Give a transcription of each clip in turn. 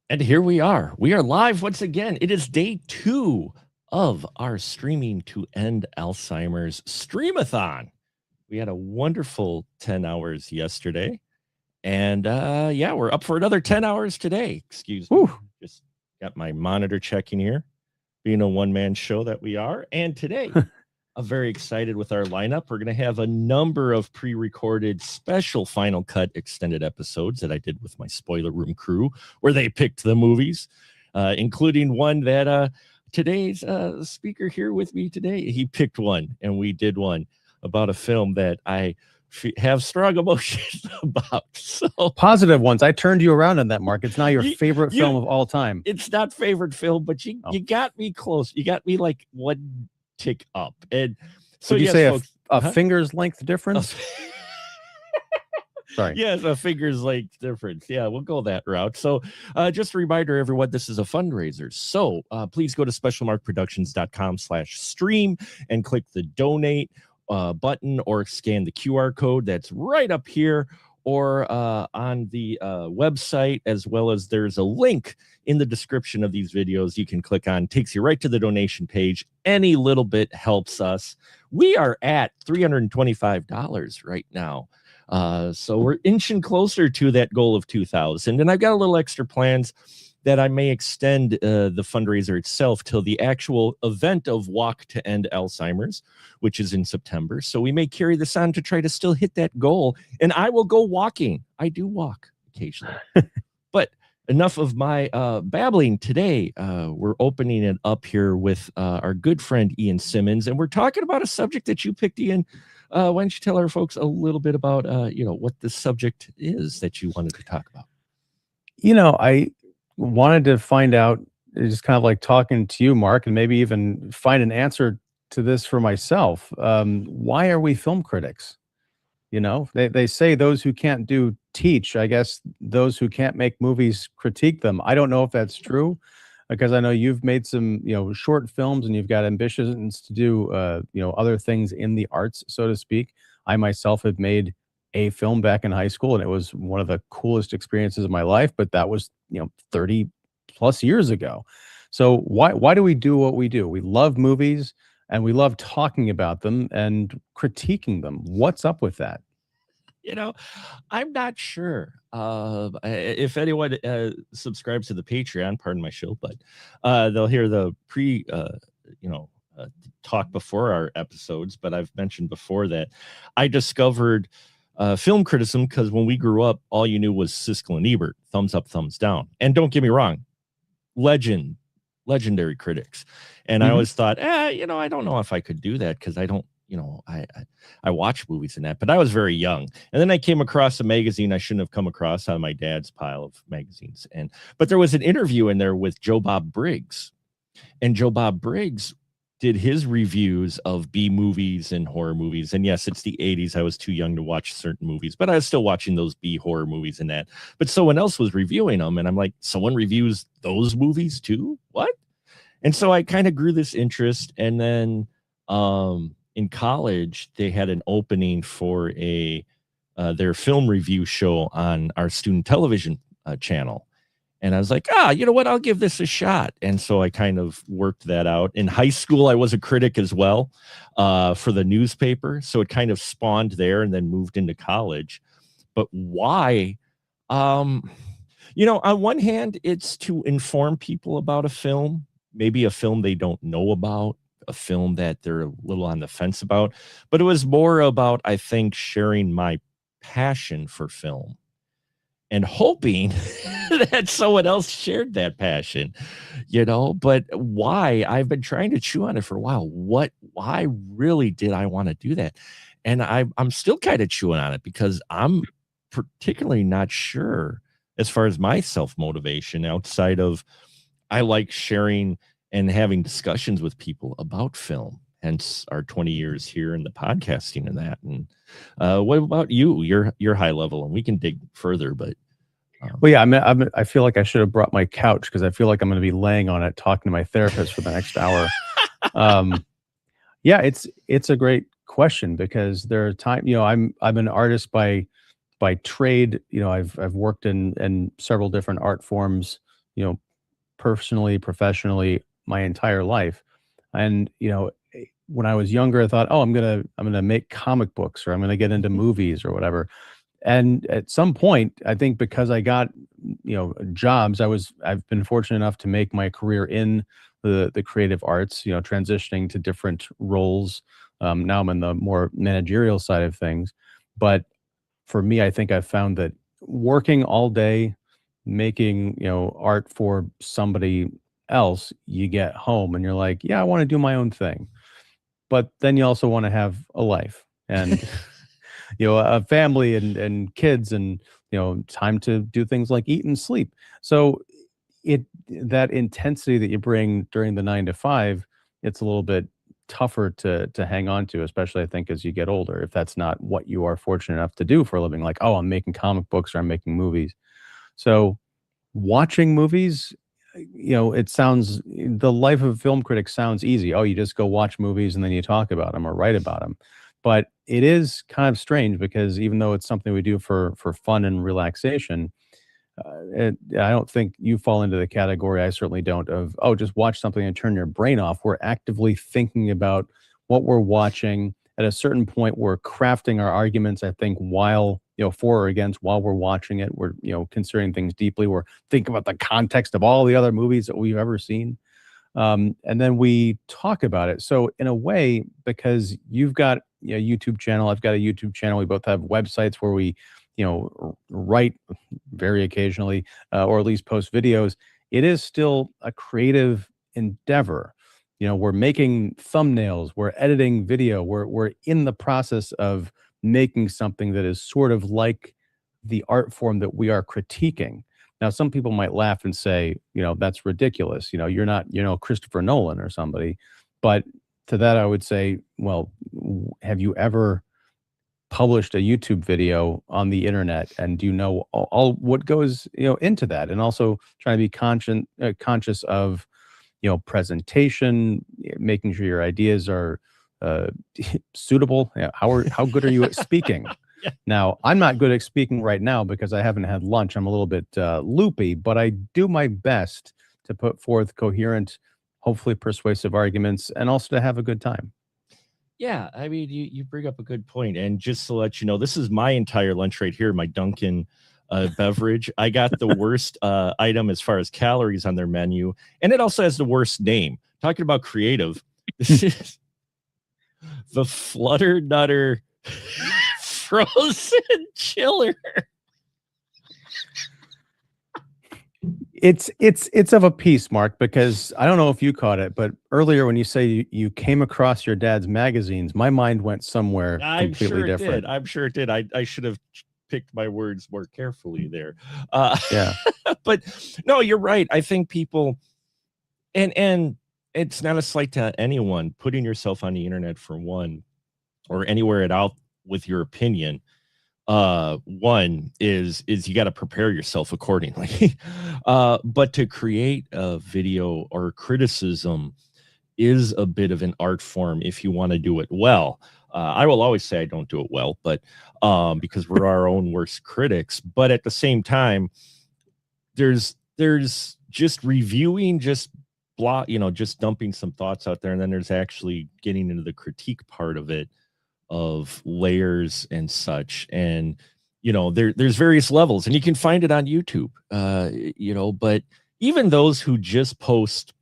And here we are. We are live once again. It is day 2 of our Streaming to End Alzheimer's Streamathon. We had a wonderful 10 hours yesterday. And yeah, we're up for another 10 hours today. Excuse me. Just got my monitor checking here. Being a one-man show that we are. And today, I'm very excited with our lineup. We're going to have a number of pre-recorded special Final Cut extended episodes that I did with my Spoiler Room crew, where they picked the movies, including one that today's speaker here with me today, he picked one, and we did one about a film that I have strong emotions about. So positive ones. I turned you around on that, Mark. It's now your favorite film of all time. It's not favorite film, but you got me close. You got me like one tick up. And so would you say folks, a finger's length difference? Sorry. Yes, a finger's length difference. Yeah, we'll go that route. So just a reminder, everyone, this is a fundraiser. So please go to specialmarkproductions.com/stream and click the donate button or scan the QR code that's right up here or on the website, as well as there's a link in the description of these videos you can click on. Takes you right to the donation page. Any little bit helps us. We are at $325 right now. So we're inching closer to that goal of 2,000. And I've got a little extra plans that I may extend the fundraiser itself till the actual event of Walk to End Alzheimer's, which is in September. So we may carry this on to try to still hit that goal. And I will go walking. I do walk occasionally. But enough of my babbling today. We're opening it up here with our good friend Ian Simmons. And we're talking about a subject that you picked, Ian. Why don't you tell our folks a little bit about, what the subject is that you wanted to talk about? I wanted to find out, just kind of like talking to you, Mark, and maybe even find an answer to this for myself. Why are we film critics? They say those who can't do teach. I guess those who can't make movies critique them. I don't know if that's true, because I know you've made some, short films and you've got ambitions to do, other things in the arts, so to speak. I myself have made a film back in high school, and it was one of the coolest experiences of my life, but that was, 30 plus years ago. So why do we do what we do? We love movies and we love talking about them and critiquing them. What's up with that? I'm not sure. If anyone subscribes to the Patreon, pardon my show, but they'll hear the talk before our episodes. But I've mentioned before that I discovered film criticism because when we grew up, all you knew was Siskel and Ebert, thumbs up, thumbs down. And don't get me wrong, legendary critics. And I always thought, I don't know if I could do that because I don't, I watch movies and that, but I was very young. And then I came across a magazine I shouldn't have come across on my dad's pile of magazines. But there was an interview in there with Joe Bob Briggs. And Joe Bob Briggs did his reviews of B movies and horror movies. And yes, it's the 80s. I was too young to watch certain movies, but I was still watching those B horror movies and that. But someone else was reviewing them. And I'm like, someone reviews those movies too? What? And so I kind of grew this interest. And then in college, they had an opening for their film review show on our student television channel. And I was like, you know what? I'll give this a shot. And so I kind of worked that out. In high school, I was a critic as well for the newspaper. So it kind of spawned there and then moved into college. But why? On one hand, it's to inform people about a film, maybe a film they don't know about, a film that they're a little on the fence about. But it was more about, I think, sharing my passion for film and hoping that someone else shared that passion, but why? I've been trying to chew on it for a while. Why really did I want to do that? And I'm still kind of chewing on it because I'm particularly not sure as far as my self-motivation outside of I like sharing and having discussions with people about film, hence our 20 years here in the podcasting and that. And what about you? You're high level, and we can dig further, but well, yeah, I feel like I should have brought my couch because I feel like I'm going to be laying on it talking to my therapist for the next hour. Yeah, it's a great question because there are times, I'm an artist by trade. I've worked in several different art forms personally, professionally, my entire life. And, when I was younger, I thought, oh, I'm gonna make comic books, or I'm gonna get into movies or whatever. And at some point, I think because I got, jobs, I've been fortunate enough to make my career in the creative arts, transitioning to different roles. Now I'm in the more managerial side of things. But for me, I think I've found that working all day, making, art for somebody else, you get home and you're like, yeah, I want to do my own thing. But then you also want to have a life and, a family and kids and, time to do things like eat and sleep. So that intensity that you bring during the 9 to 5, it's a little bit tougher to hang on to, especially I think as you get older, if that's not what you are fortunate enough to do for a living, like, oh, I'm making comic books or I'm making movies. So watching movies, it sounds the life of a film critic sounds easy. Oh, you just go watch movies and then you talk about them or write about them. But it is kind of strange because even though it's something we do for fun and relaxation, I don't think you fall into the category. I certainly don't. Of, oh, just watch something and turn your brain off. We're actively thinking about what we're watching. At a certain point, we're crafting our arguments. I think while for or against while we're watching it, we're considering things deeply. We're thinking about the context of all the other movies that we've ever seen, and then we talk about it. So in a way, because you've got a YouTube channel, I've got a YouTube channel. We both have websites where we write very occasionally, or at least post videos. It is still a creative endeavor. We're making thumbnails, we're editing video, we're in the process of making something that is sort of like the art form that we are critiquing. Now, some people might laugh and say, that's ridiculous. You're not, Christopher Nolan or somebody. But to that, I would say, well, have you ever published a YouTube video on the internet, and do you know all what goes into that, and also trying to be conscious of presentation, making sure your ideas are uh, suitable. How good are you at speaking? Yeah. Now, I'm not good at speaking right now because I haven't had lunch. I'm a little bit loopy, but I do my best to put forth coherent, hopefully persuasive arguments, and also to have a good time. Yeah, I mean, you bring up a good point, and just to let you know, this is my entire lunch right here, my Dunkin' beverage. I got the worst item as far as calories on their menu, and it also has the worst name. Talking about creative, this is the Flutter Nutter Frozen Chiller. It's of a piece, Mark, because I don't know if you caught it, but earlier when you say you came across your dad's magazines, my mind went somewhere I'm completely sure it different. did. I'm sure it did. I should have picked my words more carefully there. Yeah. But no, you're right. I think people, and it's not a slight to anyone, putting yourself on the internet for one, or anywhere it out with your opinion, one is you got to prepare yourself accordingly. But to create a video or criticism is a bit of an art form if you want to do it well. I will always say I don't do it well, but because we're our own worst critics. But at the same time, there's just reviewing, just just dumping some thoughts out there, and then there's actually getting into the critique part of it, of layers and such. And there's various levels, and you can find it on YouTube. But even those who just post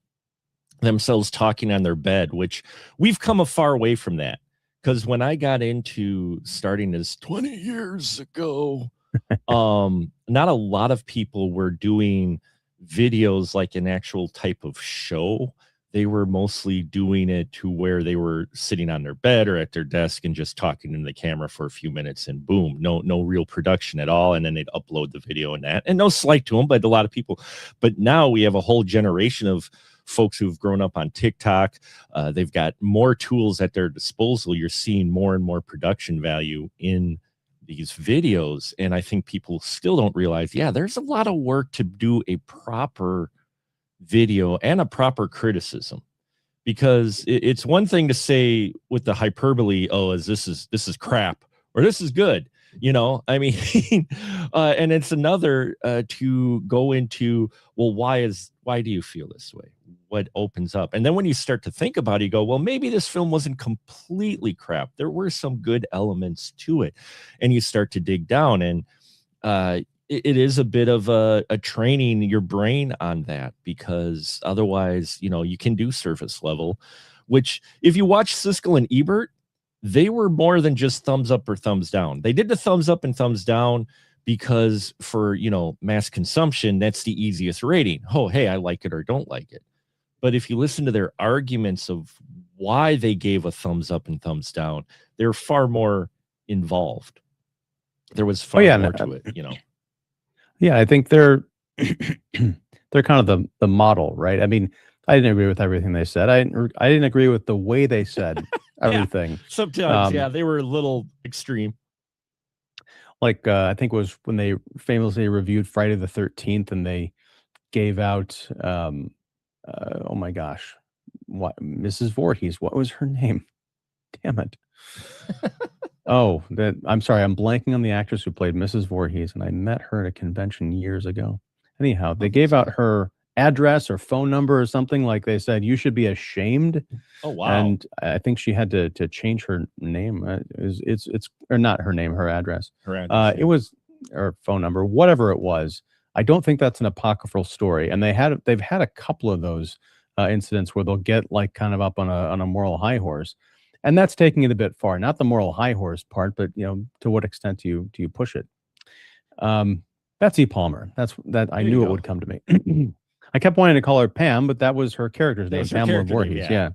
themselves talking on their bed, which we've come a far away from that, because when I got into starting this 20 years ago, not a lot of people were doing videos like an actual type of show. They were mostly doing it to where they were sitting on their bed or at their desk and just talking in the camera for a few minutes, and boom, no real production at all. And then they'd upload the video and that, and no slight to them, but a lot of people. But now we have a whole generation of folks who've grown up on TikTok. They've got more tools at their disposal. You're seeing more and more production value in these videos. And I think people still don't realize, yeah, there's a lot of work to do a proper video and a proper criticism, because it's one thing to say with the hyperbole, oh, this is crap or this is good, I mean, and it's another to go into, well, why do you feel this way? What opens up? And then when you start to think about it, you go, well, maybe this film wasn't completely crap. There were some good elements to it. And you start to dig down, and it is a bit of a training your brain on that, because otherwise, you can do surface level, which if you watch Siskel and Ebert, they were more than just thumbs up or thumbs down. They did the thumbs up and thumbs down because for, mass consumption, that's the easiest rating. Oh, hey, I like it or don't like it. But if you listen to their arguments of why they gave a thumbs up and thumbs down, they're far more involved. There was far more to it. Yeah, I think they're they're kind of the model, right? I mean, I didn't agree with everything they said. I didn't agree with the way they said everything. Sometimes, they were a little extreme. Like I think it was when they famously reviewed Friday the 13th, and they gave out oh my gosh, what Mrs. Voorhees? What was her name? Damn it! Oh, I'm sorry, I'm blanking on the actress who played Mrs. Voorhees, and I met her at a convention years ago. Anyhow, they gave out her address or phone number or something. Like they said, you should be ashamed. Oh wow! And I think she had to change her name. It's or not her name, her address. Her address. It was or phone number, whatever it was. I don't think that's an apocryphal story, and they've had a couple of those incidents where they'll get like kind of up on a moral high horse. And that's taking it a bit far. Not the moral high horse part, but to what extent do you push it? Betsy Palmer. That I knew it would come to me. I kept wanting to call her Pam, but that was her character's name, Pamela Voorhees. Yeah.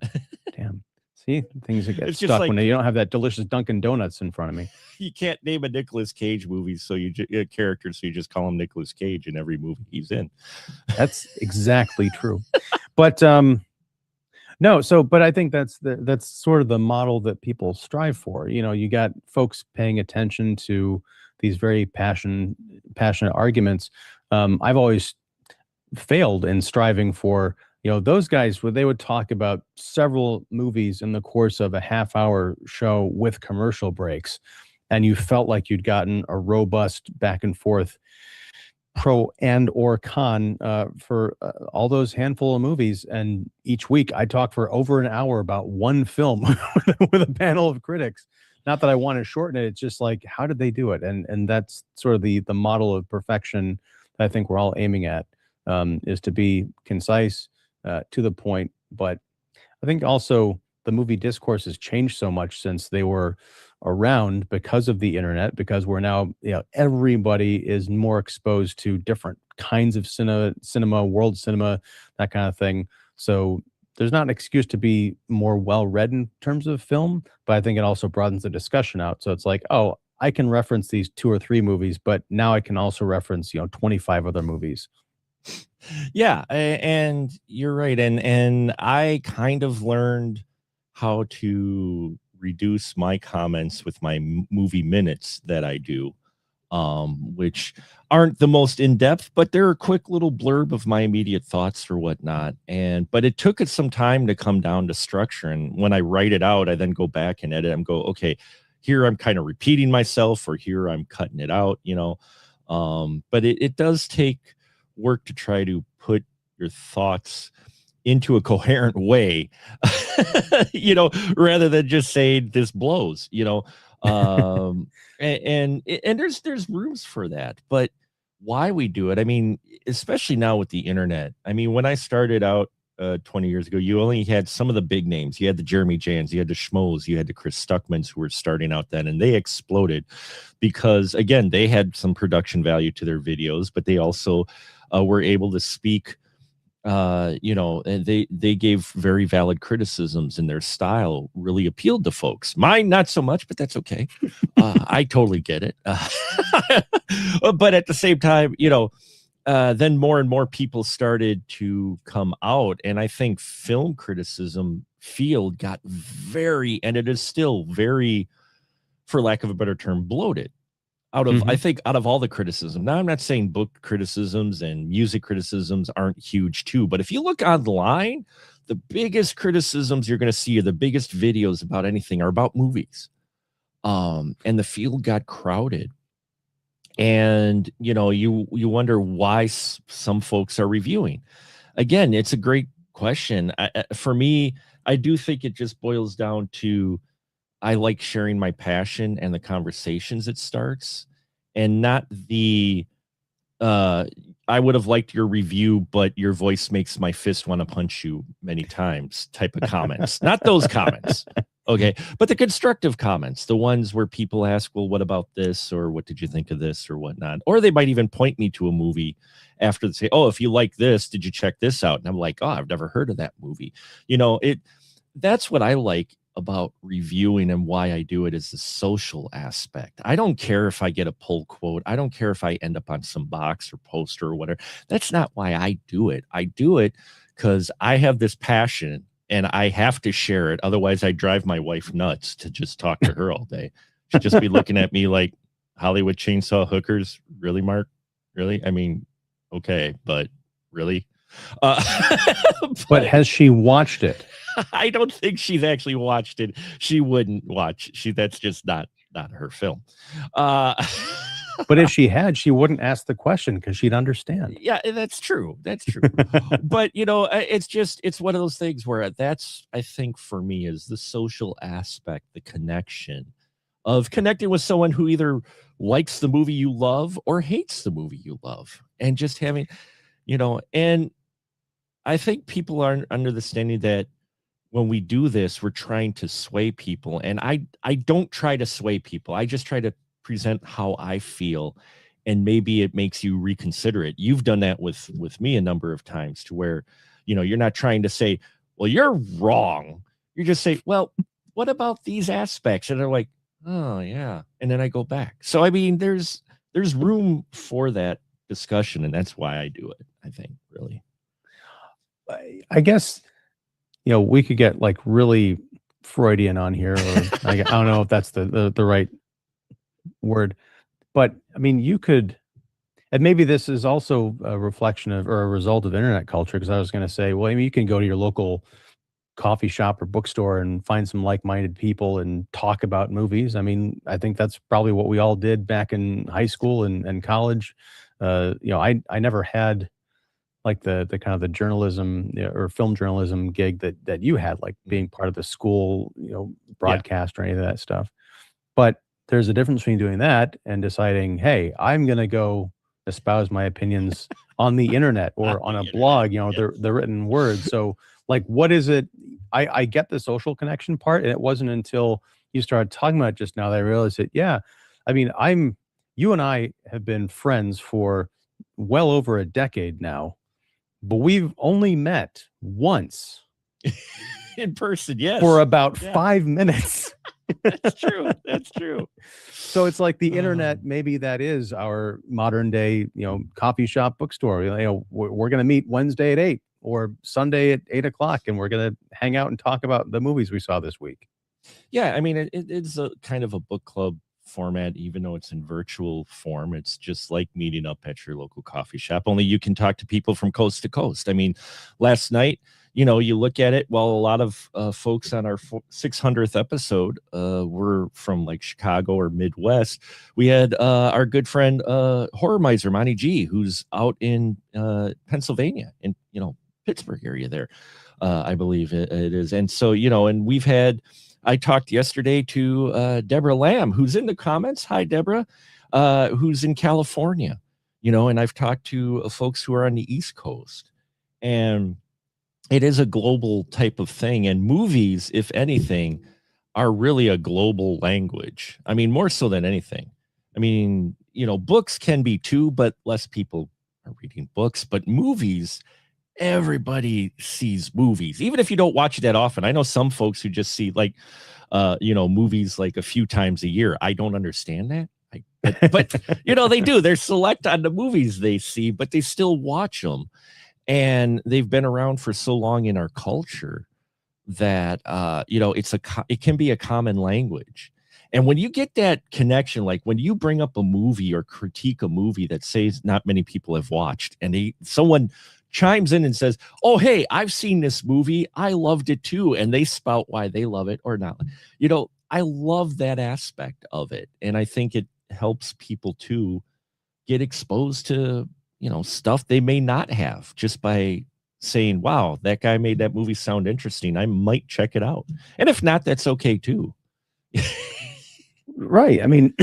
Damn. See, things that get stuck when you don't have that delicious Dunkin' Donuts in front of me. You can't name a Nicolas Cage movie, so you just call him Nicolas Cage in every movie he's in. That's exactly true. But no, but I think that's sort of the model that people strive for. You got folks paying attention to these very passionate arguments. I've always failed in striving for, those guys where they would talk about several movies in the course of a half-hour show with commercial breaks, and you felt like you'd gotten a robust back and forth pro and or con for all those handful of movies. And each week I talk for over an hour about one film with a panel of critics. Not that I want to shorten it. It's just like, how did they do it? And that's sort of the model of perfection that I think we're all aiming at, is to be concise, to the point. But I think also the movie discourse has changed so much since they were around because of the internet, because we're now, everybody is more exposed to different kinds of cinema, world cinema, that kind of thing. So there's not an excuse to be more well-read in terms of film, but I think it also broadens the discussion out. So it's like, oh, I can reference these 2 or 3 movies, but now I can also reference, 25 other movies. Yeah, and you're right. And I kind of learned how to reduce my comments with my movie minutes that I do, which aren't the most in-depth, but they're a quick little blurb of my immediate thoughts or whatnot. But it took it some time to come down to structure. And when I write it out, I then go back and edit and go, okay, here I'm kind of repeating myself, or here I'm cutting it out, but it does take work to try to put your thoughts into a coherent way, rather than just saying this blows, and there's rooms for that. But why we do it, I mean, especially now with the internet. I mean, when I started out 20 years ago, you only had some of the big names. You had the Jeremy Jans, you had the Schmoes, you had the Chris Stuckmans, who were starting out then, and they exploded because, again, they had some production value to their videos, but they also were able to speak, and they gave very valid criticisms, and their style really appealed to folks. Mine, not so much, but that's okay. I totally get it. But at the same time, then more and more people started to come out, and I think film criticism field got very, and it is still very, for lack of a better term, bloated. I think out of all the criticism. Now, I'm not saying book criticisms and music criticisms aren't huge too, but if you look online, the biggest criticisms you're going to see, or the biggest videos about anything, are about movies. And the field got crowded. And you wonder why some folks are reviewing. Again, it's a great question. For me, I do think it just boils down to I like sharing my passion and the conversations it starts, and not the uh I would have liked your review, but your voice makes my fist want to punch you many times type of comments. Not those comments. Okay. But the constructive comments, the ones where people ask, well, what about this? Or what did you think of this or whatnot? Or they might even point me to a movie after they say, oh, if you like this, did you check this out? And I'm like, oh, I've never heard of that movie. That's what I like about reviewing, and why I do it is the social aspect. I don't care if I get a pull quote. I don't care if I end up on some box or poster or whatever. That's not why I do it. I do it because I have this passion and I have to share it. Otherwise, I drive my wife nuts to just talk to her all day. She'd just be looking at me like, Hollywood chainsaw hookers? Really, Mark? Really? I mean, okay, but really? Uh, But has she watched it? I don't think she's actually watched it. She wouldn't watch. That's just not her film. Uh But if she had, she wouldn't ask the question because she'd understand. yeah, that's true. That's true. But it's one of those things where that's, I think, for me, is the social aspect, the connection of connecting with someone who either likes the movie you love or hates the movie you love, and just having, and I think people are under the standing that when we do this, we're trying to sway people. And I don't try to sway people. I just try to present how I feel. And maybe it makes you reconsider it. You've done that with me a number of times, to where, you're not trying to say, well, you're wrong. You just say, well, what about these aspects? And they're like, oh yeah. And then I go back. So I mean, there's room for that discussion, and that's why I do it, I think, really. I guess, we could get like really Freudian on here, or I don't know if that's the right word, but I mean, you could, and maybe this is also a reflection of, or a result of internet culture. Because I was going to say, well, I mean, you can go to your local coffee shop or bookstore and find some like-minded people and talk about movies. I mean, I think that's probably what we all did back in high school and college. I never had like the kind of the journalism, or film journalism gig that you had, like being part of the school, broadcast or any of that stuff. But there's a difference between doing that and deciding, hey, I'm going to go espouse my opinions on the internet or on a blog, the written word. So like, what is it? I get the social connection part. And it wasn't until you started talking about it just now that I realized that, yeah, I mean, you and I have been friends for well over a decade now, but we've only met once in person, yes, for about 5 minutes. That's true. That's true. So it's like the internet, maybe that is our modern day, coffee shop bookstore. We're going to meet Wednesday at 8 or Sunday at 8 o'clock, and we're going to hang out and talk about the movies we saw this week. Yeah. I mean, it's a kind of a book club format, even though it's in virtual form. It's just like meeting up at your local coffee shop, only you can talk to people from coast to coast. I mean, last night, you look at it, well, a lot of folks on our 600th episode were from like Chicago or Midwest. We had our good friend Horror Miser Monty G, who's out in Pennsylvania, in Pittsburgh area there, I believe it is. And so and I talked yesterday to Deborah Lamb, who's in the comments. Hi, Deborah, who's in California, and I've talked to folks who are on the East Coast, and it is a global type of thing. And movies, if anything, are really a global language. I mean, more so than anything. I mean, books can be too, but less people are reading books. But movies, everybody sees movies, even if you don't watch it that often. I know some folks who just see like, movies like a few times a year. I don't understand that. But they do. They're select on the movies they see, but they still watch them. And they've been around for so long in our culture that, it can be a common language. And when you get that connection, like when you bring up a movie or critique a movie that says not many people have watched, and someone chimes in and says, oh, hey, I've seen this movie, I loved it too, and they spout why they love it or not, I love that aspect of it. And I think it helps people to get exposed to, stuff they may not have just by saying, wow, that guy made that movie sound interesting. I might check it out. And if not, that's okay too. Right. I mean,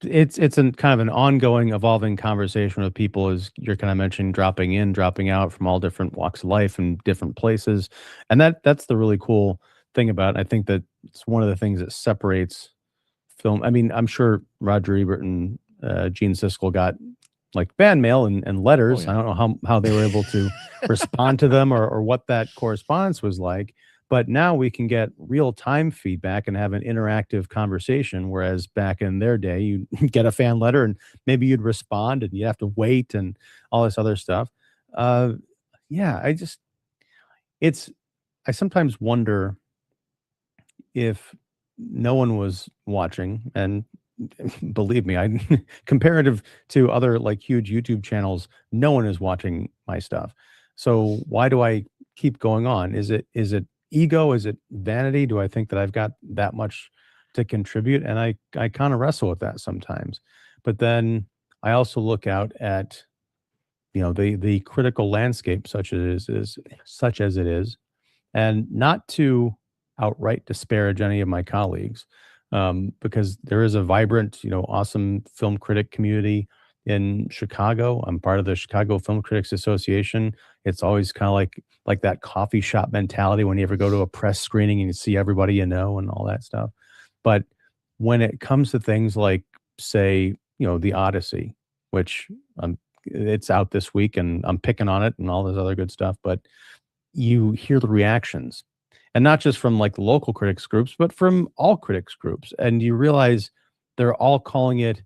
it's a kind of an ongoing, evolving conversation with people, as you're kind of mentioning, dropping in, dropping out from all different walks of life and different places, and that's the really cool thing about it. I think that it's one of the things that separates film. I mean, I'm sure Roger Ebert and Gene Siskel got like fan mail and Oh, letters. I yeah. don't know how they were able to respond to them, or what that correspondence was like. But now we can get real time feedback and have an interactive conversation. Whereas back in their day, you get a fan letter and maybe you'd respond and you have to wait and all this other stuff. Uh, yeah, it's, I sometimes wonder if no one was watching, and believe me, I comparative to other like huge YouTube channels, no one is watching my stuff. So why do I keep going on? Is it ego? Is it vanity? Do I think that I've got that much to contribute? And I kind of wrestle with that sometimes. But then I also look out at, the critical landscape, such as it is, and not to outright disparage any of my colleagues, because there is a vibrant, awesome film critic community in Chicago. I'm part of the Chicago Film Critics Association. It's always kind of like that coffee shop mentality when you ever go to a press screening and you see everybody and all that stuff. But when it comes to things like, say, The Odyssey, which it's out this week and I'm picking on it and all this other good stuff, but you hear the reactions, and not just from like local critics groups, but from all critics groups. And you realize they're all calling it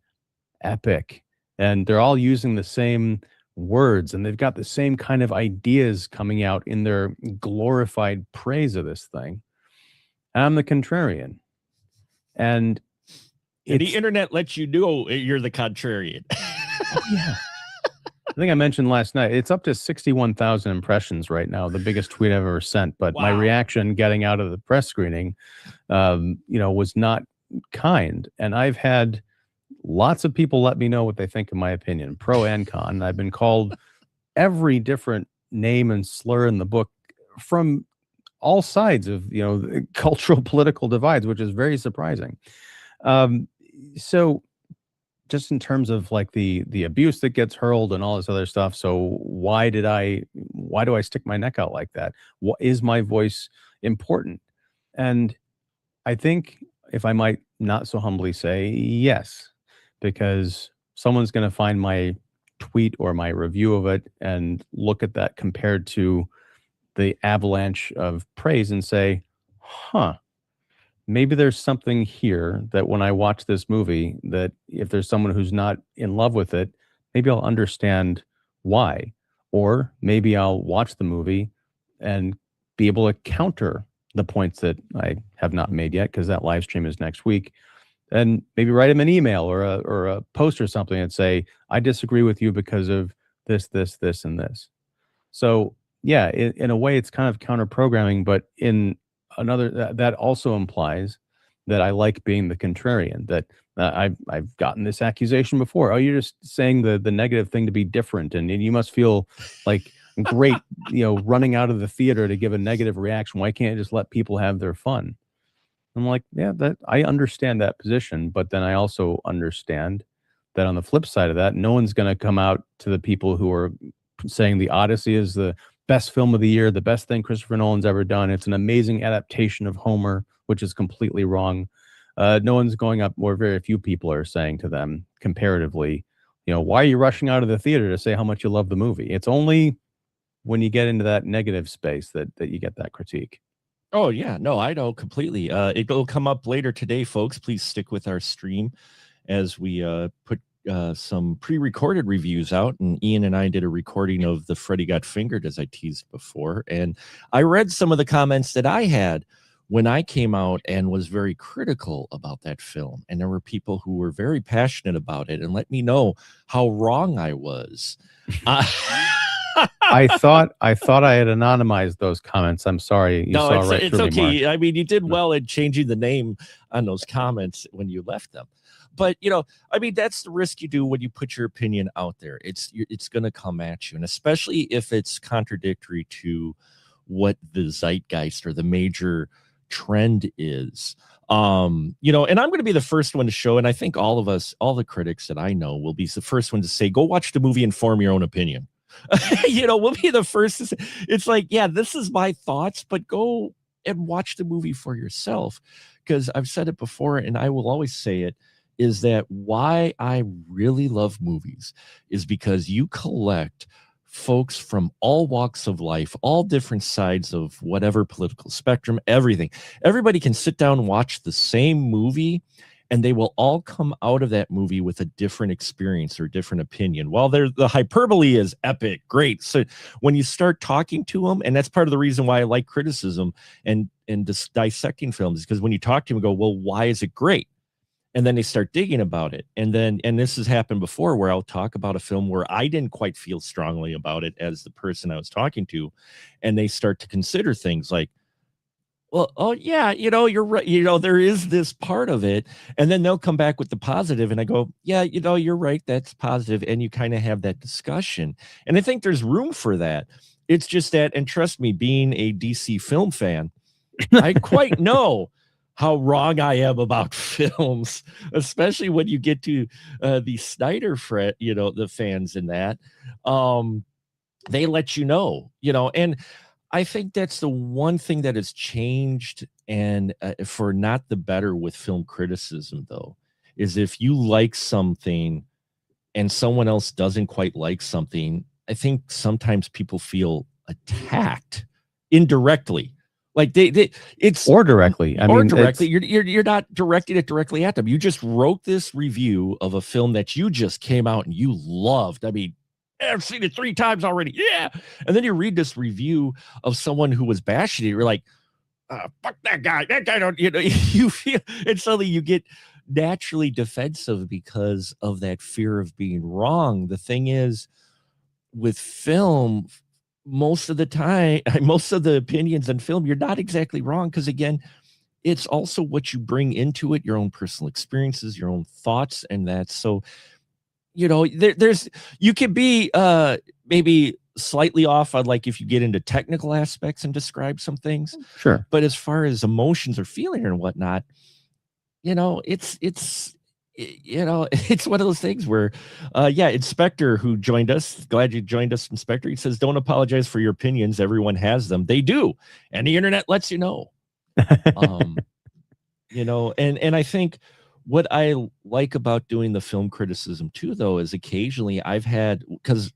epic, and they're all using the same words, and they've got the same kind of ideas coming out in their glorified praise of this thing. And I'm the contrarian. And the internet lets you know you're the contrarian. Oh, yeah. I think I mentioned last night, it's up to 61,000 impressions right now, the biggest tweet I've ever sent. But my Wow. reaction getting out of the press screening, was not kind. And I've had lots of people let me know what they think of my opinion, pro and con. I've been called every different name and slur in the book from all sides of, the cultural political divides, which is very surprising. So just in terms of like the abuse that gets hurled and all this other stuff. So why do I stick my neck out like that? What is my voice important? And I think, if I might not so humbly say, yes, because someone's going to find my tweet or my review of it and look at that compared to the avalanche of praise and say, huh, maybe there's something here that when I watch this movie, that if there's someone who's not in love with it, maybe I'll understand why. Or maybe I'll watch the movie and be able to counter the points that I have not made yet, because that live stream is next week. And maybe write him an email or a post or something and say, I disagree with you because of this, this, this, and this. So yeah, in a way, it's kind of counter programming, but in another, that also implies that I like being the contrarian. That I've gotten this accusation before. Oh, you're just saying the negative thing to be different, and you must feel like great, running out of the theater to give a negative reaction. Why can't you just let people have their fun? I'm like, yeah, that I understand that position, but then I also understand that on the flip side of that, no one's going to come out to the people who are saying The Odyssey is the best film of the year, the best thing Christopher Nolan's ever done. It's an amazing adaptation of Homer, which is completely wrong. No one's going up, or very few people are saying to them comparatively, why are you rushing out of the theater to say how much you love the movie? It's only when you get into that negative space that you get that critique. Oh, yeah. No, I know completely. It'll come up later today, folks. Please stick with our stream as we put some pre-recorded reviews out. And Ian and I did a recording of The Freddy Got Fingered, as I teased before. And I read some of the comments that I had when I came out and was very critical about that film. And there were people who were very passionate about it and let me know how wrong I was. I thought I had anonymized those comments. I'm sorry. You No, saw right it's through me, Mark. okay. I mean, you did No. well in changing the name on those comments when you left them. But I mean, that's the risk you do when you put your opinion out there. It's going to come at you, and especially if it's contradictory to what the zeitgeist or the major trend is. And I'm going to be the first one to show, and I think all of us, all the critics that I know, will be the first one to say, "Go watch the movie and form your own opinion." We'll be the first to say, it's like, yeah, this is my thoughts, but go and watch the movie for yourself. Because I've said it before, and I will always say it, is that why I really love movies is because you collect folks from all walks of life, all different sides of whatever political spectrum, everything. Everybody can sit down and watch the same movie, and they will all come out of that movie with a different experience or different opinion. While the hyperbole is epic, great. So when you start talking to them, and that's part of the reason why I like criticism and dissecting films, because when you talk to them, go, well, why is it great? And then they start digging about it. And this has happened before where I'll talk about a film where I didn't quite feel strongly about it as the person I was talking to. And they start to consider things like, well, oh yeah, you're right. There is this part of it, and then they'll come back with the positive, and I go, yeah, you're right, that's positive, and you kind of have that discussion, and I think there's room for that. It's just that, and trust me, being a DC film fan, I quite know how wrong I am about films, especially when you get to the Snyder the fans in that. They let and I think that's the one thing that has changed, and for not the better with film criticism, though, is if you like something and someone else doesn't quite like something, I think sometimes people feel attacked indirectly. Like it's Or directly. I or mean, directly. it's You're not directing it directly at them. You just wrote this review of a film that you just came out and you loved. I mean, I've seen it 3 times already. Yeah. And then you read this review of someone who was bashing it. You're like, fuck that guy. That guy don't, you feel, and suddenly you get naturally defensive because of that fear of being wrong. The thing is, with film, most of the time, most of the opinions in film, you're not exactly wrong. Because again, it's also what you bring into it, your own personal experiences, your own thoughts, and that's so there's you could be maybe slightly off on, like, if you get into technical aspects and describe some things, sure. but as far as emotions or feeling or whatnot, it's it's one of those things where Inspector, who joined us, glad you joined us, Inspector, he says, don't apologize for your opinions, everyone has them. They do, and the internet lets you know. um and I think what I like about doing the film criticism too, though, is occasionally I've had, because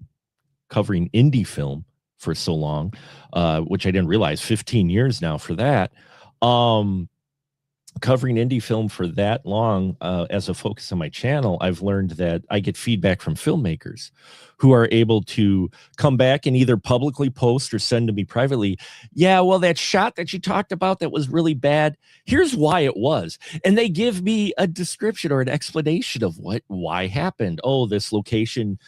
covering indie film for so long, which I didn't realize, 15 years now for that. Covering indie film for that long, as a focus on my channel, I've learned that I get feedback from filmmakers who are able to come back and either publicly post or send to me privately. Yeah, well, that shot that you talked about that was really bad, here's why it was. And they give me a description or an explanation of why happened. Oh, this location,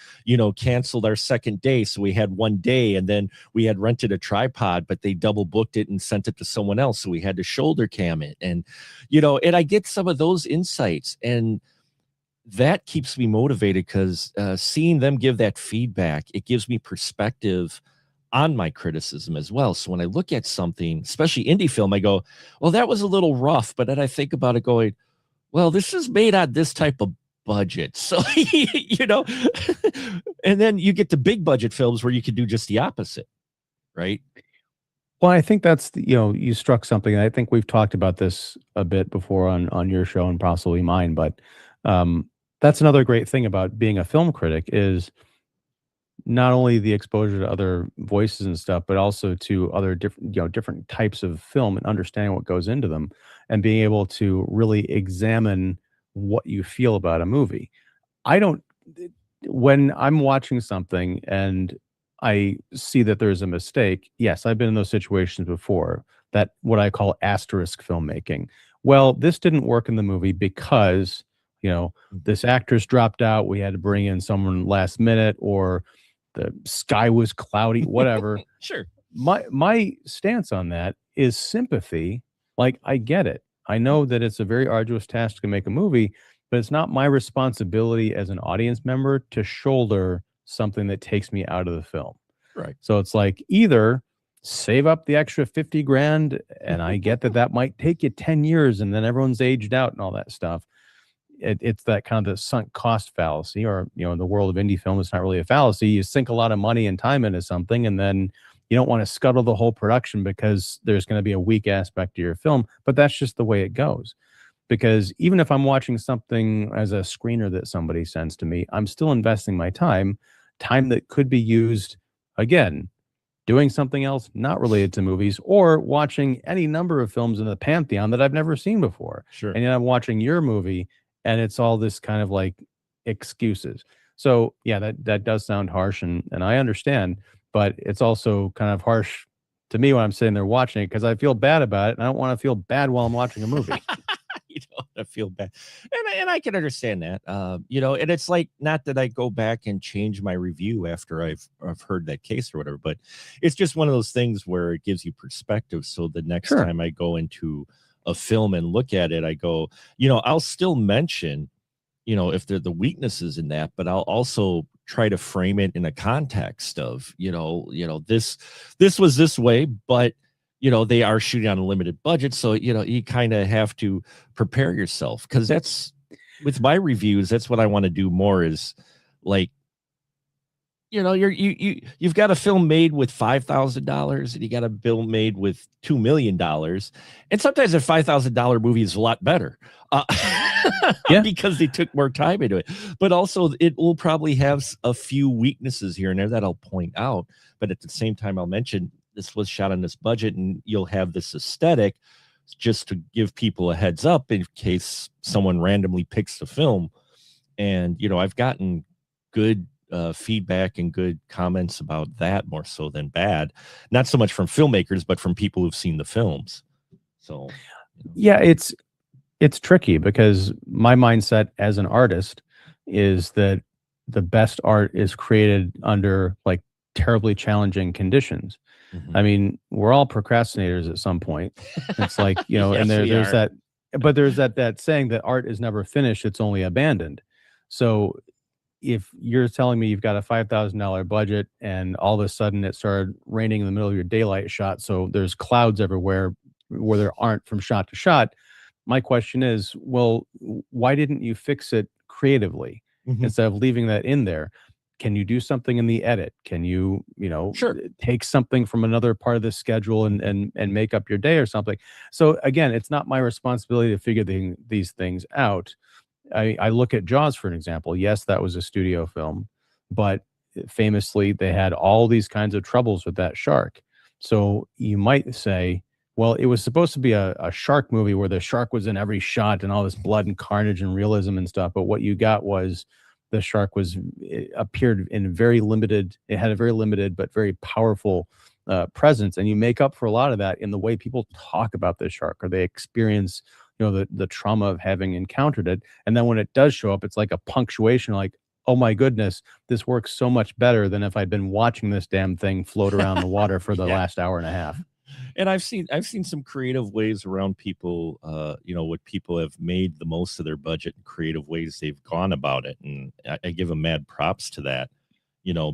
canceled our second day. So we had one day, and then we had rented a tripod, but they double booked it and sent it to someone else. So we had to shoulder cam it. And I get some of those insights, and that keeps me motivated, because seeing them give that feedback, it gives me perspective on my criticism as well. So when I look at something, especially indie film, I go, well, that was a little rough. But then I think about it going, well, this is made on this type of budget. So, and then you get to big budget films where you can do just the opposite, right? Well, I think that's you struck something, and I think we've talked about this a bit before on your show and possibly mine, but that's another great thing about being a film critic is not only the exposure to other voices and stuff, but also to other different types of film and understanding what goes into them, and being able to really examine what you feel about a movie. I don't When I'm watching something and I see that there's a mistake, yes, I've been in those situations before, that what I call asterisk filmmaking. Well, this didn't work in the movie because, this actress dropped out, we had to bring in someone last minute, or the sky was cloudy, whatever. Sure. My stance on that is sympathy. Like, I get it. I know that it's a very arduous task to make a movie, but it's not my responsibility as an audience member to shoulder something that takes me out of the film. Right. So it's like, either save up the extra 50 grand, and I get that that might take you 10 years and then everyone's aged out and all that stuff. It's that kind of the sunk cost fallacy, or, in the world of indie film, it's not really a fallacy. You sink a lot of money and time into something, and then you don't want to scuttle the whole production because there's going to be a weak aspect to your film. But that's just the way it goes. Because even if I'm watching something as a screener that somebody sends to me, I'm still investing my time that could be used, again, doing something else not related to movies, or watching any number of films in the pantheon that I've never seen before. Sure. And yet I'm watching your movie, and it's all this kind of like excuses. So yeah, that does sound harsh, and I understand, but it's also kind of harsh to me when I'm sitting there watching it, because I feel bad about it, and I don't want to feel bad while I'm watching a movie. You know, I feel bad, and I can understand that. And it's like, not that I go back and change my review after I've heard that case or whatever, but it's just one of those things where it gives you perspective. So the next Sure. time I go into a film and look at it, I go, I'll still mention, if they're the weaknesses in that, but I'll also try to frame it in a context of, this was this way, but they are shooting on a limited budget. So, you kind of have to prepare yourself, because that's, with my reviews, that's what I want to do more, is like, you've got a film made with $5,000, and you got a film made with $2 million. And sometimes a $5,000 movie is a lot better. Yeah. Because they took more time into it. But also, it will probably have a few weaknesses here and there that I'll point out. But at the same time, I'll mention this was shot on this budget, and you'll have this aesthetic, just to give people a heads up in case someone randomly picks the film. And, I've gotten good feedback and good comments about that, more so than bad. Not so much from filmmakers, but from people who've seen the films. So, yeah, it's tricky, because my mindset as an artist is that the best art is created under like terribly challenging conditions. mhm. I mean, we're all procrastinators at some point. It's like, Yes, and we there's are. that, but there's that saying that art is never finished, it's only abandoned. So if you're telling me you've got a $5,000 budget, and all of a sudden it started raining in the middle of your daylight shot, so there's clouds everywhere where there aren't from shot to shot, my question is, well, why didn't you fix it creatively Mhm. instead of leaving that in there? Can you do something in the edit? Can you, Sure. take something from another part of the schedule and make up your day or something? So again, it's not my responsibility to figure these things out. I look at Jaws for an example. Yes, that was a studio film, but famously they had all these kinds of troubles with that shark. So you might say, well, it was supposed to be a shark movie where the shark was in every shot and all this blood and carnage and realism and stuff. But what you got was the shark it appeared in very limited, it had a very limited but very powerful presence. And you make up for a lot of that in the way people talk about the shark, or they experience the trauma of having encountered it. And then when it does show up, it's like a punctuation, like, oh my goodness, this works so much better than if I'd been watching this damn thing float around the water for the Yeah. last hour and a half. And I've seen some creative ways around people, what people have made the most of their budget, and creative ways they've gone about it. And I give them mad props to that,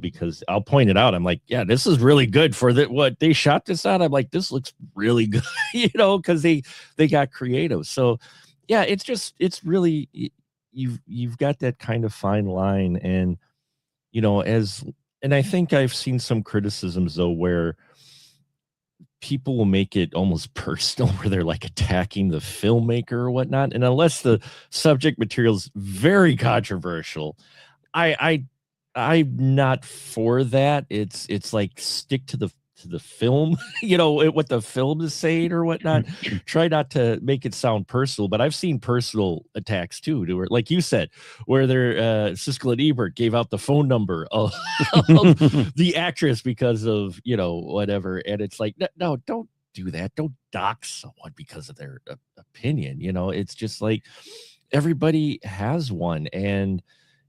because I'll point it out. I'm like, yeah, this is really good for what they shot this out. I'm like, this looks really good, because they got creative. So yeah, it's really, you've got that kind of fine line. And, and I think I've seen some criticisms though, where people will make it almost personal, where they're like attacking the filmmaker or whatnot. And unless the subject material is very controversial, I'm not for that. It's like, stick to the film, what the film is saying or whatnot. Try not to make it sound personal. But I've seen personal attacks too, where, like you said, where Siskel and Ebert gave out the phone number of the actress because of whatever. And it's like, no, don't do that. Don't dox someone because of their opinion. It's just like, everybody has one. And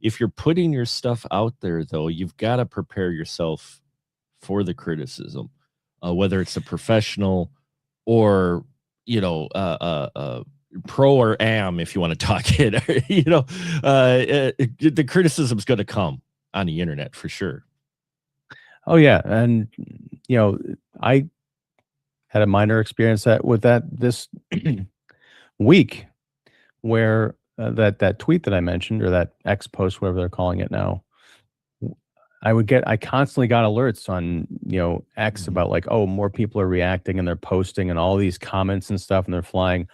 if you're putting your stuff out there, though, you've got to prepare yourself for the criticism, whether it's a professional or, you know, pro or am, if you want to talk it, you know, the criticism's going to come on the internet for sure. Oh yeah, and I had a minor experience with that this week, where that tweet that I mentioned, or that X post, whatever they're calling it now, I constantly got alerts on X Mhm. about, like, oh, more people are reacting and they're posting and all these comments and stuff, and they're flying,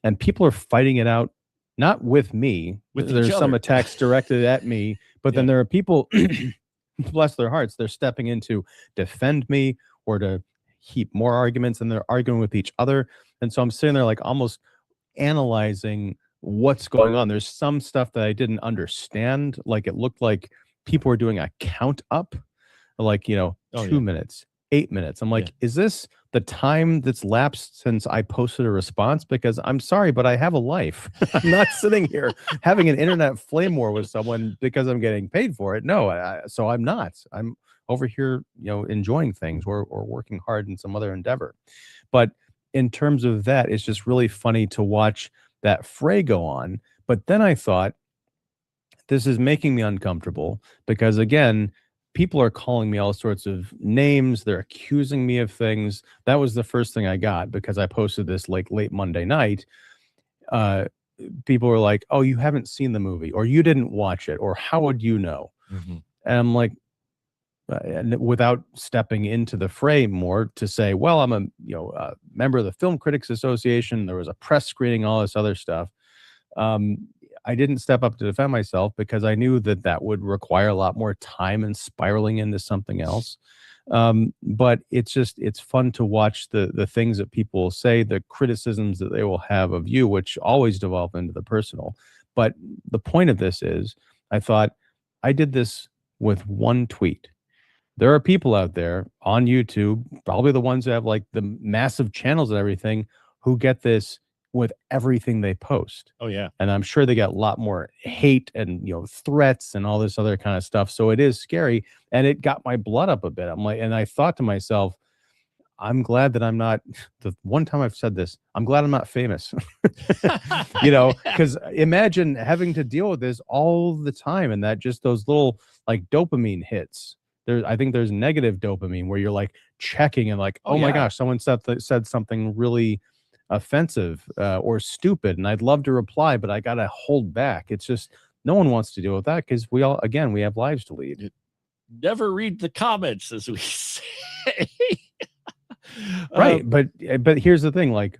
and people are fighting it out, not with me. With each There's some other. attacks directed at me, but then Yeah. there are people, bless their hearts, they're stepping in to defend me or to heap more arguments, and they're arguing with each other. And so I'm sitting there, like, almost analyzing what's going on. There's some stuff that I didn't understand. Like, it looked like people were doing a count up, like, Oh, 2 yeah. minutes, 8 minutes. I'm Yeah. like, is this the time that's lapsed since I posted a response? Because I'm sorry, but I have a life. I'm not sitting here having an internet flame war with someone because I'm getting paid for it. No, so I'm not. I'm over here, enjoying things, or working hard in some other endeavor. But in terms of that, it's just really funny to watch that fray go on. But then I thought, this is making me uncomfortable because, again, people are calling me all sorts of names. They're accusing me of things. That was the first thing I got because I posted this like late Monday night. Uh, People were like, "Oh, you haven't seen the movie, or you didn't watch it, or how would you know?" Mhm. And I'm like, and without stepping into the fray more, to say, "Well, I'm a member of the Film Critics Association. There was a press screening, all this other stuff." um, I didn't step up to defend myself because I knew that that would require a lot more time and spiraling into something else. But it's fun to watch the things that people will say, the criticisms that they will have of you, which always devolve into the personal. But the point of this is, I thought, I did this with one tweet. There are people out there on YouTube, probably the ones that have like the massive channels and everything, who get this with everything they post. Oh, yeah. And I'm sure they get a lot more hate and threats and all this other kind of stuff. So it is scary. And it got my blood up a bit. I'm like, and I thought to myself, I'm glad that I'm not, the one time I've said this, I'm glad I'm not famous. Because imagine having to deal with this all the time, and that just those little like dopamine hits. I think there's negative dopamine where you're like checking and like, Oh, oh my yeah. gosh, someone said something really offensive, or stupid, and I'd love to reply, but I gotta hold back. It's just, no one wants to deal with that because we have lives to lead. Never read the comments, as we say. Right, but here's the thing, like,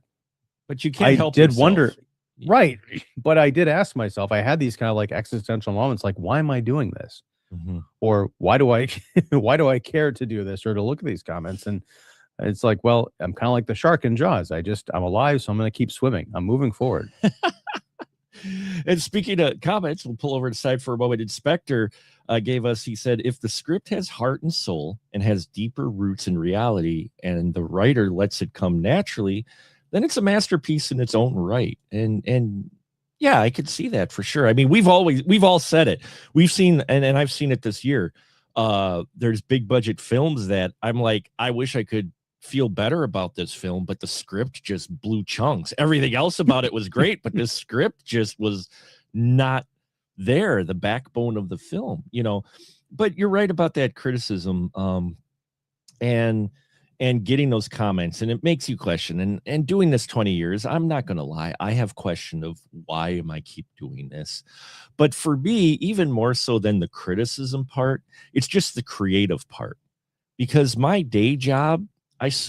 But you can't I help did wonder. yourself. Right, but I did ask myself, I had these kind of like existential moments, like, why am I doing this? Mhm. Or why do I why do I care to do this or to look at these comments? And it's like, well, I'm kind of like the shark in Jaws. I'm alive, so I'm going to keep swimming. I'm moving forward. And speaking of comments, we'll pull over to the side for a moment. Inspector gave us, he said, if the script has heart and soul and has deeper roots in reality and the writer lets it come naturally, then it's a masterpiece in its own right. And yeah, I could see that for sure. I mean, we've all said it. We've seen, and I've seen it this year. There's big budget films that I'm like, I wish I could feel better about this film, but the script just blew chunks. Everything else about it was great, but this script just was not there, the backbone of the film, But you're right about that criticism, and getting those comments, and it makes you question. And doing this 20 years, I'm not going to lie, I have question of why am I keep doing this. But for me, even more so than the criticism part, it's just the creative part, because my day job,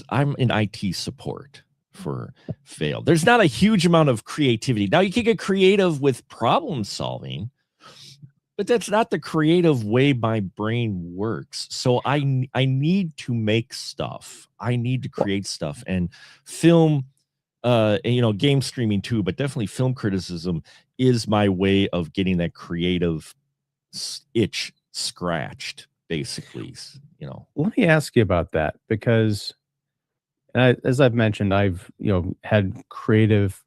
I'm in IT support for Fail. There's not a huge amount of creativity. Now you can get creative with problem solving, but that's not the creative way my brain works. So I need to make stuff. I need to Well, create stuff, and film, game streaming too, but definitely film criticism is my way of getting that creative itch scratched, basically. let me ask you about that because, as I've mentioned, I've had creative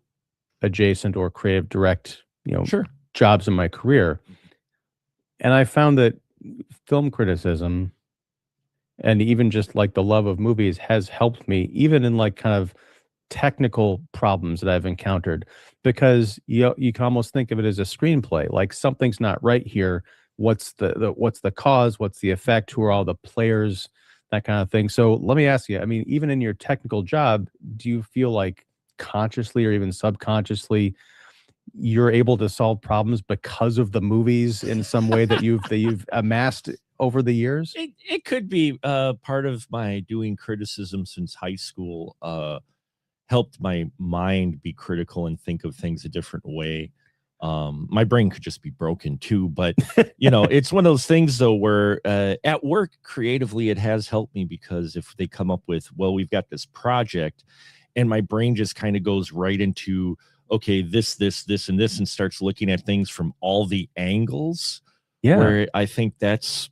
adjacent or creative direct Sure. jobs in my career. And I found that film criticism and even just like the love of movies has helped me even in like kind of technical problems that I've encountered because you can almost think of it as a screenplay. Like something's not right here. What's what's the cause? What's the effect? Who are all the players? That kind of thing. So let me ask you, I mean, even in your technical job, do you feel like consciously or even subconsciously you're able to solve problems because of the movies in some way that you've amassed over the years? It could be part of my doing criticism since high school. Helped my mind be critical and think of things a different way. My brain could just be broken too, but it's one of those things though where at work creatively it has helped me because if they come up with, well, we've got this project, and my brain just kind of goes right into, okay, this, and this, and starts looking at things from all the angles. Yeah. Where I think that's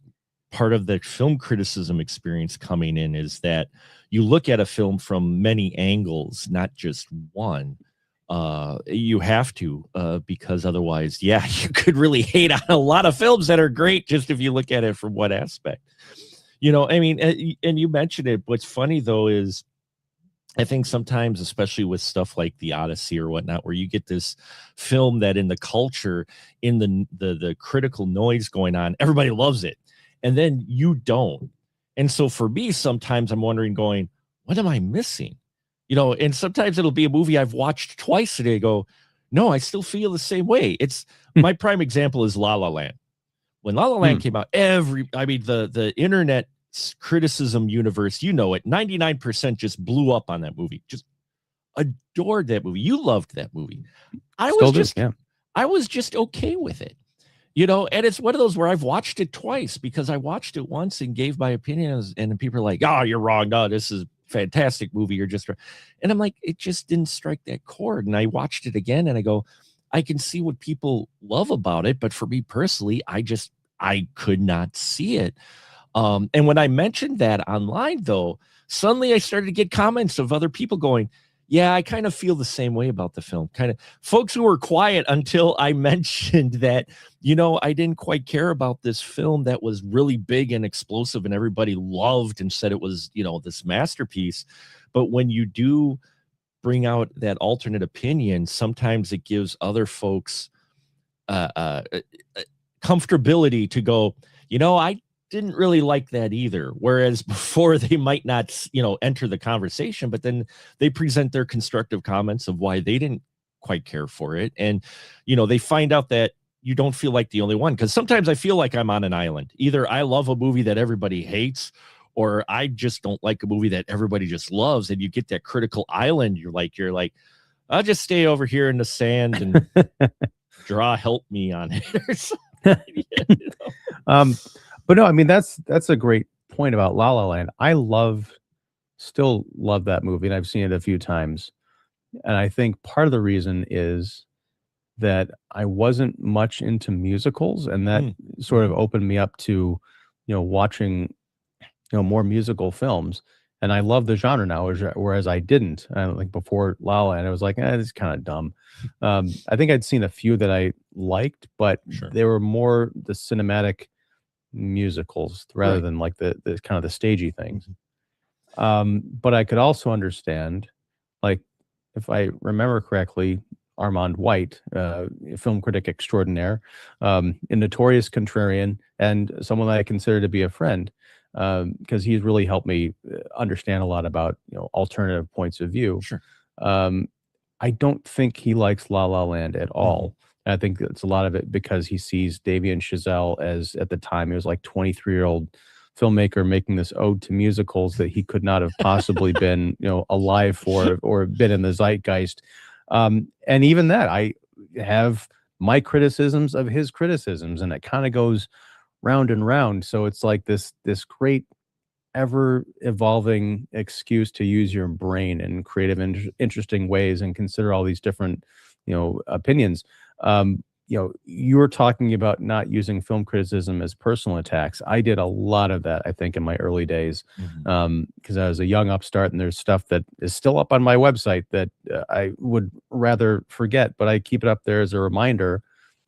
part of the film criticism experience coming in is that you look at a film from many angles, not just one. You have to, because otherwise, yeah, you could really hate on a lot of films that are great just if you look at it from one aspect. I mean, and you mentioned it. What's funny though is I think sometimes, especially with stuff like the Odyssey or whatnot, where you get this film that in the culture, in the critical noise going on, everybody loves it, and then you don't. And so for me, sometimes I'm wondering, going, what am I missing? And sometimes it'll be a movie I've watched twice today. Go, no, I still feel the same way. It's my prime example is La La Land. When La La Land came out, the internet criticism universe, it, 99% just blew up on that movie. Just adored that movie. You loved that movie. I was just okay with it. And it's one of those where I've watched it twice because I watched it once and gave my opinions, and people are like, "Oh, you're wrong. No, this is a fantastic movie. You're just," and I'm like, it just didn't strike that chord. And I watched it again, and I go, I can see what people love about it, but for me personally, I could not see it. And when I mentioned that online, though, suddenly I started to get comments of other people going, yeah, I kind of feel the same way about the film. Kind of folks who were quiet until I mentioned that, I didn't quite care about this film that was really big and explosive and everybody loved and said it was, this masterpiece. But when you do bring out that alternate opinion, sometimes it gives other folks comfortability to go, I didn't really like that either. Whereas before they might not, enter the conversation, but then they present their constructive comments of why they didn't quite care for it. And, they find out that you don't feel like the only one. Because sometimes I feel like I'm on an island. Either I love a movie that everybody hates, or I just don't like a movie that everybody just loves. And you get that critical island. You're like, I'll just stay over here in the sand and draw help me on it or something. But no, I mean that's a great point about La La Land. Still love that movie, and I've seen it a few times. And I think part of the reason is that I wasn't much into musicals, and that sort of opened me up to, watching, more musical films. And I love the genre now, whereas I didn't. Like before La La Land, I was like, this is kind of dumb. I think I'd seen a few that I liked, but they were more the cinematic musicals rather than like the kind of the stagey things. But I could also understand, like, if I remember correctly, Armand White, film critic extraordinaire, a notorious contrarian, and someone that I consider to be a friend, because he's really helped me understand a lot about alternative points of view. Sure. I don't think he likes La La Land at all. And I think it's a lot of it because he sees Damien Chazelle as, at the time, he was like 23-year-old filmmaker making this ode to musicals that he could not have possibly been, alive for or been in the zeitgeist. And even that, I have my criticisms of his criticisms, and it kind of goes round and round. So it's like this great ever evolving excuse to use your brain in creative interesting ways and consider all these different opinions. You were talking about not using film criticism as personal attacks. I did a lot of that, I think, in my early days, because I was a young upstart, and there's stuff that is still up on my website that I would rather forget, but I keep it up there as a reminder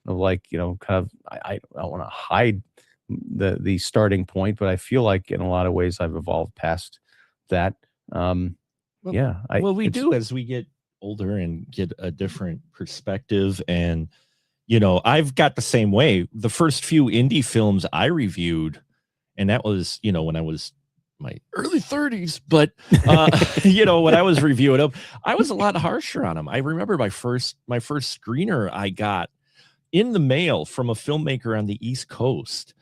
of like, kind of, I don't want to hide the starting point, but I feel like in a lot of ways I've evolved past that. Um, Well, yeah, we it's, do as we get older and get a different perspective. And, I've got the same way. The first few indie films I reviewed, and that was, when I was my early 30s, but when I was reviewing them, I was a lot harsher on them. I remember my first screener I got in the mail from a filmmaker on the East Coast.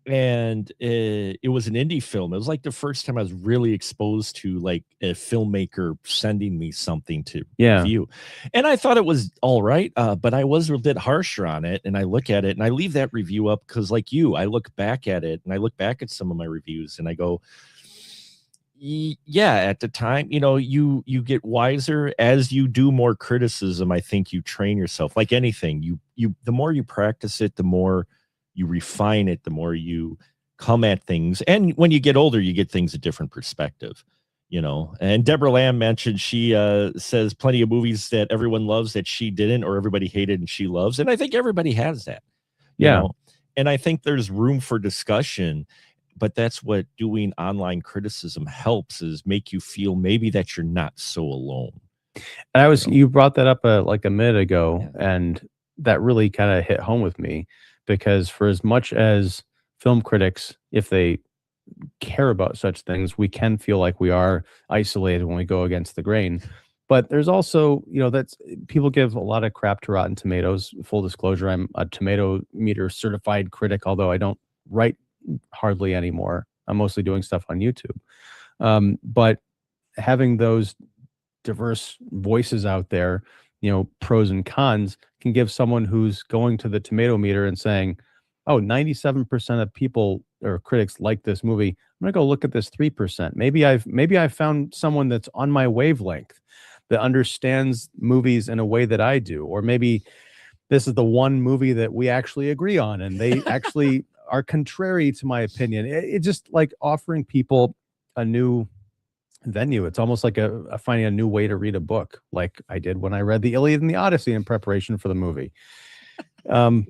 And it was an indie film. It was like the first time I was really exposed to like a filmmaker sending me something to yeah, review. And I thought it was all right, but I was a bit harsher on it. And I look at it and I leave that review up because, like you, I look back at it and I look back at some of my reviews and I go, yeah, at the time, you get wiser as you do more criticism. I think you train yourself like anything. You the more you practice it, the more you refine it, the more you come at things. And when you get older, you get things a different perspective. And Deborah Lamb mentioned, she says plenty of movies that everyone loves that she didn't, or everybody hated and she loves. And I think everybody has that, yeah. and I think there's room for discussion. But that's what doing online criticism helps, is make you feel maybe that you're not so alone. And You know? you brought that up like a minute ago, Yeah. and that really kind of hit home with me because for as much as film critics, if they care about such things, we can feel like we are isolated when we go against the grain. But there's also, that's people give a lot of crap to Rotten Tomatoes. Full disclosure, I'm a tomato meter certified critic, although I don't write hardly anymore. I'm mostly doing stuff on YouTube. But having those diverse voices out there, pros and cons, can give someone who's going to the tomato meter and saying, oh, 97% of people or critics like this movie. I'm gonna go look at this 3%. Maybe I've found someone that's on my wavelength that understands movies in a way that I do. Or maybe this is the one movie that we actually agree on and they actually are contrary to my opinion. It just like offering people a new venue. It's almost like finding a new way to read a book, like I did when I read the Iliad and the Odyssey in preparation for the movie. Um,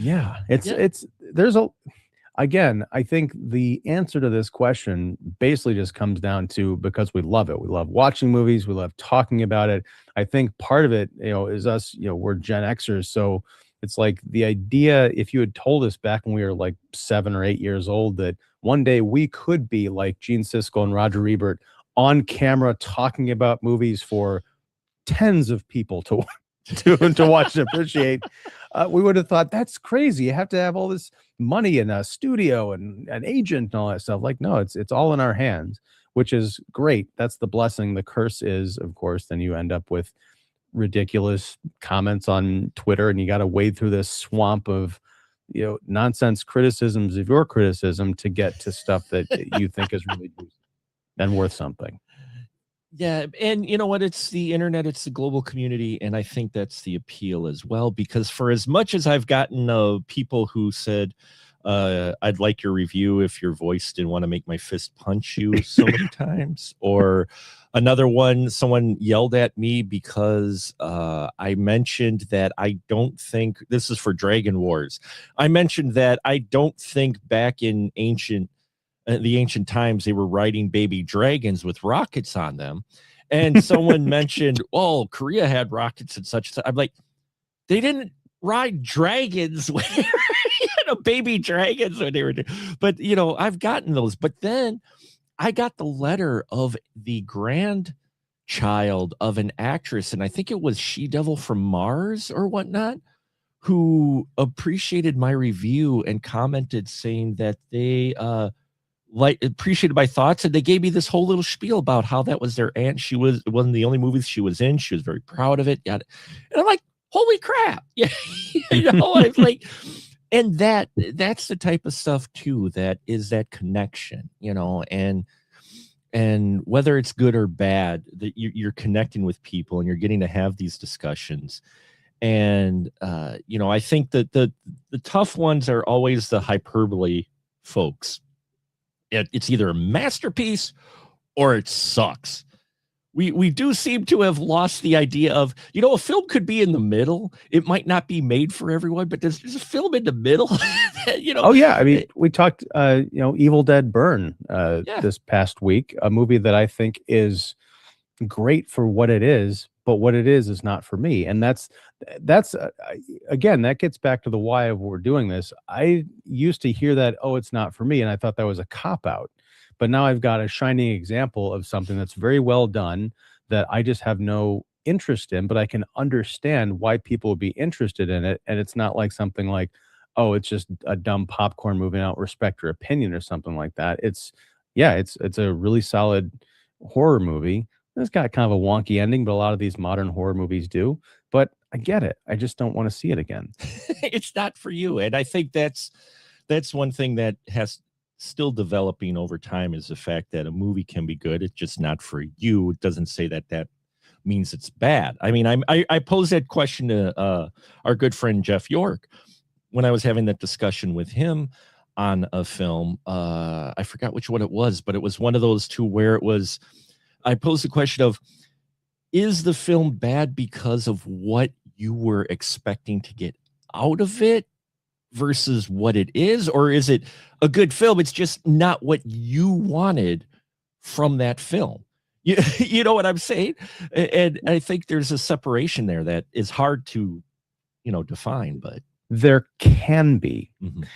yeah, Yeah. there's again, I think the answer to this question basically just comes down to because we love it. We love watching movies. We love talking about it. I think part of it, is us, we're Gen Xers. So it's like the idea, if you had told us back when we were like 7 or 8 years old that one day we could be like Gene Siskel and Roger Ebert on camera talking about movies for tens of people to to watch and appreciate, we would have thought that's crazy. You have to have all this money in a studio and an agent and all that stuff. Like, no, it's all in our hands, which is great. That's the blessing. The curse is, of course, then you end up with ridiculous comments on Twitter, and you got to wade through this swamp of nonsense criticisms of your criticism to get to stuff that you think is really juicy and worth something. Yeah, and you know what? It's the internet, it's the global community, and I think that's the appeal as well. Because for as much as I've gotten people who said, "I'd like your review if your voice didn't want to make my fist punch you," so many times, or another one, someone yelled at me because I mentioned that I don't think this is for Dragon Wars. I mentioned that I don't think back in the ancient times they were riding baby dragons with rockets on them. And someone mentioned, oh, Korea had rockets and such. I'm like, they didn't ride dragons with baby dragons when they were doing. But I've gotten those. But then I got the letter of the grandchild of an actress, and I think it was She Devil from Mars or whatnot, who appreciated my review and commented saying that they like appreciated my thoughts, and they gave me this whole little spiel about how that was their aunt. It wasn't the only movies she was in. She was very proud of it. And I'm like, holy crap. Yeah. I'm like, and that's the type of stuff too, that is that connection, and whether it's good or bad, that you're connecting with people and you're getting to have these discussions. And I think that the tough ones are always the hyperbole folks. It's either a masterpiece or it sucks, we do seem to have lost the idea of, a film could be in the middle. It might not be made for everyone, but there's a film in the middle. Oh yeah, I mean, it- we talked, Evil Dead Burn yeah. this past week, a movie that I think is great for what it is, but what it is not for me. And again, that gets back to the why of we're doing this. I used to hear that, oh, it's not for me, and I thought that was a cop out. But now I've got a shining example of something that's very well done that I just have no interest in, but I can understand why people would be interested in it. And it's not like something like, oh, it's just a dumb popcorn movie. I don't respect your opinion or something like that. Yeah, it's a really solid horror movie. It's got kind of a wonky ending, but a lot of these modern horror movies do. But I get it. I just don't want to see it again. It's not for you. And I think that's one thing that has still developing over time, is the fact that a movie can be good. It's just not for you. It doesn't say that means it's bad. I mean, I posed that question to our good friend Jeff York when I was having that discussion with him on a film. I forgot which one it was, but it was one of those two where I posed the question of, is the film bad because of what you were expecting to get out of it versus what it is? Or is it a good film? It's just not what you wanted from that film. You know what I'm saying? And I think there's a separation there that is hard to, define, but There can be. Mhm.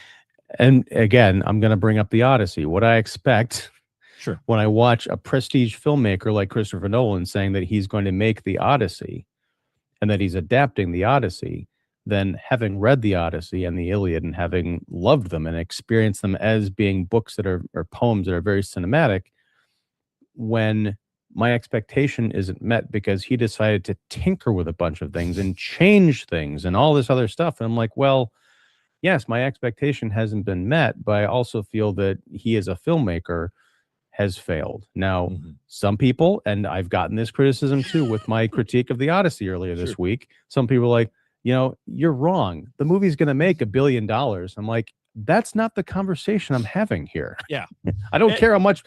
And again, I'm going to bring up the Odyssey. What I expect Sure. when I watch a prestige filmmaker like Christopher Nolan saying that he's going to make the Odyssey and that he's adapting the Odyssey, then having read the Odyssey and the Iliad and having loved them and experienced them as being books that are or poems that are very cinematic, when my expectation isn't met because he decided to tinker with a bunch of things and change things and all this other stuff. And I'm like, well, yes, my expectation hasn't been met, but I also feel that he as a filmmaker has failed. Now, Mhm. some people, and I've gotten this criticism too with my critique of the Odyssey earlier this Sure. week. Some people are like, you're wrong. The movie's going to make $1 billion. I'm like, that's not the conversation I'm having here. Yeah. I don't Eh, care how much.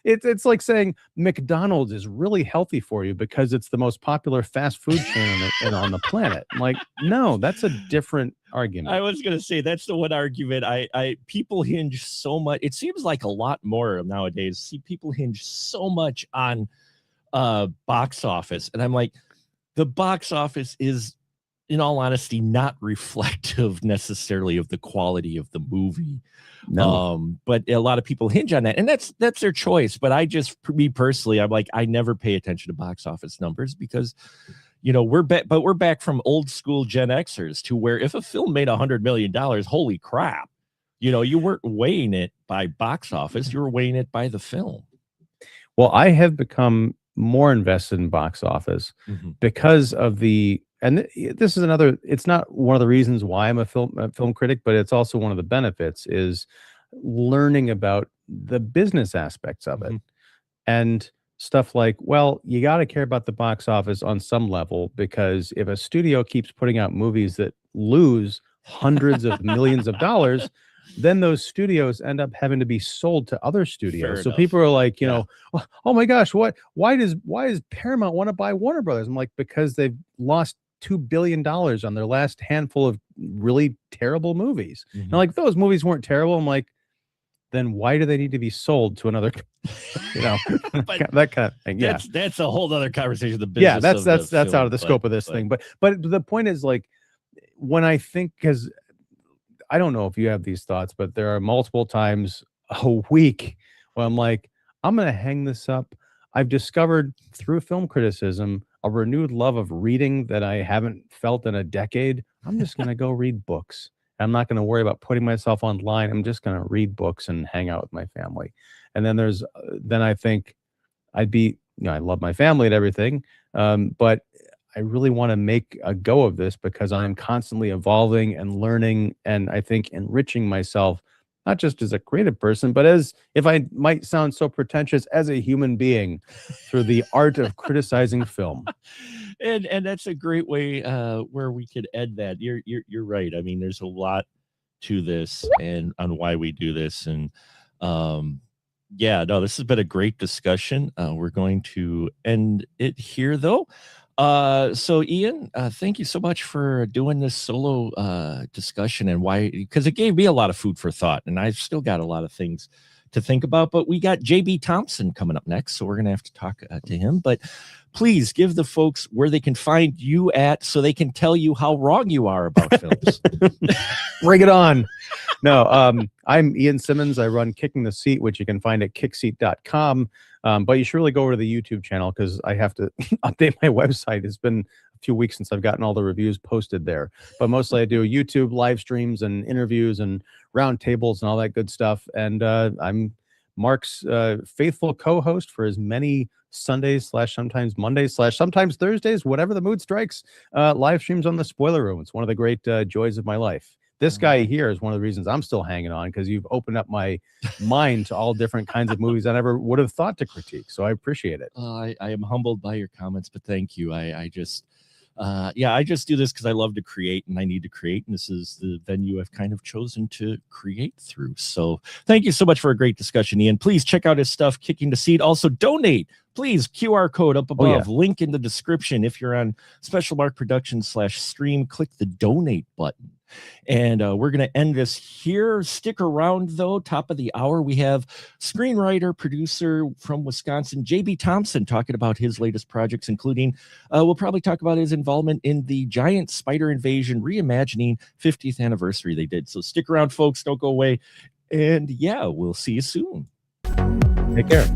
It's like saying McDonald's is really healthy for you because it's the most popular fast food chain on the planet. I'm like, no, that's a different argument. I was gonna say that's the one argument I people hinge so much. It seems like a lot more nowadays. See, people hinge so much on box office, and I'm like, the box office is, in all honesty, not reflective necessarily of the quality of the movie. No. But a lot of people hinge on that, and that's their choice. But me personally, I'm like, I never pay attention to box office numbers because we're back from old school Gen Xers to where if a film made $100 million, holy crap, you weren't weighing it by box office, you were weighing it by the film. Well, I have become more invested in box office Mhm. because of this is another, it's not one of the reasons why I'm a film critic, but it's also one of the benefits is learning about the business aspects of it. Mhm. And stuff like, well, you got to care about the box office on some level because if a studio keeps putting out movies that lose hundreds of millions of dollars, then those studios end up having to be sold to other studios. Fair So enough. people are like, Yeah. oh my gosh, why does Paramount want to buy Warner Brothers? I'm like, because they've lost $2 billion on their last handful of really terrible movies. And Mhm. like those movies weren't terrible. I'm like, then why do they need to be sold to another, But that kind of thing? Yeah. that's a whole other conversation, the Yeah, business that's of the that's out of film, the scope of this but thing. But the point is like when I think because I don't know if you have these thoughts, but there are multiple times a week where I'm like, I'm gonna hang this up. I've discovered through film criticism a renewed love of reading that I haven't felt in a decade. I'm just gonna go read books. I'm not gonna worry about putting myself online. I'm just gonna read books and hang out with my family. And then I think I'd be, I love my family and everything, but I really want to make a go of this because I'm constantly evolving and learning, and I think enriching myself, not just as a creative person, but as if I might sound so pretentious as a human being through the art of criticizing film. and that's a great way where we could end that. You're right. I mean, there's a lot to this and on why we do this, and um Yeah, no, this has been a great discussion. We're going to end it here, though. So Ian, thank you so much for doing this solo discussion, and why, because it gave me a lot of food for thought, and I've still got a lot of things to think about. But we got JB Thompson coming up next, so we're gonna have to talk to him. But please give the folks where they can find you at, so they can tell you how wrong you are about films. Bring it on. No, I'm Ian Simmons. I run Kicking the Seat, which you can find at kickseat.com. But you should really go over to the YouTube channel, because I have to update my website. It's been a few weeks since I've gotten all the reviews posted there. But mostly I do YouTube live streams and interviews and roundtables and all that good stuff. And I'm Mark's faithful co-host for as many Sundays / sometimes Mondays / sometimes Thursdays, whatever the mood strikes, live streams on the Spoiler Room. It's one of the great joys of my life. This guy here is one of the reasons I'm still hanging on, because you've opened up my mind to all different kinds of movies I never would have thought to critique. So I appreciate it. I am humbled by your comments, but thank you. I just do this because I love to create, and I need to create, and this is the venue I've kind of chosen to create through. So thank you so much for a great discussion, Ian. Please check out his stuff, Kicking the Seat. Also donate, please. QR code up above, link in the description. If you're on Special Mark Productions /stream, click the donate button. And we're going to end this here. Stick around, though. Top of the hour, we have screenwriter, producer from Wisconsin, JB Thompson, talking about his latest projects, including we'll probably talk about his involvement in the Giant Spider Invasion reimagining 50th anniversary they did. So stick around, folks. Don't go away. And yeah, we'll see you soon. Take care.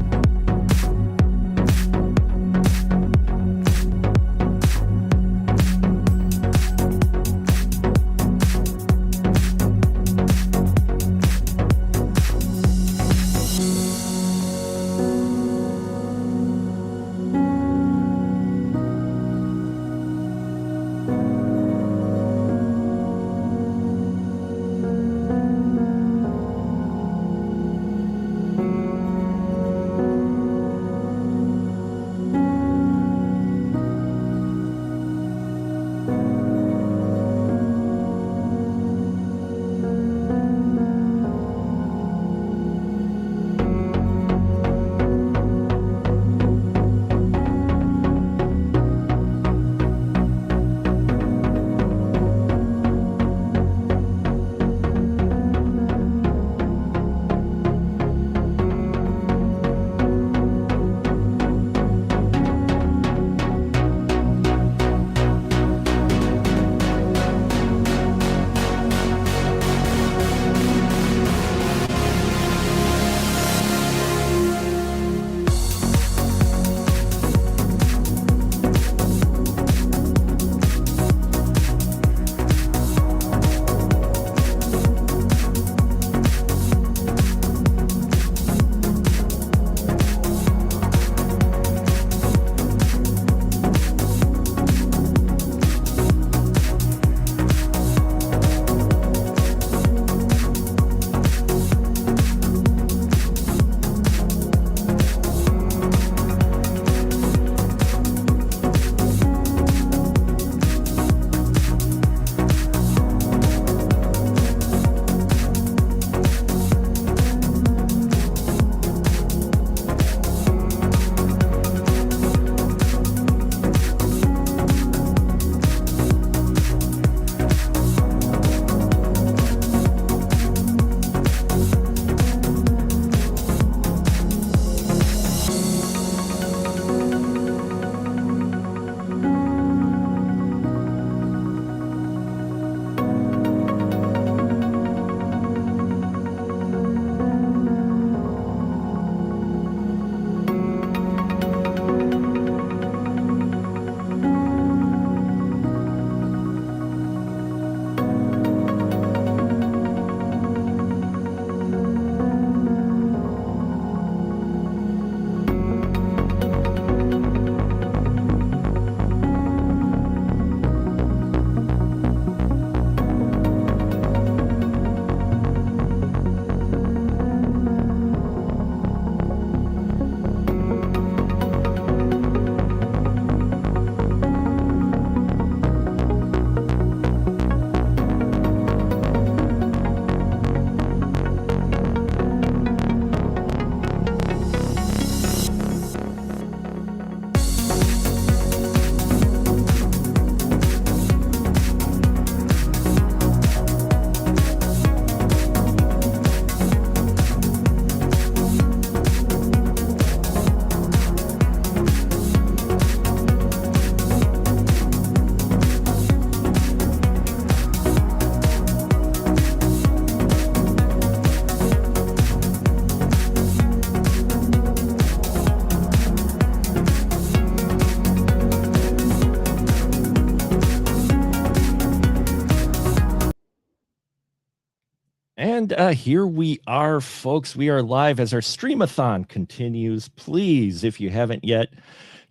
And here we are, folks. We are live as our streamathon continues. Please, if you haven't yet,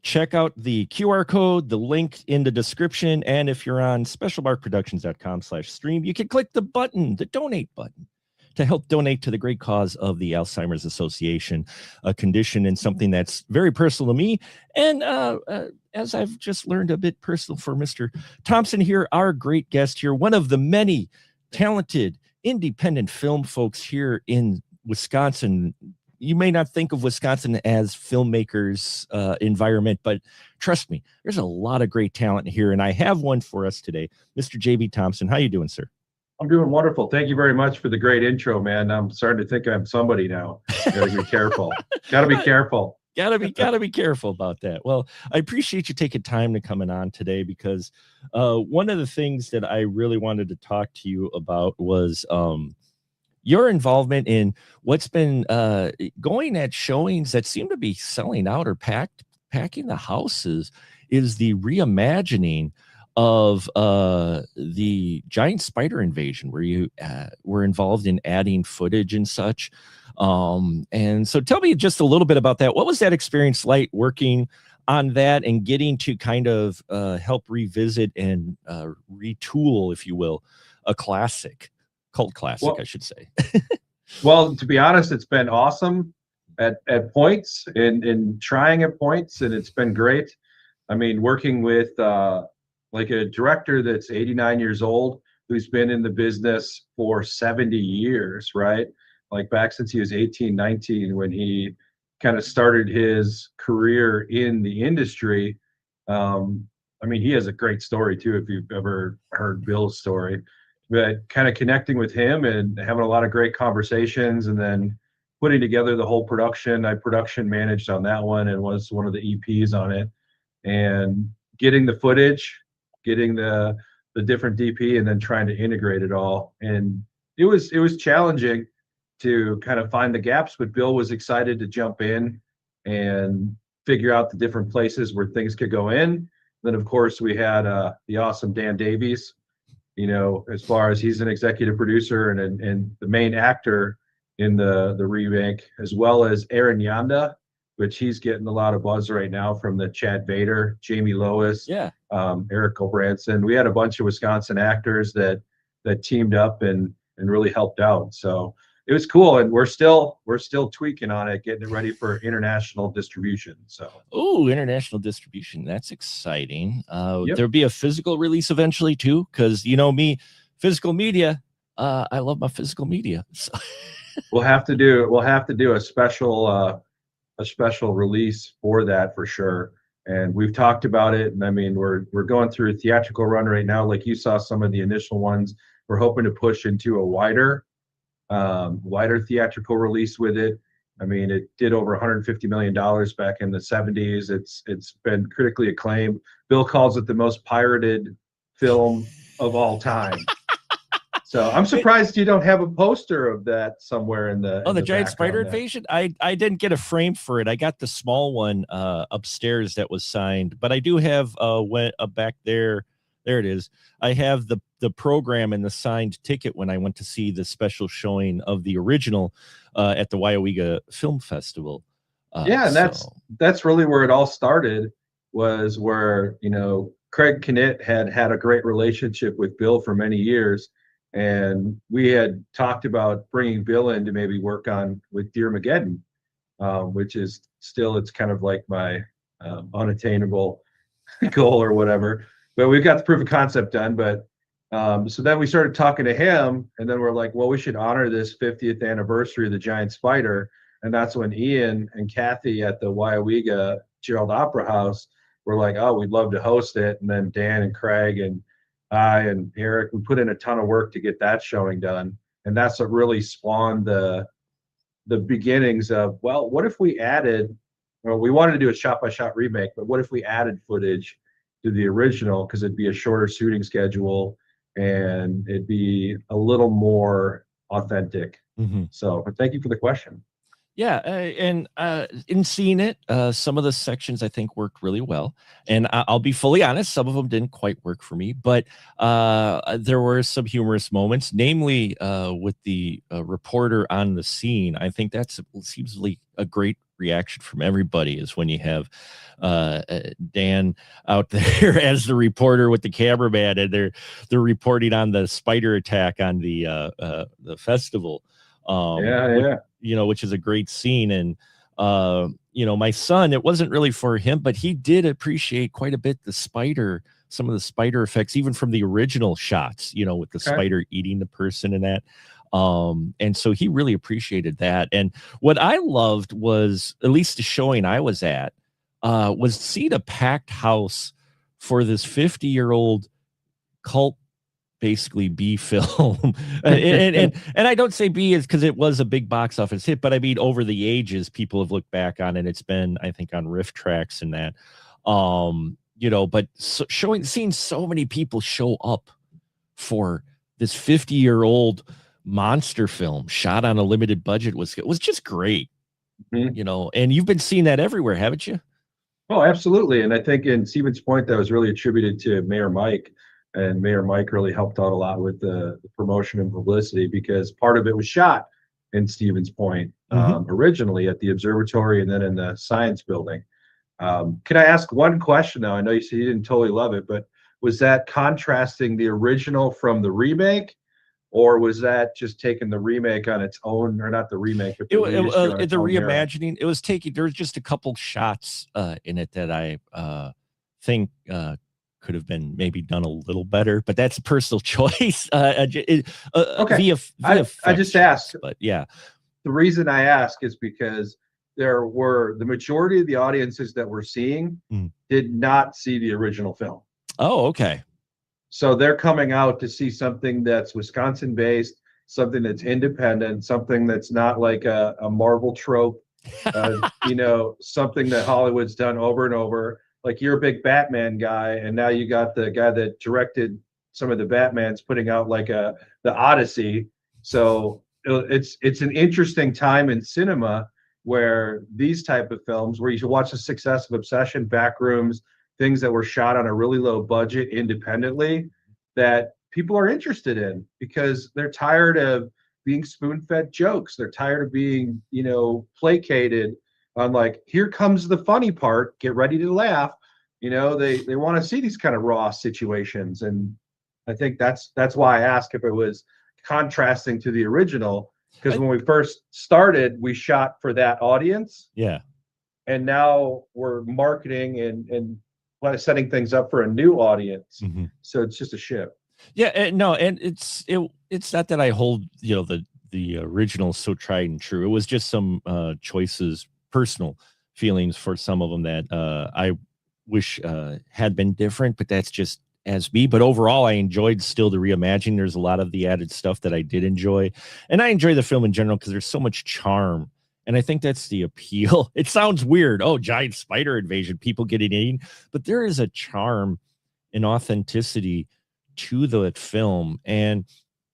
check out the QR code, the link in the description. And if you're on specialbarkproductions.com/stream, you can click the button, the donate button, to help donate to the great cause of the Alzheimer's Association, a condition and something that's very personal to me. And as I've just learned, a bit personal for Mr. Thompson here, our great guest here, one of the many talented independent film folks here in Wisconsin. You may not think of Wisconsin as filmmakers environment, but trust me, there's a lot of great talent here. And I have one for us today, Mr. JB Thompson. How you doing, sir? I'm doing wonderful. Thank you very much for the great intro, man. I'm starting to think I'm somebody now. Gotta be careful. Gotta be careful. Gotta be careful about that. Well, I appreciate you taking time to coming on today, because one of the things that I really wanted to talk to you about was your involvement in what's been going at showings that seem to be selling out or packing the houses, is the reimagining of the giant spider invasion, where you were involved in adding footage and such. And so tell me just a little bit about that. What was that experience like working on that and getting to kind of help revisit and retool, if you will, a cult classic, I should say? Well, to be honest, it's been awesome at points and trying at points, and it's been great. I mean, working with like a director that's 89 years old, who's been in the business for 70 years, right? Like back since he was 18, 19, when he kind of started his career in the industry. I mean, he has a great story too, if you've ever heard Bill's story. But kind of connecting with him and having a lot of great conversations, and then putting together the whole production. I production managed on that one and was one of the EPs on it, and getting the footage, getting the different DP, and then trying to integrate it all. And it was challenging to kind of find the gaps, but Bill was excited to jump in and figure out the different places where things could go in. Then of course we had the awesome Dan Davies, you know, as far as he's an executive producer and the main actor in the remake, as well as Aaron Yanda, which he's getting a lot of buzz right now from the Chad Vader, Jamie Lois, Eric O'Branson. We had a bunch of Wisconsin actors that teamed up and really helped out. So it was cool, and we're still tweaking on it, getting it ready for international distribution. So international distribution, that's exciting. Yep. There'll be a physical release eventually too, because you know me, physical media. I love my physical media. So. we'll have to do a special release for that for sure. And we've talked about it. And I mean, we're going through a theatrical run right now. Like you saw some of the initial ones. We're hoping to push into a wider theatrical release with it. I mean, it did over $150 million back in the 70s. It's been critically acclaimed. Bill calls it the most pirated film of all time. So I'm surprised you don't have a poster of that somewhere in the the giant spider invasion. I didn't get a frame for it. I got the small one upstairs that was signed, but I do have back there. There it is. I have the program and the signed ticket when I went to see the special showing of the original at the Wyowega Film Festival. And that's really where it all started, was where, you know, Craig Knitt had a great relationship with Bill for many years. And we had talked about bringing Bill in to maybe work on with Dearmageddon, which is still, it's kind of like my unattainable goal or whatever. But we've got the proof of concept done. But so then we started talking to him, and then we're like, well, we should honor this 50th anniversary of the Giant Spider. And that's when Ian and Kathy at the Wyowega Gerald Opera House were like, oh, we'd love to host it. And then Dan and Craig and I and Eric, we put in a ton of work to get that showing done. And that's what really spawned the beginnings of, well, what if we added, well, we wanted to do a shot-by-shot remake, but what if we added footage to the original, because it'd be a shorter shooting schedule and it'd be a little more authentic. Mm-hmm. So, but thank you for the question. Yeah, and in seeing it, some of the sections I think worked really well, and I'll be fully honest, some of them didn't quite work for me, but there were some humorous moments, namely with the reporter on the scene. I think that's seems like a great reaction from everybody is when you have Dan out there as the reporter with the cameraman, and they're reporting on the spider attack on the festival. Yeah. Which is a great scene. And my son, it wasn't really for him, but he did appreciate quite a bit some of the spider effects, even from the original shots, with the Okay. spider eating the person and that. And so he really appreciated that. And what I loved was, at least the showing I was at, was seeing a packed house for this 50-year-old cult, basically B film. And I don't say B is because it was a big box office hit, but I mean over the ages people have looked back on it. It's been, I think, on riff tracks and that. But seeing so many people show up for this 50-year-old monster film shot on a limited budget was just great. Mhm. And you've been seeing that everywhere, haven't you? Oh, absolutely. And I think in Stevens Point, that was really attributed to Mayor Mike. And Mayor Mike really helped out a lot with the promotion and publicity because part of it was shot in Stevens Point originally at the observatory and then in the science building. Can I ask one question though? I know you said you didn't totally love it, but was that contrasting the original from the remake? Or was that just taking the remake on its own, or not the remake, but the reissue on its The own merit? reimagining, it was taking, there's just a couple shots in it that I think could have been maybe done a little better, but that's a personal choice. Okay. Via I just asked. but yeah. The reason I ask is because there were the majority of the audiences that we're seeing did not see the original film. Oh, okay. So they're coming out to see something that's Wisconsin based, something that's independent, something that's not like a Marvel trope, something that Hollywood's done over and over. Like you're a big Batman guy, and now you got the guy that directed some of the Batmans putting out like the Odyssey. So it's an interesting time in cinema where these type of films, where you should watch the success of Obsession, Backrooms, things that were shot on a really low budget independently, that people are interested in because they're tired of being spoon-fed jokes. They're tired of being, placated on like, here comes the funny part, get ready to laugh. They want to see these kind of raw situations. And I think that's why I asked if it was contrasting to the original, because when we first started, we shot for that audience. Yeah. And now we're marketing and setting things up for a new audience. So it's just a shift. Yeah, no, and it's not that I hold the original so tried and true. It was just some choices, personal feelings for some of them that I wish had been different, but that's just as me. But overall, I enjoyed still the reimagining. There's a lot of the added stuff that I did enjoy, and I enjoy the film in general because there's so much charm. And I think that's the appeal. It sounds weird. Oh, giant spider invasion, people getting eaten. But there is a charm and authenticity to the film. And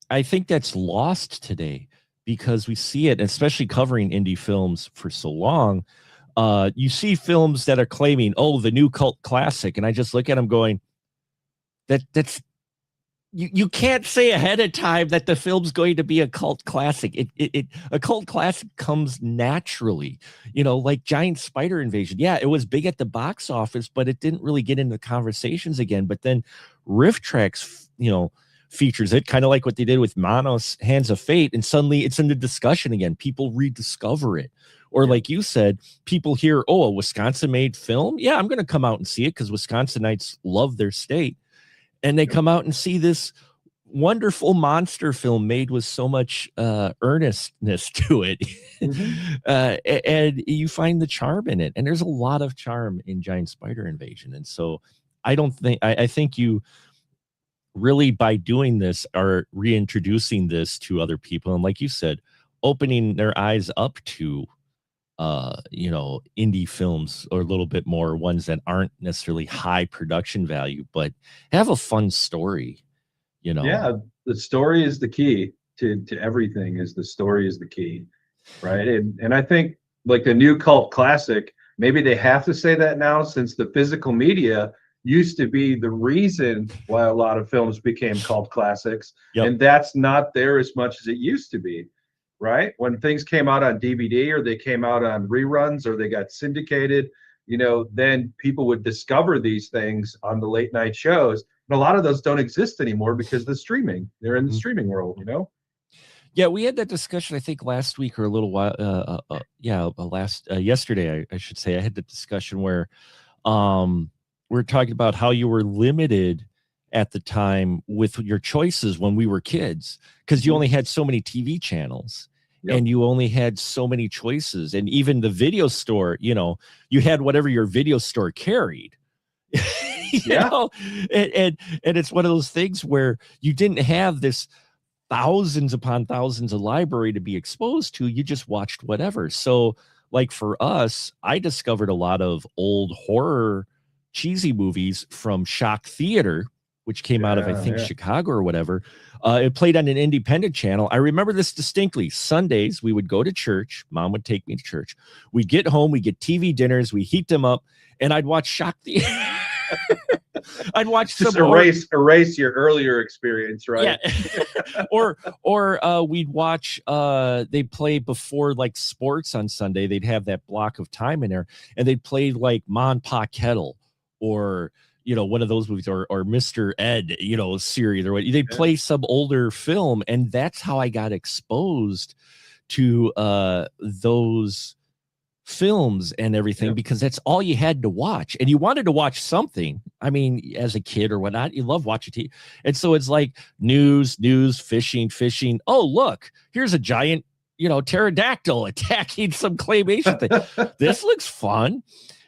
I think that's lost today because we see it, especially covering indie films for so long. You see films that are claiming, oh, the new cult classic. And I just look at them going, that's you can't say ahead of time that the film's going to be a cult classic. A cult classic comes naturally, like Giant Spider Invasion. Yeah, it was big at the box office, but it didn't really get into conversations again. But then Riff Tracks, features it, kind of like what they did with Manos Hands of Fate, and suddenly it's in the discussion again. People rediscover it. Or like you said, people hear, oh, a Wisconsin-made film? Yeah, I'm going to come out and see it because Wisconsinites love their state. And they come out and see this wonderful monster film made with so much earnestness to it. And you find the charm in it. And there's a lot of charm in Giant Spider Invasion. And so I think you really, by doing this, are reintroducing this to other people. And like you said, opening their eyes up to indie films, or a little bit more ones that aren't necessarily high production value, but have a fun story. Yeah, the story is the key to everything. Is the story is the key. right? And I think like the new cult classic, maybe they have to say that now since the physical media used to be the reason why a lot of films became cult classics, Yep. and that's not there as much as it used to be, right? When things came out on DVD or they came out on reruns or they got syndicated, then people would discover these things on the late night shows. And a lot of those don't exist anymore because of the streaming. They're in the streaming world. Yeah, we had that discussion, I think, last week or a little while. Yesterday, I should say. I had the discussion where we're talking about how you were limited at the time with your choices when we were kids, because you only had so many TV channels. Yep. And you only had so many choices. And even the video store, you had whatever your video store carried. And it's one of those things where you didn't have this thousands upon thousands of library to be exposed to. You just watched whatever. So like for us, I discovered a lot of old horror cheesy movies from Shock Theater, which came out of, I think, Chicago or whatever. It played on an independent channel. I remember this distinctly. Sundays, we would go to church. Mom would take me to church. We'd get home. We'd get TV dinners. We heat them up, and I'd watch Shock Theater. I'd watch just erase your earlier experience, right? Yeah. or we'd watch they play before like sports on Sunday. They'd have that block of time in there, and they'd play like Ma and Pa Kettle or one of those movies, or Mr. Ed, series, or what. They'd play some older film, and that's how I got exposed to those films and everything, because that's all you had to watch, and you wanted to watch something. I mean, as a kid or whatnot, you love watching TV, and so it's like news, fishing. Oh, look, here's a giant, pterodactyl attacking some claymation thing. This looks fun,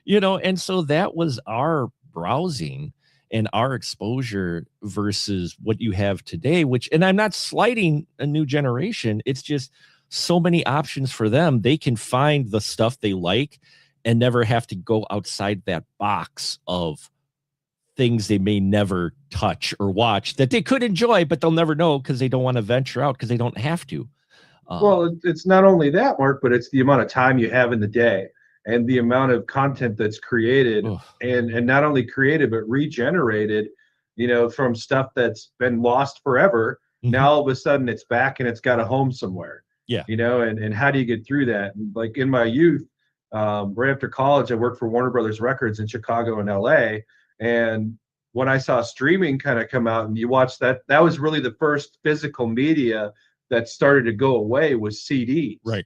and so that was our browsing and our exposure versus what you have today, and I'm not slighting a new generation. It's just so many options for them. They can find the stuff they like and never have to go outside that box of things they may never touch or watch that they could enjoy, but they'll never know because they don't want to venture out because they don't have to. Well, it's not only that, Mark, but it's the amount of time you have in the day and the amount of content that's created and not only created, but regenerated, from stuff that's been lost forever. Mm-hmm. Now, all of a sudden it's back and it's got a home somewhere. Yeah. And how do you get through that? Like in my youth, right after college, I worked for Warner Brothers Records in Chicago and LA. And when I saw streaming kind of come out and you watch that was really the first physical media that started to go away was CDs. Right.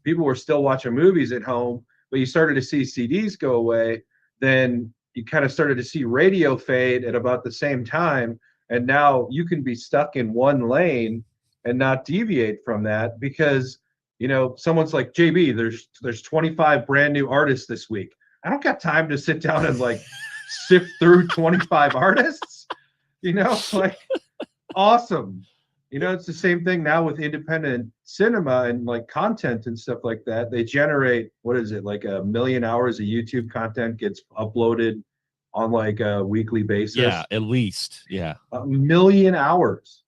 People were still watching movies at home, but you started to see CDs go away. Then you kind of started to see radio fade at about the same time. And now you can be stuck in one lane and not deviate from that because, someone's like, JB, there's 25 brand new artists this week. I don't got time to sit down and like sift through 25 artists, like awesome. It's the same thing now with independent cinema and like content and stuff like that. They generate, what is it, like 1 million hours of YouTube content gets uploaded on like a weekly basis. Yeah, at least. Yeah. 1 million hours.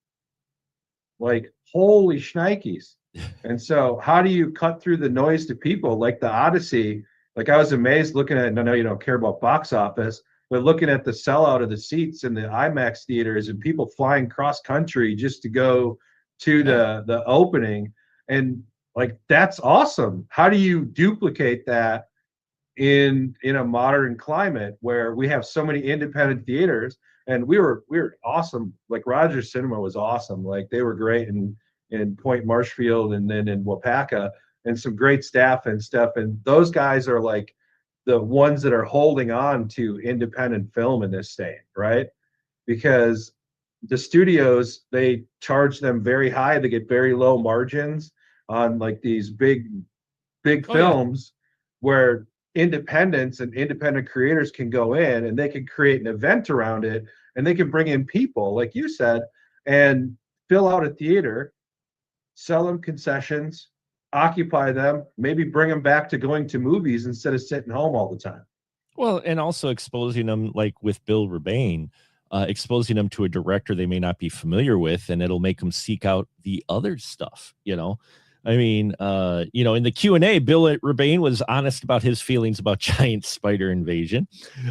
Like, holy shnikes. And so how do you cut through the noise to people? Like the Odyssey, like I was amazed looking at, and I know you don't care about box office, but looking at the sellout of the seats in the IMAX theaters and people flying cross country just to go to the opening. And like, that's awesome. How do you duplicate that in a modern climate where we have so many independent theaters? And we were awesome. Like Rogers Cinema was awesome. Like they were great in Point Marshfield and then in Wapaka, and some great staff and stuff. And those guys are like the ones that are holding on to independent film in this state, right? Because the studios, they charge them very high. They get very low margins on like these big films where independents and independent creators can go in and they can create an event around it, and they can bring in people like you said and fill out a theater, sell them concessions, occupy them, maybe bring them back to going to movies instead of sitting home all the time. Well, and also exposing them, like with Bill Rebane, exposing them to a director they may not be familiar with, and it'll make them seek out the other stuff, I mean, in the Q&A, Bill Rebane was honest about his feelings about giant spider invasion.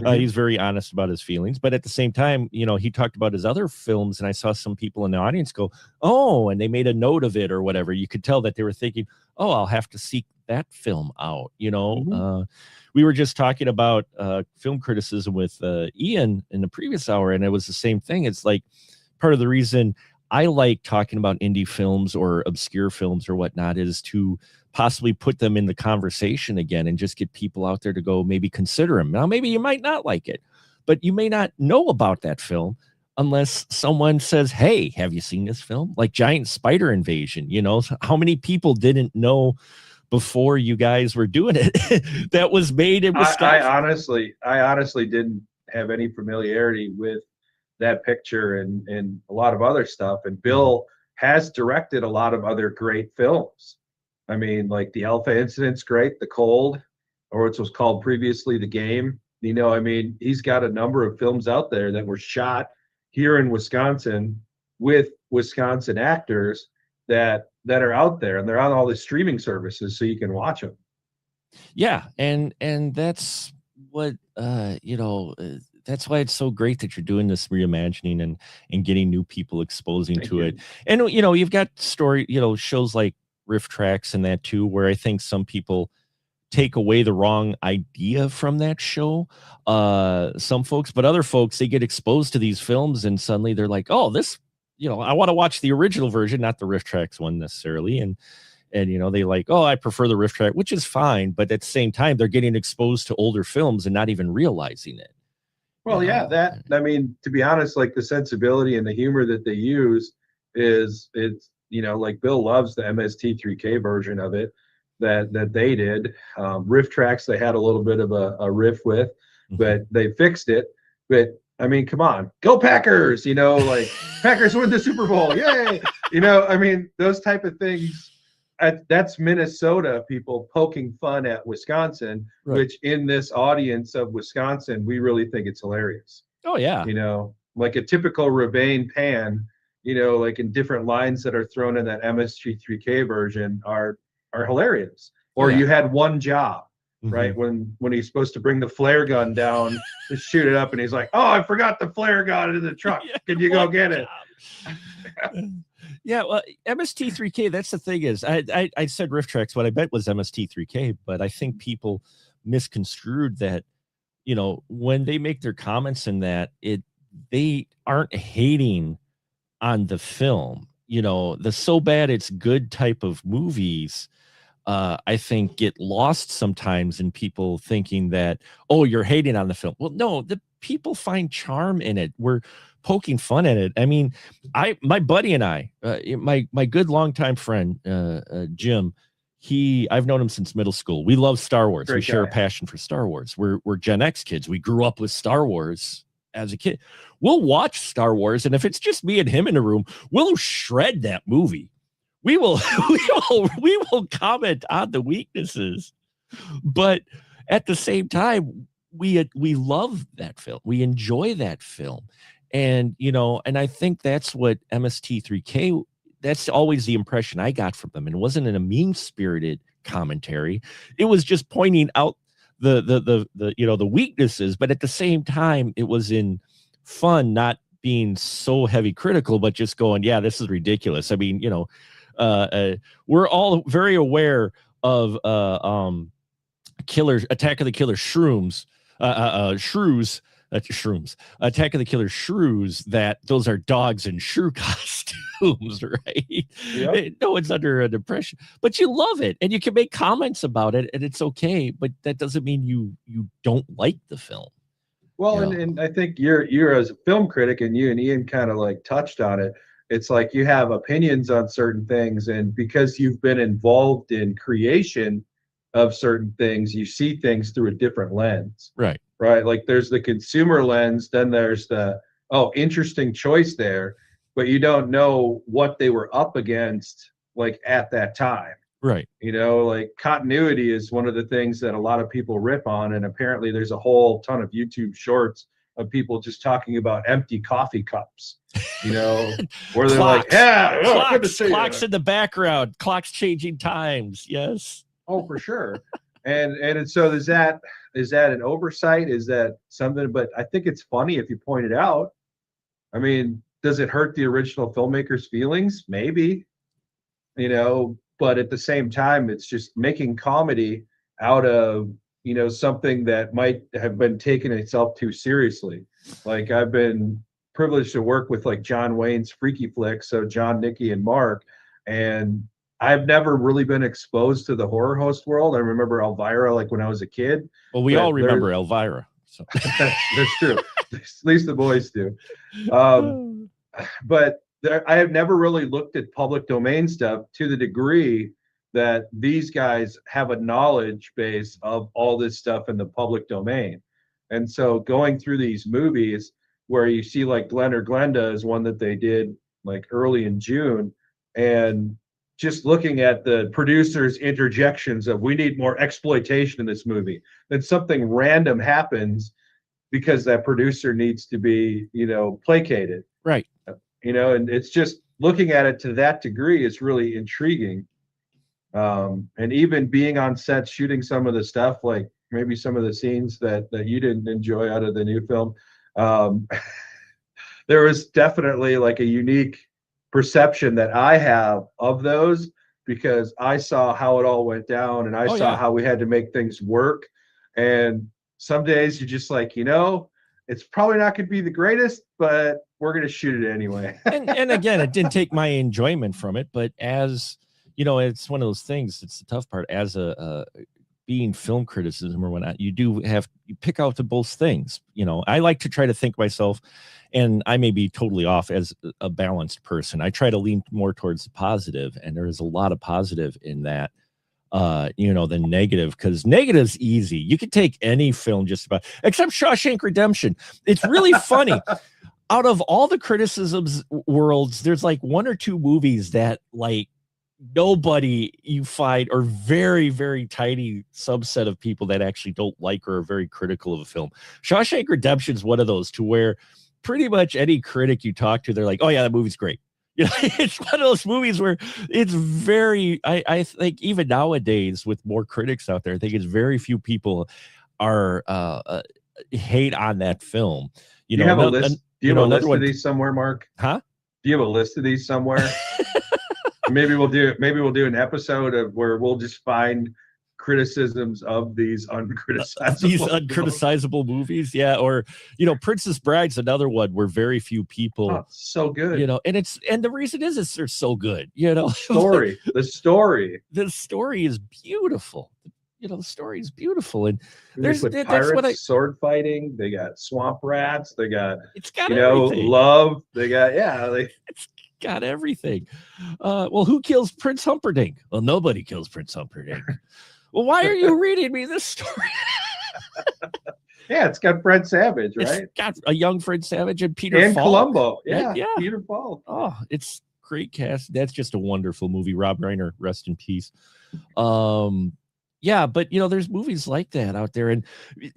He's very honest about his feelings, but at the same time, he talked about his other films, and I saw some people in the audience go, "Oh," and they made a note of it or whatever. You could tell that they were thinking, "Oh, I'll have to seek that film out." We were just talking about film criticism with Ian in the previous hour, and it was the same thing. It's like part of the reason I like talking about indie films or obscure films or whatnot is to possibly put them in the conversation again and just get people out there to go maybe consider them. Now, maybe you might not like it, but you may not know about that film unless someone says, "Hey, have you seen this film?" Like Giant Spider Invasion. How many people didn't know before you guys were doing it that was made in Wisconsin? I honestly didn't have any familiarity with that picture and a lot of other stuff. And Bill has directed a lot of other great films. I mean, like The Alpha Incident's great, The Cold, or it was called previously The Game. I mean, he's got a number of films out there that were shot here in Wisconsin with Wisconsin actors that are out there, and they're on all the streaming services, so you can watch them. Yeah, and that's what that's why it's so great that you're doing this reimagining and getting new people exposing to it. And you've got shows like Riff Tracks and that too, where I think some people take away the wrong idea from that show. Some folks, but other folks, they get exposed to these films and suddenly they're like, "Oh, this, I want to watch the original version, not the Riff Tracks one necessarily." And they like, "Oh, I prefer the Riff Track," which is fine, but at the same time, they're getting exposed to older films and not even realizing it. Well, I mean, to be honest, like the sensibility and the humor that they use it's like Bill loves the MST3K version of it that they did. Riff Tracks, they had a little bit of a riff with, but they fixed it. But I mean, come on, go Packers! Like Packers win the Super Bowl, yay! I mean, those type of things. That's Minnesota people poking fun at Wisconsin, right. Which in this audience of Wisconsin, we really think it's hilarious. Oh yeah. Like a typical Rebane pan, like in different lines that are thrown in that MST3K version are hilarious. Or you had one job, right? When he's supposed to bring the flare gun down to shoot it up, and he's like, "Oh, I forgot the flare gun in the truck. Can you go get it?" Yeah, well, MST3K, that's the thing is, I said Riff Tracks, what I meant was MST3K, but I think people misconstrued that, when they make their comments in that, they aren't hating on the film. The so bad it's good type of movies, I think get lost sometimes in people thinking that, "Oh, you're hating on the film." Well, no, the people find charm in it. We're poking fun at it. I mean, my buddy and I, my good longtime friend, Jim, I've known him since middle school. We love Star Wars. We share a passion for Star Wars. We're Gen X kids. We grew up with Star Wars as a kid. We'll watch Star Wars, and if it's just me and him in a room, we'll shred that movie. We will comment on the weaknesses, but at the same time, we love that film. We enjoy that film. And, and I think that's what MST3K, that's always the impression I got from them. And it wasn't in a mean-spirited commentary. It was just pointing out the weaknesses, but at the same time, it was in fun, not being so heavy critical, but just going, "Yeah, this is ridiculous." I mean, we're all very aware of Attack of the Killer Shrooms, Attack of the Killer Shrews, that those are dogs in shrew costumes, right? Yep. No one's under a depression, but you love it and you can make comments about it and it's okay, but that doesn't mean you don't like the film. Well, and I think you're as a film critic, and you and Ian kind of like touched on it. It's like you have opinions on certain things, and because you've been involved in creation of certain things, you see things through a different lens. Right. Like there's the consumer lens, then there's the, interesting choice there, but you don't know what they were up against like at that time. Right. Like continuity is one of the things that a lot of people rip on, and apparently there's a whole ton of YouTube shorts of people just talking about empty coffee cups, you know, where they're like, yeah, oh, good to see clocks you. in the background, clocks changing times. Yes. Oh, for sure. And so is that an oversight? Is that something? But I think it's funny if you point it out. I mean, does it hurt the original filmmaker's feelings? Maybe, you know, but at the same time, it's just making comedy out of, you know, something that might have been taken itself too seriously. Like I've been privileged to work with like John Wayne's Freaky Flicks, so John, Nikki, and Mark, and I've never really been exposed to the horror host world. I remember Elvira like when I was a kid. Well, we all remember Elvira. So that's true. At least the boys do. But I have never really looked at public domain stuff to the degree that these guys have a knowledge base of all this stuff in the public domain. And so going through these movies where you see like Glenn or Glenda is one that they did like early in June, and just looking at the producers' interjections of we need more exploitation in this movie, then something random happens because that producer needs to be, you know, placated. Right. You know, and it's just looking at it to that degree is really intriguing. And even being on set shooting some of the stuff, like maybe some of the scenes that you didn't enjoy out of the new film, there was definitely like a unique perception that I have of those because I saw how it all went down and I saw how we had to make things work. And some days you're just like, you know, it's probably not going to be the greatest, but we're going to shoot it anyway. and again, it didn't take my enjoyment from it, but as you know, it's one of those things. It's the tough part as a being film criticism or whatnot. You pick out the both things. You know, I like to try to think myself, and I may be totally off as a balanced person. I try to lean more towards the positive, and there is a lot of positive in that. You know, than negative, because negative's easy. You can take any film just about, except Shawshank Redemption. It's really funny. Out of all the criticisms worlds, there's like one or two movies that like nobody you find, or very, very tiny subset of people that actually don't like or are very critical of a film. Shawshank Redemption is one of those to where pretty much any critic you talk to, they're like, oh yeah, that movie's great. You know, it's one of those movies where it's very, I think even nowadays with more critics out there, I think it's very few people are hate on that film. Do you have a list? Do you have a list of these somewhere, Mark? Huh? Do you have a list of these somewhere? Maybe we'll do an episode of where we'll just find criticisms of these uncriticizable movies. Yeah. Or, you know, Princess Bride's another one where very few people so good, you know, and the reason is they're so good, you know. The story is beautiful. You know, the story is beautiful. And that's what sword fighting, they got swamp rats, they got, it's got, you know, everything. love, they got, it's got everything. Well, who kills Prince Humperdinck? Well, nobody kills Prince Humperdinck. Well, why are you reading me this story? Yeah, it's got Fred Savage, right? It's got a young Fred Savage and Peter Falk. Columbo. Yeah, Peter Falk. Oh, it's great cast. That's just a wonderful movie. Rob Reiner, rest in peace. Yeah, but you know, there's movies like that out there. And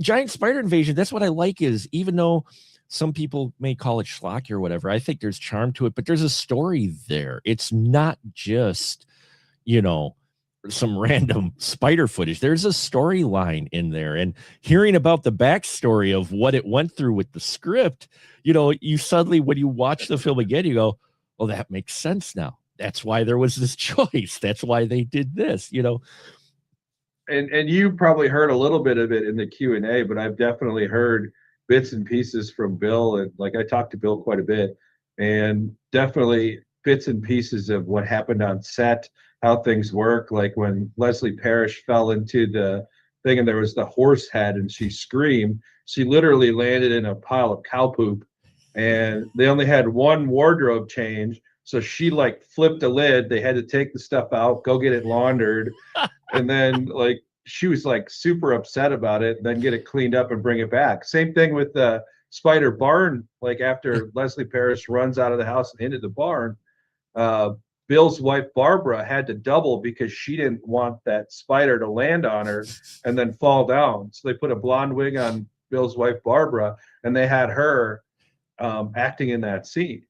Giant Spider Invasion, that's what I like, is even though some people may call it schlocky or whatever, I think there's charm to it, but there's a story there. It's not just, you know, some random spider footage. There's a storyline in there, and hearing about the backstory of what it went through with the script, you know, you suddenly, when you watch the film again, you go, oh, that makes sense now. That's why there was this choice. That's why they did this, you know. And you probably heard a little bit of it in the Q&A, but I've definitely heard bits and pieces from Bill, and like I talked to Bill quite a bit, and definitely bits and pieces of what happened on set, how things work. Like when Leslie Parrish fell into the thing and there was the horse head and she screamed, she literally landed in a pile of cow poop, and they only had one wardrobe change. So she like flipped a lid. They had to take the stuff out, go get it laundered. And then like she was like super upset about it, then get it cleaned up and bring it back. Same thing with the spider barn. Like after Leslie Parrish runs out of the house and into the barn, Bill's wife Barbara had to double because she didn't want that spider to land on her and then fall down. So they put a blonde wig on Bill's wife Barbara, and they had her acting in that scene.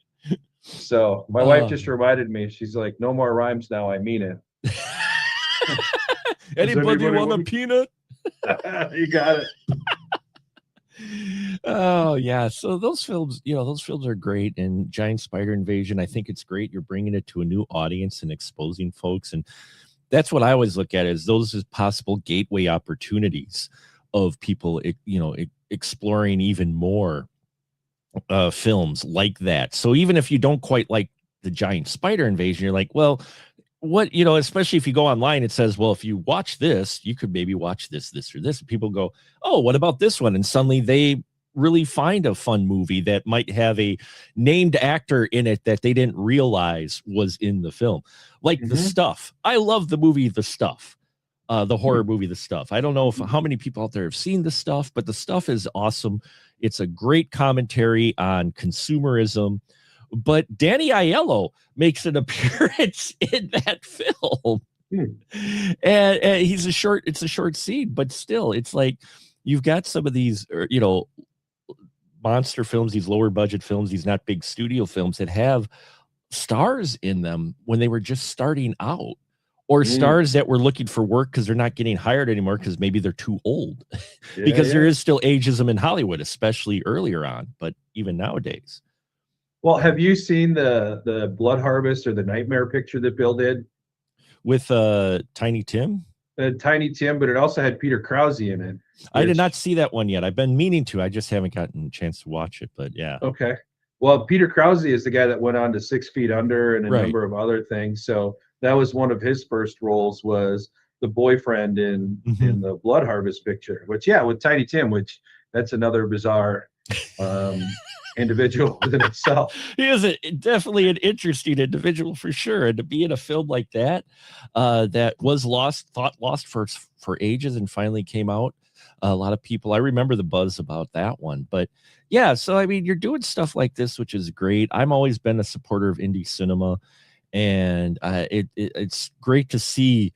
So my wife just reminded me. She's like, "No more rhymes now. I mean it." Anybody want a peanut? You got it. Oh yeah, so those films, those films are great. And Giant Spider Invasion, I think it's great. You're bringing it to a new audience and exposing folks, and that's what I always look at as those as possible gateway opportunities of people, exploring even more films like that. So even if you don't quite like the Giant Spider Invasion, you're like, well, what, especially if you go online, it says, well, if you watch this, you could maybe watch this, or this. And people go, oh, what about this one? And suddenly they really find a fun movie that might have a named actor in it that they didn't realize was in the film. Like The Stuff. I love the movie The Stuff. The horror movie The Stuff. I don't know how many people out there have seen The Stuff, but The Stuff is awesome. It's a great commentary on consumerism. But Danny Aiello makes an appearance in that film. And it's a short scene, but still, it's like you've got some of these, monster films, these lower budget films, these not big studio films that have stars in them when they were just starting out, or stars that were looking for work because they're not getting hired anymore because maybe they're too old. Because there is still ageism in Hollywood, especially earlier on, but even nowadays. Well, have you seen the Blood Harvest or the Nightmare picture that Bill did with Tiny Tim? Tiny Tim, but it also had Peter Krause in it. I did not see that one yet. I've been meaning to. I just haven't gotten a chance to watch it, but yeah. Okay. Well, Peter Krause is the guy that went on to 6 Feet Under and a number of other things. So that was one of his first roles, was the boyfriend in the Blood Harvest picture, which, with Tiny Tim, which that's another bizarre individual within itself. He is definitely an interesting individual for sure. And to be in a film like that, that was thought lost for ages and finally came out. A lot of people, I remember the buzz about that one. But yeah, so I mean, you're doing stuff like this, which is great. I've always been a supporter of indie cinema, and it's great to see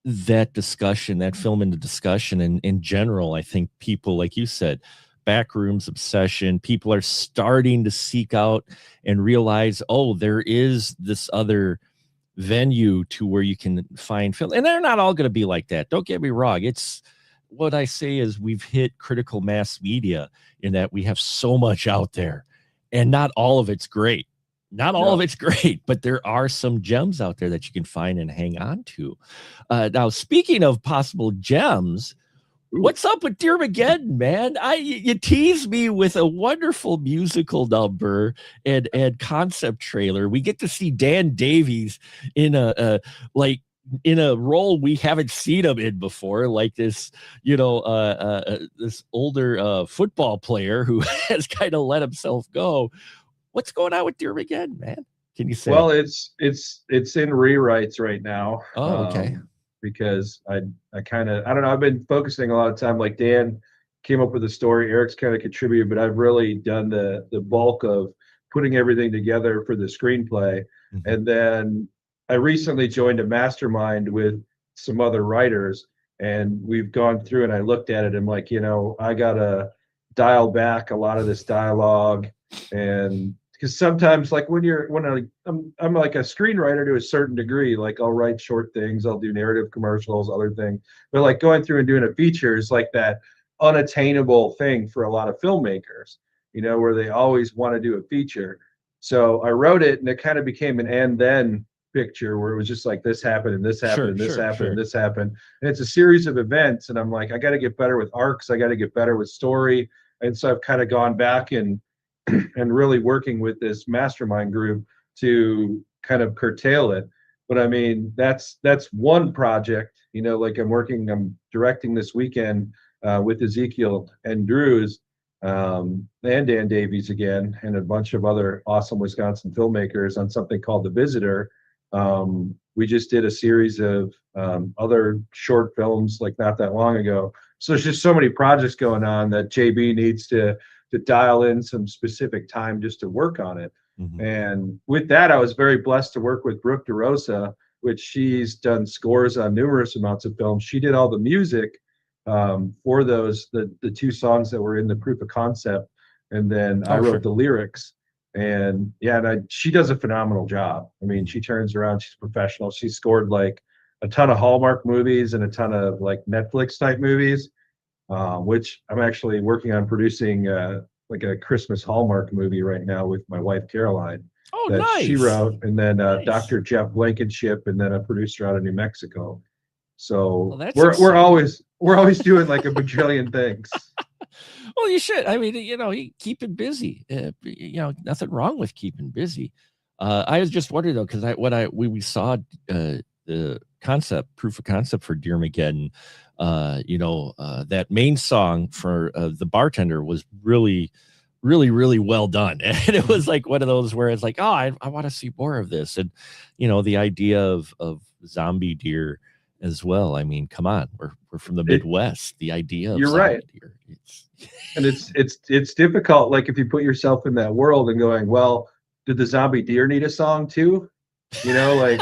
that discussion, that film in the discussion. And in general, I think people, like you said, backrooms obsession, people are starting to seek out and realize, oh, there is this other venue to where you can find film. And they're not all going to be like that. Don't get me wrong. It's what I say is we've hit critical mass media in that we have so much out there, and not all of it's great. Not all of it's great, but there are some gems out there that you can find and hang on to. Now, speaking of possible gems, what's up with Dearmageddon, man? You tease me with a wonderful musical number and concept trailer. We get to see Dan Davies in a role we haven't seen him in before, like this, this older football player who has kind of let himself go. What's going on with Dearmageddon, man? Can you say? Well, it's in rewrites right now. Oh, okay. Because I don't know, I've been focusing a lot of time, like Dan came up with the story, Eric's kind of contributed, but I've really done the bulk of putting everything together for the screenplay. And then I recently joined a mastermind with some other writers, and we've gone through and I looked at it and I'm like, I gotta dial back a lot of this dialogue. And because sometimes, like I'm like a screenwriter to a certain degree, like I'll write short things, I'll do narrative commercials, other things, but like going through and doing a feature is like that unattainable thing for a lot of filmmakers, where they always want to do a feature. So I wrote it and it kind of became an and then picture where it was just like this happened and this happened and this happened and this happened. And it's a series of events. And I'm like, I got to get better with arcs. I got to get better with story. And so I've kind of gone back and really working with this mastermind group to kind of curtail it. But I mean, that's one project, like I'm directing this weekend with Ezekiel and Drews and Dan Davies again, and a bunch of other awesome Wisconsin filmmakers on something called The Visitor. We just did a series of other short films like not that long ago. So there's just so many projects going on that JB needs to dial in some specific time just to work on it. And with that, I was very blessed to work with Brooke DeRosa, which she's done scores on numerous amounts of films. She did all the music for those the two songs that were in the proof of concept, and then I wrote the lyrics. And yeah, and she does a phenomenal job. I mean, she turns around. She's professional. She scored like a ton of Hallmark movies and a ton of like Netflix type movies, which I'm actually working on producing like a Christmas Hallmark movie right now with my wife Caroline Oh, that nice. she wrote, and then Nice. Dr. Jeff Blankenship, and then a producer out of New Mexico. So Well, that's we're exciting. we're always doing like a bajillion things. Well, you should. I mean, you know, keep it busy. You know, nothing wrong with keeping busy. I was just wondering though, because we saw the proof of concept for Dearmageddon. You know, that main song for the bartender was really, really, really well done, and it was like one of those where it's like, oh, I want to see more of this, and you know, the idea of zombie deer as well. I mean, come on, we're from the Midwest. The idea of You're zombie right. deer, And it's difficult, like if you put yourself in that world and going, well, did the zombie deer need a song too? You know, like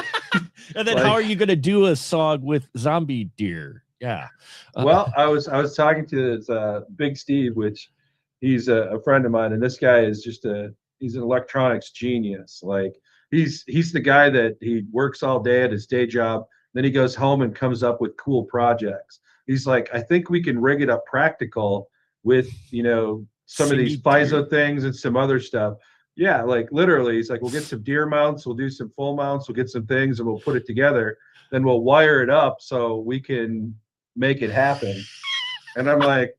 and then like, how are you going to do a song with zombie deer? Yeah. well, I was talking to this, Big Steve, which he's a friend of mine, and this guy is just he's an electronics genius. Like he's the guy that he works all day at his day job, then he goes home and comes up with cool projects. He's like, I think we can rig it up practical with, you know, some of these FISO things and some other stuff. Yeah, like literally, he's like, we'll get some deer mounts, we'll do some full mounts, we'll get some things, and we'll put it together. Then we'll wire it up so we can make it happen. And I'm like,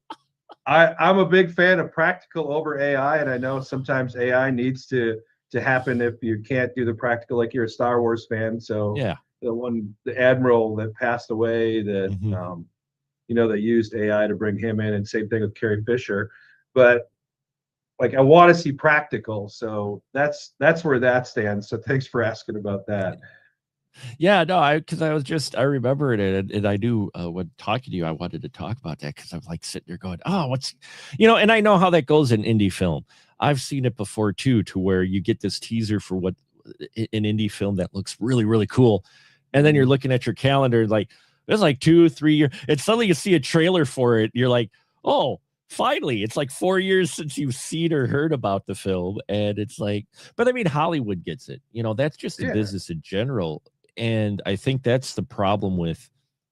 I'm a big fan of practical over AI, and I know sometimes AI needs to happen if you can't do the practical. Like you're a Star Wars fan, so yeah, the admiral that passed away, that you know, they used AI to bring him in, and same thing with Carrie Fisher. But like, I want to see practical, so that's where that stands. So thanks for asking about that. Yeah, no, because I remember it, and I knew when talking to you, I wanted to talk about that because I'm like sitting there going, oh, what's, you know, and I know how that goes in indie film. I've seen it before too, to where you get this teaser for what an indie film that looks really, really cool, and then you're looking at your calendar like there's like 2-3 years, and suddenly you see a trailer for it, you're like, oh, finally, it's like 4 years since you've seen or heard about the film, and it's like, but I mean, Hollywood gets it, you know, that's just the business in general. And I think that's the problem with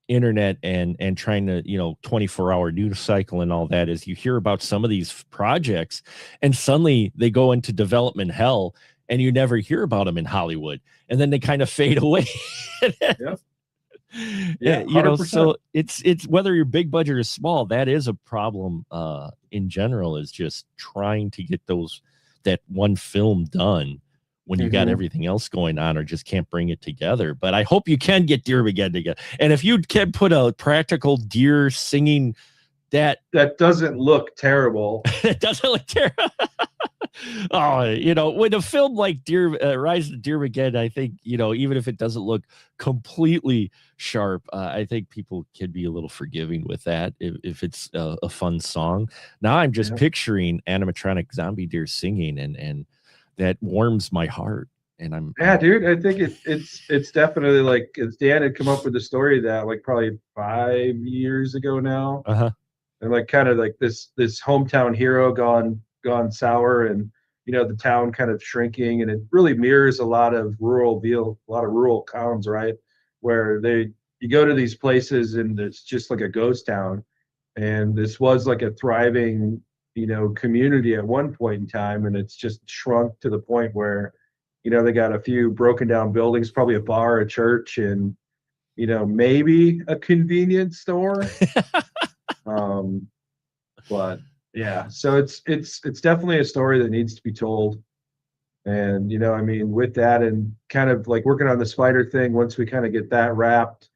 internet and trying to, you know, 24-hour news cycle and all that, is you hear about some of these projects and suddenly they go into development hell and you never hear about them in Hollywood, and then they kind of fade away. Yep. Yeah, you know, so it's whether you're big budget or small, that is a problem in general, is just trying to get that one film done when you got everything else going on, or just can't bring it together. But I hope you can get Dearmageddon together. And if you can put a practical deer singing that doesn't look terrible. It doesn't look terrible. Oh, you know, when a film like Rise of Dearmageddon, I think, you know, even if it doesn't look completely sharp, I think people can be a little forgiving with that if it's a fun song. Now I'm just picturing animatronic zombie deer singing, and that warms my heart. And dude, I think it's definitely, like, Dan had come up with the story of that like probably 5 years ago now. And like kind of like this hometown hero gone sour, and you know, the town kind of shrinking, and it really mirrors a lot of rural towns, right? Where you go to these places and it's just like a ghost town. And this was like a thriving, you know, community at one point in time, and it's just shrunk to the point where, you know, they got a few broken down buildings, probably a bar, a church, and, you know, maybe a convenience store. But yeah, so it's definitely a story that needs to be told. And, you know, I mean, with that, and kind of like working on the spider thing, once we kind of get that wrapped,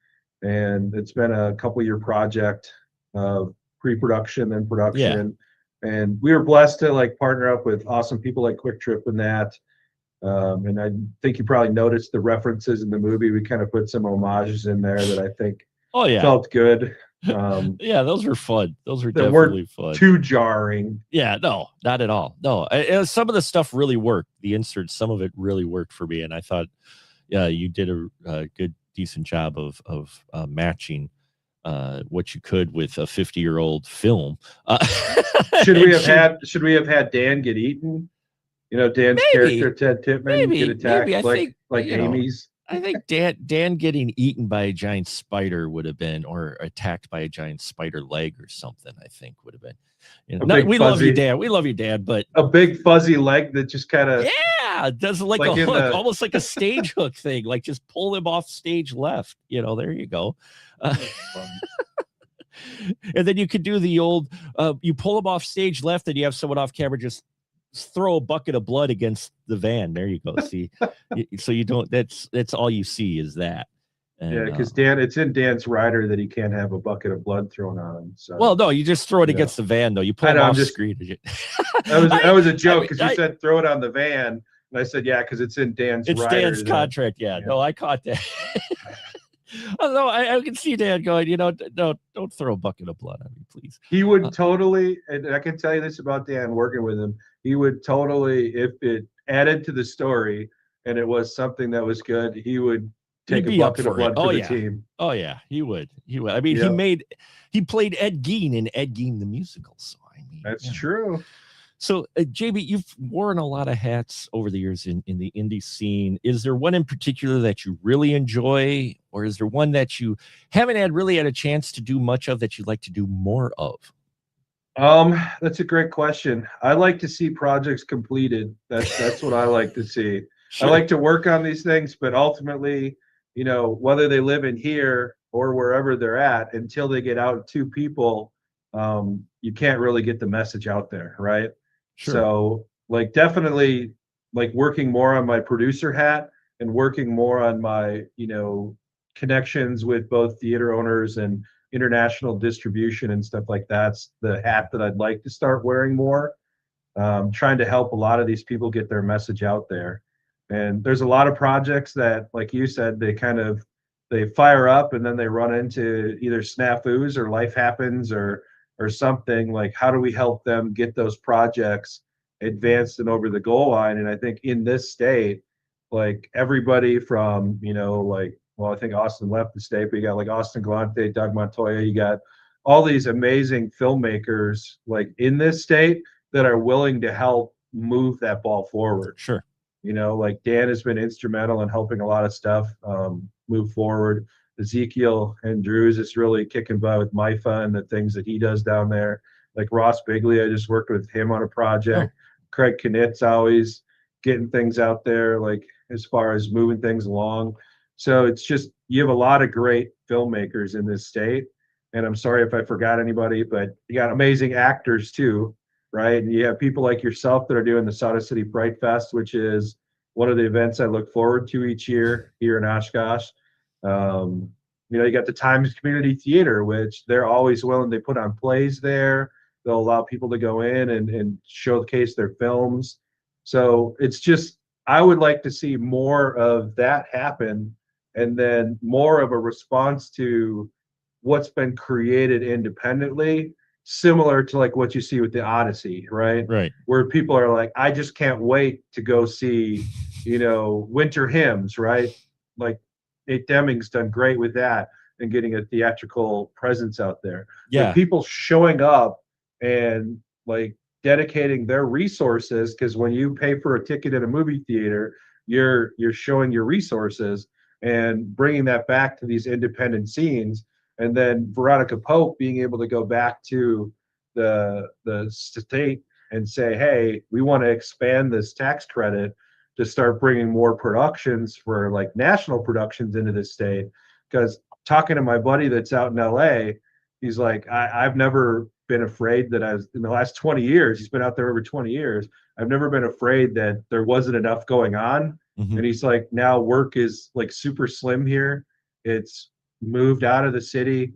and it's been a couple-year project of pre-production and production. And we were blessed to like partner up with awesome people like Quick Trip in that. And I think you probably noticed the references in the movie. We kind of put some homages in there that I think felt good. Yeah, those were fun. Those were definitely fun. Too jarring. Yeah, no, not at all. No, some of the stuff really worked. The inserts, some of it really worked for me, and I thought, yeah, you did a good, decent job of matching what you could with a 50-year-old film. Should we have had Dan get eaten? You know, Dan's character Ted Tippman get attacked I like think, Amy's. I think Dan getting eaten by a giant spider would have been, or attacked by a giant spider leg or something, I think would have been. You know, we love you, Dan. We love you, Dan, but a big fuzzy leg that just kind of does like a hook, almost like a stage hook thing, like just pull him off stage left. You know, there you go. And then you could do the old, you pull him off stage left, and you have someone off camera just throw a bucket of blood against the van. There you go. See, so you don't. That's all you see is that. And, yeah, because Dan, it's in Dan's rider that he can't have a bucket of blood thrown on him. So, well, no, you just throw it against the van, though. You pull it off screen. That was a joke because you said throw it on the van, and I said yeah, because it's in Dan's. It's rider Dan's contract. Yeah, no, I caught that. Although I can see Dan going, you know, no, don't throw a bucket of blood on me, please. He would totally, and I can tell you this about Dan working with him. He would totally, if it added to the story and it was something that was good, he would take a bucket of blood for the team. Oh yeah, he would. I mean, he played Ed Gein in Ed Gein the musical. So I mean, that's true. So JB, you've worn a lot of hats over the years in the indie scene. Is there one in particular that you really enjoy, or is there one that you haven't really had a chance to do much of that you'd like to do more of? That's a great question. I like to see projects completed. That's what I like to see. Sure. I like to work on these things, but ultimately, you know, whether they live in here or wherever they're at, until they get out to people, you can't really get the message out there, right? Sure. So, like, definitely, like working more on my producer hat and working more on my, you know, connections with both theater owners and international distribution and stuff like that's the hat that I'd like to start wearing more. Trying to help a lot of these people get their message out there. And there's a lot of projects that, like you said, they fire up and then they run into either snafus or life happens or something. Like, how do we help them get those projects advanced and over the goal line? And I think in this state, like everybody from, you know, like, well, I think Austin left the state, but you got like Austin Galante, Doug Montoya, you got all these amazing filmmakers like in this state that are willing to help move that ball forward. Sure. You know, like Dan has been instrumental in helping a lot of stuff move forward. Ezekiel and Drews is really kicking butt with MIFA and the things that he does down there. Like Ross Bigley, I just worked with him on a project. Craig Knitt's always getting things out there, like as far as moving things along. So it's just, you have a lot of great filmmakers in this state. And I'm sorry if I forgot anybody, but you got amazing actors too, right? And you have people like yourself that are doing the Soda City Fright Fest, which is one of the events I look forward to each year here in Oshkosh. You know, you got the Times Community Theater, which they're always willing. They put on plays there. They'll allow people to go in and showcase their films. So it's just, I would like to see more of that happen, and then more of a response to what's been created independently, similar to like what you see with the Odyssey, right? Right. Where people are like, I just can't wait to go see, you know, Winter Hymns, right? Like Nate Deming's done great with that and getting a theatrical presence out there. Yeah. Like people showing up and like dedicating their resources, because when you pay for a ticket at a movie theater, you're showing your resources and bringing that back to these independent scenes. And then Veronica Pope being able to go back to the state and say, hey, we want to expand this tax credit to start bringing more productions for like national productions into this state. Because talking to my buddy that's out in LA, he's like, I've never been afraid that in the last 20 years, he's been out there over 20 years, I've never been afraid that there wasn't enough going on. Mm-hmm. And he's like, now work is like super slim here. It's moved out of the city.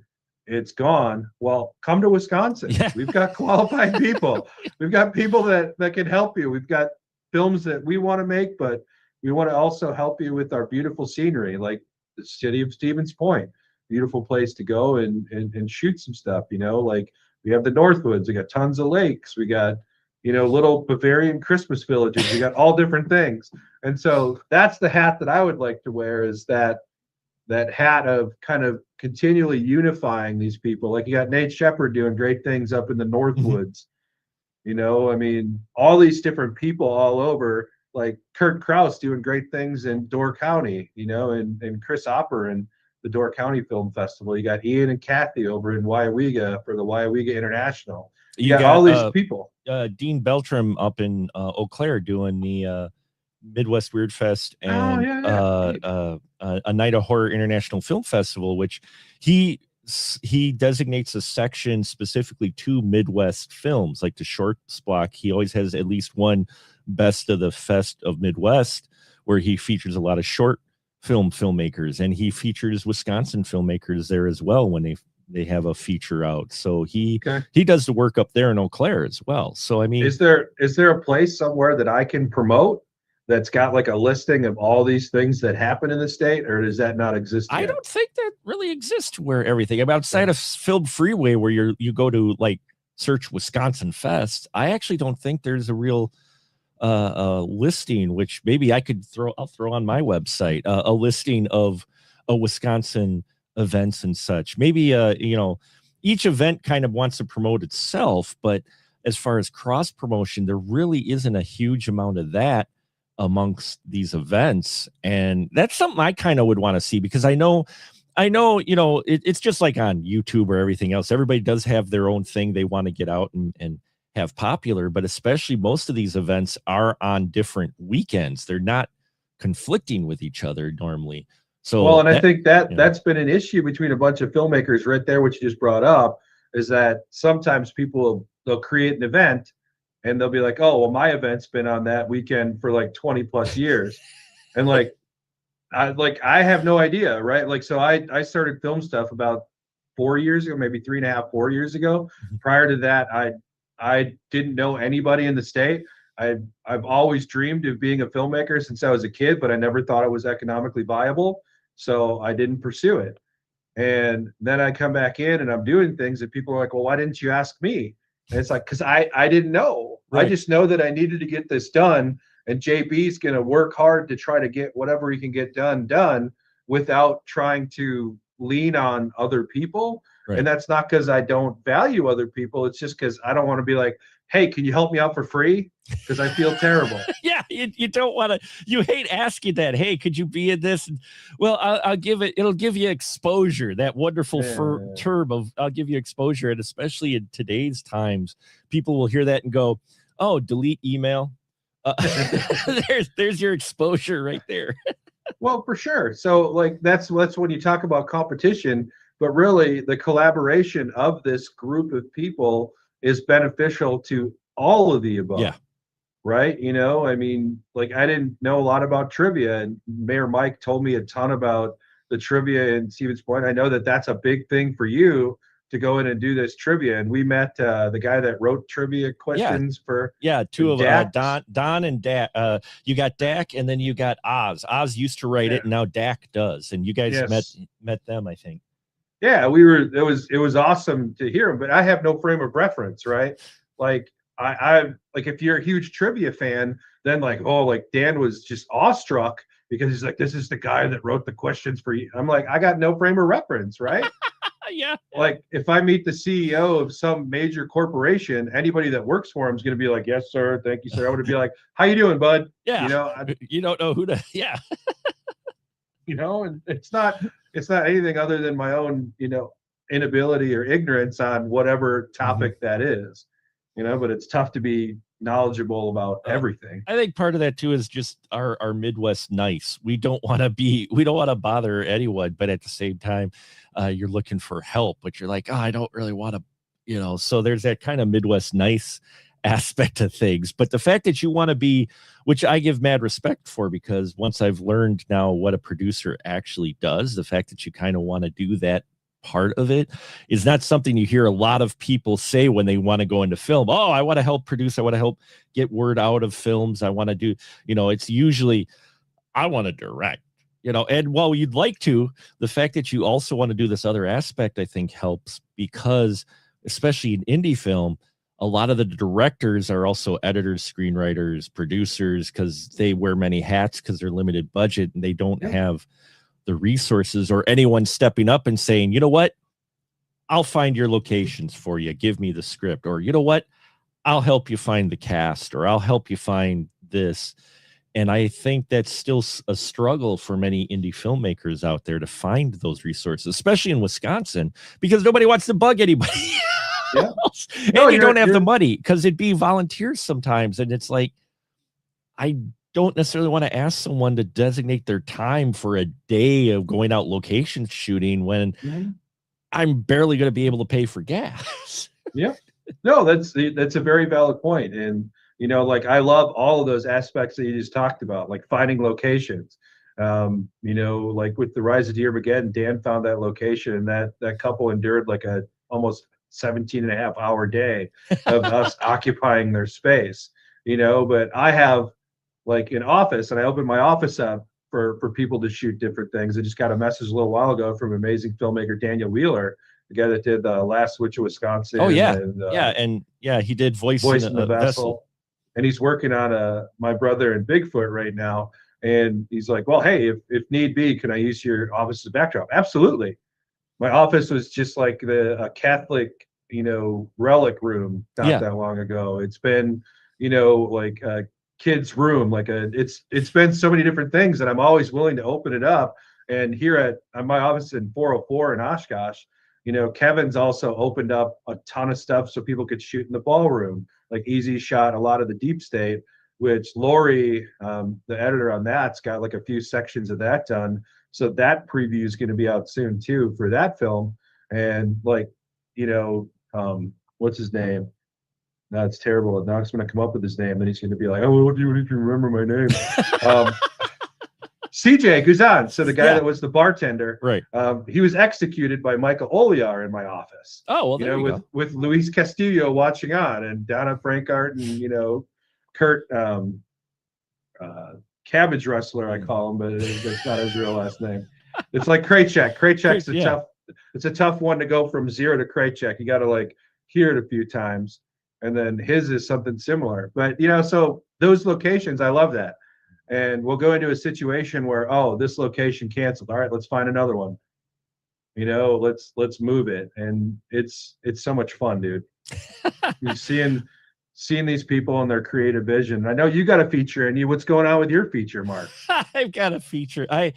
It's gone. Well, come to Wisconsin. Yeah. We've got qualified people. We've got people that can help you. We've got films that we want to make, but we want to also help you with our beautiful scenery, like the city of Stevens Point. Beautiful place to go and shoot some stuff, you know, like we have the Northwoods, we got tons of lakes, we got, you know, little Bavarian Christmas villages, we got all different things. And so that's the hat that I would like to wear, is that hat of kind of continually unifying these people. Like you got Nate Shepard doing great things up in the Northwoods. You know, I mean, all these different people all over, like Kurt Krause doing great things in Door County, you know, and Chris Opper and the Door County Film Festival. You got Ian and Kathy over in Waiwiga for the Waiwiga International. You got all these people. Dean Beltram up in Eau Claire doing the Midwest Weird Fest and a Night of Horror International Film Festival, which he designates a section specifically to Midwest films, like the shorts block. He always has at least one best of the fest of Midwest, where he features a lot of short film filmmakers, and he features Wisconsin filmmakers there as well when they have a feature out. So he does the work up there in Eau Claire as well. So I mean, is there a place somewhere that I can promote that's got like a listing of all these things that happen in the state, or does that not exist yet? I don't think that really exists where everything outside of Film Freeway, where you go to like search Wisconsin Fest. I actually don't think there's a real listing, which maybe I'll throw on my website, a listing of a Wisconsin events and such. Maybe you know, each event kind of wants to promote itself, but as far as cross promotion, there really isn't a huge amount of that amongst these events. And that's something I kind of would want to see, because I know, you know, it's just like on YouTube or everything else. Everybody does have their own thing they want to get out and have popular, but especially most of these events are on different weekends. They're not conflicting with each other normally. So, well, and I think that's been an issue between a bunch of filmmakers right there, which you just brought up, is that sometimes they'll create an event and they'll be like, oh, well, my event's been on that weekend for like 20 plus years. And I have no idea, right? Like, so I started film stuff about 4 years ago, maybe 3.5, 4 years ago. Prior to that, I didn't know anybody in the state. I've always dreamed of being a filmmaker since I was a kid, but I never thought it was economically viable. So I didn't pursue it. And then I come back in and I'm doing things that people are like, well, why didn't you ask me? And it's like, because I didn't know. Right. I just know that I needed to get this done. And JB's going to work hard to try to get whatever he can get done without trying to lean on other people. Right. And that's not because I don't value other people. It's just because I don't want to be like, hey, can you help me out for free? Because I feel terrible. Yeah, you don't want to. You hate asking that. Hey, could you be in this? Well, I'll give it. It'll give you exposure. That wonderful term of I'll give you exposure, and especially in today's times, people will hear that and go, "Oh, delete email." There's your exposure right there. Well, for sure. So, like that's when you talk about competition, but really the collaboration of this group of people is beneficial to all of the above. Yeah. Right. You know, I mean, like I didn't know a lot about trivia, and Mayor Mike told me a ton about the trivia in Stevens Point. I know that that's a big thing for you to go in and do this trivia. And we met the guy that wrote trivia questions for two of Don and Dak. You got Dak, and then you got Oz. Oz used to write it, and now Dak does. And you guys met them, I think. Yeah, it was awesome to hear him, but I have no frame of reference, right? Like I like if you're a huge trivia fan, then like, oh, like Dan was just awestruck because he's like, this is the guy that wrote the questions for you. I'm like, I got no frame of reference, right? Yeah. Like if I meet the CEO of some major corporation, anybody that works for him is going to be like, yes, sir. Thank you, sir. I would be like, how you doing, bud? Yeah. You know, you don't know who to, yeah. You know, and it's not anything other than my own, you know, inability or ignorance on whatever topic that is, you know, but it's tough to be knowledgeable about everything. I think part of that too is just our Midwest nice. We don't want to bother anyone, but at the same time, you're looking for help, but you're like, oh, I don't really want to, you know, so there's that kind of Midwest nice aspect of things. But the fact that you want to be, which I give mad respect for, because once I've learned now what a producer actually does, the fact that you kind of want to do that part of it is not something you hear a lot of people say when they want to go into film. Oh, I want to help produce. I want to help get word out of films. I want to do, you know, it's usually, I want to direct, you know, and while you'd like to, the fact that you also want to do this other aspect, I think helps, because especially in indie film, a lot of the directors are also editors, screenwriters, producers, because they wear many hats because they're limited budget and they don't have resources or anyone stepping up and saying, you know what, I'll find your locations for you. Give me the script. Or, you know what, I'll help you find the cast, or I'll help you find this. And I think that's still a struggle for many indie filmmakers out there to find those resources, especially in Wisconsin, because nobody wants to bug anybody. Yeah. And No, you don't have the you're- money, because it'd be volunteers sometimes. And it's like, I don't necessarily want to ask someone to designate their time for a day of going out location shooting when I'm barely going to be able to pay for gas. Yeah. No, that's a very valid point. And, you know, like, I love all of those aspects that you just talked about, like finding locations. You know, like with the Rise of the Armageddon, Dan found that location, and that couple endured like a almost 17.5 hour day of us occupying their space, you know. But I have like an office, and I opened my office up for people to shoot different things. I just got a message a little while ago from amazing filmmaker Daniel Wheeler, the guy that did the Last Witch of Wisconsin. Oh yeah, and, he did Voice in the a Vessel. And he's working on My Brother and Bigfoot right now. And he's like, well, hey, if need be, can I use your office as a backdrop? Absolutely. My office was just like a Catholic, you know, relic room not that long ago. It's been, you know, like a kid's room, like it's been so many different things, and I'm always willing to open it up. And here at my office in 404 in Oshkosh, you know, Kevin's also opened up a ton of stuff so people could shoot in the ballroom, like Easy shot a lot of the Deep State, which Lori, the editor on that's got like a few sections of that done. So that preview is going to be out soon too for that film. And like, you know, what's his name? No, it's terrible. Now he's going to come up with his name, and he's going to be like, "Oh, what do you remember my name?" CJ Guzan. So the guy that was the bartender, right? He was executed by Michael Oliar in my office. Oh, well, there you go. With Luis Castillo watching on, and Donna Frankart, and you know, Kurt, Cabbage Wrestler, I call him, but that's not his real last name. It's like Kraychek. Kraychek's tough. It's a tough one to go from zero to Kraychek. You got to like hear it a few times. And then his is something similar. But, you know, so those locations, I love that. And we'll go into a situation where, oh, this location canceled. All right, let's find another one. You know, let's move it. And it's so much fun, dude. You're seeing these people and their creative vision. I know you got a feature, and what's going on with your feature, Mark? I've got a feature. I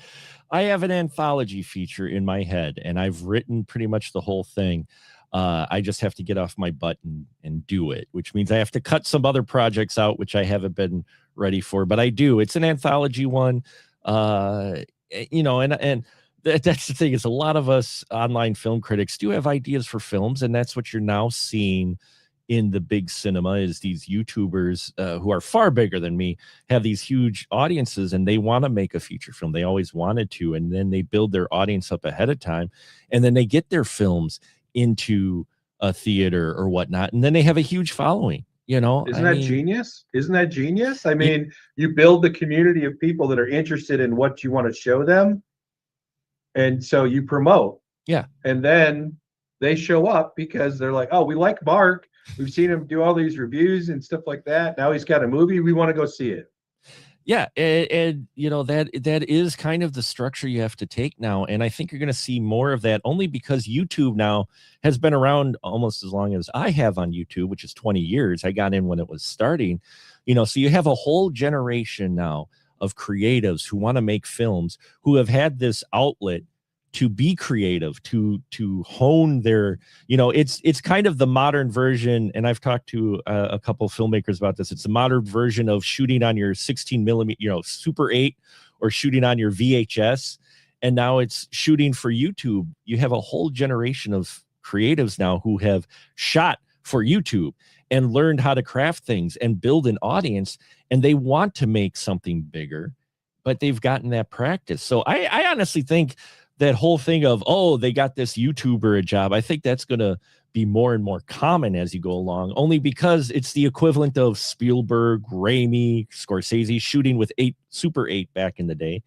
have an anthology feature in my head, and I've written pretty much the whole thing. I just have to get off my butt and do it, which means I have to cut some other projects out, which I haven't been ready for, but I do. It's an anthology one, you know, and that's the thing, is a lot of us online film critics do have ideas for films, and that's what you're now seeing in the big cinema, is these YouTubers who are far bigger than me have these huge audiences, and they want to make a feature film. They always wanted to, and then they build their audience up ahead of time, and then they get their films into a theater or whatnot, and then they have a huge following. You know, isn't that genius? Isn't that genius? I mean, you build the community of people that are interested in what you want to show them, and so you promote. Yeah, and then they show up because they're like, oh, we like Mark. We've seen him do all these reviews and stuff like that. Now he's got a movie. We want to go see it. Yeah, and you know, that is kind of the structure you have to take now, and I think you're going to see more of that, only because YouTube now has been around almost as long as I have on YouTube, which is 20 years. I got in when it was starting, you know, so you have a whole generation now of creatives who want to make films, who have had this outlet to be creative, to hone their, you know, it's kind of the modern version. And I've talked to a couple of filmmakers about this. It's the modern version of shooting on your 16 millimeter, you know, Super 8, or shooting on your VHS. And now it's shooting for YouTube. You have a whole generation of creatives now who have shot for YouTube and learned how to craft things and build an audience, and they want to make something bigger, but they've gotten that practice. So I honestly think that whole thing of, oh, they got this YouTuber a job, I think that's going to be more and more common as you go along, only because it's the equivalent of Spielberg, Raimi, Scorsese shooting with Super 8 back in the day.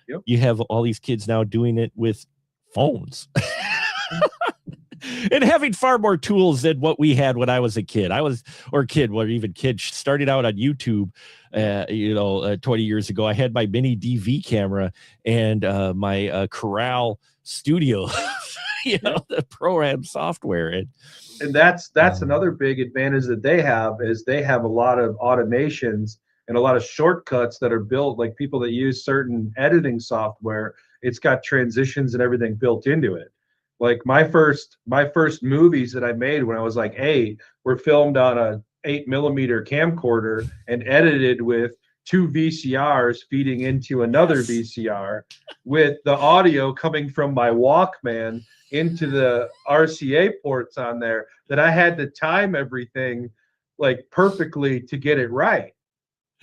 Yep. You have all these kids now doing it with phones. and having far more tools than what we had when I was a kid. Kid started out on YouTube, 20 years ago. I had my mini DV camera and my Corral Studio, the program software. And that's another big advantage that they have is they have a lot of automations and a lot of shortcuts that are built, like people that use certain editing software. It's got transitions and everything built into it. Like my first movies that I made when I was like 8 were filmed on a 8mm camcorder and edited with 2 VCRs feeding into another VCR, with the audio coming from my Walkman into the RCA ports on there, that I had to time everything like perfectly to get it right.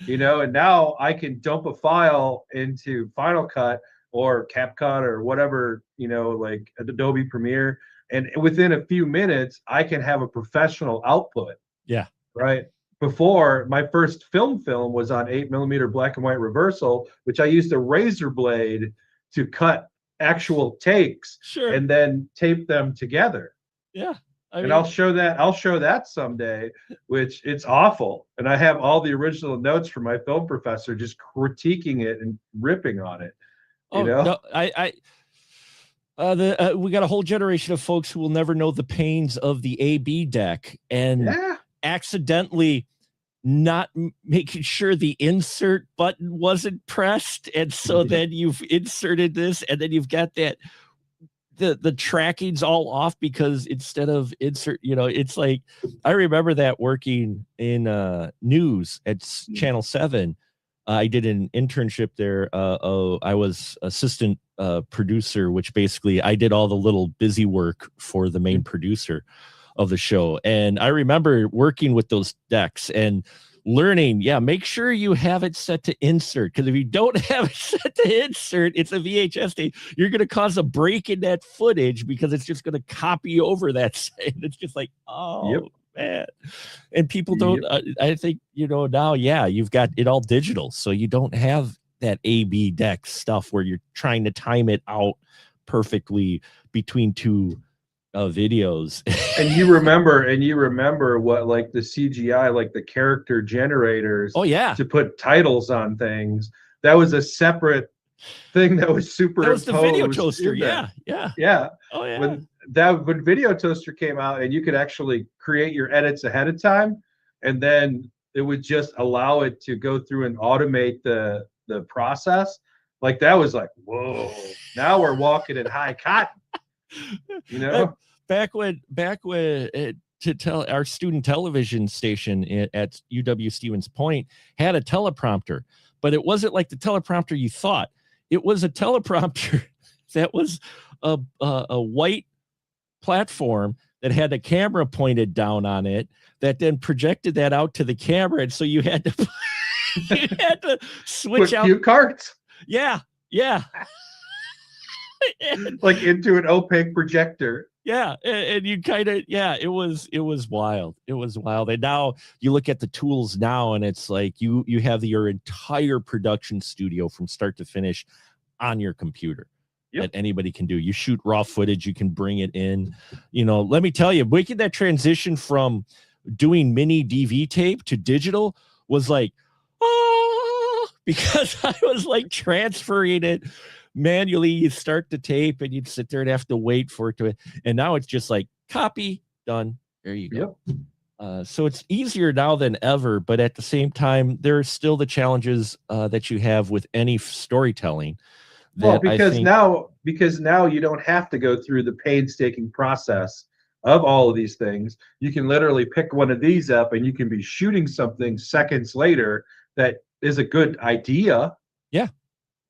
And now I can dump a file into Final Cut or CapCut or whatever, like Adobe Premiere, and within a few minutes I can have a professional output. Yeah. Right. Before, my first film was on 8mm black and white reversal, which I used a razor blade to cut actual takes and then tape them together. Yeah. I'll show that someday, which it's awful. And I have all the original notes from my film professor just critiquing it and ripping on it. No, we got a whole generation of folks who will never know the pains of the AB deck and accidentally not making sure the insert button wasn't pressed. And so then you've inserted this and then you've got that the tracking's all off because instead of insert, it's like, I remember that working in news at Channel 7. I did an internship there. I was assistant producer, which basically I did all the little busy work for the main producer of the show. And I remember working with those decks and learning, make sure you have it set to insert, because if you don't have it set to insert, it's a VHS tape, you're going to cause a break in that footage because it's just going to copy over that. It's just like, man. And people don't, I think, now, you've got it all digital. So you don't have that AB deck stuff where you're trying to time it out perfectly between two videos. and you remember what, like the CGI, like the character generators, to put titles on things, that was a separate thing that was superimposed. That was the video toaster. Yeah. Oh yeah. When Video Toaster came out and you could actually create your edits ahead of time, and then it would just allow it to go through and automate the process, like that was like, whoa, now we're walking in high cotton. Back when to tell our student television station at UW Stevens Point had a teleprompter, but it wasn't like the teleprompter you thought. It was a teleprompter that was a white platform that had a camera pointed down on it that then projected that out to the camera, and so you had to switch out cue cards. Yeah. Like into an opaque projector. And you kind of, it was wild. It was wild. And now you look at the tools now, and it's like you have your entire production studio from start to finish on your computer. That anybody can do. You shoot raw footage, you can bring it in. Let me tell you, making that transition from doing mini DV tape to digital was like, because I was like transferring it manually. You start the tape and you'd sit there and have to wait for it to, and now it's just like copy, done, there you go. So it's easier now than ever, but at the same time, there are still the challenges that you have with any storytelling. Well, because now you don't have to go through the painstaking process of all of these things. You can literally pick one of these up and you can be shooting something seconds later that is a good idea. Yeah.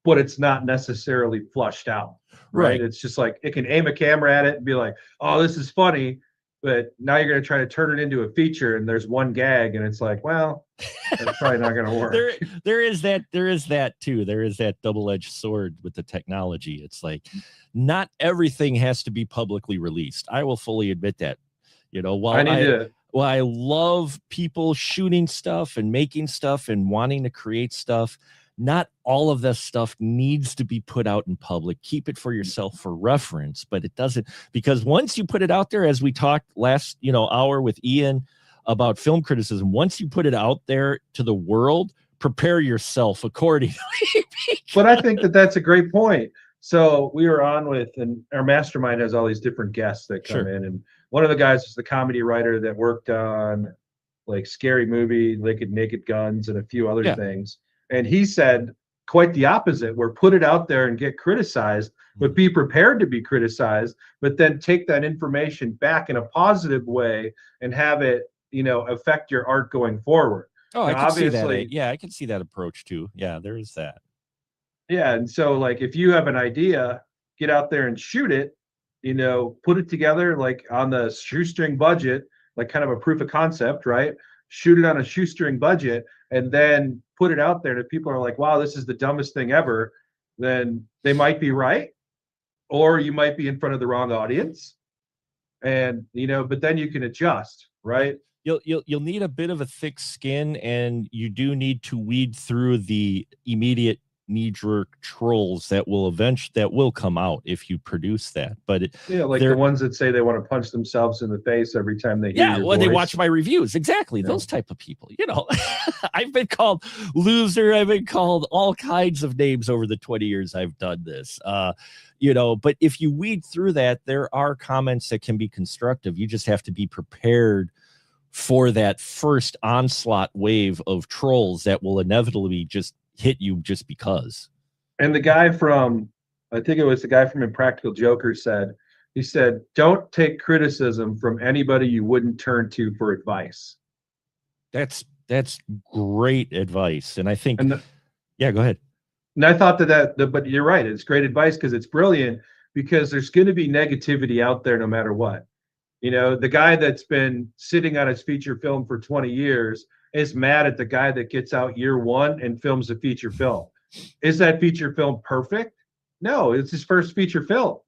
But it's not necessarily flushed out. Right. It's just like it can aim a camera at it and be like, oh, this is funny. But now you're going to try to turn it into a feature and there's one gag and it's like, well, that's probably not going to work. There is that too. There is that double-edged sword with the technology. It's like not everything has to be publicly released. I will fully admit that. While I love people shooting stuff and making stuff and wanting to create stuff, not all of this stuff needs to be put out in public. Keep it for yourself for reference, but it doesn't, because once you put it out there, as we talked last, hour with Ian about film criticism, once you put it out there to the world, prepare yourself accordingly. But I think that that's a great point. So we were on with, and our mastermind has all these different guests that come in, and one of the guys is the comedy writer that worked on like Scary Movie, Naked Guns, and a few other things. And he said quite the opposite, where put it out there and get criticized, but be prepared to be criticized, but then take that information back in a positive way and have it, affect your art going forward. Oh, I can see that. Yeah, I can see that approach too. Yeah, there is that. Yeah, and so like if you have an idea, get out there and shoot it, put it together like on the shoestring budget, like kind of a proof of concept, right? Shoot it on a shoestring budget and then put it out there. And if people are like, wow, this is the dumbest thing ever, then they might be right. Or you might be in front of the wrong audience. And, but then you can adjust, right? You'll need a bit of a thick skin, and you do need to weed through the immediate knee-jerk trolls that will come out if you produce that. But like the ones that say they want to punch themselves in the face every time they hear your voice. They watch my reviews. Exactly. Those type of people. I've been called loser. I've been called all kinds of names over the 20 years I've done this. But if you weed through that, there are comments that can be constructive. You just have to be prepared for that first onslaught wave of trolls that will inevitably just hit you just because. And the guy from, I think it was the guy from Impractical Joker he said, don't take criticism from anybody you wouldn't turn to for advice. That's great advice. And I think, go ahead. And I thought but you're right. It's great advice because it's brilliant, because there's going to be negativity out there no matter what. The guy that's been sitting on his feature film for 20 years is mad at the guy that gets out year one and films a feature film. Is that feature film perfect? No, it's his first feature film.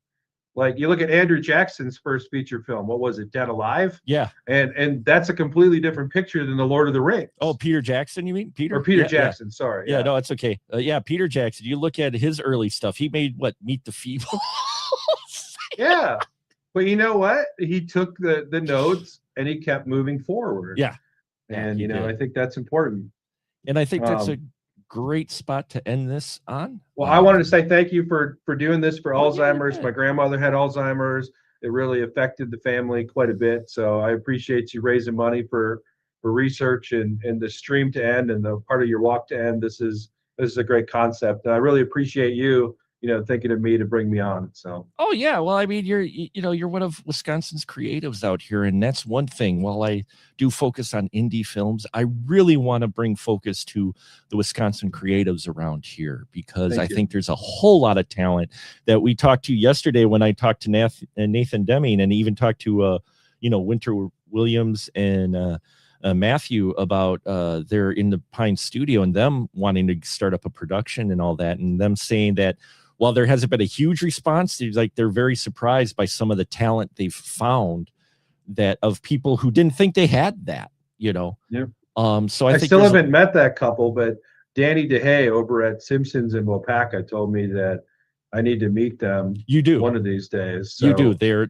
Like you look at Andrew Jackson's first feature film. What was it? Dead Alive? Yeah. And that's a completely different picture than The Lord of the Rings. Oh, Peter Jackson, you mean? Peter Jackson, yeah. Sorry. Yeah, no, it's okay. Peter Jackson. You look at his early stuff. He made Meet the Feebles? Yeah. But you know what? He took the notes and he kept moving forward. Yeah. And, I think that's important. And I think that's a great spot to end this on. Well, I wanted to say thank you for doing this for Alzheimer's. Yeah. My grandmother had Alzheimer's. It really affected the family quite a bit. So I appreciate you raising money for research and the stream to end and the part of your walk to end. This is a great concept. And I really appreciate you thinking of me to bring me on. So. Oh yeah. Well, I mean, you're one of Wisconsin's creatives out here. And that's one thing. While I do focus on indie films, I really want to bring focus to the Wisconsin creatives around here, because I think there's a whole lot of talent that we talked to yesterday when I talked to Nathan Deming, and even talked to, Winter Williams and, Matthew about they're in the Pine studio and them wanting to start up a production and all that, and them saying that while there hasn't been a huge response, they're very surprised by some of the talent they've found, that of people who didn't think they had that, Yeah. So I think still haven't met that couple, but Danny DeHay over at Simpsons in Wapaka told me that I need to meet them. You do one of these days. So. You do. They're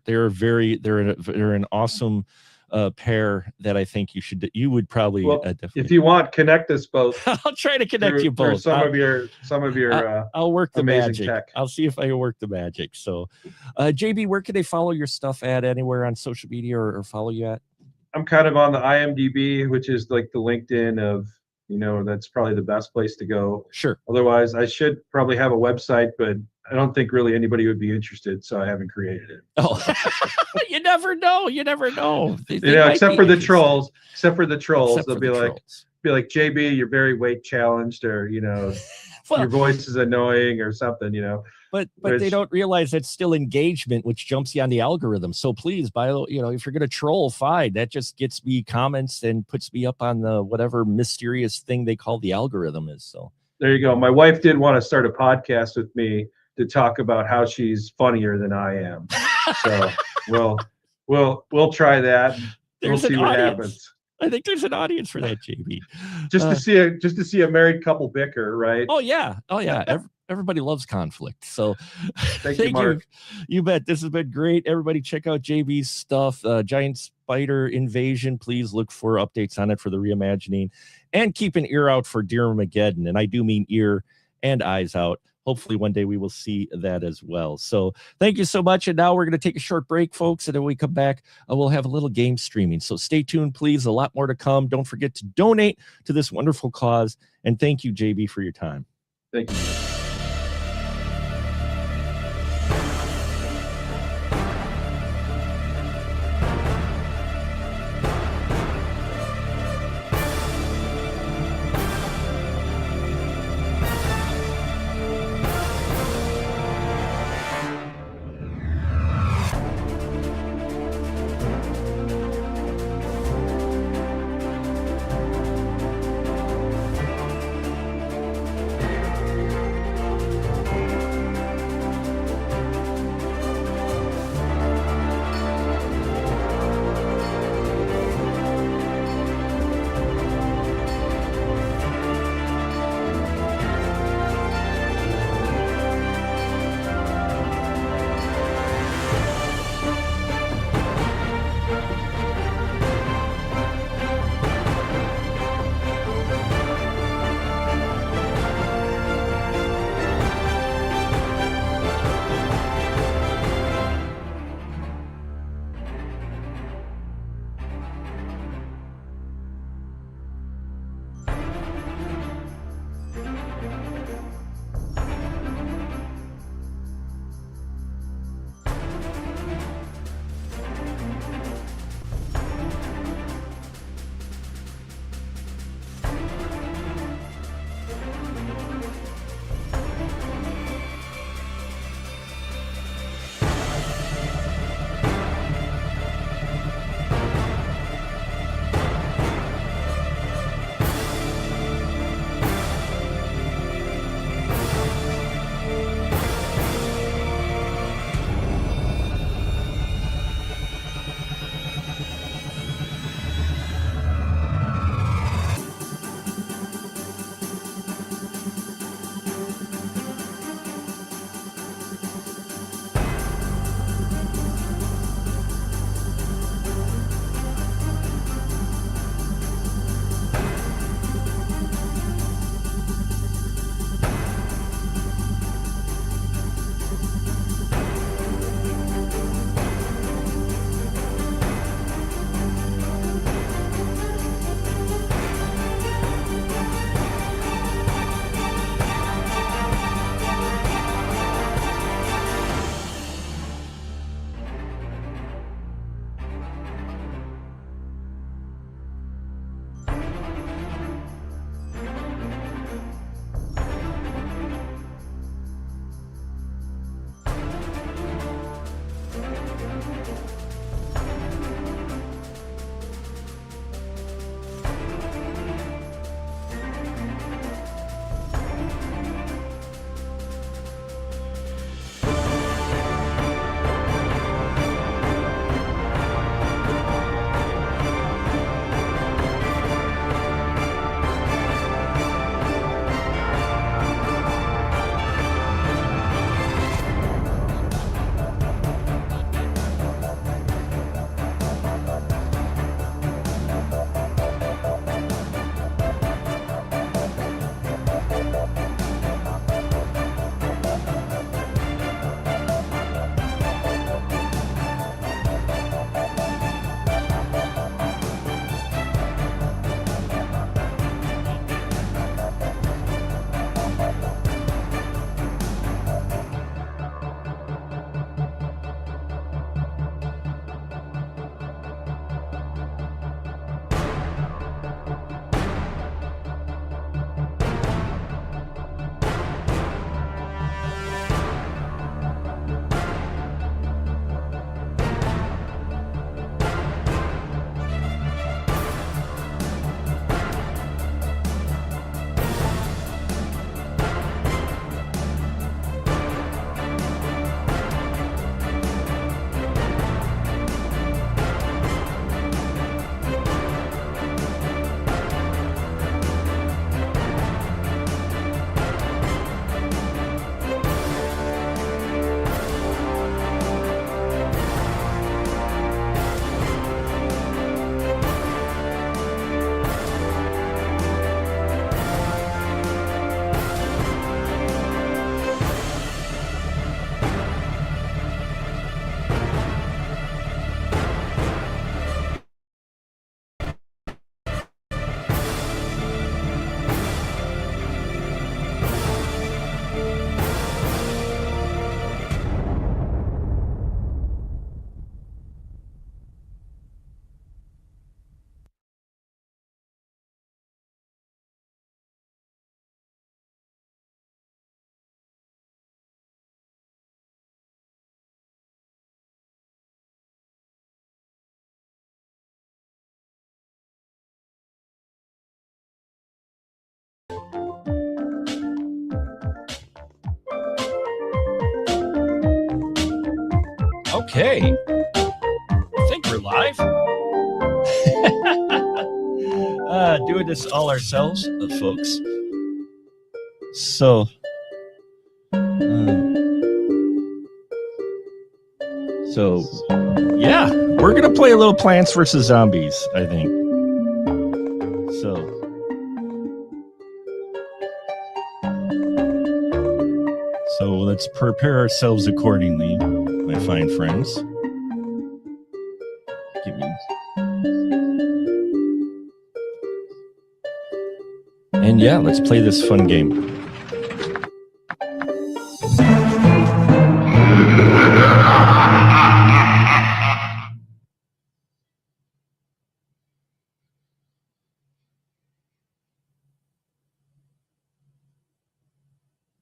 an awesome pair that I think you would probably definitely. If you want, connect us both. I'll try to connect you both. Some of your I'll work the magic. Tech. I'll see if I can work the magic. So JB, where can they follow your stuff at? Anywhere on social media or follow you at? I'm kind of on the IMDb, which is like the LinkedIn of, that's probably the best place to go. Sure. Otherwise, I should probably have a website, but I don't think really anybody would be interested, so I haven't created it. Oh, you never know. Except for the trolls. They'll be like, JB, you're very weight challenged, or your voice is annoying, or something. But they don't realize that's still engagement, which jumps you on the algorithm. So please, if you're going to troll, fine. That just gets me comments and puts me up on the whatever mysterious thing they call the algorithm is. So there you go. My wife did want to start a podcast with me to talk about how she's funnier than I am. So we'll try that. We'll see what happens. I think there's an audience for that, JB. Just to see a married couple bicker, right? Oh yeah. Everybody loves conflict. So Thank you, Mark. You bet. This has been great. Everybody check out JB's stuff. Giant Spider Invasion. Please look for updates on it for the reimagining, and keep an ear out for Dearmageddon. And I do mean ear and eyes out. Hopefully one day we will see that as well. So thank you so much. And now we're going to take a short break, folks. And then we come back, we'll have a little game streaming. So stay tuned, please. A lot more to come. Don't forget to donate to this wonderful cause. And thank you, JB, for your time. Thank you. Okay. I think we're live. Doing this all ourselves, folks. So, yeah, we're gonna play a little Plants vs. Zombies, I think. So let's prepare ourselves accordingly, my fine friends. Give me. And yeah, let's play this fun game.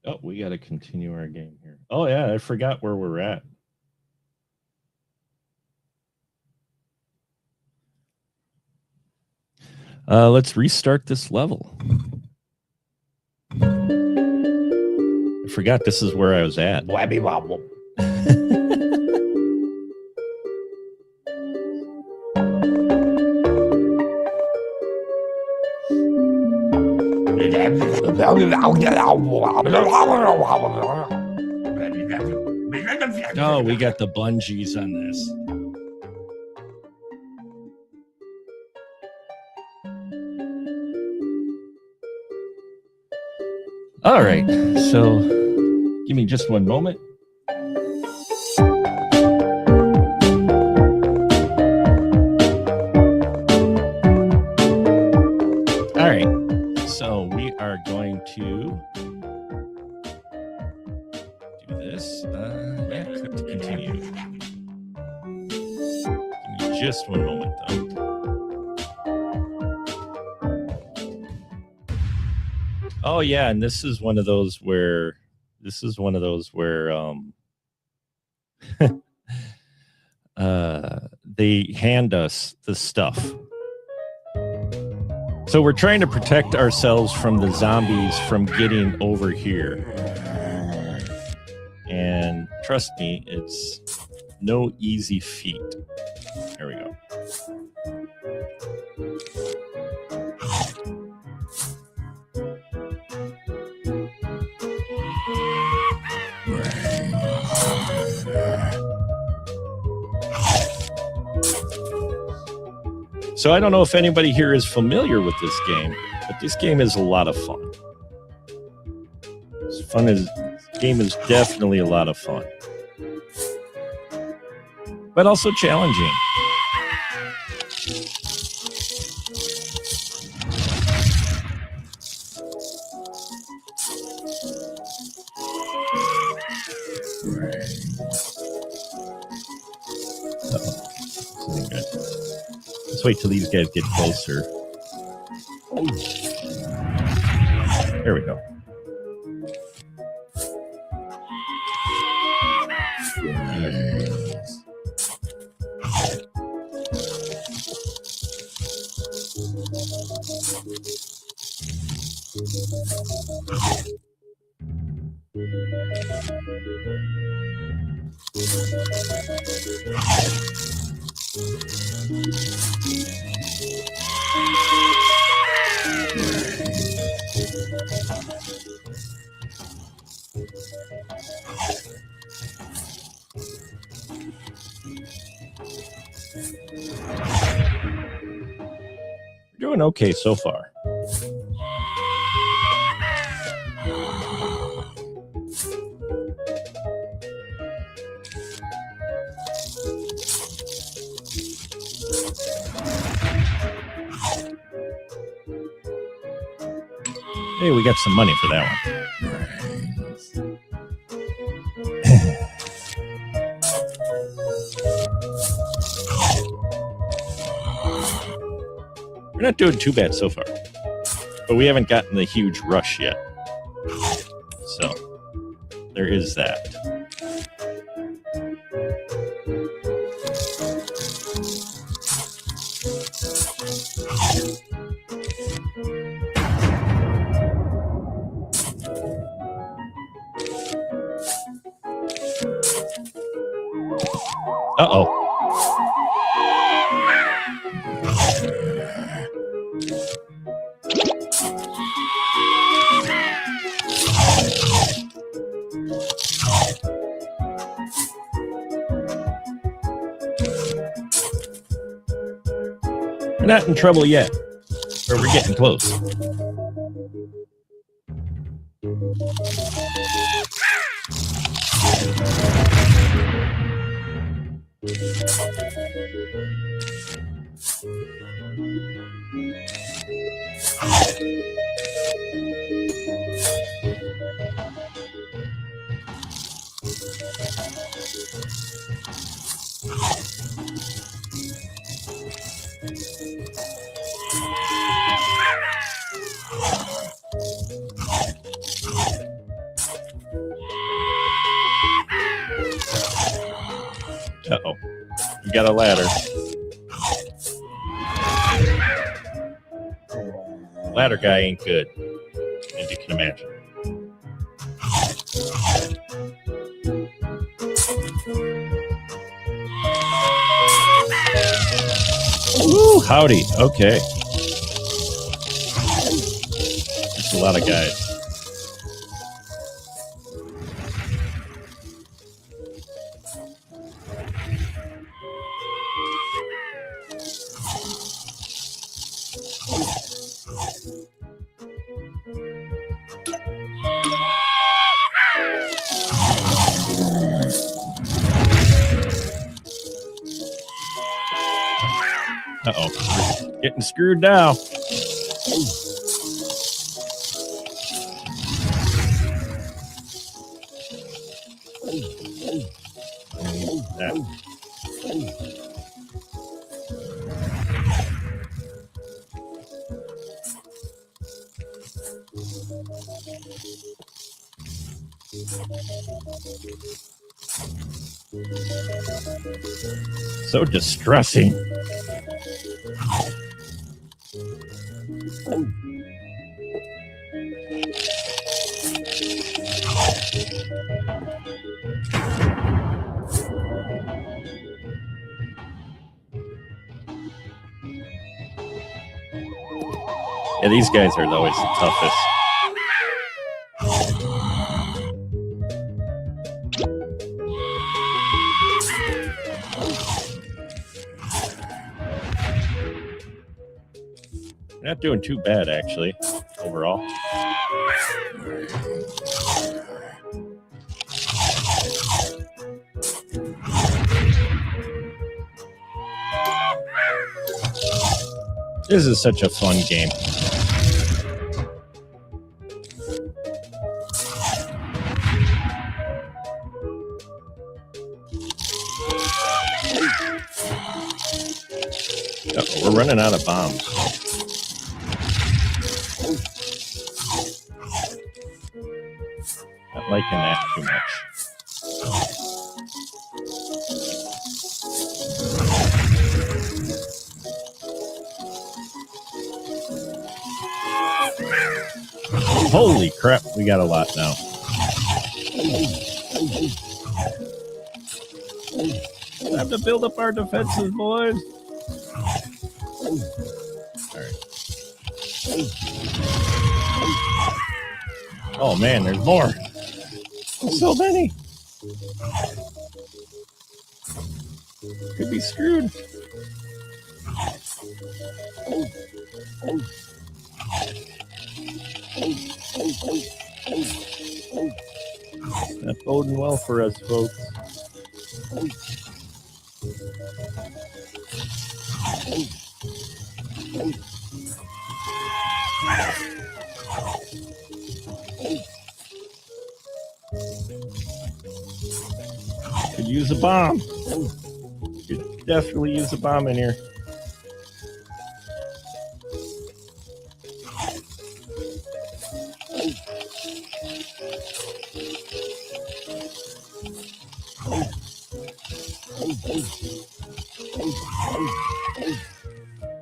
Oh, we got to continue our game here. Oh, yeah, I forgot where we're at. Let's restart this level. I forgot this is where I was at. Wabby wobble. Oh, we got the bungees on this. All right, so give me just one moment. All right, so we are going to do this. Yeah, continue. Give me just one moment, though. Oh yeah, and this is one of those where they hand us the stuff. So we're trying to protect ourselves from the zombies from getting over here. And trust me, it's no easy feat. There we go. So I don't know if anybody here is familiar with this game, but this game is a lot of fun. This game is definitely a lot of fun, but also challenging. Let's wait till these guys get closer. There we go. We're doing okay so far. Hey, we got some money for that one. We're not doing too bad so far, but we haven't gotten the huge rush yet. So there is that. Uh-oh. We're not in trouble yet, but we're getting close. Uh-oh. You got a ladder. Ladder guy ain't good, as you can imagine. Ooh, howdy. Okay. That's a lot of guys. Uh-oh. We're getting screwed now. That. So distressing. Yeah, these guys are always the toughest. Not doing too bad, actually, overall. This is such a fun game. Uh-oh, we're running out of bombs. Not liking that too much. Holy crap, we got a lot now. Time to build up our defenses, boys. All right. Oh man, there's more. So many. Could be screwed. Not boding well for us, folks. Could use a bomb. Could definitely use a bomb in here.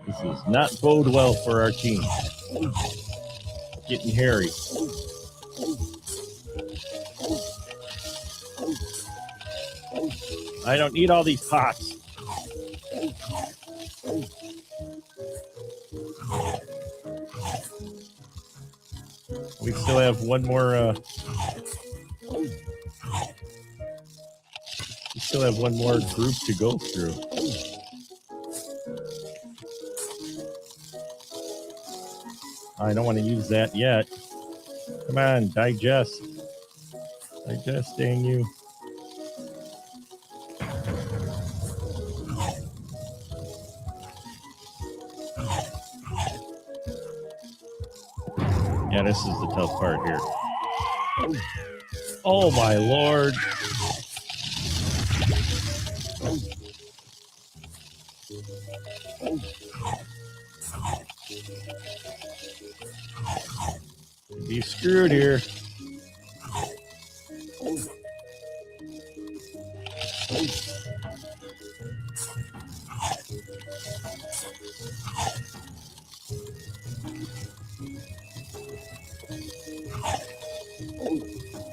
This does not bode well for our team. Getting hairy. I don't need all these pots. We still have one more. We still have one more group to go through. I don't want to use that yet. Come on, digest. Digest, dang you. Yeah, this is the tough part here. Oh my lord. Be screwed here.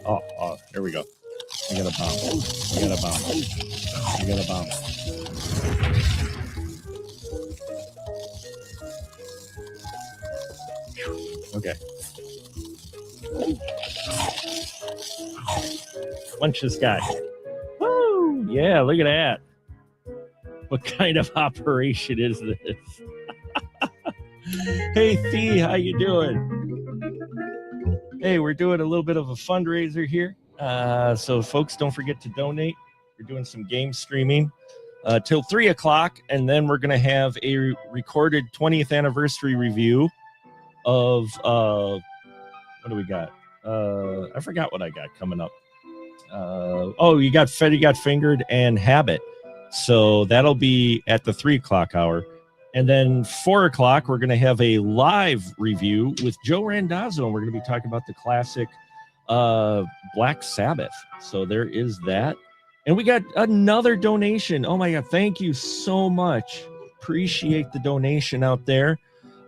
Oh, there we go. I got a bomb. I got a bomb. I got a bomb. Okay. Punch this guy. Woo! Yeah, look at that. What kind of operation is this? Hey, Thee, how you doing? Hey, we're doing a little bit of a fundraiser here. So, folks, don't forget to donate. We're doing some game streaming till 3 o'clock, and then we're going to have a recorded 20th anniversary review of what do we got? I forgot what I got coming up. You got Fetty Got Fingered and Habit. So that'll be at the 3 o'clock hour. And then 4 o'clock, we're going to have a live review with Joe Randazzo. And we're going to be talking about the classic Black Sabbath. So there is that. And we got another donation. Oh, my God. Thank you so much. Appreciate the donation out there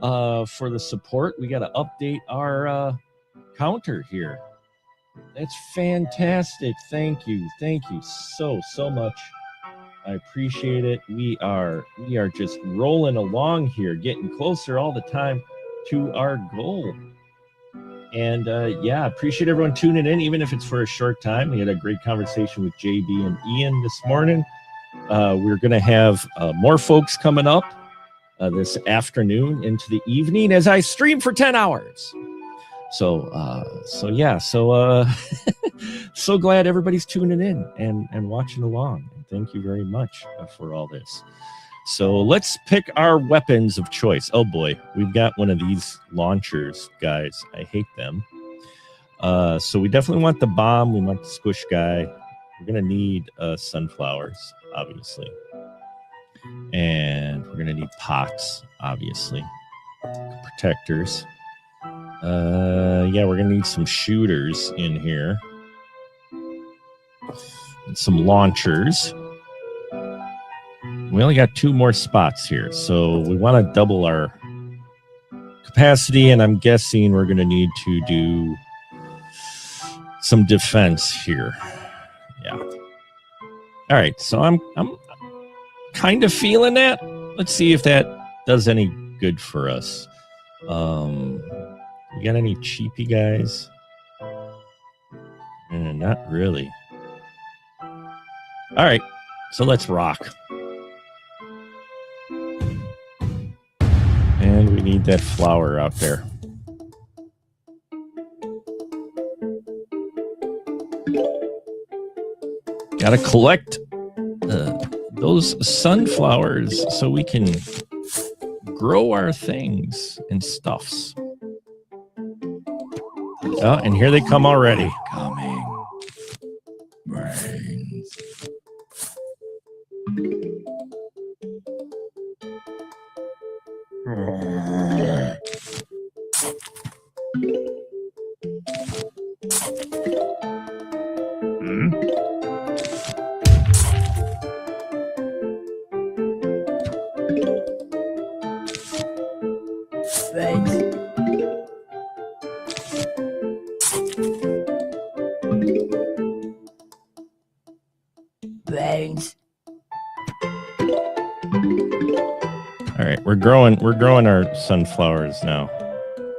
for the support. We got to update our counter here. That's fantastic. Thank you. Thank you so much. I appreciate it. We are just rolling along here, getting closer all the time to our goal. And appreciate everyone tuning in, even if it's for a short time. We had a great conversation with JB and Ian this morning. We're going to have more folks coming up this afternoon into the evening as I stream for 10 hours. So glad everybody's tuning in and watching along. And thank you very much for all this. So let's pick our weapons of choice. Oh boy, we've got one of these launchers, guys. I hate them. So we definitely want the bomb. We want the squish guy. We're going to need sunflowers, obviously. And we're going to need pots, obviously. Protectors. We're going to need some shooters in here. And some launchers. We only got 2 more spots here, so we want to double our capacity, and I'm guessing we're going to need to do some defense here. Yeah. All right, so I'm kind of feeling that. Let's see if that does any good for us. We got any cheapy guys? Not really. All right, so let's rock. And we need that flower out there. Gotta collect those sunflowers so we can grow our things and stuffs. Oh, and here they come already. Coming. Brains. Brains. We're growing our sunflowers now.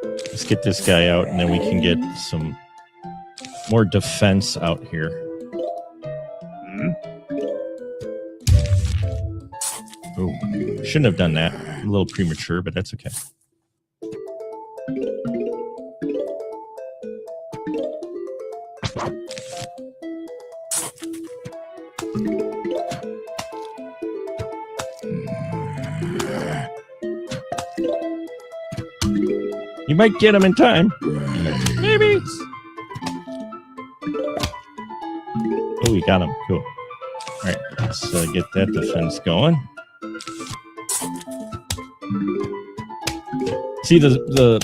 Let's get this guy out, and then we can get some more defense out here. Oh, shouldn't have done that. A little premature, but that's okay. You might get him in time. Maybe. Oh, we got him. Cool. All right, let's get that defense going. See, the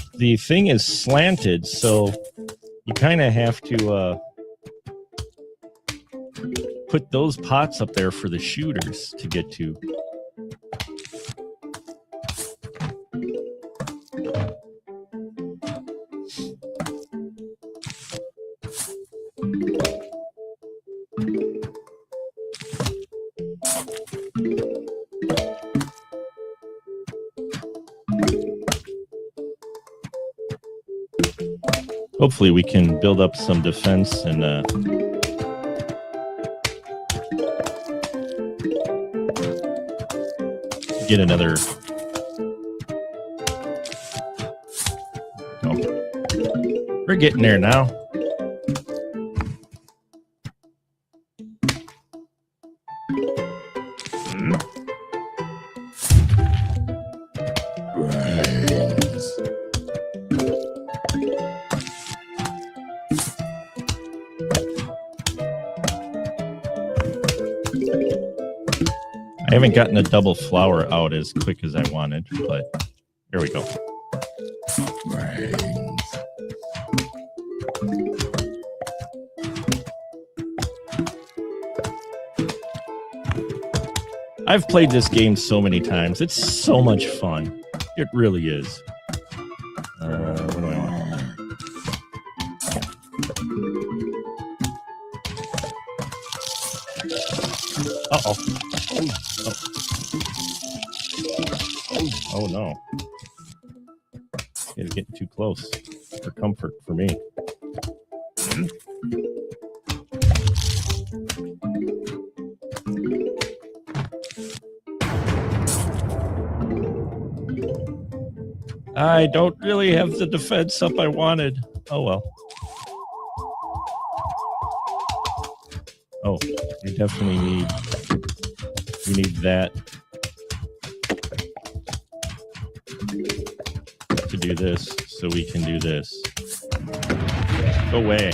thing is slanted, so you kind of have to put those pots up there for the shooters to get to. Hopefully we can build up some defense and get another. Oh. We're getting there now. I haven't gotten a double flower out as quick as I wanted, but here we go. I've played this game so many times. It's so much fun. It really is. What do I want? Uh-oh. Oh no. It's getting too close for comfort for me. I don't really have the defense up I wanted. Oh well. Oh, we definitely need that to do this, so we can do this. Go away.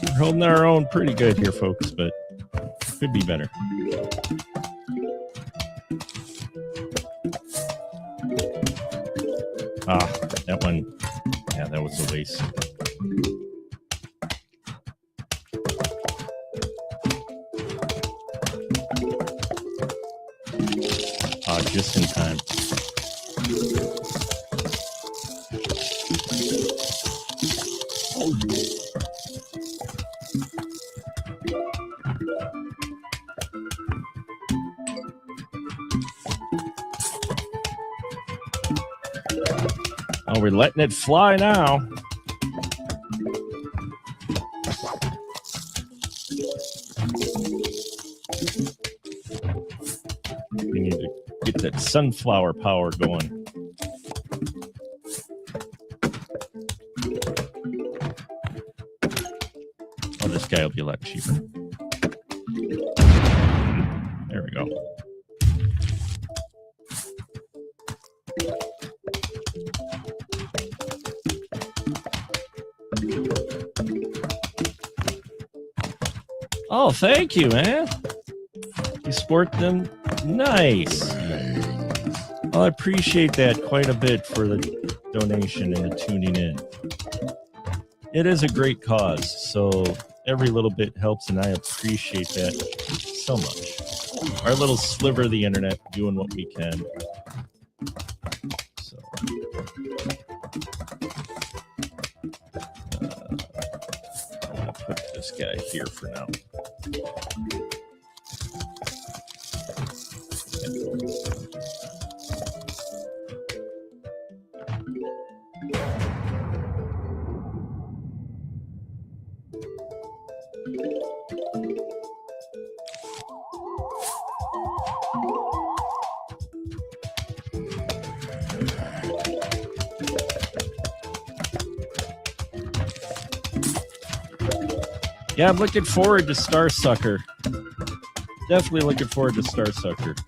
We're holding our own pretty good here, folks, but could be better. Ah, that one. Yeah, that was a waste. Ah, just in time. Oh, we're letting it fly now. We need to get that sunflower power going. Oh, this guy will be a lot cheaper. There we go. Oh, thank you, man. You sport them. Nice. Well, I appreciate that quite a bit for the donation and the tuning in. It is a great cause. So Every little bit helps, and I appreciate that so much. Our little sliver of the internet, doing what we can. So, I'm going to put this guy here for now. Yeah, I'm looking forward to Starsucker. Definitely looking forward to Starsucker.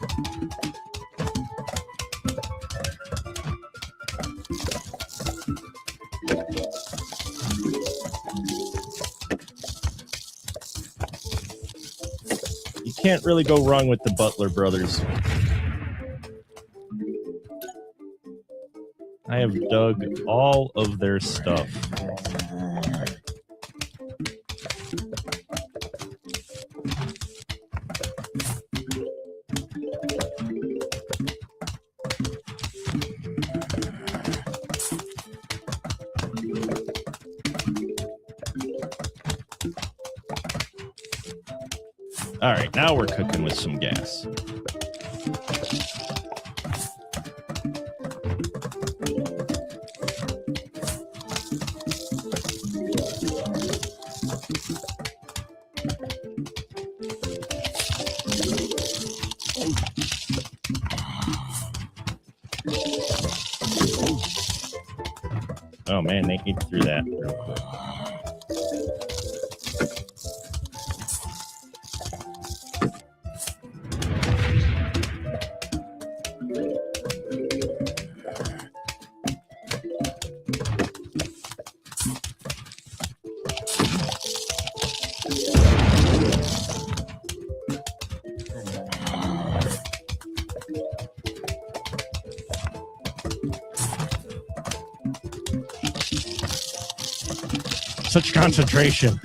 You can't really go wrong with the Butler Brothers. I have dug all of their stuff. All right, now we're cooking with some gas. Oh man, they eat through that real quick. Such concentration.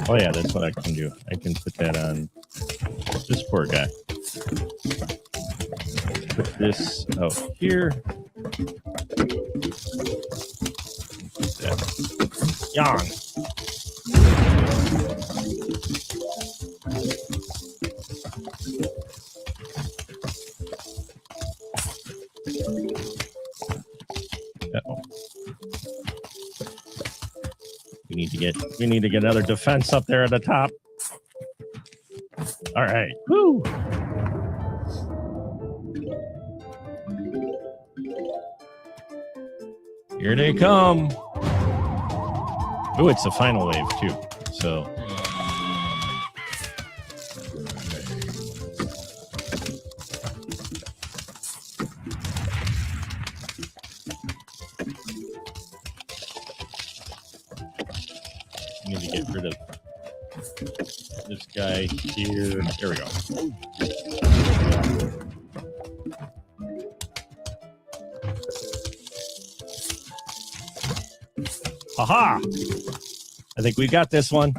Oh yeah, that's what I can do. I can put that on this poor guy. Put this out here. Put that. Yang. We need to get another defense up there at the top. All right. Woo. Here they come. Oh, it's a final wave too. So need to get rid of this guy here. There we go. Aha! I think we got this one.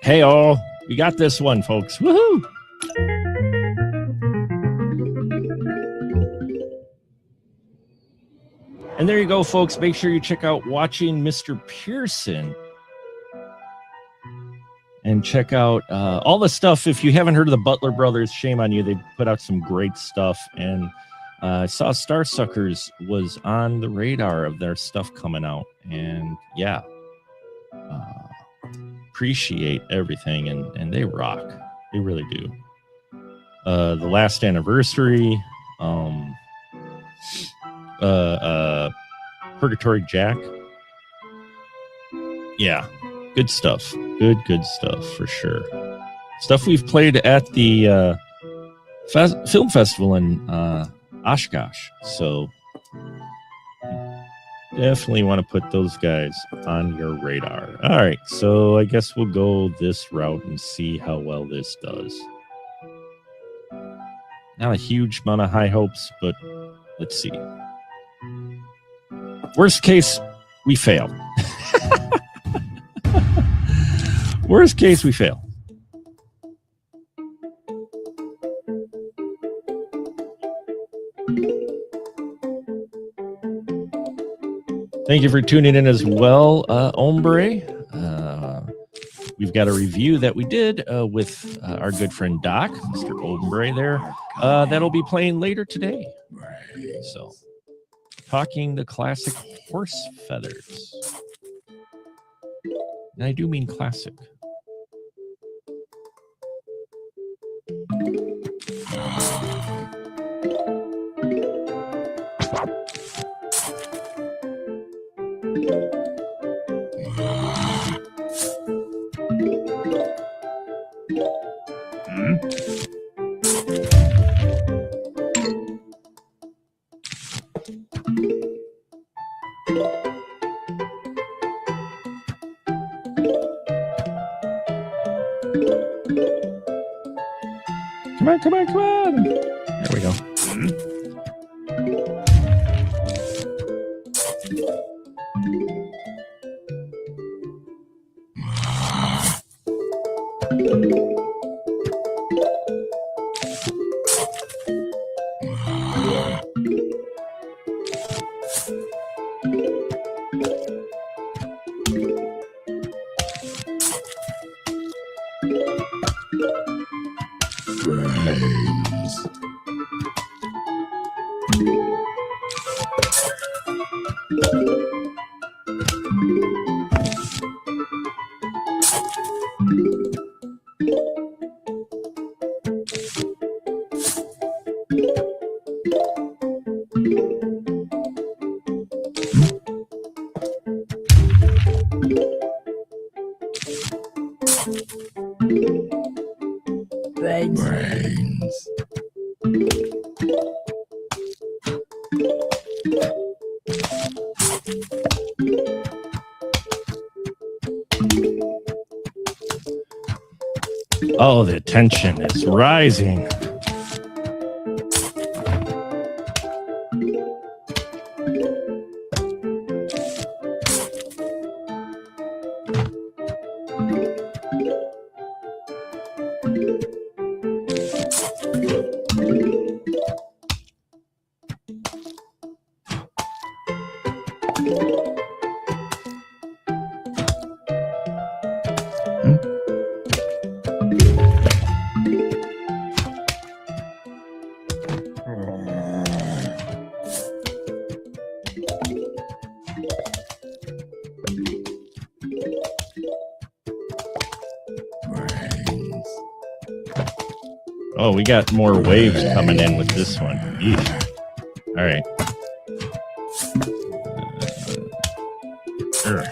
Hey-oh, we got this one, folks. Woohoo! And there you go, folks. Make sure you check out Watching Mr. Pearson. And check out all the stuff. If you haven't heard of the Butler Brothers, shame on you. They put out some great stuff. And I saw Starsuckers was on the radar of their stuff coming out. And yeah. Appreciate everything, and they rock. They really do. The Last Anniversary, Purgatory Jack. Yeah, good stuff. Good stuff for sure. Stuff we've played at the film festival in Oshkosh. So definitely want to put those guys on your radar. All right, so I guess we'll go this route and see how well this does. Not a huge amount of high hopes, but let's see. Worst case, we fail. Worst case, we fail. Thank you for tuning in as well, Ombre. We've got a review that we did with our good friend Doc, Mr. Ombre there. That'll be playing later today. So, talking the classic horse feathers. And I do mean classic. Come on. There we go. Brains. Oh, the tension is rising. Oh, we got more waves coming in with this one. Yeesh. All right. Sure.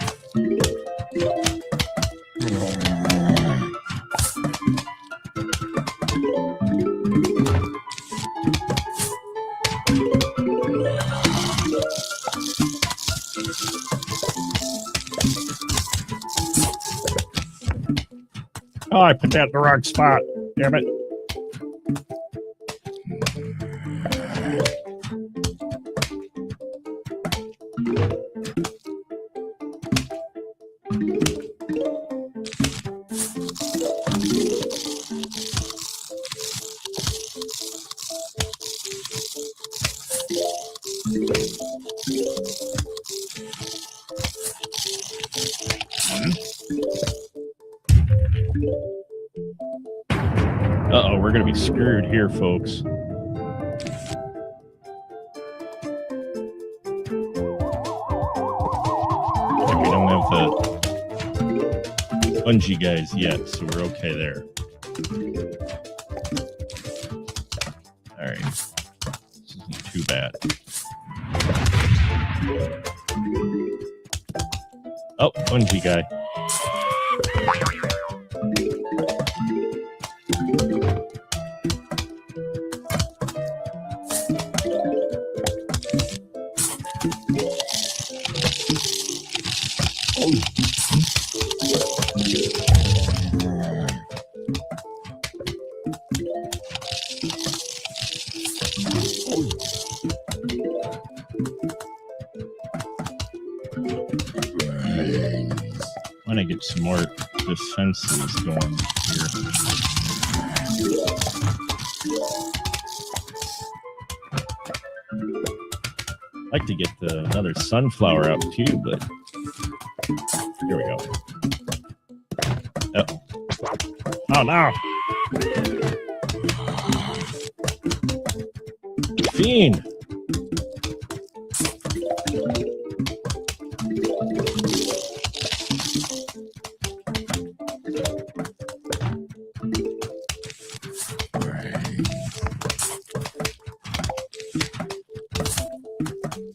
Oh, I put that in the wrong spot. Damn it. Uh-oh, we're going to be screwed here, folks. We don't have the bungee guys yet, so we're okay there. All right. This isn't too bad. Oh, bungee guy. get some more defenses going here. I'd like to get another sunflower out too, but here we go. Oh no! Fiend!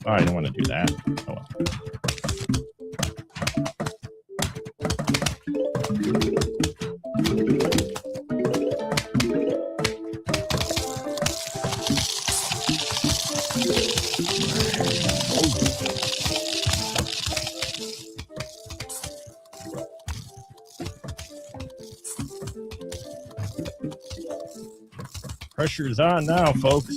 Oh, I don't want to do that. Oh well. Pressure's on now, folks.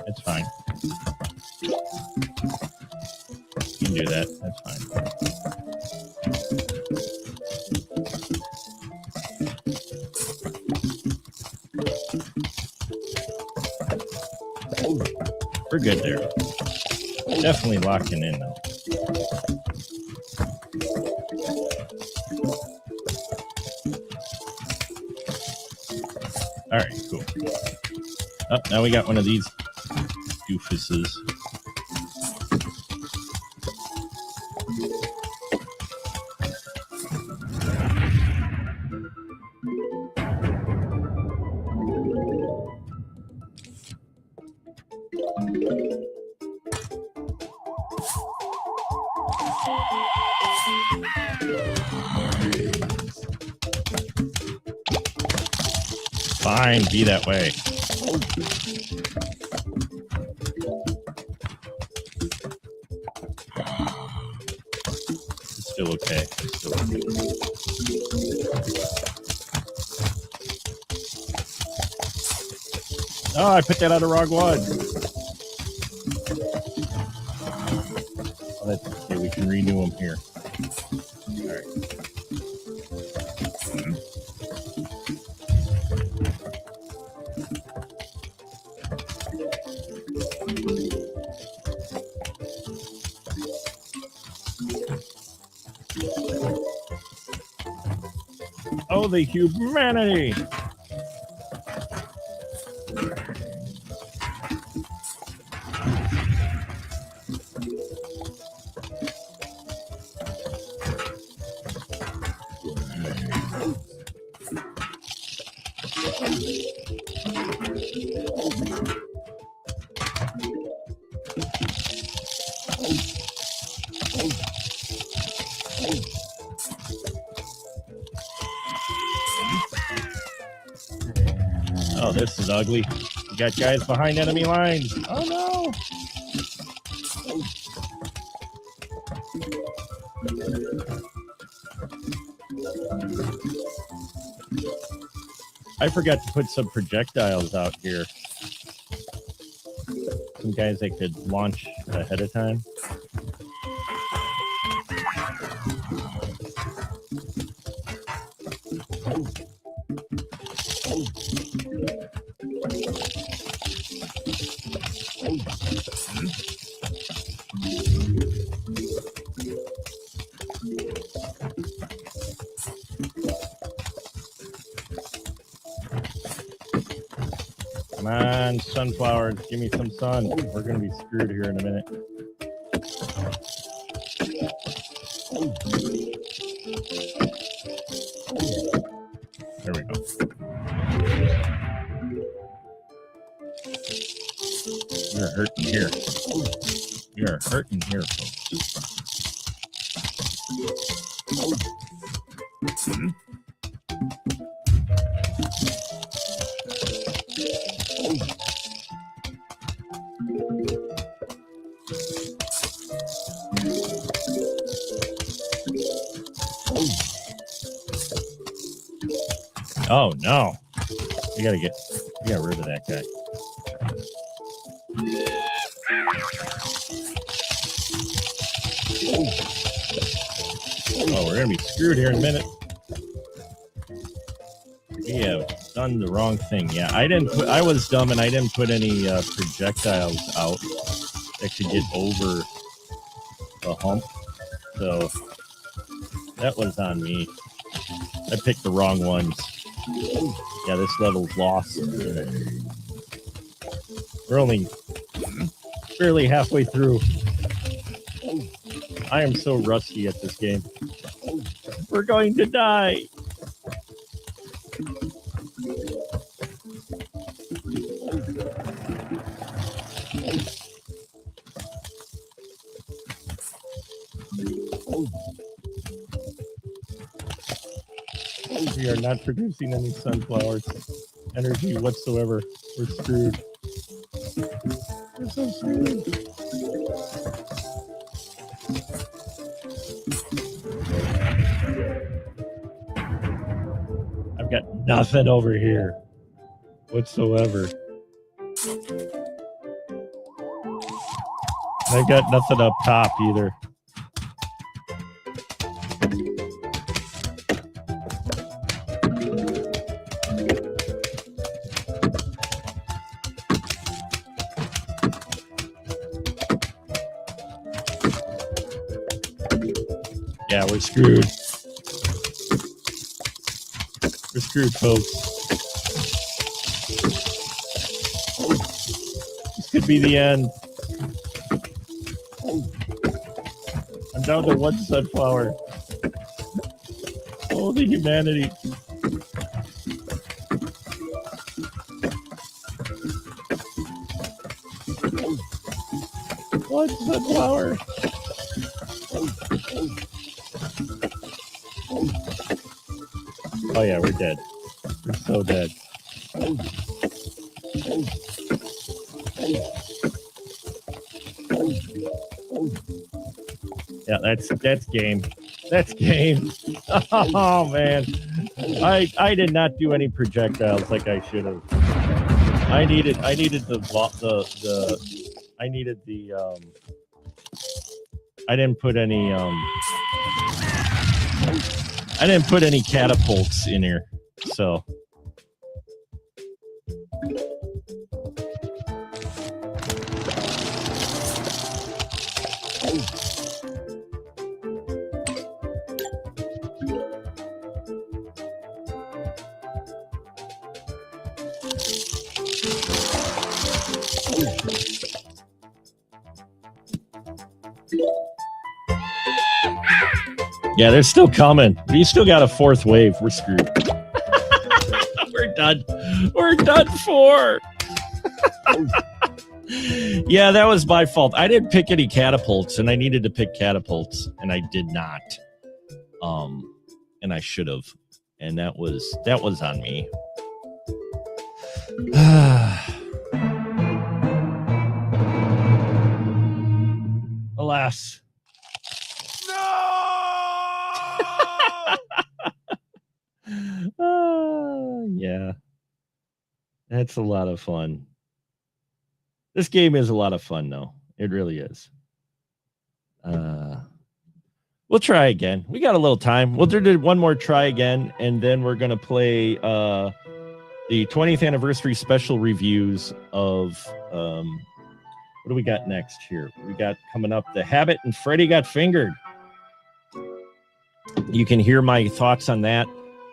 It's fine. You can do that. That's fine. We're good there. Definitely locking in though. All right, cool. Oh, now we got one of these doofuses. Fine, be that way. It's still okay. It's still okay. Oh, I put that on the wrong one. Let's see, we can renew them here. All right. Oh, the humanity! Oh, this is ugly. You got guys behind enemy lines. Oh no! I forgot to put some projectiles out here. Some guys that could launch ahead of time. Come on, sunflower, give me some sun. We're going to be screwed here in a minute. There we go. We are hurting here. We are hurting here, folks. Oh no. We got rid of that guy. Oh, we're gonna be screwed here in a minute. We have done the wrong thing. Yeah, I was dumb and I didn't put any projectiles out that could get over the hump. So that was on me. I picked the wrong ones. Yeah, this level's lost. We're only barely halfway through. I am so rusty at this game. We're going to die. We are not producing any sunflower energy whatsoever. We're screwed. We're so screwed. I've got nothing over here whatsoever. I've got nothing up top either. Yeah, we're screwed. We're screwed, folks. This could be the end. I'm down to one sunflower. Oh, the humanity. One sunflower. Oh yeah, we're dead. We're so dead. Yeah, that's game. That's game. Oh man, I did not do any projectiles like I should have. I needed the I didn't put any catapults in here, so. Yeah, they're still coming. We still got a fourth wave. We're screwed. We're done. We're done for. Yeah, that was my fault. I didn't pick any catapults, and I needed to pick catapults, and I did not. And I should have. And that was on me. Alas. Yeah, that's a lot of fun. This game is a lot of fun, though. It really is. We'll try again. We got a little time. We'll do one more try again, and then we're going to play the 20th anniversary special reviews of what do we got next here? We got coming up The Habit and Freddy Got Fingered. You can hear my thoughts on that.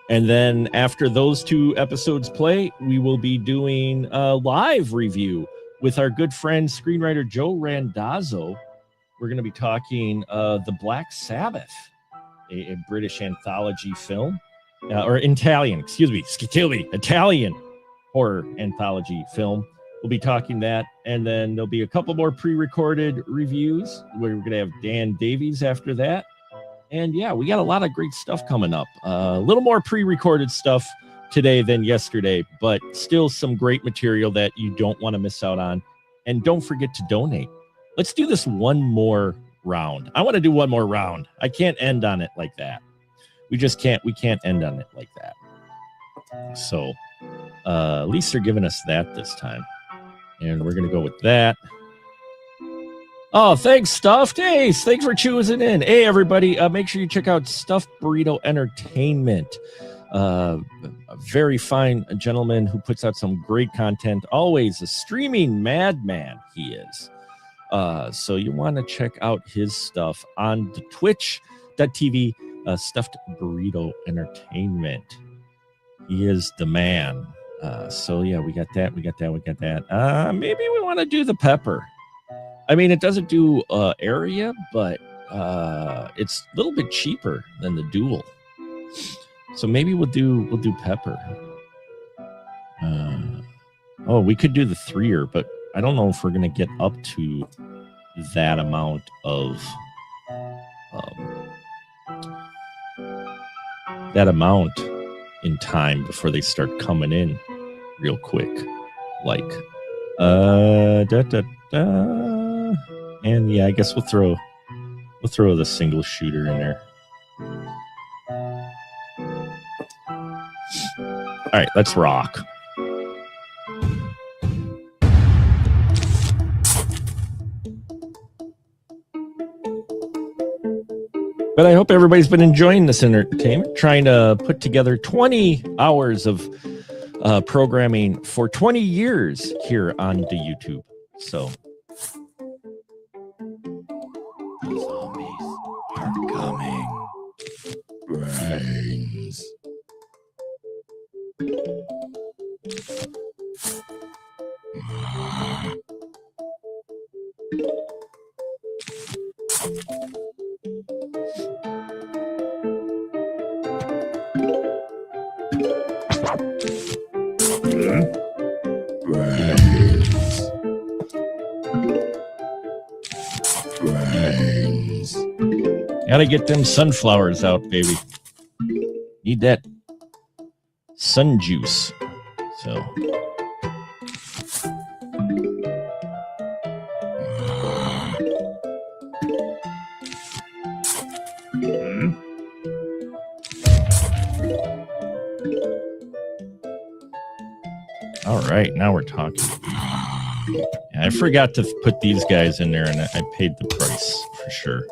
And then after those two episodes play, we will be doing a live review with our good friend, screenwriter Joe Randazzo. We're going to be talking The Black Sabbath, a British anthology film, or Italian horror anthology film. We'll be talking that. And then there'll be a couple more pre-recorded reviews. We're going to have Dan Davies after that. And yeah, we got a lot of great stuff coming up. A little more pre-recorded stuff today than yesterday, but still some great material that you don't want to miss out on. And don't forget to donate. Let's do this one more round. I want to do one more round. I can't end on it like that. We can't end on it like that. So at least they're giving us that this time. And we're going to go with that. Oh, thanks, Stuffed. Hey, thanks for choosing in. Hey, everybody, make sure you check out Stuffed Burrito Entertainment. A very fine gentleman who puts out some great content. Always a streaming madman he is. So you want to check out his stuff on the twitch.tv, Stuffed Burrito Entertainment. He is the man. So yeah, we got that. Maybe we want to do the pepper. I mean, it doesn't do area, but it's a little bit cheaper than the dual. So maybe we'll do pepper. We could do the 3-er, but I don't know if we're gonna get up to that amount of in time before they start coming in real quick. Like and yeah, I guess we'll throw the single shooter in there. All right, let's rock. But I hope everybody's been enjoying this entertainment, trying to put together 20 hours of programming for 20 years here on the YouTube. So the zombies are coming. Brains. Brains. Gotta get them sunflowers out, baby. Need that sun juice. So. All right, now we're talking. I forgot to put these guys in there, and I paid the price for sure.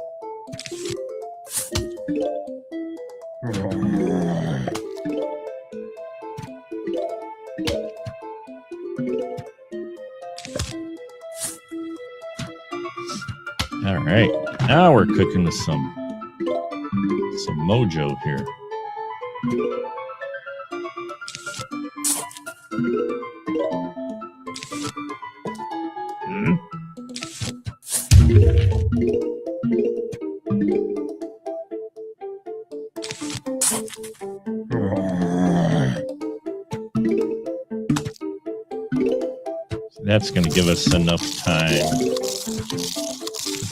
All right, now we're cooking with some mojo here. That's going to give us enough time to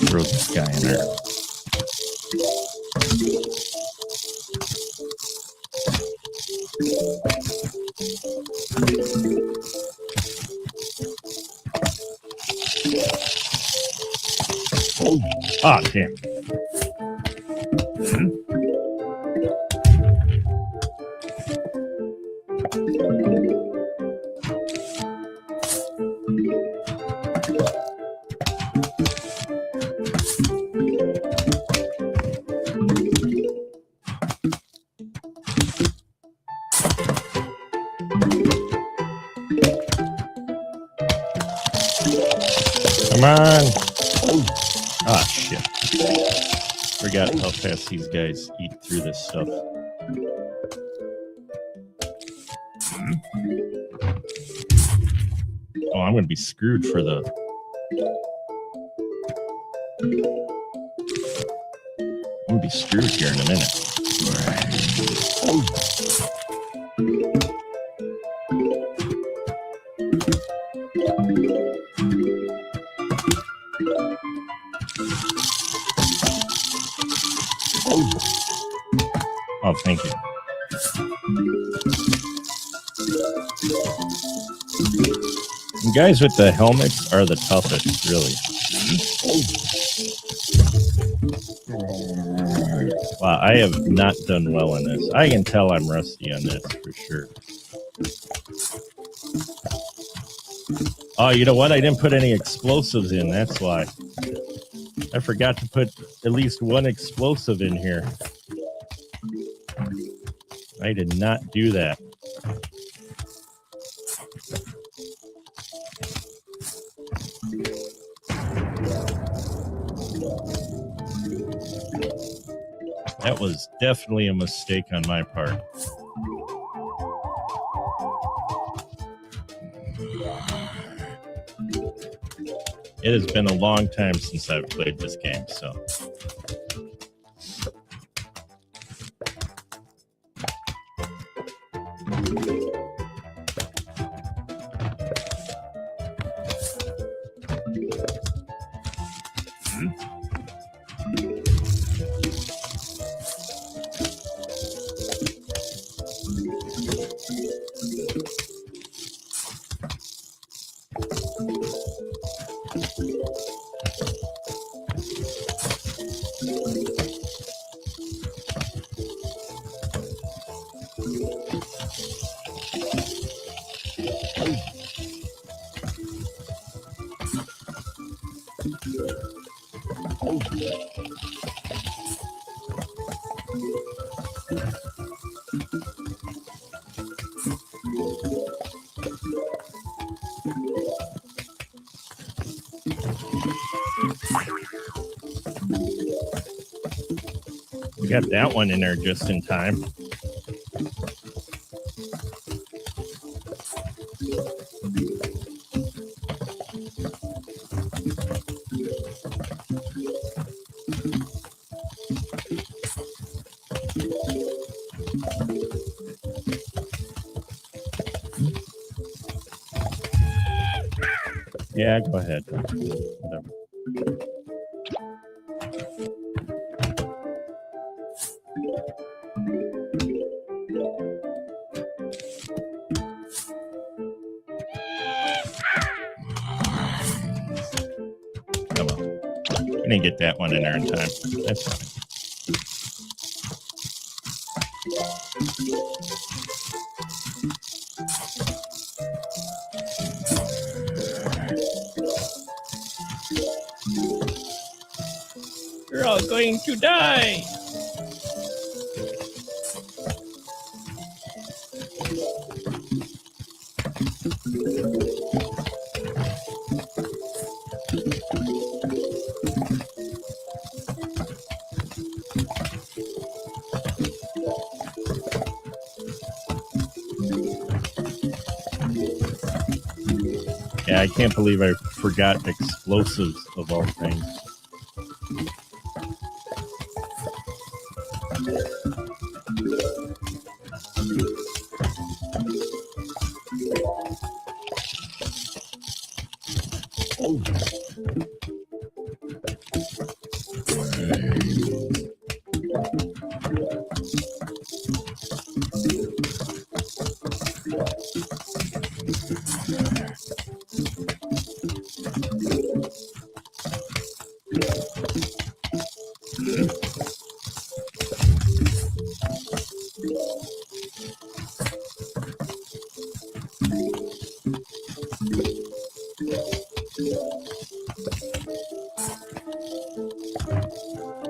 throw this guy in there. Ah, damn. Come on. Ah, shit. Forgot how fast these guys eat through this stuff. Oh, I'm going to be screwed for the... I'm going to be screwed here in a minute. Oh, thank you. The guys with the helmets are the toughest, really. Wow, I have not done well on this. I can tell I'm rusty on this for sure. Oh, you know what? I didn't put any explosives in. That's why. I forgot to put at least one explosive in here. I did not do that. That was definitely a mistake on my part. It has been a long time since I've played this game, so. We got that one in there just in time. Yeah, go ahead. Whatever. Oh well. We didn't get that one in there in time. That's fine. You're all going to die. Yeah, I can't believe I forgot explosives of all things.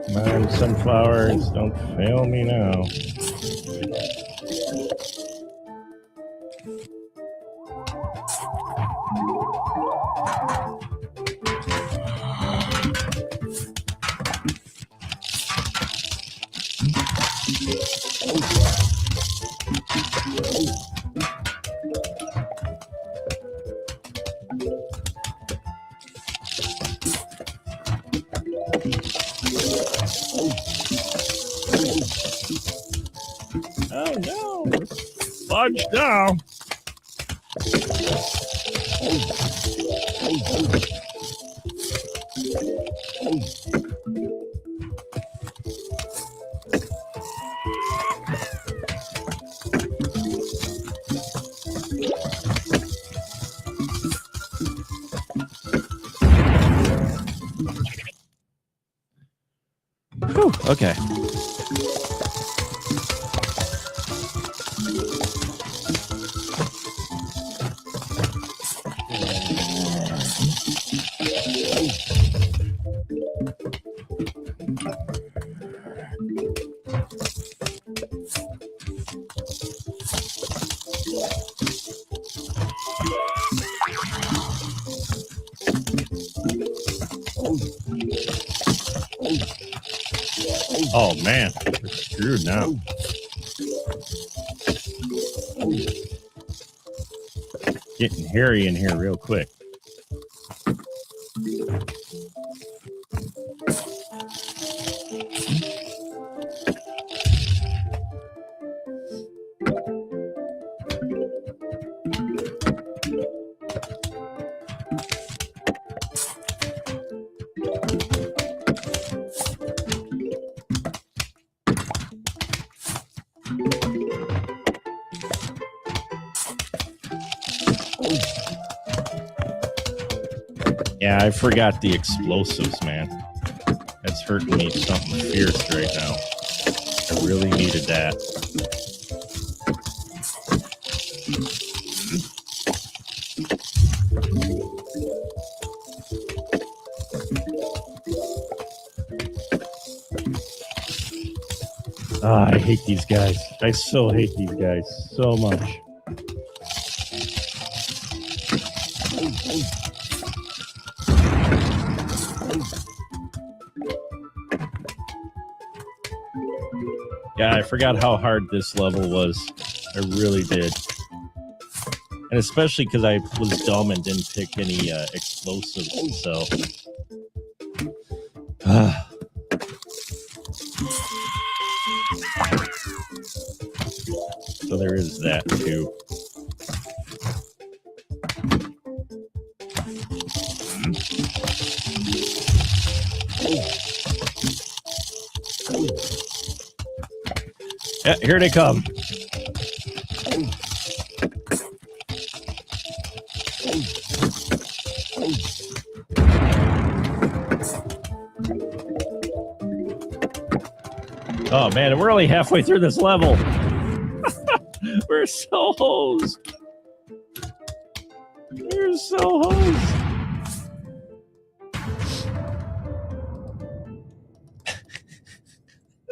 Come on, sunflowers, don't fail me now. Oh no! Fudge down! Whew, okay. Oh man, we're screwed now. Getting hairy in here real quick. Yeah, I forgot the explosives, man. That's hurting me something fierce right now. I really needed that. I hate these guys. I so hate these guys so much. Yeah, I forgot how hard this level was. I really did. And especially because I was dumb and didn't pick any explosives, so... So there is that, too. Yeah, here they come. Oh man, we're only halfway through this level. We're so hosed. We're so hosed.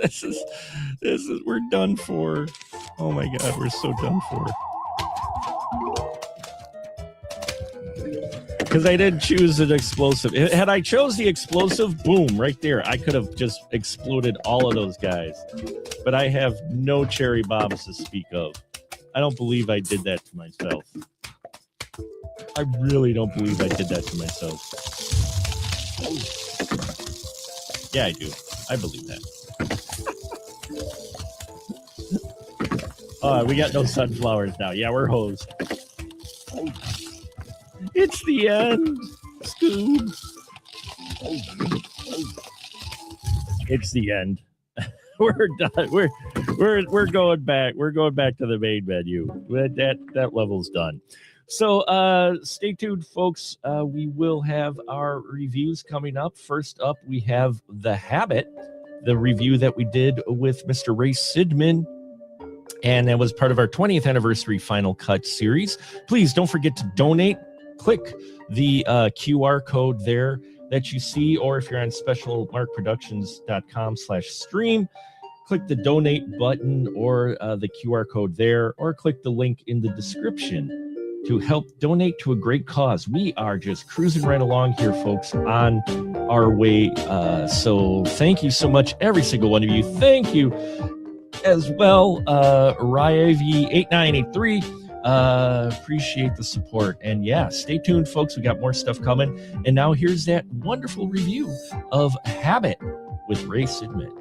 This is we're done for. Oh my god, we're so done for. Because I didn't choose an explosive. Had I chose the explosive, boom, right there, I could have just exploded all of those guys. But I have no cherry bombs to speak of. I don't believe I did that to myself. I really don't believe I did that to myself. Yeah, I do. I believe that. We got no sunflowers now. Yeah, we're hosed. It's the end, Scoob. It's the end. We're done. We're going back. We're going back to the main menu. That level's done. So stay tuned, folks. We will have our reviews coming up. First up, we have The Habit, the review that we did with Mr. Ray Sidman. And that was part of our 20th anniversary Final Cut series. Please don't forget to donate. Click the QR code there that you see, or if you're on specialmarkproductions.com/stream, click the donate button or the QR code there, or click the link in the description to help donate to a great cause. We are just cruising right along here, folks, on our way. So thank you so much, every single one of you. Thank you as well, Ryav8983. Appreciate the support. And yeah, stay tuned, folks. We got more stuff coming. And now here's that wonderful review of Habit with Ray Sidman.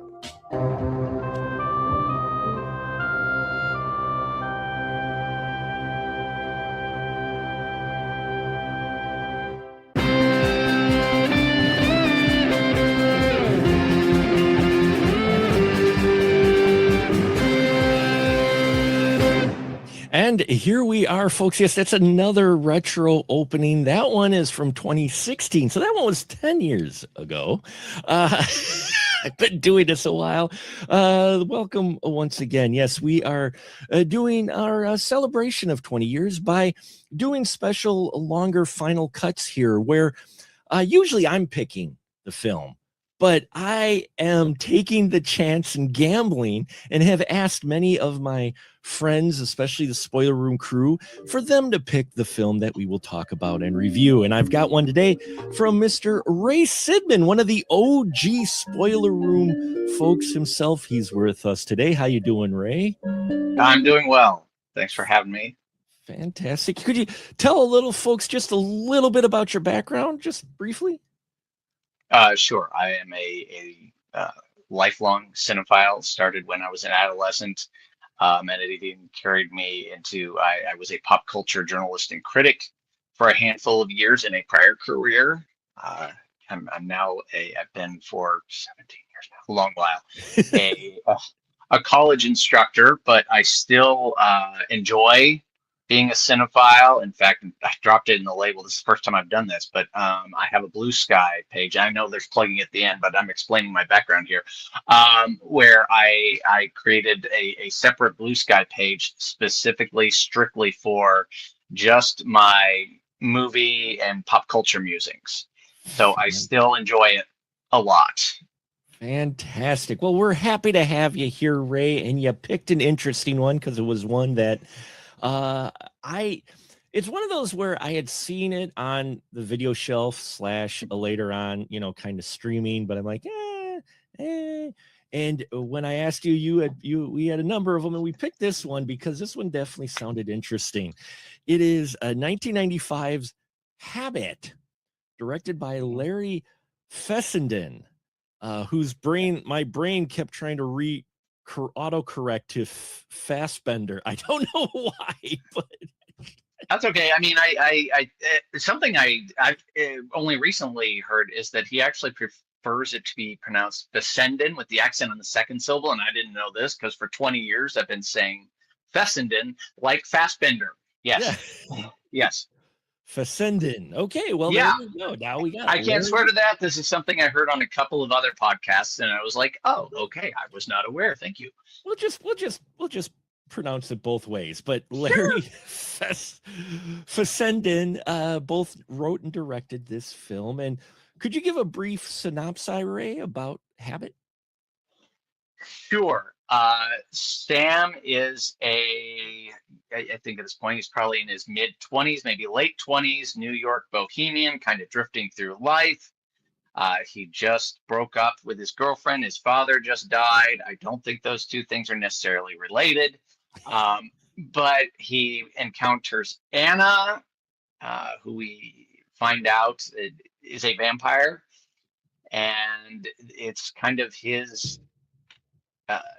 And here we are, folks. Yes, that's another retro opening. That one is from 2016. So that one was 10 years ago. I've been doing this a while. Welcome once again. Yes, we are doing our celebration of 20 years by doing special longer final cuts here where usually I'm picking the film. but I am taking the chance and gambling and have asked many of my friends, especially the Spoiler Room crew, for them to pick the film that we will talk about and review. And I've got one today from Mr. Ray Sidman, one of the OG Spoiler Room folks himself. He's with us today. How you doing, Ray? I'm doing well. Thanks for having me. Fantastic. Could you tell a little folks just a little bit about your background, just briefly? Sure. I am a lifelong cinephile. Started when I was an adolescent, and it even carried me into. I was a pop culture journalist and critic for a handful of years in a prior career. I'm now I've been for 17 years now, a long while, a college instructor, but I still enjoy being a cinephile. In fact, I dropped it in the label. This is the first time I've done this, but I have a Blue Sky page. I know there's plugging at the end, but I'm explaining my background here, where I created a separate Blue Sky page specifically, strictly for just my movie and pop culture musings. So I still enjoy it a lot. Fantastic. Well, we're happy to have you here, Ray, and you picked an interesting one because it was one that it's one of those where I had seen it on the video shelf / later on, kind of streaming, but I'm like, and when I asked we had a number of them, and we picked this one because this one definitely sounded interesting. It is 1995's Habit, directed by Larry Fessenden, whose my brain kept trying to autocorrect to Fassbender. I don't know why, but that's okay. I mean, I something I've only recently heard is that he actually prefers it to be pronounced Fessenden with the accent on the second syllable, and I didn't know this because for 20 years I've been saying Fessenden like Fassbender. Yes, yeah. Yes. Fessenden. Okay, well, yeah. There we go. Now we got. I can't swear to that. This is something I heard on a couple of other podcasts, and I was like, "Oh, okay. I was not aware. Thank you." We'll just pronounce it both ways. But Larry Fessenden both wrote and directed this film. And could you give a brief synopsis, Ray, about Habit? Sure. Sam is I think at this point he's probably in his mid-20s, maybe late 20s, New York bohemian, kind of drifting through life. He just broke up with his girlfriend. His father just died. I don't think those two things are necessarily related. But he encounters Anna, who we find out is a vampire. And it's kind of his...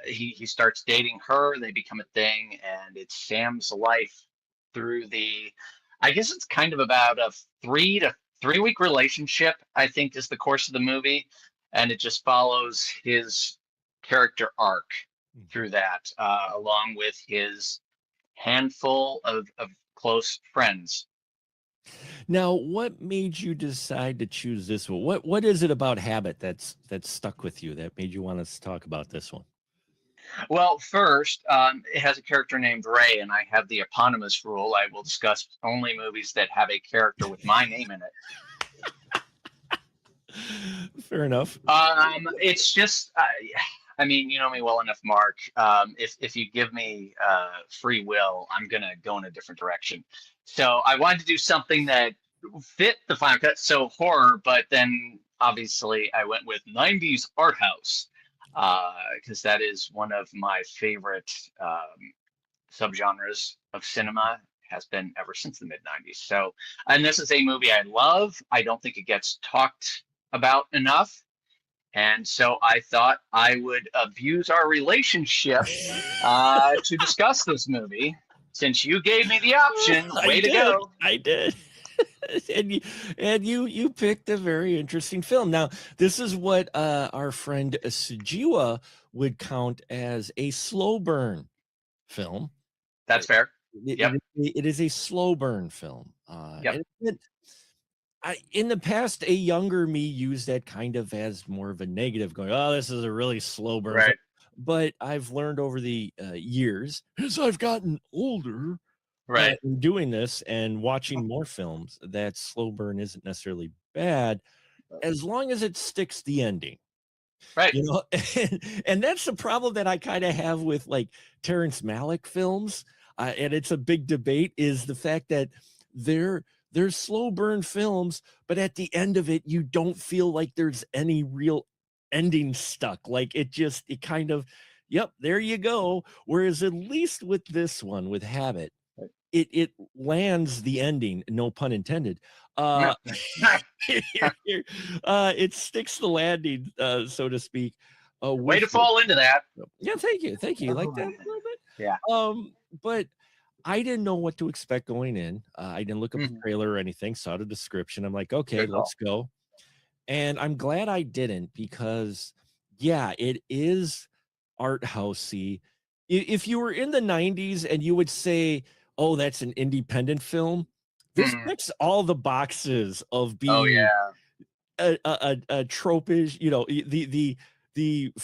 he starts dating her, they become a thing, and it's Sam's life through I guess it's kind of about a 3 to 3 week relationship, I think, is the course of the movie, and it just follows his character arc through that, along with his handful of close friends. Now, what made you decide to choose this one? What is it about Habit that's stuck with you that made you want us to talk about this one? Well, first, it has a character named Ray, and I have the eponymous rule. I will discuss only movies that have a character with my name in it. Fair enough. It's just, I mean, you know me well enough, Mark. If you give me free will, I'm going to go in a different direction. So I wanted to do something that fit the final cut, so horror, but then obviously I went with 90s art house. Because that is one of my favorite subgenres of cinema, has been ever since the mid-90s. So, and this is a movie I love. I don't think it gets talked about enough. And so I thought I would abuse our relationship to discuss this movie. Since you gave me the option, way to go. I did. and you picked a very interesting film. Now, this is what our friend Sujiwa would count as a slow burn film. That's fair. It is a slow burn film. Yep. In the past, a younger me used that kind of as more of a negative, going, "Oh, this is a really slow burn." Right. But I've learned over the years, as I've gotten older, right, doing this and watching more films, that slow burn isn't necessarily bad as long as it sticks the ending. Right. You know, and that's the problem that I kind of have with like Terrence Malick films, and it's a big debate, is the fact that they're slow burn films, but at the end of it, you don't feel like there's any real ending stuck. Like it kind of, yep, there you go. Whereas at least with this one, with Habit, it lands the ending, no pun intended. It sticks the landing, so to speak. Way to fall into that. Yeah, thank you. You like that a little bit? Yeah. But I didn't know what to expect going in. I didn't look up the trailer or anything, saw the description. I'm like, okay, let's go. And I'm glad I didn't, because yeah, it is art housey. If you were in the 90s and you would say, oh, that's an independent film, this ticks all the boxes of being a tropish, you know, the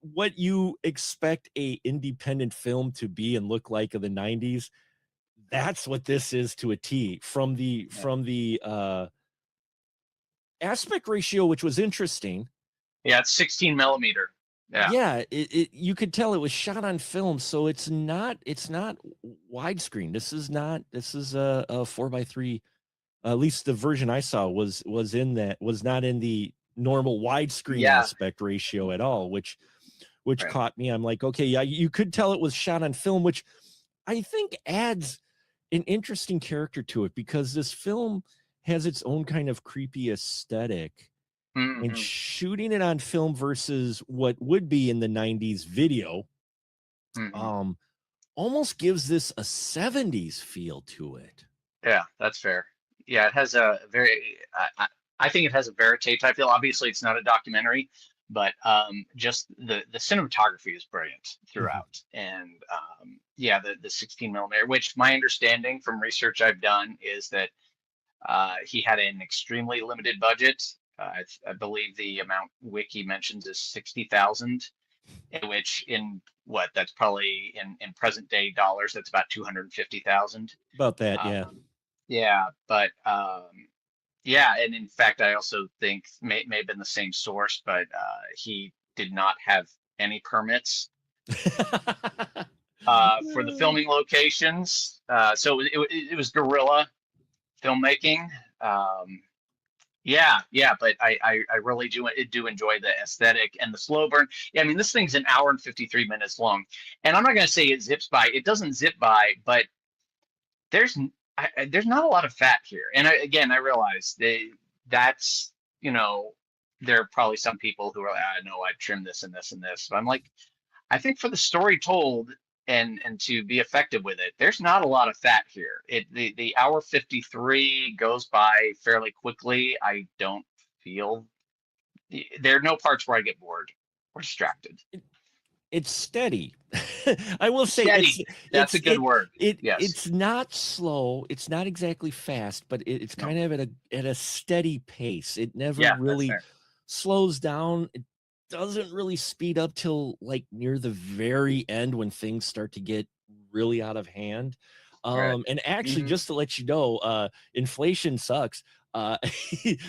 what you expect a independent film to be and look like in the 90s. That's what this is to a T, from the aspect ratio, which was interesting. Yeah, it's 16 millimeter. Yeah, you could tell it was shot on film, so it's not widescreen. This is a 4:3. At least the version I saw was not in the normal widescreen aspect ratio at all, which caught me. I'm like, okay, yeah, you could tell it was shot on film, which I think adds an interesting character to it, because this film has its own kind of creepy aesthetic. And shooting it on film versus what would be in the 90s video, almost gives this a 70s feel to it. Yeah, that's fair. Yeah, it has a very, I think it has a verite type feel. Obviously, it's not a documentary, but just the cinematography is brilliant throughout. And yeah, the 16 millimeter, which my understanding from research I've done is that he had an extremely limited budget. I believe the amount Wiki mentions is 60,000, which that's probably in present day dollars, that's about 250,000. About that, yeah. Yeah, but yeah, and in fact, I also think may have been the same source, but he did not have any permits for the filming locations. So it was guerrilla filmmaking. Yeah, but I really do enjoy the aesthetic and the slow burn. Yeah, I mean, this thing's an hour and 53 minutes long, and I'm not going to say it zips by. It doesn't zip by, but there's not a lot of fat here. And I realize that's, you know, there are probably some people who are like, I know I'd trim this and this and this, but I'm like, I think for the story told and to be effective with it, there's not a lot of fat here. The hour 53 goes by fairly quickly. I don't feel there are no parts where I get bored or distracted. It's steady. I will say steady. That's a good word. Yes. It's not slow. It's not exactly fast, but it's kind of at a steady pace. It never really slows down. It doesn't really speed up till like near the very end, when things start to get really out of hand. And actually, just to let you know, inflation sucks.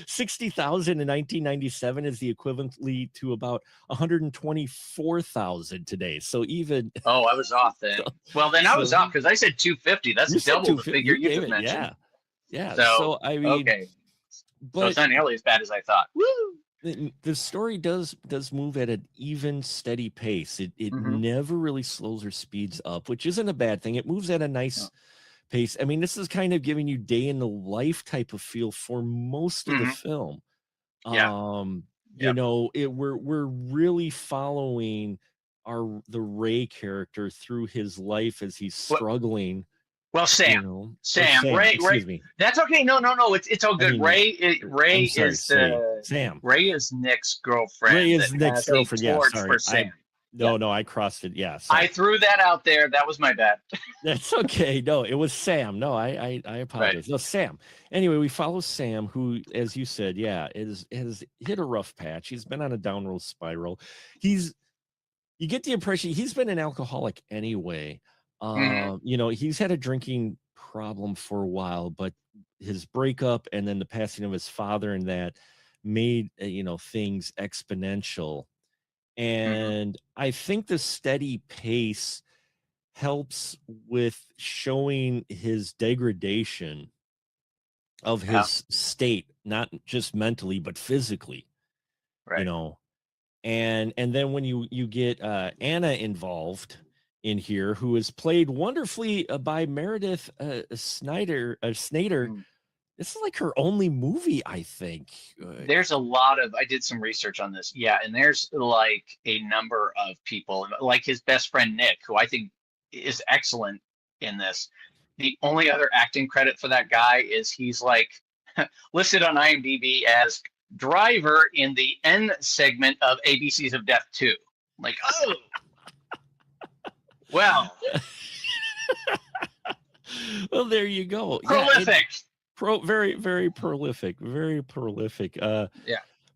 60,000 in 1997 is the equivalently to about 124,000 today. So even I was off then. Well, then I was off because I said 250. That's double the figure you just mentioned. Yeah. So I mean, okay, but so it's not nearly as bad as I thought. Woo! The story does move at an even, steady pace. It never really slows or speeds up, which isn't a bad thing. It moves at a nice pace. I mean, this is kind of giving you day in the life type of feel for most of the film. You know, we're really following the Ray character through his life as he's struggling. Well, Sam, you know, Sam, Ray, me. That's okay. No, it's all good. I mean, Ray is Sam. Ray is Nick's girlfriend. Ray is Nick's girlfriend. Yeah, sorry. For Sam. No, I crossed it. Yeah, I threw that out there. That was my bad. That's okay. No, it was Sam. No, I apologize. Right. No, Sam. Anyway, we follow Sam, who, as you said, has hit a rough patch. He's been on a downward spiral. You get the impression he's been an alcoholic anyway. You know, he's had a drinking problem for a while, but his breakup and then the passing of his father and that made things exponential. Mhm. And I think the steady pace helps with showing his degradation of Yeah. his state, not just mentally but physically, you Right. know. And then when you get Anna involved in here, who is played wonderfully by Meredith Snader. Mm. This is like her only movie, I think. There's a lot of, I did some research on this. Yeah. And there's like a number of people, like his best friend, Nick, who I think is excellent in this. The only other acting credit for that guy is he's like listed on IMDb as driver in the end segment of ABCs of Death 2. Like, oh, well, Well, there you go. prolific. Very, very prolific, very prolific. Yeah.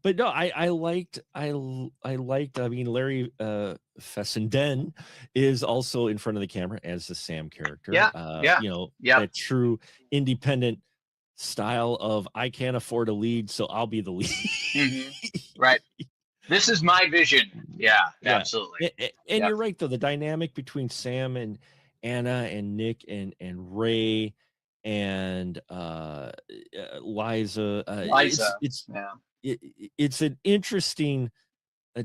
But no, I liked. I mean, Larry Fessenden is also in front of the camera as the Sam character. Yeah, yeah, yeah. That true independent style of I can't afford a lead, so I'll be the lead. Mhm. Right. This is my vision. Yeah, Yeah. absolutely. And Yep. you're right, though, the dynamic between Sam and Anna and Nick and Ray and Liza, Liza. Yeah. it's an interesting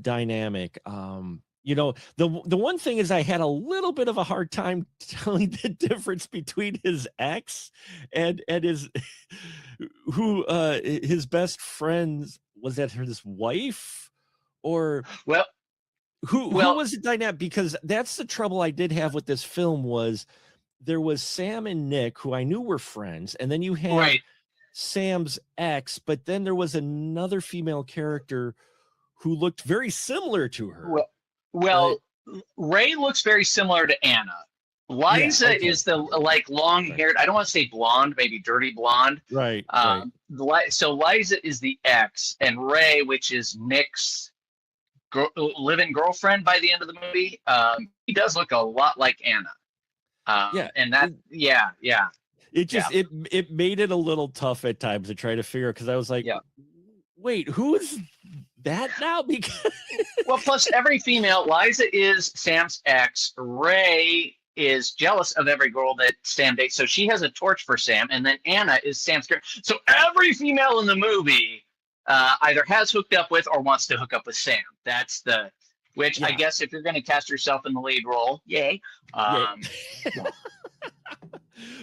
dynamic. The one thing is I had a little bit of a hard time telling the difference between his ex and his his best friends. Was that his wife or Well, who well, was the dynamic? Because that's the trouble I did have with this film was there was Sam and Nick, who I knew were friends, and then you had right. Sam's ex, but then there was another female character who looked very similar to her. Well, Ray looks very similar to Anna. Liza okay. is the like long-haired. I don't want to say blonde, maybe dirty blonde. Right. So Liza is the ex, and Ray, which is Nick's live-in girlfriend by the end of the movie, he does look a lot like Anna. And that, yeah. It just it made it a little tough at times to try to figure out because I was like, wait, who is that now? Because well, plus every female, Liza is Sam's ex. Ray is jealous of every girl that Sam dates, so she has a torch for Sam, and then Anna is Sam's girl. So every female in the movie either has hooked up with or wants to hook up with Sam. That's the, which I guess if you're going to cast yourself in the lead role, yay.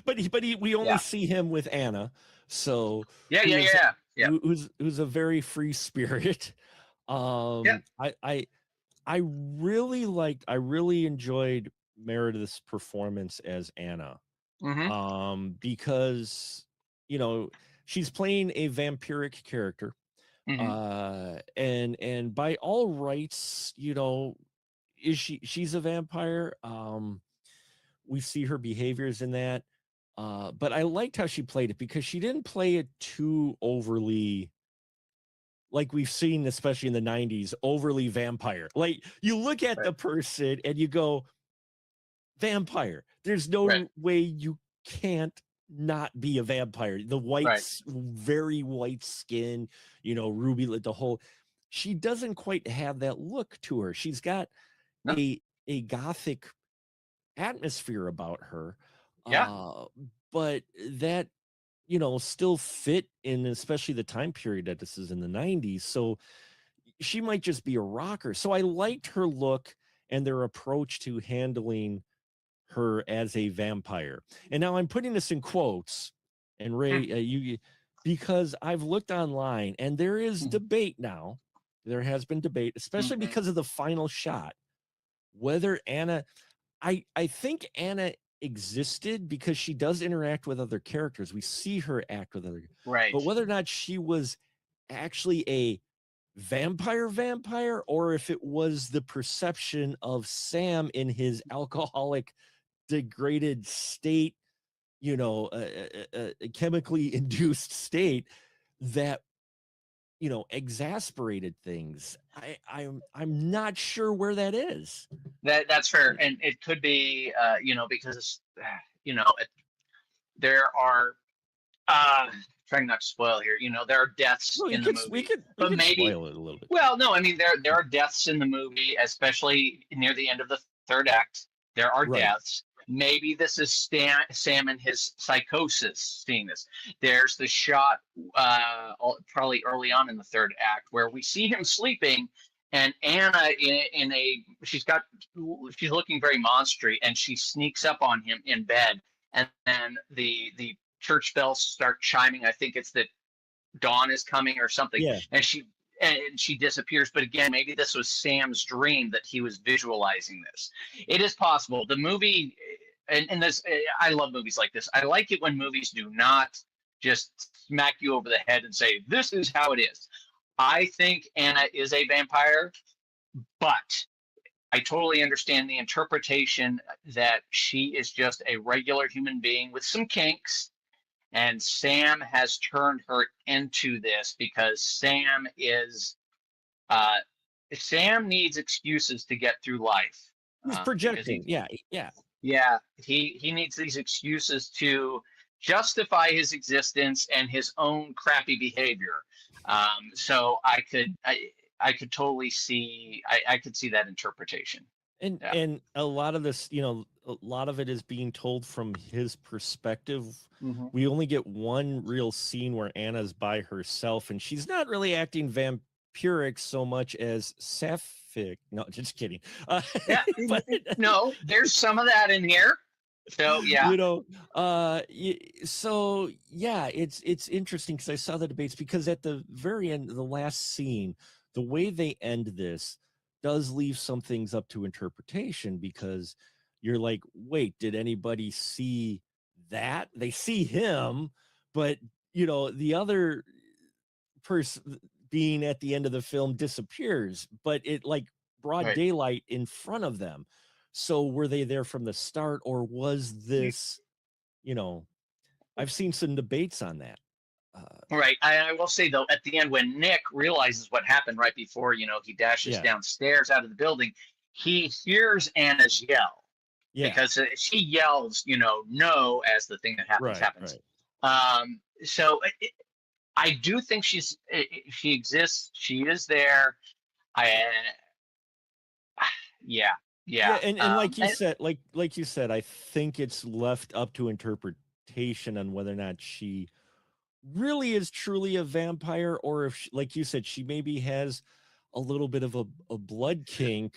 But we only see him with Anna, so who's a very free spirit. I really enjoyed Meredith's performance as Anna. Because she's playing a vampiric character. And by all rights, she's a vampire. We see her behaviors in that. But I liked how she played it because she didn't play it too overly, like we've seen, especially in the 90s, overly vampire. Like you look at the person and you go, vampire. There's no way you can't not be a vampire. The very white skin, ruby, the whole. She doesn't quite have that look to her. She's got a gothic atmosphere about her. But that still fit in, especially the time period that this is in the 90s. So she might just be a rocker. So I liked her look and their approach to handling her as a vampire. And now I'm putting this in quotes, and Ray, because I've looked online and there is debate now. There has been debate, especially because of the final shot, whether Anna, I think Anna existed because she does interact with other characters. We see her act with other, but whether or not she was actually a vampire, or if it was the perception of Sam in his alcoholic, degraded state, chemically induced state that exasperated things. I'm not sure where that is. That's fair, and it could be because there are trying not to spoil here. You know, there are deaths Well, in the movie, we could maybe spoil it a little bit. well, no, I mean there are deaths in the movie, especially near the end of the third act. There are Right. deaths. Maybe this is Sam and his psychosis seeing this. There's the shot probably early on in the third act where we see him sleeping, and Anna she's looking very monstery, and she sneaks up on him in bed, and then the church bells start chiming. I think it's that dawn is coming or something, Yeah. and she disappears. But again, maybe this was Sam's dream that he was visualizing this. It is possible. The movie, and this, I love movies like this. I like it when movies do not just smack you over the head and say, this is how it is. I think Anna is a vampire, but I totally understand the interpretation that she is just a regular human being with some kinks. And Sam has turned her into this because Sam needs excuses to get through life. He's projecting. Yeah. Yeah. He needs these excuses to justify his existence and his own crappy behavior. So I could totally see. I could see that interpretation. And a lot of this, a lot of it is being told from his perspective. Mm-hmm. We only get one real scene where Anna's by herself, and she's not really acting vampiric so much as sapphic. No, just kidding. Yeah, but, no, there's some of that in here. So yeah, so yeah, it's interesting because I saw the debates, because at the very end, the last scene, the way they end this does leave some things up to interpretation, because you're like, wait, did anybody see that? They see him, but the other person being at the end of the film disappears, but it like broad daylight in front of them. So were they there from the start, or was this, I've seen some debates on that. Right. I will say, though, at the end, when Nick realizes what happened right before, he dashes downstairs out of the building, he hears Anna's yell. Yeah. Because she yells, no, as the thing that happens. Right. So I do think she exists. She is there. Yeah. And like you said, like you said, I think it's left up to interpretation on whether or not she really is truly a vampire, or if like you said, she maybe has a little bit of a blood kink,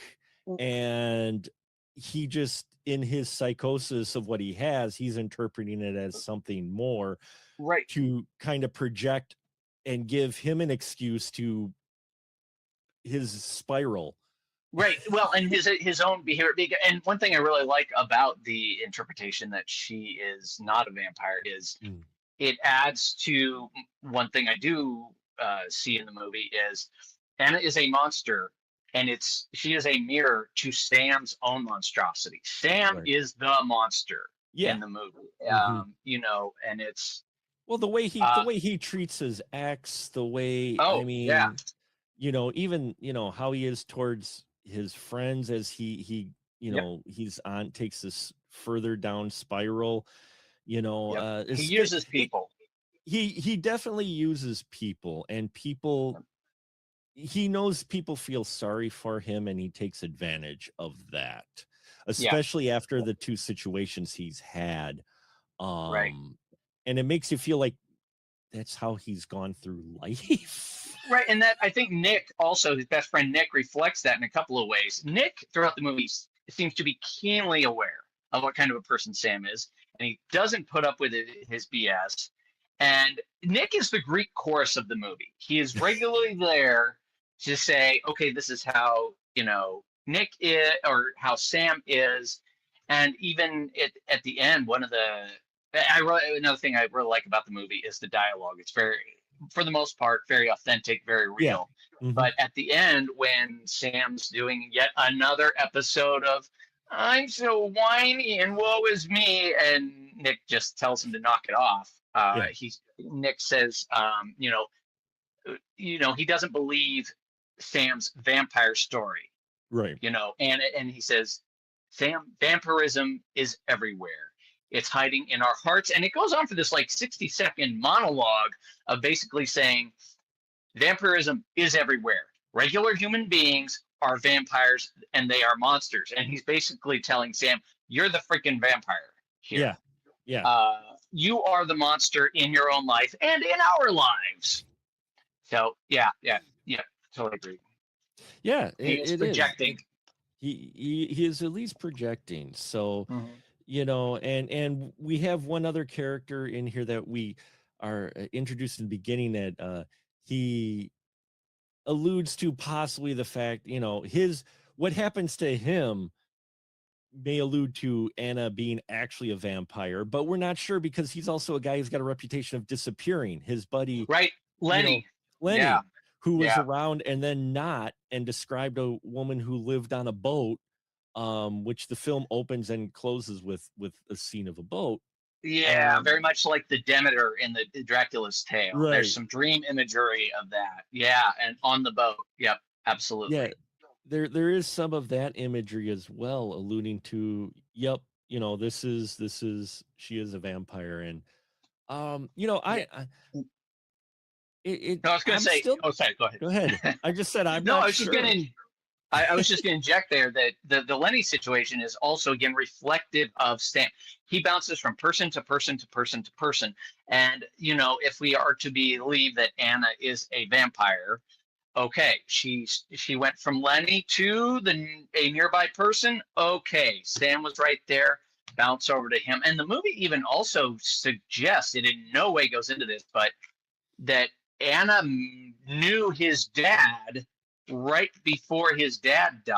and he just, in his psychosis of what he has, he's interpreting it as something more, right, to kind of project and give him an excuse to his spiral. Right. Well, and his own behavior. And one thing I really like about the interpretation that she is not a vampire is it adds to one thing I do see in the movie is Anna is a monster, and she is a mirror to Sam's own monstrosity. Sam is the monster in the movie. And it's the way he treats his ex, the way even how he is towards his friends as he he's takes this further down spiral. He uses people. He definitely uses people, and people, he knows people feel sorry for him, and he takes advantage of that, especially after the two situations he's had. And it makes you feel like that's how he's gone through life. Right. And that, I think Nick also, his best friend Nick, reflects that in a couple of ways. Nick, throughout the movie, seems to be keenly aware of what kind of a person Sam is, and he doesn't put up with his BS. And Nick is the Greek chorus of the movie. He is regularly there to say, okay, this is how, Nick is, or how Sam is. And even at the end, another thing I really like about the movie is the dialogue. It's very, for the most part, very authentic, very real. Yeah. But at the end, when Sam's doing yet another episode of "I'm so whiny and woe is me," and Nick just tells him to knock it off. Nick says, he doesn't believe Sam's vampire story, right? And he says, Sam, vampirism is everywhere. It's hiding in our hearts. And it goes on for this like 60-second monologue of basically saying vampirism is everywhere. Regular human beings are vampires and they are monsters. And he's basically telling Sam, you're the freaking vampire here. You are the monster in your own life and in our lives. So yeah, totally agree. Yeah, he is projecting. He is at least projecting. So you know, and we have one other character in here that we are introduced in the beginning that he alludes to possibly the fact, you know, what happens to him may allude to Anna being actually a vampire, but we're not sure because he's also a guy who's got a reputation of disappearing. His buddy, right, Lenny, who was around and then not, and described a woman who lived on a boat, which the film opens and closes with a scene of a boat. Yeah, very much like the Demeter in the Dracula's Tale. Right. There's some dream imagery of that. Yeah, and on the boat. Yep, absolutely. Yeah, there is some of that imagery as well, alluding to, yep, you know, she is a vampire, and you know, I was going to say. Sorry, go ahead. Go ahead. I just said I'm no, not I was sure. just going to. I was just going to inject there that the Lenny situation is also, again, reflective of Sam. He bounces from person to person to person to person. And, you know, if we are to believe that Anna is a vampire, okay, she went from Lenny to a nearby person. Okay, Sam was right there. Bounce over to him. And the movie even also suggests, it in no way goes into this, but that Anna knew his dad right before his dad died,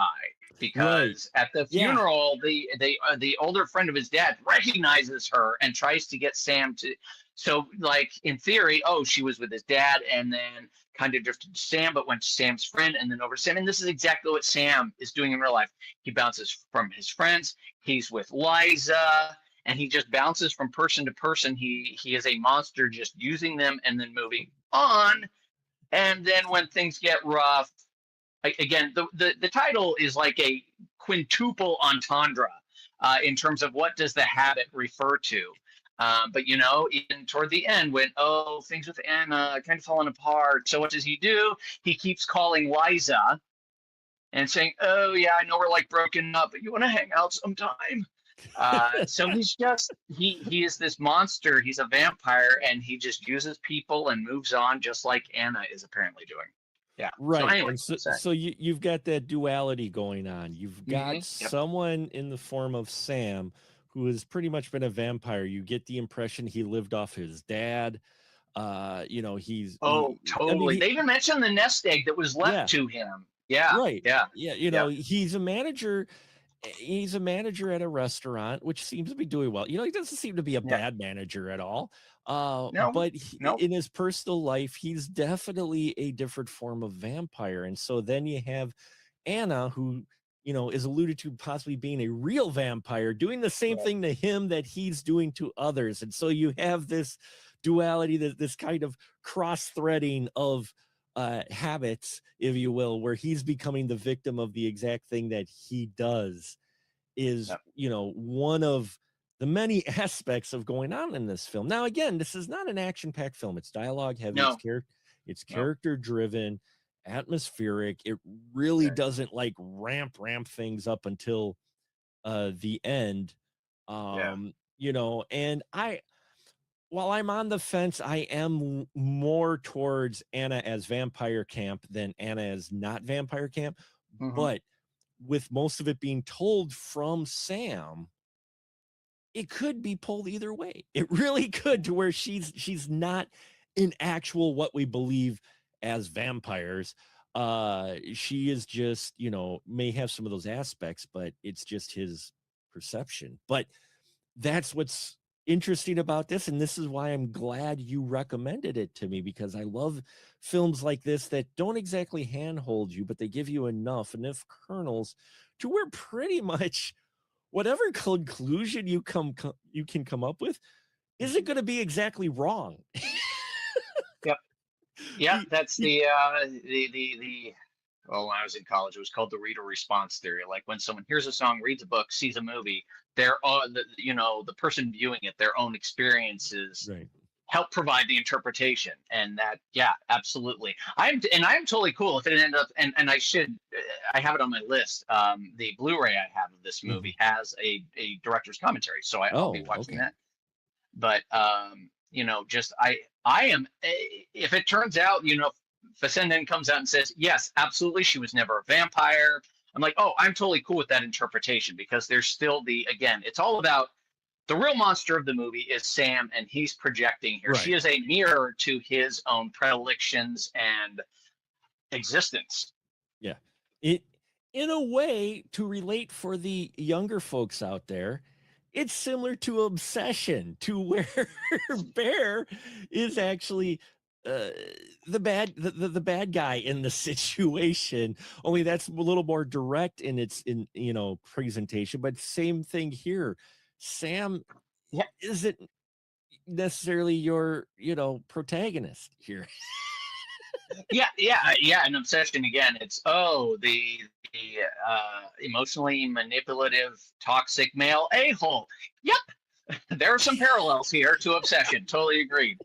because at the funeral, the older friend of his dad recognizes her and tries to get Sam to. So, like, in theory, she was with his dad and then kind of drifted to Sam, but went to Sam's friend and then over to Sam. And this is exactly what Sam is doing in real life. He bounces from his friends. He's with Liza, and he just bounces from person to person. He is a monster, just using them and then moving on. And then when things get rough, again, the title is like a quintuple entendre in terms of what does the habit refer to. But, you know, even toward the end, when, things with Anna kind of falling apart. So what does he do? He keeps calling Liza and saying, oh, yeah, I know we're like broken up, but you want to hang out sometime? So he's just, he is this monster. He's a vampire, and he just uses people and moves on, just like Anna is apparently doing. Yeah. Right. So, anyway, so you've got that duality going on. You've got someone in the form of Sam who has pretty much been a vampire. You get the impression he lived off his dad. You know, he's totally. I mean, they even mentioned the nest egg that was left to him. Yeah. Right. Yeah. Yeah. You know, he's a manager. He's a manager at a restaurant, which seems to be doing well. You know, he doesn't seem to be a bad manager at all. But in his personal life, he's definitely a different form of vampire. And so then you have Anna, who, you know, is alluded to possibly being a real vampire, doing the same thing to him that he's doing to others. And so you have this duality, this kind of cross-threading of habits, if you will, where he's becoming the victim of the exact thing that he does, is you know, one of the many aspects of going on in this film. Now, again, this is not an action-packed film. It's dialogue heavy. It's character driven, atmospheric. It really doesn't like ramp things up until the end. You know, and while I'm on the fence, I am more towards Anna as vampire camp than Anna as not vampire camp. But with most of it being told from Sam, it could be pulled either way. It really could, to where she's not in actual what we believe as vampires. She is just, you know, may have some of those aspects, but it's just his perception. But that's what's interesting about this, and this is why I'm glad you recommended it to me, because I love films like this that don't exactly handhold you, but they give you enough kernels to where pretty much whatever conclusion you can come up with isn't going to be exactly wrong. That's the when I was in college, it was called the reader response theory. Like when someone hears a song, reads a book, sees a movie, their own, the person viewing it, their own experiences Right. help provide the interpretation. And that, yeah, absolutely. I'm totally cool if it ended up, and I have it on my list. The Blu-ray I have of this movie has a director's commentary, so I'll be watching that. But just I am, if it turns out, Fessenden comes out and says, yes, absolutely, she was never a vampire, I'm like, oh, I'm totally cool with that interpretation, because there's still again, it's all about the real monster of the movie is Sam, and he's projecting here. Right. She is a mirror to his own predilections and existence. Yeah. In a way, to relate for the younger folks out there, it's similar to Obsession, to where Bear is actually the bad guy in the situation. Only that's a little more direct in its presentation. But same thing here. Sam isn't necessarily your protagonist here. yeah. An Obsession again. It's the emotionally manipulative, toxic male a-hole. Yep, there are some parallels here to Obsession. Totally agreed.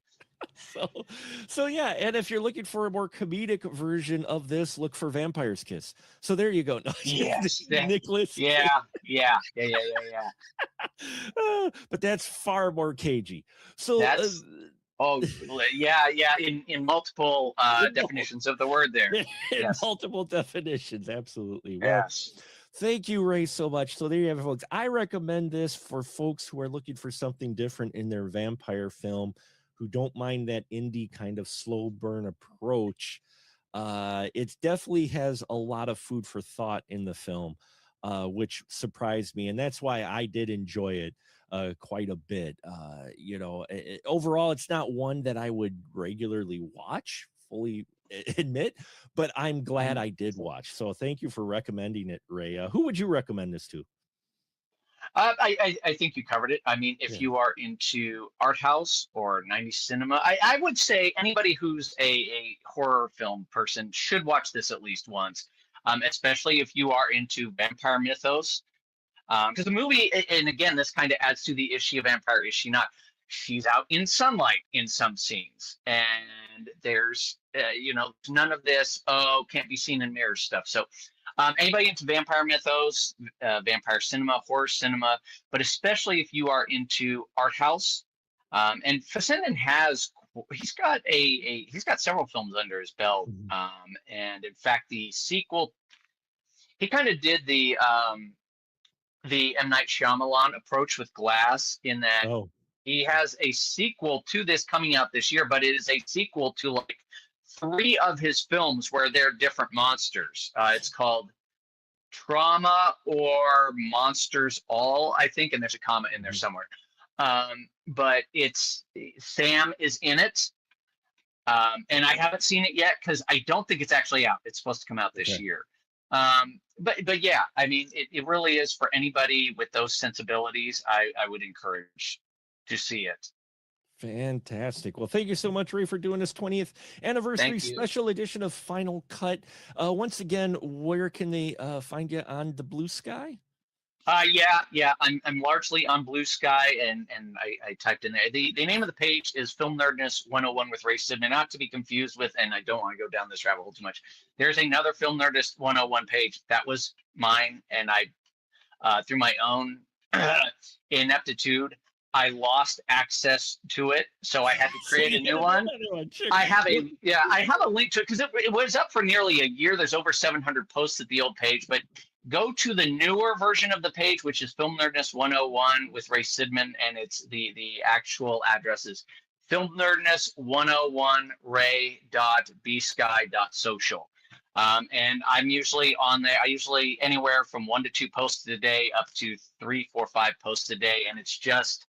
So yeah, and if you're looking for a more comedic version of this, look for Vampire's Kiss. So there you go. No, yes, Nicholas. Yeah. But that's far more cagey. So that's in multiple definitions of the word there. Yes. Multiple definitions, absolutely. Yes. Well, thank you, Ray, so much. So there you have it, folks. I recommend this for folks who are looking for something different in their vampire film, who don't mind that indie kind of slow burn approach. It definitely has a lot of food for thought in the film, which surprised me. And that's why I did enjoy it quite a bit. Overall, it's not one that I would regularly watch, fully admit, but I'm glad I did watch. So thank you for recommending it, Ray. Who would you recommend this to? I think you covered it. I mean, if you are into art house or 90s cinema, I would say anybody who's a horror film person should watch this at least once, especially if you are into vampire mythos. Because the movie, and again, this kind of adds to the issue of vampire. Is she not? She's out in sunlight in some scenes, and there's none of this can't be seen in mirrors stuff. So anybody into vampire mythos, vampire cinema, horror cinema, but especially if you are into art house, and Fessenden he's got several films under his belt, and in fact the sequel, he kind of did the M. Night Shyamalan approach with Glass, in that he has a sequel to this coming out this year, but it is a sequel to like 3 of his films where they're different monsters. It's called Trauma or Monsters All, I think, and there's a comma in there somewhere. But Sam is in it, and I haven't seen it yet because I don't think it's actually out. It's supposed to come out this year. But yeah, I mean, it really is for anybody with those sensibilities. I would encourage to see it. Fantastic. Well, thank you so much, Ray, for doing this 20th anniversary special edition of Final Cut. Once again, where can they find you on the Blue Sky? I'm largely on Blue Sky, and I typed in there. The name of the page is Film Nerdness 101 with Ray Sidman, not to be confused with, and I don't want to go down this rabbit hole too much. There's another Film Nerdness 101 page. That was mine, and I through my own ineptitude, I lost access to it, so I had to create a new one. I have a link to it because it was up for nearly a year. There's over 700 posts at the old page, but go to the newer version of the page, which is Film Nerdness 101 with Ray Sidman, and it's the actual address is Film Nerdness 101 ray.bsky.social. And I'm usually on there. I usually anywhere from 1 to 2 posts a day up to 3, 4, 5 posts a day, and it's just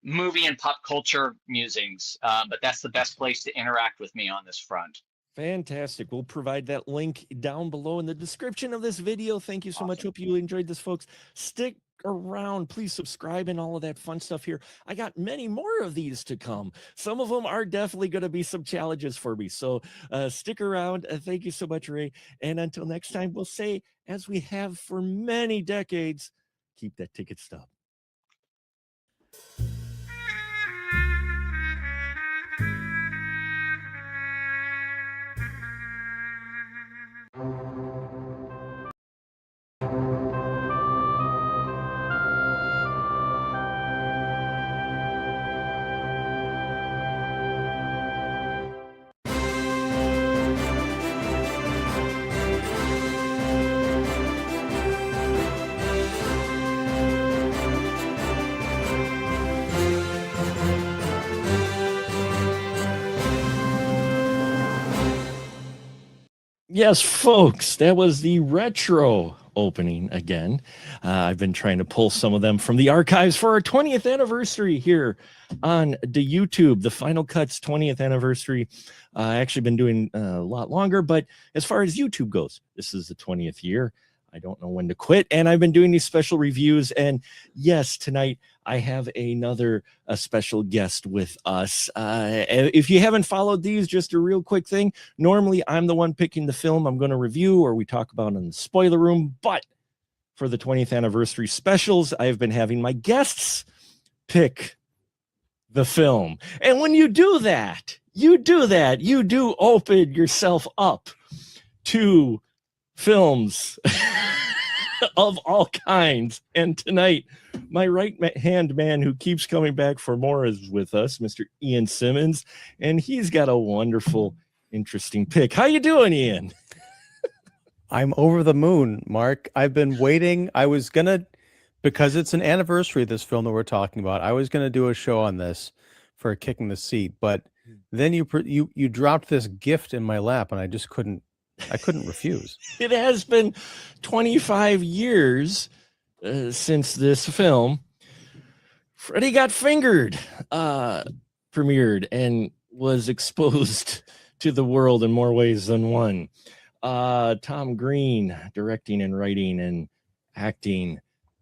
movie and pop culture musings. But that's the best place to interact with me on this front. Fantastic. We'll provide that link down below in the description of this video. Thank you so much. Hope you enjoyed this, folks. Stick around. Please subscribe and all of that fun stuff here. I got many more of these to come. Some of them are definitely going to be some challenges for me. So stick around. Thank you so much, Ray. And until next time, we'll say, as we have for many decades, keep that ticket stub. Yes, folks, that was the retro opening again. I've been trying to pull some of them from the archives for our 20th anniversary here on the YouTube, the Final Cuts 20th anniversary. I actually been doing a lot longer, but as far as YouTube goes, this is the 20th year. I don't know when to quit, and I've been doing these special reviews. And yes, tonight I have a special guest with us. If you haven't followed these, just a real quick thing. Normally, I'm the one picking the film I'm going to review or we talk about in the spoiler room. But for the 20th anniversary specials, I've been having my guests pick the film. And when you do that, you do open yourself up to films of all kinds. And tonight, my right hand man who keeps coming back for more is with us, Mr. Ian Simmons, and he's got a wonderful, interesting pick. How you doing, Ian? I'm over the moon, Mark. I've been waiting. I was gonna, because it's an anniversary of this film that we're talking about, I was gonna do a show on this for Kicking the Seat, but then you dropped this gift in my lap, and I just couldn't refuse. It has been 25 years since this film, Freddy Got Fingered, premiered and was exposed to the world in more ways than one. Tom Green directing and writing and acting,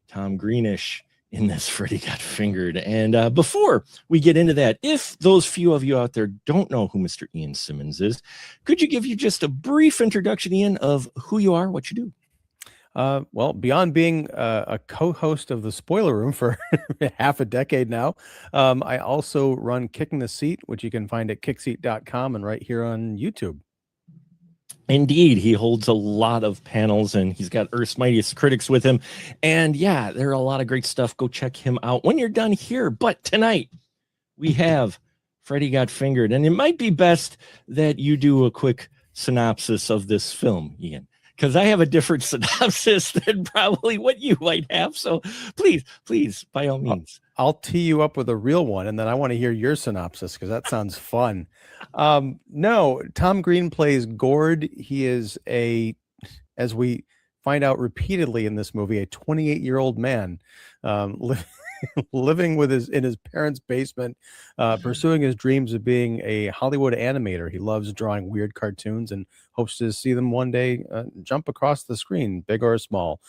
Tom Greenish in this Freddy Got Fingered. And before we get into that, if those few of you out there don't know who Mr. Ian Simmons is, could you give you just a brief introduction, Ian, of who you are, what you do? Well, beyond being a co-host of the Spoiler Room for half a decade now, I also run Kicking the Seat, which you can find at kickseat.com and right here on YouTube. Indeed, he holds a lot of panels and he's got Earth's Mightiest Critics with him. And yeah, there are a lot of great stuff. Go check him out when you're done here. But tonight we have Freddy Got Fingered. And it might be best that you do a quick synopsis of this film, Ian, because I have a different synopsis than probably what you might have. So please, by all means. I'll tee you up with a real one, and then I want to hear your synopsis because that sounds fun. No, Tom Green plays Gord. He is as we find out repeatedly in this movie, a 28-year-old man living in his parents' basement, pursuing his dreams of being a Hollywood animator. He loves drawing weird cartoons and hopes to see them one day jump across the screen, big or small.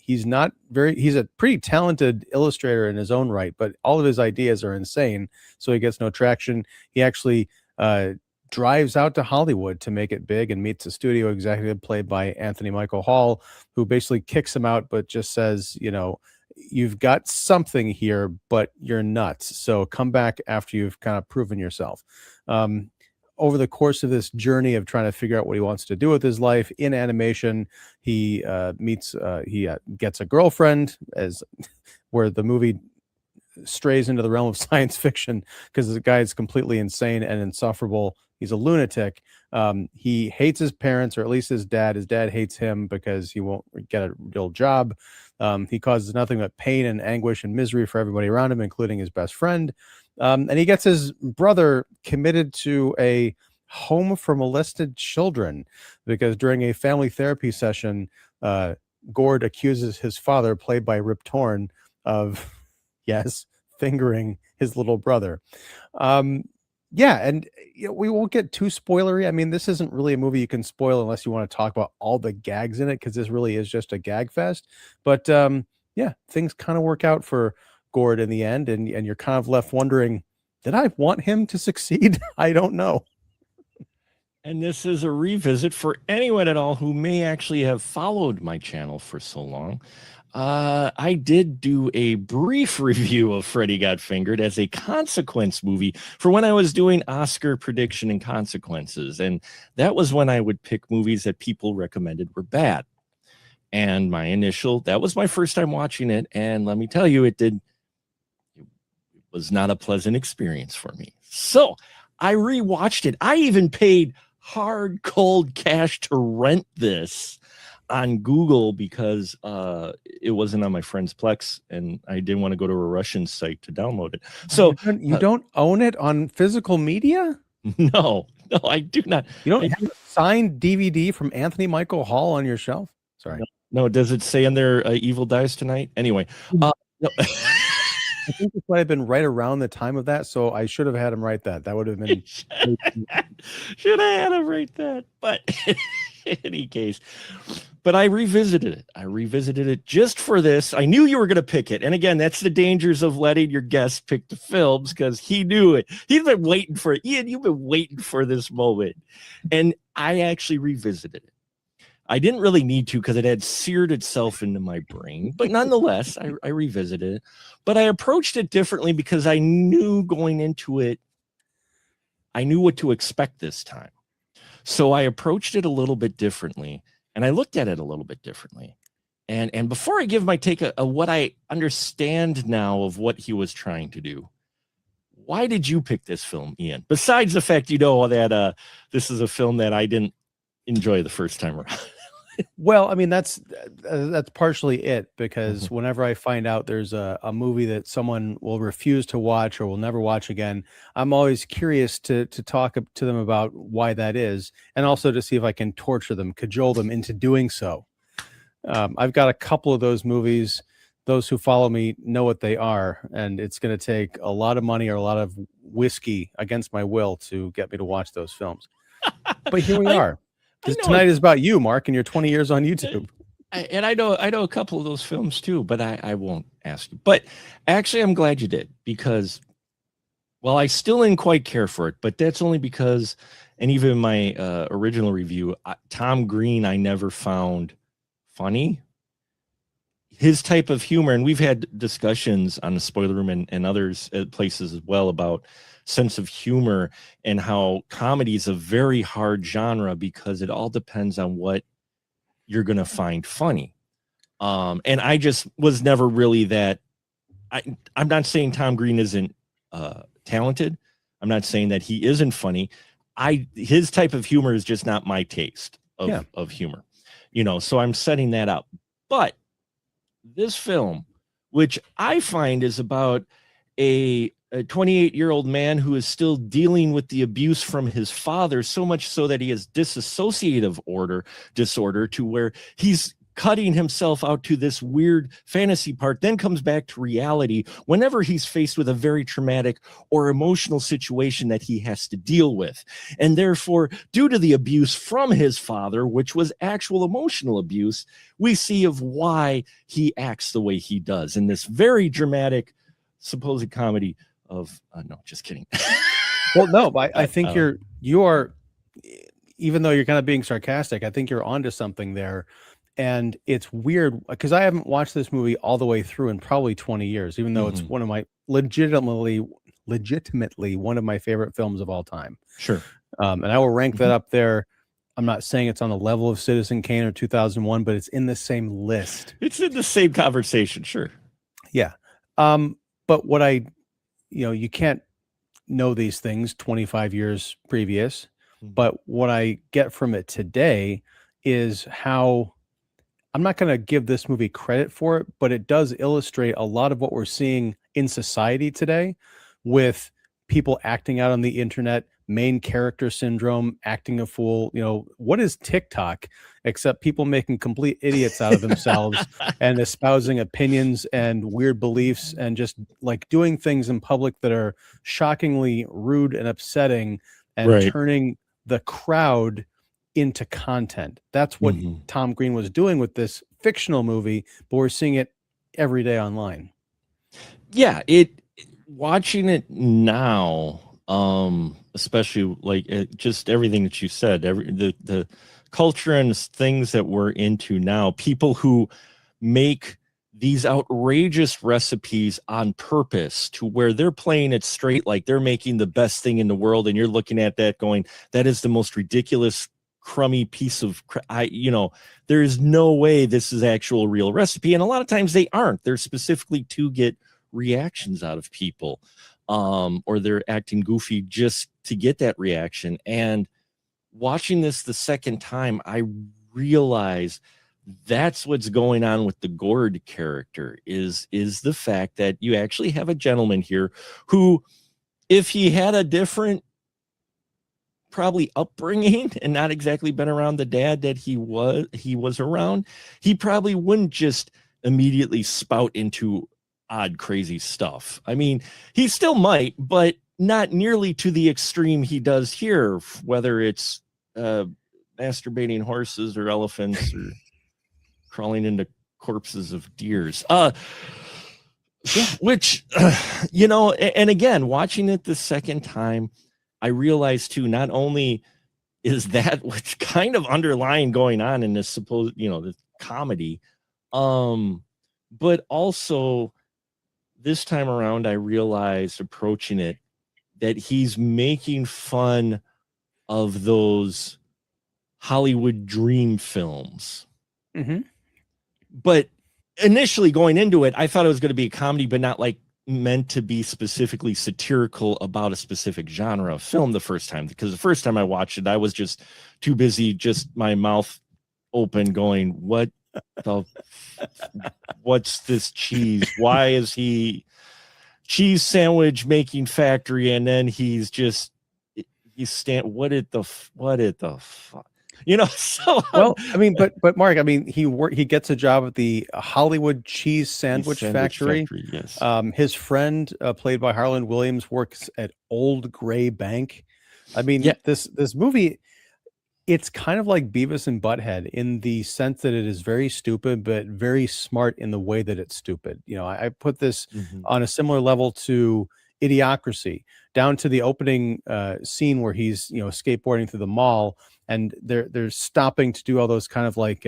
He's a pretty talented illustrator in his own right, but all of his ideas are insane, so he gets no traction. He actually drives out to Hollywood to make it big and meets a studio executive played by Anthony Michael Hall, who basically kicks him out, but just says, you've got something here, but you're nuts. So come back after you've kind of proven yourself. Over the course of this journey of trying to figure out what he wants to do with his life in animation, he gets a girlfriend, where the movie strays into the realm of science fiction because the guy is completely insane and insufferable. He's a lunatic. He hates his parents, or at least his dad. His dad hates him because he won't get a real job. He causes nothing but pain and anguish and misery for everybody around him, including his best friend. And he gets his brother committed to a home for molested children because during a family therapy session, Gord accuses his father, played by Rip Torn, of, yes, fingering his little brother. Yeah, and we won't get too spoilery. I mean, this isn't really a movie you can spoil unless you want to talk about all the gags in it, because this really is just a gag fest. But yeah, things kind of work out for Gord in the end, and you're kind of left wondering, did I want him to succeed? I don't know. And this is a revisit for anyone at all who may actually have followed my channel for so long. I did do a brief review of Freddy Got Fingered as a consequence movie for when I was doing Oscar prediction and consequences. And that was when I would pick movies that people recommended were bad. And that was my first time watching it. And let me tell you, it was not a pleasant experience for me. So I rewatched it. I even paid hard, cold cash to rent this on Google because it wasn't on my friend's Plex, and I didn't want to go to a Russian site to download it. So you don't own it on physical media? No, I do not. You don't have a signed DVD from Anthony Michael Hall on your shelf? Sorry. No, does it say in there Evil Dies Tonight? Anyway, no. I think this might have been right around the time of that, so I should have had him write that. That would have been should have had him write that. But in any case, but I revisited it. I revisited it just for this. I knew you were going to pick it. And again, that's the dangers of letting your guest pick the films because he knew it. He's been waiting for it. Ian, you've been waiting for this moment. And I actually revisited it. I didn't really need to because it had seared itself into my brain. But nonetheless, I revisited it. But I approached it differently because I knew going into it, I knew what to expect this time. So I approached it a little bit differently. And I looked at it a little bit differently. And before I give my take of what I understand now of what he was trying to do, why did you pick this film, Ian? Besides the fact that this is a film that I didn't enjoy the first time around. Well, I mean, that's partially it, because whenever I find out there's a movie that someone will refuse to watch or will never watch again, I'm always curious to talk to them about why that is, and also to see if I can torture them, cajole them into doing so. I've got a couple of those movies. Those who follow me know what they are, and it's going to take a lot of money or a lot of whiskey against my will to get me to watch those films. But here we are. Tonight is about you, Mark, and your 20 years on YouTube. I know a couple of those films too, but I won't ask you. But actually, I'm glad you did, because, well, I still didn't quite care for it, but that's only because, and even in my original review, Tom Green, I never found funny. His type of humor, and we've had discussions on the Spoiler Room and others places as well about sense of humor and how comedy is a very hard genre because it all depends on what you're going to find funny. And I just was never really that. I'm not saying Tom Green isn't talented. I'm not saying that he isn't funny. His type of humor is just not my taste of humor, so I'm setting that up. But this film, which I find is about a 28-year-old man who is still dealing with the abuse from his father, so much so that he has dissociative disorder to where he's cutting himself out to this weird fantasy part, then comes back to reality whenever he's faced with a very traumatic or emotional situation that he has to deal with. And therefore, due to the abuse from his father, which was actual emotional abuse, we see of why he acts the way he does in this very dramatic supposed comedy of no, just kidding. Well, no, but I think you are, even though you're kind of being sarcastic, I think you're onto something there. And it's weird because I haven't watched this movie all the way through in probably 20 years, even though it's one of my legitimately one of my favorite films of all time. Sure. And I will rank that up there. I'm not saying it's on the level of Citizen Kane or 2001, but it's in the same list. It's in the same conversation. Sure. Yeah. But what you can't know these things 25 years previous, but what I get from it today is how I'm not going to give this movie credit for it, but it does illustrate a lot of what we're seeing in society today with people acting out on the internet, main character syndrome, acting a fool. What is TikTok except people making complete idiots out of themselves and espousing opinions and weird beliefs and just like doing things in public that are shockingly rude and upsetting and turning the crowd into content. That's what Tom Green was doing with this fictional movie, but we're seeing it every day online. Yeah, watching it now, especially like just everything that you said, the culture and things that we're into now, people who make these outrageous recipes on purpose to where they're playing it straight like they're making the best thing in the world, and you're looking at that going, that is the most ridiculous crummy piece of there is no way this is actual real recipe. And a lot of times they aren't. They're specifically to get reactions out of people, or they're acting goofy just to get that reaction. And watching this the second time, I realize that's what's going on with the Gord character is the fact that you actually have a gentleman here who, if he had a different probably upbringing and not exactly been around the dad that he was around, he probably wouldn't just immediately spout into odd, crazy stuff. I mean, he still might, but not nearly to the extreme he does here, whether it's masturbating horses or elephants or crawling into corpses of deers. Which, and again, watching it the second time, I realized too, not only is that what's kind of underlying going on in this supposed, the comedy, but also this time around, I realized approaching it that he's making fun of those Hollywood dream films. Mm-hmm. But initially going into it, I thought it was going to be a comedy, but not like meant to be specifically satirical about a specific genre of film the first time. Because the first time I watched it, I was just too busy, just my mouth open going, what's this cheese? Why is he cheese sandwich making factory? And then what at the fuck? So well, I mean, but Mark, I mean, he gets a job at the Hollywood Cheese Sandwich Factory. Yes. His friend, played by Harland Williams, works at Old Gray Bank. I mean, this movie, it's kind of like Beavis and Butthead in the sense that it is very stupid, but very smart in the way that it's stupid. I put this on a similar level to Idiocracy, down to the opening scene where he's skateboarding through the mall, and they're stopping to do all those kind of like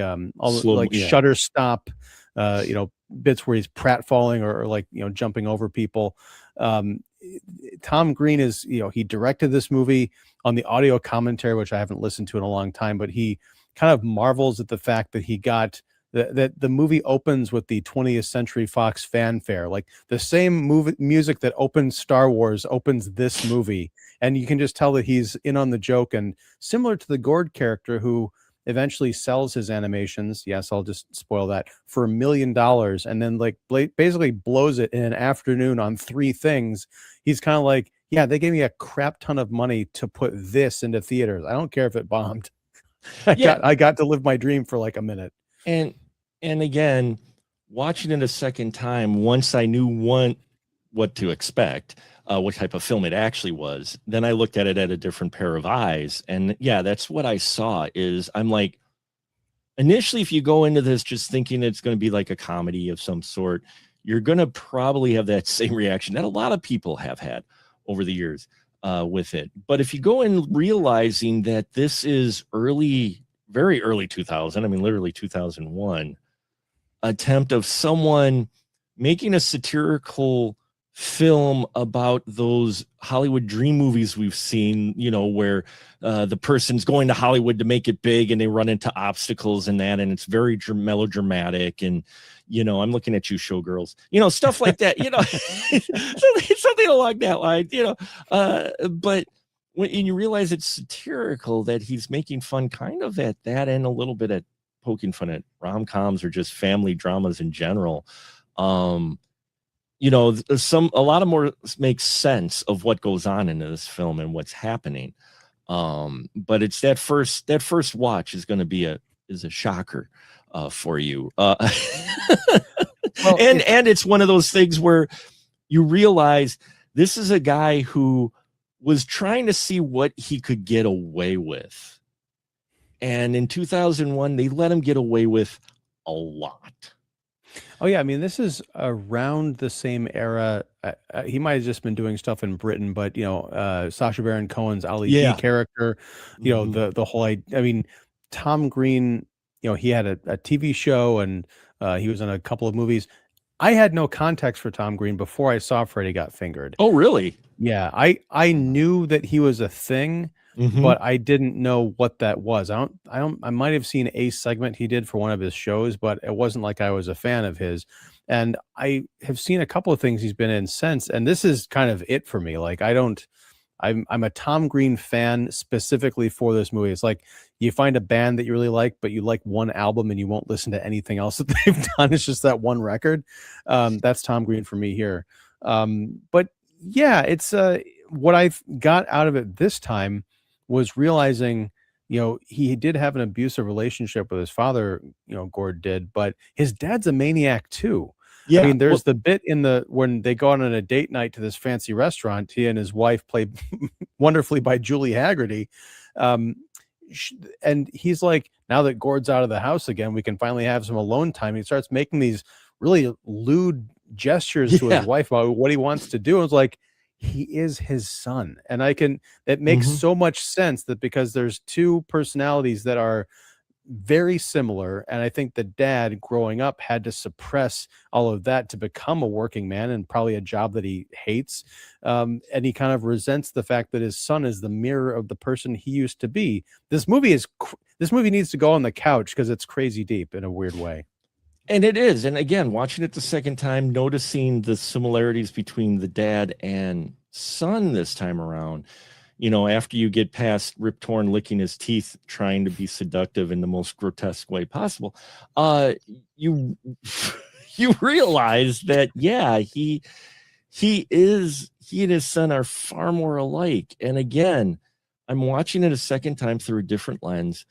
shutter stop bits where he's pratfalling or like jumping over people. Tom Green is he directed this movie. On the audio commentary, which I haven't listened to in a long time, but he kind of marvels at the fact that he got that the movie opens with the 20th Century Fox fanfare, like the same music that opens Star Wars opens this movie, and you can just tell that he's in on the joke. And similar to the Gord character, who eventually sells his animations, yes, I'll just spoil that, for $1 million, and then like basically blows it in an afternoon on 3 things. He's kind of like, yeah, they gave me a crap ton of money to put this into theaters. I don't care if it bombed. I got to live my dream for like a minute. And again, watching it a second time, once I knew what to expect, what type of film it actually was, then I looked at it at a different pair of eyes. And yeah, that's what I saw. Is I'm like, initially, if you go into this just thinking it's going to be like a comedy of some sort, you're going to probably have that same reaction that a lot of people have had over the years with it. But if you go in realizing that this is very early 2000, I mean, literally 2001, attempt of someone making a satirical film about those Hollywood dream movies we've seen, where the person's going to Hollywood to make it big and they run into obstacles and that, and it's very melodramatic, and I'm looking at you, showgirls, stuff like that, something along that line, but when you realize it's satirical, that he's making fun kind of at that, and a little bit at poking fun at rom-coms or just family dramas in general. A lot of more makes sense of what goes on in this film and what's happening. But it's that first watch is going to be a shocker for you. Well, and it's one of those things where you realize this is a guy who was trying to see what he could get away with. And in 2001, they let him get away with a lot. Oh, yeah. I mean, this is around the same era. He might have just been doing stuff in Britain, but, Sacha Baron Cohen's Ali G character, the whole, I mean, Tom Green, he had a TV show, and he was in a couple of movies. I had no context for Tom Green before I saw Freddy Got Fingered. Oh, really? Yeah, I knew that he was a thing, but I didn't know what that was. I might have seen a segment he did for one of his shows, but it wasn't like I was a fan of his. And I have seen a couple of things he's been in since, and this is kind of it for me. Like I'm a Tom Green fan specifically for this movie. It's like you find a band that you really like, but you like one album and you won't listen to anything else that they've done. It's just that one record. That's Tom Green for me here. But yeah, it's what I got out of it this time was realizing, he did have an abusive relationship with his father, Gord did, but his dad's a maniac too. I Yeah. mean, there's the bit when they go on a date night to this fancy restaurant, he and his wife played wonderfully by Julie Haggerty. And he's like, now that Gord's out of the house again, we can finally have some alone time. He starts making these really lewd gestures to his wife about what he wants to do. It's like, he is his son. And it makes so much sense that because there's two personalities that are very similar, and I think the dad growing up had to suppress all of that to become a working man and probably a job that he hates, and he kind of resents the fact that his son is the mirror of the person he used to be. This movie needs to go on the couch because it's crazy deep in a weird way. And it is. And again, watching it the second time, noticing the similarities between the dad and son this time around, after you get past Rip Torn licking his teeth, trying to be seductive in the most grotesque way possible, you realize that, he and his son are far more alike. And again, I'm watching it a second time through a different lens.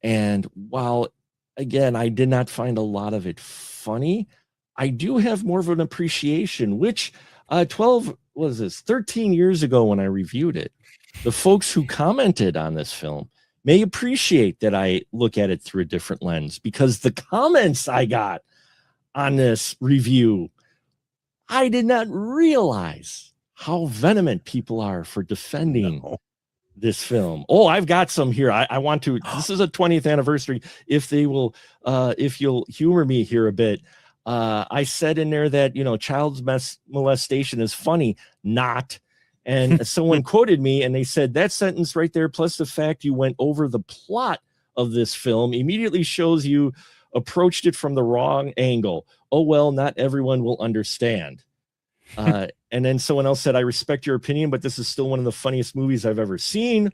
And while, again, I did not find a lot of it funny, I do have more of an appreciation, which 13 years ago when I reviewed it, the folks who commented on this film may appreciate that I look at it through a different lens, because the comments I got on this review, I did not realize how vehement people are for defending this film. Oh, I've got some here. I want to, this is a 20th anniversary. If you'll humor me here a bit, I said in there that, child molestation is funny, not. And someone quoted me and they said that sentence right there, plus the fact you went over the plot of this film, immediately shows you approached it from the wrong angle. Oh, well, not everyone will understand. And then someone else said, I respect your opinion, but this is still one of the funniest movies I've ever seen.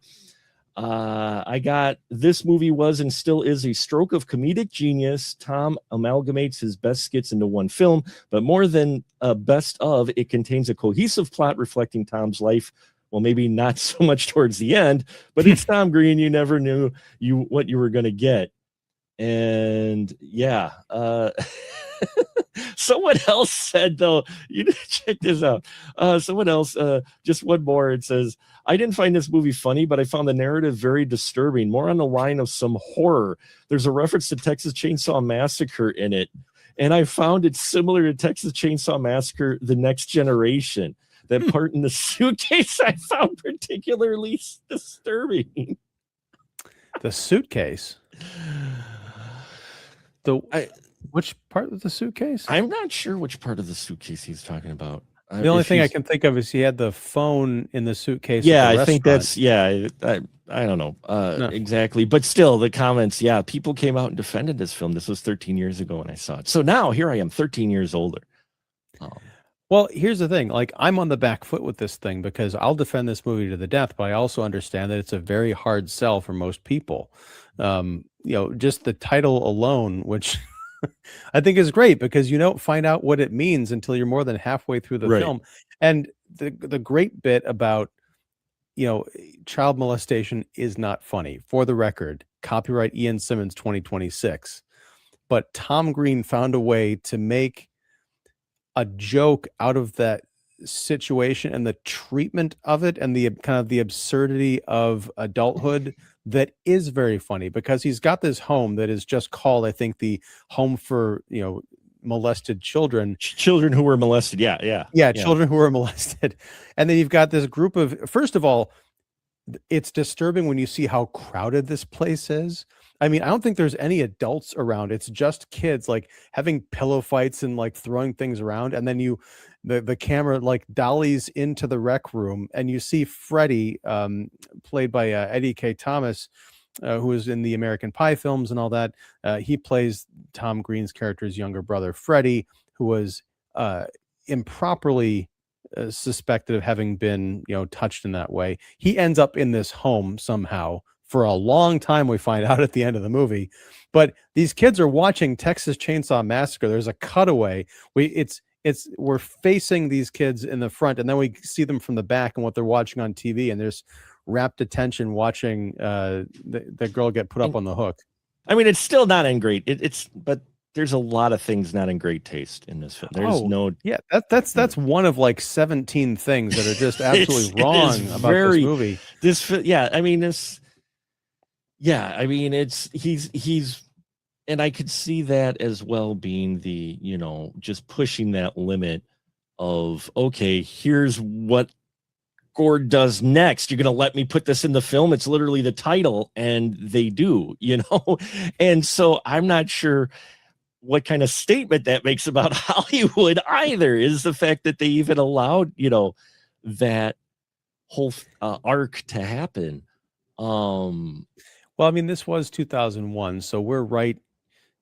This movie was and still is a stroke of comedic genius. Tom amalgamates his best skits into one film, but more than a best of, it contains a cohesive plot reflecting Tom's life. Well, maybe not so much towards the end, but it's Tom Green. You never knew what you were going to get. And someone else said, though, check this out. Someone else, just one more. It says, I didn't find this movie funny, but I found the narrative very disturbing, more on the line of some horror. There's a reference to Texas Chainsaw Massacre in it, and I found it similar to Texas Chainsaw Massacre: The Next Generation. That part in the suitcase I found particularly disturbing. The suitcase? Which part of the suitcase? I'm not sure which part of the suitcase he's talking about. The only thing I can think of is he had the phone in the suitcase. Yeah, I think that's, I don't know exactly. But still, the comments, people came out and defended this film. This was 13 years ago when I saw it. So now here I am, 13 years older. Well, here's the thing. Like, I'm on the back foot with this thing because I'll defend this movie to the death, but I also understand that it's a very hard sell for most people. Just the title alone, which I think is great because you don't find out what it means until you're more than halfway through the film. And the great bit about, child molestation is not funny. For the record, copyright Ian Simmons 2026. But Tom Green found a way to make a joke out of that situation and the treatment of it and the kind of the absurdity of adulthood that is very funny, because he's got this home that is just called, I think, the home for, molested children who were molested. Children who were molested. And then you've got this group of, first of all, it's disturbing when you see how crowded this place is. I mean, I don't think there's any adults around. It's just kids like having pillow fights and like throwing things around. And then the camera like dollies into the rec room and you see Freddie, played by Eddie K. Thomas, who was in the American Pie films and all that. He plays Tom Green's character's younger brother, Freddie, who was improperly suspected of having been, touched in that way. He ends up in this home somehow for a long time, we find out at the end of the movie. But these kids are watching Texas Chainsaw Massacre. There's a cutaway. We're facing these kids in the front, and then we see them from the back and what they're watching on TV, and there's rapt attention watching the girl get put up on the hook. I mean, it's still not in great. But there's a lot of things not in great taste in this film. There's that's one of like 17 things that are just absolutely wrong about this movie. He's and I could see that as well being the, just pushing that limit of, okay, here's what Gord does next. You're going to let me put this in the film? It's literally the title, and they do, and so I'm not sure what kind of statement that makes about Hollywood either, is the fact that they even allowed, that whole arc to happen. Well, I mean, this was 2001, so we're right,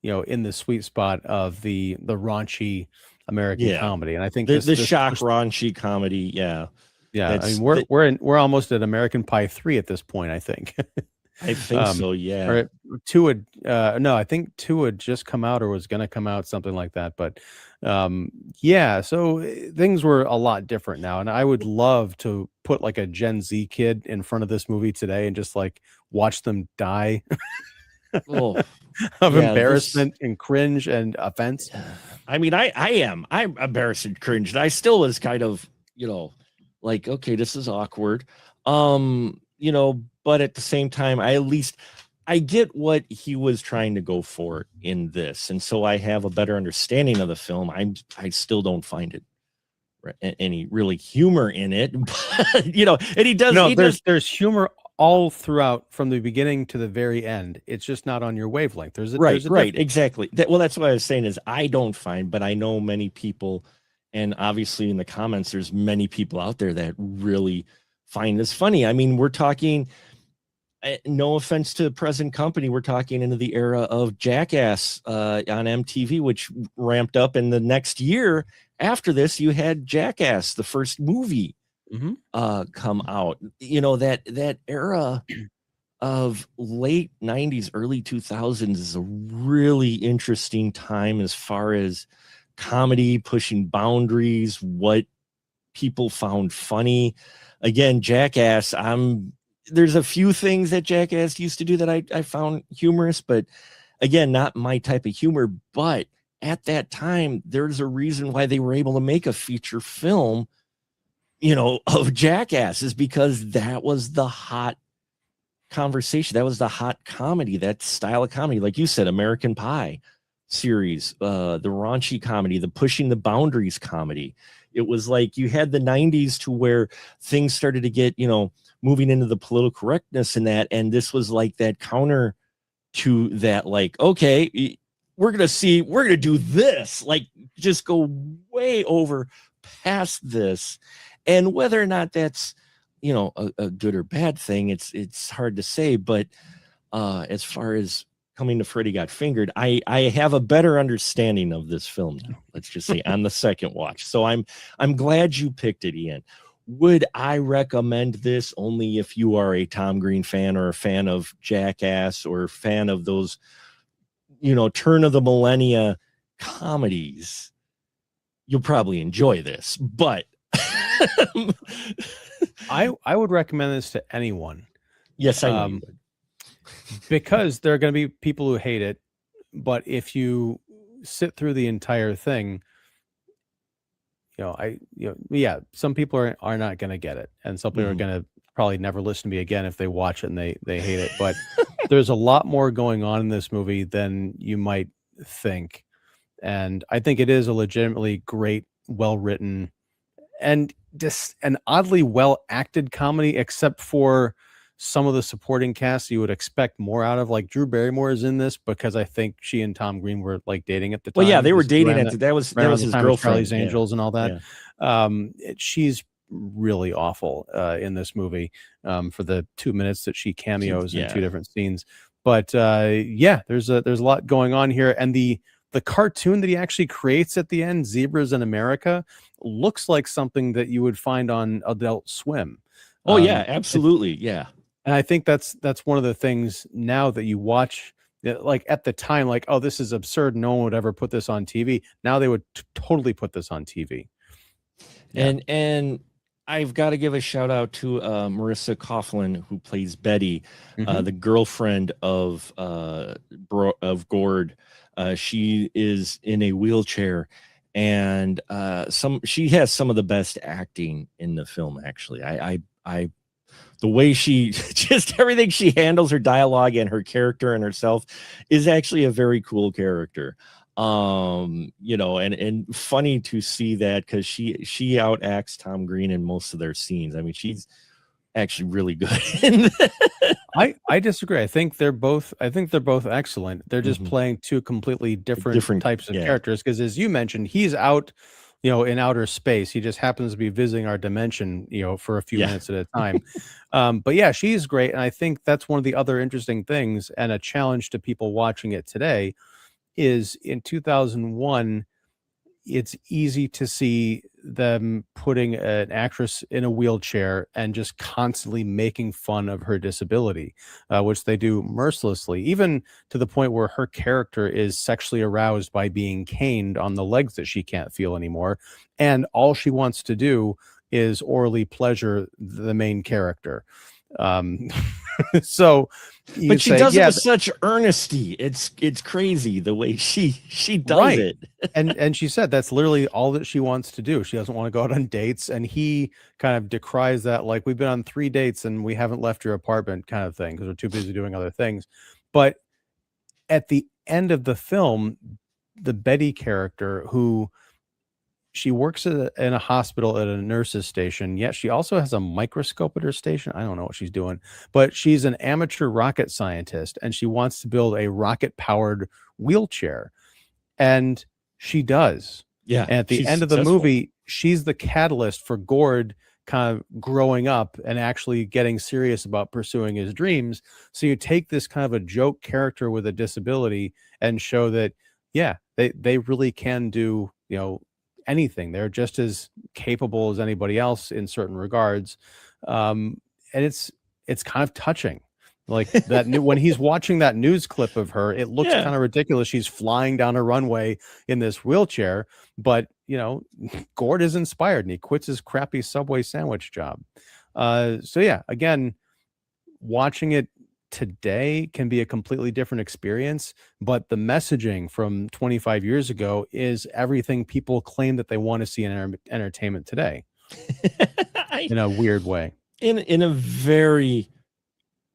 in the sweet spot of the raunchy American comedy, and I think the shock raunchy comedy, yeah. I mean, we're almost at American Pie 3 at this point, I think. I think so, yeah. Or two would no, I think 2 had just come out or was going to come out, something like that. But so things were a lot different now, and I would love to put like a Gen Z kid in front of this movie today and just like watch them die of embarrassment and cringe and offense. I mean, I'm embarrassed and cringed. I still was kind of, like, okay, this is awkward. But at the same time, I get what he was trying to go for in this, and so I have a better understanding of the film. I still don't find it any really humor in it, but and he does. No, there's humor all throughout from the beginning to the very end. It's just not on your wavelength. There's exactly. That's what I was saying is I don't find, but I know many people, and obviously in the comments, there's many people out there that really find this funny. I mean, we're talking. No offense to the present company, we're talking into the era of Jackass on MTV, which ramped up. In the next year after this, you had Jackass, the first movie, come out. That era of late 90s, early 2000s is a really interesting time as far as comedy, pushing boundaries, what people found funny. Again, Jackass, there's a few things that Jackass used to do that I found humorous, but again, not my type of humor. But at that time, there's a reason why they were able to make a feature film, of Jackass, is because that was the hot conversation. That was the hot comedy, that style of comedy. Like you said, American Pie series, the raunchy comedy, the pushing the boundaries comedy. It was like you had the 90s to where things started to get, moving into the political correctness and that. And this was like that counter to that, like, okay, we're going to do this, like just go way over past this. And whether or not that's, a good or bad thing, it's hard to say. But as far as Coming to Freddy Got Fingered, I have a better understanding of this film now, let's just say, on the second watch. So I'm glad you picked it, Ian. Would I recommend this only if you are a Tom Green fan or a fan of Jackass or a fan of those, turn of the millennia comedies? You'll probably enjoy this, but I would recommend this to anyone. Yes, I know you would. Because there are going to be people who hate it, but if you sit through the entire thing, some people are not going to get it, and some people are going to probably never listen to me again if they watch it and they hate it. But there's a lot more going on in this movie than you might think, and I think it is a legitimately great, well-written, and just an oddly well-acted comedy, except for some of the supporting cast you would expect more out of. Like Drew Barrymore is in this because I think she and Tom Green were like dating at the time. Well, yeah, they were This is dating around at that was around the his time of girlfriend. Charlie's Yeah. Angels and all that. Yeah. She's really awful in this movie for the 2 minutes that she cameos in two different scenes. But yeah, there's a lot going on here, and the cartoon that he actually creates at the end, Zebras in America, looks like something that you would find on Adult Swim. Oh yeah, absolutely. Yeah. And I think that's one of the things now that you watch, like at the time, like, oh, this is absurd. No one would ever put this on TV. Now they would totally put this on TV. Yeah. And I've got to give a shout out to Marissa Coughlan, who plays Betty, the girlfriend of Gord. She is in a wheelchair, and she has some of the best acting in the film. Actually, I the way she just everything she handles, her dialogue and her character and herself, is actually a very cool character. And funny to see that, because she outacts Tom Green in most of their scenes. I mean, she's actually really good. I disagree. I think they're both excellent. They're just playing two completely different types of characters, because as you mentioned, he's out, in outer space. He just happens to be visiting our dimension, for a few minutes at a time. But yeah, she's great. And I think that's one of the other interesting things, and a challenge to people watching it today, is in 2001, it's easy to see them putting an actress in a wheelchair and just constantly making fun of her disability, which they do mercilessly, even to the point where her character is sexually aroused by being caned on the legs that she can't feel anymore. And all she wants to do is orally pleasure the main character. So but she does it with such earnesty. It's crazy the way she does it. and she said that's literally all that she wants to do. She doesn't want to go out on dates, and he kind of decries that, like, we've been on 3 dates and we haven't left your apartment, kind of thing, because we're too busy doing other things. But at the end of the film, the Betty character, who she works in a hospital at a nurse's station, yet she also has a microscope at her station. I don't know what she's doing, but she's an amateur rocket scientist, and she wants to build a rocket-powered wheelchair. And she does. Yeah. And at the end of the movie, she's the catalyst for Gord kind of growing up and actually getting serious about pursuing his dreams. So you take this kind of a joke character with a disability and show that, yeah, they really can do, anything. They're just as capable as anybody else in certain regards. And it's kind of touching. Like that when he's watching that news clip of her, it looks kind of ridiculous. She's flying down a runway in this wheelchair, but Gord is inspired and he quits his crappy Subway sandwich job. So yeah, again, watching it today can be a completely different experience, but the messaging from 25 years ago is everything people claim that they want to see in entertainment today. In a weird way. In a very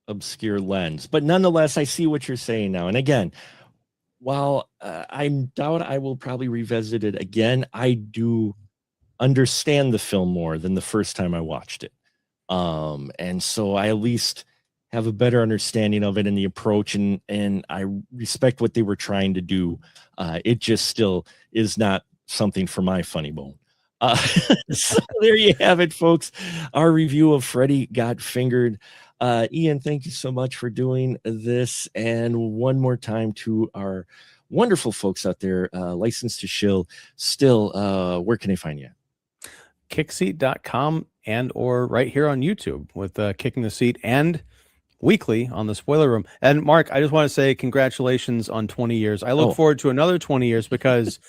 obscure lens, but nonetheless, I see what you're saying now. And again, while I doubt I will probably revisit it again, I do understand the film more than the first time I watched it. And so I at least have a better understanding of it and the approach, and I respect what they were trying to do. It just still is not something for my funny bone. So there you have it, folks. Our review of Freddy Got Fingered. Ian, thank you so much for doing this. And one more time to our wonderful folks out there, licensed to shill still, where can they find you? Kickseat.com and or right here on YouTube with Kicking the Seat, and weekly on the Spoiler Room. And Mark, I just want to say congratulations on 20 years. I look forward to another 20 years because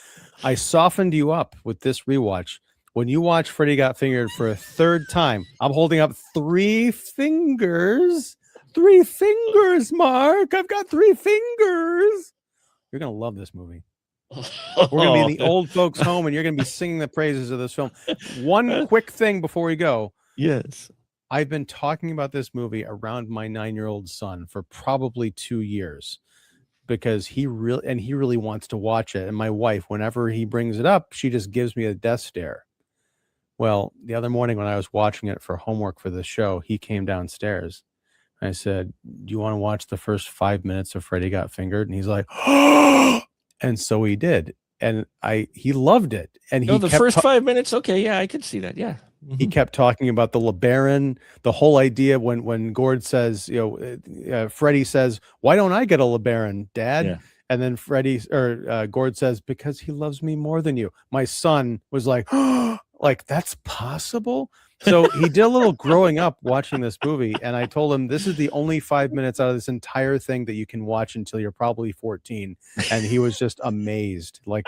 I softened you up with this rewatch. When you watch Freddy Got Fingered for a third time, I'm holding up 3 fingers. 3 fingers, Mark. I've got 3 fingers. You're going to love this movie. We're going to be in the old folks' home, and you're going to be singing the praises of this film. One quick thing before we go. Yes. I've been talking about this movie around my 9-year-old son for probably 2 years, because he really wants to watch it. And my wife, whenever he brings it up, she just gives me a death stare. Well, the other morning when I was watching it for homework for the show, he came downstairs I said, "Do you want to watch the first 5 minutes of Freddy Got Fingered?" And he's like, "Oh," and so he did, and he loved it, and No, he the kept first 5 minutes. Okay, yeah, I could see that. Yeah. he kept talking about the LeBaron, the whole idea when Gord says, Freddy says, "Why don't I get a LeBaron, Dad?" Yeah. And then Gord says, "Because he loves me more than you." My son was like, "Oh, like that's possible." So he did a little growing up watching this movie, and I told him this is the only 5 minutes out of this entire thing that you can watch until you're probably 14, and he was just amazed, like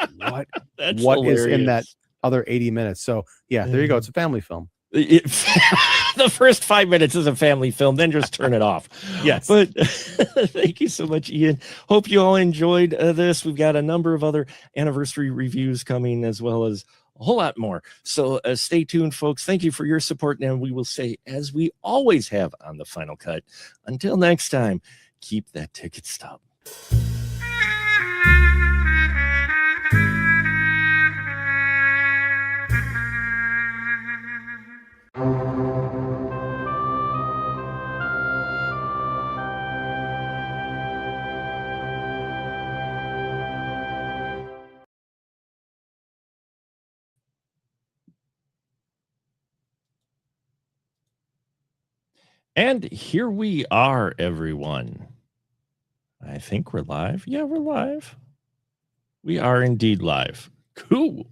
That's what is in that hilarious. other 80 minutes. So yeah, there you go. It's a family film. The first 5 minutes is a family film, then just turn it off. Yes. But thank you so much, Ian. Hope you all enjoyed this. We've got a number of other anniversary reviews coming, as well as a whole lot more. So stay tuned, folks. Thank you for your support. And we will say, as we always have on the Final Cut, until next time, keep that ticket stub. And here we are, everyone. I think we're live. Yeah, we're live. We are indeed live. Cool.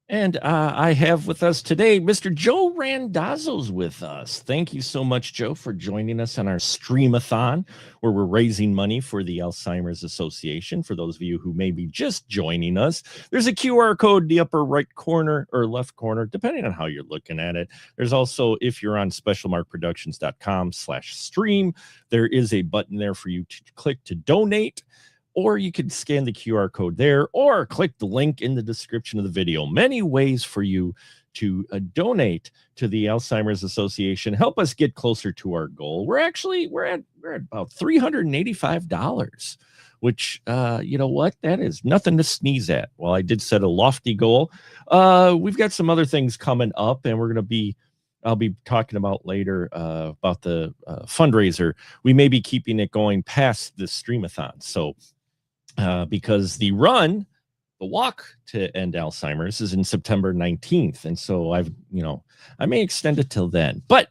And I have with us today Mr. Joe Randazzo's with us. Thank you so much, Joe, for joining us on our Streamathon, where we're raising money for the Alzheimer's Association. For those of you who may be just joining us, there's a QR code in the upper right corner or left corner, depending on how you're looking at it. There's also, if you're on specialmarkproductions.com/stream, there is a button there for you to click to donate. Or you can scan the QR code there or click the link in the description of the video. Many ways for you to donate to the Alzheimer's Association. Help us get closer to our goal. We're at about $385, which, you know what? That is nothing to sneeze at. Well, I did set a lofty goal. We've got some other things coming up, and I'll be talking about later about the fundraiser. We may be keeping it going past the Streamathon. So, because the walk to end Alzheimer's is in September 19th. And so I may extend it till then. But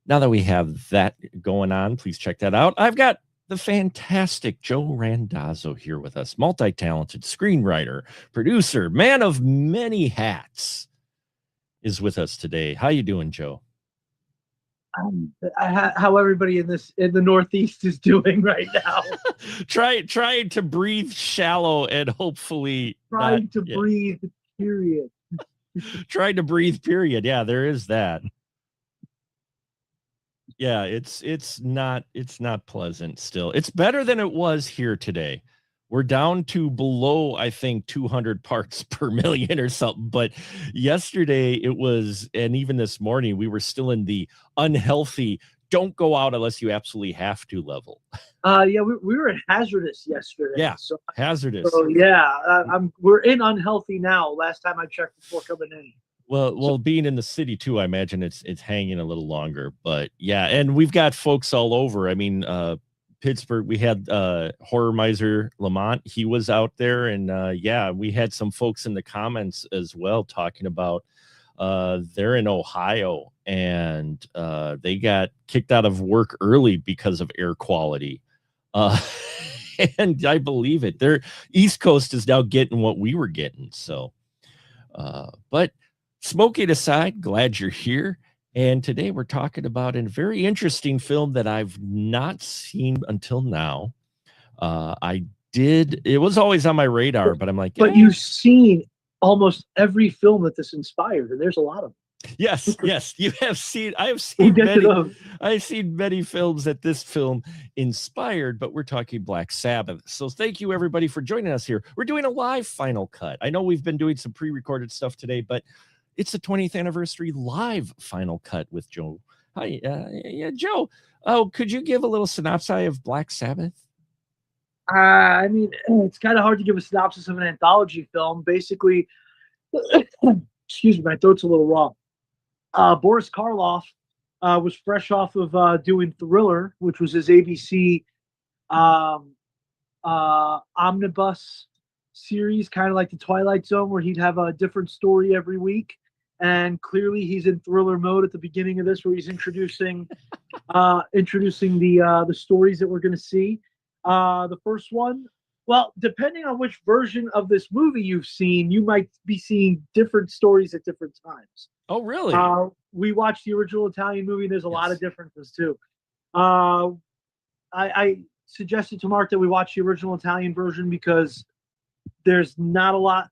now that we have that going on, please check that out. I've got the fantastic Joe Randazzo here with us, multi-talented screenwriter, producer, man of many hats, is with us today. How you doing, Joe? How everybody in the Northeast is doing right now. Trying to breathe shallow and hopefully trying to breathe. Period. Trying to breathe. Period. Yeah, there is that. Yeah, it's not pleasant. Still, it's better than it was here today. We're down to below, I think, 200 parts per million or something. But yesterday it was, and even this morning, we were still in the unhealthy, don't go out unless you absolutely have to level. Yeah, we were in hazardous yesterday. Yeah, so, hazardous. So yeah, we're in unhealthy now. Last time I checked before coming in. Well, being in the city too, I imagine it's hanging a little longer. But yeah, and we've got folks all over. I mean, Pittsburgh, we had Horror Miser Lamont. He was out there, and we had some folks in the comments as well talking about they're in Ohio, and they got kicked out of work early because of air quality. And I believe it. Their East Coast is now getting what we were getting. So, but smoking aside, glad you're here. And today we're talking about a very interesting film that I've not seen until now. It was always on my radar, but I'm like, but you've seen almost every film that this inspired, and there's a lot of them. Yes, you have seen. I've seen many films that this film inspired, but we're talking Black Sabbath. So thank you everybody for joining us here. We're doing a live Final Cut. I know we've been doing some pre-recorded stuff today, but it's the 20th anniversary live Final Cut with Joe. Hi, Joe. Oh, could you give a little synopsis of Black Sabbath? I mean, it's kind of hard to give a synopsis of an anthology film. Basically, excuse me, my throat's a little raw. Boris Karloff was fresh off of doing Thriller, which was his ABC omnibus series, kind of like the Twilight Zone, where he'd have a different story every week. And clearly, he's in thriller mode at the beginning of this, where he's introducing the stories that we're going to see. The first one, well, depending on which version of this movie you've seen, you might be seeing different stories at different times. Oh, really? We watched the original Italian movie. There's a lot of differences too. I suggested to Mark that we watch the original Italian version because there's not a lot.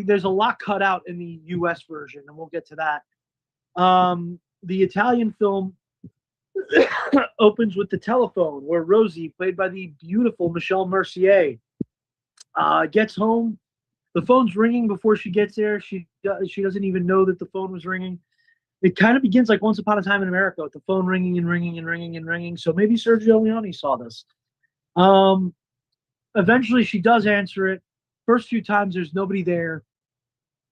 There's a lot cut out in the U.S. version, and we'll get to that. The Italian film opens with the telephone, where Rosie, played by the beautiful Michelle Mercier, gets home. The phone's ringing before she gets there. She doesn't even know that the phone was ringing. It kind of begins like Once Upon a Time in America, with the phone ringing and ringing and ringing and ringing. So maybe Sergio Leone saw this. Eventually, she does answer it. First few times, there's nobody there.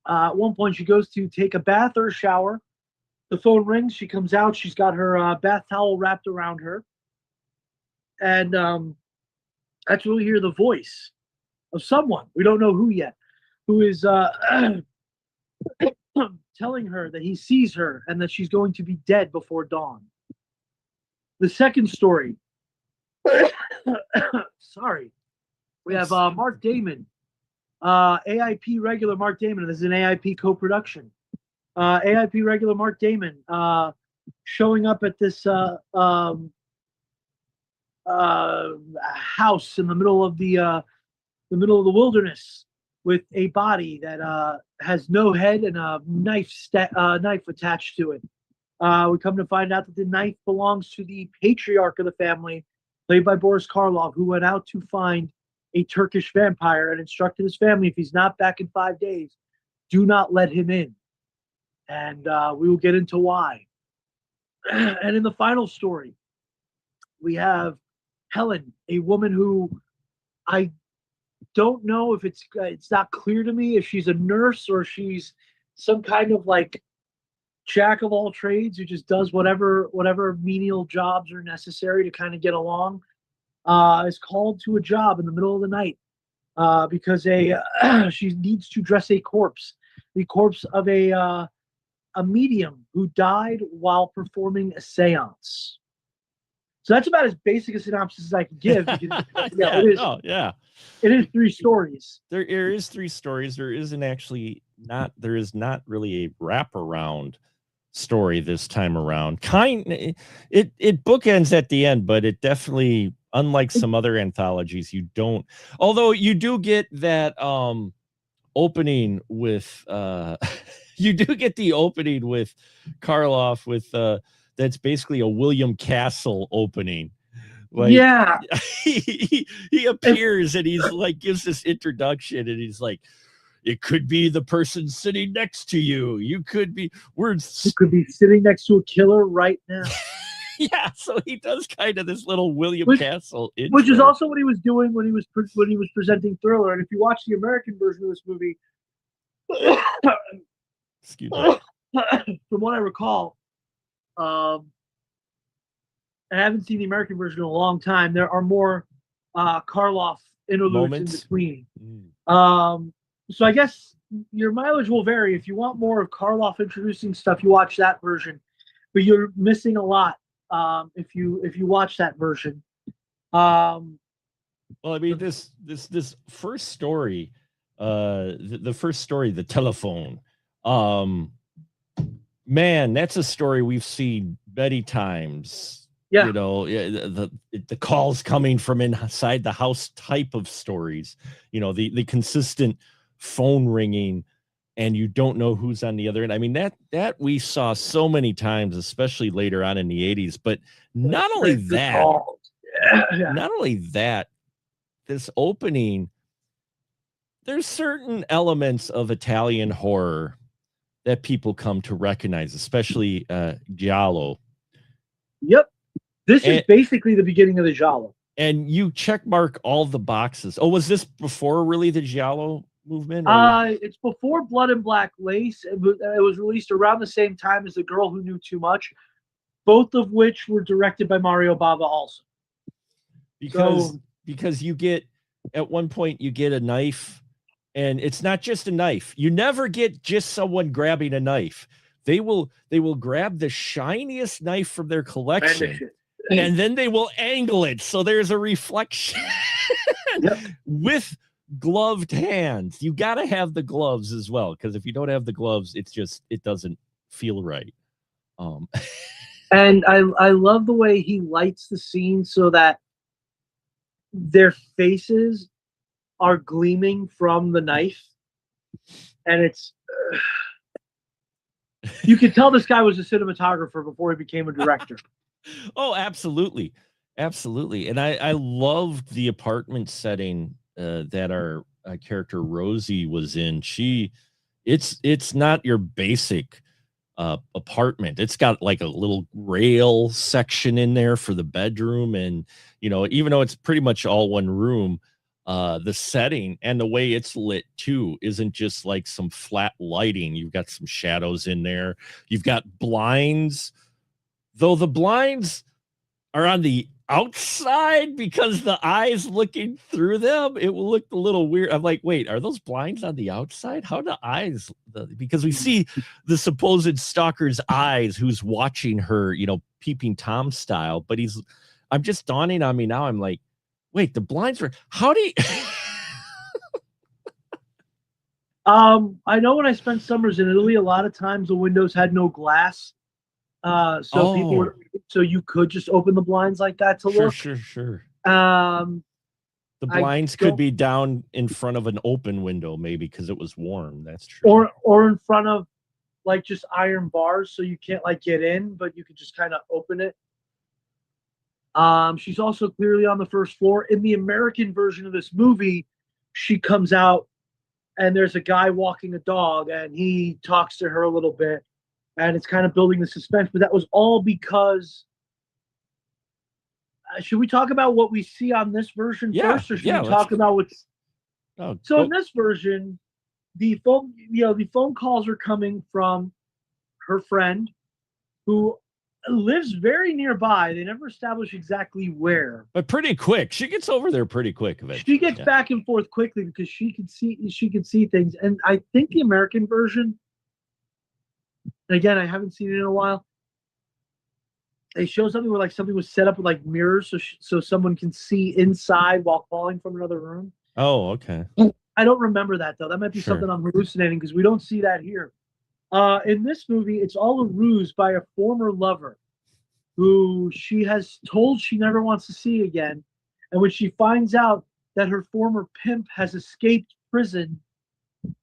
At one point, she goes to take a bath or a shower. The phone rings. She comes out. She's got her bath towel wrapped around her. And that's when we hear the voice of someone. We don't know who yet, who is telling her that he sees her and that she's going to be dead before dawn. The second story. Sorry. We have Mark Damon. AIP regular Mark Damon. This is an AIP co-production. AIP regular Mark Damon showing up at this house in the middle of the wilderness with a body that has no head and a knife attached to it. We come to find out that the knife belongs to the patriarch of the family, played by Boris Karloff, who went out to find a Turkish vampire and instructed his family, if he's not back in 5 days, do not let him in. And we will get into why. And in the final story, we have Helen, a woman who I don't know if it's not clear to me if she's a nurse or she's some kind of like jack of all trades who just does whatever menial jobs are necessary to kind of get along. Is called to a job in the middle of the night because she needs to dress a corpse, the corpse of a medium who died while performing a seance. So that's about as basic a synopsis as I can give. Because, it is 3 stories. There is 3 stories. There is not really a wraparound story this time around. It bookends at the end, but it definitely, unlike some other anthologies, you don't. Although you do get that opening with you do get the opening with Karloff with that's basically a William Castle opening. Like, yeah, he appears and he's like gives this introduction and he's like, it could be the person sitting next to you. You could be sitting next to a killer right now. Yeah, so he does kind of this little William Castle intro. Which is also what he was doing when he was presenting Thriller. And if you watch the American version of this movie, excuse me, from what I recall, I haven't seen the American version in a long time. There are more Karloff interludes in between. So I guess your mileage will vary. If you want more of Karloff introducing stuff, you watch that version. But you're missing a lot if you watch that version. Well, I mean, this first story, the first story, the telephone, man, that's a story we've seen many times. Yeah, you know, the calls coming from inside the house type of stories. You know, the consistent phone ringing, and you don't know who's on the other end. I mean, that we saw so many times, especially later on in the 80s. But not only that, this opening, there's certain elements of Italian horror that people come to recognize, especially giallo. Yep. This is basically the beginning of the giallo. And you check mark all the boxes. Oh, was this before really the giallo movement? It's before Blood and Black Lace. It was released around the same time as The Girl Who Knew Too Much. both of which were directed by Mario Bava also. Because you get, at one point you get a knife, and it's not just a knife. You never get just someone grabbing a knife. They will grab the shiniest knife from their collection, and then they will angle it so there's a reflection. Yep. With gloved hands. You got to have the gloves as well, because if you don't have the gloves, it doesn't feel right. And I love the way he lights the scene so that their faces are gleaming from the knife, and it's you can tell this guy was a cinematographer before he became a director. Oh, absolutely. And I loved the apartment setting that our character Rosie was in. It's not your basic apartment. It's got like a little rail section in there for the bedroom, and even though it's pretty much all one room, the setting and the way it's lit too isn't just like some flat lighting. You've got some shadows in there. You've got blinds, though the blinds are on the outside because the eyes looking through them, it will look a little weird. I'm like, wait, are those blinds on the outside? How do eyes? Because we see the supposed stalker's eyes, who's watching her, peeping Tom style. But I'm just dawning on me now. I'm like, wait, the blinds were. How do you? I know when I spent summers in Italy, a lot of times the windows had no glass. So you could just open the blinds like that to look. Sure. The blinds could be down in front of an open window, maybe because it was warm. That's true. Or in front of like just iron bars, so you can't like get in, but you could just kind of open it. She's also clearly on the first floor. In the American version of this movie, she comes out and there's a guy walking a dog, and he talks to her a little bit. And it's kind of building the suspense, but that was all because. Should we talk about what we see on this version first, or should we talk about what's? In this version, the phone calls are coming from her friend, who lives very nearby. They never establish exactly where, but pretty quick. She gets over there pretty quick. Eventually. She gets back and forth quickly because she can see things, and I think the American version. And again, I haven't seen it in a while. They show something where like something was set up with like mirrors, so someone can see inside while calling from another room. Oh, okay. I don't remember that though. That might be something I'm hallucinating because we don't see that here. In this movie, it's all a ruse by a former lover, who she has told she never wants to see again, and when she finds out that her former pimp has escaped prison,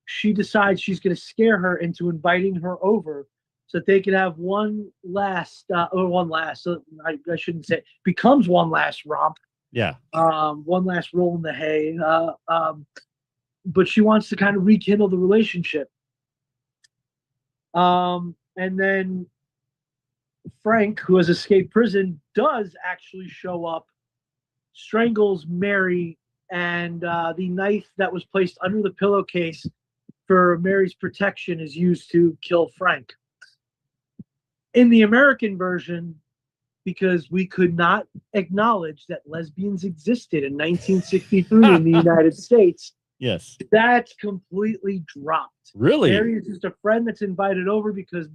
she decides she's going to scare her into inviting her over. So that they can have one last, so I shouldn't say, becomes one last romp. Yeah. One last roll in the hay. But she wants to kind of rekindle the relationship. And then Frank, who has escaped prison, does actually show up, strangles Mary, and the knife that was placed under the pillowcase for Mary's protection is used to kill Frank. In the American version, because we could not acknowledge that lesbians existed in 1963 in the United States, yes, that's completely dropped. Really? Mary is just a friend that's invited over because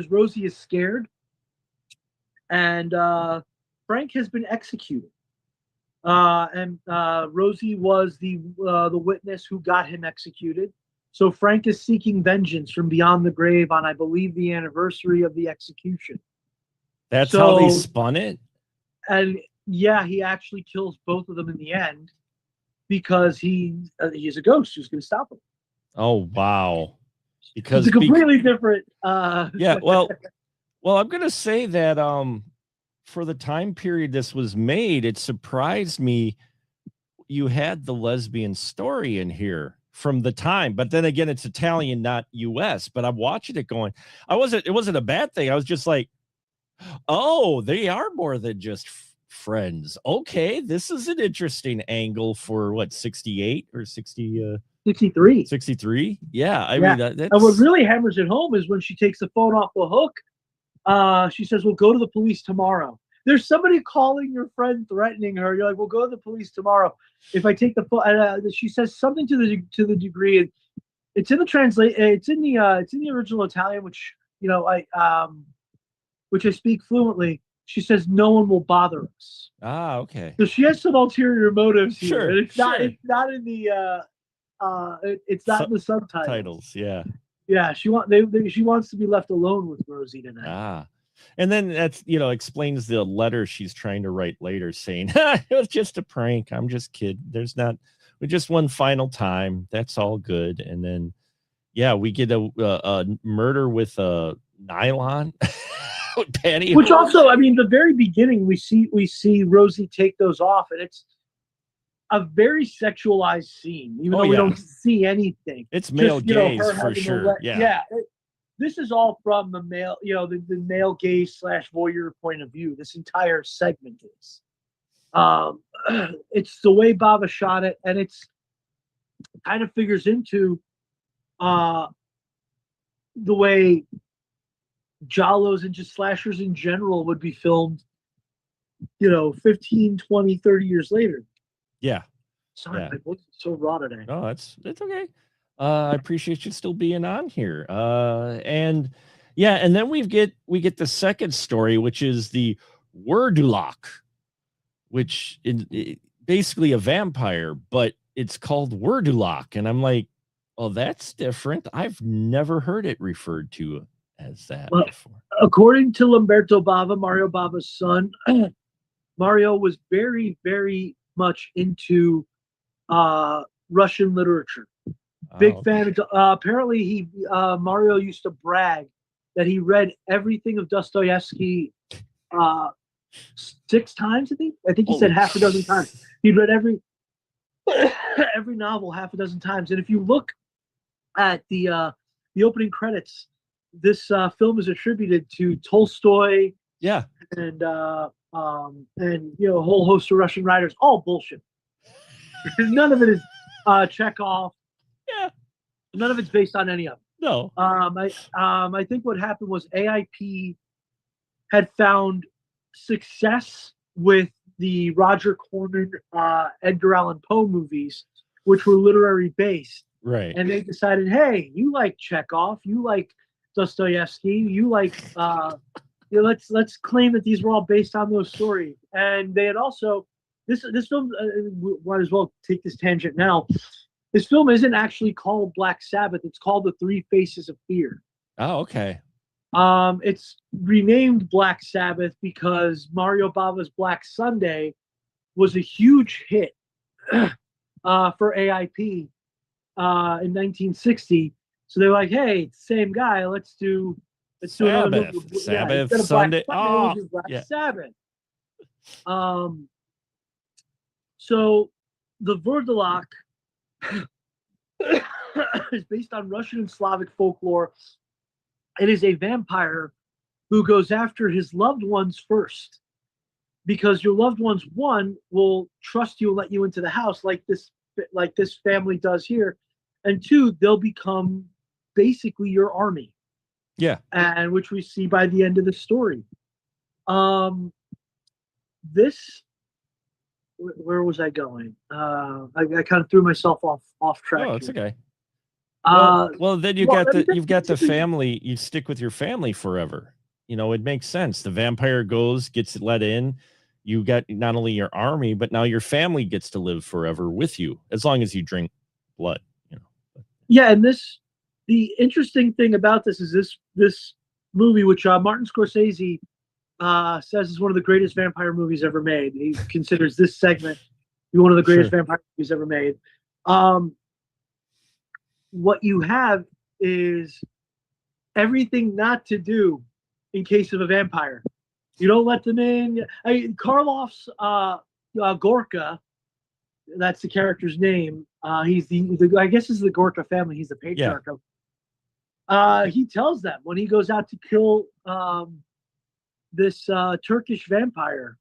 Rosie is scared, and Frank has been executed. And Rosie was the witness who got him executed. So Frank is seeking vengeance from beyond the grave on, I believe, the anniversary of the execution. That's how they spun it? And yeah, he actually kills both of them in the end because he's a ghost who's going to stop him. Oh, wow. Because it's a completely different... Yeah, well, I'm going to say that for the time period this was made, it surprised me you had the lesbian story in here from the time, but then again, it's Italian, not US, but I'm watching it going, it wasn't a bad thing. I was just like, oh, they are more than just friends. Okay. This is an interesting angle for 68 or 60. 63. 63? Yeah, I Yeah. mean that's And what really hammers it home is when she takes the phone off the hook. She says, "We'll go to the police tomorrow." There's somebody calling your friend, threatening her. You're like, "We'll go to the police tomorrow if I take the phone." She says something to the degree. It's in the translate. It's in the original Italian, which which I speak fluently. She says, "No one will bother us." okay. So she has some ulterior motives here, Sure, and it's not. sure. It's not in the. It's not in the subtitles. Titles, yeah. Yeah, she wants to be left alone with Rosie tonight. And then that's explains the letter she's trying to write later, saying it was just a prank. I'm just kidding. We just one final time. That's all good. And then we get a murder with a nylon pantyhose. Which also, I mean, the very beginning we see Rosie take those off, and it's a very sexualized scene, even though we don't see anything. It's male gaze her for having sure. This is all from the male, the male gaze / voyeur point of view. This entire segment is. It's the way Bava shot it, and it's kind of figures into the way giallos and just slashers in general would be filmed, 15, 20, 30 years later. Yeah. Sorry, my voice is so raw today. No, it's okay. I appreciate you still being on here. And then we get the second story, which is the Wordulok, which is basically a vampire, but it's called Wordulok. And I'm like, oh, that's different. I've never heard it referred to as that before. According to Lamberto Bava, Mario Bava's son, Mario was very, very much into Russian literature. Big fan of, apparently Mario used to brag that he read everything of Dostoevsky 6 times, I think he said half a dozen times. He'd read every novel half a dozen times. And if you look at the opening credits, this film is attributed to Tolstoy. Yeah. And a whole host of Russian writers. All bullshit. None of it is Chekhov. Yeah. None of it's based on any of them. No. I think what happened was AIP had found success with the Roger Corman, Edgar Allan Poe movies, which were literary based. Right. And they decided, hey, you like Chekhov, you like Dostoevsky, you like let's claim that these were all based on those stories. And they had also this film, might as well take this tangent now. This film isn't actually called Black Sabbath. It's called The Three Faces of Fear. Oh, okay. It's renamed Black Sabbath because Mario Bava's Black Sunday was a huge hit for AIP in 1960. So they're like, hey, same guy. Let's do another movie. Sabbath Sunday. Oh, we'll do Black Sabbath. So the Wordulok is based on Russian and Slavic folklore. It is a vampire who goes after his loved ones first, because your loved ones, one, will trust you and let you into the house like this family does here, and two, they'll become basically your army. Yeah. And which we see by the end of the story. Where was I going? I kind of threw myself off track. Oh, it's okay. Well, then you've got the family. You stick with your family forever. It makes sense. The vampire gets let in. You got not only your army, but now your family gets to live forever with you, as long as you drink blood. Yeah, and the interesting thing about this is this movie, which Martin Scorsese says is one of the greatest vampire movies ever made. He considers this segment to be one of the greatest vampire movies ever made. What you have is everything not to do in case of a vampire. You don't let them in. Karloff's Gorka, that's the character's name. He's I guess this is the Gorka family. He's the patriarch of. He tells them when he goes out to kill this Turkish vampire,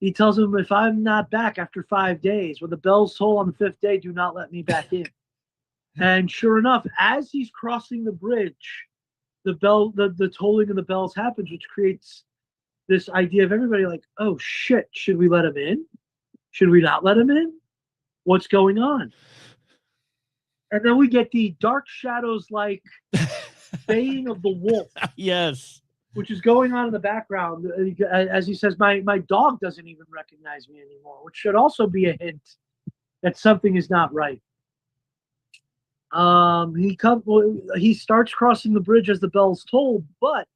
he tells them, if I'm not back after 5 days, when the bells toll on the 5th day, do not let me back in. And sure enough, as he's crossing the bridge, the tolling of the bells happens, which creates this idea of everybody like, oh shit, should we let him in? Should we not let him in? What's going on? And then we get the Dark Shadows like baying of the wolf. Yes. Which is going on in the background. As he says, my dog doesn't even recognize me anymore, which should also be a hint that something is not right. He starts crossing the bridge as the bells toll, but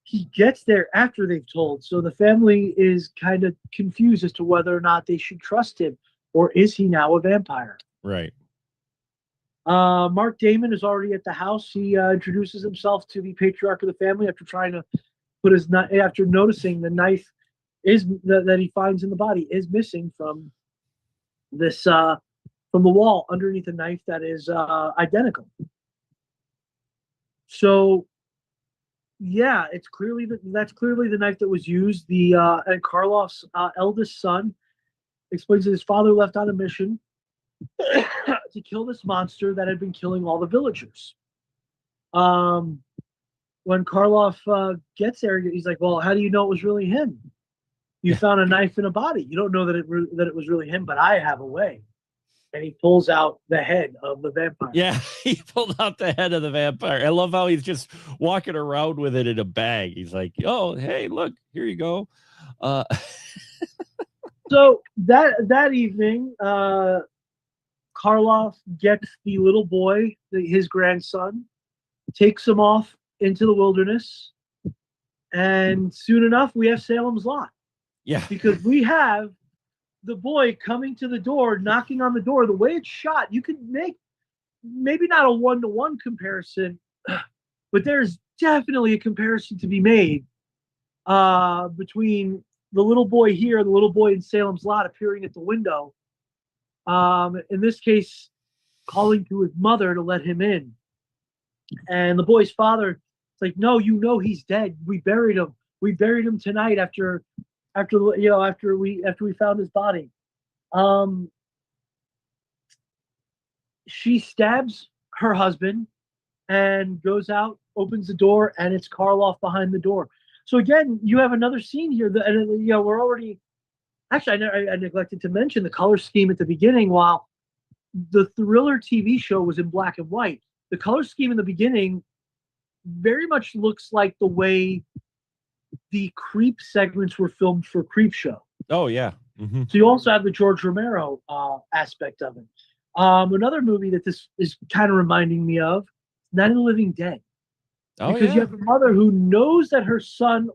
he gets there after they've tolled. So the family is kind of confused as to whether or not they should trust him, or is he now a vampire? Right. Mark Damon is already at the house. He introduces himself to the patriarch of the family after trying to put his after noticing the knife that he finds in the body is missing from this from the wall underneath a knife that is identical. So, yeah, that's clearly the knife that was used. And Karloff's eldest son explains that his father left on a mission to kill this monster that had been killing all the villagers. When Karloff gets there, he's like, "Well, how do you know it was really him? You found a knife in a body. You don't know that it was really him, but I have a way." And he pulls out the head of the vampire. Yeah, he pulled out the head of the vampire. I love how he's just walking around with it in a bag. He's like, "Oh, hey, look, here you go." So that evening, Karloff gets the little boy, his grandson, takes him off into the wilderness, and soon enough, we have Salem's Lot. Yeah, because we have the boy coming to the door, knocking on the door. The way it's shot, you could make maybe not a 1-to-1 comparison, but there's definitely a comparison to be made between the little boy here and the little boy in Salem's Lot appearing at the window. In this case, calling to his mother to let him in. And the boy's father is like, "No, he's dead. We buried him. We buried him tonight after we found his body." She stabs her husband and goes out, opens the door, and it's Karloff behind the door. So again, you have another scene here that, and we're already. Actually, I neglected to mention the color scheme at the beginning. While the Thriller TV show was in black and white, the color scheme in the beginning very much looks like the way the Creep segments were filmed for Creepshow. Oh, yeah. Mm-hmm. So you also have the George Romero aspect of it. Another movie that this is kind of reminding me of, Night of the Living Dead. Because you have a mother who knows that her son,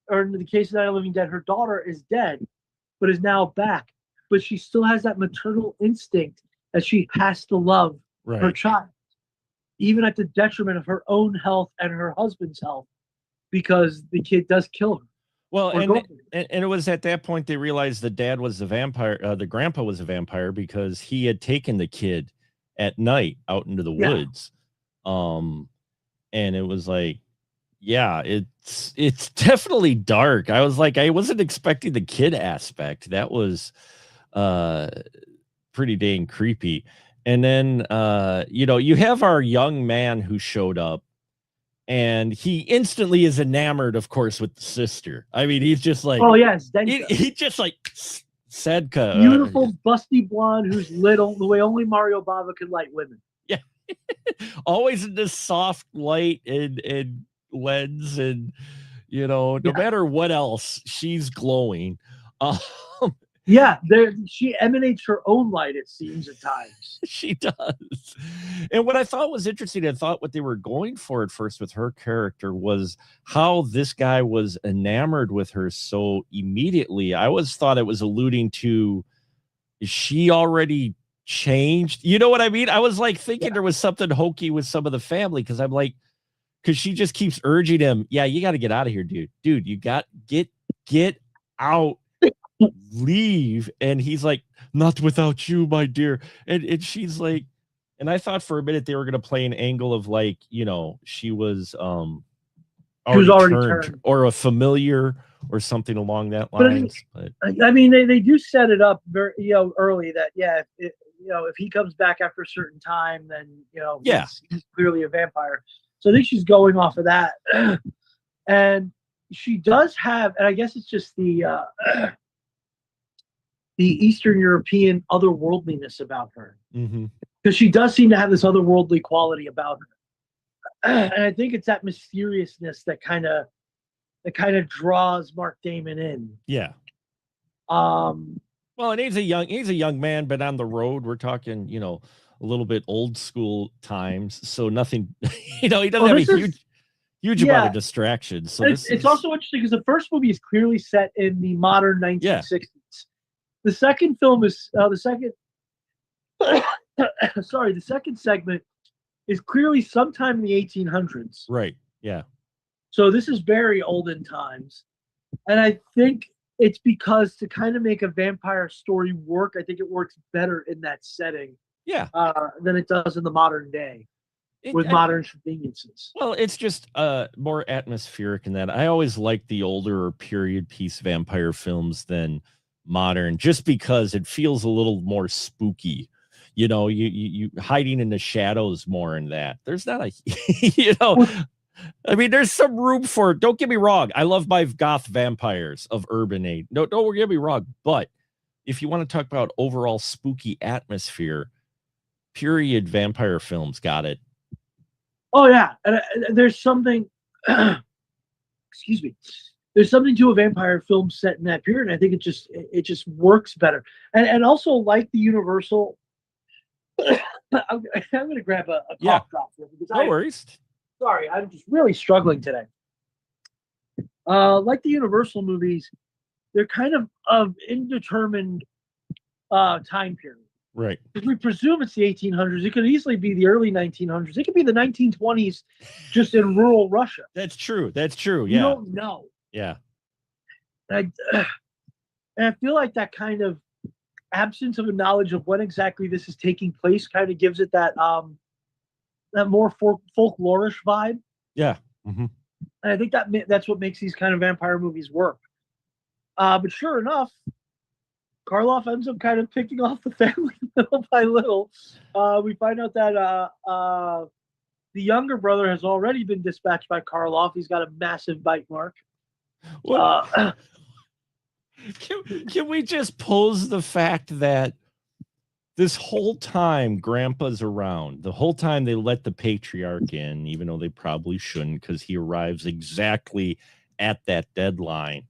or in the case of Night of the Living Dead, her daughter is dead, but is now back. But she still has that maternal instinct that she has to love her child, even at the detriment of her own health and her husband's health, because the kid does kill her. Well, and it was at that point they realized the dad was a vampire, the grandpa was a vampire, because he had taken the kid at night out into the woods. And it was like, yeah, it's definitely dark. I was like, I wasn't expecting the kid aspect. That was pretty dang creepy. And then you have our young man who showed up, and he instantly is enamored, of course, with the sister. I mean, he's just like, oh yes, he just like Sedka, beautiful busty blonde who's lit the way only Mario Bava could light women. Yeah, always in this soft light and lens, and no matter what else, she's glowing. Yeah, she emanates her own light, it seems, at times. She does. And what I thought was interesting, I thought what they were going for at first with her character was how this guy was enamored with her so immediately. I always thought it was alluding to, is she already changed? You know what I mean? I was like thinking there was something hokey with some of the family, because I'm like, because she just keeps urging him, yeah, you got to get out of here, dude. You got get out. Leave. And he's like, not without you, my dear. And she's like, and I thought for a minute they were going to play an angle of like, she was already turned, or a familiar or something along that lines. But I mean, they do set it up very early that if he comes back after a certain time, then Yeah. he's clearly a vampire. So I think she's going off of that, and she does have, and I guess it's just the Eastern European otherworldliness about her, because she does seem to have this otherworldly quality about her, and I think it's that mysteriousness that kind of draws Mark Damon in. Yeah. Well, and he's a young man, but on the road, we're talking, a little bit old school times. So nothing, he doesn't have a huge amount of distractions. So it's also interesting because the first movie is clearly set in the modern 1960s. Yeah. The second film is the second segment is clearly sometime in the 1800s. Right. Yeah. So this is very olden times. And I think it's because to kind of make a vampire story work, I think it works better in that setting. Yeah. Than it does in the modern day with modern conveniences. Well, it's just more atmospheric in that. I always like the older or period piece vampire films than modern, just because it feels a little more spooky. You hiding in the shadows more in that. There's not a, I mean, there's some room for, don't get me wrong, I love my goth vampires of urban age. No, don't get me wrong. But if you want to talk about overall spooky atmosphere, period vampire films got it. Oh, yeah. And there's something, excuse me, there's something to a vampire film set in that period. And I think it just works better. And also, like the Universal, I'm going to grab a cough drop here. No worries. Sorry, I'm just really struggling today. Like the Universal movies, they're kind of indeterminate time period. Right. If we presume it's the 1800s, it could easily be the early 1900s. It could be the 1920s, just in rural Russia. That's true. Yeah. You don't know. Yeah. And I feel like that kind of absence of a knowledge of when exactly this is taking place kind of gives it that more folklorish vibe. Yeah. Mm-hmm. And I think that's what makes these kind of vampire movies work. But sure enough, Karloff ends up kind of picking off the family little by little. We find out that the younger brother has already been dispatched by Karloff. He's got a massive bite mark. Can we just pose the fact that this whole time Grandpa's around, the whole time they let the patriarch in, even though they probably shouldn't, because he arrives exactly at that deadline.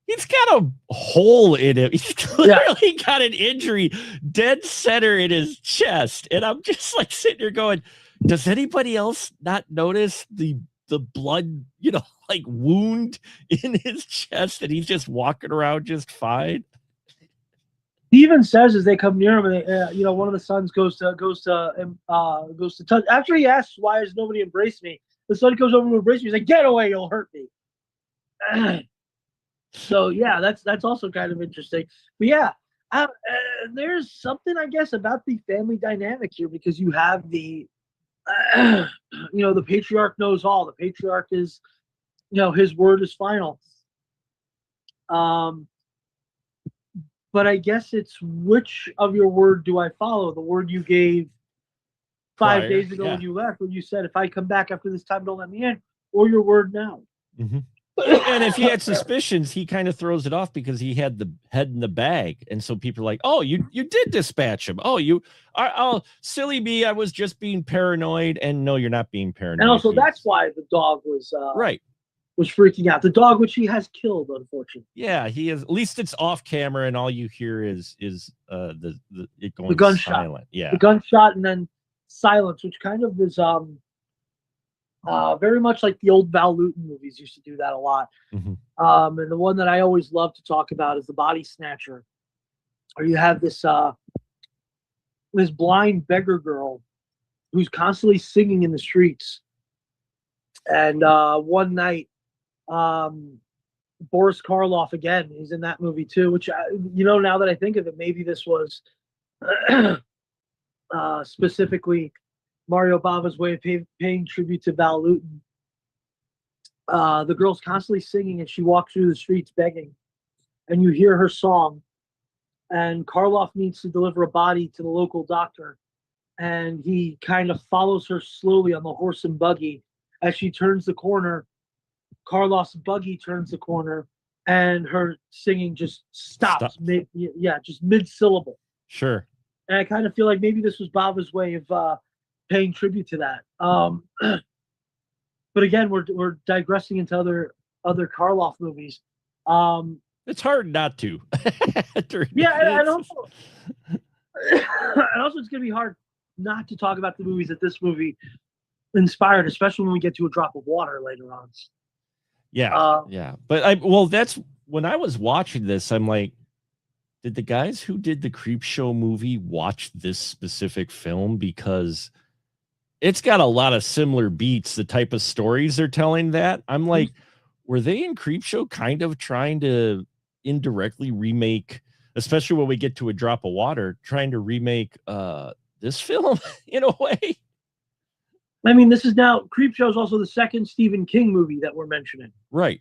He's got a hole in him. He's clearly got an injury dead center in his chest. And I'm just like sitting here going, does anybody else not notice the blood, like wound in his chest, and he's just walking around just fine? He even says as they come near him, and one of the sons goes to touch. After he asks, "Why has nobody embraced me?" The son goes over to embrace me. He's like, "Get away! You'll hurt me." So yeah, that's also kind of interesting. But yeah, there's something I guess about the family dynamic here, because you have the patriarch knows all. The patriarch is, his word is final. But I guess it's which of your word do I follow? The word you gave 5 days ago when you left, when you said, if I come back after this time, don't let me in, or your word now. Mm-hmm. And if he had suspicions, he kind of throws it off because he had the head in the bag. And so people are like, oh, you did dispatch him. Oh, silly me. I was just being paranoid. And no, you're not being paranoid. And also that's why the dog was was freaking out. The dog, which he has killed, unfortunately. Yeah, he is. At least it's off camera, and all you hear is the gunshot. Silent. Yeah, the gunshot, and then silence, which kind of is very much like the old Val Lewton movies used to do that a lot. Mm-hmm. And the one that I always love to talk about is The Body Snatcher, where you have this blind beggar girl who's constantly singing in the streets. And one night, Boris Karloff, again, he's in that movie too, which, now that I think of it, maybe this was specifically Mario Bava's way of paying tribute to Val Lewton. The girl's constantly singing, and she walks through the streets begging, and you hear her song, and Karloff needs to deliver a body to the local doctor, and he kind of follows her slowly on the horse and buggy as she turns the corner. Karloff's buggy turns the corner, and her singing just stops just mid-syllable. Sure. And I kind of feel like maybe this was Bava's way of paying tribute to that. But again, we're digressing into other Karloff movies. It's hard not to. And also it's going to be hard not to talk about the movies that this movie inspired, especially when we get to A Drop of Water later on. Yeah. But that's when I was watching this, I'm like, did the guys who did the Creepshow movie watch this specific film? Because it's got a lot of similar beats, the type of stories they're telling that. I'm like, were they in Creepshow kind of trying to indirectly remake, especially when we get to A Drop of Water, trying to remake this film in a way? I mean, this is now, Creepshow is also the second Stephen King movie that we're mentioning. Right.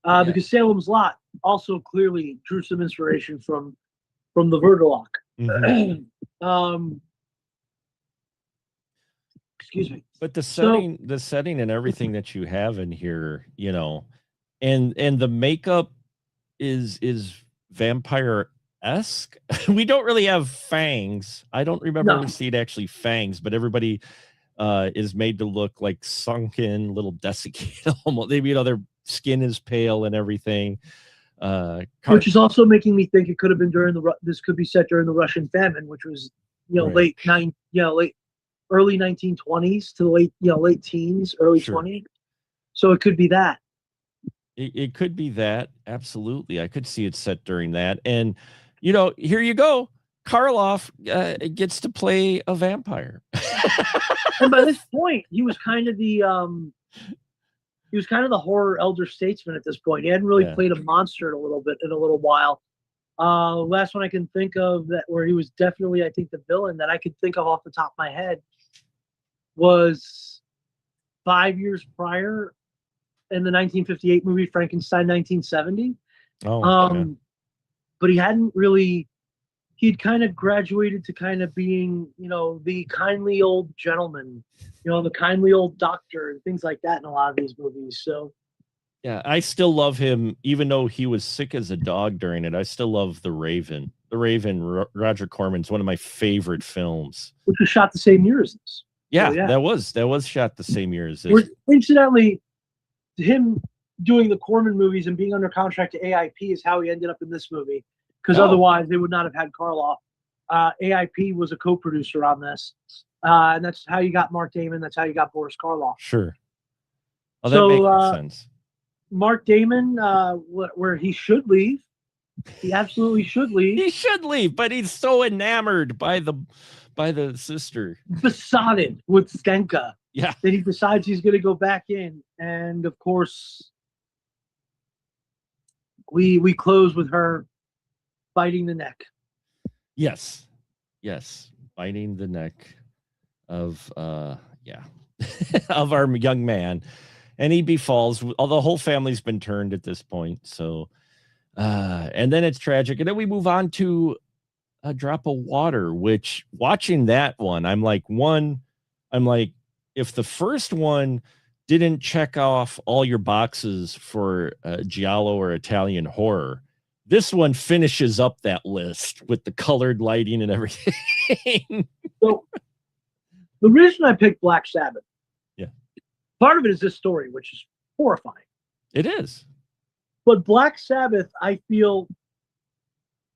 Because Salem's Lot also clearly drew some inspiration from the Verdelock. Mm-hmm. Excuse me. But the setting and everything that you have in here, and the makeup is vampire-esque. We don't really have fangs. I don't remember ever seeing actually fangs, but everybody is made to look like sunken, little desiccated. Almost, their skin is pale and everything. Which is also making me think it could have been this could be set during the Russian famine, which was early 1920s to late teens, early 20s. So it could be that. It could be that. Absolutely. I could see it set during that. And, here you go. Karloff gets to play a vampire. And by this point, he was kind of the horror elder statesman at this point. He hadn't really played a monster in a little while. Last one I can think of where he was definitely, I think, the villain that I could think of off the top of my head was 5 years prior in the 1958 movie Frankenstein 1970. But he hadn't really, he'd kind of graduated to kind of being, the kindly old gentleman, the kindly old doctor and things like that in a lot of these movies. So yeah, I still love him, even though he was sick as a dog during it. I still love The Raven. The Raven, Roger Corman's one of my favorite films. Which was shot the same year as this. Yeah, so, that was shot the same year as this. Incidentally, him doing the Corman movies and being under contract to AIP is how he ended up in this movie. Because otherwise, they would not have had Karloff. AIP was a co-producer on this. And that's how you got Mark Damon. That's how you got Boris Karloff. Sure. Oh, that makes sense. Mark Damon, where he should leave. He absolutely should leave. He should leave, but he's so enamored by the sister. Besotted with Stenka. Yeah. That he decides he's going to go back in. And, of course, we close with her biting the neck. Yes. Biting the neck of of our young man, and he befalls. The whole family's been turned at this point. So, and then it's tragic, and then we move on to A Drop of Water. Which, watching that one, I'm like, if the first one didn't check off all your boxes for giallo or Italian horror, this one finishes up that list with the colored lighting and everything. So the reason I picked Black Sabbath, part of it is this story, which is horrifying. It is. But Black Sabbath, I feel,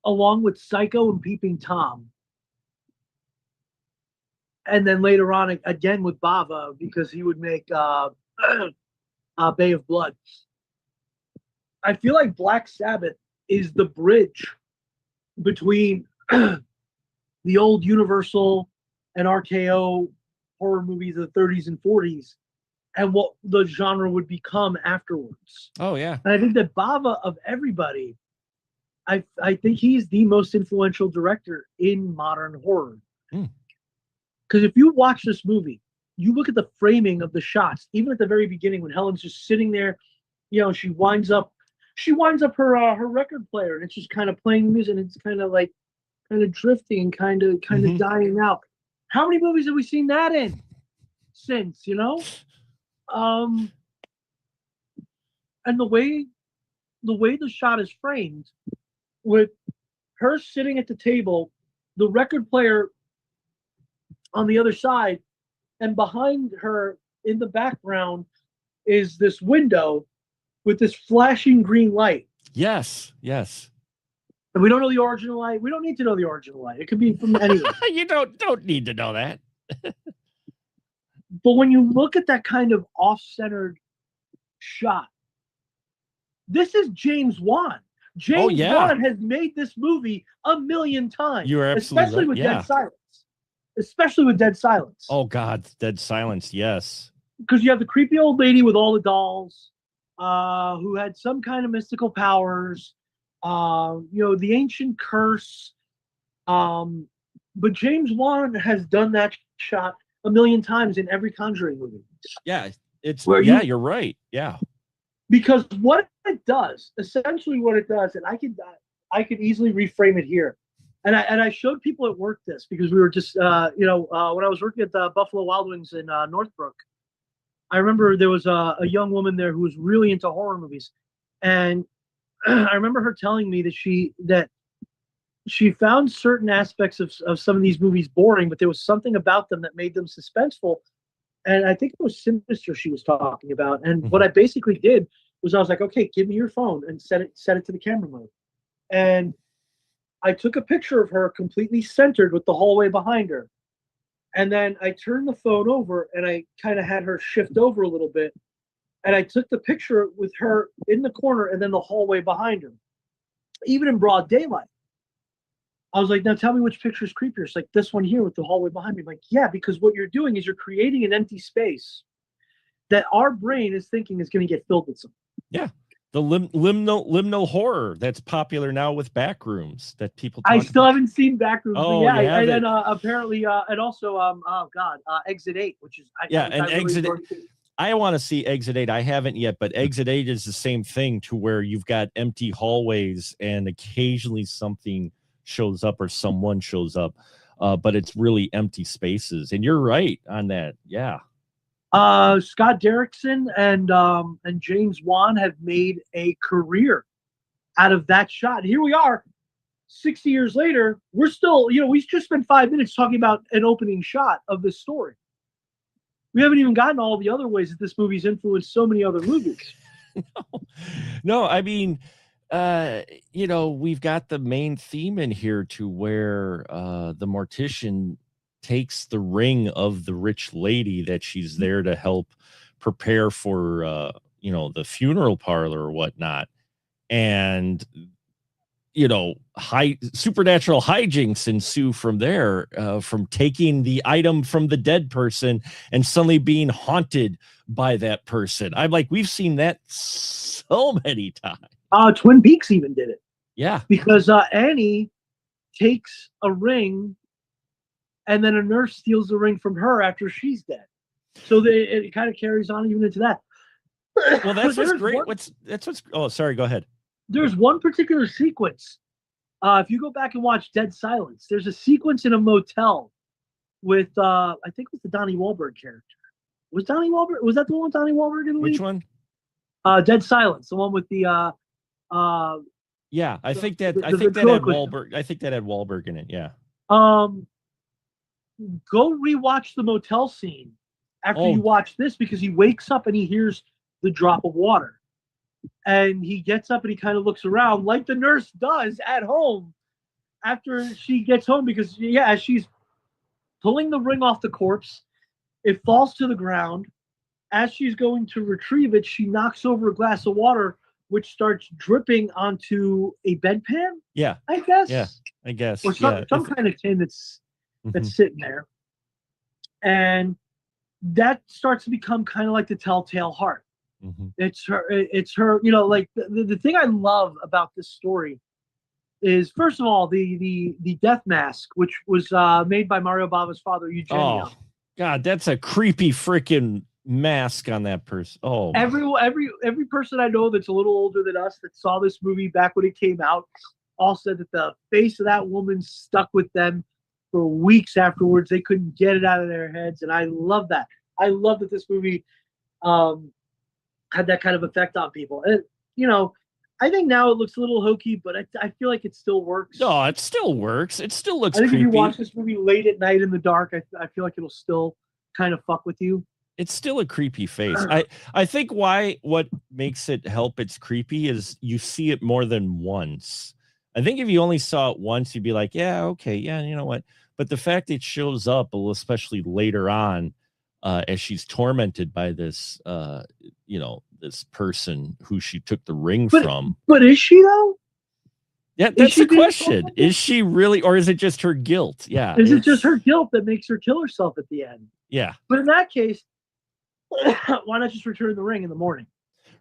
along with Psycho and Peeping Tom, and then later on again with Bava, because he would make Bay of Blood. I feel like Black Sabbath is the bridge between the old Universal and RKO horror movies of the 30s and 40s and what the genre would become afterwards. Oh, yeah. And I think that Bava, of everybody, I think he's the most influential director in modern horror. Because if you watch this movie, you look at the framing of the shots, even at the very beginning when Helen's just sitting there, she winds up she winds up her record player, and it's just kind of playing music, and it's kind of drifting, kind of dying out. How many movies have we seen that in since? And the way the shot is framed, with her sitting at the table, the record player on the other side, and behind her in the background is this window with this flashing green light. Yes. And we don't know the origin of the light. We don't need to know the origin of the light. It could be from anywhere. You don't need to know that. But when you look at that kind of off-centered shot, this is James Wan. James Wan has made this movie a million times. You're absolutely especially right. with Dead Silence. Especially with Dead Silence. Oh God, Dead Silence, yes. Because you have the creepy old lady with all the dolls, who had some kind of mystical powers, the ancient curse. But James Wan has done that shot a million times in every Conjuring movie. Yeah, you're right. Yeah. Because what it does, essentially what it does, and I could easily reframe it here. And I showed people at work this, because we were just, when I was working at the Buffalo Wild Wings in Northbrook, I remember there was a young woman there who was really into horror movies. And I remember her telling me that she found certain aspects of some of these movies boring, but there was something about them that made them suspenseful. And I think it was Sinister she was talking about. And what I basically did was I was like, okay, give me your phone and set it to the camera mode. And I took a picture of her completely centered with the hallway behind her. And then I turned the phone over and I kind of had her shift over a little bit. And I took the picture with her in the corner and then the hallway behind her, even in broad daylight. I was like, now tell me which picture is creepier. It's like this one here with the hallway behind me. I'm like, yeah, because what you're doing is you're creating an empty space that our brain is thinking is going to get filled with something. Yeah. The liminal horror that's popular now with Backrooms that people talk I still about. haven't seen Backrooms. Oh, yeah, you haven't. and apparently, and also, Exit 8, which is Exit 8. I want to see Exit 8. I haven't yet, but Exit 8 is the same thing, to where you've got empty hallways and occasionally something shows up or someone shows up, but it's really empty spaces. And you're right on that. Yeah. Scott Derrickson and James Wan have made a career out of that shot. Here we are, 60 years later. We're still, we just spent 5 minutes talking about an opening shot of this story. We haven't even gotten all the other ways that this movie's influenced so many other movies. No, I mean, we've got the main theme in here, to where the mortician takes the ring of the rich lady that she's there to help prepare for, the funeral parlor or whatnot. And, supernatural hijinks ensue from there, from taking the item from the dead person and suddenly being haunted by that person. I'm like, we've seen that so many times. Twin Peaks even did it. Yeah. Because Annie takes a ring, and then a nurse steals the ring from her after she's dead. So it kind of carries on even into that. Well, that's what's great. Oh, sorry. Go ahead. There's one particular sequence. If you go back and watch Dead Silence, there's a sequence in a motel with, I think it was the Donnie Wahlberg character. Was that the one with Donnie Wahlberg in the lead? Which one? Dead Silence, the one with the. Yeah, I think that had Wahlberg. I think that had Wahlberg in it. Yeah. Go rewatch the motel scene after you watch this, because he wakes up and he hears the drop of water, and he gets up and he kind of looks around like the nurse does at home after she gets home, because as she's pulling the ring off the corpse, it falls to the ground. As she's going to retrieve it, she knocks over a glass of water, which starts dripping onto a bedpan. Yeah, I guess. Yeah, I guess. Or some kind of tin that's sitting there, and that starts to become kind of like the telltale heart. It's her. Like the thing I love about this story is, first of all, the death mask, which was made by Mario Bava's father, Eugenio. Oh God, that's a creepy freaking mask on that person. Oh, every person I know that's a little older than us that saw this movie back when it came out all said that the face of that woman stuck with them for weeks afterwards. They couldn't get it out of their heads, and I love that. I love that this movie had that kind of effect on people. And I think now it looks a little hokey, but I feel like it still works. No, it still works. It still looks I think creepy. if you watch this movie late at night in the dark, I feel like it'll still kind of fuck with you. It's still a creepy face. I think what makes it help it's creepy is you see it more than once. I think if you only saw it once, you'd be like, yeah, okay, yeah, you know what? But the fact it shows up, especially later on, as she's tormented by this, this person who she took the ring from. But is she though? Yeah, that's the question. Is she really, or is it just her guilt? Yeah. Is it just her guilt that makes her kill herself at the end? Yeah. But in that case, why not just return the ring in the morning?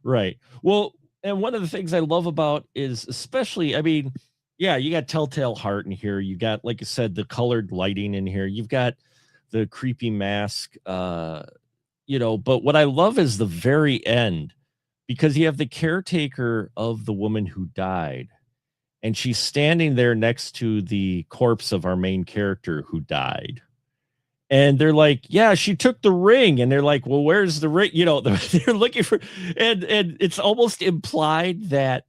Right. Well, and one of the things I love about is especially, I mean, yeah, you got Telltale Heart in here. You got, like I said, the colored lighting in here. You've got the creepy mask, but what I love is the very end, because you have the caretaker of the woman who died, and she's standing there next to the corpse of our main character who died. And they're like, yeah, she took the ring. And they're like, well, where's the ring? They're looking for, and it's almost implied that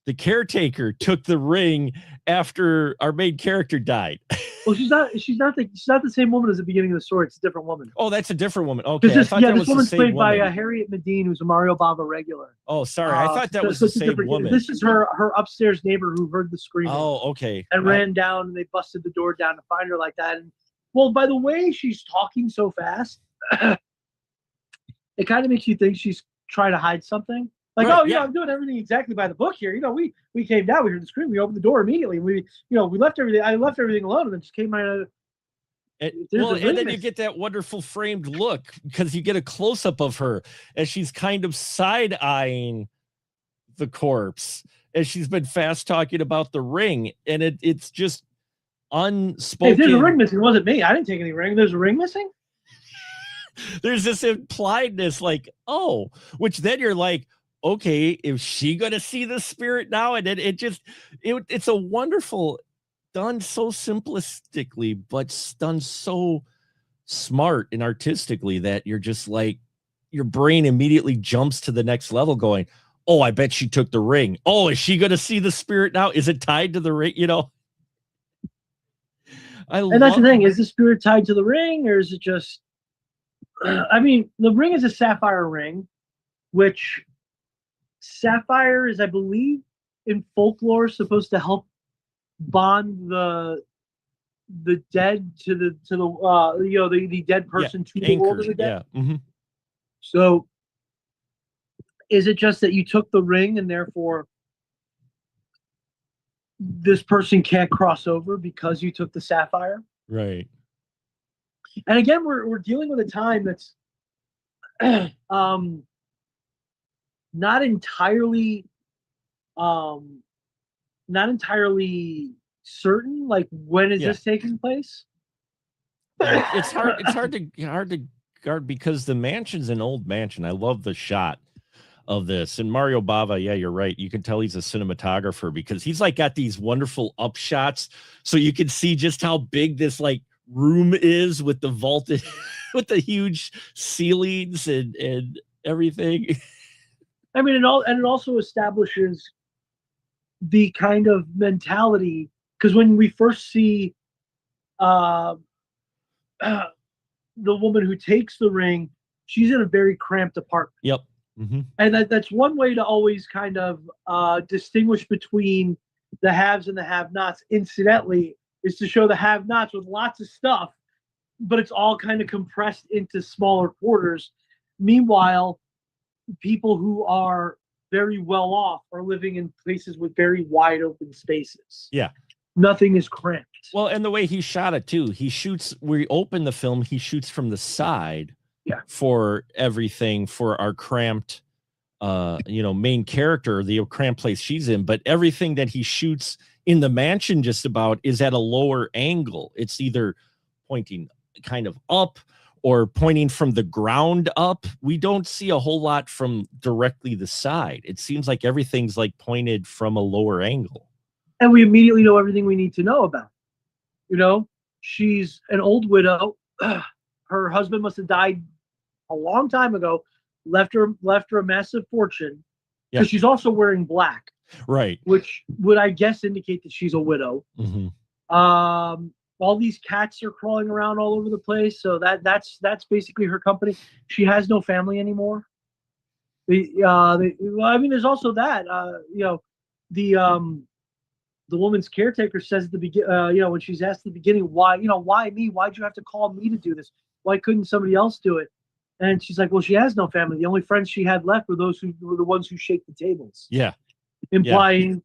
the caretaker took the ring after our main character died. Well, she's not the same woman as the beginning of the story. It's a different woman. Oh, that's a different woman. Okay. This woman's played by Harriet Medine, who's a Mario Bava regular. Oh, sorry. I thought that was the same woman. This is her upstairs neighbor who heard the screaming. Oh, okay. And ran down, and they busted the door down to find her like that. And well, by the way she's talking so fast, it kind of makes you think she's trying to hide something. Like, right, I'm doing everything exactly by the book here. We came down, we heard the scream, we opened the door immediately. We left everything. I left everything alone, and then just came out. And then you get that wonderful framed look, because you get a close up of her as she's kind of side eyeing the corpse as she's been fast talking about the ring, and it's just unspoken. Hey, there's a ring missing. It wasn't me. I didn't take any ring. There's a ring missing. There's this impliedness, like, oh, which then you're like, okay, is she gonna see the spirit now? And then it's a wonderful, done so simplistically, but done so smart and artistically that you're just like, your brain immediately jumps to the next level, going, oh, I bet she took the ring. Oh, is she gonna see the spirit now? Is it tied to the ring? And that's the thing. Is the spirit tied to the ring, or is it just? I mean, the ring is a sapphire ring, which sapphire is, I believe, in folklore, supposed to help bond the dead to the dead person to the world of the dead. Yeah. Mm-hmm. So, is it just that you took the ring and therefore this person can't cross over because you took the sapphire? Right. And again, we're dealing with a time that's not entirely certain. Like, when is this taking place? It's hard to guard, because the mansion's an old mansion. I love the shot of this, and Mario Bava, yeah, you're right, you can tell he's a cinematographer, because he's like got these wonderful up shots, so you can see just how big this like room is with the vaulted with the huge ceilings and everything. I mean, it also establishes the kind of mentality, because when we first see the woman who takes the ring, she's in a very cramped apartment. Yep. Mm-hmm. And that's one way to always kind of distinguish between the haves and the have-nots, incidentally, is to show the have-nots with lots of stuff, but it's all kind of compressed into smaller quarters. Meanwhile, people who are very well off are living in places with very wide open spaces. Yeah. Nothing is cramped. Well, and the way he shot it too, he shoots, we open the film, he shoots from the side. Yeah. For everything, for our cramped main character, the cramped place she's in, but everything that he shoots in the mansion just about is at a lower angle. It's either pointing kind of up, or pointing from the ground up. We don't see a whole lot from directly the side. It seems like everything's like pointed from a lower angle. And we immediately know everything we need to know about. You know, she's an old widow. Her husband must have died a long time ago, left her a massive fortune, because she's also wearing black, right? Which would, I guess, indicate that she's a widow. All these cats are crawling around all over the place, so that's basically her company. She has no family anymore. I mean, there's also that. The woman's caretaker says at the beginning, when she's asked at the beginning, why me? Why'd you have to call me to do this? Why couldn't somebody else do it? And she's like, well, she has no family. The only friends she had left were those who were the ones who shake the tables. Yeah. Implying,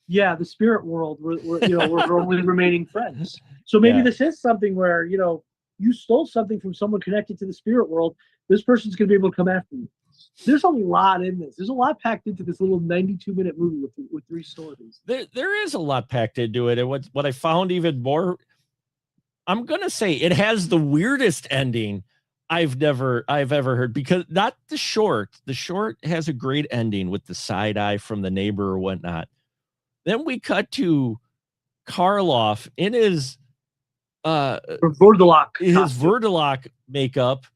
the spirit world were her only remaining friends. So maybe this is something where, you stole something from someone connected to the spirit world. This person's going to be able to come after you. There's a lot in this. There's a lot packed into this little 92-minute movie with 3 stories. There is a lot packed into it. And what I found even more, I'm going to say it has the weirdest ending I've ever heard, because not the short. The short has a great ending with the side eye from the neighbor or whatnot. Then we cut to Karloff in his Verdelok makeup,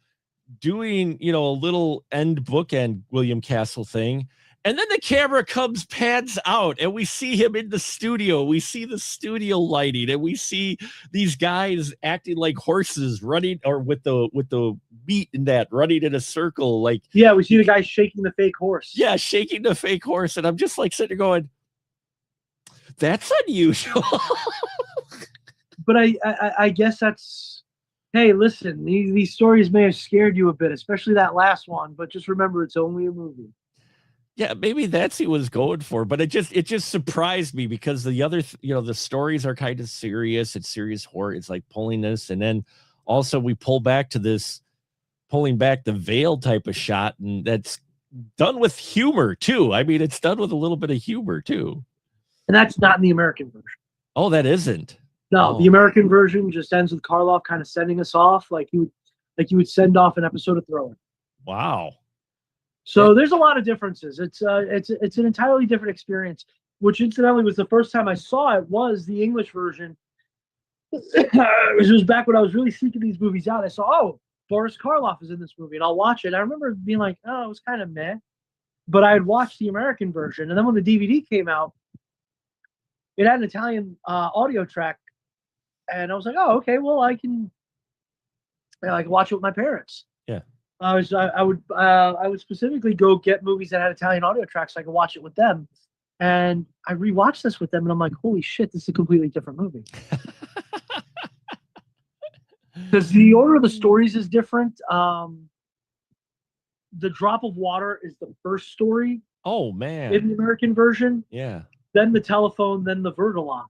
doing a little bookend William Castle thing, and then the camera pans out and we see him in the studio. We see the studio lighting, and we see these guys acting like horses running, or with the beat in that, running in a circle, like, we see the guy shaking the fake horse. Shaking the fake horse. And I'm just like sitting there going, that's unusual. But I guess that's, hey, listen, these stories may have scared you a bit, especially that last one, but just remember, it's only a movie. Yeah, maybe that's he was going for, but it just surprised me, because the other, the stories are kind of serious. It's serious horror. It's like pulling this, and then also we pull back to this, pulling back the veil type of shot, and that's done with humor too. I mean, it's done with a little bit of humor too. And that's not in the American version. Oh, that isn't. No, the American version just ends with Karloff kind of sending us off like you would send off an episode of Thriller. Wow. So there's a lot of differences. It's an entirely different experience, which incidentally was the first time I saw it was the English version. It was back when I was really seeking these movies out. I saw, Boris Karloff is in this movie, and I'll watch it. And I remember being like, it was kind of meh. But I had watched the American version, and then when the DVD came out, it had an Italian audio track, and I was like, okay, well, I can watch it with my parents. Yeah. I would specifically go get movies that had Italian audio tracks so I could watch it with them. And I rewatched this with them, and I'm like, holy shit, this is a completely different movie. Because the order of the stories is different. The Drop of Water is the first story. Oh, man. In the American version. Yeah. Then the telephone, then the Verdelok.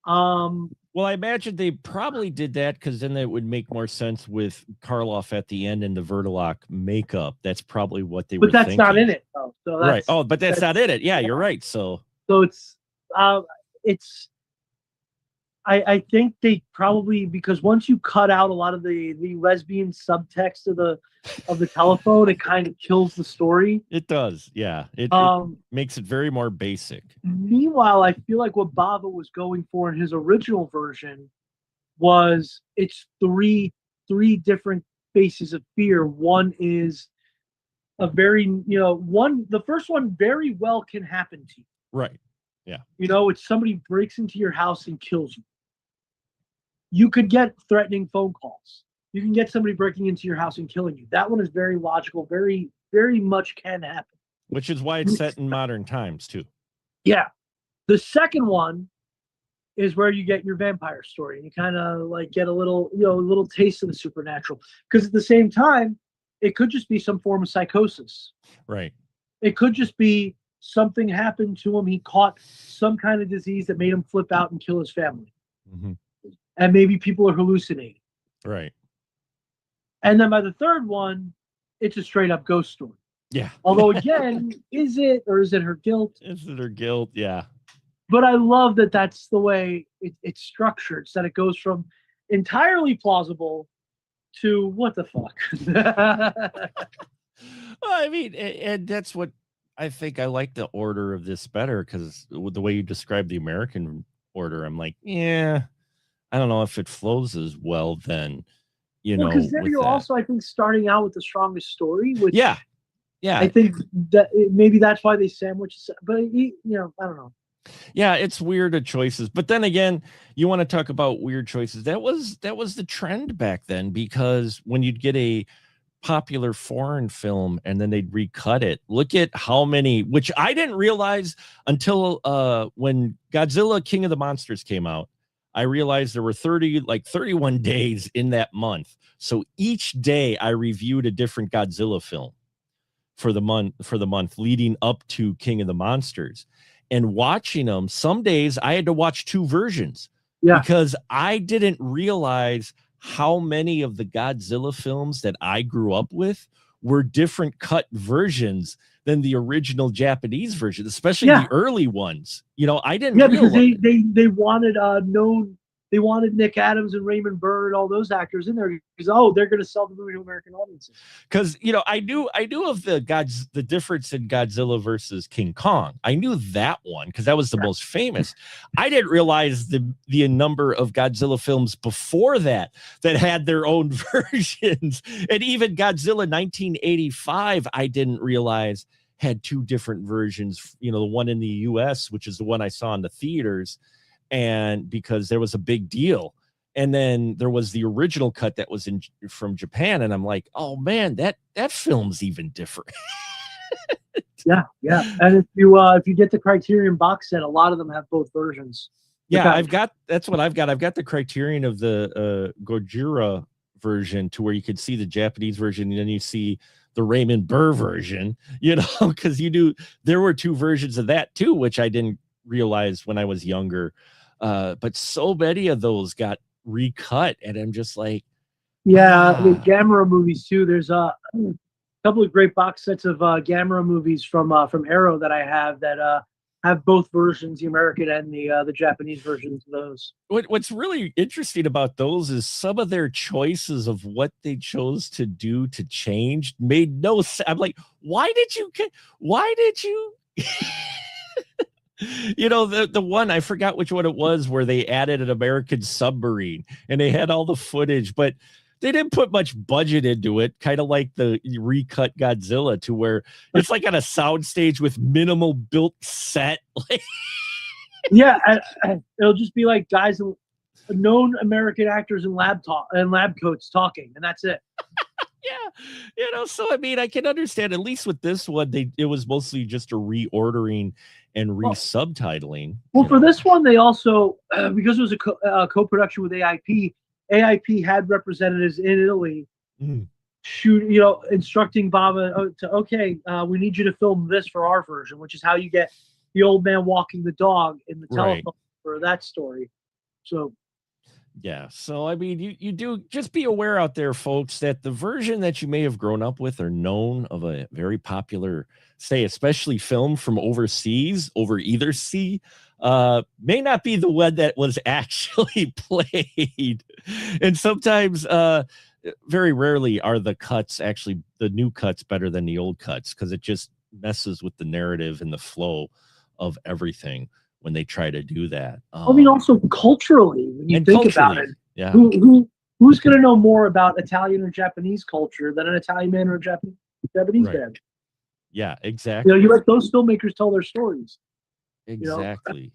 Well, I imagine they probably did that because then it would make more sense with Karloff at the end and the Verdelok makeup. That's probably what they were thinking. But that's not in it, though. So right. Oh, but that's not in it. Yeah, you're right. So it's I think they probably, because once you cut out a lot of the lesbian subtext of the telephone, it kind of kills the story. It does, yeah. It makes it very more basic. Meanwhile, I feel like what Bava was going for in his original version was it's three different faces of fear. One is a very, the first one very well can happen to you. Right. Yeah. It's somebody breaks into your house and kills you. You could get threatening phone calls. You can get somebody breaking into your house and killing you. That one is very logical, very, very much can happen. Which is why it's set in modern times, too. Yeah. The second one is where you get your vampire story. You kind of like get a little taste of the supernatural. Because at the same time, it could just be some form of psychosis. Right. It could just be something happened to him. He caught some kind of disease that made him flip out and kill his family. Mm-hmm. And maybe people are hallucinating. Right. And then by the third one, it's a straight up ghost story. Yeah. Although again, is it her guilt? Is it her guilt? Yeah. But I love that that's the way it's structured, so that it goes from entirely plausible to what the fuck. Well, I mean, and that's what I think. I like the order of this better because with the way you describe the American order, I'm like, yeah, I don't know if it flows as well then, Well, because then with you're that. also, I think, starting out with the strongest story, which Yeah. I think that maybe that's why they sandwich. But I don't know. Yeah, it's weird choices. But then again, you want to talk about weird choices. That was the trend back then, because when you'd get a popular foreign film and then they'd recut it. Look at how many, which I didn't realize until when Godzilla King of the Monsters came out. I realized there were 31 days in that month. So each day I reviewed a different Godzilla film for the month leading up to King of the Monsters. And watching them, some days I had to watch two versions because I didn't realize how many of the Godzilla films that I grew up with were different cut versions than the original Japanese version, especially the early ones. I didn't because realize. they wanted they wanted Nick Adams and Raymond Burr and all those actors in there because they're going to sell the movie to American audiences. Because I knew of the difference in Godzilla versus King Kong. I knew that one because that was the most famous. I didn't realize the number of Godzilla films before that had their own versions, and even Godzilla 1985. I didn't realize had two different versions. The one in the U.S., which is the one I saw in the theaters. And because there was a big deal, and then there was the original cut that was from Japan, and I'm like, oh man, that film's even different. yeah, and if you get the Criterion box set, a lot of them have both versions. Yeah, that's what I've got. I've got the Criterion of the Gojira version, to where you could see the Japanese version, and then you see the Raymond Burr version. Because there were two versions of that too, which I didn't realize when I was younger. But so many of those got recut, and I'm just like, the Gamera movies too. There's a couple of great box sets of Gamera movies from Arrow that I have that have both versions, the American and the Japanese versions of those. What's really interesting about those is some of their choices of what they chose to do to change made no sense. I'm like, why did you the one, I forgot which one it was, where they added an American submarine and they had all the footage, but they didn't put much budget into it, kind of like the recut Godzilla, to where it's like on a soundstage with minimal built set. Yeah, it'll just be like guys, known American actors in lab coats talking, and that's it. Yeah, so I mean, I can understand, at least with this one, it was mostly just a reordering and re-subtitling. Well, for this one, they also, because it was a co-production with AIP had representatives in Italy instructing Baba to, we need you to film this for our version, which is how you get the old man walking the dog in the telephone for that story. So yeah, so I mean, you do just be aware out there, folks, that the version that you may have grown up with or known of a very popular, say, especially film from overseas, over either sea, may not be the one that was actually played. And sometimes, very rarely, are the cuts actually, the new cuts, better than the old cuts, because it just messes with the narrative and the flow of everything when they try to do that. I mean, also culturally, when you think about it, who's going to know more about Italian or Japanese culture than an Italian man or a Japanese man? Yeah, exactly. You let those filmmakers tell their stories. Exactly.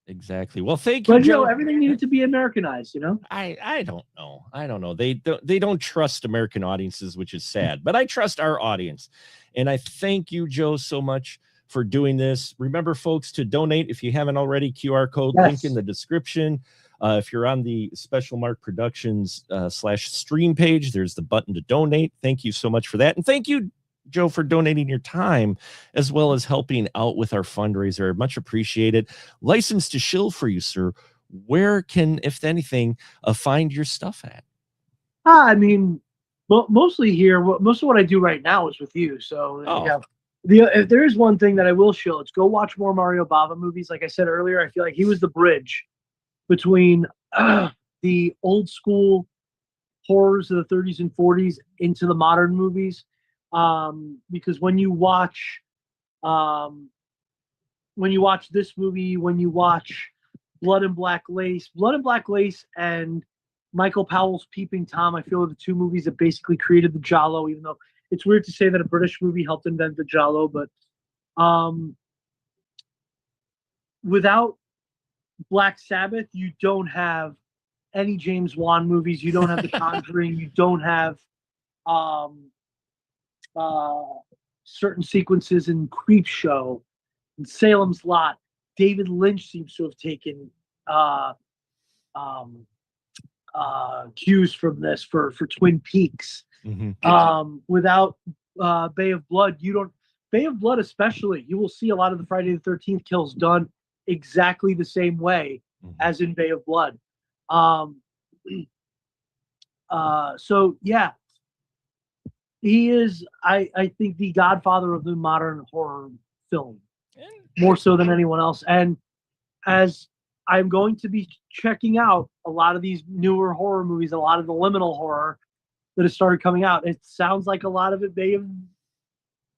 Exactly. Well, thank you, Joe. Everything needed to be Americanized. I don't know. They don't trust American audiences, which is sad. But I trust our audience, and I thank you, Joe, so much for doing this. Remember, folks, to donate if you haven't already. QR code link in the description. If you're on the Special Mark Productions /stream page, there's the button to donate. Thank you so much for that, and thank you, Joe, for donating your time as well as helping out with our fundraiser. Much appreciated. License to shill for you, sir. Where can, if anything, find your stuff at? I mean, mostly here. Most of what I do right now is with you. So if there is one thing that I will shill, it's go watch more Mario Bava movies. Like I said earlier, I feel like he was the bridge between the old school horrors of the 30s and 40s into the modern movies, because when you watch this movie, when you watch Blood and Black Lace and Michael Powell's Peeping Tom, I feel are the two movies that basically created the Giallo, even though it's weird to say that a British movie helped invent the Giallo, but without Black Sabbath, you don't have any James Wan movies. You don't have The Conjuring. You don't have certain sequences in Creepshow and Salem's Lot. David Lynch seems to have taken cues from this for Twin Peaks. Without Bay of Blood, Bay of Blood especially, you will see a lot of the Friday the 13th kills done exactly the same way as in Bay of Blood. So yeah, he is, I think, the godfather of the modern horror film, more so than anyone else. And as I'm going to be checking out a lot of these newer horror movies, a lot of the liminal horror that has started coming out, it sounds like a lot of it may have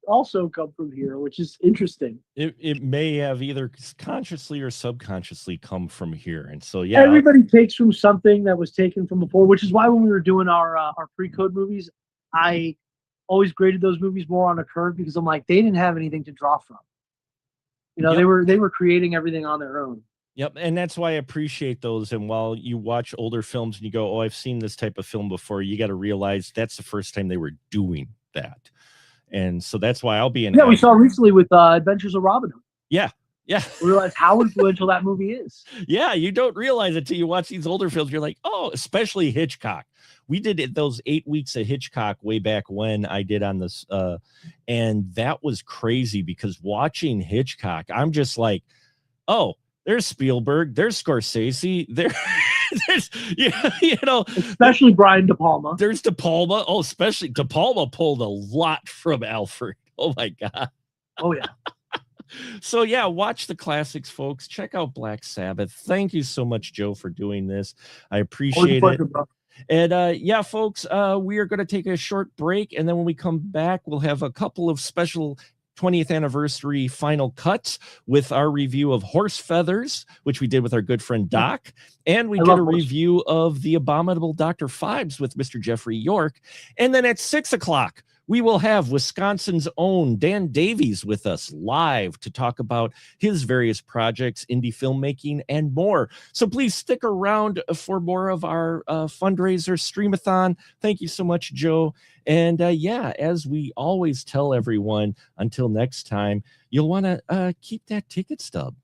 also come from here, which is interesting. It may have either consciously or subconsciously come from here. And so, yeah, everybody takes from something that was taken from before, which is why when we were doing our pre-code movies, I always graded those movies more on a curve, because I'm like, they didn't have anything to draw from. You know, they were creating everything on their own. Yep. And that's why I appreciate those. And while you watch older films and you go, oh, I've seen this type of film before, you got to realize that's the first time they were doing that. And so that's why I'll be in. Yeah, we saw recently with Adventures of Robin Hood. Yeah. We realized how influential that movie is. Yeah, you don't realize it till you watch these older films. You're like, oh, especially Hitchcock. We did those 8 weeks of Hitchcock way back when I did on this. And that was crazy, because watching Hitchcock, I'm just like, oh, there's Spielberg, there's Scorsese, there's you know, especially Brian De Palma. There's De Palma. Oh, especially De Palma pulled a lot from Alfred. Oh my God. Oh yeah. So yeah, watch the classics, folks. Check out Black Sabbath. Thank you so much, Joe, for doing this. I appreciate it. Bro. And yeah, folks, we are going to take a short break, and then when we come back, we'll have a couple of special 20th anniversary final cuts with our review of Horse Feathers, which we did with our good friend Doc, and we did a review of The Abominable Dr. Phibes with Mr. Jeffrey York. And then at 6 o'clock, we will have Wisconsin's own Dan Davies with us live to talk about his various projects, indie filmmaking, and more. So please stick around for more of our fundraiser streamathon. Thank you so much, Joe. And yeah, as we always tell everyone, until next time, you'll want to keep that ticket stub.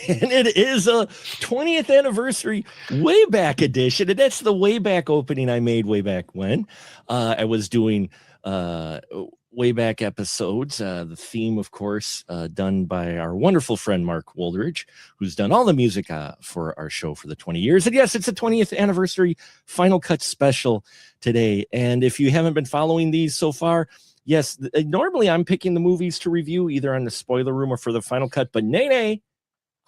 And it is a 20th anniversary way back edition. And that's the way back opening I made way back when I was doing way back episodes. The theme, of course, done by our wonderful friend Mark Woldridge, who's done all the music for our show for the 20 years. And yes, it's a 20th anniversary Final Cut special today. And if you haven't been following these so far, yes, normally I'm picking the movies to review either on the spoiler room or for the Final Cut, but nay,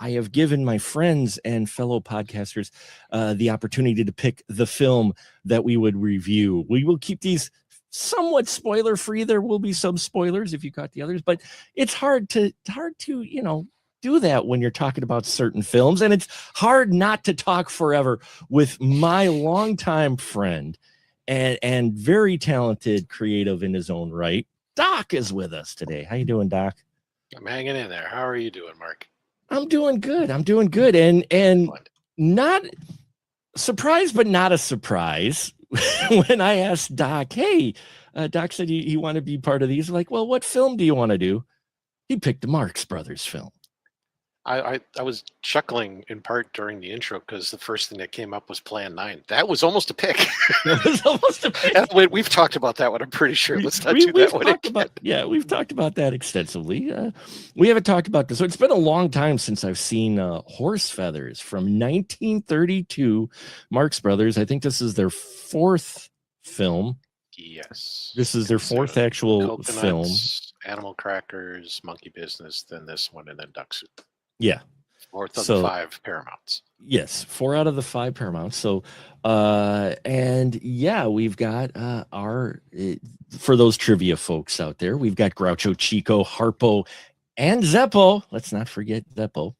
I have given my friends and fellow podcasters the opportunity to pick the film that we would review. We will keep these somewhat spoiler free. There will be some spoilers if you caught the others, but it's hard to do that when you're talking about certain films, and it's hard not to talk forever with my longtime friend and very talented creative in his own right. Doc is with us today. How you doing, Doc? I'm hanging in there. How are you doing, Mark? I'm doing good. And not surprised, but not a surprise when I asked Doc, hey, Doc said he wanted to be part of these. Like, well, what film do you want to do? He picked the Marx Brothers film. I was chuckling in part during the intro because the first thing that came up was Plan 9. That was almost a pick. It was almost a pick. We've talked about that one, I'm pretty sure. Let's not do that one again. We've talked about that extensively. We haven't talked about this. So it's been a long time since I've seen Horse Feathers from 1932, Marx Brothers. I think this is their fourth film. Yes. This is their fourth actual film. Animal Crackers, Monkey Business, then this one, and then Duck Soup. Yeah. Fourth of the 5 Paramounts. Yes, 4 out of the 5 Paramounts. So, and yeah, we've got for those trivia folks out there, we've got Groucho, Chico, Harpo, and Zeppo. Let's not forget Zeppo.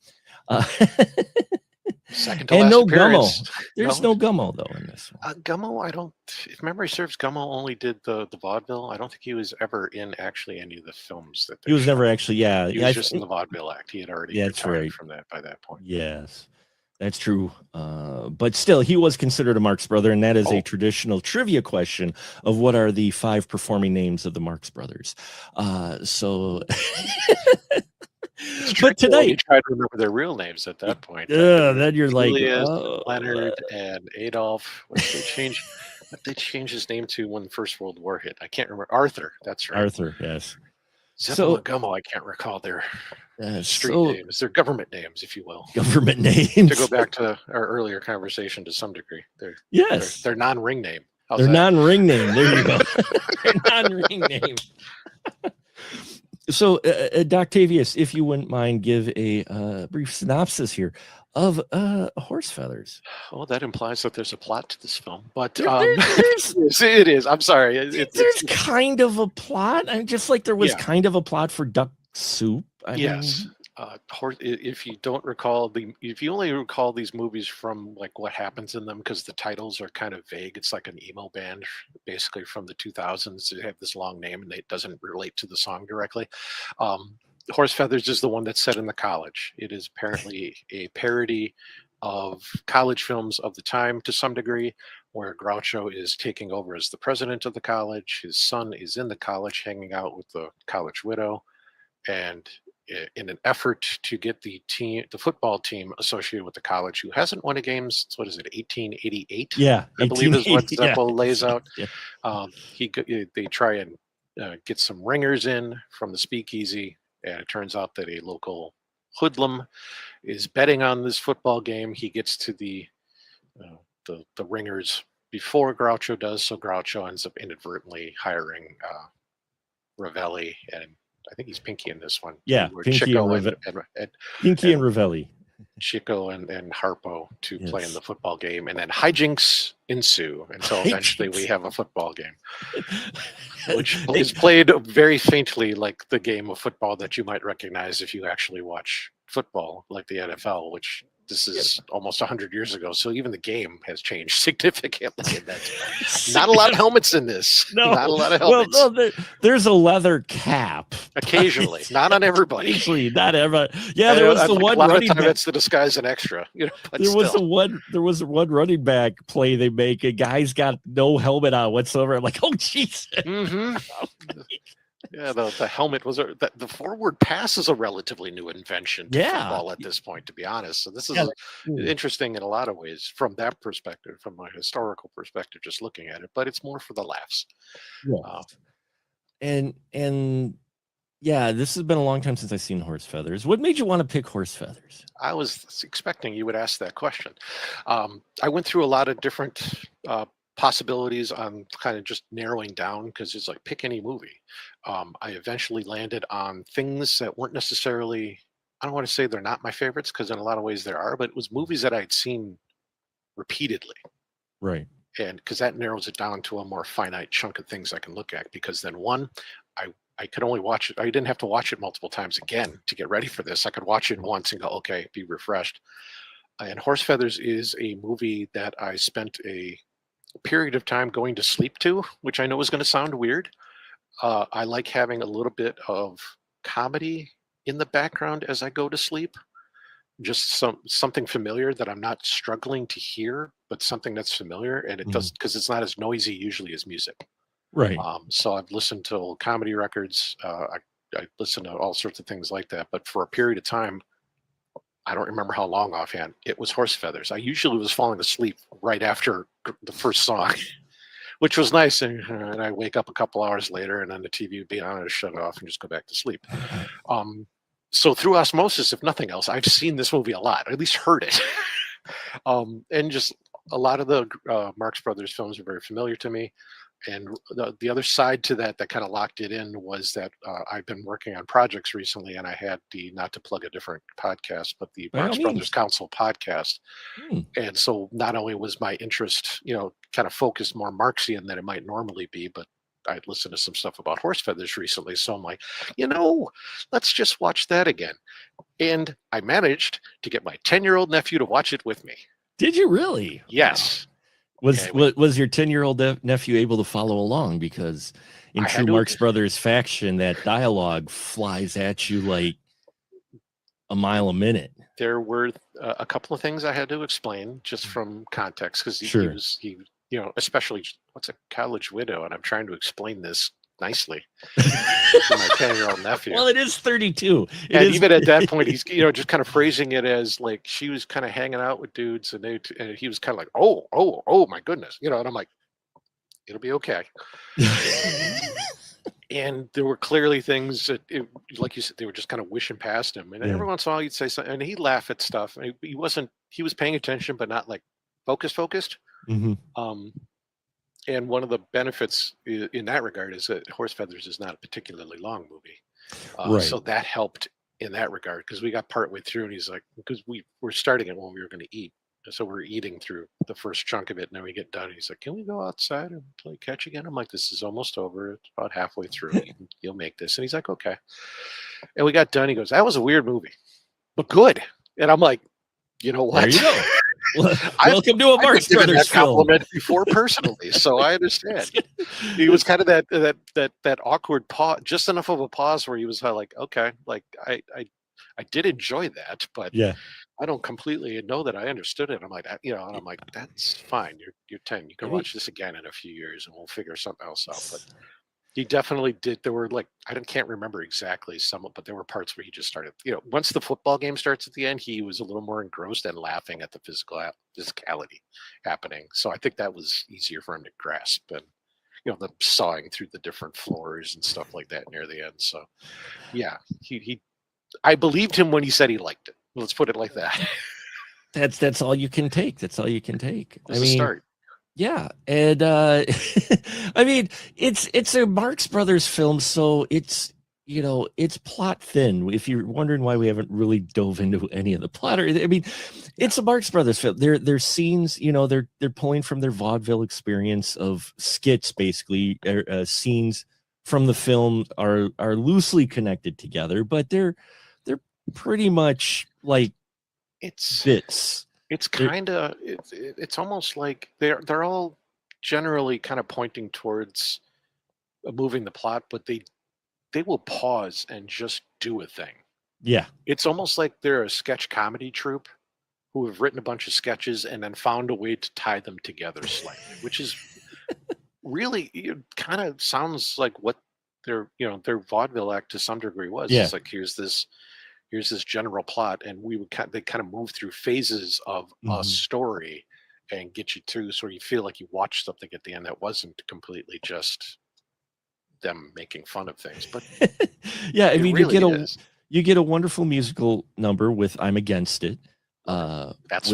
Second to and last no appearance. Gummo. There's no Gummo though in this one. Gummo, if memory serves, Gummo only did the vaudeville. I don't think he was ever in actually any of the films that he was never actually. Yeah, he was just in the vaudeville act. He had already retired from that by that point. Yes, that's true. But still, he was considered a Marx Brother, and that is a traditional trivia question of what are the 5 performing names of the Marx Brothers. So. But tonight, you try to remember their real names at that point. Then you're Julius, like Leonard and Adolf. What did they change his name to when the First World War hit? I can't remember. Arthur. That's right. Arthur. Yes. Zeppo and Gummo. I can't recall their street names. Their government names, if you will. Government names. To go back to our earlier conversation to some degree. Their non-ring name. Their non-ring name. There you go. Their non-ring name. So, Doctavius, if you wouldn't mind, give a brief synopsis here of Horse Feathers. Well, that implies that there's a plot to this film, but it is. I'm sorry. There's kind of a plot. I'm just like there was kind of a plot for Duck Soup. Yes. If you don't recall if you only recall these movies from like what happens in them, because the titles are kind of vague. It's like an emo band, basically from the 2000s. They have this long name and it doesn't relate to the song directly. Horse Feathers is the one that's set in the college. It is apparently a parody of college films of the time to some degree, where Groucho is taking over as the president of the college. His son is in the college hanging out with the college widow, and in an effort to get the football team associated with the college, who hasn't won a game since, 1888? Yeah, I believe is what Zeppo lays out. Yeah. They try and get some ringers in from the speakeasy, and it turns out that a local hoodlum is betting on this football game. He gets to the ringers before Groucho does, so Groucho ends up inadvertently hiring Ravelli, and I think he's Pinky in this one. Yeah, Pinky and Ravelli. Chico and Harpo to play in the football game, and then hijinks ensue until eventually we have a football game, which is played very faintly like the game of football that you might recognize if you actually watch football, like the NFL, which this is almost 100 years ago. So even the game has changed significantly in that time. Not a lot of helmets in this. No, not a lot of helmets. Well, there's a leather cap. Occasionally, not on everybody. Usually, not ever. Yeah, there was the one running back. That's to disguise an extra. There was one running back play they make. A guy's got no helmet on whatsoever. I'm like, oh Jesus. Mm-hmm. Yeah, the helmet was the forward pass is a relatively new invention to Yeah. football at this point, to be honest. So this is Yeah, that's interesting in a lot of ways from that perspective, from a historical perspective, just looking at it. But it's more for the laughs. true. Uh, And yeah, this has been a long time since I've seen Horse Feathers. What made you want to pick Horse Feathers? I was expecting you would ask that question. I went through a lot of different possibilities on kind of just narrowing down because it's like pick any movie. I eventually landed on things that weren't necessarily, I don't want to say they're not my favorites because in a lot of ways there are, but it was movies that I'd seen repeatedly. Right. And because that narrows it down to a more finite chunk of things I can look at. Because then one, I could only watch it. I didn't have to watch it multiple times again to get ready for this. I could watch it once and go, okay, be refreshed. And Horse Feathers is a movie that I spent a period of time going to sleep to, which I know is going to sound weird. I like having a little bit of comedy in the background as I go to sleep. Just something familiar that I'm not struggling to hear, but something that's familiar, and it does because it's not as noisy usually as music. Right. So I've listened to old comedy records. I listen to all sorts of things like that. But for a period of time, I don't remember how long offhand, it was Horse Feathers. I usually was falling asleep right after the first song, which was nice. And I wake up a couple hours later, and then the TV would be on, and shut it off and just go back to sleep. So through osmosis, if nothing else, I've seen this movie a lot, or at least heard it. And just a lot of the Marx Brothers films are very familiar to me. And the other side to that kind of locked it in was that I've been working on projects recently, and I had not to plug a different podcast, but the By all Marx Brothers means. Council podcast. And so not only was my interest, kind of focused more Marxian than it might normally be, but I'd listened to some stuff about Horse Feathers recently. So I'm like, let's just watch that again. And I managed to get my 10-year-old nephew to watch it with me. Did you really? Yes. Was your 10-year-old nephew able to follow along? Because in true Marx Brothers fashion, that dialogue flies at you like a mile a minute. There were a couple of things I had to explain just from context because he especially what's a college widow, and I'm trying to explain this nicely to my 10-year-old nephew. Well, it is 32. Even at that point, he's just kind of phrasing it as like she was kind of hanging out with dudes, and he was kind of like, oh my goodness, and I'm like, it'll be okay. And there were clearly things that, like you said, they were just kind of wishing past him. And every once in a while, you'd say something, and he'd laugh at stuff. And he was paying attention, but not like focused. And one of the benefits in that regard is that Horse Feathers is not a particularly long movie. So that helped in that regard because we got partway through, and he's like, because we were starting it when we were going to eat. So we're eating through the first chunk of it, and then we get done. And he's like, "Can we go outside and play catch again?" I'm like, "This is almost over. It's about halfway through. You'll make this." And he's like, "Okay." And we got done. He goes, "That was a weird movie, but good." And I'm like, "You know what? There you go. Welcome to a Marx Brothers film." Compliment before personally, so I understand. He was kind of that awkward pause, just enough of a pause where he was like, "Okay, like I did enjoy that, but I don't completely know that I understood it." I'm like, and I'm like, that's fine. You're 10. You can watch this again in a few years, and we'll figure something else out. But he definitely did. There were can't remember exactly but there were parts where he just started. Once the football game starts at the end, he was a little more engrossed and laughing at the physicality happening. So I think that was easier for him to grasp, and the sawing through the different floors and stuff like that near the end. So yeah, I believed him when he said he liked it. Let's put it like that. That's all you can take. That's all you can take. It's a start. Yeah, and I mean, it's a Marx Brothers film, so it's plot thin. If you're wondering why we haven't really dove into any of the plot, it's a Marx Brothers film. Their scenes, they're pulling from their vaudeville experience of skits, basically. Scenes from the film are loosely connected together, but they're pretty much like bits. It's kind of it's almost like they're all generally kind of pointing towards moving the plot, but they will pause and just do a thing. Yeah, it's almost like they're a sketch comedy troupe who have written a bunch of sketches and then found a way to tie them together slightly, which is really, it kind of sounds like what their their vaudeville act to some degree was. Yeah. It's like here's this general plot, and they kind of move through phases of a story and get you through, so you feel like you watched something at the end that wasn't completely just them making fun of things. But yeah, I mean, really you get a wonderful musical number with "I'm Against It." That's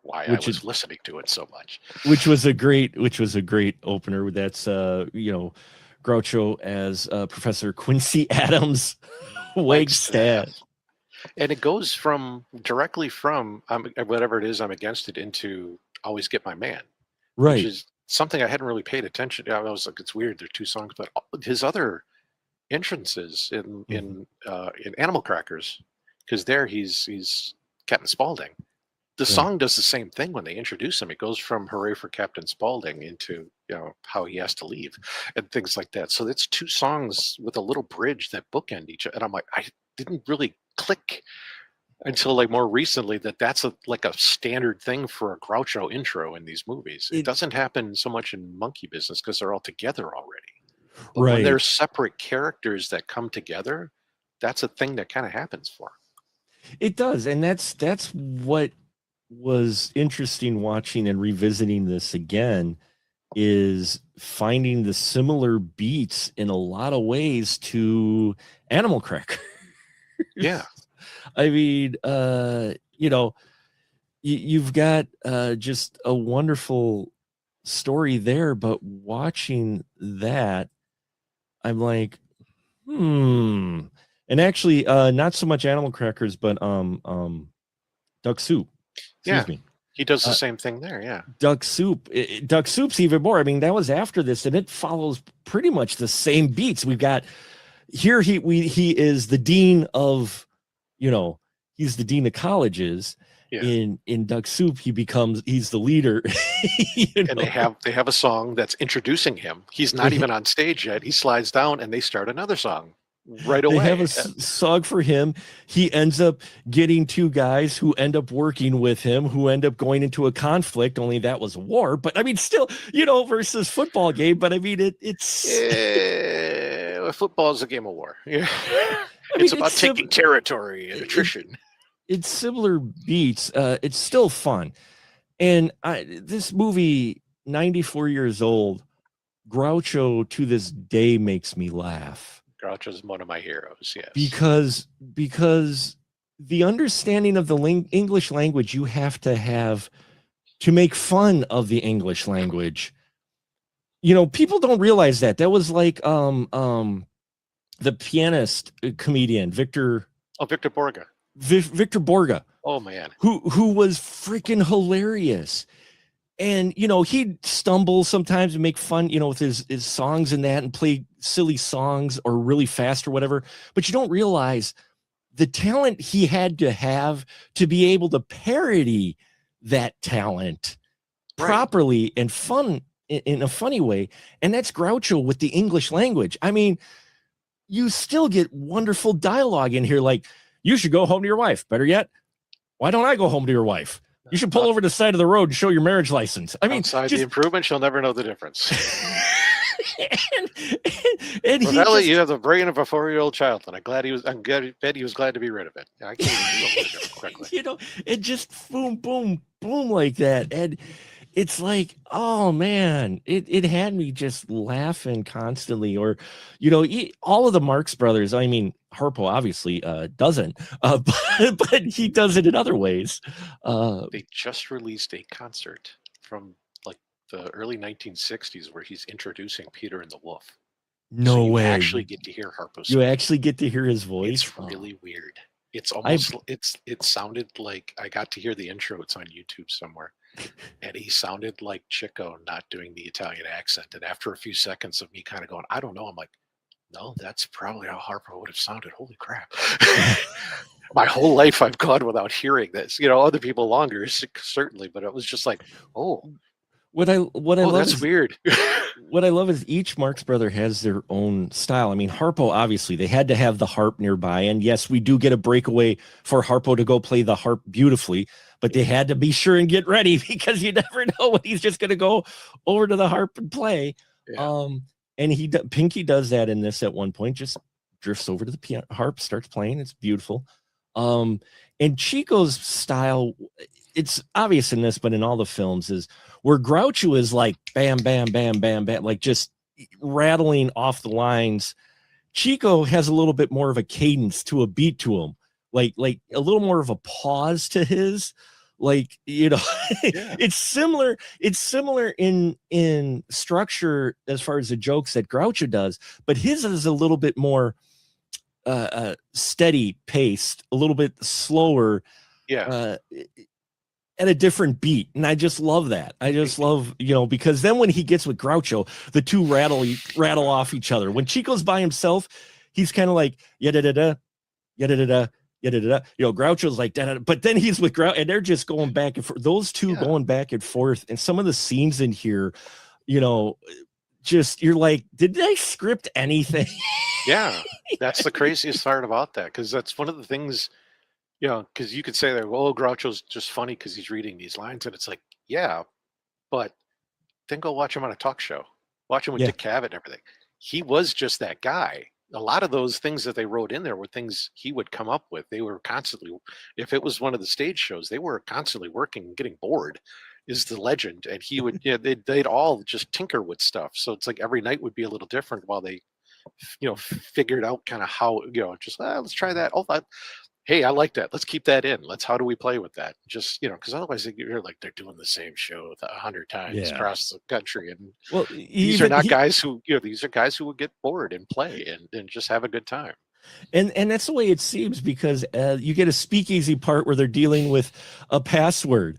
why I was listening to it so much. Which was a great opener. That's Groucho as Professor Quincy Adams Wagstaff. And it goes directly from whatever it is I'm against it into Always Get My Man. Right. Which is something I hadn't really paid attention to. I was like, it's weird, they're two songs, but his other entrances in Animal Crackers, because there he's Captain Spaulding. The song does the same thing when they introduce him. It goes from "Hooray for Captain Spaulding" into how he has to leave and things like that. So it's two songs with a little bridge that bookend each other. And I'm like, I didn't really click until like more recently that's a standard thing for a Groucho intro in these movies. It doesn't happen so much in Monkey Business because they're all together already. But when they're separate characters that come together, that's a thing that kind of happens for them. It does, and that's what was interesting watching and revisiting this again, is finding the similar beats in a lot of ways to Animal Crackers. Yeah. I mean, you've got just a wonderful story there, but watching that, I'm like, And actually, not so much Animal Crackers, but Duck Soup. Excuse me. He does the same thing there, yeah. Duck Soup. Duck Soup's even more. I mean, that was after this, and it follows pretty much the same beats. We've got here. He is the dean of, he's the dean of colleges. Yeah. In Duck Soup, he's the leader. And they have a song that's introducing him. He's not even on stage yet. He slides down, and they start another song right away. They have a song for him. He ends up getting two guys who end up working with him, who end up going into a conflict, only that was a war. But I mean, still, versus football game. But I mean, football is a game of war. Yeah. It's about taking territory and attrition. It's similar beats. It's still fun. And this movie, 94 years old, Groucho to this day makes me laugh. Groucho's one of my heroes, yes. Because the understanding of the English language you have to make fun of the English language. People don't realize that. That was like the pianist comedian Victor Borga. Victor Borga. Oh man. Who was freaking hilarious. And he'd stumble sometimes and make fun, with his songs and that, and play silly songs or really fast or whatever. But you don't realize the talent he had to have to be able to parody that talent properly and fun in a funny way. And that's Groucho with the English language. I mean, you still get wonderful dialogue in here, like, you should go home to your wife. Better yet, why don't I go home to your wife? You should pull over to the side of the road and show your marriage license. I mean, outside the improvement, she'll never know the difference. and you have the brain of a 4-year-old child, and I bet he was glad to be rid of it. I can't even do it correctly. It just boom, boom, boom like that, and it's like, oh man, it had me just laughing constantly. Or, all of the Marx Brothers. I mean, Harpo obviously doesn't, but he does it in other ways. They just released a concert from like the early 1960s where he's introducing Peter and the Wolf. No way. You actually get to hear Harpo. You actually get to hear his voice. It's really weird. It's almost it sounded like I got to hear the intro. It's on YouTube somewhere. And he sounded like Chico, not doing the Italian accent. And after a few seconds of me kind of going, I don't know, I'm like, no, that's probably how Harpo would have sounded. Holy crap. My whole life I've gone without hearing this. Other people longer, certainly, but it was just like, what I love that's weird. What I love is each Marx Brother has their own style. I mean, Harpo, obviously, they had to have the harp nearby. And yes, we do get a breakaway for Harpo to go play the harp beautifully, but they had to be sure and get ready because you never know when he's just going to go over to the harp and play. Yeah. And Pinky does that in this at one point, just drifts over to the piano harp, starts playing. It's beautiful. And Chico's style, it's obvious in this, but in all the films, is where Groucho is like bam, bam, bam, bam, bam, like just rattling off the lines. Chico has a little bit more of a cadence to a beat to him, like a little more of a pause to his, like, you know, Yeah. it's similar in structure as far as the jokes that Groucho does, but his is a little bit more steady paced, a little bit slower, Yeah. at a different beat. And I just love that. I just love, you know, because then when he gets with Groucho, the two rattle off each other. When Chico's by himself, he's kind of like yada-da-da, yada-da-da, yada-da-da. You know, Groucho's like da-da-da. But then he's with Groucho, and they're just going back and forth. Those two going back and forth. And some of the scenes in here, you know, just you're like, did they script anything? Yeah, that's the craziest part about that, because that's one of the things, you know, because you could say that, well, Groucho's just funny because he's reading these lines, and it's like, yeah, but then go watch him on a talk show, watch him with Yeah. Dick Cavett and everything. He was just that guy. A lot of those things that they wrote in there were things he would come up with. They were constantly, if it was one of the stage shows, they were constantly working, getting bored, is the legend. And he would, yeah, they'd all just tinker with stuff. So it's like every night would be a little different while they, you know, figured out kind of how, you know, just let's try that. Oh, hey, I like that. Let's keep that in. How do we play with that? Just, you know, because otherwise you're like, they're doing the same show 100 times across the country. And Well, these are not guys who, you know, these are guys who would get bored and play and just have a good time. And that's the way it seems, because you get a speakeasy part where they're dealing with a password,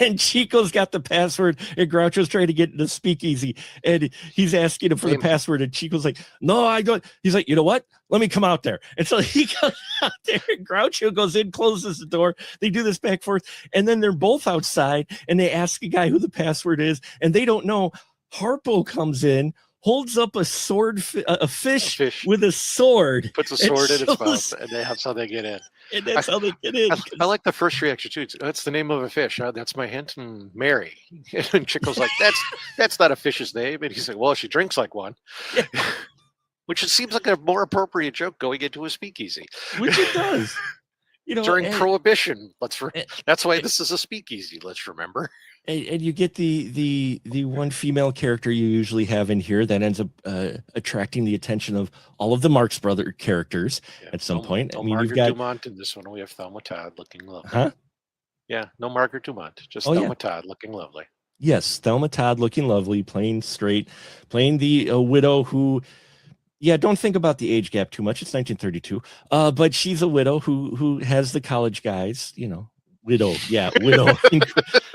and Chico's got the password, and Groucho's trying to get into speakeasy, and he's asking him for the password, and Chico's like, "No, I don't." He's like, "You know what? Let me come out there." And so he comes out there, and Groucho goes in, closes the door. They do this back and forth, and then they're both outside, and they ask a guy who the password is, and they don't know. Harpo comes in, holds up a sword, a fish with a sword, puts a sword in its mouth, and that's how they get in. And that's how they get in. I like the first reaction too. That's the name of a fish. That's my hint. Mary. And Chico's like, that's not a fish's name. And he's like, well, she drinks like one. Yeah. Which seems like a more appropriate joke going into a speakeasy. Which it does. You know, during Prohibition. That's why this is a speakeasy. Let's remember. And you get the one female character you usually have in here that ends up attracting the attention of all of the Marx Brother characters at some point. No, I mean, Margaret you've got Dumont in this one. We have Thelma Todd looking lovely. Huh? Yeah, no Margaret Dumont, just Thelma Todd looking lovely. Yes, Thelma Todd looking lovely, playing straight, playing the widow who, yeah, don't think about the age gap too much. It's 1932, but she's a widow who has the college guys, you know. Widow, yeah, widow.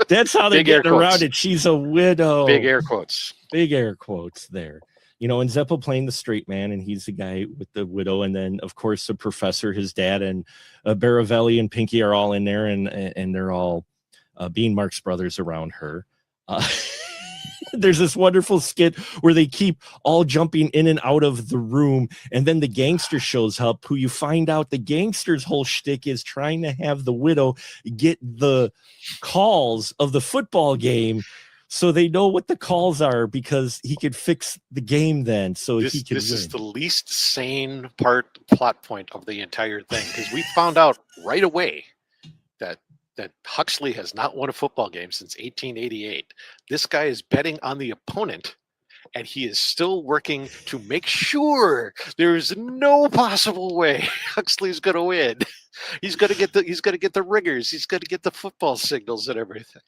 That's how they're getting around it. She's a widow. Big air quotes. Big air quotes there. You know, and Zeppo playing the straight man, and he's the guy with the widow. And then, of course, the professor, his dad, and Baravelli and Pinky are all in there, and they're all being Marx Brothers around her. There's this wonderful skit where they keep all jumping in and out of the room, and then the gangster shows up, who you find out the gangster's whole shtick is trying to have the widow get the calls of the football game so they know what the calls are, because he could fix the game then, so he can This win. is the least sane plot point of the entire thing, because we found out right away that Huxley has not won a football game since 1888. This guy is betting on the opponent, and he is still working to make sure there is no possible way Huxley's going to win. He's going to get the ringers. He's going to get the football signals and everything.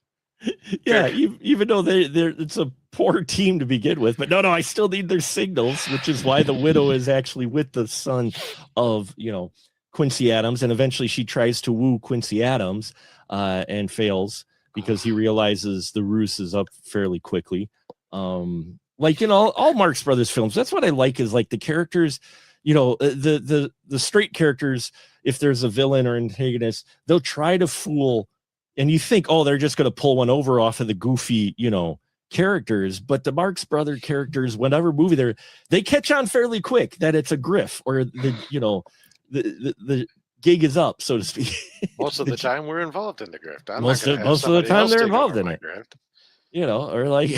Yeah, even though it's a poor team to begin with, but no, I still need their signals, which is why the widow is actually with the son of, you know, Quincy Adams, and eventually she tries to woo Quincy Adams and fails because he realizes the ruse is up fairly quickly. Like in all Marx Brothers films, that's what I like, is like the characters, you know, the straight characters, if there's a villain or antagonist, they'll try to fool, and you think, oh, they're just going to pull one over off of the goofy, you know, characters. But the Marx Brother characters, whatever movie they catch on fairly quick that it's a grift, or the, you know, the gig is up, so to speak. Most of the time we're involved in the grift. Most of the time they're involved in it. Grift. you know, or like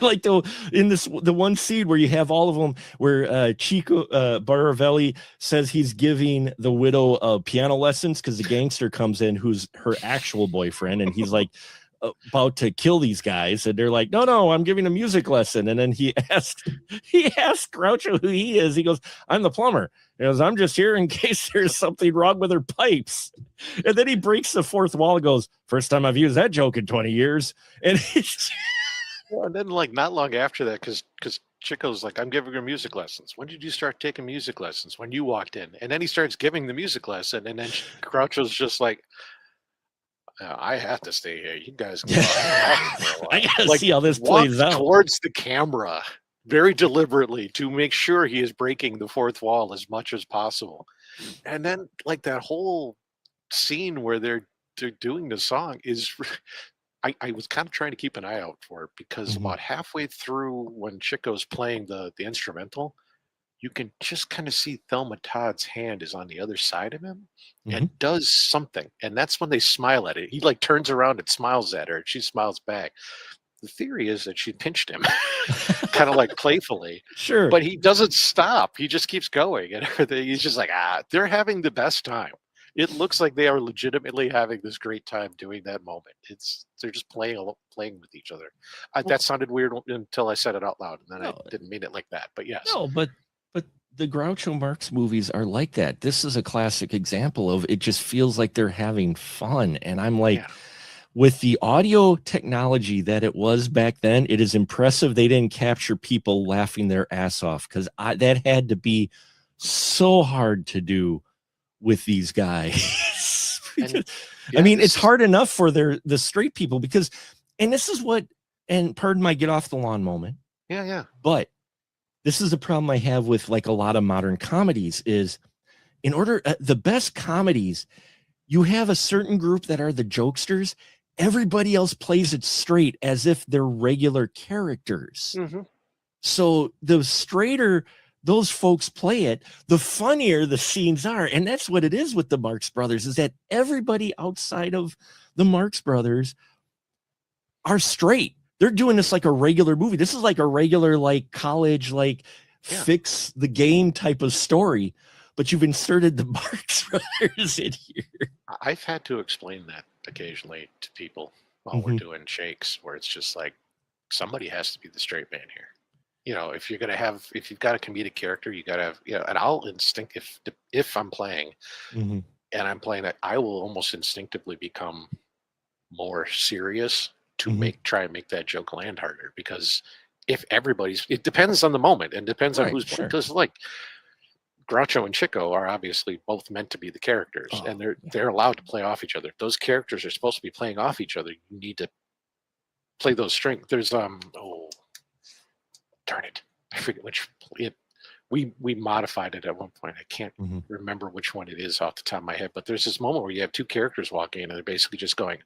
like the one scene where you have all of them where Chico Baravelli says he's giving the widow piano lessons because the gangster comes in who's her actual boyfriend, and he's like about to kill these guys, and they're like, no, I'm giving a music lesson. And then he asked Groucho who he is. He goes, I'm the plumber. He goes, I'm just here in case there's something wrong with her pipes. And then he breaks the fourth wall and goes, first time I've used that joke in 20 years. And Well, and then like not long after that, because Chico's like, I'm giving her music lessons. When did you start taking music lessons? When you walked in. And then he starts giving the music lesson, and then Groucho's just like, I have to stay here. You guys can I gotta like, see how this plays out. Towards the camera very deliberately to make sure he is breaking the fourth wall as much as possible. And then like that whole scene where they're doing the song is I was kind of trying to keep an eye out for it, because about halfway through when Chico's playing the instrumental, you can just kind of see Thelma Todd's hand is on the other side of him and does something. And that's when they smile at it. He like turns around and smiles at her, and she smiles back. The theory is that she pinched him kind of like playfully. Sure. But he doesn't stop. He just keeps going. And he's just like, they're having the best time. It looks like they are legitimately having this great time doing that moment. They're just playing with each other. That sounded weird until I said it out loud, and then I didn't mean it like that. But yes. No, but the Groucho Marx movies are like that. This is a classic example of it. Just feels like they're having fun. And I'm like, with the audio technology that it was back then, it is impressive they didn't capture people laughing their ass off, because that had to be so hard to do with these guys. I mean, it's hard enough for the straight people, because, and this is what, and pardon my get off the lawn moment. Yeah. But this is a problem I have with like a lot of modern comedies is, in order, the best comedies, you have a certain group that are the jokesters. Everybody else plays it straight as if they're regular characters. So the straighter those folks play it, the funnier the scenes are. And that's what it is with the Marx Brothers, is that everybody outside of the Marx Brothers are straight. They're doing this like a regular movie. This is like a regular, like college, like fix the game type of story, but you've inserted the Marx Brothers in here. I've had to explain that occasionally to people while we're doing shakes, where it's just like, somebody has to be the straight man here. You know, if you've got a comedic character, you got to have, and I'll if I'm playing and I'm playing that, I will almost instinctively become more serious to try and make that joke land harder, because if it depends on the moment and depends on who's playing. Because like Groucho and Chico are obviously both meant to be the characters, and they're allowed to play off each other. If those characters are supposed to be playing off each other, you need to play those strings. There's darn it, I forget which we modified it at one point. I can't remember which one it is off the top of my head, but there's this moment where you have two characters walking in and they're basically just going,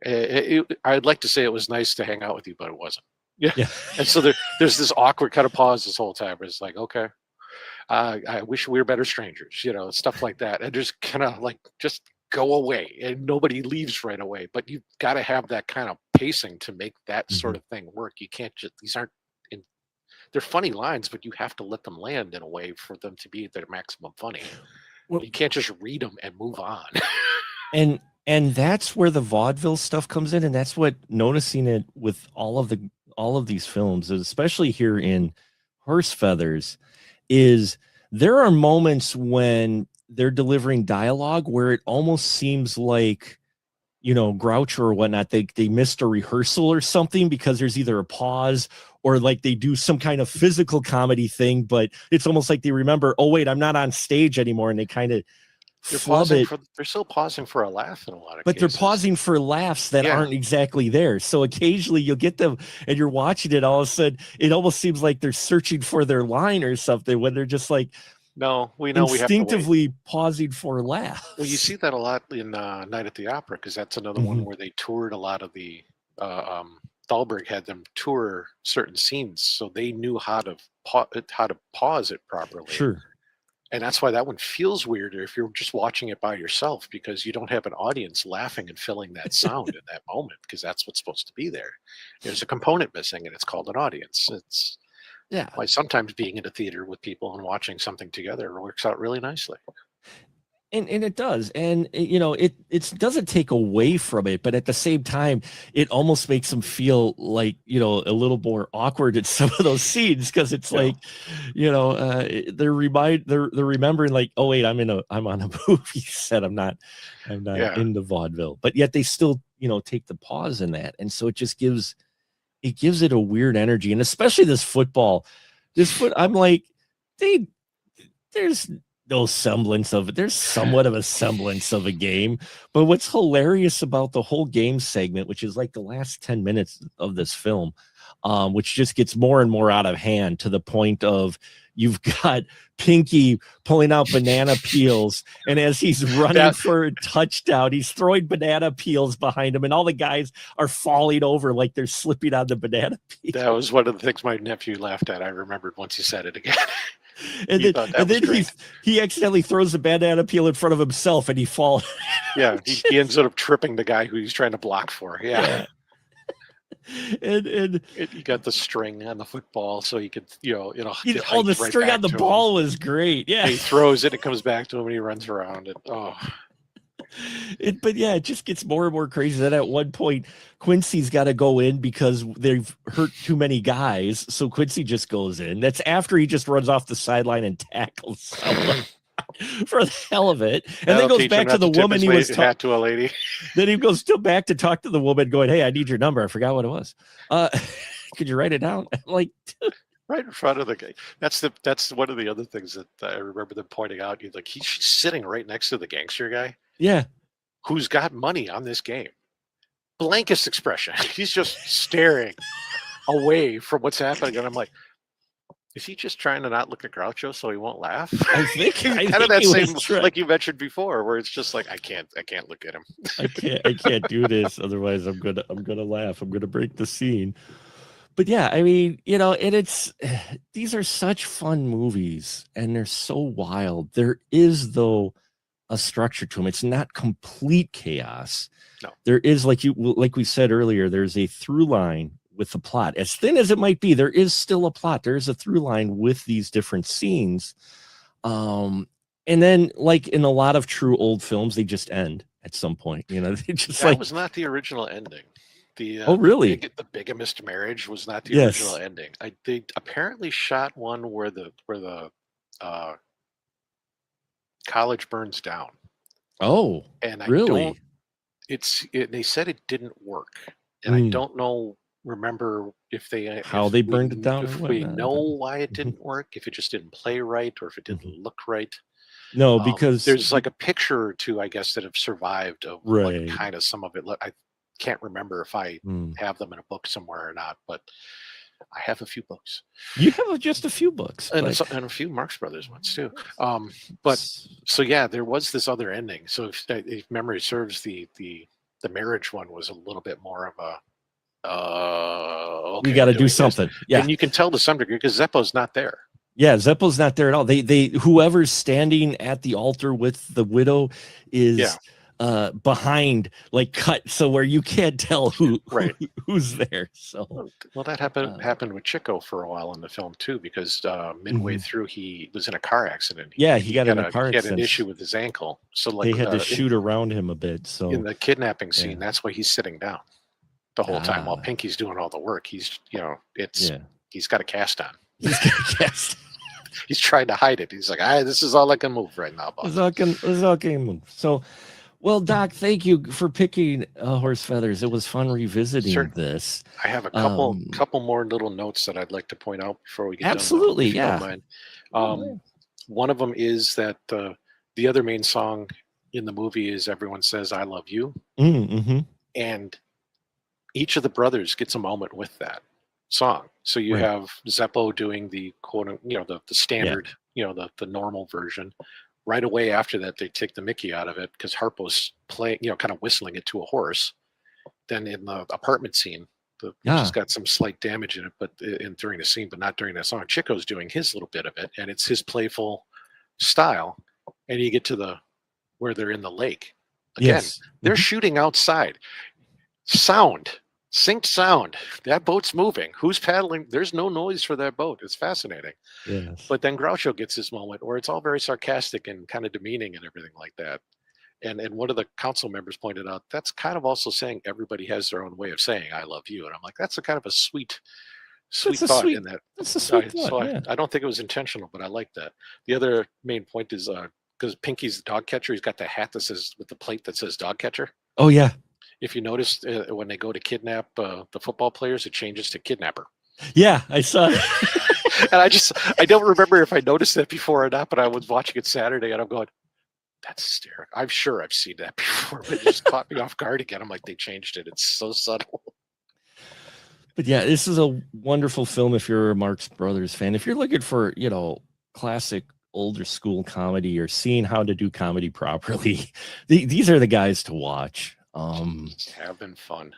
I'd like to say it was nice to hang out with you, but it wasn't. Yeah. And so there's this awkward kind of pause this whole time where it's like, okay, I wish we were better strangers, stuff like that. And just kind of like, just go away, and nobody leaves right away. But you've got to have that kind of pacing to make that sort of thing work. You can't they're funny lines, but you have to let them land in a way for them to be their maximum funny. Well, you can't just read them and move on. and that's where the vaudeville stuff comes in, and that's what noticing it with all of these films, especially here in Horse Feathers, is there are moments when they're delivering dialogue where it almost seems like, Groucho or whatnot, they missed a rehearsal or something, because there's either a pause or like they do some kind of physical comedy thing, but it's almost like they remember, oh wait, I'm not on stage anymore, and they kind of flub it. They're still pausing for a laugh in a lot of but cases. They're pausing for laughs that aren't exactly there. So occasionally you'll get them and you're watching it, all of a sudden it almost seems like they're searching for their line or something, when they're just like, no, we know instinctively we have to pausing for laughs. Well, you see that a lot in Night at the Opera, because that's another one where they toured a lot of the Thalberg had them tour certain scenes, so they knew how to pause it properly. Sure. And that's why that one feels weirder if you're just watching it by yourself, because you don't have an audience laughing and filling that sound in that moment, because that's what's supposed to be there. There's a component missing, and it's called an audience. It's Yeah. why sometimes being in a theater with people and watching something together works out really nicely. And it does, and it doesn't take away from it, but at the same time, it almost makes them feel like a little more awkward at some of those scenes, because it's like, they're remembering like, oh wait, I'm on a movie set, I'm not in the vaudeville, but yet they still take the pause in that, and so it just gives it a weird energy, and especially this football, I'm like, there's no semblance of it. There's somewhat of a semblance of a game, but what's hilarious about the whole game segment, which is like the last 10 minutes of this film, which just gets more and more out of hand, to the point of you've got Pinky pulling out banana peels, and as he's running for a touchdown, he's throwing banana peels behind him, and all the guys are falling over like they're slipping on the banana peels. That was one of the things my nephew laughed at. I remembered once he said it again. And then he accidentally throws the banana peel in front of himself, and he falls. Yeah, he ends up tripping the guy who he's trying to block for. Yeah. And he got the string on the football, so he could, the string on the ball was great. Yeah, he throws it, it comes back to him, and he runs around it. But yeah, it just gets more and more crazy. Then at one point, Quincy's got to go in because they've hurt too many guys. So Quincy just goes in. That's after he just runs off the sideline and tackles someone for the hell of it. And then goes back to the woman he was talking to a lady. Then he goes still back to talk to the woman, going, "Hey, I need your number. I forgot what it was. Could you write it down?" I'm like, right in front of the guy. That's one of the other things that I remember them pointing out. He's sitting right next to the gangster guy. Yeah. Who's got money on this game. Blankest expression. He's just staring away from what's happening. And I'm like, is he just trying to not look at Groucho so he won't laugh? I think that same, like you mentioned before, where it's just like, I can't look at him. I can't do this. Otherwise I'm gonna laugh. I'm gonna break the scene. But yeah, I mean, and these are such fun movies, and they're so wild. There is, though, a structure to them. It's not complete chaos. No. There is, like we said earlier, there's a through line with the plot. As thin as it might be, there is still a plot. There is a through line with these different scenes. And then, like in a lot of true old films, they just end at some point. They just that was not the original ending. Oh, really? The Bigamist Marriage was not the original ending. They apparently shot one where the college burns down. Oh, and really? They said it didn't work, and I don't remember if they burned it down. If we know why it didn't work, if it just didn't play right, or if it didn't look right. No, because there's like a picture or two, I guess, that have survived of like kind of some of it. I can't remember if I have them in a book somewhere or not, but I have a few books. You have just a few books, and a few Marx Brothers ones too. But so yeah, there was this other ending. So if memory serves, the marriage one was a little bit more of a. Okay, we got to do something. Yeah, and you can tell to some degree because Zeppo's not there. Yeah, Zeppo's not there at all. They whoever's standing at the altar with the widow is behind, like cut, so where you can't tell who's there. So that happened with Chico for a while in the film too, because midway through he was in a car accident. He got in a car accident. He had an issue with his ankle, so they had to shoot around him a bit. So in the kidnapping scene, that's why he's sitting down the whole time while Pinky's doing all the work. He's he's got a cast on. He's got a cast. He's trying to hide it. He's like, this is all I can move right now, boss. This is all I can move. So, well, Doc, thank you for picking Horse Feathers. It was fun revisiting this. I have a couple more little notes that I'd like to point out before we get absolutely, done. Absolutely, yeah. One of them is that the other main song in the movie is "Everyone Says I Love You," and each of the brothers gets a moment with that song. So you have Zeppo doing the quote, the standard, the normal version. Right away after that, they take the Mickey out of it because Harpo's playing, kind of whistling it to a horse. Then in the apartment scene, which has got some slight damage in it, but during the scene, but not during that song, Chico's doing his little bit of it, and it's his playful style, and you get to where they're in the lake. Again, Yes. they're shooting outside. Sound, synced sound. That boat's moving. Who's paddling? There's no noise for that boat. It's fascinating. Yes. But then Groucho gets this moment where it's all very sarcastic and kind of demeaning and everything like that. And one of the council members pointed out that's kind of also saying everybody has their own way of saying "I love you," and I'm like, that's a kind of a sweet thought in that. That's a sweet thought. So Yeah. I don't think it was intentional, but I like that. The other main point is because Pinky's the dog catcher, he's got the hat that says with the plate that says dog catcher. Oh yeah. If you notice, when they go to kidnap the football players, it changes to kidnapper. Yeah, I saw it. And I don't remember if I noticed that before or not, but I was watching it Saturday and I'm going, that's hysterical. I'm sure I've seen that before, but it just caught me off guard again. I'm like, they changed it. It's so subtle. But yeah, this is a wonderful film if you're a Marx Brothers fan. If you're looking for, classic older school comedy or seeing how to do comedy properly, these are the guys to watch. Having fun.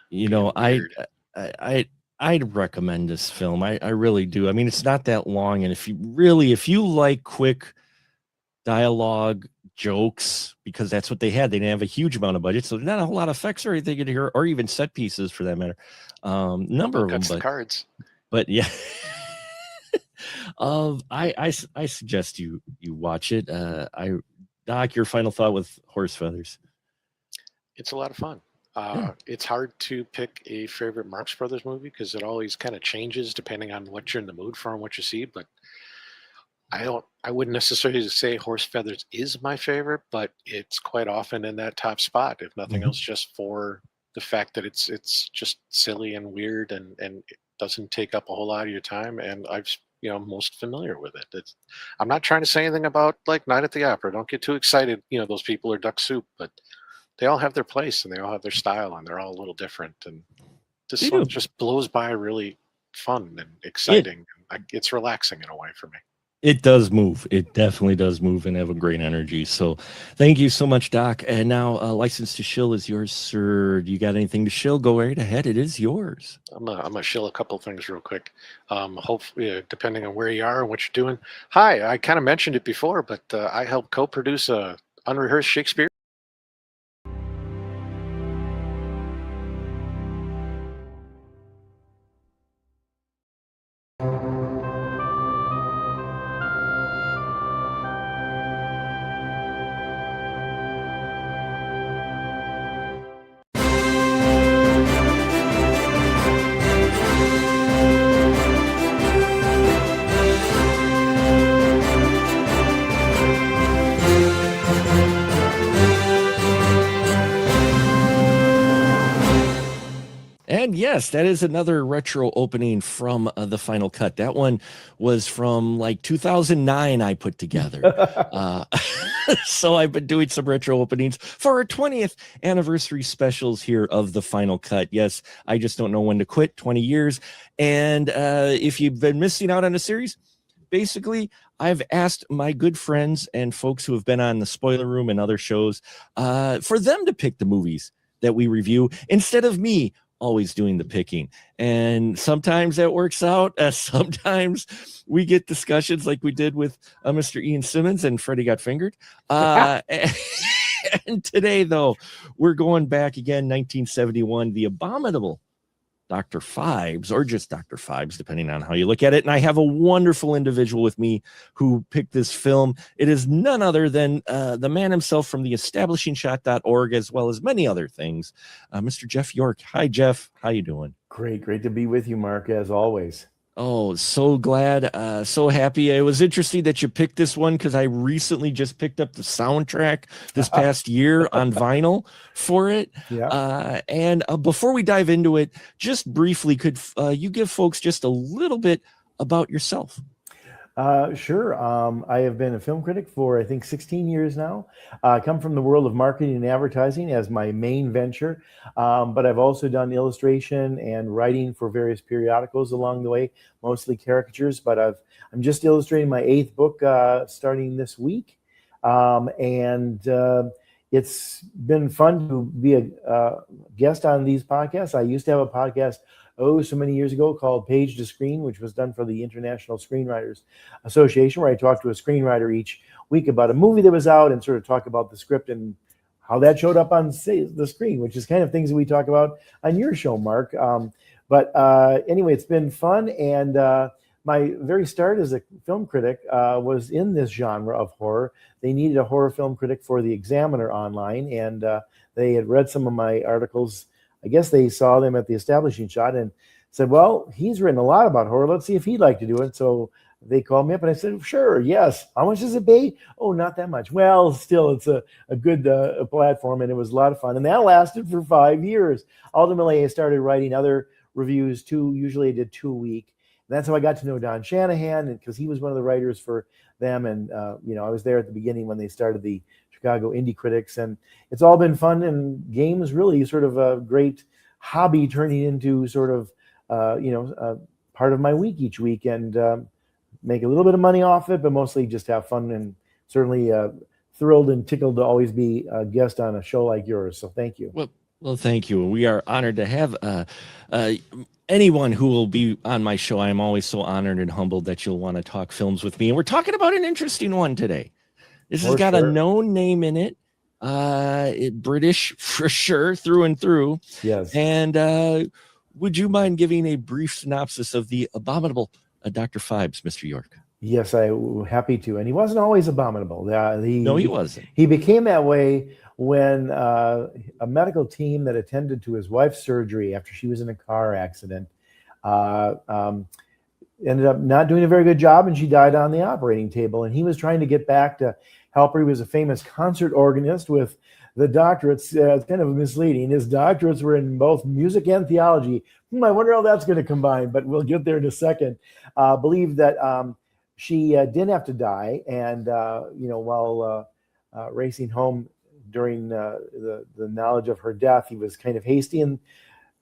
I'd recommend this film. I really do. I mean, it's not that long, and if you like quick dialogue, jokes, because that's what they had. They didn't have a huge amount of budget, so not a whole lot of effects or anything in here, or even set pieces for that matter. Number of them, the cards. But yeah. I suggest you watch it. Doc, your final thought with Horse Feathers. It's a lot of fun. It's hard to pick a favorite Marx Brothers movie because it always kind of changes depending on what you're in the mood for and what you see. But I wouldn't necessarily say Horse Feathers is my favorite, but it's quite often in that top spot, if nothing else, just for the fact that it's just silly and weird and it doesn't take up a whole lot of your time. And I've most familiar with it. I'm not trying to say anything about like Night at the Opera. Don't get too excited. Those people are duck soup, but they all have their place and they all have their style and they're all a little different. And this one just blows by really fun and exciting. It's relaxing in a way for me. It does move. It definitely does move and have a great energy. So thank you so much, Doc. And now License to Shill is yours, sir. Do you got anything to shill? Go right ahead. It is yours. I'm gonna shill a couple things real quick. Hopefully, depending on where you are and what you're doing. Hi, I kind of mentioned it before, but I helped co-produce a unrehearsed Shakespeare. And yes, that is another retro opening from the Final Cut. That one was from like 2009 I put together. So I've been doing some retro openings for our 20th anniversary specials here of the Final Cut. Yes, I just don't know when to quit, 20 years. And if you've been missing out on a series, basically, I've asked my good friends and folks who have been on the Spoiler Room and other shows for them to pick the movies that we review instead of me always doing the picking. And sometimes that works out. Sometimes we get discussions like we did with Mr. Ian Simmons and Freddie Got Fingered. And today, though, we're going back again, 1971, The Abominable Dr. Phibes, or just Dr. Phibes, depending on how you look at it. And I have a wonderful individual with me who picked this film. It is none other than the man himself from the establishingshot.org, as well as many other things, Mr. Jeff York. Hi, Jeff. How you doing? Great to be with you, Mark, as always. Oh, so glad, so happy. It was interesting that you picked this one because I recently just picked up the soundtrack this past year on vinyl for it. Yeah. And before we dive into it, just briefly, could you give folks just a little bit about yourself? Sure. I have been a film critic for, I think, 16 years now. I come from the world of marketing and advertising as my main venture, but I've also done illustration and writing for various periodicals along the way, mostly caricatures, but I'm just illustrating my 8th book starting this week. It's been fun to be a guest on these podcasts. I used to have a podcast so many years ago called Page to Screen, which was done for the International Screenwriters Association, where I talked to a screenwriter each week about a movie that was out and sort of talk about the script and how that showed up on the screen, which is kind of things that we talk about on your show, Mark. But anyway, it's been fun. And my very start as a film critic was in this genre of horror. They needed a horror film critic for the Examiner online, and they had read some of my articles. I guess they saw them at the Establishing Shot and said, well, he's written a lot about horror. Let's see if he'd like to do it. So they called me up and I said, sure, yes. How much does it pay? Oh, not that much. Well, still, it's a good platform, and it was a lot of fun. And that lasted for 5 years. Ultimately, I started writing other reviews too. Usually I did 2 a week. And that's how I got to know Don Shanahan, because he was one of the writers for them. And, I was there at the beginning when they started the Chicago Indie Critics. And it's all been fun, and games really sort of a great hobby turning into sort of, part of my week each week, and make a little bit of money off it, but mostly just have fun, and certainly thrilled and tickled to always be a guest on a show like yours. So thank you. Well, thank you. We are honored to have anyone who will be on my show. I am always so honored and humbled that you'll want to talk films with me. And we're talking about an interesting one today. This has got a known name in it. British for sure, through and through. Yes. And would you mind giving a brief synopsis of the abominable Dr. Phibes, Mr. York? Yes, I'm happy to. And he wasn't always abominable. No, he wasn't. He became that way when a medical team that attended to his wife's surgery after she was in a car accident ended up not doing a very good job, and she died on the operating table. And he was trying to get back to help her. He was a famous concert organist with the doctorates. It's kind of misleading. His doctorates were in both music and theology. I wonder how that's going to combine, but we'll get there in a second. Believe that she didn't have to die. And, while racing home during the knowledge of her death, he was kind of hasty and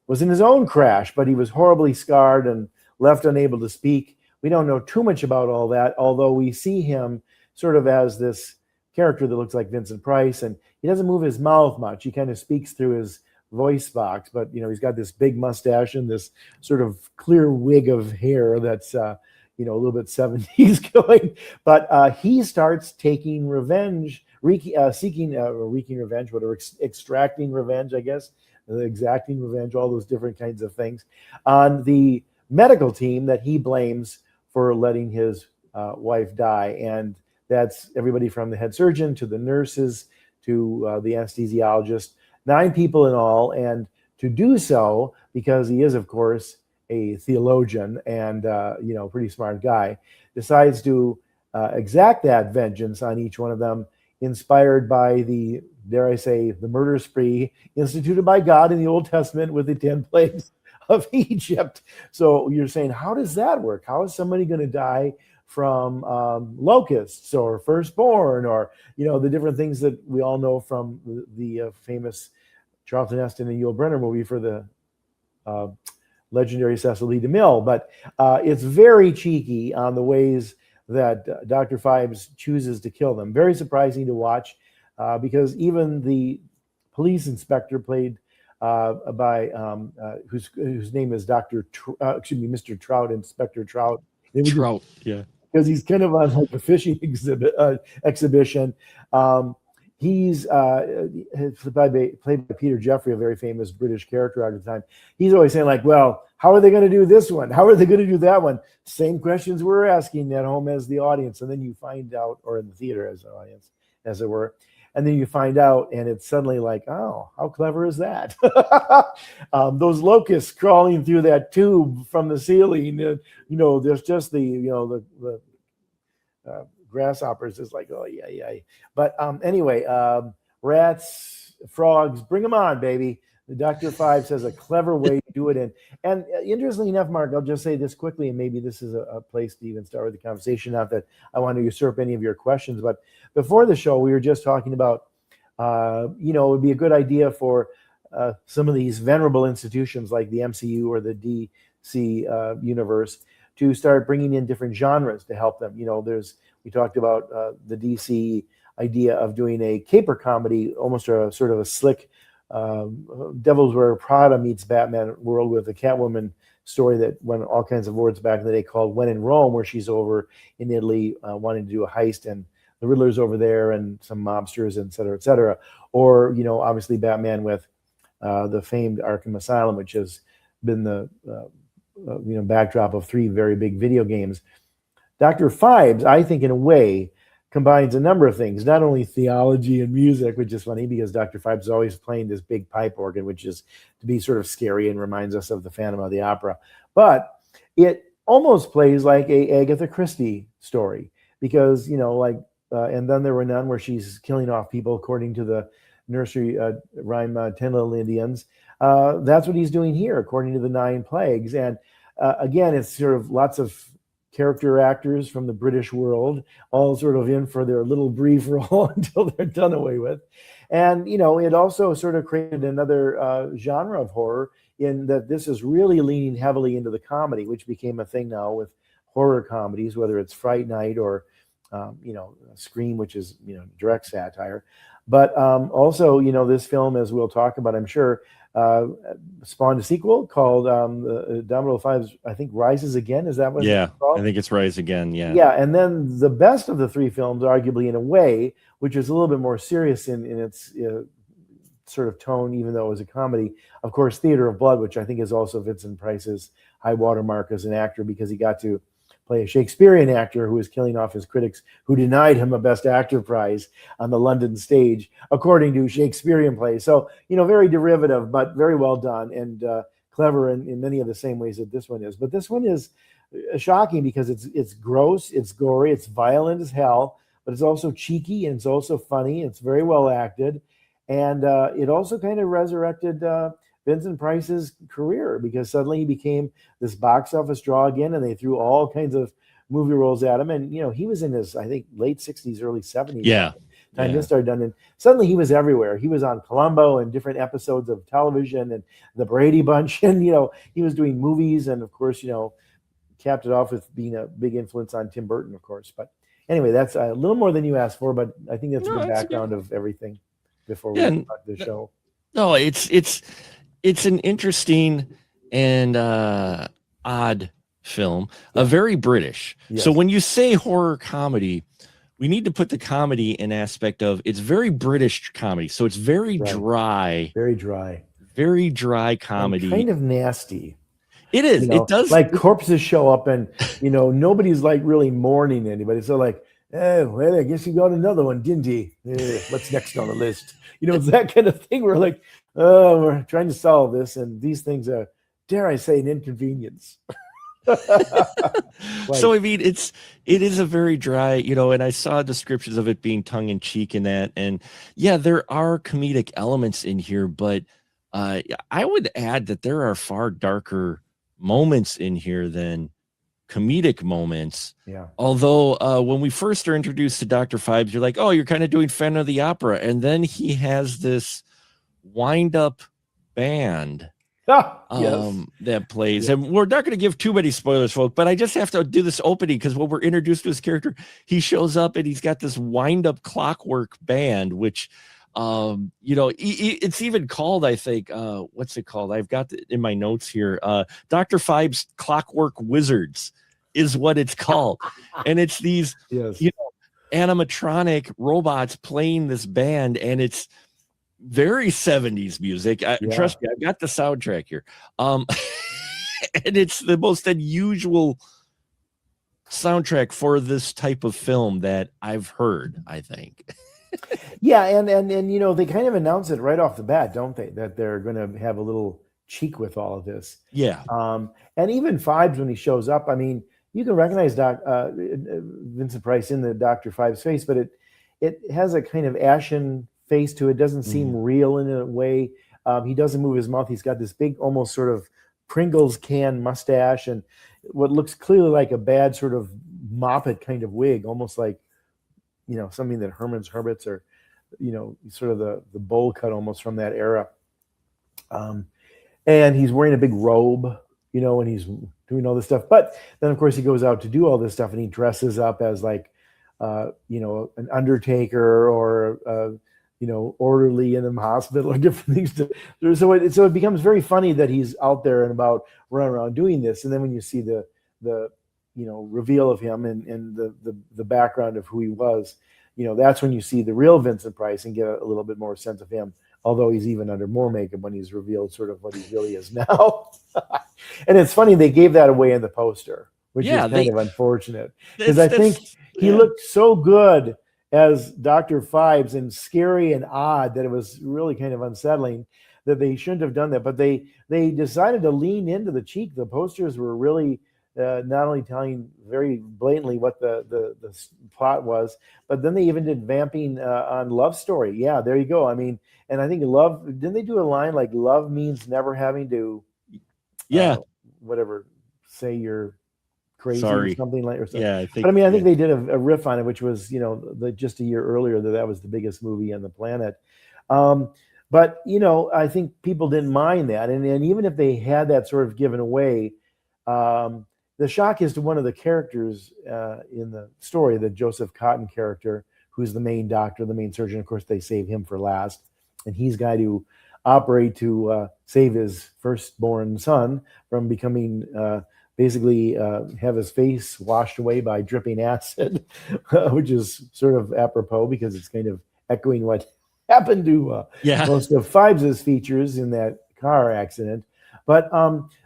was in his own crash, but he was horribly scarred and left unable to speak. We don't know too much about all that, although we see him sort of as this character that looks like Vincent Price, and he doesn't move his mouth much. He kind of speaks through his voice box, but he's got this big mustache and this sort of clear wig of hair that's a little bit 70s going. But he starts taking revenge, seeking wreaking revenge, whatever, extracting revenge, I guess, exacting revenge, all those different kinds of things on the medical team that he blames for letting his wife die. And that's everybody from the head surgeon to the nurses to the anesthesiologist, 9 people in all. And to do so, because he is, of course, a theologian and, pretty smart guy, decides to exact that vengeance on each one of them, inspired by the, dare I say, the murder spree instituted by God in the Old Testament with the 10 plagues of Egypt. So you're saying, how does that work? How is somebody going to die from locusts or firstborn, or the different things that we all know from the famous Charlton Heston and Yul Brynner movie for the legendary Cecil B. DeMille? But it's very cheeky on the ways that Dr. Phibes chooses to kill them. Very surprising to watch, because even the police inspector played by whose name is Mr. Trout, Inspector Trout. Trout, yeah. Because he's kind of on like a fishing exhibition. He's played by Peter Jeffrey, a very famous British character at the time. He's always saying like, well, how are they going to do this one? How are they going to do that one? Same questions we're asking at home as the audience. And then you find out, or in the theater as an audience, as it were. And then you find out, and it's suddenly like, oh, how clever is that? Those locusts crawling through that tube from the ceiling, there's just the grasshoppers is like, oh, yeah. But anyway, rats, frogs, bring them on, baby. The Dr. Phibes has a clever way to do it. And interestingly enough, Mark, I'll just say this quickly, and maybe this is a place to even start with the conversation. Not that I want to usurp any of your questions, but before the show, we were just talking about, it would be a good idea for some of these venerable institutions like the MCU or the DC universe to start bringing in different genres to help them. We talked about the DC idea of doing a caper comedy, almost a sort of a slick Devil's Wear Prada meets Batman world with a Catwoman story that won all kinds of awards back in the day called When in Rome, where she's over in Italy wanting to do a heist, and the Riddler's over there and some mobsters, et cetera, et cetera. Or, obviously Batman with the famed Arkham Asylum, which has been the backdrop of 3 very big video games. Dr. Phibes, I think, in a way, combines a number of things, not only theology and music, which is funny because Dr. Phibes is always playing this big pipe organ, which is to be sort of scary and reminds us of the Phantom of the Opera, but it almost plays like a Agatha Christie story because, and then there were none where she's killing off people according to the nursery rhyme 10 Little Indians. That's what he's doing here, according to the 9 plagues. And again, it's sort of lots of character actors from the British world, all sort of in for their little brief role until they're done away with. And, it also sort of created another genre of horror in that this is really leaning heavily into the comedy, which became a thing now with horror comedies, whether it's Fright Night or, Scream, which is, direct satire. But also, this film, as we'll talk about, I'm sure, spawned a sequel called Domino 5, I think, Rises Again. Is that what it's called? I think it's Rise Again. Yeah. Yeah. And then the best of the 3 films, arguably, in a way, which is a little bit more serious in its sort of tone, even though it was a comedy. Of course, Theater of Blood, which I think is also Vincent Price's high watermark as an actor because he got to play a Shakespearean actor who was killing off his critics who denied him a Best Actor prize on the London stage, according to Shakespearean plays. So, very derivative, but very well done and clever in many of the same ways that this one is. But this one is shocking because it's gross, it's gory, it's violent as hell, but it's also cheeky and it's also funny. It's very well acted. And it also kind of resurrected Vincent Price's career because suddenly he became this box office draw again, and they threw all kinds of movie roles at him. And, he was in his, I think, late 60s, early 70s. Yeah. Time this started done. And suddenly he was everywhere. He was on Columbo and different episodes of television and the Brady Bunch. And, he was doing movies. And, of course, capped it off with being a big influence on Tim Burton, of course. But anyway, that's a little more than you asked for, but I think that's a good background of everything before we start the show. No, it's an interesting and odd film, very British. Yes. So when you say horror comedy, we need to put the comedy in aspect of it's very British comedy. So it's very dry. Very dry. Very dry comedy. And kind of nasty. It is. It does. Like corpses show up and, nobody's like really mourning anybody. So like, well, I guess you got another one, didn't he? What's next on the list? It's that kind of thing where like, oh, we're trying to solve this. And these things are, dare I say, an inconvenience. So I mean, it is a very dry, and I saw descriptions of it being tongue in cheek in that, and yeah, there are comedic elements in here, but I would add that there are far darker moments in here than comedic moments. Yeah. Although when we first are introduced to Dr. Phibes, you're like, oh, you're kind of doing Phantom of the Opera, and then he has this wind-up band. That plays, and we're not going to give too many spoilers, folks, but I just have to do this opening because when we're introduced to his character, he shows up and he's got this wind-up clockwork band, which it's even called, I think, what's it called? I've got it in my notes here. Dr. Phibes Clockwork Wizards is what it's called, and it's these animatronic robots playing this band, and it's very 70s music. Trust me, I've got the soundtrack here. And it's the most unusual soundtrack for this type of film that I've heard, I think. Yeah, and they kind of announce it right off the bat, don't they? That they're going to have a little cheek with all of this. Yeah. And even Phibes, when he shows up, I mean, you can recognize Vincent Price in the Dr. Phibes face, but it has a kind of ashen face to it. Doesn't seem real in a way. He doesn't move his mouth. He's got this big, almost sort of Pringles can mustache and what looks clearly like a bad sort of Moppet kind of wig, almost like, something that Herman's Hermits or, sort of the bowl cut almost from that era. And he's wearing a big robe, and he's doing all this stuff. But then, of course, he goes out to do all this stuff and he dresses up as like, an undertaker or orderly in the hospital or different things. So it becomes very funny that he's out there and about running around doing this. And then when you see the reveal of him and the background of who he was, that's when you see the real Vincent Price and get a little bit more sense of him. Although he's even under more makeup when he's revealed sort of what he really is now. And it's funny, they gave that away in the poster, which is kind of unfortunate. Because I think he looked so good as Dr. Phibes and scary and odd that it was really kind of unsettling that they shouldn't have done that. But they decided to lean into the cheek. The posters were really not only telling very blatantly what the plot was, but then they even did vamping on Love Story. Yeah, there you go. I mean, and I think didn't they do a line like love means never having to, whatever, say you're crazy or something like, or something. Yeah, I think. But I mean, I think they did a riff on it, which was, just a year earlier that was the biggest movie on the planet. But I think people didn't mind that, and even if they had that sort of given away, the shock is to one of the characters in the story, the Joseph Cotton character, who's the main doctor, the main surgeon. Of course, they save him for last, and he's got to operate to save his firstborn son from becoming basically have his face washed away by dripping acid, which is sort of apropos because it's kind of echoing what happened to most of Phibes' features in that car accident. But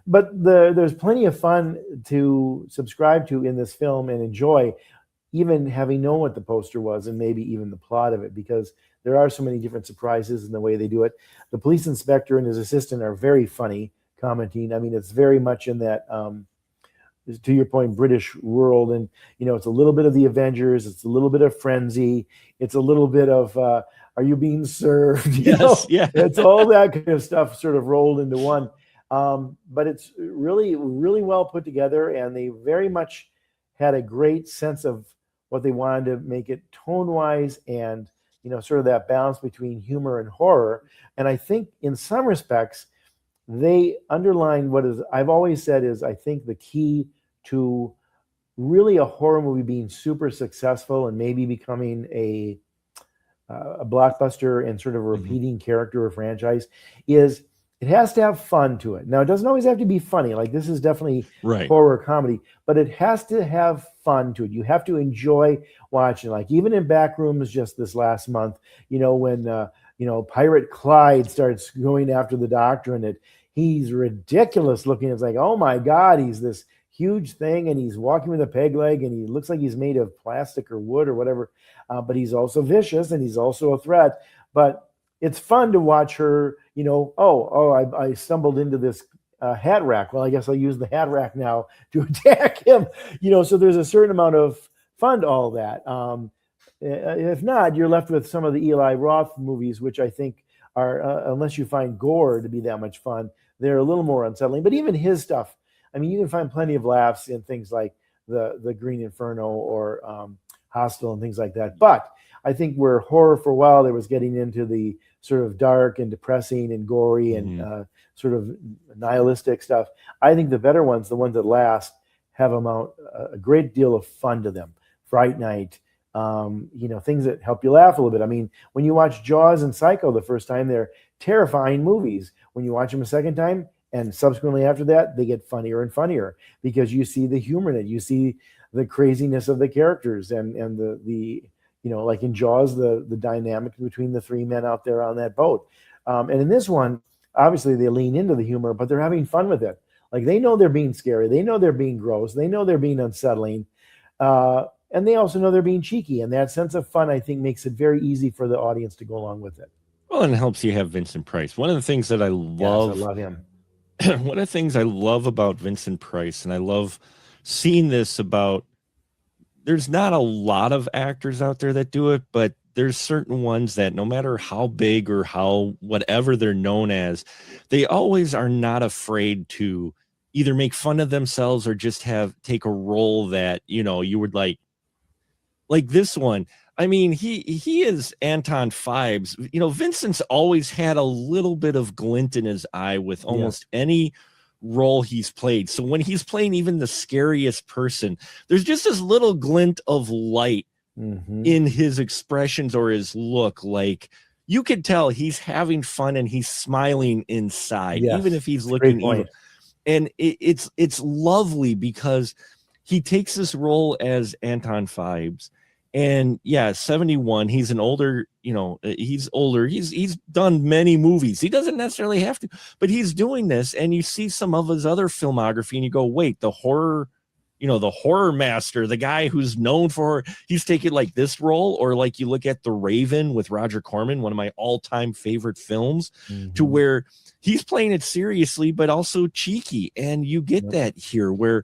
there's plenty of fun to subscribe to in this film and enjoy, even having known what the poster was and maybe even the plot of it, because there are so many different surprises in the way they do it. The police inspector and his assistant are very funny commenting. I mean, it's very much in that, to your point, British world. And, it's a little bit of the Avengers. It's a little bit of Frenzy. It's a little bit of, are you being served? It's all that kind of stuff sort of rolled into one. But it's really, really well put together, and they very much had a great sense of what they wanted to make it tone-wise and, sort of that balance between humor and horror. And I think in some respects, they underline what is, I've always said is, I think the key to really a horror movie being super successful and maybe becoming a blockbuster and sort of a repeating character or franchise is it has to have fun to it. Now, it doesn't always have to be funny. Like, this is definitely horror comedy, but it has to have fun to it. You have to enjoy watching. Like, even in Backrooms just this last month, when Pirate Clyde starts going after the doctor, and he's ridiculous looking. It's like, oh my God, he's this huge thing, and he's walking with a peg leg, and he looks like he's made of plastic or wood or whatever. But he's also vicious, and he's also a threat. But it's fun to watch her, I stumbled into this hat rack. Well, I guess I'll use the hat rack now to attack him. So there's a certain amount of fun to all that. If not, you're left with some of the Eli Roth movies, which I think are, unless you find gore to be that much fun, they're a little more unsettling. But even his stuff, I mean, you can find plenty of laughs in things like the Green Inferno or Hostel and things like that. But I think where horror for a while there was getting into the sort of dark and depressing and gory and sort of nihilistic stuff, I think the better ones, the ones that last, have a great deal of fun to them. Fright Night, things that help you laugh a little bit. I mean, when you watch Jaws and Psycho the first time, they're terrifying movies. When you watch them a second time and subsequently after that, they get funnier and funnier because you see the humor in it. You see the craziness of the characters and the like in Jaws, the dynamic between the three men out there on that boat. And in this one, obviously they lean into the humor, but they're having fun with it. Like, they know they're being scary. They know they're being gross. They know they're being unsettling. And they also know they're being cheeky. And that sense of fun, I think, makes it very easy for the audience to go along with it. Well, and it helps you have Vincent Price. One of the things that I love, I love him. One of the things I love about Vincent Price, and I love seeing this about, there's not a lot of actors out there that do it, but there's certain ones that no matter how big or how whatever they're known as, they always are not afraid to either make fun of themselves or just take a role that, you would like this one. I mean, he is Anton Phibes. Vincent's always had a little bit of glint in his eye with almost any role he's played. So when he's playing even the scariest person, there's just this little glint of light in his expressions or his look. Like, you can tell he's having fun and he's smiling inside, Yes, even if he's it's a great looking evil. point. And it's lovely because he takes this role as Anton Fibes, and 71. He's an older, he's older. He's done many movies. He doesn't necessarily have to, but he's doing this. And you see some of his other filmography, and you go, wait, the horror master, the guy who's known for, he's taking like this role, or like you look at The Raven with Roger Corman, one of my all-time favorite films, to where he's playing it seriously, but also cheeky. And you get that here where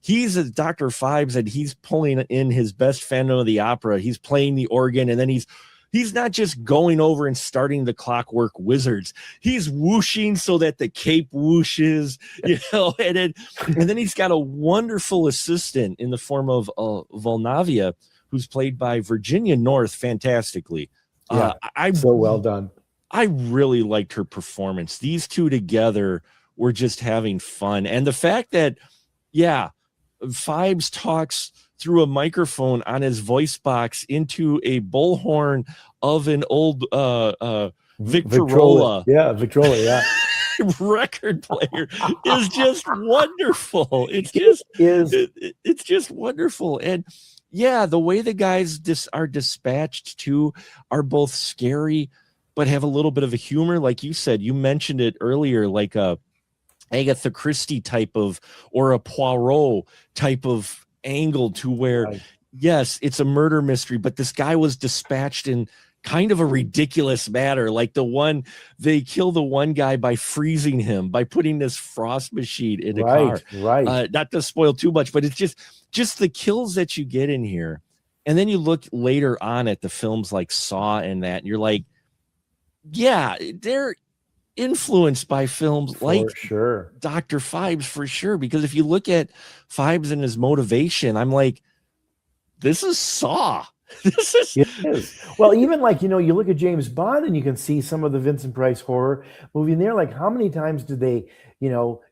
he's a Dr. Fibes and he's pulling in his best Phantom of the Opera. He's playing the organ, and then he's not just going over and starting the Clockwork Wizards. He's whooshing so that the cape whooshes, and then he's got a wonderful assistant in the form of Volnavia, who's played by Virginia North fantastically. So well done. I really liked her performance. These two together were just having fun. And the fact that, Fibes talks through a microphone on his voice box into a bullhorn of an old Victrola. Victrola, record player is just wonderful. It's just wonderful. And the way the guys are dispatched too are both scary, but have a little bit of a humor. Like you said, you mentioned it earlier, like a Agatha Christie type of, or a Poirot type of angle, to where, yes, it's a murder mystery, but this guy was dispatched in kind of a ridiculous manner. Like they kill the one guy by freezing him, by putting this frost machine in a car. Right. Not to spoil too much, but it's just the kills that you get in here. And then you look later on at the films like Saw and that, and you're like, they're influenced by films like Dr. Fibes for sure. Because if you look at Fibes and his motivation, I'm like, this is Saw. It is. Well, even like, you look at James Bond and you can see some of the Vincent Price horror movie in there. Like, how many times did they,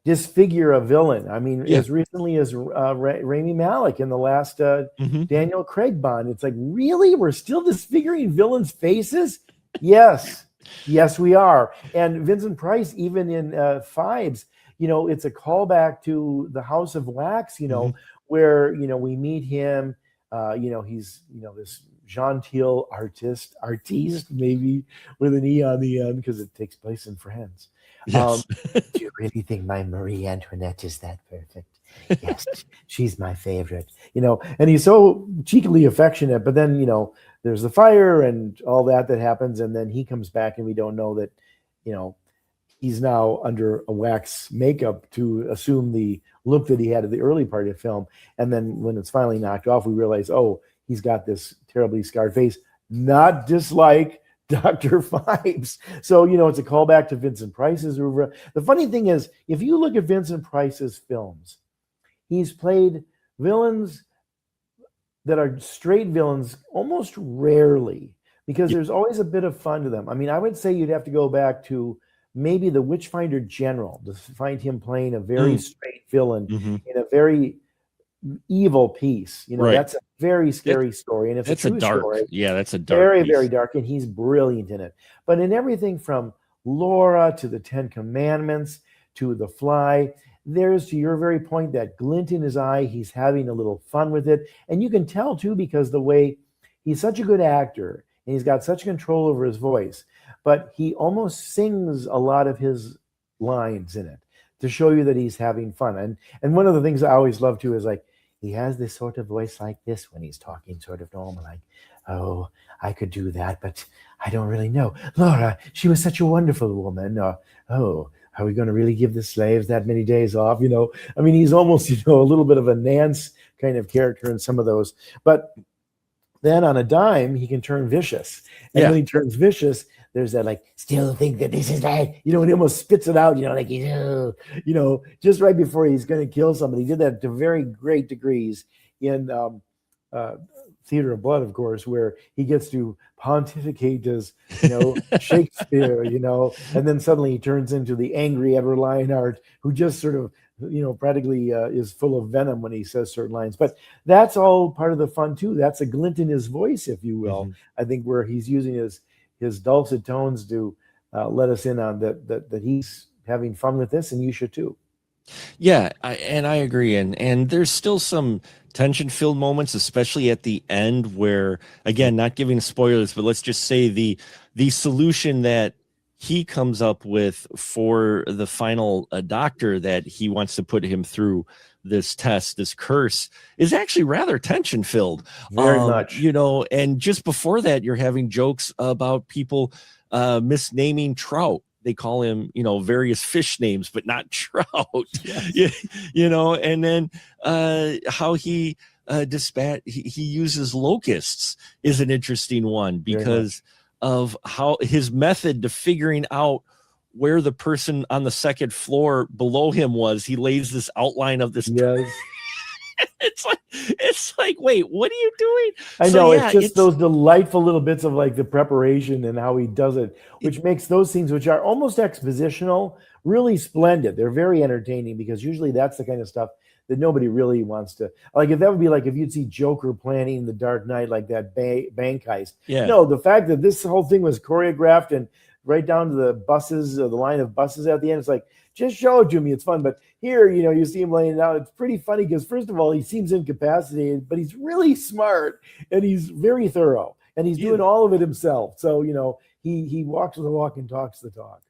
disfigure a villain? I mean, as recently as Rami Malek in the last Daniel Craig Bond. It's like, really? We're still disfiguring villains' faces? Yes. Yes, we are. And Vincent Price, even in Fibes, it's a callback to the House of Wax, where, we meet him. He's, this genteel artiste, maybe with an E on the end, because it takes place in France. Yes. Do you really think my Marie Antoinette is that perfect? Yes, she's my favorite. And he's so cheekily affectionate, but then, there's the fire and all that happens, and then he comes back, and we don't know that, he's now under a wax makeup to assume the look that he had at the early part of the film. And then when it's finally knocked off, we realize, he's got this terribly scarred face, not dislike Dr. Fibes. So, it's a callback to Vincent Price's oeuvre. The funny thing is, if you look at Vincent Price's films, he's played villains that are straight villains almost rarely, because there's always a bit of fun to them. I mean, I would say you'd have to go back to maybe the Witchfinder General to find him playing a very straight villain in a very evil piece. That's a very scary story, and it's a true story. That's a dark, very, very dark, and he's brilliant in it. But in everything from Laura to the Ten Commandments to The Fly, there's, to your very point, that glint in his eye. He's having a little fun with it, and you can tell too, because the way he's such a good actor and he's got such control over his voice, but he almost sings a lot of his lines in it to show you that he's having fun. And one of the things I always love too is, like, he has this sort of voice like this when he's talking sort of normal, like, oh, I could do that, but I don't really know. Laura, she was such a wonderful woman. Oh, are we going to really give the slaves that many days off? I mean, he's almost, a little bit of a Nance kind of character in some of those. But then on a dime, he can turn vicious. And when he turns vicious, there's that, like, still think that this is bad, and he almost spits it out, like he's, just right before he's going to kill somebody. He did that to very great degrees in Theater of Blood, of course, where he gets to pontificate as, Shakespeare, and then suddenly he turns into the angry Edward Lionheart, who just sort of, practically is full of venom when he says certain lines. But that's all part of the fun too. That's a glint in his voice, if you will. I think, where he's using his his dulcet tones to let us in on that he's having fun with this, and you should too. Yeah, I agree, and there's still some tension-filled moments, especially at the end, where, again, not giving spoilers, but let's just say the solution that he comes up with for the final doctor that he wants to put him through this test, this curse, is actually rather tension-filled. Very much. You know, and just before that, you're having jokes about people misnaming trout. They call him, you know, various fish names, but not trout. Yes. You know, and then how he he uses locusts is an interesting one because of how his method to figuring out where the person on the second floor below him was. He lays this outline of this. Yes. It's like, wait, what are you doing? I know, it's just those delightful little bits of like the preparation and how he does it, which makes those things, which are almost expositional, really splendid. They're very entertaining because usually that's the kind of stuff that nobody really wants to, like, if that would be like if you'd see Joker planning the Dark Knight, like that bank heist. Yeah. No, the fact that this whole thing was choreographed and right down to the buses, or the line of buses at the end, it's like, just show it to me. It's fun. But here, you know, you see him laying it out. It's pretty funny because, first of all, he seems incapacitated, but he's really smart and he's very thorough and he's doing all of it himself. So, you know, he walks the walk and talks the talk.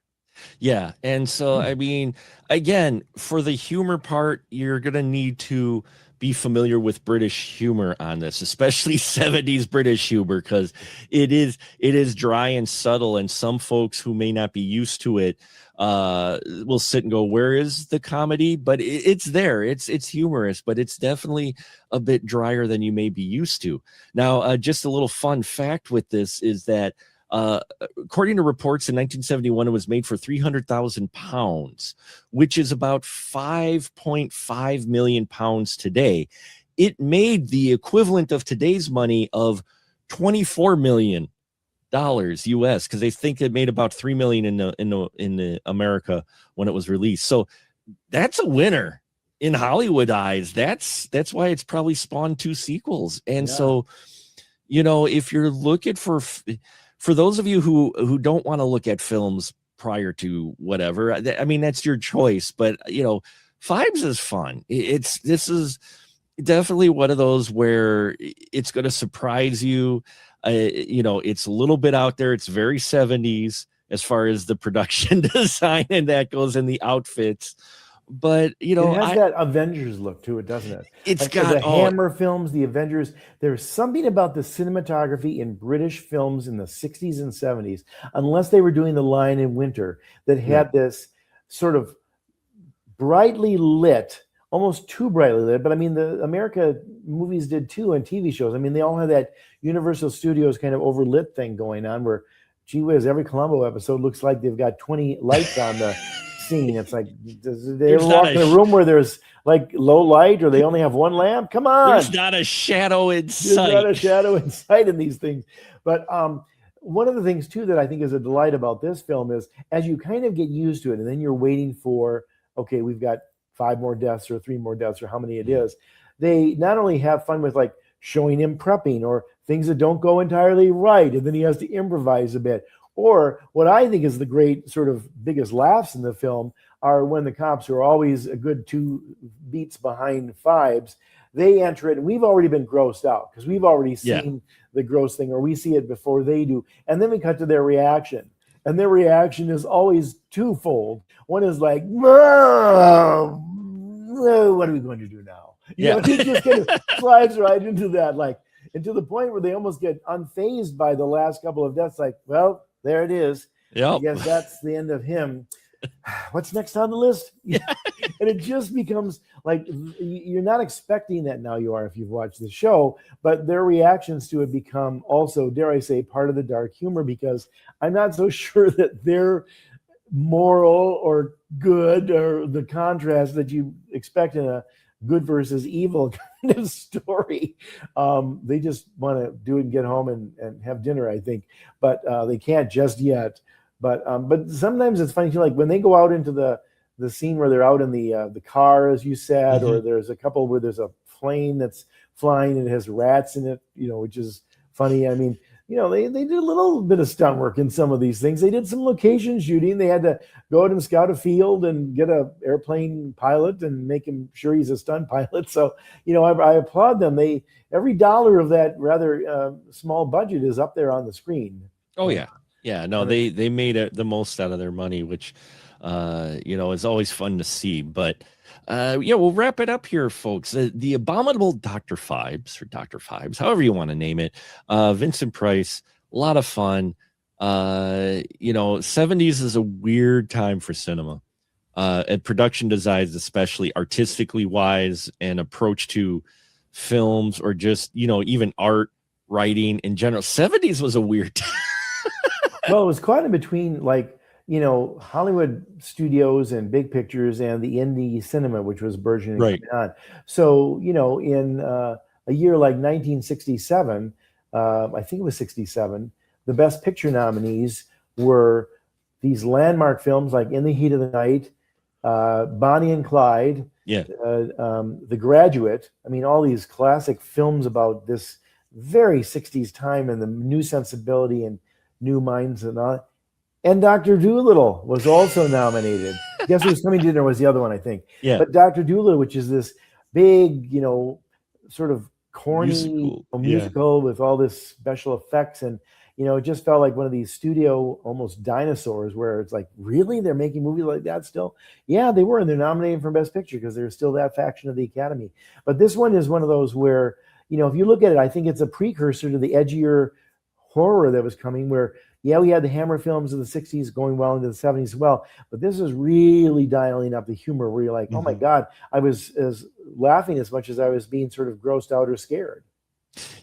Yeah. And so, I mean, again, for the humor part, you're going to need to be familiar with British humor on this, especially 70s British humor, because it is dry and subtle. And some folks who may not be used to it will sit and go, where is the comedy? But it's there. It's humorous, but it's definitely a bit drier than you may be used to. Now, just a little fun fact with this is that according to reports in 1971, it was made for £300,000, which is about 5.5 million pounds today. It made the equivalent of today's money of $24 million US, because they think it made about 3 million in the America when it was released. So that's a winner in Hollywood eyes. That's why it's probably spawned 2 sequels. And so, you know, if you're looking for those of you who don't want to look at films prior to whatever, I mean, that's your choice. But, you know, Fives is fun. This is definitely one of those where it's going to surprise you. You know, it's a little bit out there. It's very 70s as far as the production design and that goes, in the outfits. But, you know, it has that Avengers look to it, doesn't it? It's like got the Hammer films, the Avengers. There's something about the cinematography in British films in the 60s and 70s, unless they were doing The Lion in Winter, that had this sort of brightly lit, almost too brightly lit. But I mean, the America movies did too, and TV shows. I mean, they all had that Universal Studios kind of overlit thing going on where, gee whiz, every Columbo episode looks like they've got 20 lights on the scene. It's like, do they ever walk in a room where there's like low light, or they only have one lamp? Come on. There's not a shadow in sight. There's not a shadow in sight in these things. But one of the things too that I think is a delight about this film is, as you kind of get used to it, and then you're waiting for, okay, we've got 5 more deaths or 3 more deaths or how many it is, they not only have fun with like showing him prepping or things that don't go entirely right, and then he has to improvise a bit. Or what I think is the great sort of biggest laughs in the film are when the cops are always a good 2 beats behind Fives. They enter it, and we've already been grossed out because we've already seen the gross thing, or we see it before they do. And then we cut to their reaction. And their reaction is always twofold. One is like, what are we going to do now? You know, he just kind of slides right into that, like, and to the point where they almost get unfazed by the last couple of deaths. Like, well, there it is. I guess that's the end of him. What's next on the list? And it just becomes like, you're not expecting that now, you are if you've watched the show, but their reactions to it become also, dare I say, part of the dark humor, because I'm not so sure that they're moral or good, or the contrast that you expect in a good versus evil kind of story. They just want to do it and get home and have dinner, I think, but they can't just yet. But sometimes it's funny too, like when they go out into the scene where they're out in the car, as you said, or there's a couple where there's a plane that's flying and it has rats in it, you know, which is funny. I mean, they did a little bit of stunt work in some of these things. They did some location shooting. They had to go out and scout a field and get a airplane pilot and make him sure he's a stunt pilot. So, I applaud them. Every dollar of that rather small budget is up there on the screen. Oh yeah. Yeah, no, they made the most out of their money, which is always fun to see. But we'll wrap it up here, folks. The Abominable Dr. Phibes, or Dr. Phibes, however you want to name it. Vincent Price, a lot of fun. 70s is a weird time for cinema. And production designs, especially artistically wise, and approach to films, or just even art, writing in general. 70s was a weird time. Well, it was caught in between, Hollywood studios and big pictures and the indie cinema, which was burgeoning. Right. On. So, in a year like 1967, I think it was 67, the Best Picture nominees were these landmark films like In the Heat of the Night, Bonnie and Clyde, The Graduate. I mean, all these classic films about this very 60s time and the new sensibility and new minds and all. And Dr. Dolittle was also nominated. Guess Who's Coming to Dinner was the other one, I think. Yeah. But Dr. Dolittle, which is this big, sort of corny musical with all this special effects. And, it just felt like one of these studio almost dinosaurs where it's like, really? They're making movies like that still? Yeah, they were. And they're nominated for Best Picture because they're still that faction of the Academy. But this one is one of those where, if you look at it, I think it's a precursor to the edgier horror that was coming, where we had the Hammer films of the 60s going well into the 70s as well, but this is really dialing up the humor where you're like, oh my God, I was laughing as much as I was being sort of grossed out or scared.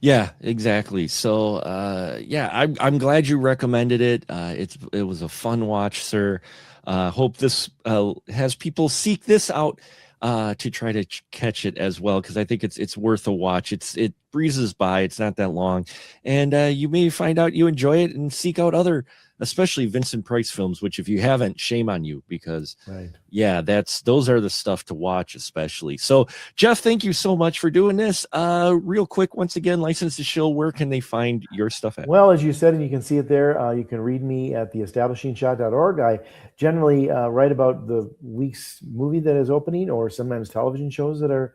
Yeah, exactly. So I'm glad you recommended it. It was a fun watch, sir. Hope this has people seek this out to try to catch it as well, because I think it's worth a watch. It breezes by. It's not that long, and you may find out you enjoy it and seek out other, especially Vincent Price films. Which, if you haven't, shame on you, because those are the stuff to watch, especially. So, Jeff, thank you so much for doing this. Real quick, once again, License to Shill. Where can they find your stuff at? Well, as you said, and you can see it there. You can read me at theestablishingshot.org. I generally write about the week's movie that is opening, or sometimes television shows that are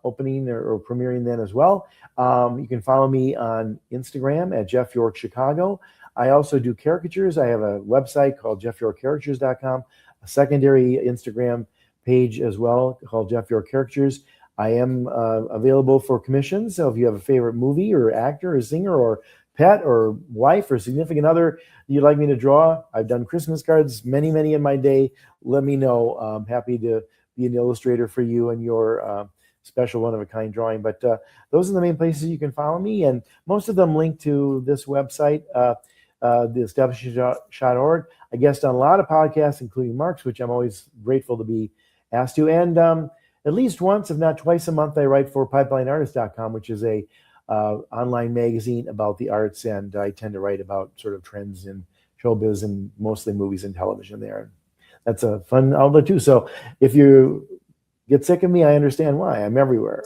opening or premiering then as well. You can follow me on Instagram at Jeff York Chicago. I also do caricatures. I have a website called jeffyorkcaricatures.com, a secondary Instagram page as well called Jeff York Caricatures. I am available for commissions. So if you have a favorite movie or actor or singer or pet or wife or significant other you'd like me to draw, I've done Christmas cards many in my day. Let me know. I'm happy to be an illustrator for you and your special one-of-a-kind drawing. But those are the main places you can follow me, and most of them link to this website, theestablishingshot.org. I guest on a lot of podcasts, including Mark's, which I'm always grateful to be asked to. And at least once, if not twice a month, I write for pipelineartist.com, which is a online magazine about the arts, and I tend to write about sort of trends in showbiz and mostly movies and television there. That's a fun outlet too. So if you get sick of me, I understand why. I'm everywhere.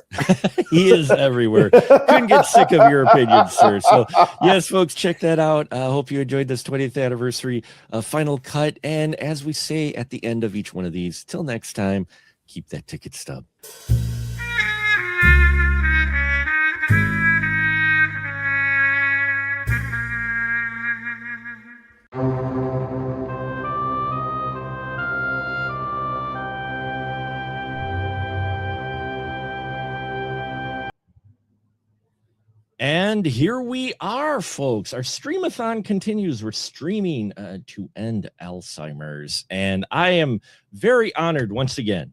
He is everywhere. Couldn't get sick of your opinions, sir. So yes, folks, check that out. I hope you enjoyed this 20th anniversary final cut. And as we say at the end of each one of these, till next time, keep that ticket stub. And here we are, folks. Our streamathon continues. We're streaming to end Alzheimer's. And I am very honored once again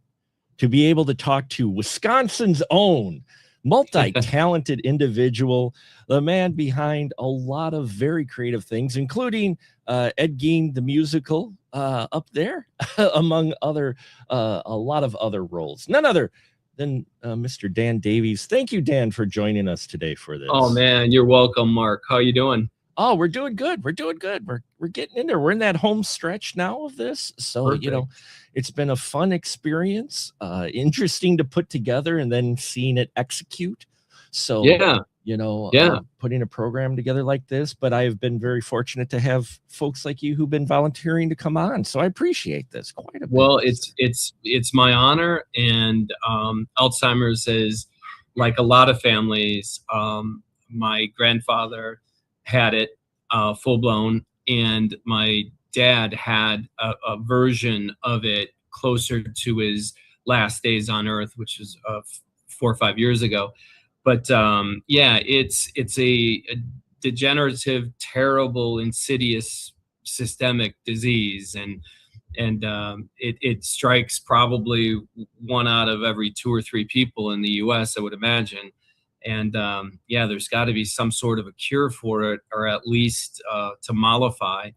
to be able to talk to Wisconsin's own multi-talented individual, the man behind a lot of very creative things, including Ed Gein, the musical up there, among other, a lot of other roles. None other than Mr. Dan Davies. Thank you, Dan, for joining us today for this. Oh man, you're welcome, Mark. How you doing? Oh, we're doing good. We're doing good. We're getting in there. We're in that home stretch now of this. So, Perfect. You know, it's been a fun experience, interesting to put together and then seeing it execute. So Yeah. putting a program together like this, but I've been very fortunate to have folks like you who've been volunteering to come on. So I appreciate this quite a bit. Well, it's my honor, and Alzheimer's is like a lot of families. My grandfather had it full blown, and my dad had a version of it closer to his last days on Earth, which was 4 or 5 years ago. But it's a degenerative, terrible, insidious, systemic disease, and it strikes probably 1 out of every 2 or 3 people in the U.S., I would imagine. And there's got to be some sort of a cure for it, or at least to mollify,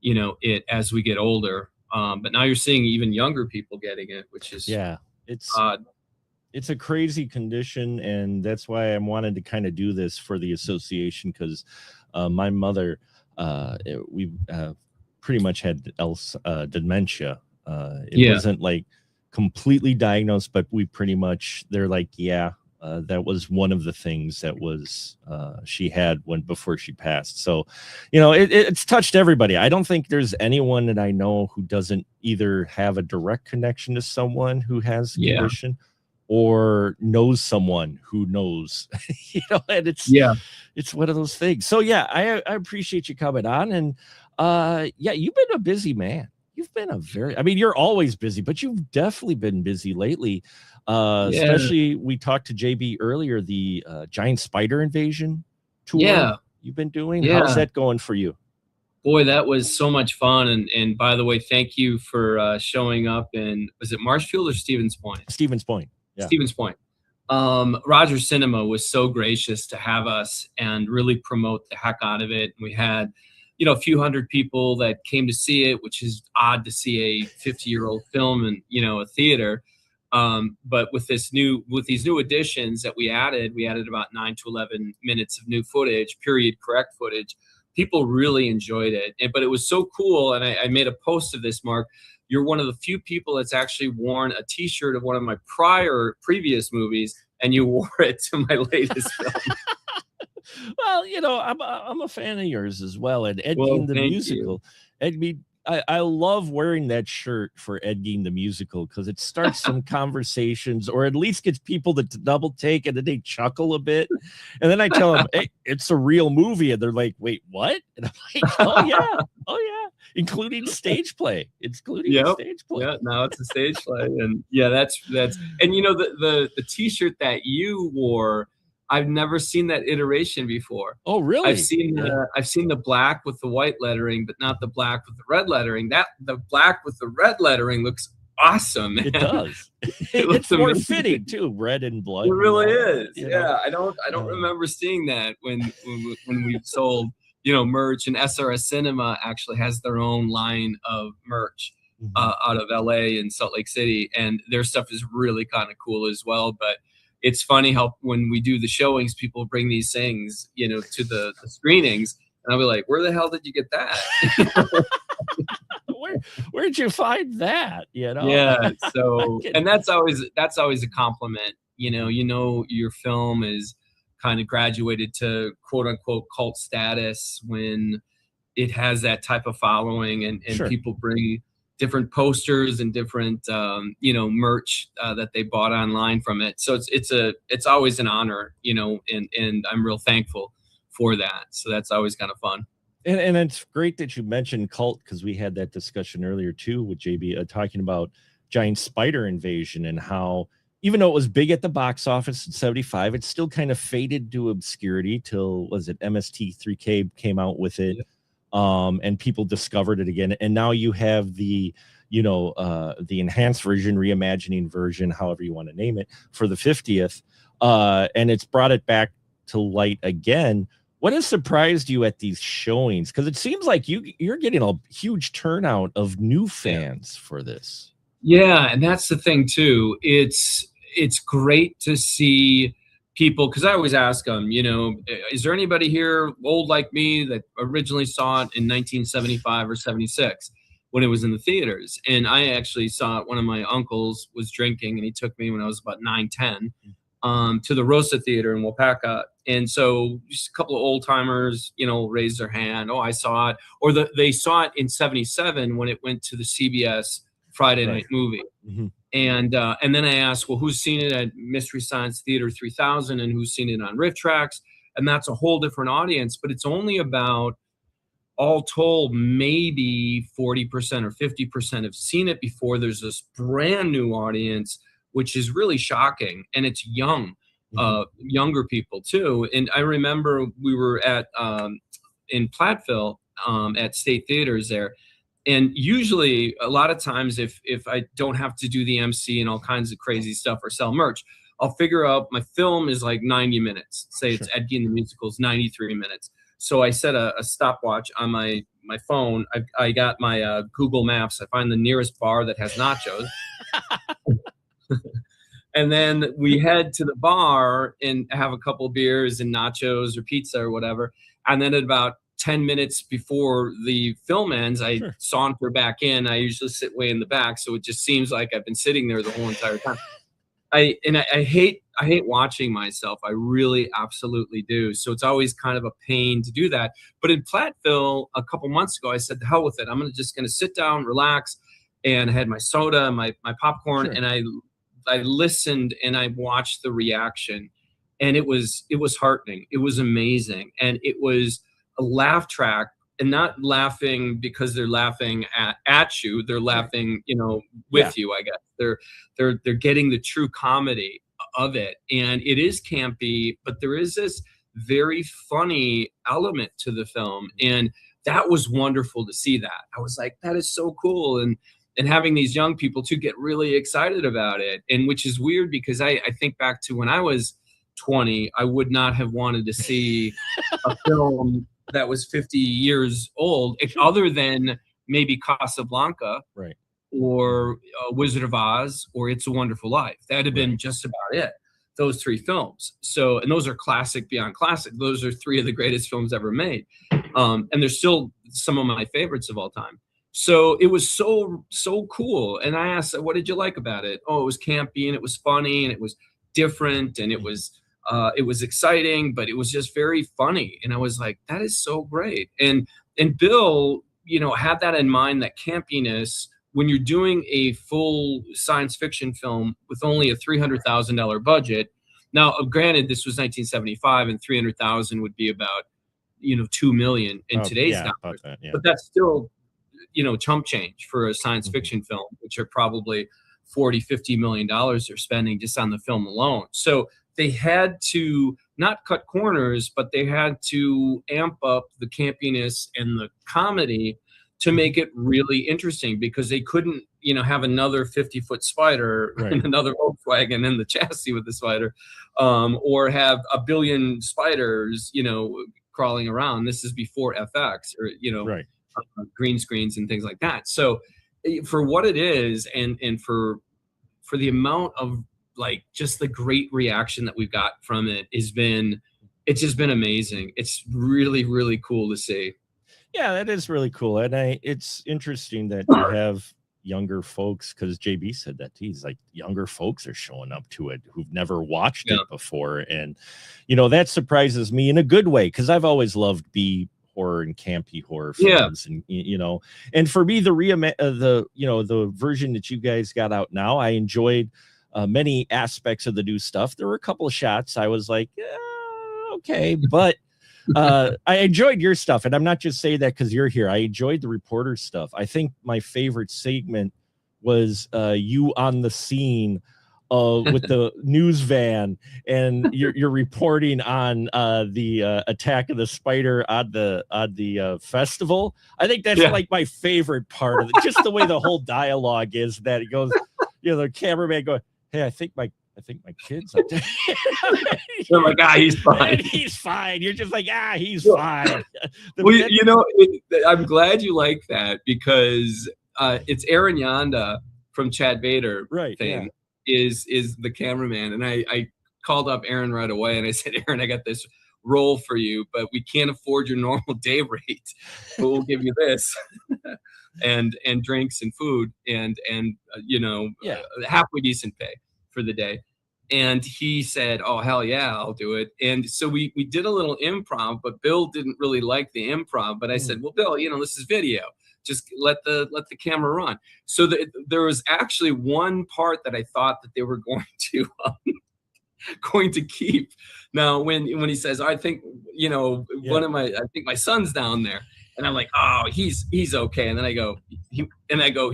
it as we get older. But now you're seeing even younger people getting it, which is it's odd. It's a crazy condition, and that's why I wanted to kind of do this for the association, because my mother, we pretty much had dementia. It wasn't like completely diagnosed, but we pretty much, they're like, that was one of the things that was she had before she passed. So, it's touched everybody. I don't think there's anyone that I know who doesn't either have a direct connection to someone who has the condition, or knows someone who knows, and it's one of those things. So I appreciate you coming on, and you've been a busy man. You've been you're always busy, but you've definitely been busy lately. Especially, we talked to JB earlier, the giant spider invasion tour you've been doing. How's that going for you? Boy, that was so much fun. And by the way, thank you for showing up in, was it Marshfield or Stevens Point? Stevens Point. Yeah. Stevens Point. Roger Cinema was so gracious to have us and really promote the heck out of it. We had, a few hundred people that came to see it, which is odd to see a 50-year-old film in, a theater. But with these new additions that we added about 9 to 11 minutes of new footage, period correct footage. People really enjoyed it. But it was so cool. And I made a post of this, Mark. You're one of the few people that's actually worn a T-shirt of one of my previous movies, and you wore it to my latest film. Well, I'm a fan of yours as well, and Ed Gein the musical. I love wearing that shirt for Ed Gein the musical, because it starts some conversations, or at least gets people to double take, and then they chuckle a bit, and then I tell them, "Hey, it's a real movie," and they're like, "Wait, what?" And I'm like, "Oh yeah, including stage play. It's including stage play." Yeah, now it's a stage play, and that's and the T-shirt that you wore, I've never seen that iteration before. Oh, really? I've seen the black with the white lettering, but not the black with the red lettering. The black with the red lettering looks awesome, man. It does. It looks more amazing. fitting too, red and blood. It really is. Yeah, I don't remember seeing that when we sold merch, and SRS Cinema actually has their own line of merch out of LA and Salt Lake City, and their stuff is really kind of cool as well. But it's funny how when we do the showings, people bring these things, to the screenings, and I'll be like, "Where the hell did you get that?" Where'd you find that? Yeah. So, and that's always a compliment. Your film is kind of graduated to quote unquote cult status when it has that type of following, and people bring different posters and different merch that they bought online from it. So it's always an honor, and I'm real thankful for that. So that's always kind of fun. And it's great that you mentioned cult, because we had that discussion earlier too with JB talking about giant spider invasion, and how even though it was big at the box office in 75, it still kind of faded to obscurity till, was it MST3K came out with it. And people discovered it again, and now you have the enhanced version, reimagining version, however you want to name it, for the 50th, and it's brought it back to light again. What has surprised you at these showings? Because it seems like you're getting a huge turnout of new fans for this. Yeah, and that's the thing too. It's great to see people, because I always ask them, is there anybody here old like me that originally saw it in 1975 or 76 when it was in the theaters? And I actually saw it. One of my uncles was drinking, and he took me when I was about 9, 10. to the Rosa Theater in Wapaka. And so just a couple of old timers, raised their hand. Oh, I saw it. Or they saw it in 77 when it went to the CBS Friday night movie. Mm-hmm. And then I asked, well, who's seen it at Mystery Science Theater 3000 and who's seen it on Riff Tracks? And that's a whole different audience, but it's only about, all told, maybe 40% or 50% have seen it before. There's this brand new audience, which is really shocking. And it's younger people too. And I remember we were at, in Platteville, at State Theaters there. And usually a lot of times if I don't have to do the MC and all kinds of crazy stuff or sell merch, I'll figure out my film is like 90 minutes. Say it's Ed Gein the Musical's 93 minutes. So I set a stopwatch on my phone. I got my Google Maps. I find the nearest bar that has nachos. And then we head to the bar and have a couple beers and nachos or pizza or whatever. And then at about 10 minutes before the film ends, I saunter back in. I usually sit way in the back, so it just seems like I've been sitting there the whole entire time. I hate watching myself. I really absolutely do. So it's always kind of a pain to do that. But in Platteville a couple months ago, I said, the hell with it. I'm just gonna sit down, relax, and I had my soda, my popcorn, and I listened and I watched the reaction, and it was heartening. It was amazing, and it was a laugh track. And not laughing because they're laughing at you. They're laughing, with you, I guess. They're getting the true comedy of it. And it is campy, but there is this very funny element to the film. And that was wonderful to see that. I was like, that is so cool. And having these young people too get really excited about it. And which is weird because I think back to when I was 20, I would not have wanted to see a film that was 50 years old, other than maybe Casablanca, or Wizard of Oz, or It's a Wonderful Life. That'd have been just about it. Those three films. So, and those are classic beyond classic. Those are three of the greatest films ever made, and they're still some of my favorites of all time. So it was so cool. And I asked, what did you like about it? Oh, it was campy and it was funny and it was different and it was exciting, but it was just very funny. And I was like, that is so great. And Bill, had that in mind, that campiness, when you're doing a full science fiction film with only a $300,000 budget. Now, granted, this was 1975 and 300,000 would be about, $2 million in today's dollars. But that's still, chump change for a science fiction film, which are probably $40-50 million they're spending just on the film alone. So they had to not cut corners, but they had to amp up the campiness and the comedy to make it really interesting, because they couldn't, have another 50-foot spider and another Volkswagen in the chassis with the spider, or have a billion spiders, crawling around. This is before FX or, green screens and things like that. So for what it is, and for the amount of, like, just the great reaction that we've got from it it's just been amazing. It's really, really cool to see. Yeah, that is really cool. And it's interesting that you have younger folks, because JB said that he's like, younger folks are showing up to it who've never watched it before. And, that surprises me in a good way, because I've always loved B horror and campy horror films. And, and for me, the version that you guys got out now, I enjoyed many aspects of the new stuff. There were a couple of shots I was like, okay, but I enjoyed your stuff. And I'm not just saying that because you're here. I enjoyed the reporter stuff. I think my favorite segment was you on the scene with the news van, and you're reporting on the attack of the spider on the festival. I think that's like my favorite part of it. Just the way the whole dialogue is, that it goes, the cameraman going, hey, I think my kid's up there. They're like, he's fine. He's fine. You're just like, he's fine. I'm glad you like that, because it's Aaron Yanda from Chad Vader fame is the cameraman. And I called up Aaron right away and I said, Aaron, I got this role for you, but we can't afford your normal day rate, but we'll give you this. and drinks and food and halfway decent pay for the day. And he said, "Oh, hell yeah, I'll do it." And so we did a little improv, but Bill didn't really like the improv. But I said, "Well, Bill, this is video. Just let the camera run." So there was actually one part that I thought that they were going to keep. Now, when he says, "I think I think my son's down there," and I'm like, "Oh, he's okay." And then I go, "He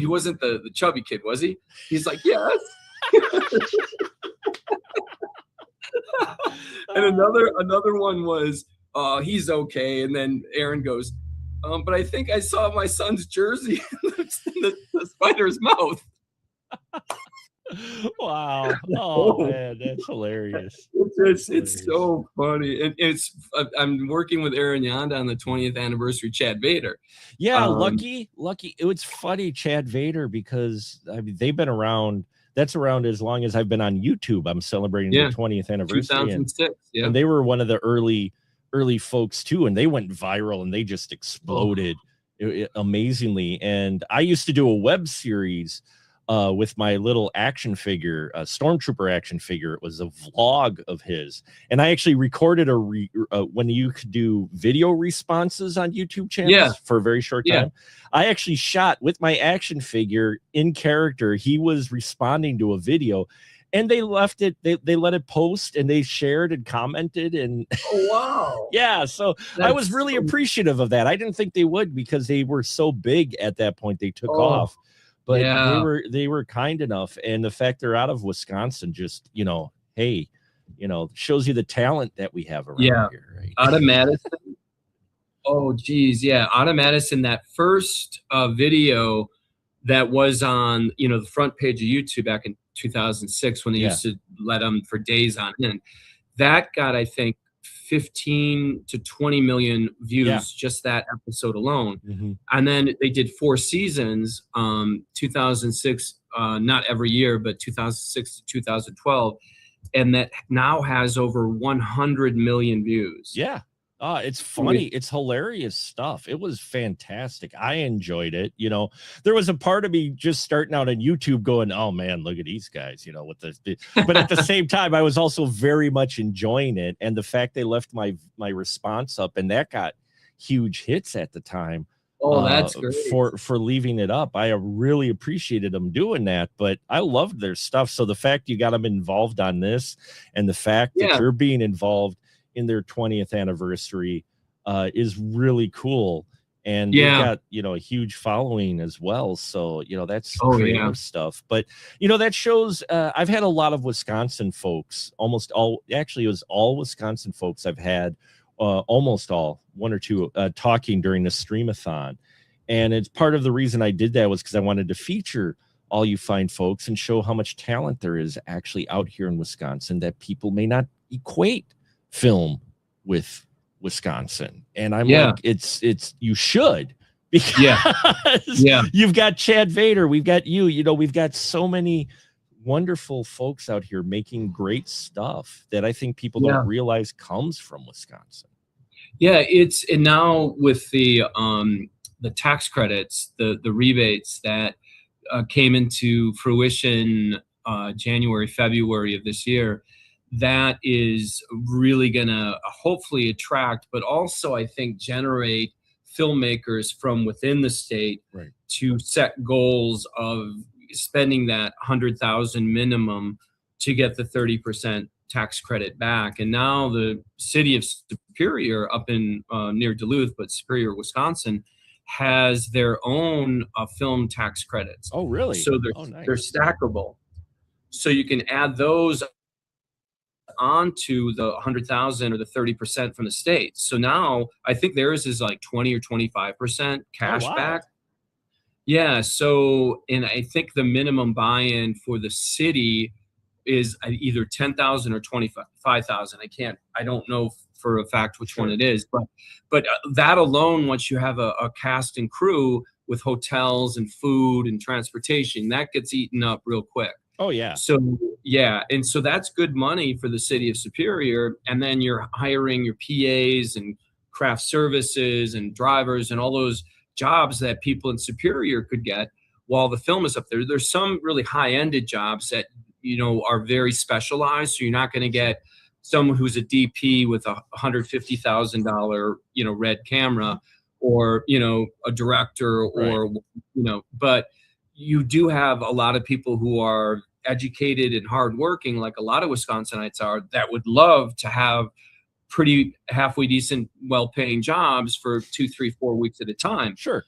wasn't the chubby kid, was he?" He's like, "Yes." And another one was, "He's okay." And then Aaron goes, "But I think I saw my son's jersey in the spider's mouth." Wow. Oh man, that's hilarious. It's so funny. And I'm working with Aaron Yonda on the 20th anniversary Chad Vader. Yeah, lucky. It was funny, Chad Vader, because I mean they've been around. That's around as long as I've been on YouTube. I'm celebrating the 20th anniversary. 2006. And they were one of the early folks too, and they went viral and they just exploded amazingly. And I used to do a web series with my little action figure, Stormtrooper action figure. It was a vlog of his, and I actually recorded when you could do video responses on YouTube channels for a very short time. I actually shot with my action figure in character. He was responding to a video, and they left it. They let it post, and they shared and commented. And oh wow, yeah. So I was really appreciative of that. I didn't think they would, because they were so big at that point. They took off. But they were kind enough, and the fact they're out of Wisconsin just, hey, shows you the talent that we have around here. Right? Out of Madison. Oh, geez, yeah, out of Madison. That first video that was on, the front page of YouTube back in 2006 when they used to let them for days on end. That got, I think, 15 to 20 million views, just that episode alone. And then they did 4 seasons, 2006, not every year, but 2006 to 2012. And that now has over 100 million views. Yeah. It's funny. It's hilarious stuff. It was fantastic. I enjoyed it. There was a part of me just starting out on YouTube going, "Oh man, look at these guys," with the, but at the same time, I was also very much enjoying it. And the fact they left my response up, and that got huge hits at the time. Oh, that's great. For leaving it up. I really appreciated them doing that, but I loved their stuff. So the fact you got them involved on this, and the fact that you're being involved in their 20th anniversary is really cool. And they've got, a huge following as well. So, that's creative stuff. But, that shows I've had a lot of Wisconsin folks, actually it was all Wisconsin folks I've had, almost all, one or two, talking during the Streamathon. And it's part of the reason I did that was because I wanted to feature all you fine folks and show how much talent there is actually out here in Wisconsin that people may not equate film with Wisconsin. And I'm like, it's you should, because you've got Chad Vader, we've got we've got so many wonderful folks out here making great stuff that I think people don't realize comes from Wisconsin. And now with the tax credits, the rebates that came into fruition January, February of this year, that is really going to hopefully attract, but also I think generate filmmakers from within the state to set goals of spending that 100,000 minimum to get the 30% tax credit back. And now the city of Superior, up in near Duluth, but Superior, Wisconsin, has their own film tax credits. Oh, really? So they're stackable. So you can add those onto the 100,000 or the 30% from the state. So now I think theirs is like 20 or 25% cash back. Yeah. So, and I think the minimum buy-in for the city is either 10,000 or 25,000. I don't know for a fact which one it is, but that alone, once you have a cast and crew with hotels and food and transportation, that gets eaten up real quick. Oh yeah. So and so that's good money for the city of Superior. And then you're hiring your PAs and craft services and drivers and all those jobs that people in Superior could get while the film is up there. There's some really high-ended jobs that are very specialized. So you're not going to get someone who's a DP with a $150,000, red camera, or, a director, or, but you do have a lot of people who are educated and hardworking, like a lot of Wisconsinites are, that would love to have pretty halfway decent, well-paying jobs for 2, 3, 4 weeks at a time. Sure.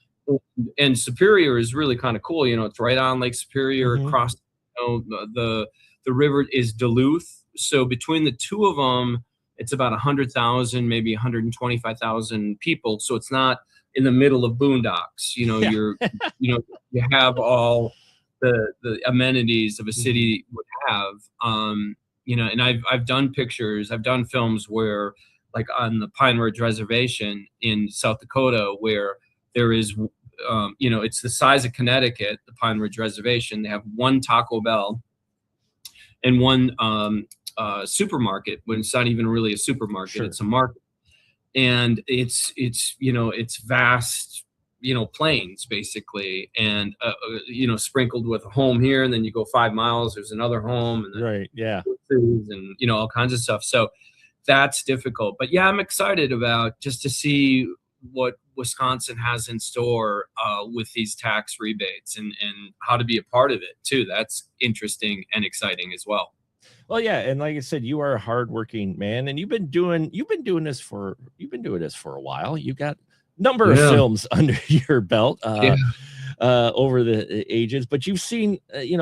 And Superior is really kind of cool. It's right on Lake Superior, across, the river is Duluth. So between the two of them, it's about 100,000, maybe 125,000 people. So it's not in the middle of boondocks. You're, you have all the amenities of a city would have. And I've done pictures, I've done films where, like on the Pine Ridge Reservation in South Dakota, where there is, it's the size of Connecticut, the Pine Ridge Reservation. They have one Taco Bell and one supermarket, when it's not even really a supermarket, it's a market. And it's vast, plains basically, and sprinkled with a home here, and then you go 5 miles, there's another home, and then and all kinds of stuff. So that's difficult. But yeah, I'm excited about just to see what Wisconsin has in store with these tax rebates, and how to be a part of it too. That's interesting and exciting as well. Well, yeah, and like I said, you are a hardworking man, and you've been doing this for a while. You've got a number of films under your belt over the ages, but you've seen,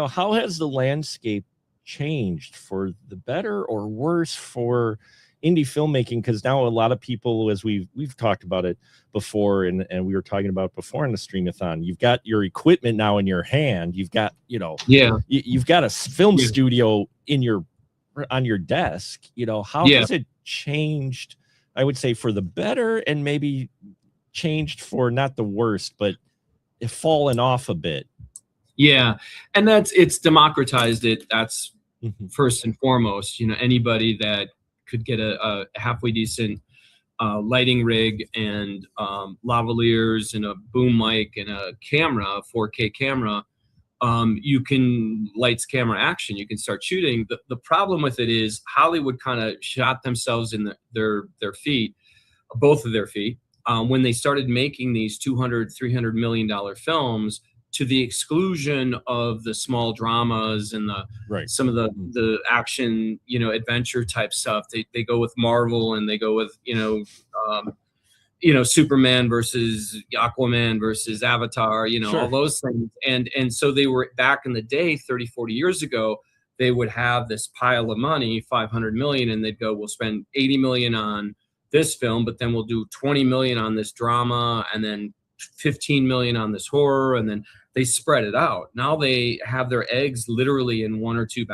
how has the landscape changed for the better or worse for indie filmmaking? Because now a lot of people, as we've talked about it before, and we were talking about before in the Streamathon, you've got your equipment now in your hand. You've got, you've got a film studio on your desk. How has it changed, I would say, for the better, and maybe changed for not the worst, but it fallen off a bit? Yeah. And it's democratized it. That's first and foremost. Anybody that could get a halfway decent lighting rig and lavaliers and a boom mic and a camera, a 4K camera, you can lights, camera, action. You can start shooting. The problem with it is Hollywood kind of shot themselves in their feet, both of their feet, when they started making these $200-300 million films, to the exclusion of the small dramas and some of the action, adventure type stuff. They go with Marvel, and they go with, Superman versus Aquaman versus Avatar, all those things. And so they were, back in the day, 30, 40 years ago, they would have this pile of money, 500 million, and they'd go, we'll spend 80 million on this film, but then we'll do 20 million on this drama, and then 15 million on this horror, and then they spread it out. Now they have their eggs literally in 1 or 2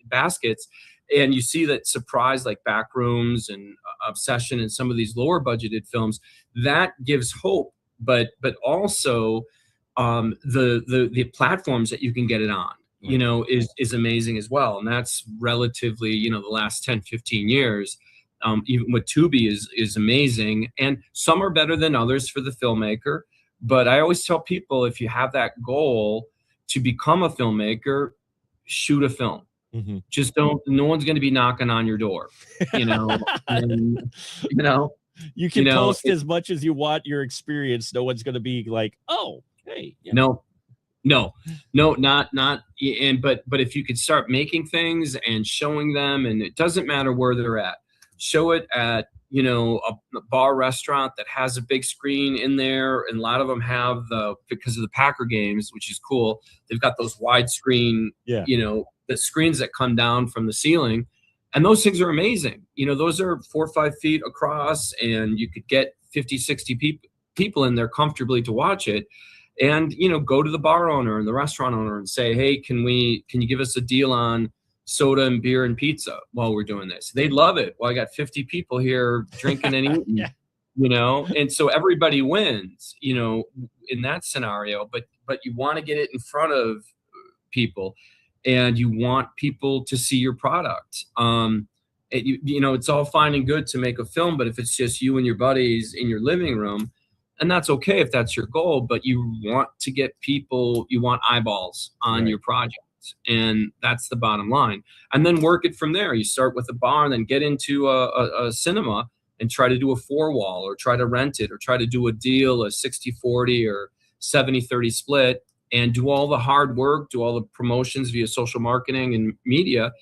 baskets. And you see that surprise, like Backrooms and Obsession and some of these lower budgeted films, that gives hope, but also the platforms that you can get it on, is amazing as well. And that's relatively, the last 10, 15 years. Even with Tubi is amazing, and some are better than others for the filmmaker. But I always tell people, if you have that goal to become a filmmaker, shoot a film. Just don't. No one's going to be knocking on your door, and, you can post as much as you want your experience. No one's going to be like, oh, hey, no, not. And but if you could start making things and showing them, and it doesn't matter where they're at. Show it at, a bar restaurant that has a big screen in there. And a lot of them have because of the Packer games, which is cool. They've got those widescreen, the screens that come down from the ceiling. And those things are amazing. Those are 4 or 5 feet across, and you could get 50, 60 people in there comfortably to watch it. And, go to the bar owner and the restaurant owner and say, hey, can you give us a deal on soda and beer and pizza while we're doing this? They'd love it. Well, I got 50 people here drinking and eating, and so everybody wins, in that scenario. But you want to get it in front of people, and you want people to see your product. It's all fine and good to make a film, but if it's just you and your buddies in your living room, and that's okay if that's your goal, but you want to get people, you want eyeballs on your project. And that's the bottom line. And then work it from there. You start with a bar and then get into a cinema and try to do a 4-wall or try to rent it or try to do a deal, a 60-40 or 70-30 split, and do all the hard work, do all the promotions via social marketing and media,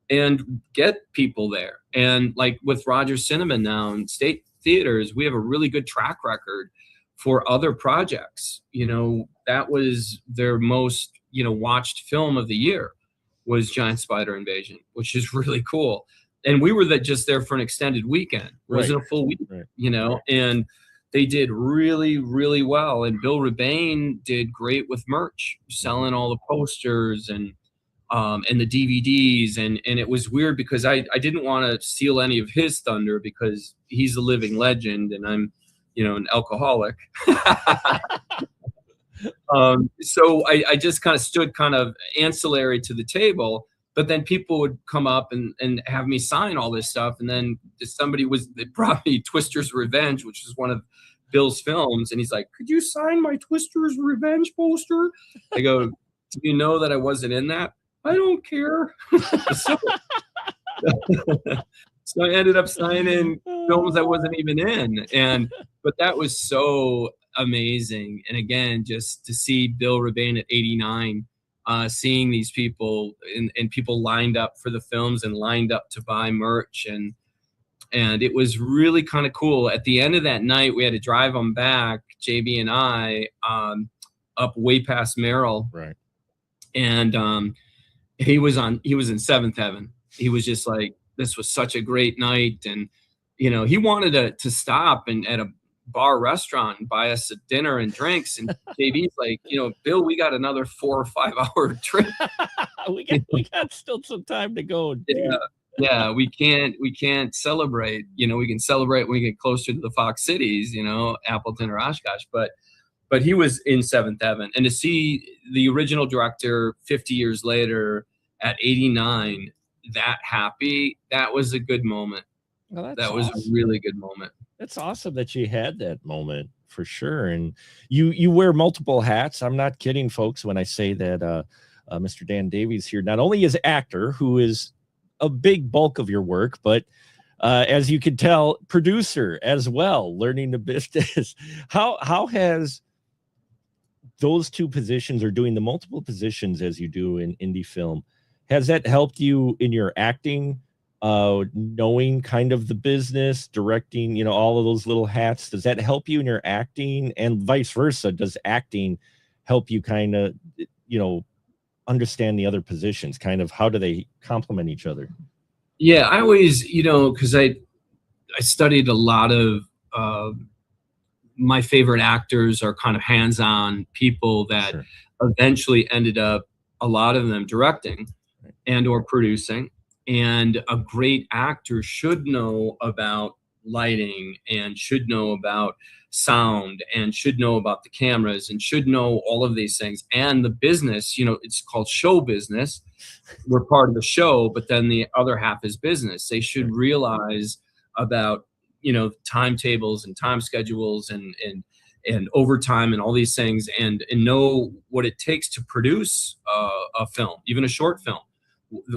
and get people there. And like with Rogers Cinema now and State Theaters, we have a really good track record for other projects. That was their most, watched film of the year was Giant Spider Invasion, which is really cool. And we were just there for an extended weekend. It wasn't a full week, and they did really, really well. And Bill Rebane did great with merch, selling all the posters and the DVDs. And it was weird because I didn't want to steal any of his thunder because he's a living legend and I'm, an alcoholic. So I just kind of stood kind of ancillary to the table, but then people would come up and have me sign all this stuff. And then they brought me Twister's Revenge, which is one of Bill's films. And he's like, could you sign my Twister's Revenge poster? I go, do you know that I wasn't in that? I don't care. So I ended up signing films I wasn't even in. But that was so amazing. And again, just to see Bill Rebane at 89, seeing these people and people lined up for the films and lined up to buy merch. And it was really kind of cool. At the end of that night, we had to drive them back, JB and I, up way past Merrill. Right. And he was in seventh heaven. He was just like, this was such a great night. And, he wanted to stop at a bar restaurant and buy us a dinner and drinks. And JB's like, Bill, we got another 4 or 5 hour trip. we got still some time to go. Dude. Yeah. We can't celebrate, we can celebrate when we get closer to the Fox cities, Appleton or Oshkosh, but he was in seventh heaven. And to see the original director 50 years later at 89, that happy, that was a good moment. Well, that was awesome. A really good moment. That's awesome that you had that moment for sure. And you wear multiple hats. I'm not kidding, folks, when I say that Mr. Dan Davies here, not only is actor, who is a big bulk of your work, but as you can tell, producer as well, learning the business. How has those two positions, or doing the multiple positions as you do in indie film, has that helped you in your acting, knowing kind of the business, directing, all of those little hats? Does that help you in your acting, and vice versa? Does acting help you kind of, understand the other positions? Kind of how do they complement each other? Yeah, I always, because I studied a lot of my favorite actors are kind of hands-on people that Sure. eventually ended up, a lot of them, directing and or producing. And a great actor should know about lighting and should know about sound and should know about the cameras and should know all of these things. And the business, it's called show business. We're part of the show, but then the other half is business. They should realize about, timetables and time schedules and overtime and all these things, and know what it takes to produce a film, even a short film.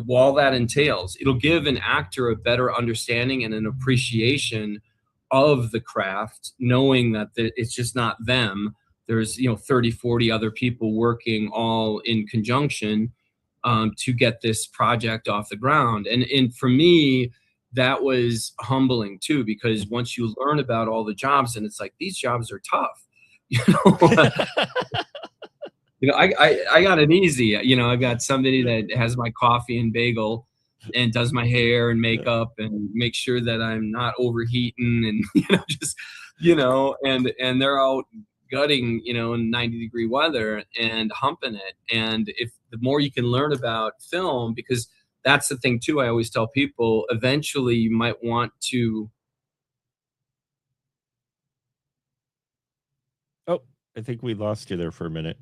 All that entails. It'll give an actor a better understanding and an appreciation of the craft, knowing that it's just not them. There's 30, 40 other people working all in conjunction to get this project off the ground. And for me, that was humbling too, because once you learn about all the jobs, and it's like, these jobs are tough. I got it easy. I've got somebody that has my coffee and bagel and does my hair and makeup and make sure that I'm not overheating and, and they're out gutting, in 90-degree weather and humping it. And if the more you can learn about film, because that's the thing too, I always tell people, eventually you might want to. Oh, I think we lost you there for a minute.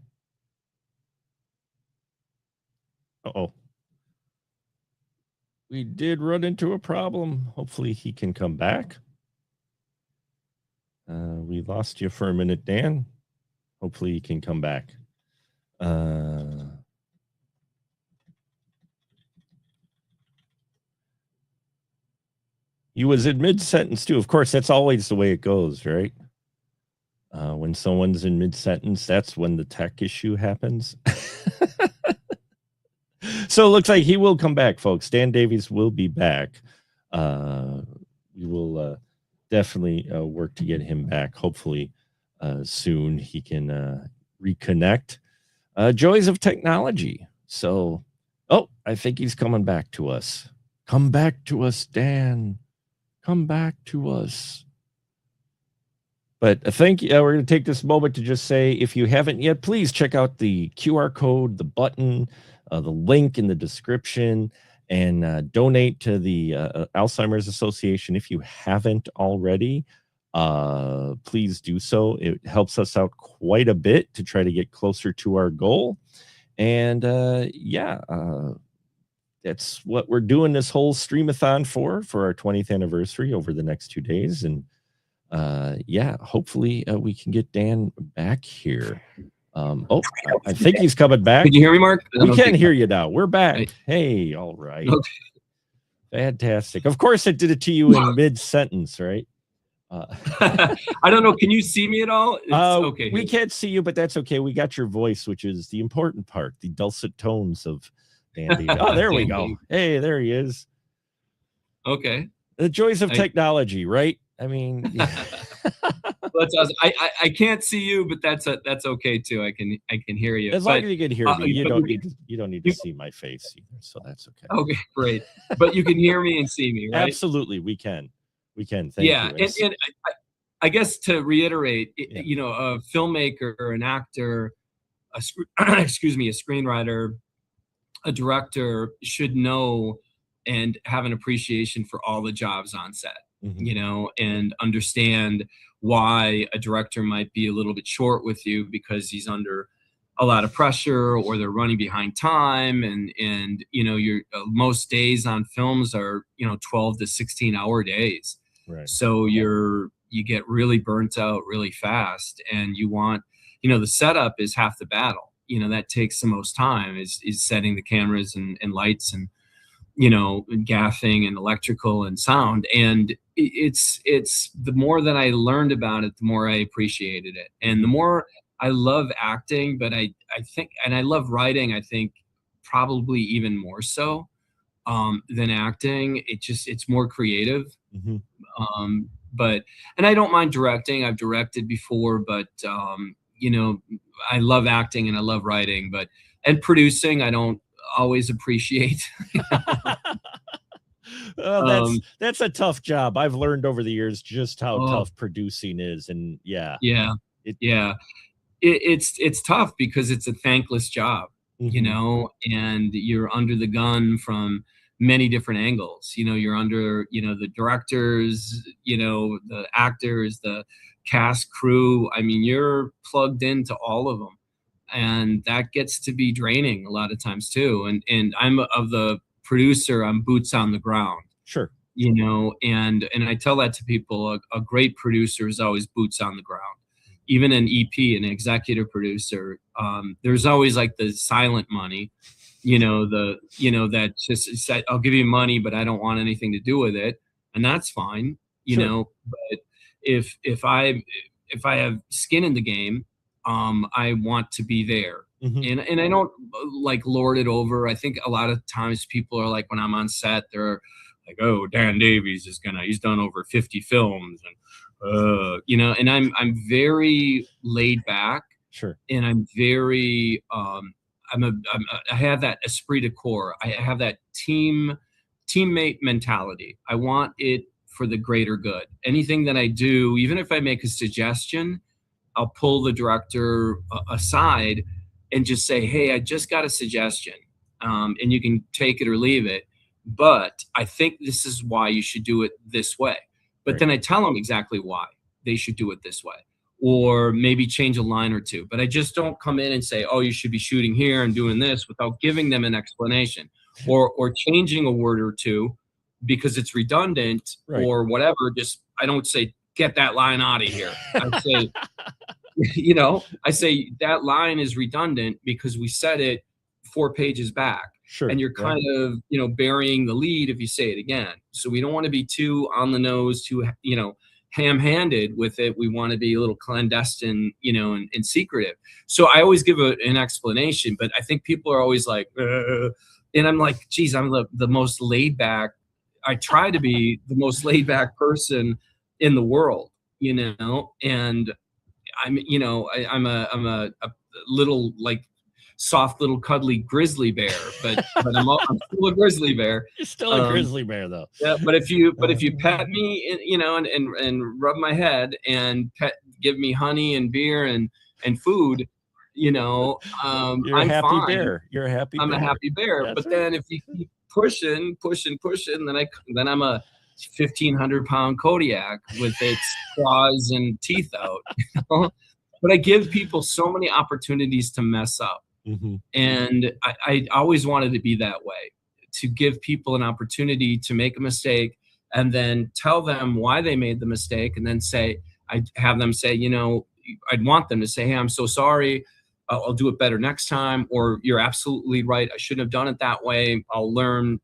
Uh-oh. We did run into a problem. Hopefully he can come back. We lost you for a minute, Dan. Hopefully he can come back. He was in mid-sentence too. Of course, that's always the way it goes, right? When someone's in mid-sentence, that's when the tech issue happens. So it looks like he will come back, folks. Dan Davies will be back. We will definitely work to get him back. Hopefully soon he can reconnect. Joys of technology. So, I think he's coming back to us. Come back to us, Dan. Come back to us. But I think we're going to take this moment to just say, if you haven't yet, please check out the QR code, the button, the link in the description, and donate to the Alzheimer's Association. If you haven't already, please do so. It helps us out quite a bit to try to get closer to our goal. And that's what we're doing this whole streamathon for our 20th anniversary over the next 2 days. And hopefully we can get Dan back here. I think he's coming back. Can you hear me, Mark? We can hear you now. We're back. Hey, all right. Okay. Fantastic. Of course, it did it to you in mid-sentence, right? I don't know. Can you see me at all? It's okay. We can't see you, but that's okay. We got your voice, which is the important part, the dulcet tones of Dan Davies. Oh, there we go. Hey, there he is. Okay. The joys of technology, right? I mean, that's awesome. I can't see you, but that's okay too. I can hear you. As long as you can hear me, you don't need to see my face either, so that's okay. Okay, great. But you can hear me and see me, right? Absolutely, we can. Thank you. And I guess to reiterate, a filmmaker, an actor, a screenwriter, a director should know and have an appreciation for all the jobs on set. Mm-hmm. And understand why a director might be a little bit short with you because he's under a lot of pressure or they're running behind time. And your most days on films are, 12 to 16 hour days. Right. So you get really burnt out really fast, and you want, the setup is half the battle. That takes the most time is setting the cameras and lights and, gaffing and electrical and sound. And it's the more that I learned about it, the more I appreciated it. And the more I love acting, but I think, and I love writing, I think probably even more so than acting. It's more creative. Mm-hmm. And I don't mind directing. I've directed before, but I love acting and I love writing, and producing, I don't always appreciate. Well, that's a tough job. I've learned over the years just how tough producing is, and it's tough because it's a thankless job, mm-hmm. And you're under the gun from many different angles. You're under, the directors, the actors, the cast, crew. I mean, you're plugged into all of them. And that gets to be draining a lot of times too. And I'm of the producer, I'm boots on the ground. Sure. And I tell that to people, a great producer is always boots on the ground. Even an EP, an executive producer, there's always like the silent money, that just said, I'll give you money, but I don't want anything to do with it. And that's fine, but if I have skin in the game, I want to be there. Mm-hmm. And I don't like lord it over. I think a lot of times people are like, when I'm on set, they're like, oh, Dan Davies he's done over 50 films and, and I'm very laid back. Sure. And I'm very, I have that esprit de corps. I have that teammate mentality. I want it for the greater good. Anything that I do, even if I make a suggestion, I'll pull the director aside and just say, hey, I just got a suggestion, and you can take it or leave it, but I think this is why you should do it this way. But right. Then I tell them exactly why they should do it this way, or maybe change a line or two. But I just don't come in and say, oh, you should be shooting here and doing this without giving them an explanation or changing a word or two because it's redundant, right. Or whatever. Just, I don't say, get that line out of here. I say, I say that line is redundant because we said it 4 pages back. Sure. and you're Yeah. kind of, burying the lead if you say it again. So we don't want to be too on the nose, too, ham-handed with it. We want to be a little clandestine, and secretive. So I always give an explanation, but I think people are always like, and I'm like, geez, I'm the most laid back. I try to be the most laid back person in the world, and I'm a little, like, soft little cuddly grizzly bear, but I'm still a grizzly bear. You're still a grizzly bear, though. Yeah, but if you pet me, and rub my head and give me honey and beer and food, You're a I'm happy fine. bear. You're a happy I'm bear. a happy bear. That's But right. then if you keep pushing, then I'm a 1,500-pound Kodiak with its claws and teeth out. But I give people so many opportunities to mess up. Mm-hmm. And I always wanted to be that way, to give people an opportunity to make a mistake and then tell them why they made the mistake. And then I'd have them say, I'd want them to say, hey, I'm so sorry. I'll do it better next time. Or you're absolutely right. I shouldn't have done it that way. I'll learn,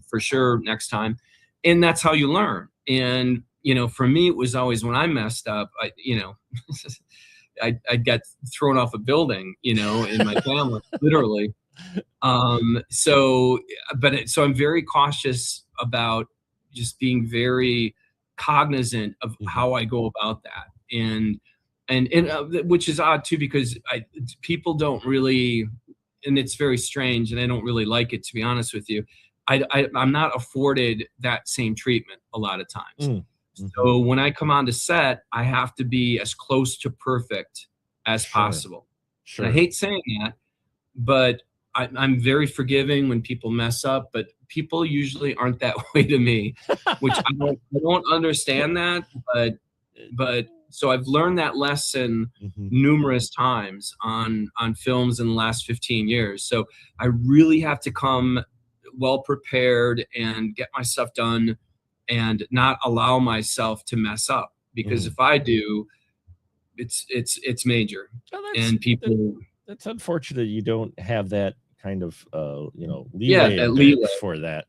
for sure next time. And that's how you learn. And, for me, it was always when I messed up, I got thrown off a building, in my family, literally. So I'm very cautious about just being very cognizant of how I go about that. And which is odd too, because people don't really, and it's very strange, and I don't really like it, to be honest with you. I'm not afforded that same treatment a lot of times. Mm-hmm. So when I come on to set, I have to be as close to perfect as possible. Sure. And I hate saying that, but I'm very forgiving when people mess up, but people usually aren't that way to me, which I don't understand that, but so I've learned that lesson numerous times on films in the last 15 years. So I really have to come well prepared and get my stuff done and not allow myself to mess up, because if I do, it's major. And people, that's unfortunate you don't have that kind of leeway for that,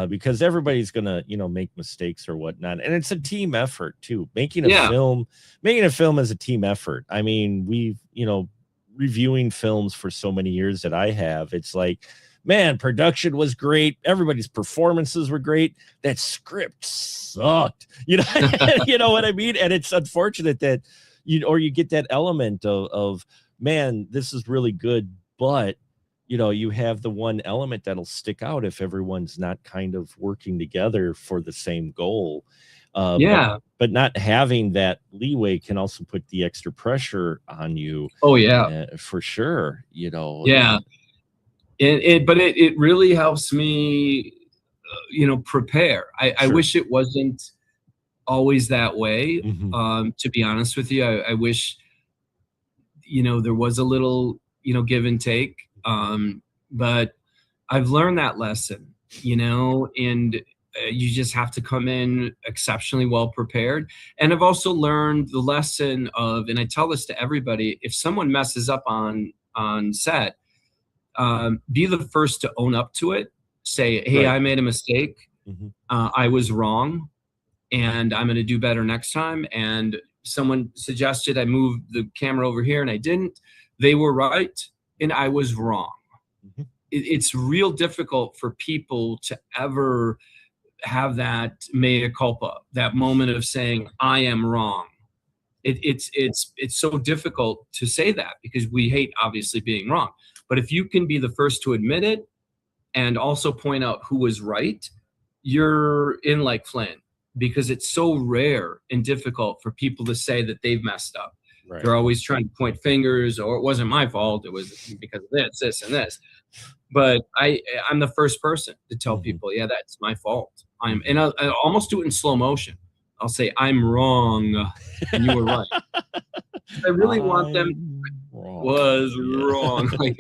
because everybody's gonna make mistakes or whatnot, and it's a team effort too. Making a film is a team effort. I mean, we've reviewing films for so many years that I have, it's like, man, production was great. Everybody's performances were great. That script sucked. You know what I mean? And it's unfortunate that you get that element of, man, this is really good, but you have the one element that'll stick out if everyone's not kind of working together for the same goal. But not having that leeway can also put the extra pressure on you. Oh yeah, for sure. Yeah. But it really helps me, prepare. I wish it wasn't always that way. To be honest with you, I wish, there was a little, give and take. But I've learned that lesson, and you just have to come in exceptionally well prepared. And I've also learned the lesson of, and I tell this to everybody, if someone messes up on set, be the first to own up to it. Say, hey, I made a mistake. I was wrong, and I'm going to do better next time. And someone suggested I move the camera over here, and I didn't. They were right, and I was wrong. It's real difficult for people to ever have that mea culpa, that moment of saying, I am wrong. It's so difficult to say that, because we hate, obviously, being wrong. But if you can be the first to admit it and also point out who was right, you're in like Flynn, because it's so rare and difficult for people to say that they've messed up. Right. They're always trying to point fingers, or it wasn't my fault, it was because of this, and this. But I'm the first person to tell people, yeah, that's my fault. And I almost do it in slow motion. I'll say, I'm wrong, and you were right. I really want them wrong. Like,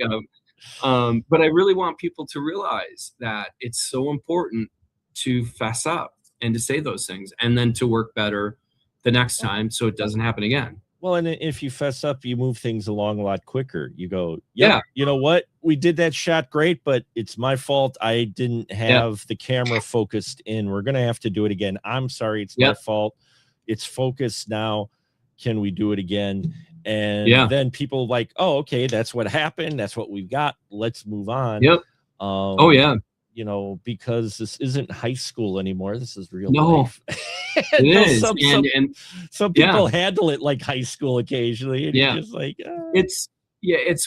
but I really want people to realize that it's so important to fess up and to say those things, and then to work better the next time so it doesn't happen again. Well, and if you fess up, you move things along a lot quicker. You go, Yeah. you know what? We did that shot great, but it's my fault. I didn't have the camera focused in. We're going to have to do it again. I'm sorry. It's my fault. It's focused now. Can we do it again? And then people like, oh, okay, that's what happened. That's what we've got. Let's move on. Yep. Oh, yeah. You know, because this isn't high school anymore. This is real No. life. It is. Some people handle it like high school occasionally. And you're just like, it's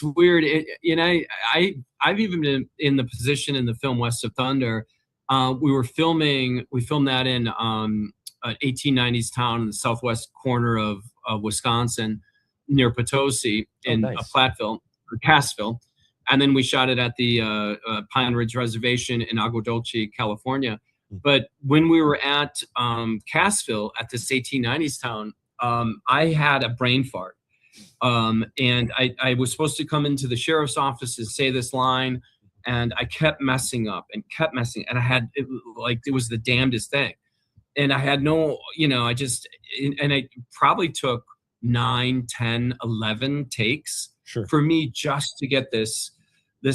weird. I've even been in the position in the film West of Thunder. We filmed that in an 1890s town in the southwest corner of Wisconsin near Potosi in Platteville or Cassville. And then we shot it at the Pine Ridge Reservation in Agua Dulce, California. But when we were at Cassville at this 1890s town, I had a brain fart. And I was supposed to come into the sheriff's office and say this line, and I kept messing up. And I it was the damnedest thing. And I had no, I probably took 9, 10, 11 takes for me just to get this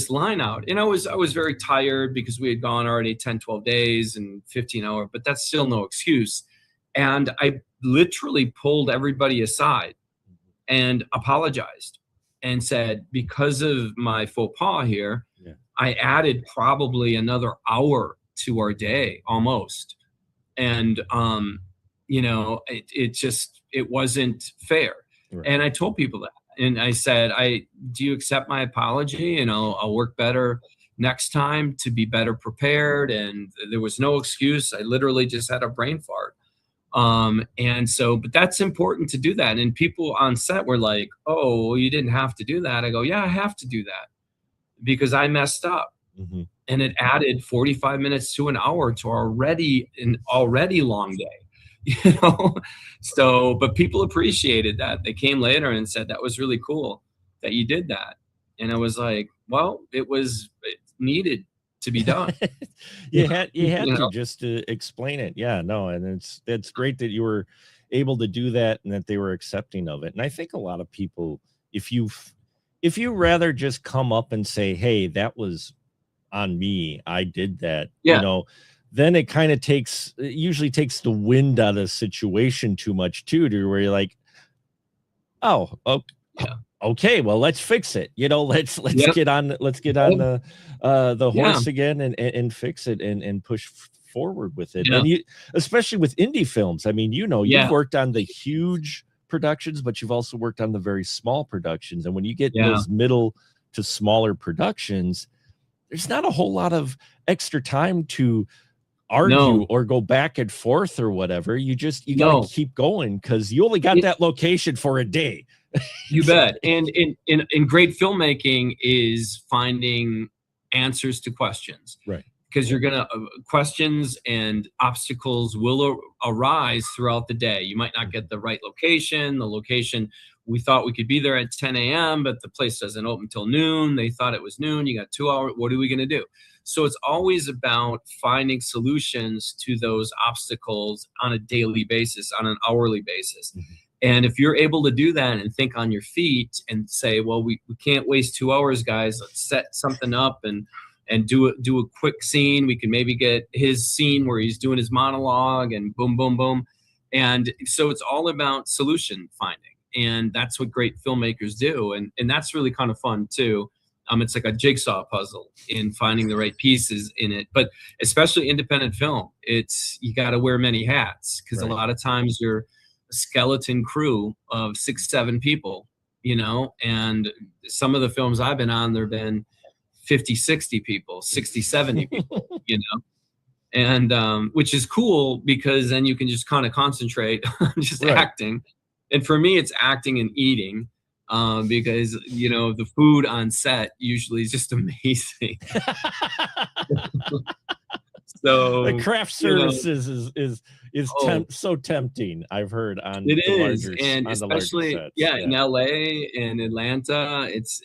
line out. And I was very tired because we had gone already 10, 12 days and 15 hours, but that's still no excuse. And I literally pulled everybody aside and apologized and said, because of my faux pas here, I added probably another hour to our day almost. And, it wasn't fair. Right. And I told people that. And I said, do you accept my apology? And I'll work better next time to be better prepared. And there was no excuse. I literally just had a brain fart. But that's important to do that. And people on set were like, oh, well, you didn't have to do that. I go, yeah, I have to do that because I messed up. Mm-hmm. And it added 45 minutes to an hour to an already long day. But people appreciated that. They came later and said that was really cool that you did that. And I was like, well, it needed to be done. you had to just to explain it. And it's great that you were able to do that and that they were accepting of it. And I think a lot of people, if you rather just come up and say, hey, that was on me, I did that, then it kind of usually takes the wind out of the situation too much too, to where you're like, oh, okay, well, let's fix it. Let's get on the horse again and fix it and push forward with it. And especially with indie films. I mean, you've worked on the huge productions, but you've also worked on the very small productions. And when you get those middle to smaller productions, there's not a whole lot of extra time to argue or go back and forth or whatever. You gotta keep going because you only got that location for a day. You bet. And in great filmmaking is finding answers to questions, right? Because you're gonna questions and obstacles will arise throughout the day. You might not get the right location. The location, we thought we could be there at 10 a.m., but the place doesn't open until noon. They thought it was noon. You got 2 hours. What are we going to do? So it's always about finding solutions to those obstacles on a daily basis, on an hourly basis. Mm-hmm. And if you're able to do that and think on your feet and say, well, we can't waste 2 hours, guys. Let's set something up and do a quick scene. We can maybe get his scene where he's doing his monologue and boom, boom, boom. And so it's all about solution finding. And that's what great filmmakers do. And that's really kind of fun too. It's like a jigsaw puzzle in finding the right pieces in it, but especially independent film, you got to wear many hats because a lot of times you're a skeleton crew of 6, 7 people, and some of the films I've been on, there've been 50, 60 people, 60, 70 people, and which is cool because then you can just kind of concentrate on just acting. And for me, it's acting and eating because, the food on set usually is just amazing. So the craft services is so tempting. I've heard on it is, and especially in LA and Atlanta, it's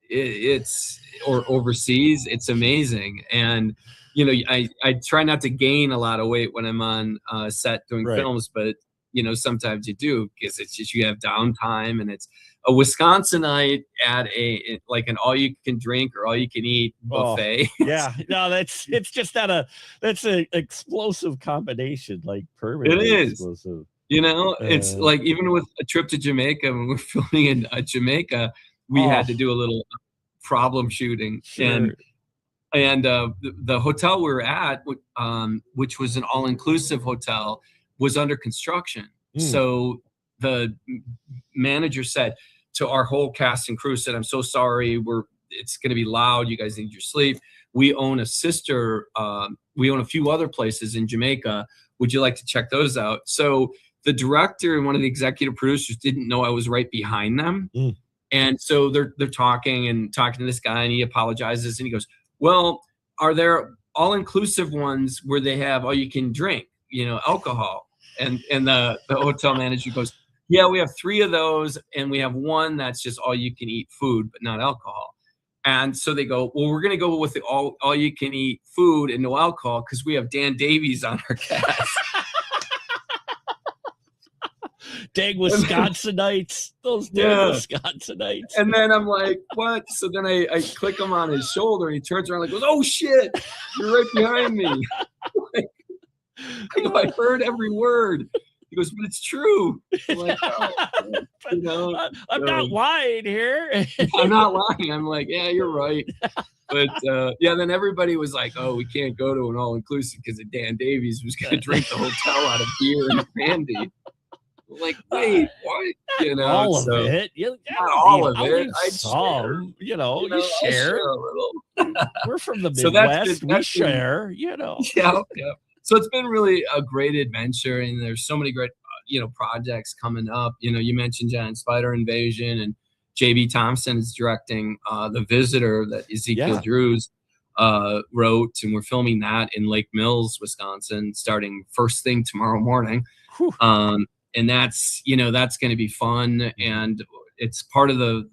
it's or overseas, it's amazing. And I try not to gain a lot of weight when I'm on set doing films, but sometimes you do, because it's just, you have downtime, and it's a Wisconsinite at like an all you can drink or all you can eat buffet. Yeah, no, it's just that's an explosive combination, like permanently It is. explosive. It's like, even with a trip to Jamaica, when we're filming in Jamaica, we had to do a little problem shooting. Sure. And the hotel we were at, which was an all-inclusive hotel, was under construction. So the manager said to our whole cast and crew, said, "I'm so sorry, it's going to be loud. You guys need your sleep. We own a few other places in Jamaica. Would you like to check those out?" So the director and one of the executive producers didn't know I was right behind them. And so they're talking to this guy, and he apologizes, and he goes, "Well, are there all-inclusive ones where they have all you can drink, alcohol?" And the hotel manager goes, "Yeah, we have 3 of those, and we have one that's just all you can eat food, but not alcohol." And so they go, "Well, we're going to go with the all you can eat food and no alcohol, because we have Dan Davies on our cast." Dang Wisconsinites, those damn Wisconsinites. And then I'm like, "What?" So then I click him on his shoulder, and he turns around and goes, "Oh shit, you're right behind me." I go, "I heard every word." He goes, "But it's true." I'm like, "Oh, I'm not lying here." I'm not lying. I'm like, "Yeah, you're right." But then everybody was like, "Oh, we can't go to an all-inclusive because Dan Davies was going to drink the hotel out of beer and brandy." I'm like, "Wait, what?" All of it. Not all of it. I'd share. You share. A little. We're from the So Midwest. We that's share. Yeah. So it's been really a great adventure, and there's so many great, projects coming up. You mentioned Giant Spider Invasion, and J.B. Thompson is directing The Visitor that Ezekiel Drews wrote, and we're filming that in Lake Mills, Wisconsin, starting first thing tomorrow morning. And that's going to be fun, and it's part of the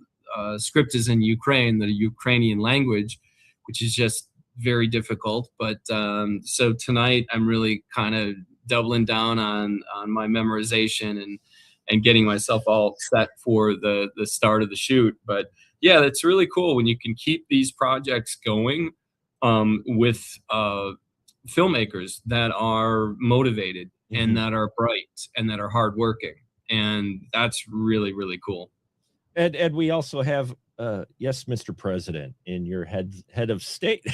script is in Ukraine, the Ukrainian language, which is just very difficult. But so tonight I'm really kind of doubling down on my memorization and getting myself all set for the start of the shoot. But yeah, that's really cool when you can keep these projects going with filmmakers that are motivated and that are bright and that are hardworking, and that's really, really cool. And we also have yes, Mr. President, in your head of state.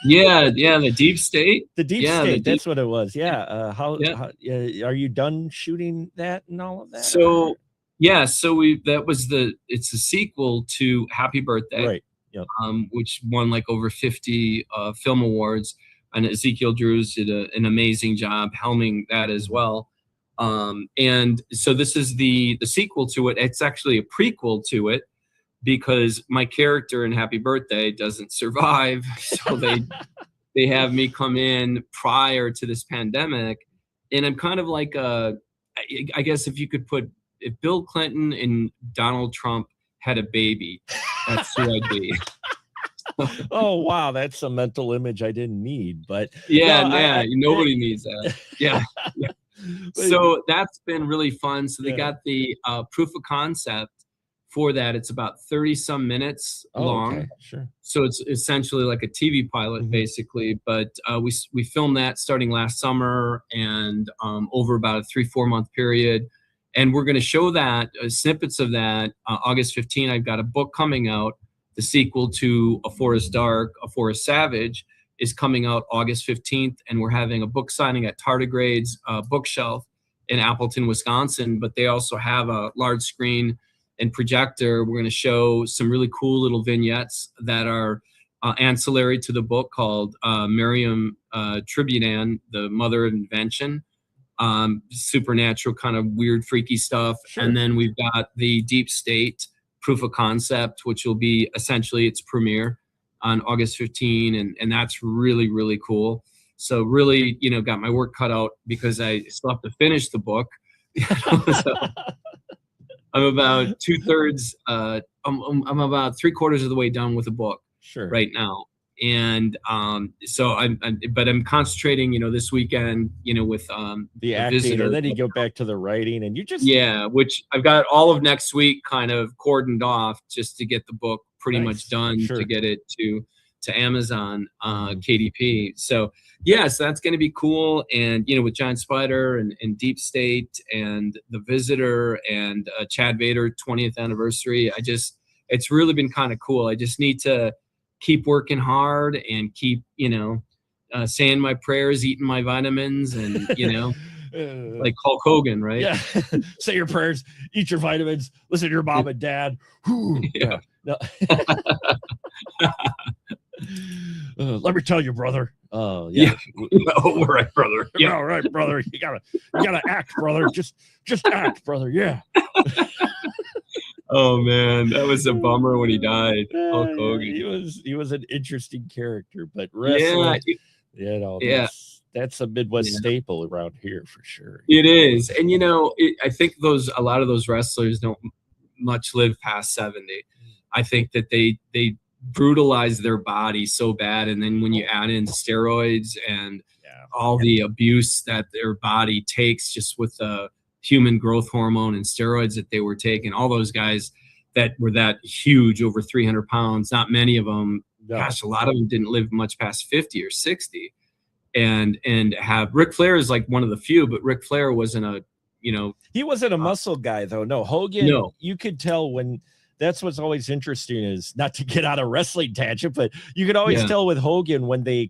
the deep state. The deep state. That's what it was. Yeah. How are you done shooting that and all of that? So it's a sequel to Happy Birthday, right? Yeah. Which won like over 50 film awards, and Ezekiel Drews did an amazing job helming that as well. And so this is the sequel to it. It's actually a prequel to it, because my character in Happy Birthday doesn't survive. So they have me come in prior to this pandemic. And I'm kind of like, I guess if Bill Clinton and Donald Trump had a baby, that's who I'd be. Oh, wow. That's a mental image I didn't need, but nobody needs that. Yeah. So that's been really fun. So they got the proof of concept for that. It's about 30 some minutes long. Okay. Sure. So it's essentially like a TV pilot, basically. But we filmed that starting last summer, and over about a 3-4 month period. And we're going to show that snippets of that August 15. I've got a book coming out. The sequel to A Forest Dark, A Forest Savage, is coming out August 15th, and we're having a book signing at Tardigrade's bookshelf in Appleton, Wisconsin. But they also have a large screen and projector. We're going to show some really cool little vignettes that are ancillary to the book, called Miriam Tribunan, the Mother of Invention. Supernatural kind of weird, freaky stuff. Sure. And then we've got the Deep State proof of concept, which will be essentially its premiere on August 15. And that's really, really cool. So really, got my work cut out, because I still have to finish the book. So I'm about 2/3, I'm about 3/4 of the way done with the book right now. And so but I'm concentrating, this weekend, with the acting, visitor. and then you go back to the writing, and you just which I've got all of next week kind of cordoned off just to get the book pretty much done, to get it to Amazon, KDP. So so that's going to be cool. And with Giant Spider and Deep State and The Visitor and Chad Vader 20th anniversary, it's really been kind of cool. I just need to keep working hard and keep saying my prayers, eating my vitamins, and like Hulk Hogan, right? Yeah. Say your prayers, eat your vitamins, listen to your mom and dad. Yeah. No. Let me tell you, brother. Oh yeah. All right, brother. Yeah, all right, brother. You gotta act, brother. Just act, brother. Yeah. Oh man, that was a bummer when he died. Hulk Hogan. He was an interesting character, but wrestling, that's a Midwest staple around here for sure. It is, and I think a lot of those wrestlers don't much live past 70. I think that they brutalize their body so bad, and then when you add in steroids and all the abuse that their body takes just with the human growth hormone and steroids that they were taking, all those guys that were that huge, over 300 pounds, not many of them, gosh, a lot of them didn't live much past 50 or 60. And have Ric Flair is like one of the few, but Ric Flair wasn't he wasn't a muscle guy though. No, Hogan, you could tell when. That's what's always interesting, is not to get out of wrestling tangent, but you could always tell with Hogan when they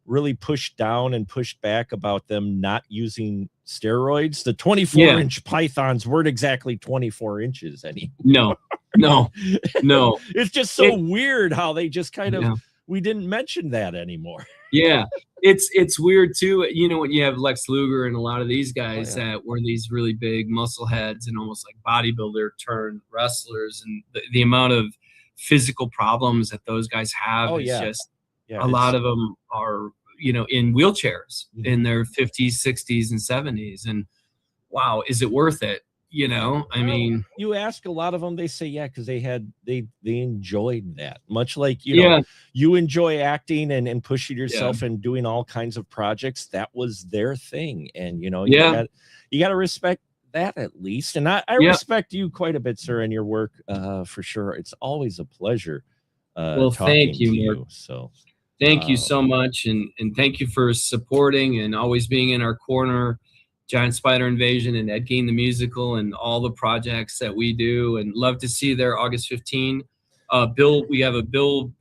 really pushed down and pushed back about them not using steroids. The 24-inch pythons weren't exactly 24 inches anymore. No. It's just so weird how they just kind of, we didn't mention that anymore. Yeah. It's weird too. When you have Lex Luger and a lot of these guys that were these really big muscle heads and almost like bodybuilder turned wrestlers, and the amount of physical problems that those guys have is just a lot of them are, in wheelchairs in their 50s, 60s, and 70s. And wow, is it worth it? I mean, you ask a lot of them, they say, because they enjoyed that, much like, you enjoy acting and pushing yourself and doing all kinds of projects. That was their thing. And, you got to respect that at least. And I respect you quite a bit, sir, and your work for sure. It's always a pleasure. Well, thank you, Mark. So thank you so much. And thank you for supporting and always being in our corner. Giant Spider Invasion and Ed Gein the Musical and all the projects that we do, and love to see there August 15. We have a Bill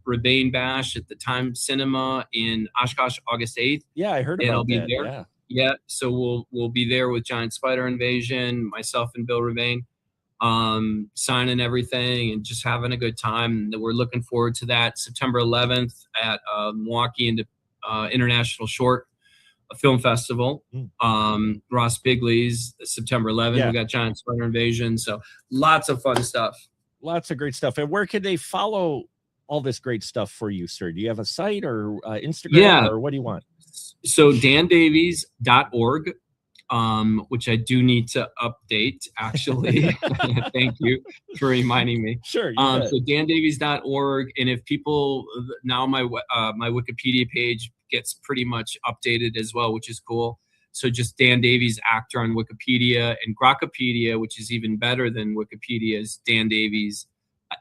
Rebane Bash at the Time Cinema in Oshkosh August 8th. Yeah, I heard about I'll be that. there. Yeah, so we'll be there with Giant Spider Invasion, myself and Bill Rebane, signing everything and just having a good time. We're looking forward to that. September 11th at Milwaukee International Short Film Festival. Ross Bigley's September 11th. We got Giant Spider Invasion. So lots of fun stuff. Lots of great stuff. And where can they follow all this great stuff for you, sir? Do you have a site or Instagram or what do you want? So dandavies.org, which I do need to update, actually. Thank you for reminding me. Sure. So dandavies.org. And if people, now my Wikipedia page gets pretty much updated as well, which is cool. So just Dan Davies actor on Wikipedia, and Grokpedia, which is even better than Wikipedia, is Dan Davies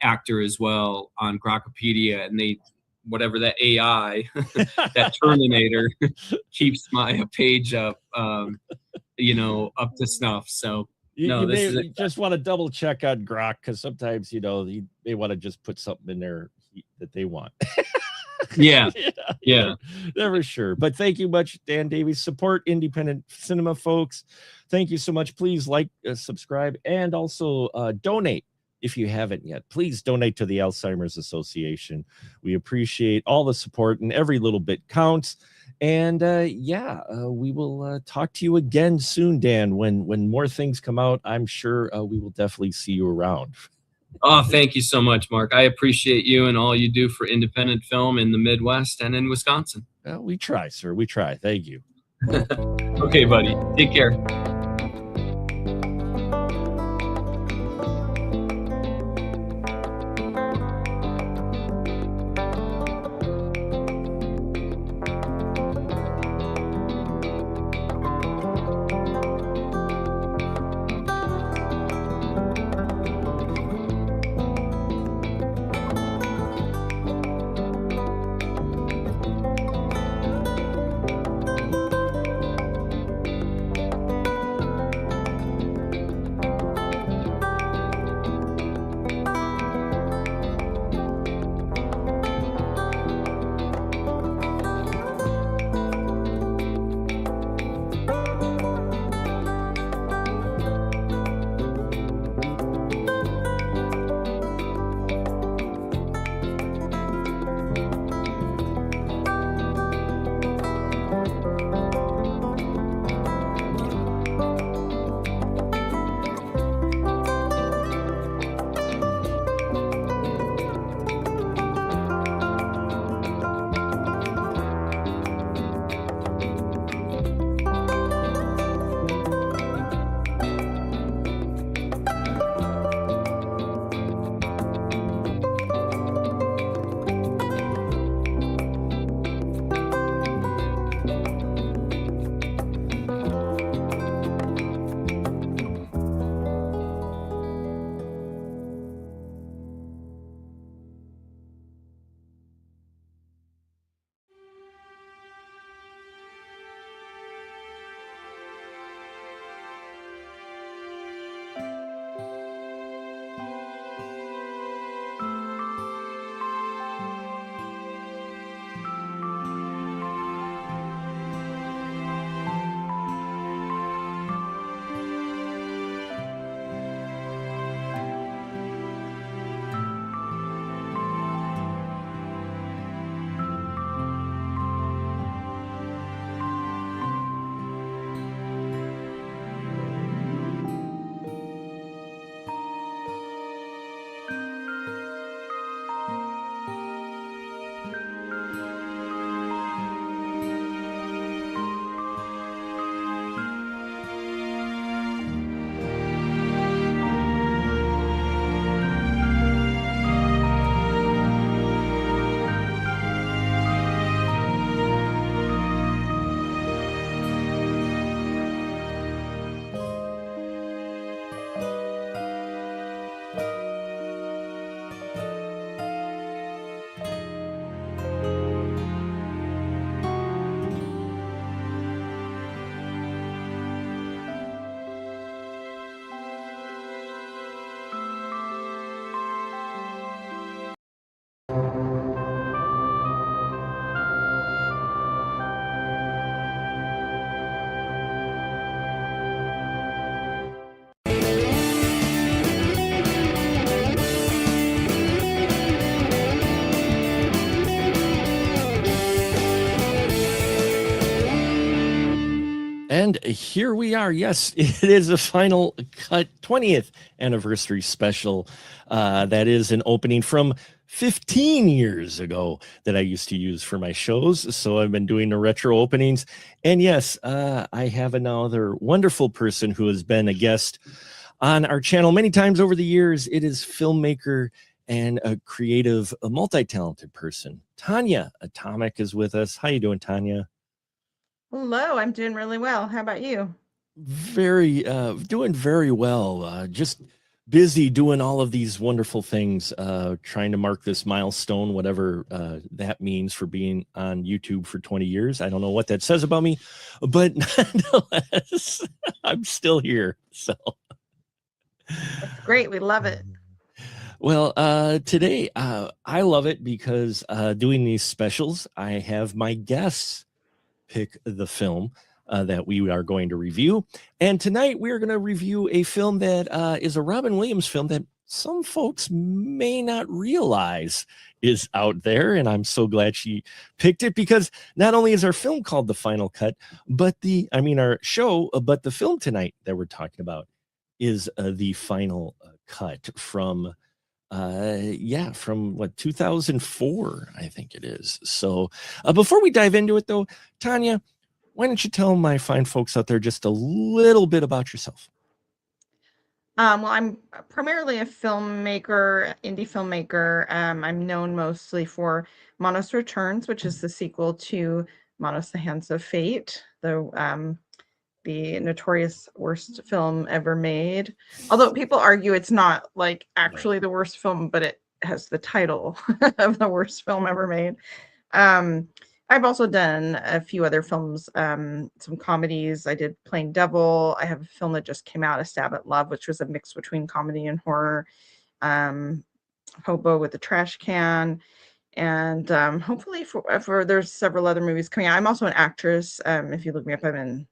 actor as well on Grokpedia. And whatever that AI, that Terminator keeps my page up, up to snuff. So you just want to double check on Grok, because sometimes, they want to just put something in there that they want. Yeah. Never sure. But thank you much, Dan Davies. Support independent cinema, folks. Thank you so much. Please like, subscribe, and also donate if you haven't yet. Please donate to the Alzheimer's Association. We appreciate all the support, and every little bit counts. And we will talk to you again soon, Dan. When more things come out, I'm sure we will definitely see you around. Oh, thank you so much, Mark. I appreciate you and all you do for independent film in the Midwest and in Wisconsin. We try, sir. We try. Thank you. Okay, buddy. Take care. And here we are. Yes, it is a Final Cut 20th anniversary special. That is an opening from 15 years ago that I used to use for my shows. So I've been doing the retro openings. And yes, I have another wonderful person who has been a guest on our channel many times over the years. It is filmmaker and a creative, a multi-talented person. Tanya Atomic is with us. How you doing, Tanya? Hello, I'm doing really well. How about you? Doing very well. Just busy doing all of these wonderful things, trying to mark this milestone, whatever that means for being on YouTube for 20 years. I don't know what that says about me, but nonetheless, I'm still here. So That's great. We love it. well, today I love it because doing these specials, I have my guests pick the film that we are going to review. And tonight we are going to review a film that is a Robin Williams film that some folks may not realize is out there. And I'm so glad she picked it, because not only is our film called The Final Cut, but our show, but the film tonight that we're talking about is the final cut from from what, 2004, I think it is. So before we dive into it though, Tanya, why don't you tell my fine folks out there just a little bit about yourself? Well, I'm primarily a filmmaker, indie filmmaker. I'm known mostly for Monos Returns, which is the sequel to Monos: The Hands of Fate, the notorious worst film ever made. Although people argue it's not like actually the worst film, but it has the title of the worst film ever made. I've also done a few other films, some comedies. I did Plain Devil. I have a film that just came out, A Stab at Love, which was a mix between comedy and horror. Hobo with the Trash Can. And hopefully for there's several other movies coming out. I'm also an actress. If you look me up, I'm in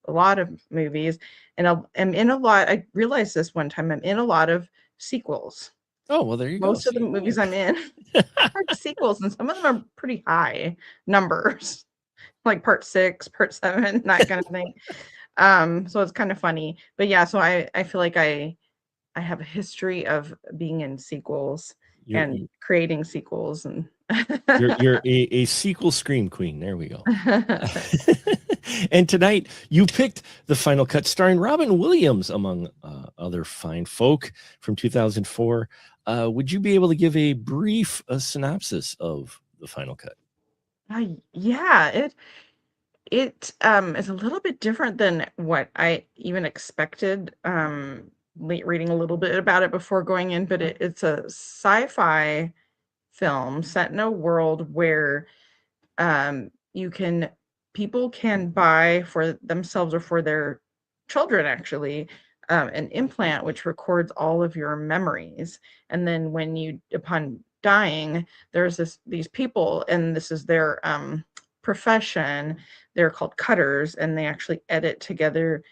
a lot of movies, and I'm in a lot. I realized this one time. I'm in a lot of sequels. Oh, well, there you go. Most of the movies I'm in are sequels, and some of them are pretty high numbers, like part 6, part 7, that kind of thing. So it's kind of funny. But yeah, so I feel like I have a history of being in sequels and creating sequels, and you're a sequel scream queen. There we go. And tonight you picked The Final Cut, starring Robin Williams, among other fine folk, from 2004. Would you be able to give a brief synopsis of The Final Cut? Yeah, it is a little bit different than what I even expected. Reading a little bit about it before going in, but it's a sci-fi film set in a world where people can buy for themselves or for their children, actually, an implant which records all of your memories. And then upon dying, there's these people, and this is their profession. They're called cutters, and they actually edit together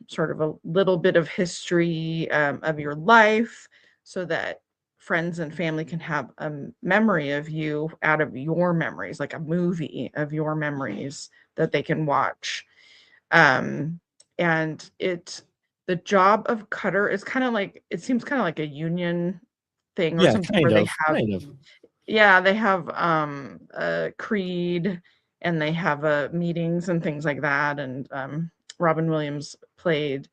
sort of a little bit of history of your life, so that friends and family can have a memory of you out of your memories, like a movie of your memories that they can watch. And the job of cutter is kind of like, it seems kind of like a union thing or something, where kind of. Yeah, they have a creed, and they have meetings and things like that. And Robin Williams played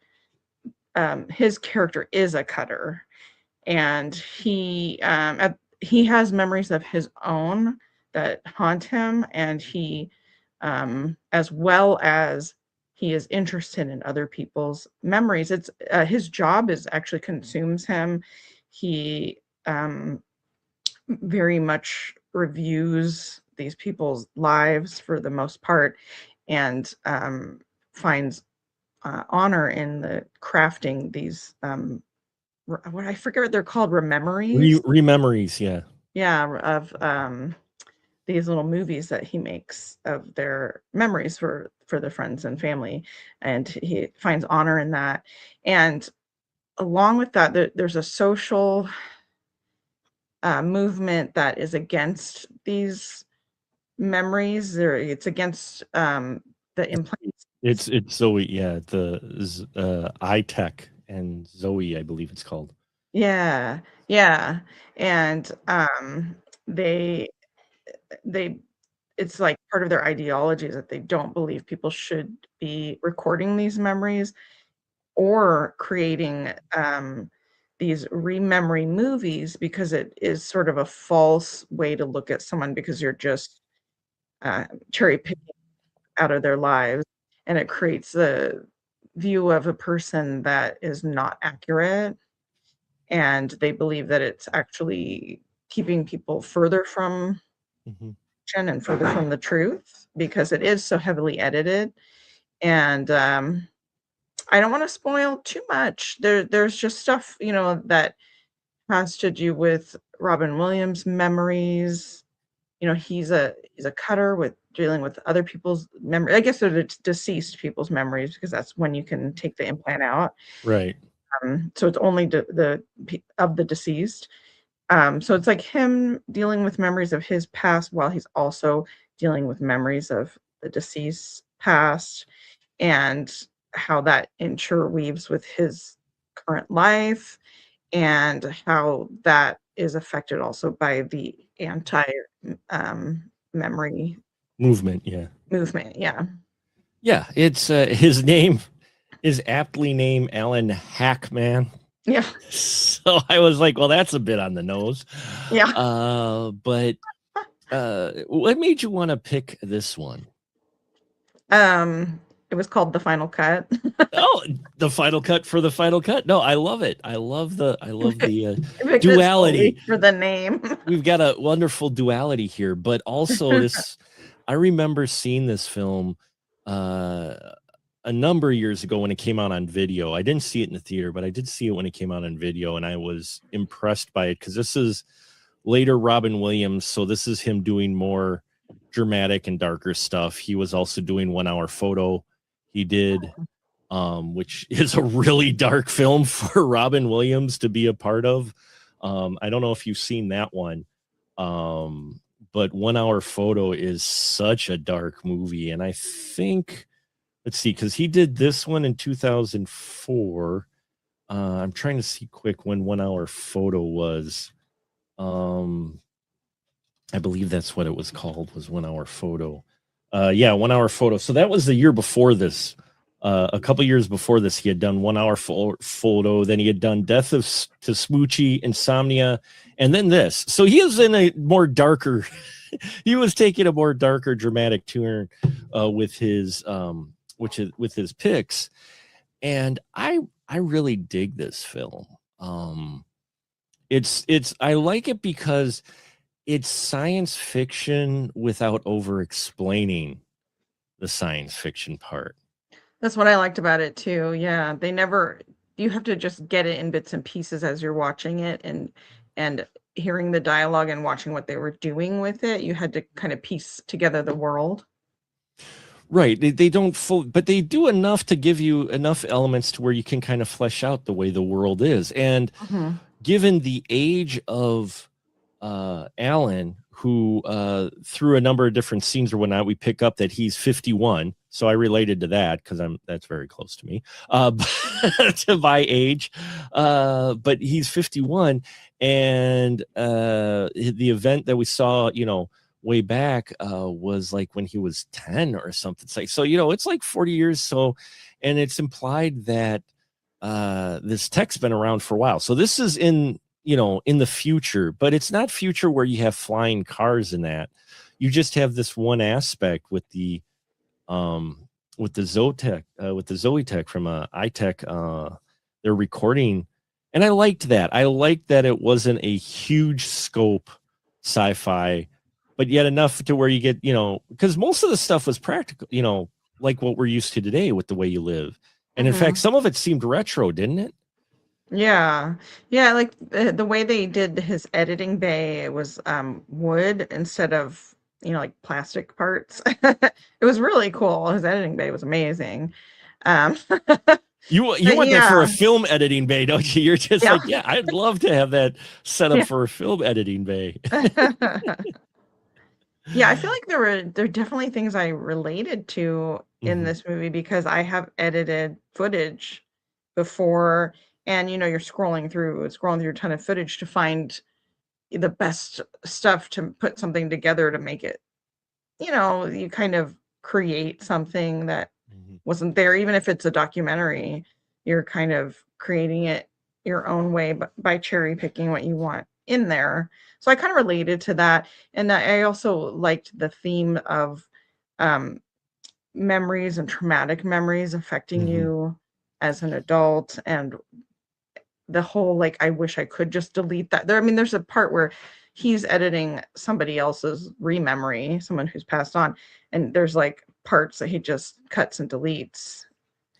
his character is a cutter, and he has memories of his own that haunt him, and he as well as he is interested in other people's memories. It's his job is actually consumes him. He very much reviews these people's lives for the most part, and finds honor in the crafting these what I forget what they're called, rememories. Rememories, yeah. Yeah, of these little movies that he makes of their memories for the friends and family, and he finds honor in that. And along with that, there's a social movement that is against these memories. It's against the implants. It's Zoe, yeah, iTech and Zoe, I believe it's called. Yeah, yeah, and they they it's like part of their ideology is that they don't believe people should be recording these memories or creating these rememory movies because it is sort of a false way to look at someone because you're just cherry picking out of their lives, and it creates a view of a person that is not accurate, and they believe that it's actually keeping people further from hmm and further from the truth because it is so heavily edited. And I don't want to spoil too much. There's just stuff, that has to do with Robin Williams' memories. He's a cutter with dealing with other people's memory. I guess they're the deceased people's memories because that's when you can take the implant out. Right. So it's only of the deceased. So it's like him dealing with memories of his past while he's also dealing with memories of the deceased past and how that interweaves with his current life and how that is affected also by the anti memory Movement, yeah. movement. Yeah. Yeah, it's his name is aptly named Alan Hackman. Yeah. So I was like, well, that's a bit on the nose. Yeah. But what made you want to pick this one? It was called The Final Cut. Oh, the final cut for the final cut. No, I love it. I love the I duality for the name. We've got a wonderful duality here, but also this I remember seeing this film a number of years ago when it came out on video. I didn't see it in the theater, but I did see it when it came out on video, and I was impressed by it because this is later Robin Williams, so this is him doing more dramatic and darker stuff. He was also doing 1 Hour Photo. He did, which is a really dark film for Robin Williams to be a part of. I don't know if you've seen that one, but 1 Hour Photo is such a dark movie, and I think. Let's see, because he did this one in 2004. I'm trying to see quick when 1 Hour Photo was. I believe that's what it was called, was 1 Hour Photo. 1 Hour Photo. So that was the year before this. A couple years before this, he had done 1 Hour Photo. Then he had done Death to Smoochie, Insomnia, and then this. So he is in a more darker. He was taking a more darker, dramatic turn with his. With his picks, and I really dig this film. I like it because it's science fiction without over explaining the science fiction part. That's what I liked about it too. Yeah, you have to just get it in bits and pieces as you're watching it and hearing the dialogue and watching what they were doing with it. You had to kind of piece together the world. Right. They don't but they do enough to give you enough elements to where you can kind of flesh out the way the world is. And given the age of Alan, who through a number of different scenes or whatnot, we pick up that he's 51. So I related to that because that's very close to me, to my age. But he's 51, and the event that we saw, way back was like when he was 10 or something. It's like, so it's like 40 years. So, and it's implied that this tech's been around for a while. So this is in the future, but it's not future where you have flying cars in that. You just have this one aspect with the Zoetech, with the Zoe Tech from iTech. They're recording, and I liked that. I liked that it wasn't a huge scope sci-fi, but yet enough to where you get, because most of the stuff was practical, like what we're used to today with the way you live. And in fact, some of it seemed retro, didn't it? Yeah. Yeah. Like the way they did his editing bay, it was wood instead of, like plastic parts. It was really cool. His editing bay was amazing. You want that for a film editing bay, don't you? You're just like, yeah, I'd love to have that set up for a film editing bay. Yeah, I feel like there are definitely things I related to in Mhm. this movie because I have edited footage before, and you're scrolling through a ton of footage to find the best stuff to put something together to make it, you kind of create something that Mhm. wasn't there, even if it's a documentary, you're kind of creating it your own way by cherry picking what you want in there. So I kind of related to that. And I also liked the theme of um, memories and traumatic memories affecting Mhm. you as an adult, and the whole like I wish I could just delete that. I mean, there's a part where he's editing somebody else's rememory, someone who's passed on, and there's like parts that he just cuts and deletes.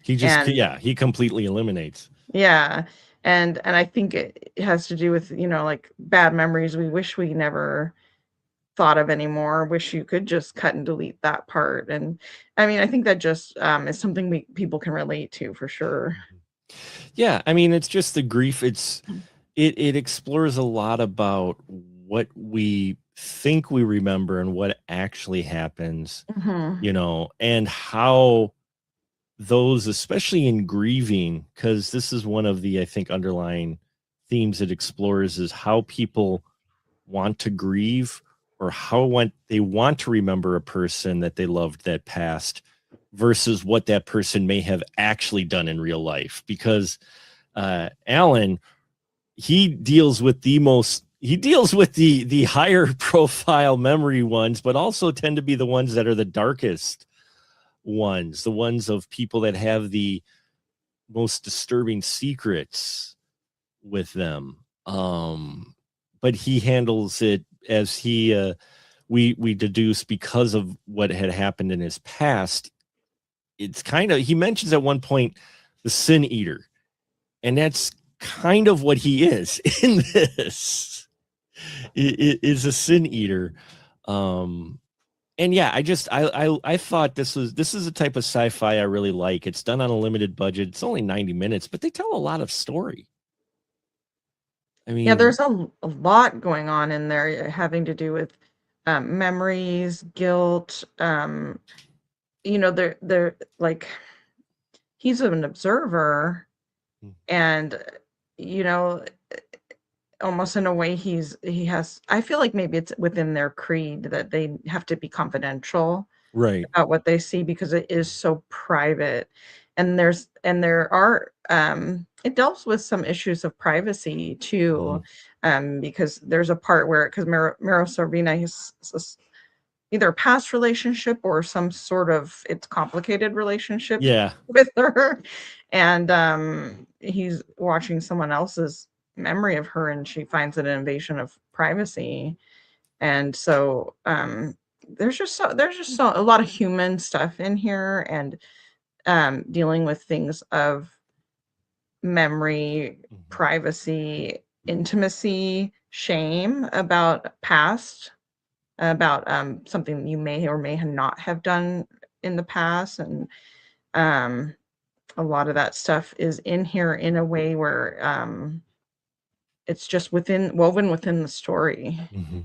He just, And yeah, he completely eliminates. yeah, and I think it has to do with, like bad memories we wish we never thought of anymore. Wish you could just cut and delete that part. And I mean, I think that just is something people can relate to for sure. Yeah, I mean, it's just the grief. It explores a lot about what we think we remember and what actually happens, Hmm. and how those, especially in grieving, because this is one of the, I think, underlying themes it explores, is how people want to grieve, or they want to remember a person that they loved that passed versus what that person may have actually done in real life. Because Alan, he deals with the higher profile memory ones, but also tend to be the ones that are the darkest ones, the ones of people that have the most disturbing secrets with them. But he handles it as we deduce, because of what had happened in his past. It's kind of, he mentions at one point the sin eater, and that's kind of what he is in this. It is a sin eater. And yeah, I thought this is a type of sci-fi I really like. It's done on a limited budget. It's only 90 minutes, but they tell a lot of story. I Yeah, mean, there's a lot going on in there having to do with memories, guilt. They're like he's an observer, and you know, almost in a way he has. I feel like maybe it's within their creed that they have to be confidential right. about what they see because it is so private. And there are it deals with some issues of privacy too, Mhm. because there's a part where because Miro Sorvino has either a past relationship or some sort of it's complicated relationship Yeah. with her, and he's watching someone else's memory of her, and she finds it an invasion of privacy. And so there's just a lot of human stuff in here, and dealing with things of memory, Mhm. privacy, intimacy, shame about past, about something you may or may not have done in the past. And um a lot of that stuff is in here in a way where it's just woven within the story. Mhm.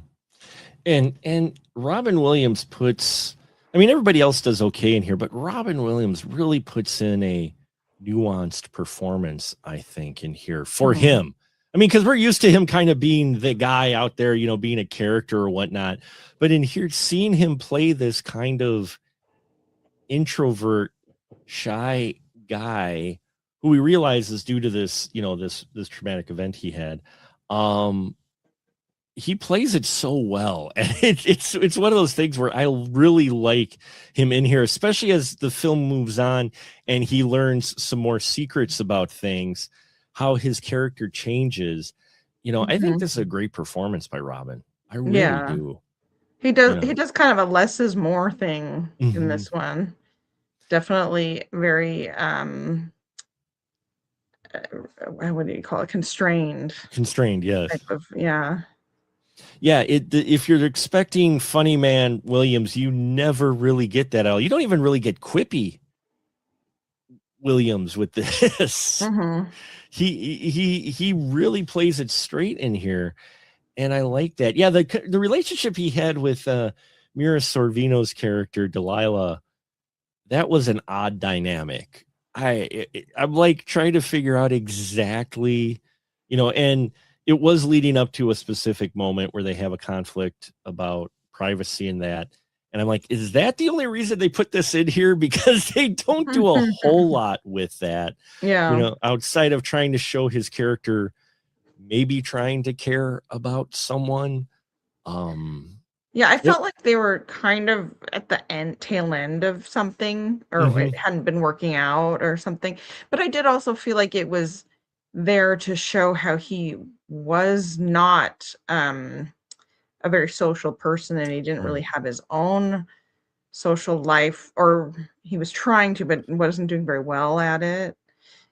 And Robin Williams puts, I mean, everybody else does okay in here, but Robin Williams really puts in a nuanced performance, I think, in here for Mhm. him. I mean, because we're used to him kind of being the guy out there, being a character or whatnot. But in here, seeing him play this kind of introvert, shy guy who we realize is due to this, this traumatic event he had. He plays it so well, and it's one of those things where I really like him in here, especially as the film moves on and he learns some more secrets about things, how his character changes. I think Mhm. this is a great performance by Robin. I really Yeah. do. He does kind of a less is more thing in Mhm. this one. Definitely very what do you call it? Constrained Constrained, type yes. of, yeah. Yeah, if you're expecting funny man Williams, you never really get that out. You don't even really get quippy Williams with this. Mhm. He really plays it straight in here, and I like that. Yeah, the relationship he had with Mira Sorvino's character, Delilah, that was an odd dynamic. I'm like trying to figure out exactly, and it was leading up to a specific moment where they have a conflict about privacy and that. And I'm like, is that the only reason they put this in here? Because they don't do a whole lot with that, Yeah. outside of trying to show his character maybe trying to care about someone. Yeah, I felt like they were kind of at the tail end of something, or it hadn't been working out or something. But I did also feel like it was there to show how he was not a very social person, and he didn't really have his own social life, or he was trying to, but wasn't doing very well at it.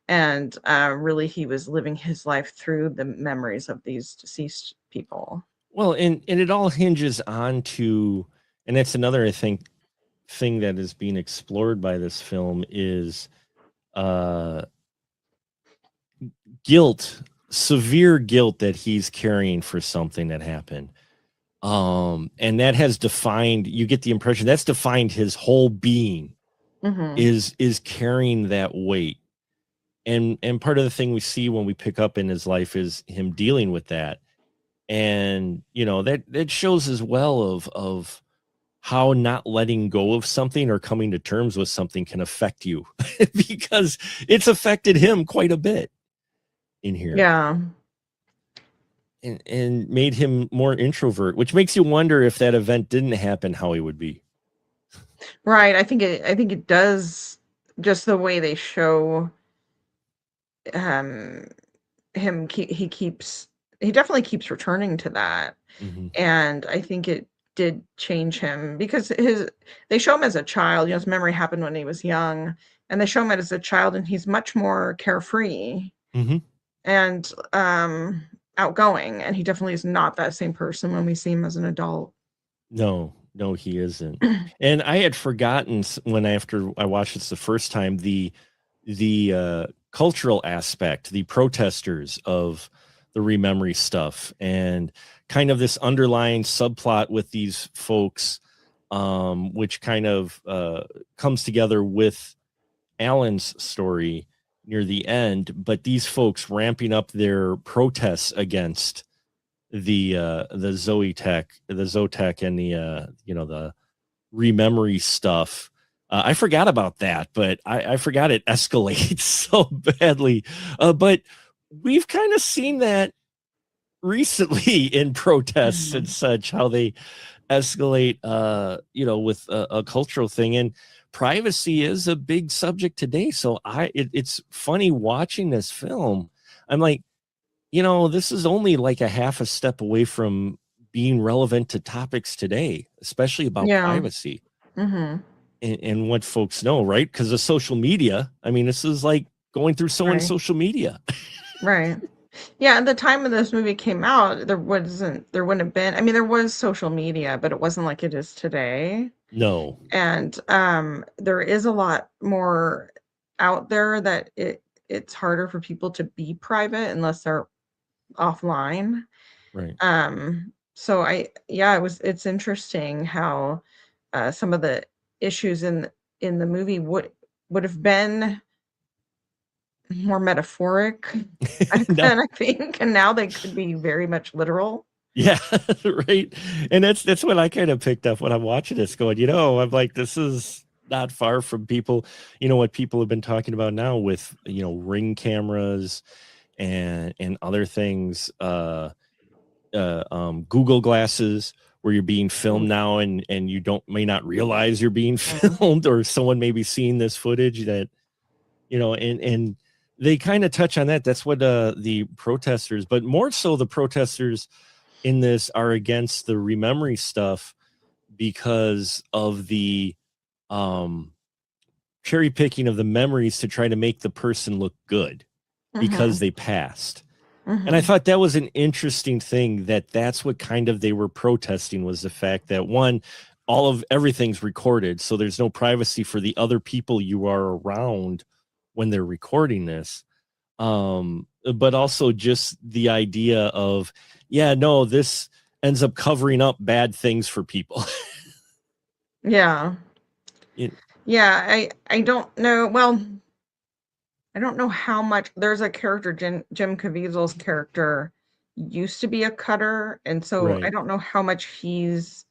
And really, he was living his life through the memories of these deceased people. Well, and it all hinges on to, and that's another, I think, thing that is being explored by this film is guilt, severe guilt that he's carrying for something that happened. And that has defined, you get the impression that's defined his whole being is carrying that weight. And part of the thing we see when we pick up in his life is him dealing with that. And that shows as well of how not letting go of something or coming to terms with something can affect you because it's affected him quite a bit in here. Yeah. And made him more introvert, which makes you wonder if that event didn't happen, how he would be. Right. I think it does, just the way they show him. He definitely keeps returning to that. And I think it did change him because they show him as a child, his memory happened when he was young, and they show him as a child and he's much more carefree and outgoing, and he definitely is not that same person when we see him as an adult. No, he isn't. And I had forgotten after I watched this the first time, the cultural aspect, the protesters of the rememory stuff, and kind of this underlying subplot with these folks, which kind of comes together with Alan's story near the end. But these folks ramping up their protests against the Zoetech and the rememory stuff. I forgot about that, but I forgot it escalates so badly. But we've kind of seen that recently in protests and such, how they escalate, with a cultural thing. And privacy is a big subject today. So it's funny watching this film. I'm like, this is only like a half a step away from being relevant to topics today, especially about privacy and what folks know, right? Because of social media. I mean, this is like going through someone's social media. Right. Yeah, at the time when this movie came out, there wouldn't have been, I mean, there was social media, but it wasn't like it is today. No. And there is a lot more out there that it's harder for people to be private unless they're offline. Right. So it's interesting how some of the issues in the movie would have been more metaphoric then, I think, and now they could be very much literal. Yeah, right. And that's what I kind of picked up when I'm watching this, going, I'm like, this is not far from people, what people have been talking about now with, Ring cameras and other things, Google glasses, where you're being filmed now and you may not realize you're being filmed, or someone may be seeing this footage that, and they kind of touch on that. That's what the protesters, but more so the protesters in this are against the rememory stuff because of the cherry picking of the memories to try to make the person look good because they passed. And I thought that was an interesting thing, that's what kind of they were protesting, was the fact that, one, everything's recorded, so there's no privacy for the other people you are around when they're recording this. But also just the idea of, this ends up covering up bad things for people. Yeah. It, Yeah, I don't know. Well, I don't know how much. There's a character, Jim Caviezel's character used to be a cutter, and so I right. don't know how much he's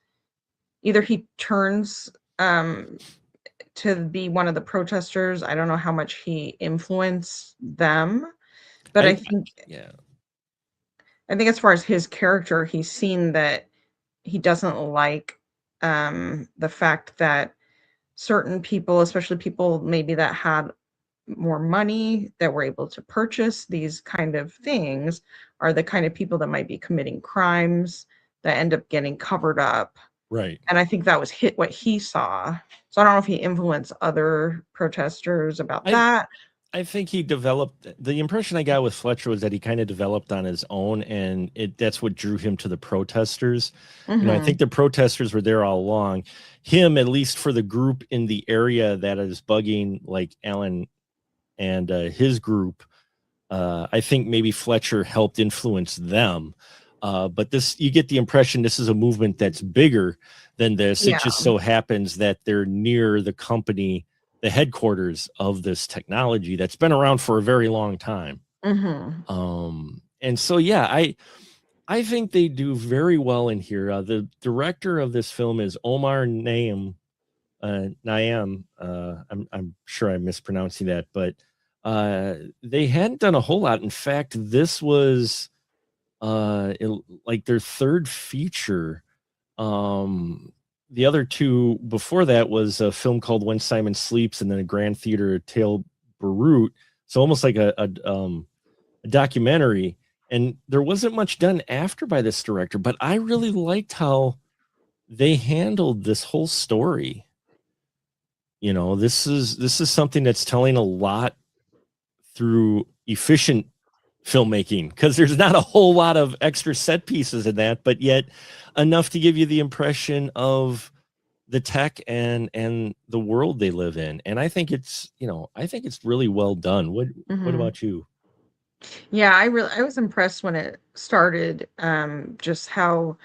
either he turns to be one of the protesters. I don't know how much he influenced them, but Yeah. I think as far as his character, he's seen that he doesn't like the fact that certain people, especially people maybe that had more money that were able to purchase these kind of things, are the kind of people that might be committing crimes that end up getting covered up. Right. And I think that was what he saw. So I don't know if he influenced other protesters about I that. I think he developed, the impression I got with Fletcher was that he kind of developed on his own, and that's what drew him to the protesters. I think Mhm. the protesters were there all along. Him, at least for the group in the area that is bugging, like Alan and his group, I think maybe Fletcher helped influence them. But you get the impression this is a movement that's bigger than this. It Yeah. just so happens that they're near the company, the headquarters of this technology that's been around for a very long time. Mhm. And so, yeah, I think they do very well in here. The director of this film is Omar Naim. Niam. I'm sure I'm mispronouncing that, but they hadn't done a whole lot. In fact, this was like their third feature. The other two before that was a film called When Simon Sleeps, and then a Grand Theater Tale Beirut. So almost like a documentary. And there wasn't much done after by this director, but I really liked how they handled this whole story. This is something that's telling a lot through efficient filmmaking, because there's not a whole lot of extra set pieces in that, but yet enough to give you the impression of the tech and the world they live in. And I think it's really well done. What Mhm. about you? Yeah, I was impressed when it started, just how,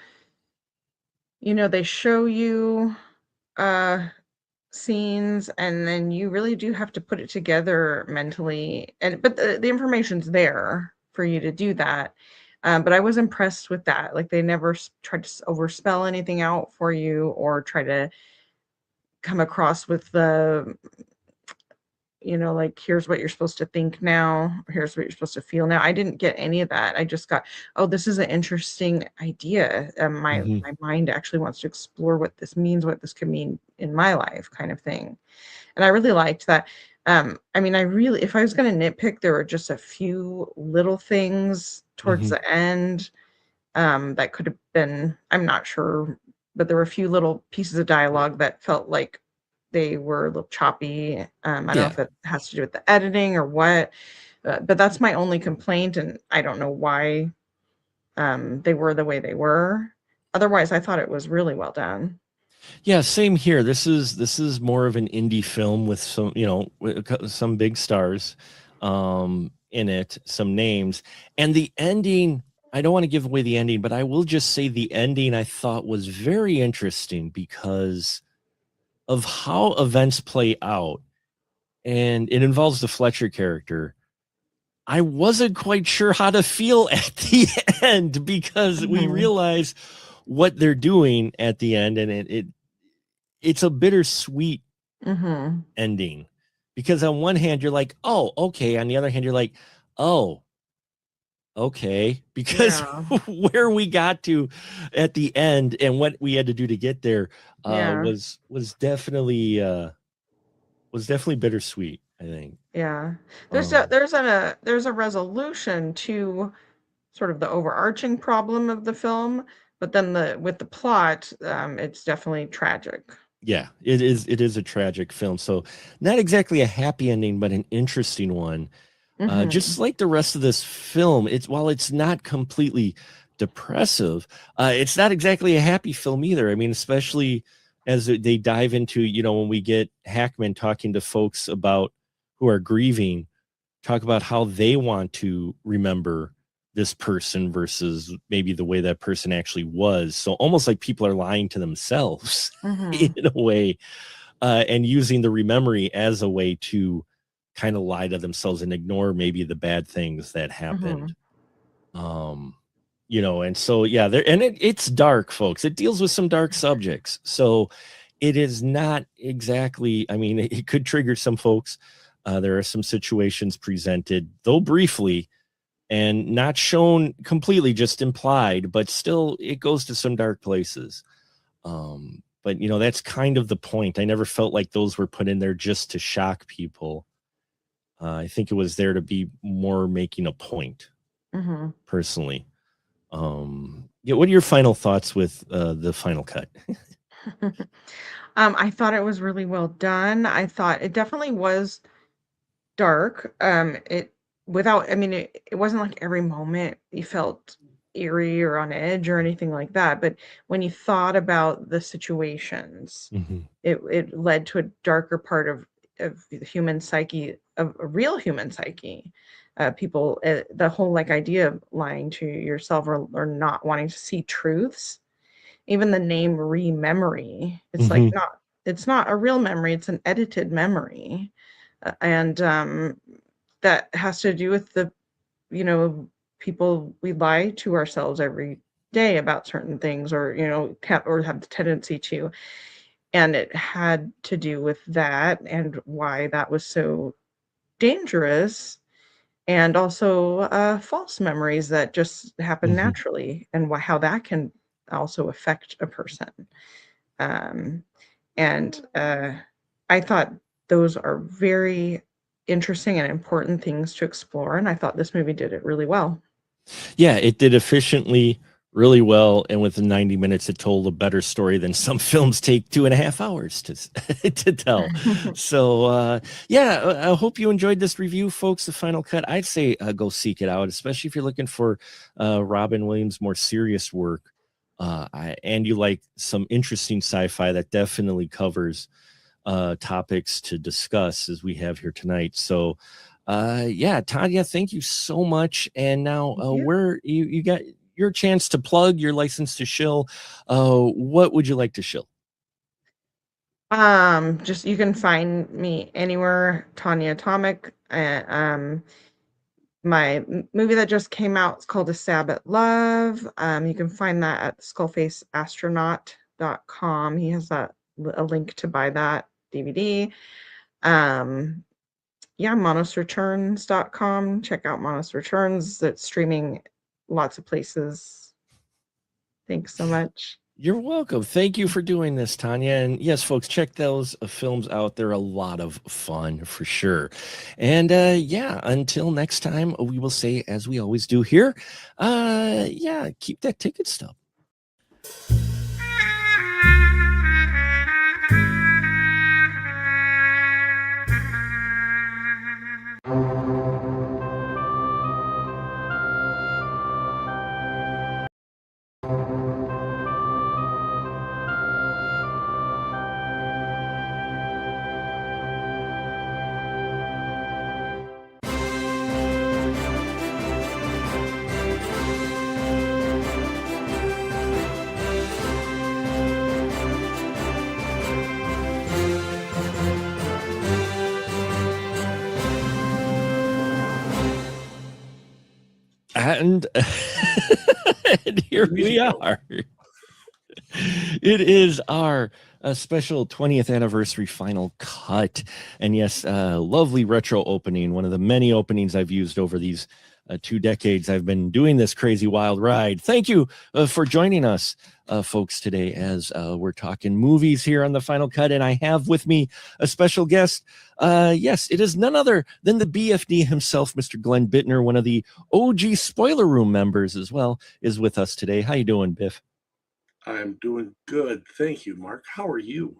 they show you uh scenes, and then you really do have to put it together mentally, but the information's there for you to do that. But I was impressed with that. Like, they never tried to overspell anything out for you, or try to come across with the, like, here's what you're supposed to think now, here's what you're supposed to feel now. I didn't get any of that. I just got, oh, this is an interesting idea. My mind actually wants to explore what this means, what this could mean in my life, kind of thing. And I really liked that. I mean, if I was going to nitpick, there were just a few little things towards the end that could have been, I'm not sure, but there were a few little pieces of dialogue that felt like they were a little choppy. I don't know if it has to do with the editing or what, but that's my only complaint. And I don't know why they were the way they were. Otherwise, I thought it was really well done. Yeah, same here. This is more of an indie film with some, with some big stars in it, some names. And the ending, I don't want to give away the ending, but I will just say the ending I thought was very interesting because of how events play out. And it involves the Fletcher character. I wasn't quite sure how to feel at the end, because we realize what they're doing at the end, and it's a bittersweet ending, because on one hand you're like, oh, okay, on the other hand you're like, oh, okay, because where we got to at the end and what we had to do to get there was definitely bittersweet, I think. Yeah. There's a resolution to sort of the overarching problem of the film, but then with the plot, it's definitely tragic. Yeah, it is a tragic film. So not exactly a happy ending, but an interesting one. Just like the rest of this film, while it's not completely depressive, it's not exactly a happy film either. I mean, especially as they dive into, when we get Hackman talking to folks who are grieving, talk about how they want to remember this person versus maybe the way that person actually was. So almost like people are lying to themselves in a way, and using the rememory as a way to kind of lie to themselves and ignore maybe the bad things that happened. You know, and so yeah, there, and it's dark, folks. It deals with some dark subjects. So it is not exactly, I mean, it could trigger some folks. There are some situations presented, though briefly, and not shown completely, just implied, but still it goes to some dark places. But you know, that's kind of the point. I never felt like those were put in there just to shock people. I think it was there to be more making a point, personally. Yeah, what are your final thoughts with the final cut? I thought it was really well done. I thought it definitely was dark. It wasn't like every moment you felt eerie or on edge or anything like that. But when you thought about the situations, it led to a darker part of the human psyche, of a real human psyche. People, the whole like idea of lying to yourself or not wanting to see truths. Even the name rememory, it's like it's not a real memory, it's an edited memory. And that has to do with the, you know, people, we lie to ourselves every day about certain things, or, you know, or have the tendency to. And it had to do with that and why that was so dangerous. And also false memories that just happen naturally, and how that can also affect a person. And I thought those are very interesting and important things to explore, and I thought this movie did it really well. Yeah, it did efficiently, really well, and within 90 minutes, it told a better story than some films take 2.5 hours to to tell. So, yeah, I hope you enjoyed this review, folks. The Final Cut. I'd say go seek it out, especially if you're looking for Robin Williams' more serious work, and you like some interesting sci-fi that definitely covers topics to discuss as we have here tonight. So, yeah, Tanya, thank you so much. And now, where you got your chance to plug your license to shill. What would you like to shill? Just, you can find me anywhere, Tanya Atomic. My movie that just came out is called A Stab at Love. You can find that at skullfaceastronaut.com. He has a link to buy that DVD. Yeah, monosreturns.com. Check out Monos Returns. It's streaming lots of places. Thanks so much. You're welcome. Thank you for doing this, Tanya. And yes, folks, check those films out. They're a lot of fun for sure. And yeah, until next time, we will say, as we always do here, yeah, keep that ticket stub. And, and here we are. It is our special 20th anniversary final cut. And yes, lovely retro opening, one of the many openings I've used over these 2 decades I've been doing this crazy wild ride. Thank you for joining us, folks, today as we're talking movies here on the Final Cut. And I have with me a special guest. Yes, it is none other than the BFD himself, Mr. Glenn Bittner, one of the OG Spoiler Room members as well, is with us today. How you doing, Biff? I'm doing good. Thank you, Mark. How are you?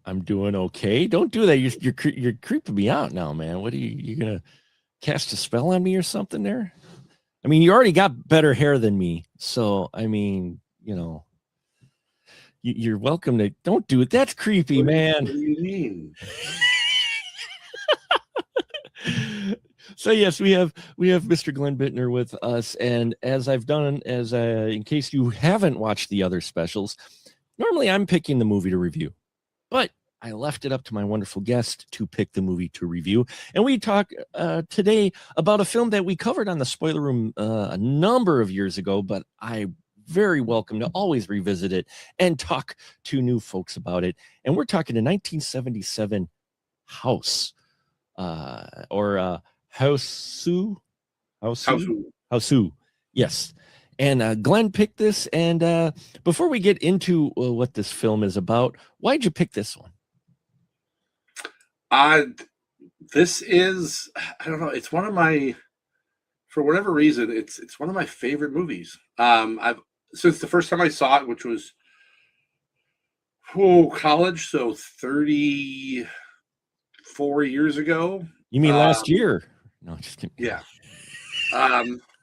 I'm doing okay. Don't do that. You're creeping me out now, man. What are you gonna cast a spell on me or something there? I mean, you already got better hair than me, so I mean, you know, you're welcome to. Don't do it. That's creepy, man. What do you mean? So yes, we have Mr. Glenn Bittner with us, and as I've done, in case you haven't watched the other specials, normally I'm picking the movie to review, but I left it up to my wonderful guest to pick the movie to review, and we talk today about a film that we covered on the Spoiler Room a number of years ago, but I very welcome to always revisit it and talk to new folks about it. And we're talking a 1977 House, or Houseu. Yes. And Glenn picked this. And before we get into what this film is about, why'd you pick this one? This is, I don't know, it's one of my, for whatever reason, it's one of my favorite movies. I've since the first time I saw it, which was college, so 34 years ago. You mean last year? No, just kidding. Yeah.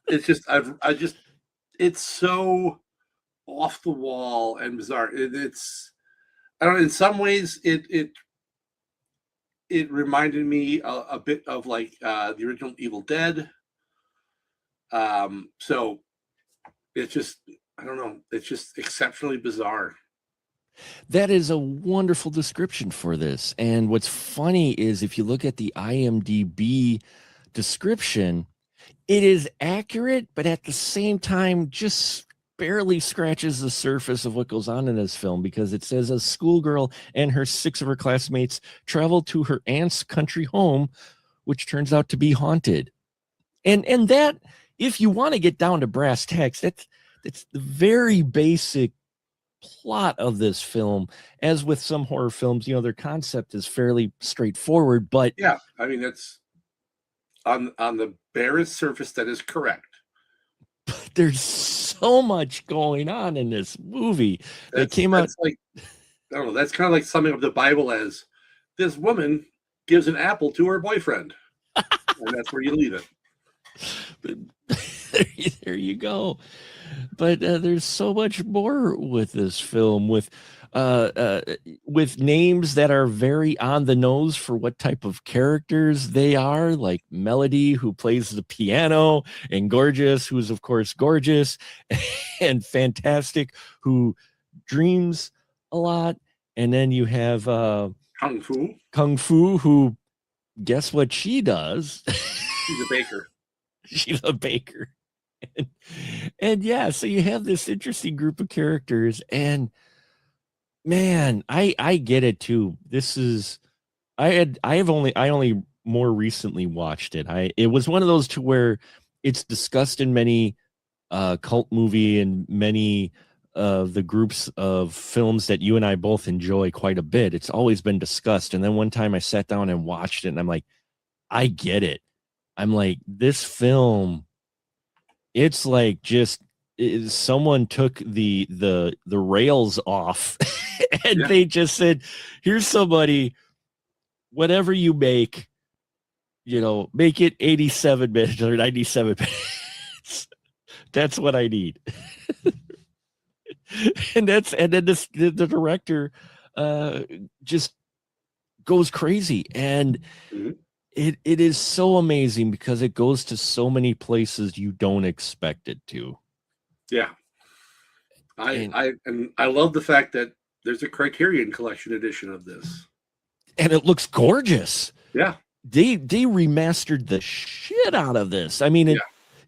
It's just it's so off the wall and bizarre. It's I don't know, in some ways it reminded me a bit of like the original Evil Dead. So it's just, I don't know, it's just exceptionally bizarre. That is a wonderful description for this. And what's funny is if you look at the IMDb description, it is accurate, but at the same time, just barely scratches the surface of what goes on in this film, because it says a schoolgirl and her 6 of her classmates travel to her aunt's country home, which turns out to be haunted. And that, if you want to get down to brass tacks, that's the very basic plot of this film. As with some horror films, their concept is fairly straightforward, but yeah, I mean, that's on the barest surface, that is correct. There's so much going on in this movie that came out. Like, I don't know, that's kind of like summing up the Bible as this woman gives an apple to her boyfriend, and that's where you leave it. But there you go. But there's so much more with this film, with names that are very on the nose for what type of characters they are, like Melody, who plays the piano, and Gorgeous, who's of course gorgeous, and Fantastic, who dreams a lot. And then you have Kung Fu, who, guess what she does? She's a baker. She's a baker. And yeah, so you have this interesting group of characters, and man, I get it too. This is, I only more recently watched it. It was one of those to where it's discussed in many cult movie and many of the groups of films that you and I both enjoy quite a bit. It's always been discussed. And then one time I sat down and watched it, and I'm like, I get it. I'm like, this film, it's like someone took the rails off and they just said, here's somebody, whatever you make, make it 87 minutes or 97 minutes. That's what I need. and then the director just goes crazy, and it is so amazing because it goes to so many places you don't expect it to. Yeah. I love the fact that there's a Criterion Collection edition of this. And it looks gorgeous. Yeah. They remastered the shit out of this. I mean,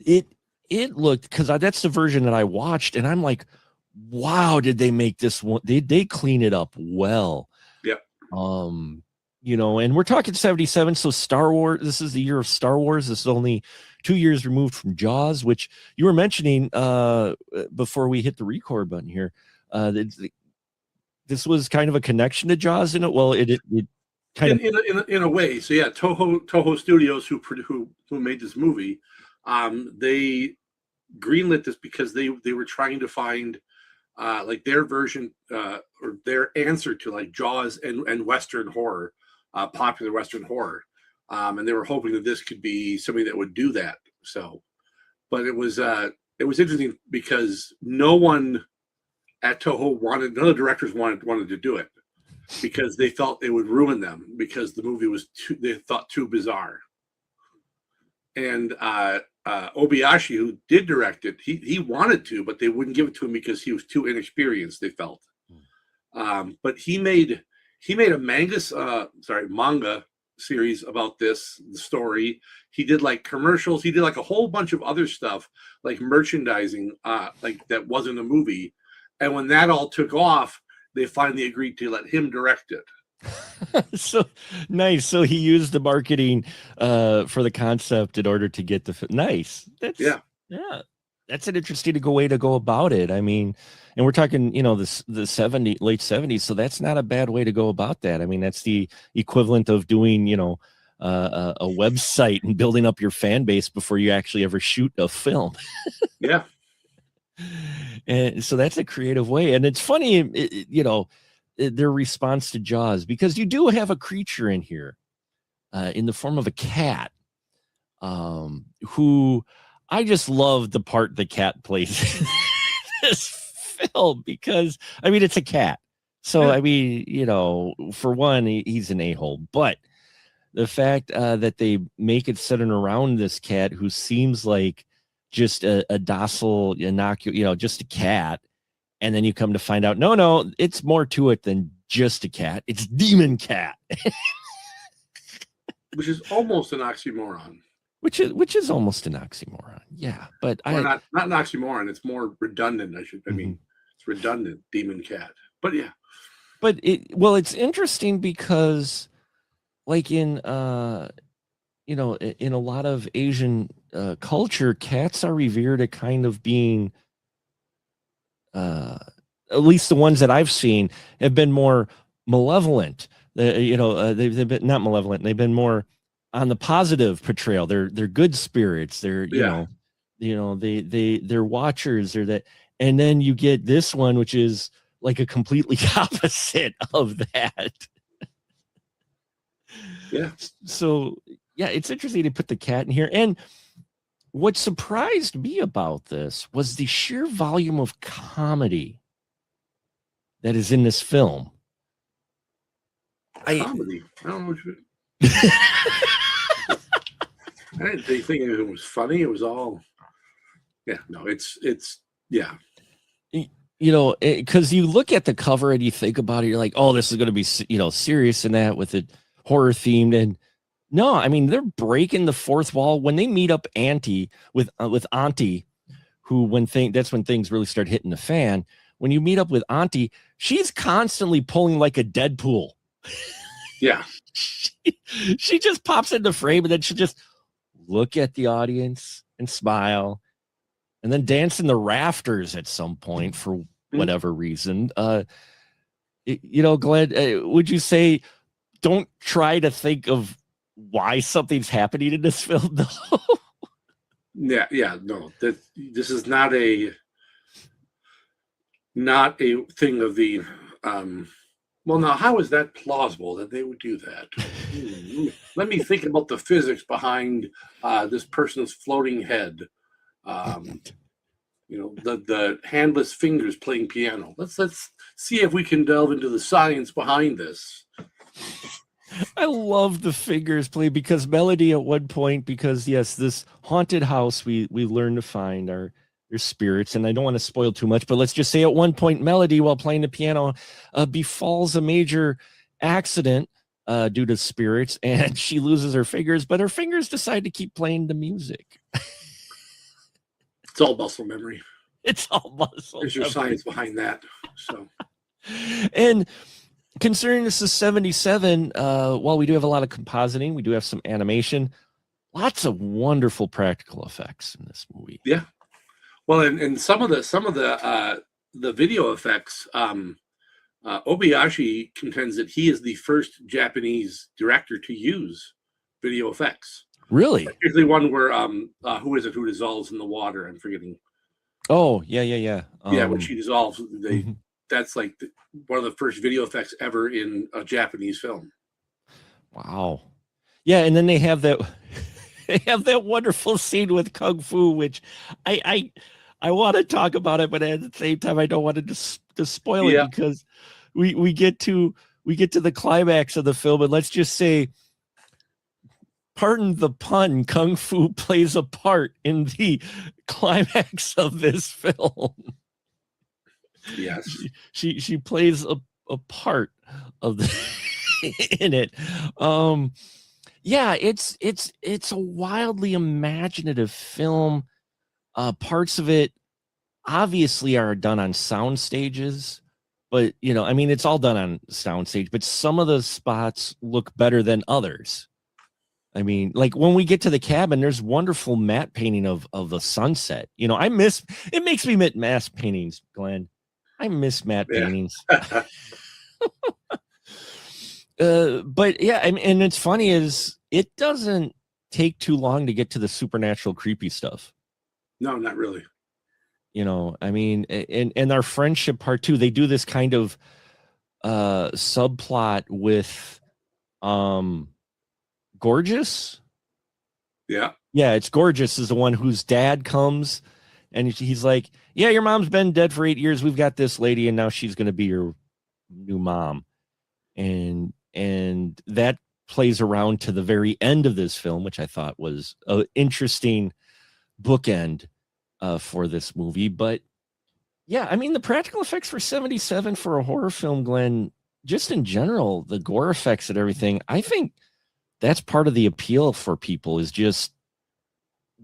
it looked, because that's the version that I watched, and I'm like, wow, did they make this one? They clean it up well. Yeah. And we're talking 77, so Star Wars, this is the year of Star Wars. This is only 2 years removed from Jaws, which you were mentioning before we hit the record button here. This was kind of a connection to Jaws in it. Well, it kind of in a way. So yeah, Toho Studios, who made this movie, they greenlit this because they were trying to find like their version or their answer to like Jaws and Western horror, popular Western horror, and they were hoping that this could be something that would do that. So, but it was interesting because no one at Toho none of the directors wanted to do it because they felt it would ruin them because the movie was too bizarre. and Obayashi, who did direct it, he wanted to, but they wouldn't give it to him because he was too inexperienced, they felt. But he made a manga series about the story. He did like commercials. He did like a whole bunch of other stuff, like merchandising, like that wasn't a movie. And when that all took off, they finally agreed to let him direct it. So nice. So he used the marketing for the concept in order to get the nice. Yeah. That's an interesting way to go about it. I mean, and we're talking, you know, late 70s. So that's not a bad way to go about that. I mean, that's the equivalent of doing, you know, a website and building up your fan base before you actually ever shoot a film. Yeah. And so that's a creative way. And it's funny, you know, their response to Jaws, because you do have a creature in here in the form of a cat who I just love the part the cat plays in this film, because I mean, it's a cat. So, I mean, you know, for one, he's an a-hole, but the fact that they make it centered around this cat who seems like just a docile, innocuous, you know, just a cat. And then you come to find out, no, it's more to it than just a cat. It's Demon Cat. Which is almost an oxymoron. Which is almost an oxymoron. Yeah. But not an oxymoron. It's more redundant. I mean, it's redundant, Demon Cat. But yeah. But it's interesting because like in you know, in a lot of Asian culture, cats are revered at kind of being at least the ones that I've seen have been more malevolent. You know, they've been not malevolent. They've been more on the positive portrayal. They're good spirits. They're they're watchers. They're that. And then you get this one, which is like a completely opposite of that. Yeah. So yeah, it's interesting to put the cat in here. And what surprised me about this was the sheer volume of comedy that is in this film. Comedy? I don't know what you I didn't think it was funny. It was all, yeah. You know, because you look at the cover and you think about it, you're like, oh, this is going to be, you know, serious and that with it horror themed. And no, I mean, they're breaking the fourth wall when they meet up with Auntie, who that's when things really start hitting the fan. When you meet up with Auntie, she's constantly pulling like a Deadpool. Yeah. She just pops into frame and then she'll just look at the audience and smile and then dance in the rafters at some point for whatever reason. You know, Glenn, would you say don't try to think of why something's happening in this film, though? No. This is not a thing of the well, now how is that plausible that they would do that? Let me think about the physics behind this person's floating head. You know, the handless fingers playing piano. Let's see if we can delve into the science behind this. I love the fingers play because Melody at one point, because yes, this haunted house we learn to find are their spirits, and I don't want to spoil too much, but let's just say at one point Melody, while playing the piano, befalls a major accident due to spirits, and she loses her fingers, but her fingers decide to keep playing the music. It's all muscle memory. It's all muscle. There's your science behind that. So, and considering this is 77, while we do have a lot of compositing, we do have some animation, lots of wonderful practical effects in this movie. Yeah. Well, and some of the video effects, Obayashi contends that he is the first Japanese director to use video effects. Really? Particularly one where who is it who dissolves in the water? I'm forgetting. Oh, yeah. When she dissolves, that's like one of the first video effects ever in a Japanese film. Wow. Yeah, and then they have that wonderful scene with Kung Fu, which I want to talk about it, but at the same time I don't want to spoil it because we get to the climax of the film, and let's just say pardon the pun, kung fu plays a part in the climax of this film. Yes. She plays a part of the in it. Yeah, it's a wildly imaginative film. Parts of it obviously are done on sound stages, but I mean, it's all done on sound stage, but some of the spots look better than others. I mean, like when we get to the cabin, there's wonderful matte painting of the sunset. I miss it. Makes me miss matte paintings, Glenn. I miss matte paintings. But yeah, I mean, and it's funny is it doesn't take too long to get to the supernatural creepy stuff. No, not really. I mean, and our friendship part too, they do this kind of subplot with Gorgeous. Yeah. Yeah, it's Gorgeous is the one whose dad comes and he's like, yeah, your mom's been dead for 8 years. We've got this lady and now she's going to be your new mom. And that plays around to the very end of this film, which I thought was an interesting bookend for this movie. But yeah, I mean, the practical effects for 77 for a horror film, Glenn, just in general, the gore effects and everything, I think that's part of the appeal for people is just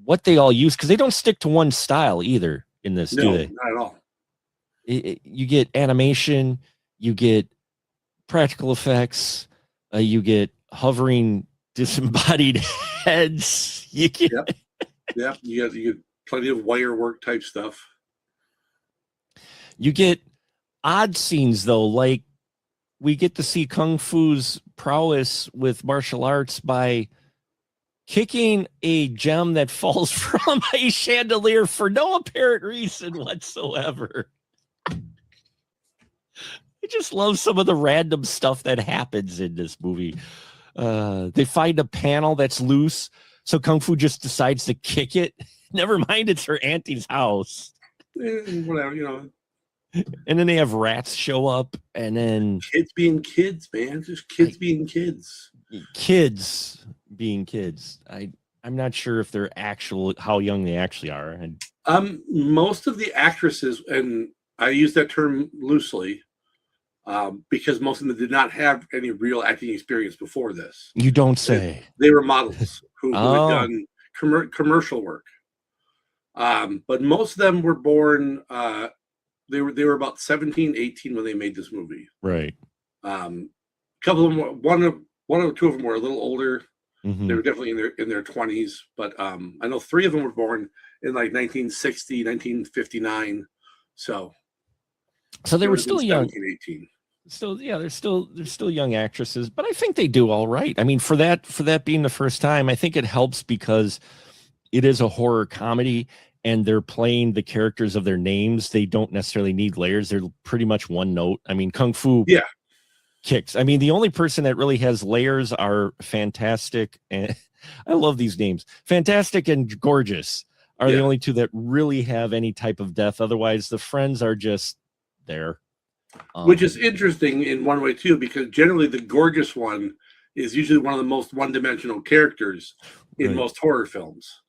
what they all use, because they don't stick to one style either in this, do they? Not at all. You get animation, you get practical effects, you get hovering disembodied heads. You get you get plenty of wire work type stuff. You get odd scenes though, like we get to see Kung Fu's prowess with martial arts by kicking a gem that falls from a chandelier for no apparent reason whatsoever. I just love some of the random stuff that happens in this movie. They find a panel that's loose, so Kung Fu just decides to kick it. Never mind, it's her auntie's house. Whatever, And then they have rats show up, and then kids being kids, man. Just kids being kids. Kids being kids. I'm not sure if they're how young they actually are. And most of the actresses, and I use that term loosely, because most of them did not have any real acting experience before this. You don't say. They were models who had done commercial work. But most of them were born. They were about 17, 18 when they made this movie. Right. A couple of them, one or two of them were a little older. Mm-hmm. They were definitely in their 20s. But I know 3 of them were born in like 1960, 1959. So they were still 17, young. 18. Still, yeah, they're still young actresses, but I think they do all right. I mean, for that being the first time, I think it helps because it is a horror comedy and they're playing the characters of their names. They don't necessarily need layers. They're pretty much one note. I mean, Kung Fu kicks. I mean, the only person that really has layers are Fantastic, and I love these names. Fantastic and Gorgeous are the only two that really have any type of depth. Otherwise, the friends are just there. Which is interesting in one way too, because generally the Gorgeous one is usually one of the most one-dimensional characters in most horror films.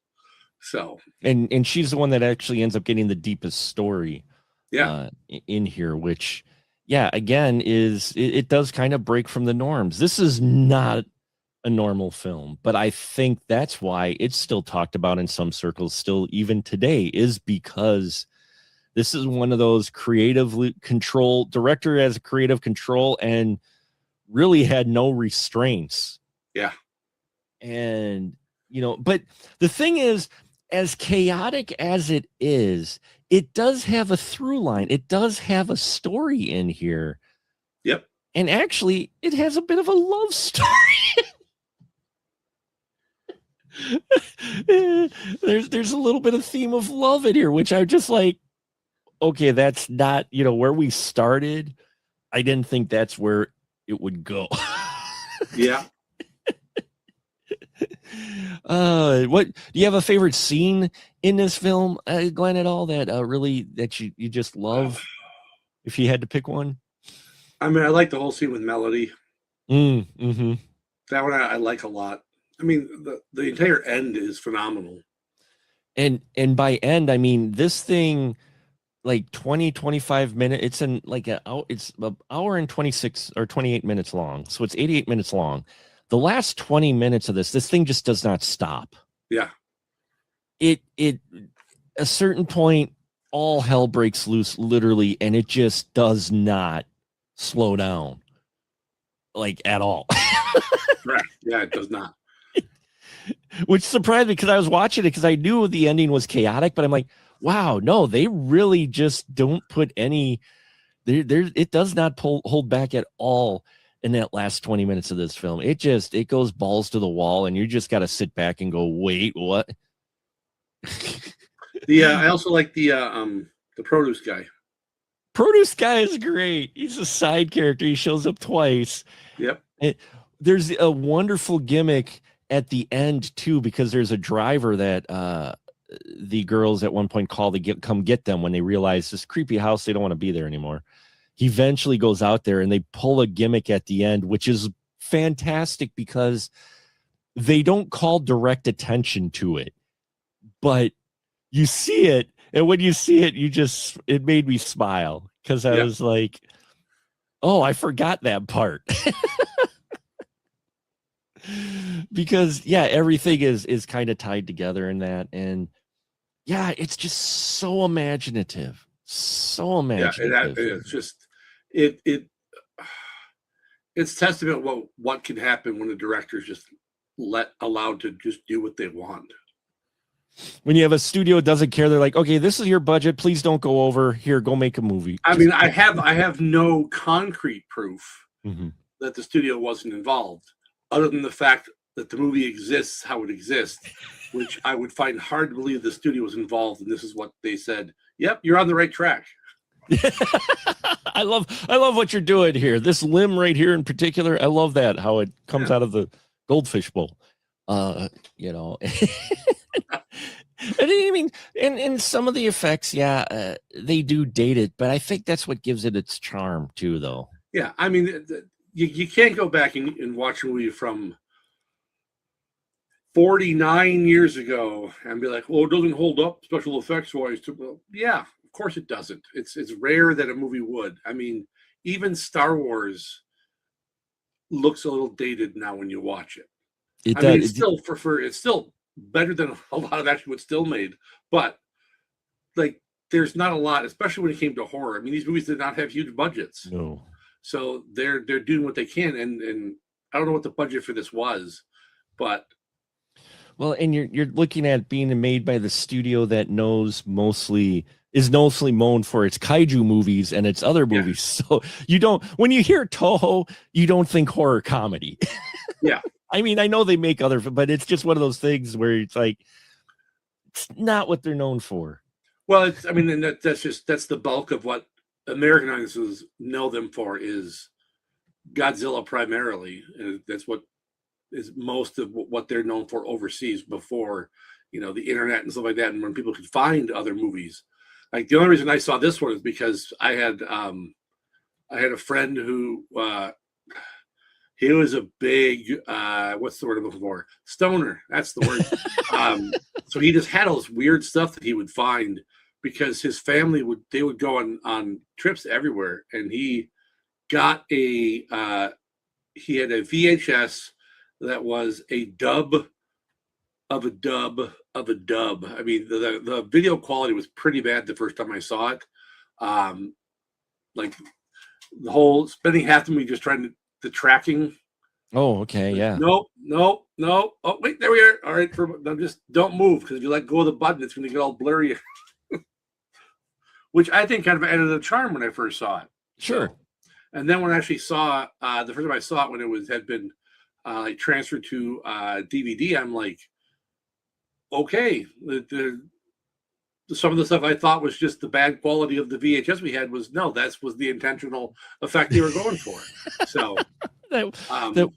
So and she's the one that actually ends up getting the deepest story in here, which again is it does kind of break from the norms. This is not a normal film, but I think that's why it's still talked about in some circles still even today, is because this is one of those creatively controlled, director has a creative control and really had no restraints. Yeah. And, but the thing is, as chaotic as it is, it does have a through line. It does have a story in here. Yep. And actually, it has a bit of a love story. There's a little bit of theme of love in here, which I'm just like, okay, that's not, where we started. I didn't think that's where it would go. Yeah. What do you have a favorite scene in this film, Glenn, at all that really that you just love? If you had to pick one, I mean, I like the whole scene with Melody. Mm-hmm. That one I like a lot. I mean, the entire end is phenomenal. And by end, I mean this thing, like 20-25 minutes. It's it's an hour and 26 or 28 minutes long. So it's 88 minutes long. The last 20 minutes of this thing just does not stop. Yeah. It a certain point, all hell breaks loose, literally, and it just does not slow down, like, at all. Right. Yeah, it does not. Which surprised me because I was watching it because I knew the ending was chaotic, but I'm like, wow, no, they really just don't put any. It does not hold back at all in that last 20 minutes of this film. It goes balls to the wall, and you just got to sit back and go, wait, what? I also like the produce guy. Produce guy is great. He's a side character. He shows up twice. Yep. There's a wonderful gimmick at the end too, because there's a driver that the girls at one point call to come get them when they realize this creepy house, they don't want to be there anymore. He eventually goes out there and they pull a gimmick at the end, which is fantastic because they don't call direct attention to it, but you see it. And when you see it, it made me smile because I was like, oh, I forgot that part. Because everything is kind of tied together in that. And it's just so imaginative. So imaginative. Yeah, it's just it's testament what can happen when the director's just allowed to just do what they want. When you have a studio that doesn't care, they're like, okay, this is your budget. Please don't go over here. Go make a movie. I mean, I have no concrete proof that the studio wasn't involved, other than the fact that the movie exists how it exists, which I would find hard to believe the studio was involved. And this is what they said. Yep, you're on the right track. I love what you're doing here. This limb right here in particular, I love that, how it comes out of the goldfish bowl. And I mean, and some of the effects, they do date it, but I think that's what gives it its charm too, though. Yeah, I mean, you can't go back and watch a movie from 49 years ago and be like, well, it doesn't hold up special effects wise. Well, yeah, of course it doesn't. It's rare that a movie would. I mean, even Star Wars looks a little dated now when you watch it. I mean, it's still it's still better than a lot of actually what's still made, but like there's not a lot, especially when it came to horror. I mean, these movies did not have huge budgets. No. So they're doing what they can, and I don't know what the budget for this was, but well, and you're looking at being made by the studio that is mostly known for its kaiju movies and its other movies. So when you hear Toho, you don't think horror comedy. Yeah. I mean, I know they make but it's just one of those things where it's like, it's not what they're known for. Well, that's the bulk of what American audiences know them for is Godzilla primarily. And that's what is most of what they're known for overseas before, the internet and stuff like that. And when people could find other movies, like the only reason I saw this one is because I had a friend who, he was a big, what's the word I'm looking for? Stoner. That's the word. So he just had all this weird stuff that he would find because his family would go on trips everywhere. And he got he had a VHS that was a dub of a dub of a dub. I mean, the video quality was pretty bad the first time I saw it. Like the whole spending half the movie just trying to, the tracking. Oh, okay, yeah. No. Oh, wait, there we are. All right, just don't move because if you let go of the button, it's going to get all blurry. Which I think kind of added a charm when I first saw it. Sure. So, and then when I actually saw the first time I saw it when it had been transferred to DVD, I'm like, okay, some of the stuff I thought was just the bad quality of the VHS we had was was the intentional effect they were going for. So that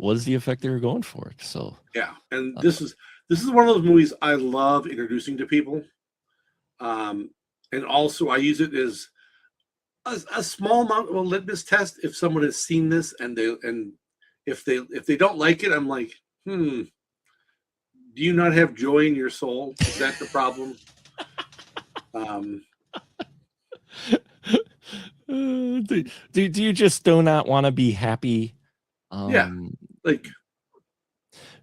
was the effect they were going for. So yeah, and this is one of those movies I love introducing to people, and also I use it as a small amount of a litmus test if someone has seen this and if they don't like it, I'm like, do you not have joy in your soul? Is that the problem? Do you just do not want to be happy? Yeah, like,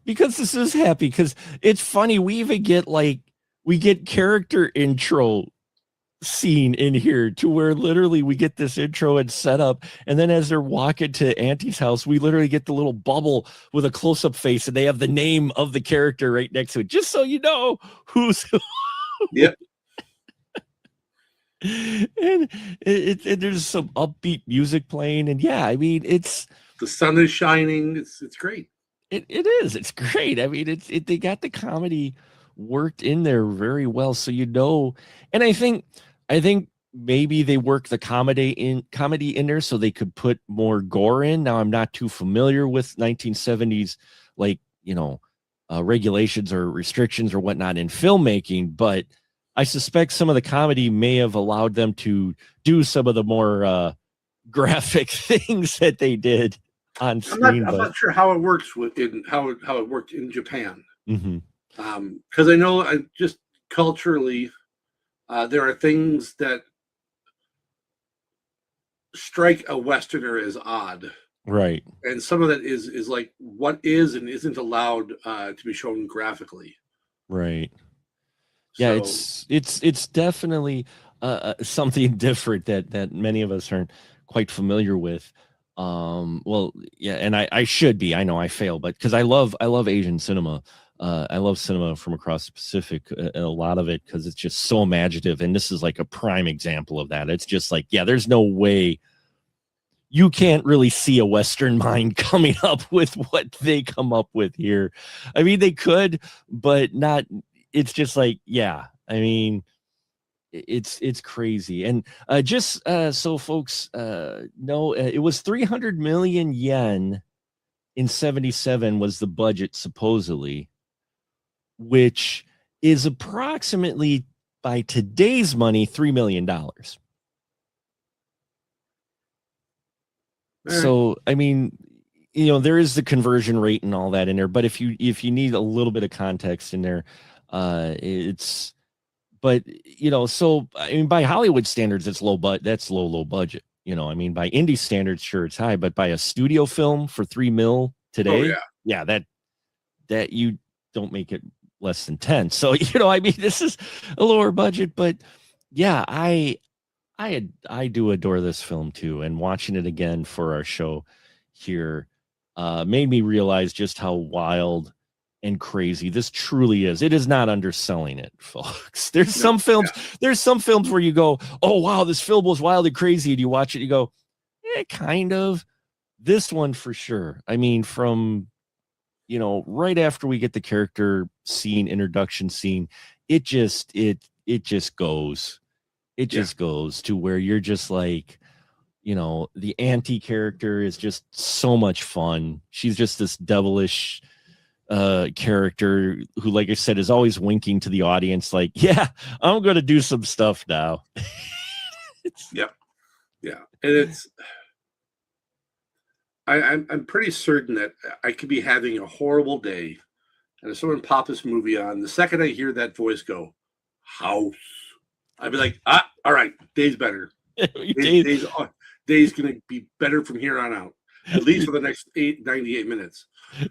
because this is happy, because it's funny, we even get we get character intro scene in here to where literally we get this intro and setup, and then as they're walking to Auntie's house, we literally get the little bubble with a close-up face, and they have the name of the character right next to it, just so you know who's who. Yep. And there's some upbeat music playing, and yeah, I mean, it's the sun is shining. It's great. It's great. I mean, they got the comedy worked in there very well, so you know. And I think maybe they work the comedy in there so they could put more gore in. Now, I'm not too familiar with 1970s regulations or restrictions or whatnot in filmmaking, but I suspect some of the comedy may have allowed them to do some of the more graphic things that they did on screen. I'm not sure how it works how it worked in Japan. Mm-hmm. Because I know just culturally, there are things that strike a Westerner as odd, right? And some of that is like what is and isn't allowed to be shown graphically, right? Yeah, so, it's definitely something different that many of us aren't quite familiar with. Well, yeah, and I should be. I know I fail, but because I love Asian cinema. I love cinema from across the Pacific, a lot of it, because it's just so imaginative, and this is like a prime example of that. It's just like, yeah, there's no way you can't really see a Western mind coming up with what they come up with here. I mean, they could, but not. It's just like, yeah, I mean, it's crazy. And just so folks know, it was 300 million yen in 77 was the budget, supposedly, which is approximately, by today's money, $3 million. So, I mean, there is the conversion rate and all that in there, but if you need a little bit of context in there, but so I mean, by Hollywood standards, it's low, but that's low budget. I mean, by indie standards, sure, it's high, but by a studio film for $3 million today, that you don't make it less than 10. So, I mean, this is a lower budget, but yeah, I do adore this film too, and watching it again for our show here made me realize just how wild and crazy this truly is. It is not underselling it, folks. There's some films where you go, oh wow, this film was wild and crazy, and you watch it, you go, kind of. This one for sure. I mean, from right after we get the character scene, introduction scene, it just goes. It just goes to where you're just like, the Auntie character is just so much fun. She's just this devilish character who, like I said, is always winking to the audience like, yeah, I'm going to do some stuff now. Yeah. And I'm pretty certain that I could be having a horrible day, and if someone popped this movie on, the second I hear that voice go, house, I'd be like, all right, day's better. Day's going to be better from here on out, at least for the next 98 minutes.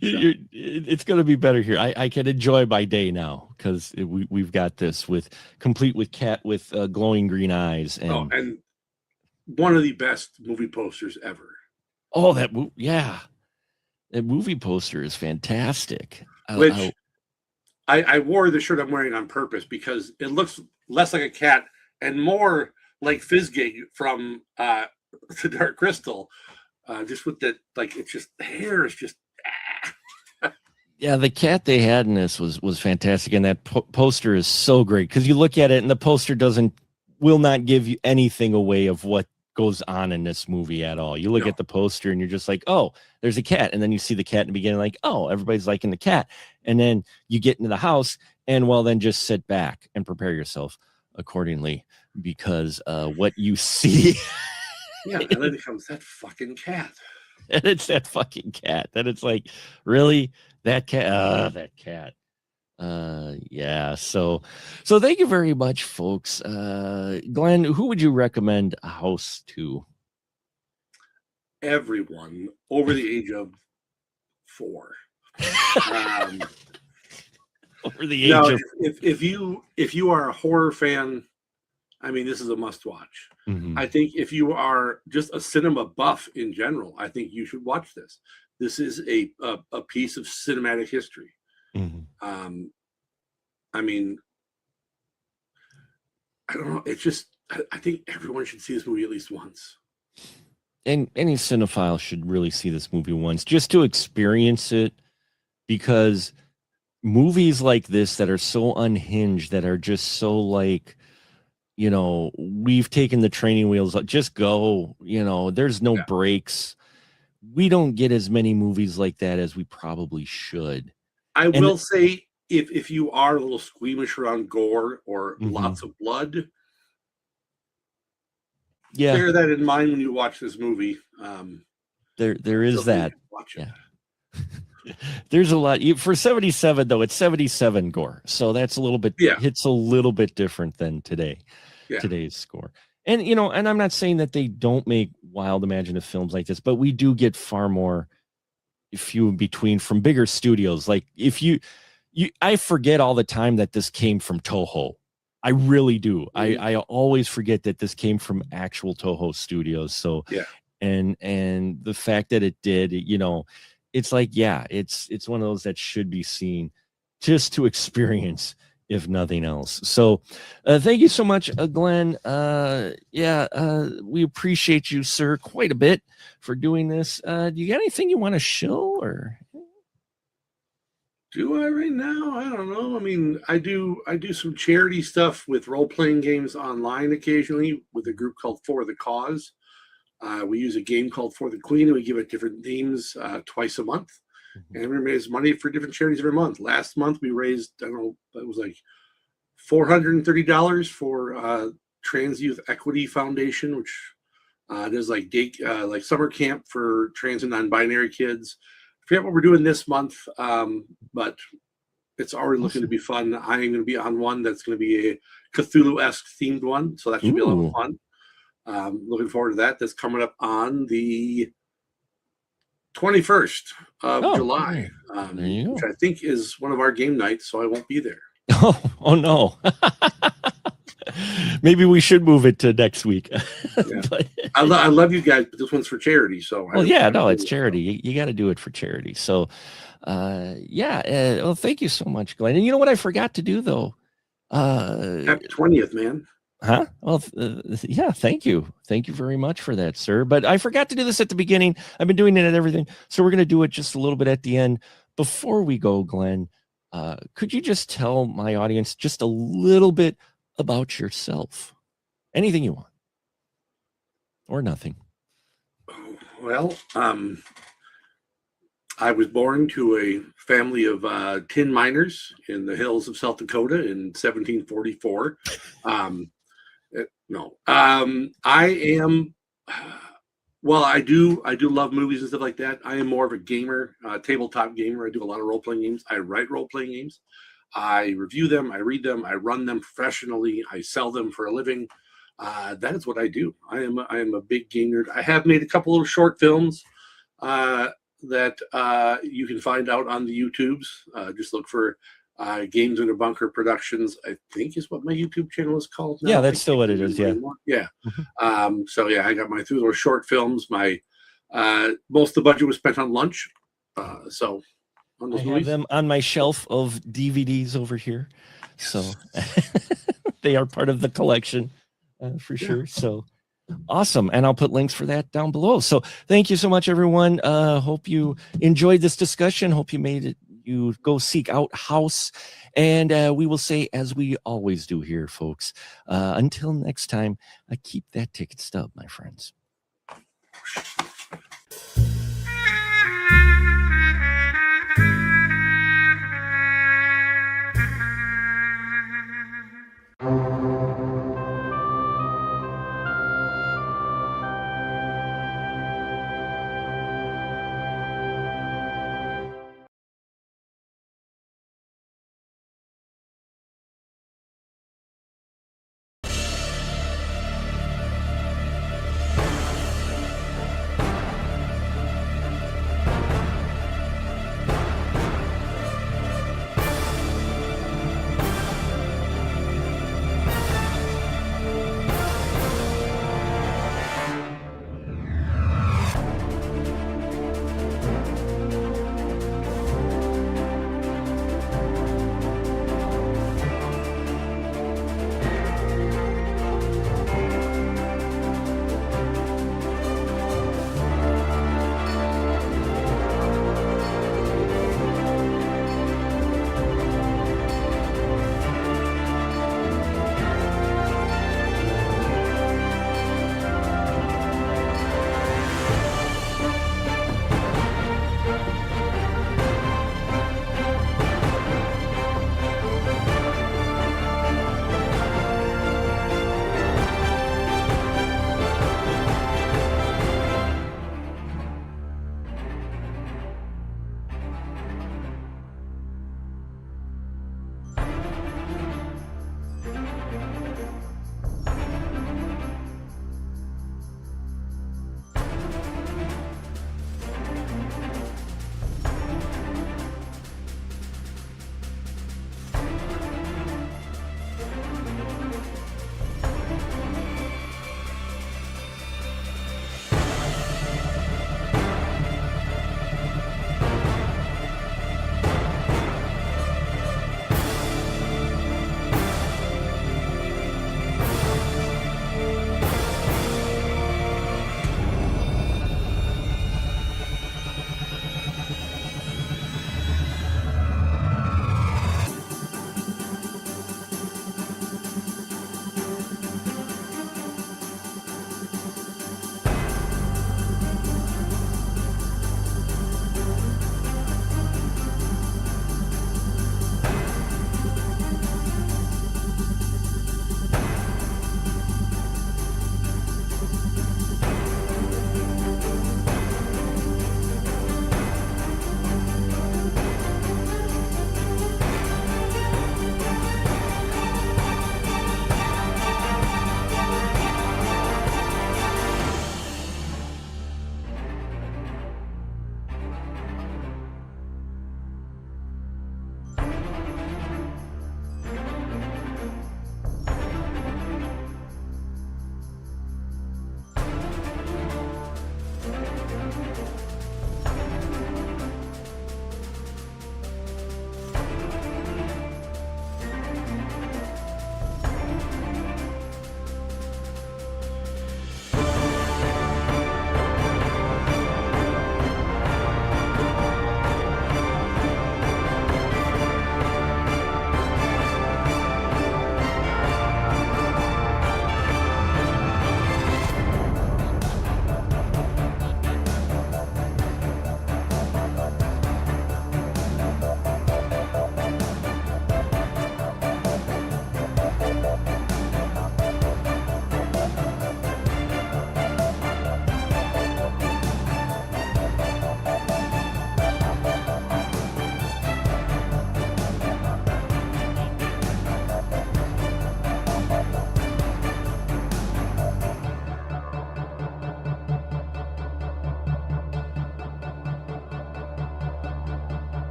It's going to be better here. I can enjoy my day now because we've got this complete with cat with glowing green eyes and one of the best movie posters ever. Oh, that movie poster is fantastic. I wore the shirt I'm wearing on purpose because it looks less like a cat and more like Fizzgig from The Dark Crystal. Just with the, like, it's just, the hair is just. Yeah, the cat they had in this was fantastic, and that poster is so great because you look at it and the poster will not give you anything away of what goes on in this movie at all. You look at the poster and you're just like, oh, there's a cat, and then you see the cat in the beginning, like, oh, everybody's liking the cat, and then you get into the house, and well, then just sit back and prepare yourself accordingly because what you see. Yeah, and then it comes that fucking cat. And it's that fucking cat. Then it's like, really? That cat? That cat. Yeah. So thank you very much, folks. Glenn, who would you recommend House to? Everyone over the age of 4. Over the age of if you are a horror fan, I mean, this is a must watch. I think if you are just a cinema buff in general, I think you should watch this. This is a piece of cinematic history. I mean, I don't know. It's just, I think everyone should see this movie at least once. And any cinephile should really see this movie once just to experience it, because movies like this that are so unhinged, that are just so like, you know, we've taken the training wheels, just go, you know, there's no breaks. We don't get as many movies like that as we probably should. I will say, if you are a little squeamish around gore or lots of blood, bear that in mind when you watch this movie. There is that. Yeah. There's a lot for 77 though. It's 77 gore, so that's a little bit. It's a little bit different than today's score. And you know, and I'm not saying that they don't make wild imaginative films like this, but we do get far more few in between from bigger studios. Like if I forget all the time that this came from Toho. I really do. I always forget that this came from actual Toho studios. So and the fact that it did, you know, it's like, it's one of those that should be seen just to experience, if nothing else. So thank you so much, Glenn. We appreciate you, sir, quite a bit for doing this. Do you got anything you want to show, or do I right now? I don't know. I mean, I do some charity stuff with role-playing games online occasionally with a group called For the Cause. We use a game called For the Queen, and we give it different themes twice a month. And we raise money for different charities every month. Last month, we raised, I don't know, it was like $430 for Trans Youth Equity Foundation, which does like summer camp for trans and non-binary kids. I forget what we're doing this month, but it's already looking to be fun. I am going to be on one that's going to be a Cthulhu-esque themed one, so that should be a lot of fun. Looking forward to that. That's coming up on the 21st of July, which I think is one of our game nights, so I won't be there. Oh no. Maybe we should move it to next week. I love you guys, but this one's for charity. So it's charity. You got to do it for charity. So well, thank you so much, Glenn. And you know what I forgot to do though? Happy 20th, man. Huh? Well, thank you. Thank you very much for that, sir. But I forgot to do this at the beginning. I've been doing it at everything. So we're going to do it just a little bit at the end. Before we go, Glenn, could you just tell my audience just a little bit about yourself? Anything you want. Or nothing. Well, I was born to a family of tin miners in the hills of South Dakota in 1744. I am. Well, I do love movies and stuff like that. I am more of a gamer, tabletop gamer. I do a lot of role-playing games. I write role-playing games. I review them. I read them. I run them professionally. I sell them for a living. That is what I do. I am a big game nerd. I have made a couple of short films that you can find out on the YouTubes. Just look for Games in a Bunker Productions, I think is what my YouTube channel is called now. Yeah, that's still what it is. Yeah. I got my 3 little short films. My most of the budget was spent on lunch. So on those I have them on my shelf of DVDs over here. So they are part of the collection for sure. So awesome. And I'll put links for that down below. So thank you so much, everyone. Hope you enjoyed this discussion. Hope you made it. You go seek out House, and we will say, as we always do here, folks, until next time, keep that ticket stub, my friends.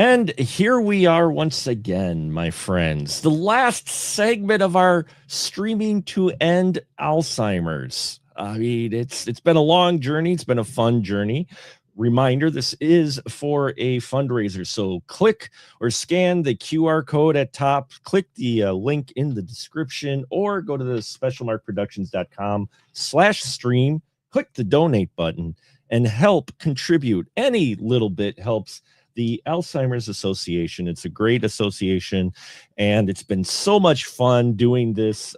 And here we are once again, my friends. The last segment of our streaming to end Alzheimer's. I mean, it's been a long journey. It's been a fun journey. Reminder, this is for a fundraiser. So click or scan the QR code at top, click the link in the description, or go to the specialmarkproductions.com/stream, click the donate button, and help contribute. Any little bit helps the Alzheimer's Association. It's a great association, and it's been so much fun doing this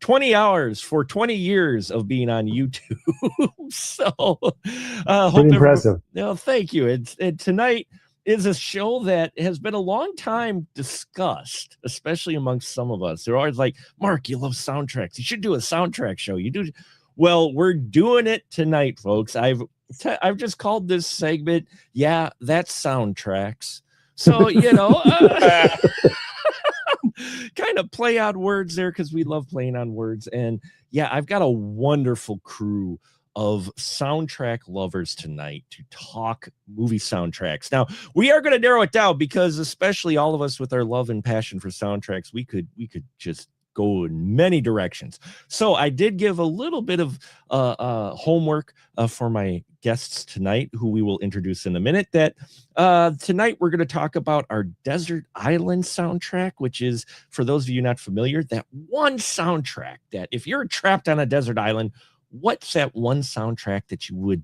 20 hours for 20 years of being on YouTube. So Pretty impressive. No, thank you. And tonight is a show that has been a long time discussed, especially amongst some of us. They're always like, Mark, you love soundtracks. You should do a soundtrack show. You do. Well, we're doing it tonight, folks. I've just called this segment, yeah, that's soundtracks. So, kind of play on words there because we love playing on words. And yeah, I've got a wonderful crew of soundtrack lovers tonight to talk movie soundtracks. Now, we are going to narrow it down because especially all of us with our love and passion for soundtracks, we could just go in many directions. So I did give a little bit of homework for my guests tonight, who we will introduce in a minute, that tonight we're going to talk about our Desert Island soundtrack, which is, for those of you not familiar, that one soundtrack that if you're trapped on a desert island, what's that one soundtrack that you would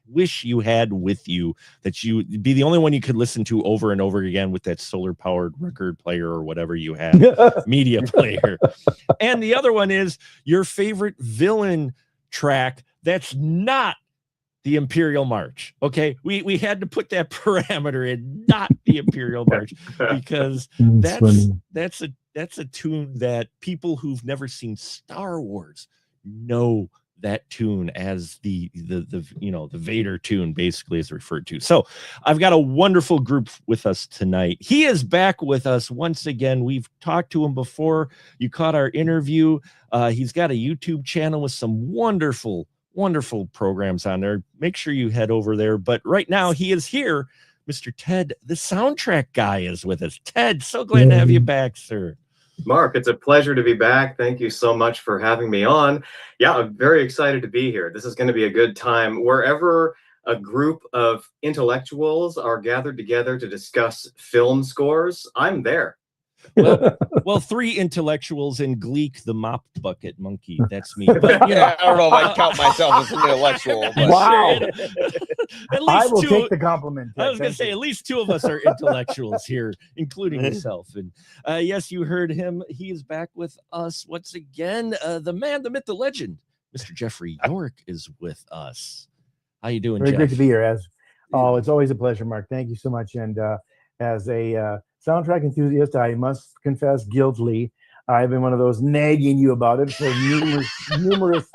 wish you had with you, that you be the only one you could listen to over and over again with that solar powered record player or whatever you have, media player. And the other one is your favorite villain track that's not the Imperial March. Okay, we had to put that parameter in, not the Imperial March, because that's a tune that people who've never seen Star Wars know that tune as the Vader tune basically is referred to. So I've got a wonderful group with us tonight. He is back with us once again. We've talked to him before. You caught our interview. He's got a YouTube channel with some wonderful programs on there. Make sure you head over there. But right now he is here. Mr. Ted, the soundtrack guy, is with us. Ted, so glad to have you back, sir. Mark, it's a pleasure to be back. Thank you so much for having me on. Yeah, I'm very excited to be here. This is going to be a good time. Wherever a group of intellectuals are gathered together to discuss film scores, I'm there. Well, three intellectuals and Gleek, the mop bucket monkey. That's me. But, I don't know if I count myself as an intellectual. But Wow. At least I will two, take the compliment. I was going to say, at least two of us are intellectuals here, including yourself. And yes, you heard him. He is back with us once again. The man, the myth, the legend, Mr. Jeffrey York is with us. How you doing, Very Jeff? good to be here. It's always a pleasure, Mark. Thank you so much. And as a soundtrack enthusiast, I must confess guiltily, I've been one of those nagging you about it for numerous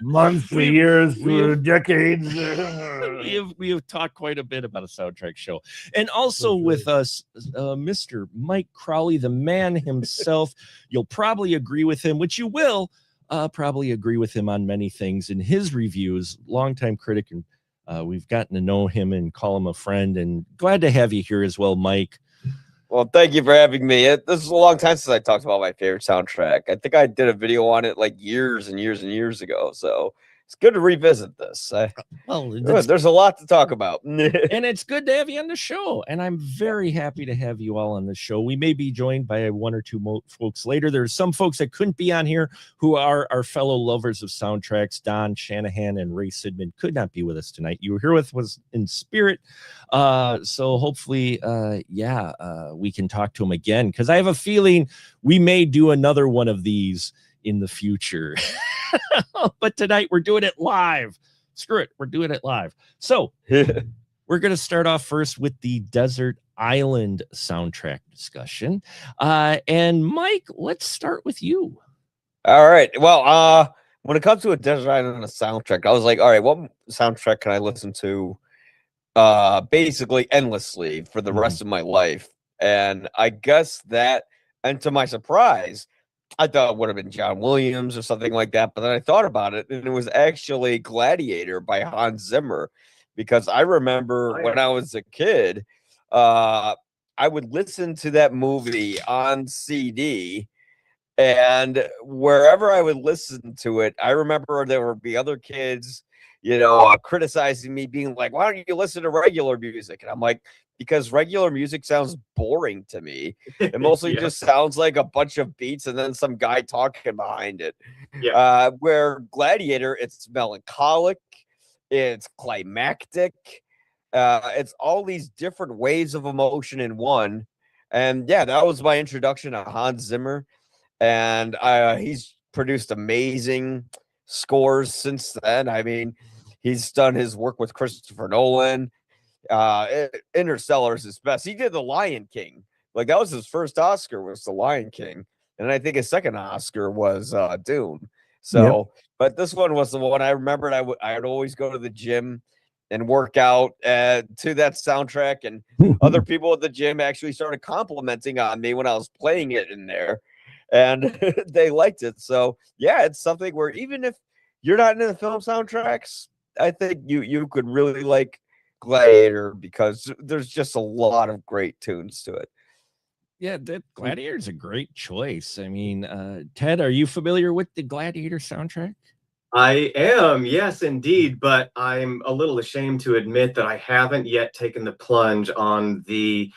months, years, decades. We have talked quite a bit about a soundtrack show. And also with us, Mr. Mike Crowley, the man himself. You'll probably agree with him, which you will probably agree with him on many things in his reviews. Longtime critic, and we've gotten to know him and call him a friend. And glad to have you here as well, Mike. well, thank you for having me. This is a long time since I talked about my favorite soundtrack. I think I did a video on it like years and years and years ago. So it's good to revisit this. There's a lot to talk about. And it's good to have you on the show. And I'm very happy to have you all on the show. We may be joined by one or two folks later. There's some folks that couldn't be on here who are our fellow lovers of soundtracks. Don Shanahan and Ray Sidman could not be with us tonight. You were here with us in spirit. So hopefully, we can talk to them again, because I have a feeling we may do another one of these in the future. But tonight we're doing it live. Screw it, we're doing it live. So we're going to start off first with the Desert Island soundtrack discussion. And Mike, let's start with you. All right. Well, when it comes to a Desert Island and a soundtrack, I was like, all right, what soundtrack can I listen to basically endlessly for the rest of my life? And I guess that, and to my surprise, I thought it would have been John Williams or something like that. But then I thought about it, and it was actually Gladiator by Hans Zimmer, because I remember when I was a kid, I would listen to that movie on CD, and wherever I would listen to it, I remember there would be other kids, criticizing me, being like, "Why don't you listen to regular music?" And I'm like, because regular music sounds boring to me. It mostly Yeah. just sounds like a bunch of beats and then some guy talking behind it. Yeah. Where Gladiator, it's melancholic, it's climactic, it's all these different waves of emotion in one. And yeah, that was my introduction to Hans Zimmer. And he's produced amazing scores since then. I mean, he's done his work with Christopher Nolan. Interstellar is his best. He did The Lion King. Like, that was his first Oscar, was The Lion King. And I think his second Oscar was Dune. So, but this one was the one I remembered. I would always go to the gym and work out to that soundtrack. And other people at the gym actually started complimenting on me when I was playing it in there. And they liked it. So, yeah, it's something where even if you're not into the film soundtracks, I think you could really like Gladiator, because there's just a lot of great tunes to it. Yeah, that Gladiator's a great choice. I mean, Ted, are you familiar with the Gladiator soundtrack? I am, yes, indeed, but I'm a little ashamed to admit that I haven't yet taken the plunge on the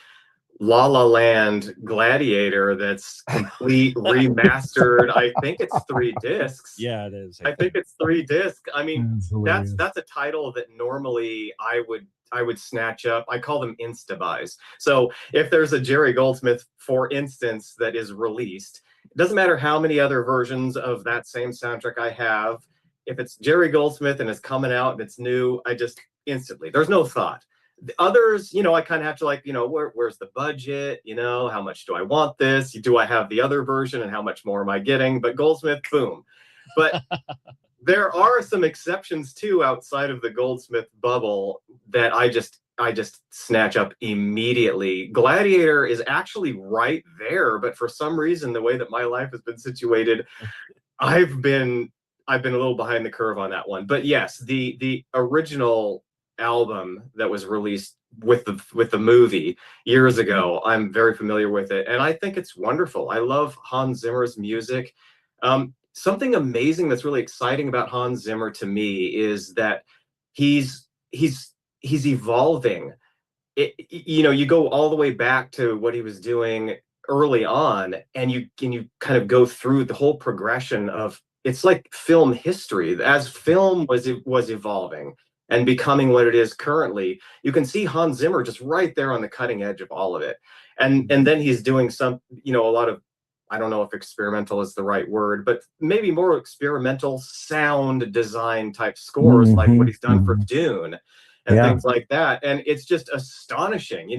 La La Land Gladiator that's complete remastered. I think it's 3 discs. Yeah, it is. I think it's 3 discs. I mean, That's that's a title that normally I would snatch up. I call them insta buys. So if there's a Jerry Goldsmith, for instance, that is released, it doesn't matter how many other versions of that same soundtrack I have. If it's Jerry Goldsmith and it's coming out and it's new, I just instantly, there's no thought. The others, I kind of have to like, where's the budget? How much do I want this? Do I have the other version and how much more am I getting? But Goldsmith, boom. But there are some exceptions too outside of the Goldsmith bubble that I just snatch up immediately. Gladiator is actually right there, but for some reason, the way that my life has been situated, I've been a little behind the curve on that one. But yes, the original album that was released with the movie years ago, I'm very familiar with it, and I think it's wonderful. I love Hans Zimmer's music. Something amazing that's really exciting about Hans Zimmer to me is that he's evolving. You go all the way back to what he was doing early on, and you kind of go through the whole progression of, it's like film history. As film was evolving and becoming what it is currently, you can see Hans Zimmer just right there on the cutting edge of all of it. And then he's doing a lot of, I don't know if experimental is the right word, but maybe more experimental sound design type scores, like what he's done for Dune and things like that. And it's just astonishing.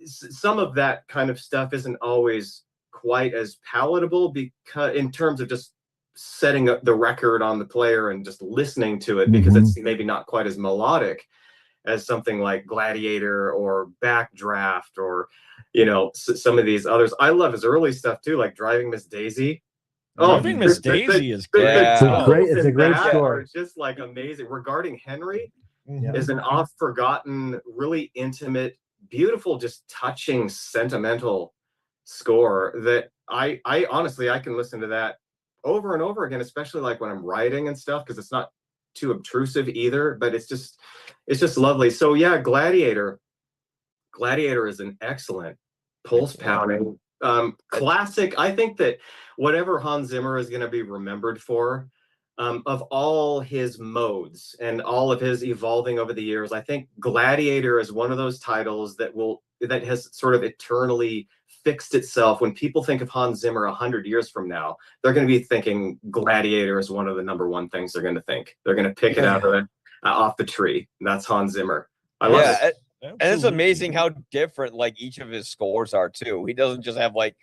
Some of that kind of stuff isn't always quite as palatable, because in terms of just setting up the record on the player and just listening to it, because it's maybe not quite as melodic as something like Gladiator or Backdraft or some of these others. I love his early stuff too, like Driving Miss Daisy. Driving Miss Daisy is great. It's a great story. Just like amazing. Regarding Henry, is an oft-forgotten, really intimate, beautiful, just touching, sentimental score that I honestly, I can listen to that over and over again, especially like when I'm writing and stuff, because it's not too obtrusive either, but it's just lovely. So yeah, Gladiator is an excellent pulse pounding classic. I think that whatever Hans Zimmer is going to be remembered for, of all his modes and all of his evolving over the years, I think Gladiator is one of those titles that has sort of eternally fixed itself. When people think of Hans Zimmer 100 years from now, they're going to be thinking Gladiator is one of the number one things they're going to think. They're going to pick it out of off the tree. And that's Hans Zimmer. I love it. And it's amazing how different like each of his scores are too. He doesn't just have like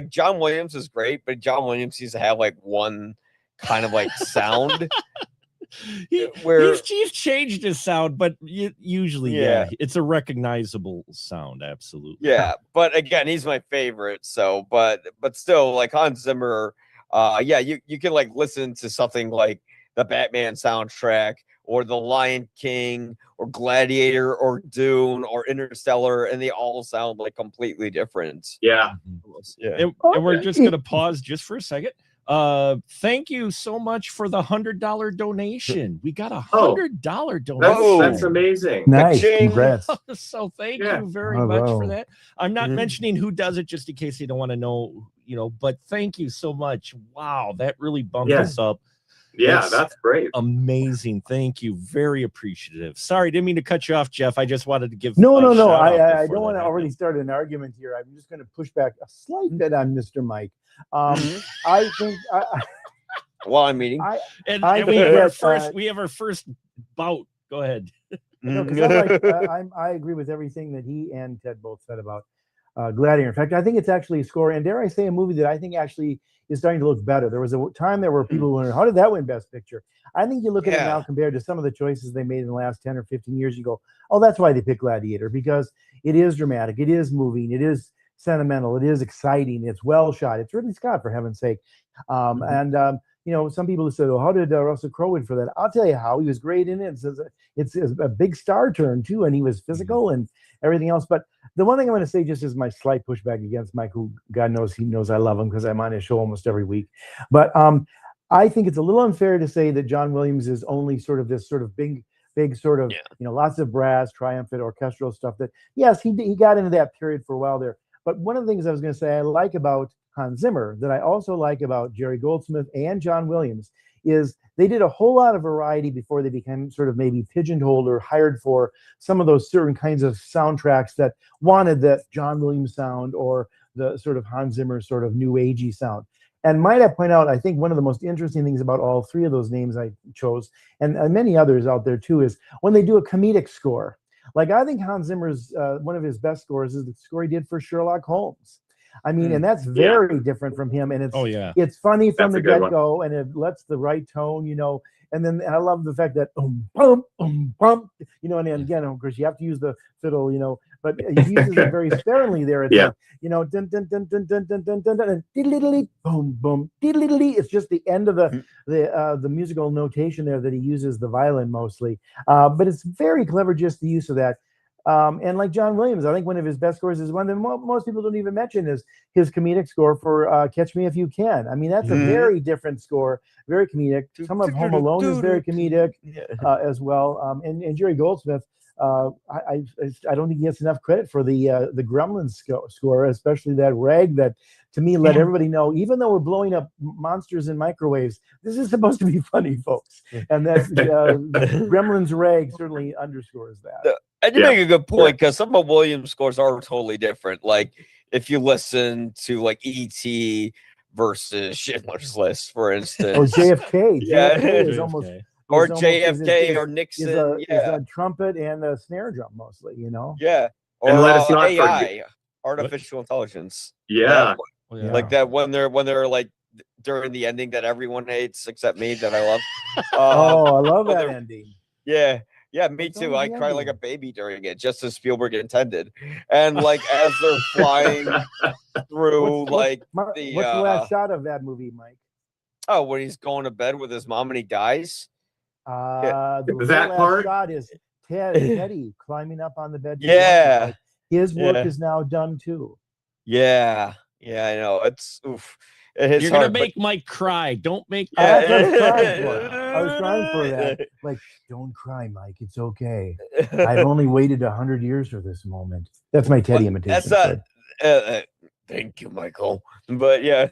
John Williams is great, but John Williams used to have like one kind of like sound. He's changed his sound, but usually, it's a recognizable sound. Absolutely. Yeah, but again, he's my favorite. So, but still, like Hans Zimmer, you can like listen to something like the Batman soundtrack or The Lion King or Gladiator or Dune or Interstellar, and they all sound like completely different. Yeah. Yeah. And we're just going to pause just for a second. Thank you so much for the $100 donation. We got $100 donation. That's amazing. Nice. Ka-ching. Congrats. So thank Yeah. you very much for Bravo. that. I'm not Mhm. mentioning who does it just in case they don't want to know, but thank you so much. Wow, that really bumped Yeah. us up. Yeah, that's great. Amazing. Thank you. Very appreciative. Sorry, didn't mean to cut you off, Jeff. I just wanted to give No. a shout out I before don't want that to happened. already start an argument here. I'm just going to push back a slight bit on Mr. Mike. I think While I'm eating. And I we think have our that, first we have our first bout. Go ahead. No, because I agree with everything that he and Ted both said about Gladiator. In fact, I think it's actually a score, and dare I say, a movie that I think actually is starting to look better. There was a time there where people wondered, how did that win Best Picture? I think you look at it now compared to some of the choices they made in the last 10 or 15 years, you go, oh, that's why they picked Gladiator, because it is dramatic, it is moving, it is sentimental, it is exciting, it's well shot. It's Ridley Scott, for heaven's sake. And some people have said, "Oh, how did Russell Crowe win for that?" I'll tell you how. He was great in it. It's a big star turn too, and he was physical and everything else. But the one thing I'm going to say, just as my slight pushback against Mike, who God knows he knows I love him because I'm on his show almost every week. But I think it's a little unfair to say that John Williams is only sort of this sort of big sort of lots of brass, triumphant orchestral stuff. That yes, he got into that period for a while there. But one of the things I was going to say I like about Hans Zimmer that I also like about Jerry Goldsmith and John Williams is they did a whole lot of variety before they became sort of maybe pigeonholed or hired for some of those certain kinds of soundtracks that wanted that John Williams sound or the sort of Hans Zimmer sort of new agey sound. And might I point out, I think one of the most interesting things about all three of those names I chose, and many others out there too, is when they do a comedic score. Like I think Hans Zimmer's one of his best scores is the score he did for Sherlock Holmes. I mean, and that's very different from him. And it's funny from the get-go, and it lets the right tone, And then I love the fact that and again, of course, you have to use the fiddle, but he uses it very sparingly there. It's like, dun dun dun dun dun dun dun dun dun, diddly boom boom diddly. It's just the end of the musical notation there that he uses the violin mostly. But it's very clever, just the use of that. And like John Williams, I think one of his best scores is one that most people don't even mention is his comedic score for Catch Me If You Can. I mean, that's a very different score, very comedic. Some of Home Alone is very comedic as well. And Jerry Goldsmith, I don't think he gets enough credit for the Gremlins score, especially that rag that to me let everybody know, even though we're blowing up monsters in microwaves, this is supposed to be funny, folks. And that Gremlins rag certainly underscores that. And you make a good point because some of Williams' scores are totally different. Like if you listen to like E.T. versus Schindler's List, for instance, or JFK. JFK is almost. Or JFK or Nixon, is a trumpet and a snare drum mostly, Yeah, or and let us not AI, forget artificial intelligence. Yeah. Like that when they're like during the ending that everyone hates except me that I love. I love that ending. Yeah, me too. I cry like a baby during it, just as Spielberg intended. And like as they're flying through, what's the last shot of that movie, Mike? Oh, when he's going to bed with his mom and he dies. The that last part shot is Teddy climbing up on the bed. Yeah, his work is now done too. Yeah, I know. It's oof. You're gonna make Mike cry. Don't make. That's what I was trying for. I was trying for that. Like, don't cry, Mike. It's okay. I've only waited 100 years for this moment. That's my Teddy imitation. That's not. Thank you, Michael. But yeah,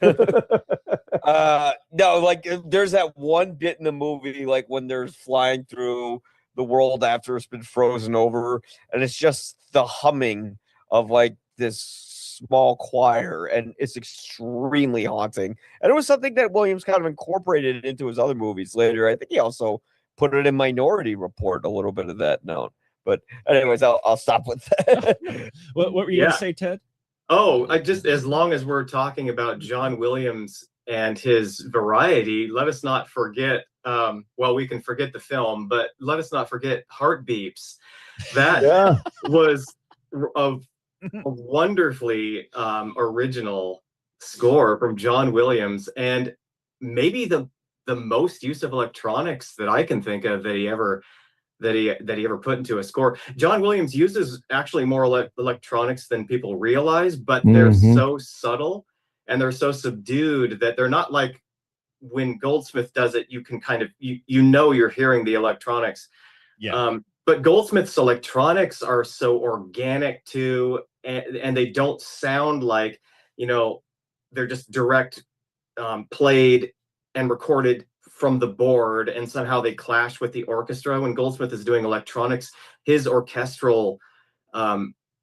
no, like there's that one bit in the movie, like when they're flying through the world after it's been frozen over, and it's just the humming of like this small choir, and it's extremely haunting. And it was something that Williams kind of incorporated into his other movies later. I think he also put it in Minority Report, a little bit of that note. But anyways, I'll stop with that. What were you gonna say, Ted? Oh, I just, as long as we're talking about John Williams and his variety, let us not forget, well, we can forget the film, but let us not forget Heartbeeps. That was a wonderfully original score from John Williams, and maybe the the most use of electronics that I can think of that he ever put into a score. John Williams uses actually more electronics than people realize, but they're so subtle and they're so subdued that they're not like when Goldsmith does it, you can kind of, you know, you're hearing the electronics. Yeah. But Goldsmith's electronics are so organic too, and they don't sound like, you know, they're just direct played and recorded from the board, and somehow they clash with the orchestra. When Goldsmith is doing electronics, his orchestral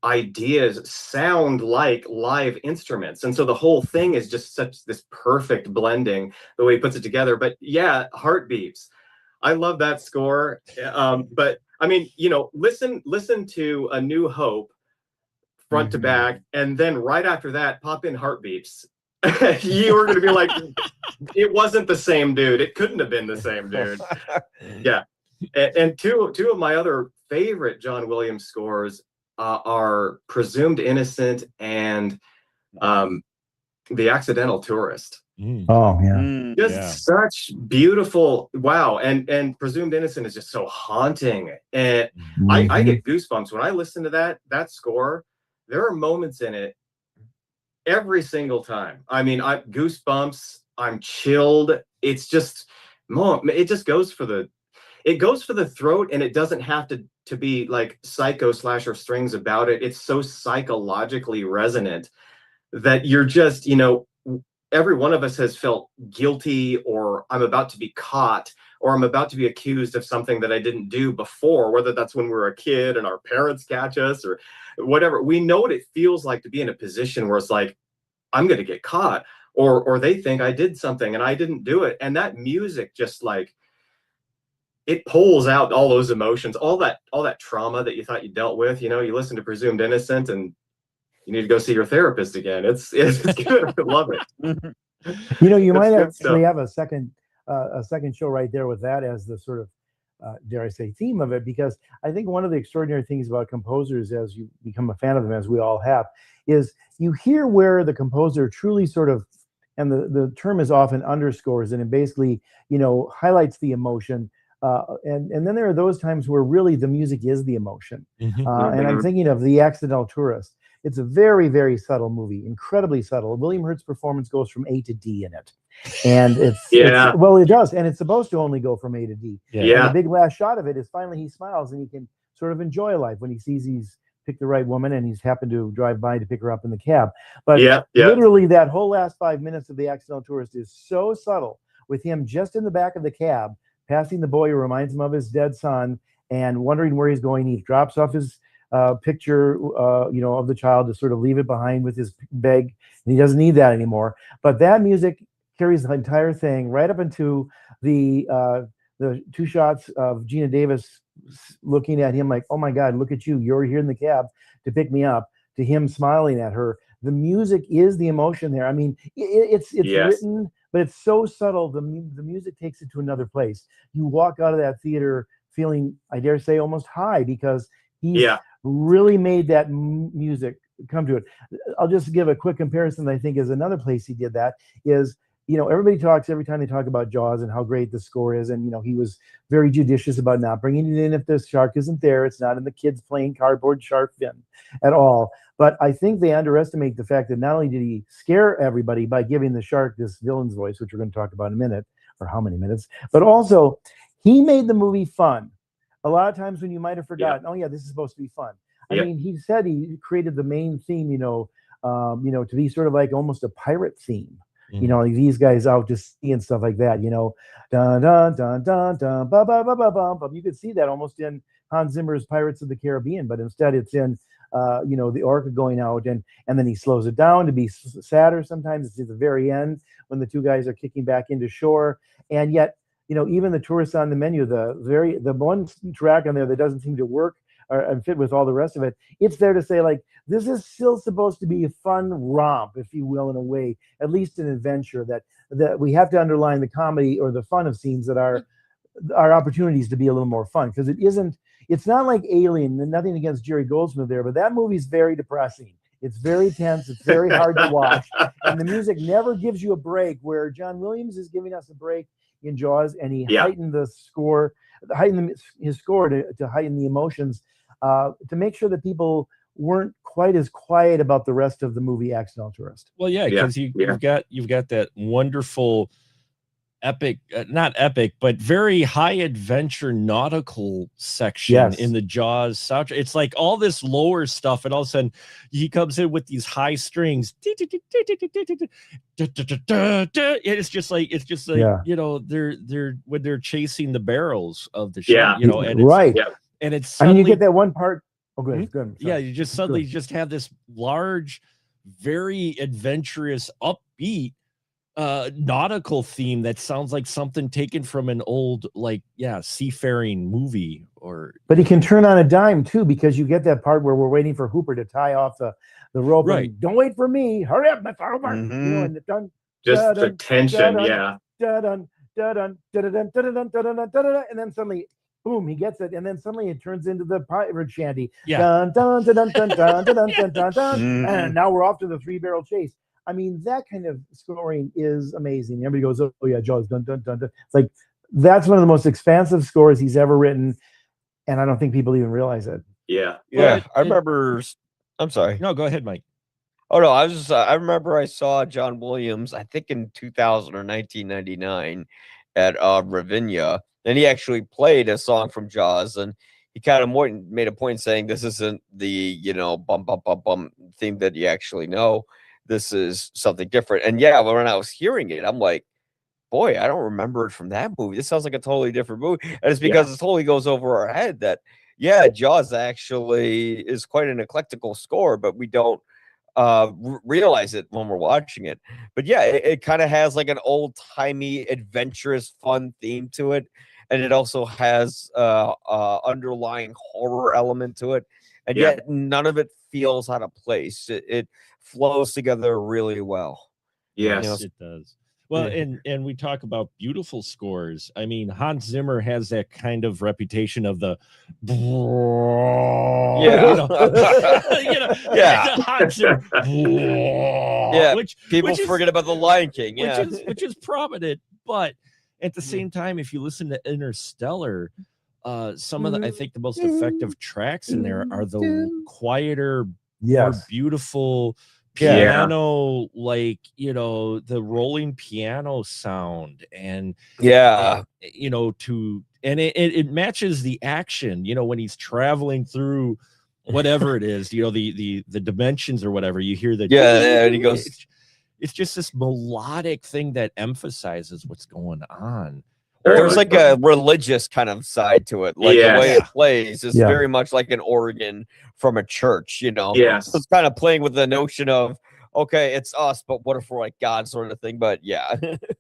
ideas sound like live instruments, and so the whole thing is just such this perfect blending the way he puts it together. But yeah, Heartbeats, I love that score. But I mean, you know, listen to A New Hope front to back, and then right after that pop in Heartbeats. You were going to be like, it wasn't the same dude. It couldn't have been the same dude. Yeah. And two of my other favorite John Williams scores are Presumed Innocent and The Accidental Tourist. Oh, yeah. Just such beautiful, wow. And Presumed Innocent is just so haunting. And I get goosebumps when I listen to that score. There are moments in it every single time. I mean, I goosebumps, I'm chilled. It's just, it just goes for the throat, and it doesn't have to be like psycho slasher strings about it. It's so psychologically resonant that you're just, you know, every one of us has felt guilty, or I'm about to be caught, or I'm about to be accused of something that I didn't do before, whether that's when we were a kid and our parents catch us or whatever. We know what it feels like to be in a position where it's like, I'm going to get caught, or they think I did something and I didn't do it. And that music just like, it pulls out all those emotions, all that trauma that you thought you dealt with. You know, you listen to Presumed Innocent and you need to go see your therapist again. It's good. I love it. You know, you might actually have a second show right there with that as the sort of, dare I say, theme of it, because I think one of the extraordinary things about composers, as you become a fan of them, as we all have, is you hear where the composer truly sort of, and the term is often underscores, and it basically, you know, highlights the emotion. And then there are those times where really the music is the emotion. And I'm thinking of The Accidental Tourist. It's a very, very subtle movie, incredibly subtle. William Hurt's performance goes from A to D in it. And it's well, it does. And it's supposed to only go from A to D. And the big last shot of it is finally he smiles and he can sort of enjoy life when he sees he's picked the right woman and he's happened to drive by to pick her up in the cab. But literally that whole last 5 minutes of The Accidental Tourist is so subtle, with him just in the back of the cab, passing the boy who reminds him of his dead son and wondering where he's going. He drops off his picture, you know, of the child to sort of leave it behind with his bag, and he doesn't need that anymore. But that music carries the entire thing right up into the two shots of Gina Davis looking at him like, oh my God, look at you, you're here in the cab to pick me up, to him smiling at her. The music is the emotion there. I mean, it's written, but it's so subtle. The music takes it to another place. You walk out of that theater feeling, I dare say, almost high, because he's really made that music come to it. I'll just give a quick comparison. I think is another place he did that is, you know, everybody talks every time they talk about Jaws and how great the score is. And, you know, he was very judicious about not bringing it in if the shark isn't there. It's not in the kids playing cardboard shark fin at all. But I think they underestimate the fact that not only did he scare everybody by giving the shark this villain's voice, which we're going to talk about in a minute, or how many minutes, but also he made the movie fun. A lot of times when you might have forgotten, oh yeah, this is supposed to be fun. I mean, he said he created the main theme, you know, to be sort of like almost a pirate theme. You know, like these guys out to sea and stuff like that, you know, dun dun dun dun dun ba ba ba ba ba. You could see that almost in Hans Zimmer's Pirates of the Caribbean, but instead it's in, you know, the orca going out, and then he slows it down to be sadder. Sometimes it's at the very end when the two guys are kicking back into shore, and yet, you know, even the tourists on the menu, the one track on there that doesn't seem to work and fit with all the rest of it, it's there to say, like, this is still supposed to be a fun romp, if you will, in a way, at least an adventure, that we have to underline the comedy or the fun of scenes that are opportunities to be a little more fun, because it's not like Alien, and nothing against Jerry Goldsmith there, but that movie's very depressing. It's very tense. It's very hard to watch. And the music never gives you a break, where John Williams is giving us a break in Jaws, and he Yeah. heightened the score, his score to heighten the emotions, to make sure that people weren't quite as quiet about the rest of the movie Accidental Tourist. Well, yeah, Yeah, because yeah. you've got that wonderful epic, not epic, but very high adventure nautical section Yes. in the Jaws soundtrack. It's like all this lower stuff, and all of a sudden he comes in with these high strings. It's just like Yeah. you know, they're when they're chasing the barrels of the ship, Yeah. you know, and it's Right. Yeah. and it's I mean, you suddenly get that one part. Oh, good, good. yeah, Sorry. you just Go suddenly ahead. just have this large, very adventurous, upbeat nautical theme that sounds like something taken from an old, like, yeah, seafaring movie. Or But he can turn on a dime too, because you get that part where we're waiting for Hooper to tie off the rope. Right. And, don't wait for me. Hurry up, Mr. Hooper. You know, and done. Just the tension, yeah. Dun, dun, dun, dun, dun, dun, dun, dun, dun, and then suddenly, boom, he gets it, and then suddenly it turns into the pirate shanty. Yeah. Dun, dun, dun, dun, dun, dun, dun, dun, dun, dun, Mhm. and now we're off to the 3-barrel chase. I mean, that kind of scoring is amazing. Everybody goes, oh yeah, Jaws, dun, dun, dun, dun. It's like, that's one of the most expansive scores he's ever written, and I don't think people even realize it. Yeah. Yeah, But I remember. I'm sorry. No, go ahead, Mike. Oh no, I was just. I remember I saw John Williams. I think in 2000 or 1999 at Ravinia, and he actually played a song from Jaws, and he kind of made a point saying this isn't the bum bum bum bum theme that you actually know. This is something different. And yeah, when I was hearing it, I'm like, boy, I don't remember it from that movie. This sounds like a totally different movie. And it's because it totally goes over our head that, yeah, Jaws actually is quite an eclectical score, but we don't realize it when we're watching it. But yeah, it kind of has like an old-timey, adventurous, fun theme to it. And it also has underlying horror element to it. And yet none of it feels out of place. It flows together really well. Yes. It does. Well, and we talk about beautiful scores. I mean, Hans Zimmer has that kind of reputation of the Hans Zimmer, which people forget about the Lion King, which is prominent. But at the same time, if you listen to Interstellar, some of I think the most effective tracks in there are the quieter, more beautiful piano, like the rolling piano sound, and it matches the action, when he's traveling through whatever it is, the dimensions or whatever. You hear that and he goes, it's just this melodic thing that emphasizes what's going on. There's like a religious kind of side to it. Like the way it plays is very much like an organ from a church, Yes. So it's kind of playing with the notion of, okay, it's us, but what if we're like God sort of thing? But yeah.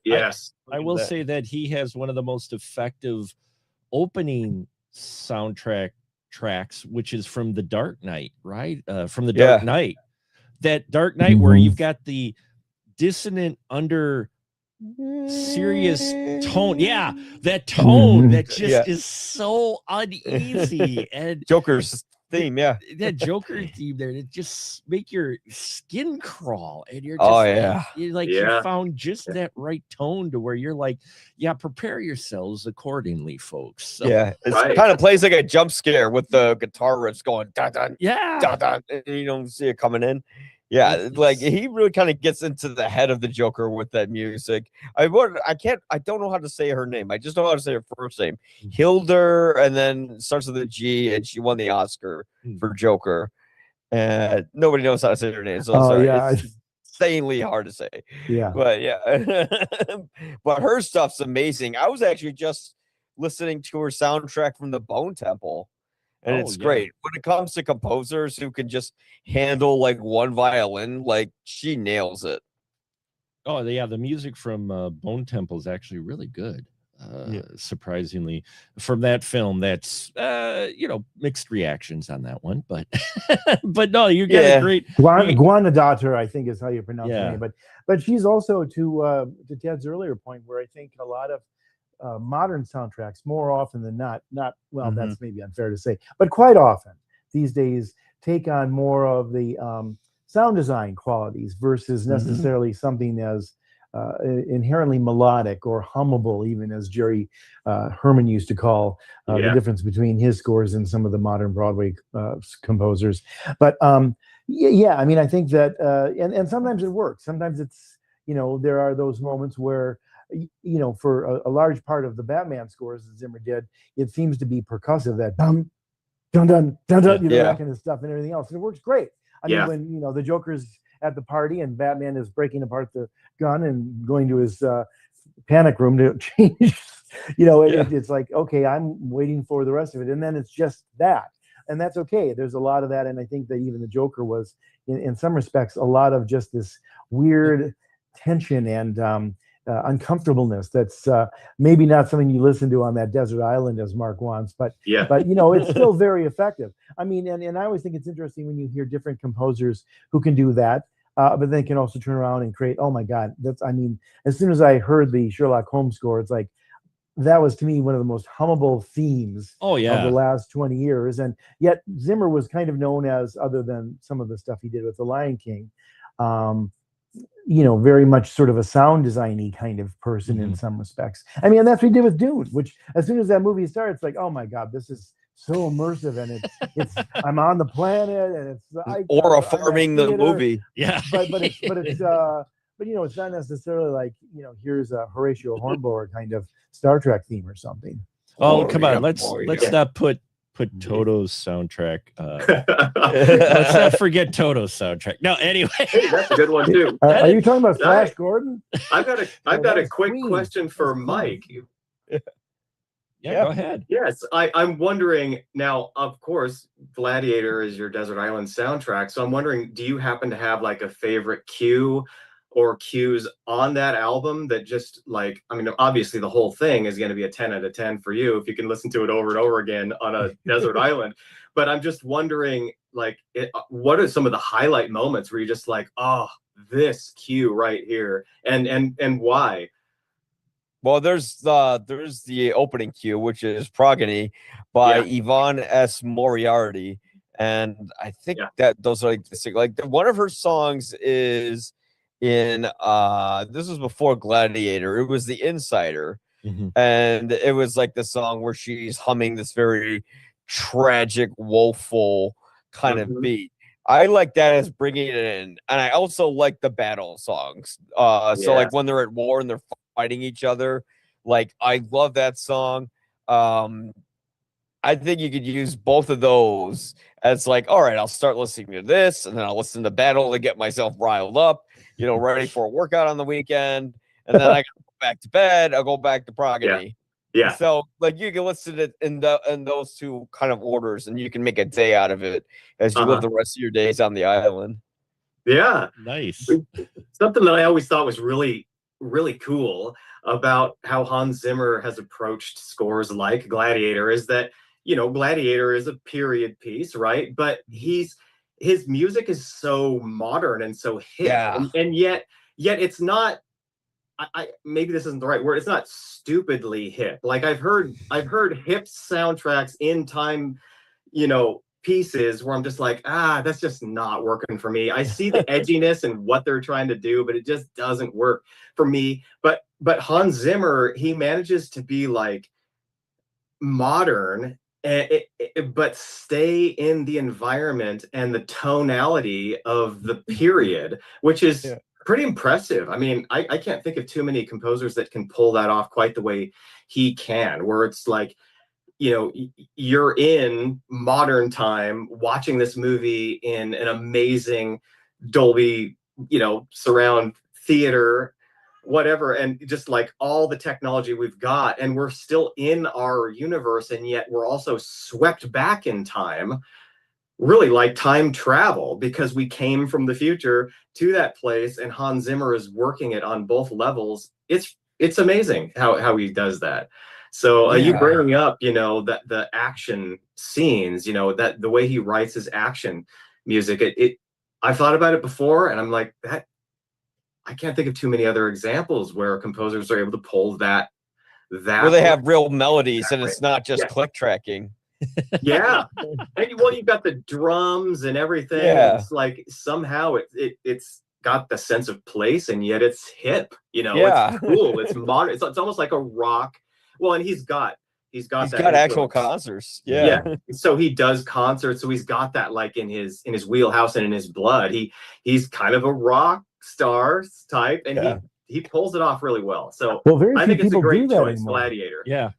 Yes. I will say that he has one of the most effective opening soundtrack tracks, which is from The Dark Knight, right? From The Dark Knight. That Dark Knight where you've got the dissonant under serious tone, that tone that just is so uneasy, and Joker's theme, that Joker theme there, it just make your skin crawl, and you're just you found just that right tone to where you're like, prepare yourselves accordingly, folks. So, it kind of plays like a jump scare with the guitar riffs going dun dun dun dun, and you don't see it coming in. Like he really kind of gets into the head of the Joker with that music. I don't know how to say her name. I just know how to say her first name. Hildur, and then starts with a G, and she won the Oscar for Joker. And nobody knows how to say her name. So it's insanely hard to say. But but her stuff's amazing. I was actually just listening to her soundtrack from the Bone Temple. And it's great. When it comes to composers who can just handle like one violin, like she nails it. Oh, yeah. The music from Bone Temple is actually really good. Surprisingly, from that film, that's mixed reactions on that one, but but no, you get a great Guanadatar, I think is how you pronounce her name. But she's also to Ted's earlier point, where I think a lot of modern soundtracks, more often than not, that's maybe unfair to say, but quite often these days take on more of the sound design qualities versus necessarily something as inherently melodic or hummable, even as Jerry Herman used to call the difference between his scores and some of the modern Broadway composers. But I mean, I think that, and sometimes it works. Sometimes it's, there are those moments where, for a large part of the Batman scores that Zimmer did, it seems to be percussive, that dun dun dun dun dun, that kind of stuff and everything else. And it works great. I mean, when the Joker's at the party and Batman is breaking apart the gun and going to his panic room to change, it's like, okay, I'm waiting for the rest of it, and then it's just that, and that's okay. There's a lot of that, and I think that even the Joker was, in some respects, a lot of just this weird tension and uncomfortableness that's maybe not something you listen to on that desert island, as Mark wants, but it's still very effective. I mean, and I always think it's interesting when you hear different composers who can do that, but then can also turn around and create, oh my God, as soon as I heard the Sherlock Holmes score, it's like, that was to me one of the most hummable themes of the last 20 years. And yet Zimmer was kind of known as, other than some of the stuff he did with The Lion King, very much sort of a sound designy kind of person in some respects. I mean, and that's what he did with Dune, which as soon as that movie starts, it's like, oh my God, this is so immersive, and it's I'm on the planet, and it's farming the movie. Yeah. But it's not necessarily like, here's a Horatio Hornblower kind of Star Trek theme or something. Oh, come on, let's not put Toto's soundtrack. Let's not forget Toto's soundtrack. No, anyway, that's a good one too. Are you talking about Flash Gordon? I've got a quick question for Mike. Yeah, go ahead. Yes, I'm wondering now. Of course, Gladiator is your Desert Island soundtrack, so I'm wondering, do you happen to have like a favorite cue or cues on that album that just, like, I mean, obviously the whole thing is going to be a 10 out of 10 for you if you can listen to it over and over again on a desert island. But I'm just wondering, like, what are some of the highlight moments where you're just like, oh, this cue right here, and why? Well, there's the opening cue, which is Progeny by Yvonne S. Moriarty, and I think that those are like one of her songs is in this was before Gladiator. It was The Insider, and it was like the song where she's humming this very tragic, woeful kind of beat. I like that as bringing it in, and I also like the battle songs. So like when they're at war and they're fighting each other, like I love that song. I think you could use both of those as like, all right, I'll start listening to this, and then I'll listen to battle to get myself riled up, ready for a workout on the weekend, and then I go back to bed. I'll go back to Progeny. Yeah. So like you can listen to it in those two kind of orders, and you can make a day out of it as you live the rest of your days on the island. Yeah. Nice. Something that I always thought was really, really cool about how Hans Zimmer has approached scores like Gladiator is that, Gladiator is a period piece, right? But his music is so modern and so hip, and yet it's not. I maybe this isn't the right word. It's not stupidly hip. Like I've heard hip soundtracks in time, pieces where I'm just like, that's just not working for me. I see the edginess and what they're trying to do, but it just doesn't work for me. But Hans Zimmer, he manages to be like modern, but stay in the environment and the tonality of the period, which is pretty impressive. I mean, I can't think of too many composers that can pull that off quite the way he can, where it's like, you're in modern time watching this movie in an amazing Dolby, surround theater, whatever, and just like all the technology we've got, and we're still in our universe, and yet we're also swept back in time, really like time travel, because we came from the future to that place, and Hans Zimmer is working it on both levels. It's amazing how he does that. So you bringing up, that the action scenes, that the way he writes his action music, I've thought about it before, and I'm like, that I can't think of too many other examples where composers are able to pull that where they have real melodies and it's not just click tracking. And you've got the drums and everything. It's like somehow it's got the sense of place, and yet it's hip. You know, Yeah. it's cool. It's modern. It's almost like a rock. Well, and he's got that actual influence. concerts. Yeah. So he does concerts. So he's got that like in his wheelhouse and in his blood. He's kind of a rock star type, and he pulls it off really well. So very I few think it's a people great do that choice, anymore. Gladiator. Yeah.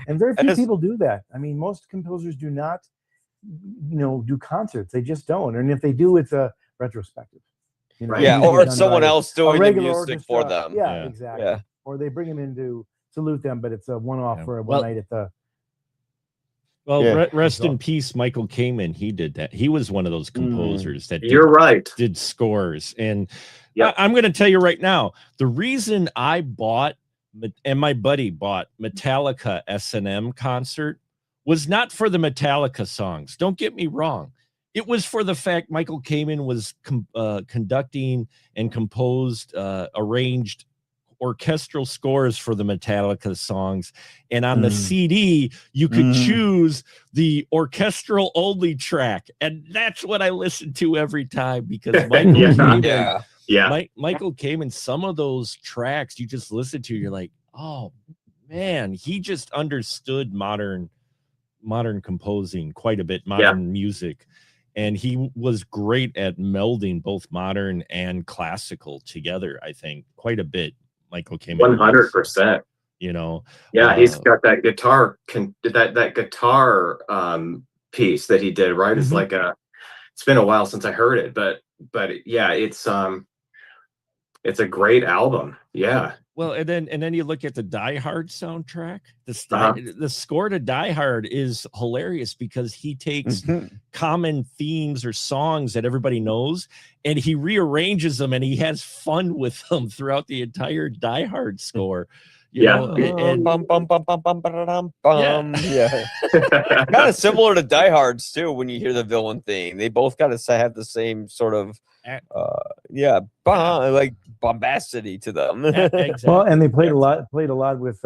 And very few people do that. I mean, most composers do not, do concerts. They just don't. And if they do, it's a retrospective. Or it's someone else doing the music for them. Yeah, exactly. Yeah. Or they bring them in to salute them, but it's a one-off for one night at the. Well, rest in peace, Michael Kamen. He did that. He was one of those composers that did scores. And I'm going to tell you right now, the reason I bought and my buddy bought Metallica S&M concert was not for the Metallica songs. Don't get me wrong. It was for the fact Michael Kamen was conducting and composed, arranged orchestral scores for the Metallica songs, and on the CD you could choose the orchestral only track, and that's what I listened to every time, because Michael Michael Kamen, some of those tracks you just listen to, you're like, oh man, he just understood modern composing quite a bit, modern music. And he was great at melding both modern and classical together, I think, quite a bit. Michael Kamen 100%. He's got that guitar that guitar piece that he did, right? It's like it's been a while since I heard it, but yeah, it's a great album. Yeah. Well, and then you look at the Die Hard soundtrack. The score to Die Hard is hilarious because he takes common themes or songs that everybody knows, and he rearranges them, and he has fun with them throughout the entire Die Hard score. Kind of similar to Die Hard's too. When you hear the villain theme, they both got to have the same sort of like bombacity to them. Exactly. Well, and they played a lot with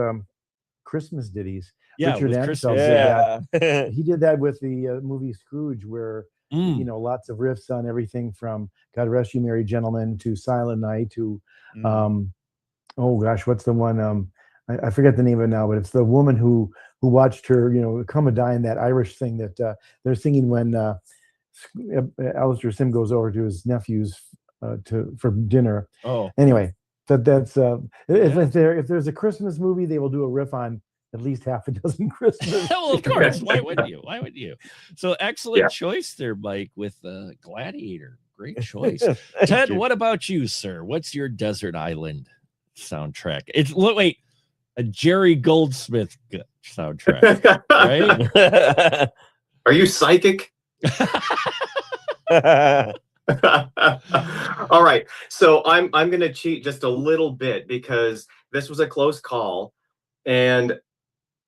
Christmas ditties. Richard Ansel did that. He did that with the movie Scrooge, where lots of riffs on everything from God Rest You Merry Gentlemen to Silent Night to oh gosh, what's the one? I forget the name of it now, but it's the woman who watched her, come and die in that Irish thing that they're singing when Alistair Sim goes over to his nephew's for dinner. Oh, anyway, that's if there's a Christmas movie, they will do a riff on at least half a dozen Christmas. Well, of course. Why wouldn't you? So excellent choice there, Mike, with Gladiator. Great choice. Ted, what about you, sir? What's your Desert Island soundtrack? Wait, a Jerry Goldsmith soundtrack, right? Are you psychic? All right, so I'm going to cheat just a little bit because this was a close call, and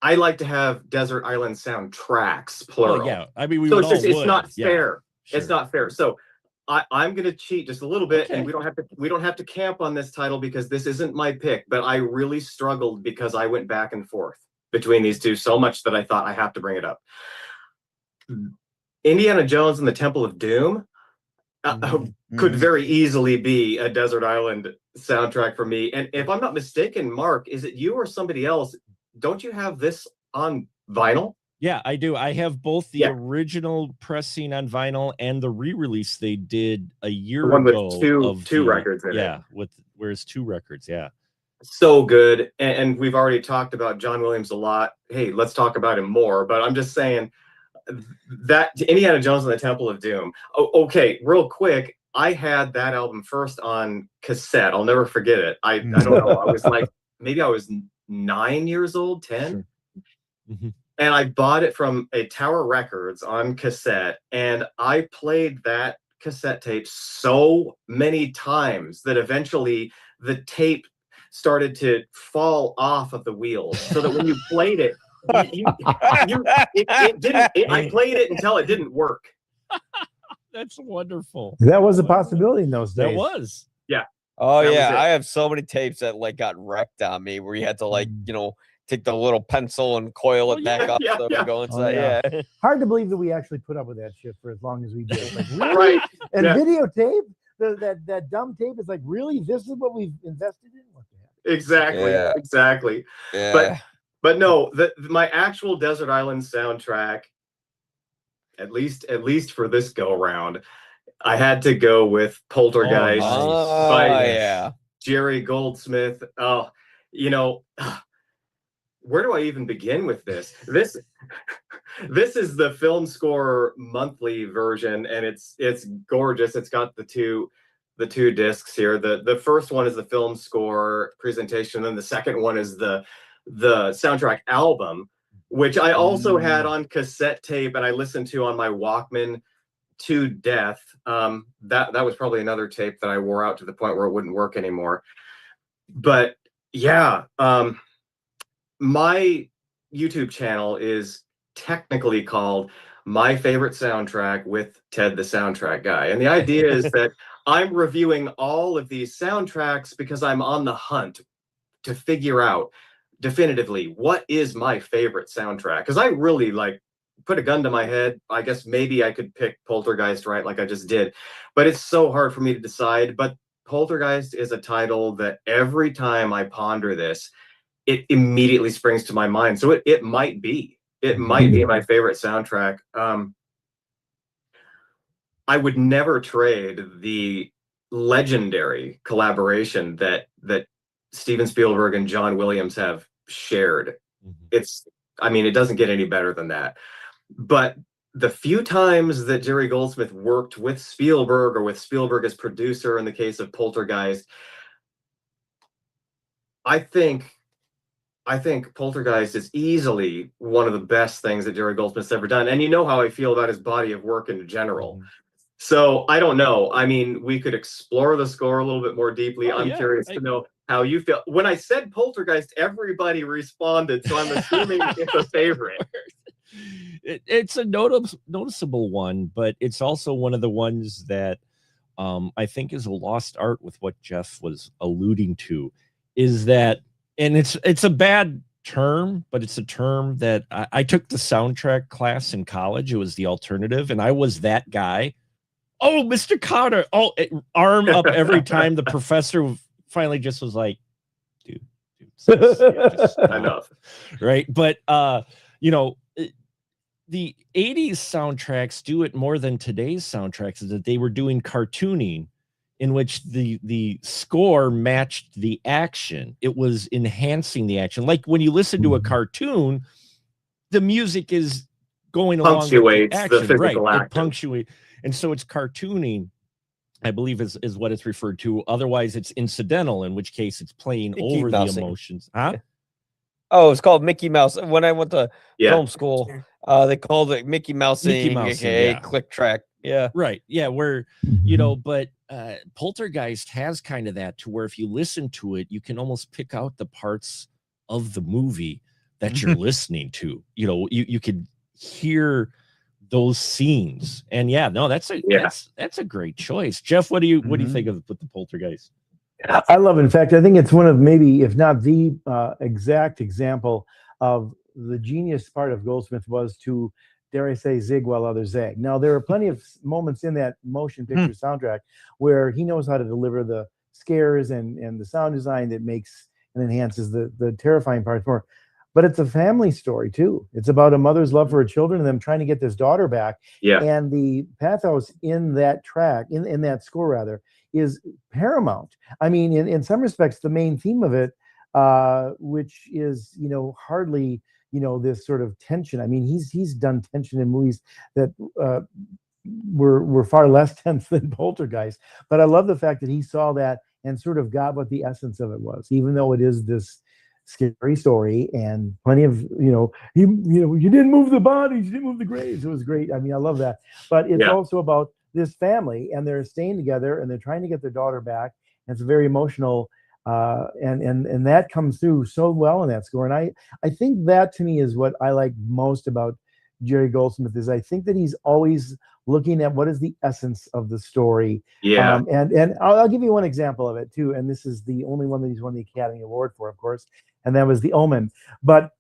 I like to have Desert Island soundtracks, plural. Oh, yeah, I mean, it's not fair. Sure. It's not fair. So I'm going to cheat just a little bit, and we don't have to camp on this title because this isn't my pick. But I really struggled because I went back and forth between these two so much that I thought I have to bring it up. Indiana Jones and the Temple of Doom could very easily be a Desert Island soundtrack for me. And if I'm not mistaken, Mark, is it you or somebody else? Don't you have this on vinyl? Yeah, I do. I have both the original pressing on vinyl and the re-release they did a year ago. With two records in it. Where's 2 records? Yeah. So good. And we've already talked about John Williams a lot. Hey, let's talk about him more. But I'm just saying that Indiana Jones and the Temple of Doom. Okay, real quick. I had that album first on cassette. I'll never forget it. I don't know. I was like, maybe I was 9 years old, 10. Sure. And I bought it from a Tower Records on cassette, and I played that cassette tape so many times that eventually the tape started to fall off of the wheels, so that when you played it, it didn't. I played it until it didn't work. That's wonderful. That was a possibility in those days. That was. Yeah. Oh yeah, I have so many tapes that got wrecked on me where you had to take the little pencil and coil it back up so it would go inside. Hard to believe that we actually put up with that shit for as long as we did. Like, really? And videotape? that dumb tape is like, really, this is what we've invested in. What the heck? Exactly, Yeah. exactly. Yeah. But no, my actual Desert Island soundtrack, at least for this go round, I had to go with Poltergeist by yeah. Jerry Goldsmith. Oh, you know, where do I even begin with this? This is the Film Score monthly version, and it's gorgeous. It's got the two discs here. The first one is the Film Score presentation, and the second one is the soundtrack album, which I also had on cassette tape and I listened to on my Walkman to death. That was probably another tape that I wore out to the point where it wouldn't work anymore. But yeah, my YouTube channel is technically called My Favorite Soundtrack with Ted the Soundtrack Guy. And the idea is that I'm reviewing all of these soundtracks because I'm on the hunt to figure out definitively what is my favorite soundtrack. Because I really put a gun to my head. I guess maybe I could pick Poltergeist, right, like I just did. But it's so hard for me to decide. But Poltergeist is a title that every time I ponder this, it immediately springs to my mind. So it might be my favorite soundtrack. I would never trade the legendary collaboration that Steven Spielberg and John Williams have shared. It doesn't get any better than that. But the few times that Jerry Goldsmith worked with Spielberg or with Spielberg as producer in the case of Poltergeist, I think Poltergeist is easily one of the best things that Jerry Goldsmith's ever done. And you know how I feel about his body of work in general. So I don't know. I mean, we could explore the score a little bit more deeply. I'm curious to know how you feel. When I said Poltergeist, everybody responded. So I'm assuming it's a favorite. It's a noticeable one, but it's also one of the ones that I think is a lost art with what Jeff was alluding to, is that, and it's a bad term, but it's a term that I took the soundtrack class in college. It was the alternative, and I was that guy. Oh, Mr. Cotter. Oh, arm up every time the professor finally just was like, dude, just enough. Right. But, the 80s soundtracks do it more than today's soundtracks, is that they were doing cartooning in which the score matched the action. It was enhancing the action. Like when you listen to a cartoon, the music is going along with the action, right? It punctuates. And so it's cartooning, I believe is what it's referred to. Otherwise, it's incidental, in which case it's playing over the emotions. Huh? Oh, it's called Mickey Mouse. When I went to film school, they called it Mickey Mousing, aka click track. Yeah. Right. Yeah. Where, but Poltergeist has kind of that, to where if you listen to it, you can almost pick out the parts of the movie that you're listening to. You could hear those scenes. And that's a great choice. Jeff, what do you think of with the Poltergeist? I love it. In fact, I think it's one of maybe, if not the exact example of the genius part of Goldsmith was to, dare I say, zig while others zag. Now, there are plenty of moments in that motion picture soundtrack where he knows how to deliver the scares and the sound design that makes and enhances the terrifying parts more. But it's a family story, too. It's about a mother's love for her children and them trying to get this daughter back. Yeah. And the pathos in that track, in that score, rather, is paramount. I mean, in some respects, the main theme of it, which is, hardly, this sort of tension. I mean, he's done tension in movies that were far less tense than Poltergeist. But I love the fact that he saw that and sort of got what the essence of it was, even though it is this scary story and plenty of, you didn't move the bodies, you didn't move the graves. It was great. I mean, I love that. But it's also about this family, and they're staying together and they're trying to get their daughter back. And it's very emotional. And that comes through so well in that score. And I think that, to me, is what I like most about Jerry Goldsmith, is I think that he's always looking at what is the essence of the story. Yeah. And I'll give you one example of it too. And this is the only one that he's won the Academy Award for, of course. And that was The Omen. But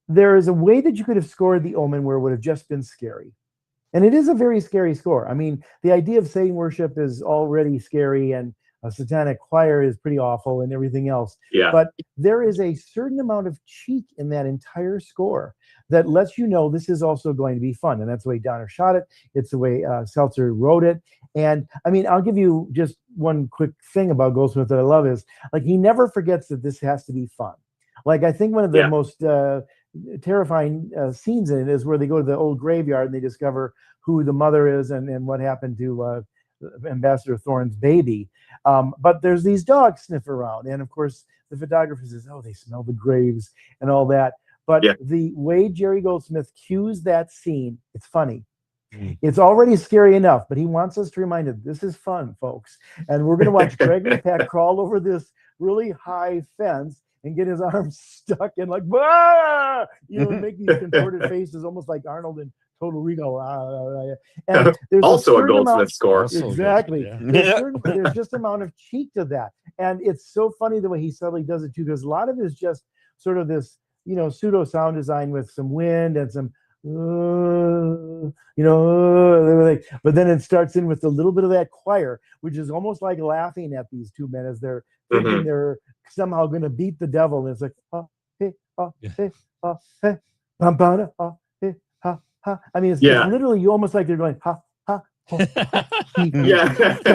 there is a way that you could have scored The Omen where it would have just been scary. And it is a very scary score. I mean, the idea of Satan worship is already scary, and a satanic choir is pretty awful and everything else. Yeah. But there is a certain amount of cheek in that entire score that lets you know this is also going to be fun. And that's the way Donner shot it. It's the way Seltzer wrote it. And I mean, I'll give you just one quick thing about Goldsmith that I love is, like, he never forgets that this has to be fun. Like, I think one of the most terrifying scenes in it is where they go to the old graveyard and they discover who the mother is and what happened to Ambassador Thorne's baby. But there's these dogs sniff around. And of course, the photographer says, oh, they smell the graves and all that. But the way Jerry Goldsmith cues that scene, it's funny. It's already scary enough, but he wants us to remind us, this is fun, folks. And we're going to watch Gregory Peck crawl over this really high fence and get his arms stuck in, like, bah! Make these contorted faces, almost like Arnold in Total Recall. And there's also a Goldsmith score. Exactly. There's just amount of cheek to that. And it's so funny the way he subtly does it too, because a lot of it is just sort of this, pseudo sound design with some wind and some, but then it starts in with a little bit of that choir, which is almost like laughing at these two men as they're thinking they're somehow going to beat the devil. And it's like, hey, hey, hey, hey, ha, ha. I mean, it's literally you almost like they're going, ha, ha, ha, ha,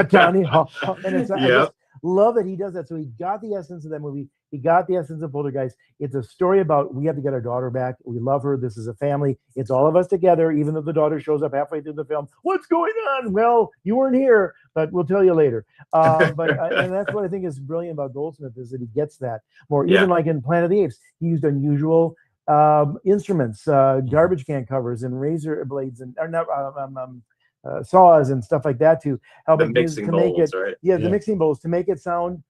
Johnny, ha, ha. And it's, I just love that he does that. So he got the essence of that movie. He got the essence of Poltergeist. It's a story about, we have to get our daughter back. We love her. This is a family. It's all of us together, even though the daughter shows up halfway through the film. What's going on? Well, you weren't here, but we'll tell you later. And that's what I think is brilliant about Goldsmith, is that he gets that more. Even like in Planet of the Apes, he used unusual instruments, garbage can covers and razor blades and saws and stuff like that to help the mixing bowls, right? The mixing bowls to make it sound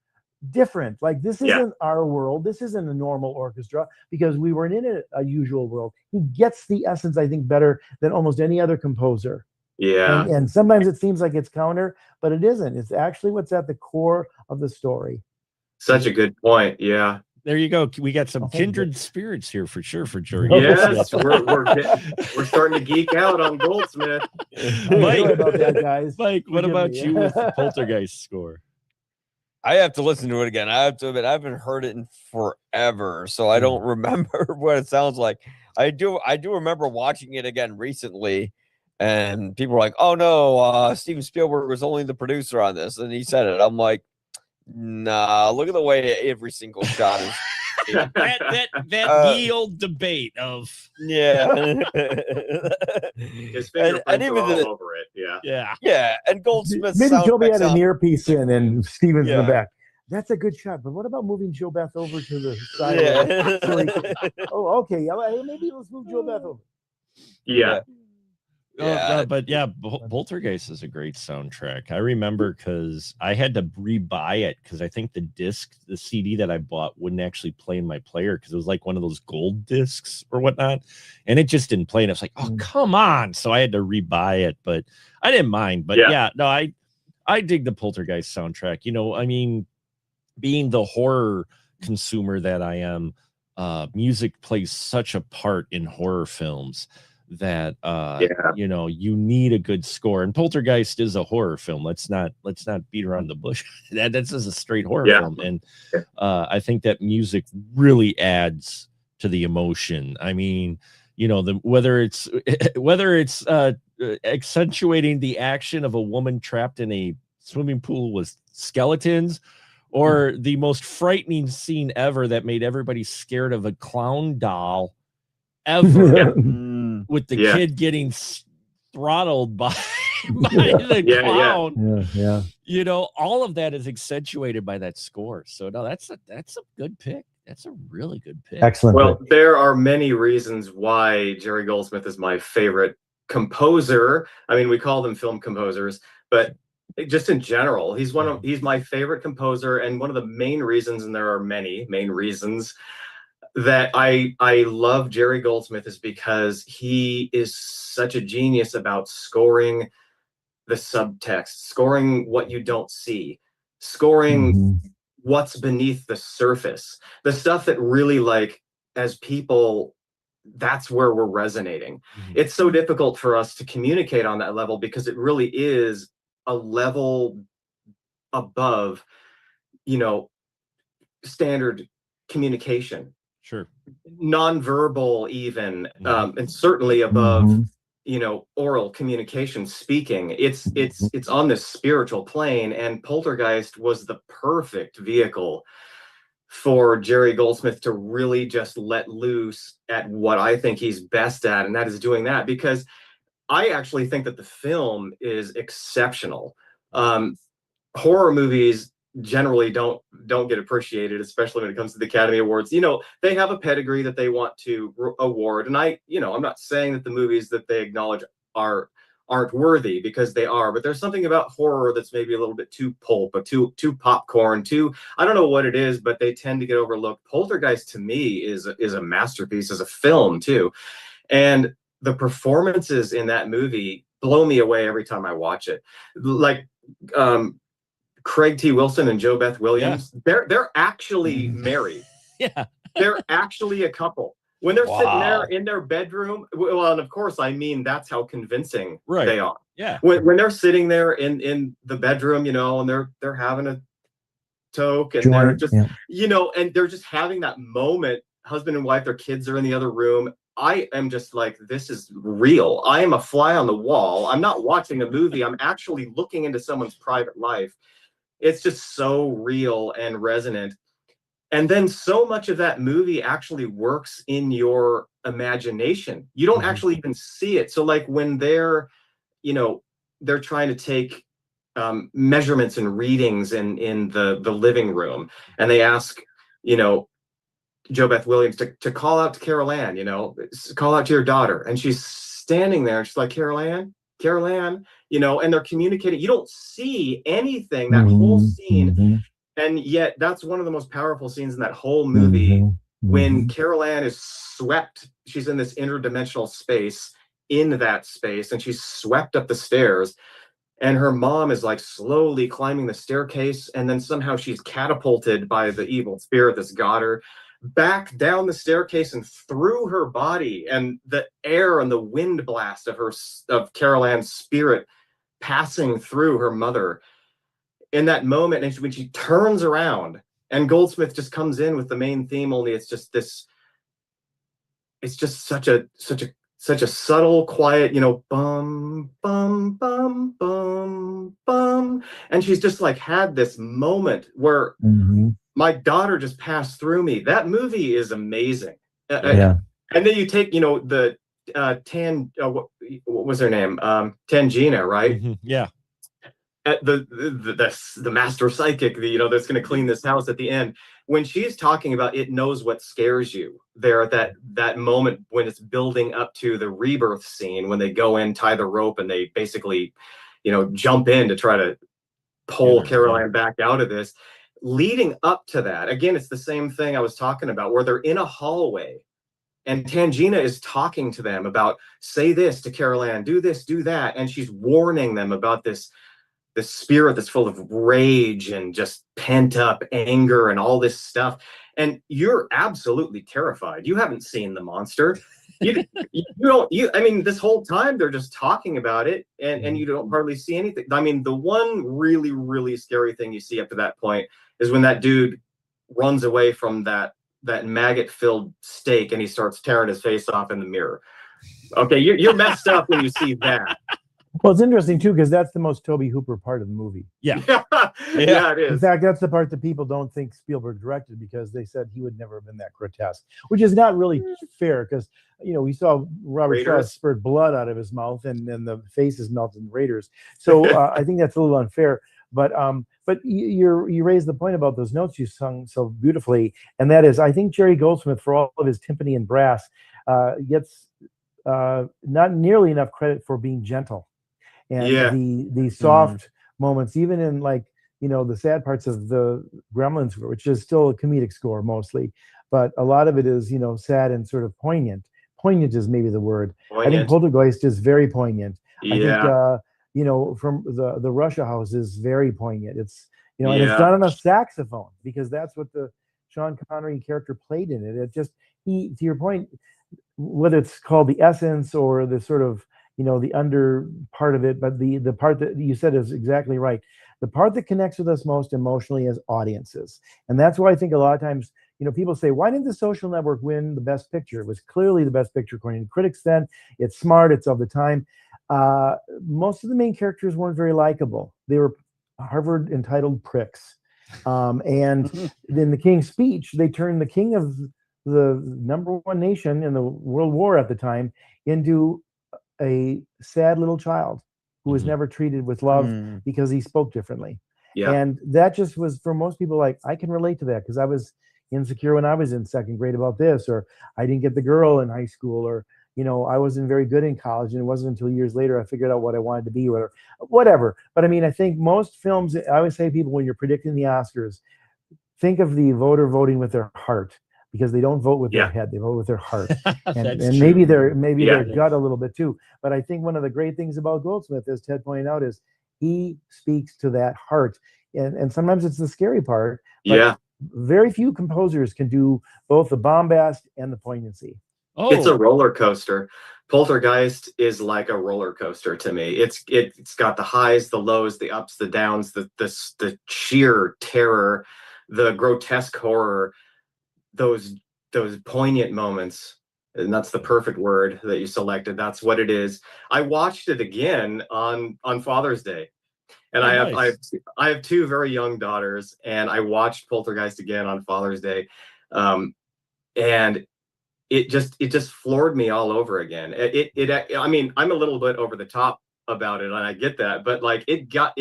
different. Like, this isn't our world. This isn't a normal orchestra, because we weren't in a usual world. He gets the essence, I think, better than almost any other composer. Yeah. And sometimes it seems like it's counter, but it isn't. It's actually what's at the core of the story. Such a good point. Yeah. There you go. We got some kindred spirits here for sure for Jerry. Yes, we're starting to geek out on Goldsmith. Mike, about that, guys. Mike, what about you with the Poltergeist score? I have to listen to it again. I have to admit, I haven't heard it in forever, so I don't remember what it sounds like. I do remember watching it again recently, and people were like, "Oh no, Steven Spielberg was only the producer on this," and he said it. I'm like, nah, look at the way every single shot is. that ye old debate of his fingerprints are all over it. Yeah. And Goldsmith. Maybe Joby had an earpiece in, and Steven's in the back. That's a good shot, but what about moving Joe Beth over to the side? Okay. Maybe let's move Joe Beth over. Yeah. Poltergeist is a great soundtrack. I remember because I had to rebuy it because I think the CD that I bought wouldn't actually play in my player because it was like one of those gold discs or whatnot, and it just didn't play. And I was like, "Oh, come on!" So I had to rebuy it, but I didn't mind. But I dig the Poltergeist soundtrack. I mean, being the horror consumer that I am, music plays such a part in horror films that you need a good score, and Poltergeist is a horror film. Let's not beat around the bush. That's just a straight horror film, and I think that music really adds to the emotion. I mean, whether it's accentuating the action of a woman trapped in a swimming pool with skeletons, or the most frightening scene ever that made everybody scared of a clown doll ever. With the kid getting throttled by the clown. All of that is accentuated by that score. So no, that's a good pick. That's a really good pick. Excellent. Well, there are many reasons why Jerry Goldsmith is my favorite composer. I mean, we call them film composers, but just in general, he's my favorite composer, and one of the main reasons, and there are many main reasons, that I love Jerry Goldsmith is because he is such a genius about scoring the subtext, scoring what you don't see, scoring what's beneath the surface, the stuff that really, like, as people that's where we're resonating. Mhm. It's so difficult for us to communicate on that level because it really is a level above, standard communication, Sure. nonverbal even, Mhm. and certainly above, Mhm. oral communication, speaking. It's on this spiritual plane, and Poltergeist was the perfect vehicle for Jerry Goldsmith to really just let loose at what I think he's best at, and that is doing that, because I actually think that the film is exceptional. Horror movies generally don't get appreciated, especially when it comes to the Academy Awards. They have a pedigree that they want to award, and I'm not saying that the movies that they acknowledge aren't worthy, because they are, but there's something about horror that's maybe a little bit too pulp, or too popcorn, I don't know what it is, but they tend to get overlooked. Poltergeist to me is a masterpiece as a film too, and the performances in that movie blow me away every time I watch it. Like Craig T. Wilson and Jo Beth Williams, they're actually married. Yeah. They're actually a couple. When they're sitting there Wow. in their bedroom, well, and of course, I mean, that's how convincing Right. they are. Yeah. When they're sitting there in the bedroom, and they're having a toke, and they're just, and they're just having that moment, husband and wife, their kids are in the other room. I am just like, this is real. I am a fly on the wall. I'm not watching a movie. I'm actually looking into someone's private life. It's just so real and resonant. And then so much of that movie actually works in your imagination. You don't actually even see it. So like when they're trying to take measurements and readings in the living room, and they ask, Jo Beth Williams to call out to Carol Ann, call out to your daughter. And she's standing there and she's like, Carol Ann, and they're communicating. You don't see anything, that whole scene. And yet that's one of the most powerful scenes in that whole movie, when Carol Ann is swept. She's in this interdimensional space, in that space, and she's swept up the stairs. And her mom is like slowly climbing the staircase, and then somehow she's catapulted by the evil spirit that's got her back down the staircase and through her body, and the air and the wind blast of Carol Ann's spirit passing through her mother in that moment. And when she turns around, and Goldsmith just comes in with the main theme, only it's just such a subtle, quiet, bum, bum, bum, bum, bum. And she's just like had this moment where my daughter just passed through me. That movie is amazing. And then you take, the what was her name? Tangina, right? Yeah. The master psychic, that's going to clean this house at the end. When she's talking about it knows what scares you, there at that moment when it's building up to the rebirth scene, when they go in, tie the rope, and they basically, jump in to try to pull Carol Ann back out of this. Leading up to that, again, it's the same thing I was talking about, where they're in a hallway, and Tangina is talking to them about, say this to Carol Ann, do this, do that, and she's warning them about this spirit that's full of rage and just pent up anger and all this stuff. And you're absolutely terrified. You haven't seen the monster. I mean, this whole time they're just talking about it, and you don't hardly see anything. I mean, the one really, really scary thing you see up to that point is when that dude runs away from that maggot-filled steak, and he starts tearing his face off in the mirror. Okay, you're messed up when you see that. Well, it's interesting too, because that's the most Tobe Hooper part of the movie. Yeah. Yeah, it is. In fact, that's the part that people don't think Spielberg directed, because they said he would never have been that grotesque, which is not really fair, because we saw Robert Shaw spurt blood out of his mouth, and then the faces melted in Raiders. So I think that's a little unfair. But you raised the point about those notes you sung so beautifully, and that is, I think Jerry Goldsmith, for all of his timpani and brass, gets not nearly enough credit for being gentle. And the soft moments, even in the sad parts of the Gremlins, which is still a comedic score mostly, but a lot of it is, sad and sort of poignant. Poignant is maybe the word. I think Poltergeist is very poignant. I think, from the Russia House is very poignant. It's, and it's done on a saxophone, because that's what the Sean Connery character played in it. It just, to your point, whether it's called the essence or the sort of, the under part of it, but the part that you said is exactly right. The part that connects with us most emotionally as audiences. And that's why I think a lot of times, people say, why didn't The Social Network win the best picture? It was clearly the best picture according to critics then. It's smart, it's of the time. Most of the main characters weren't very likable. They were Harvard entitled pricks. And in The King's Speech, they turned the king of the number one nation in the World War at the time into a sad little child who was never treated with love because he spoke differently. Yeah. And that just was, for most people, like, I can relate to that because I was insecure when I was in second grade about this, or I didn't get the girl in high school, or I wasn't very good in college, and it wasn't until years later I figured out what I wanted to be, or whatever. But I mean, I think most films, I always say to people, when you're predicting the Oscars, think of the voter voting with their heart, because they don't vote with their head, they vote with their heart. And maybe their gut a little bit too. But I think one of the great things about Goldsmith, as Ted pointed out, is he speaks to that heart. And sometimes it's the scary part. But very few composers can do both the bombast and the poignancy. Oh. It's a roller coaster. Poltergeist is like a roller coaster to me. It's got the highs, the lows, the ups, the downs, the sheer terror, the grotesque horror, those poignant moments. And that's the perfect word that you selected. That's what it is. I watched it again on Father's Day. And I have two very young daughters, and I watched Poltergeist again on Father's Day. And it just floored me all over again. I mean, I'm a little bit over the top about it, and I get that, but like it got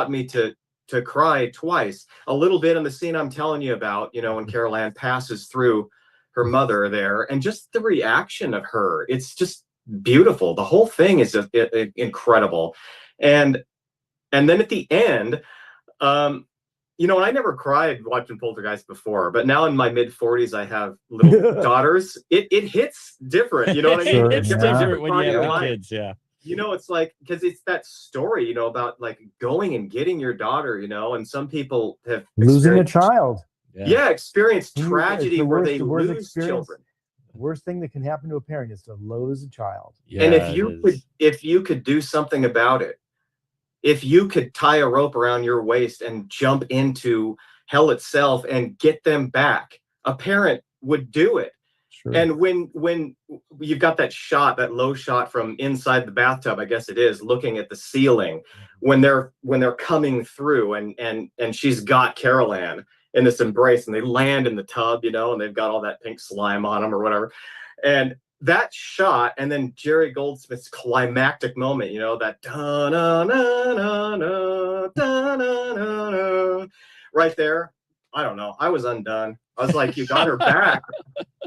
me to cry twice. A little bit in the scene I'm telling you about, when Carol Ann passes through her mother there, and just the reaction of her. It's just beautiful. The whole thing is just incredible. And then at the end, I never cried watching Poltergeist before, but now in my mid-40s, I have little daughters. It hits different, you know what I mean? Sure, it's different when you have the kids, yeah. It's like, because it's that story, about like going and getting your daughter, and some people have losing a child. Experienced tragedy where they lose children. The worst thing that can happen to a parent is to lose a child. Yeah, and if you could do something about it, if you could tie a rope around your waist and jump into hell itself and get them back, a parent would do it. Sure. And when you've got that low shot from inside the bathtub, I guess it is, looking at the ceiling, when they're coming through and she's got Carol Ann in this embrace, and they land in the tub, and they've got all that pink slime on them or whatever. And that shot, and then Jerry Goldsmith's climactic moment, that da-na-na-na-na, da-na-na-na, right there. I don't know. I was undone. I was like, you got her back.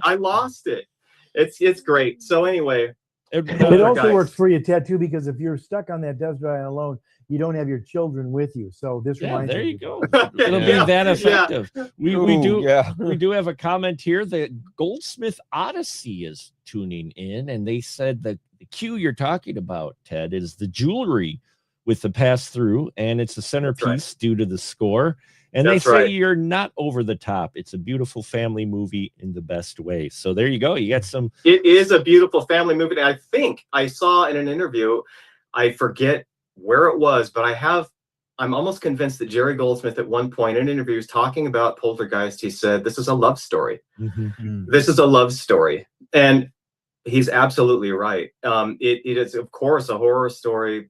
I lost it. It's great. So anyway, it also works for you, Ted, too, because if you're stuck on that desert island alone, you don't have your children with you. So this reminds there me. you go. It'll be that effective. We do have a comment here that Goldsmith Odyssey is tuning in, and they said that the cue you're talking about, Ted, is the jewelry with the pass through, and it's the centerpiece due to the score. And they say you're not over the top. It's a beautiful family movie in the best way. So there you go. You got some. It is a beautiful family movie. I think I saw in an interview, I forget where it was, but I'm almost convinced that Jerry Goldsmith at one point in an interview was talking about Poltergeist. He said, this is a love story. This is a love story. And he's absolutely right. It is, of course, a horror story,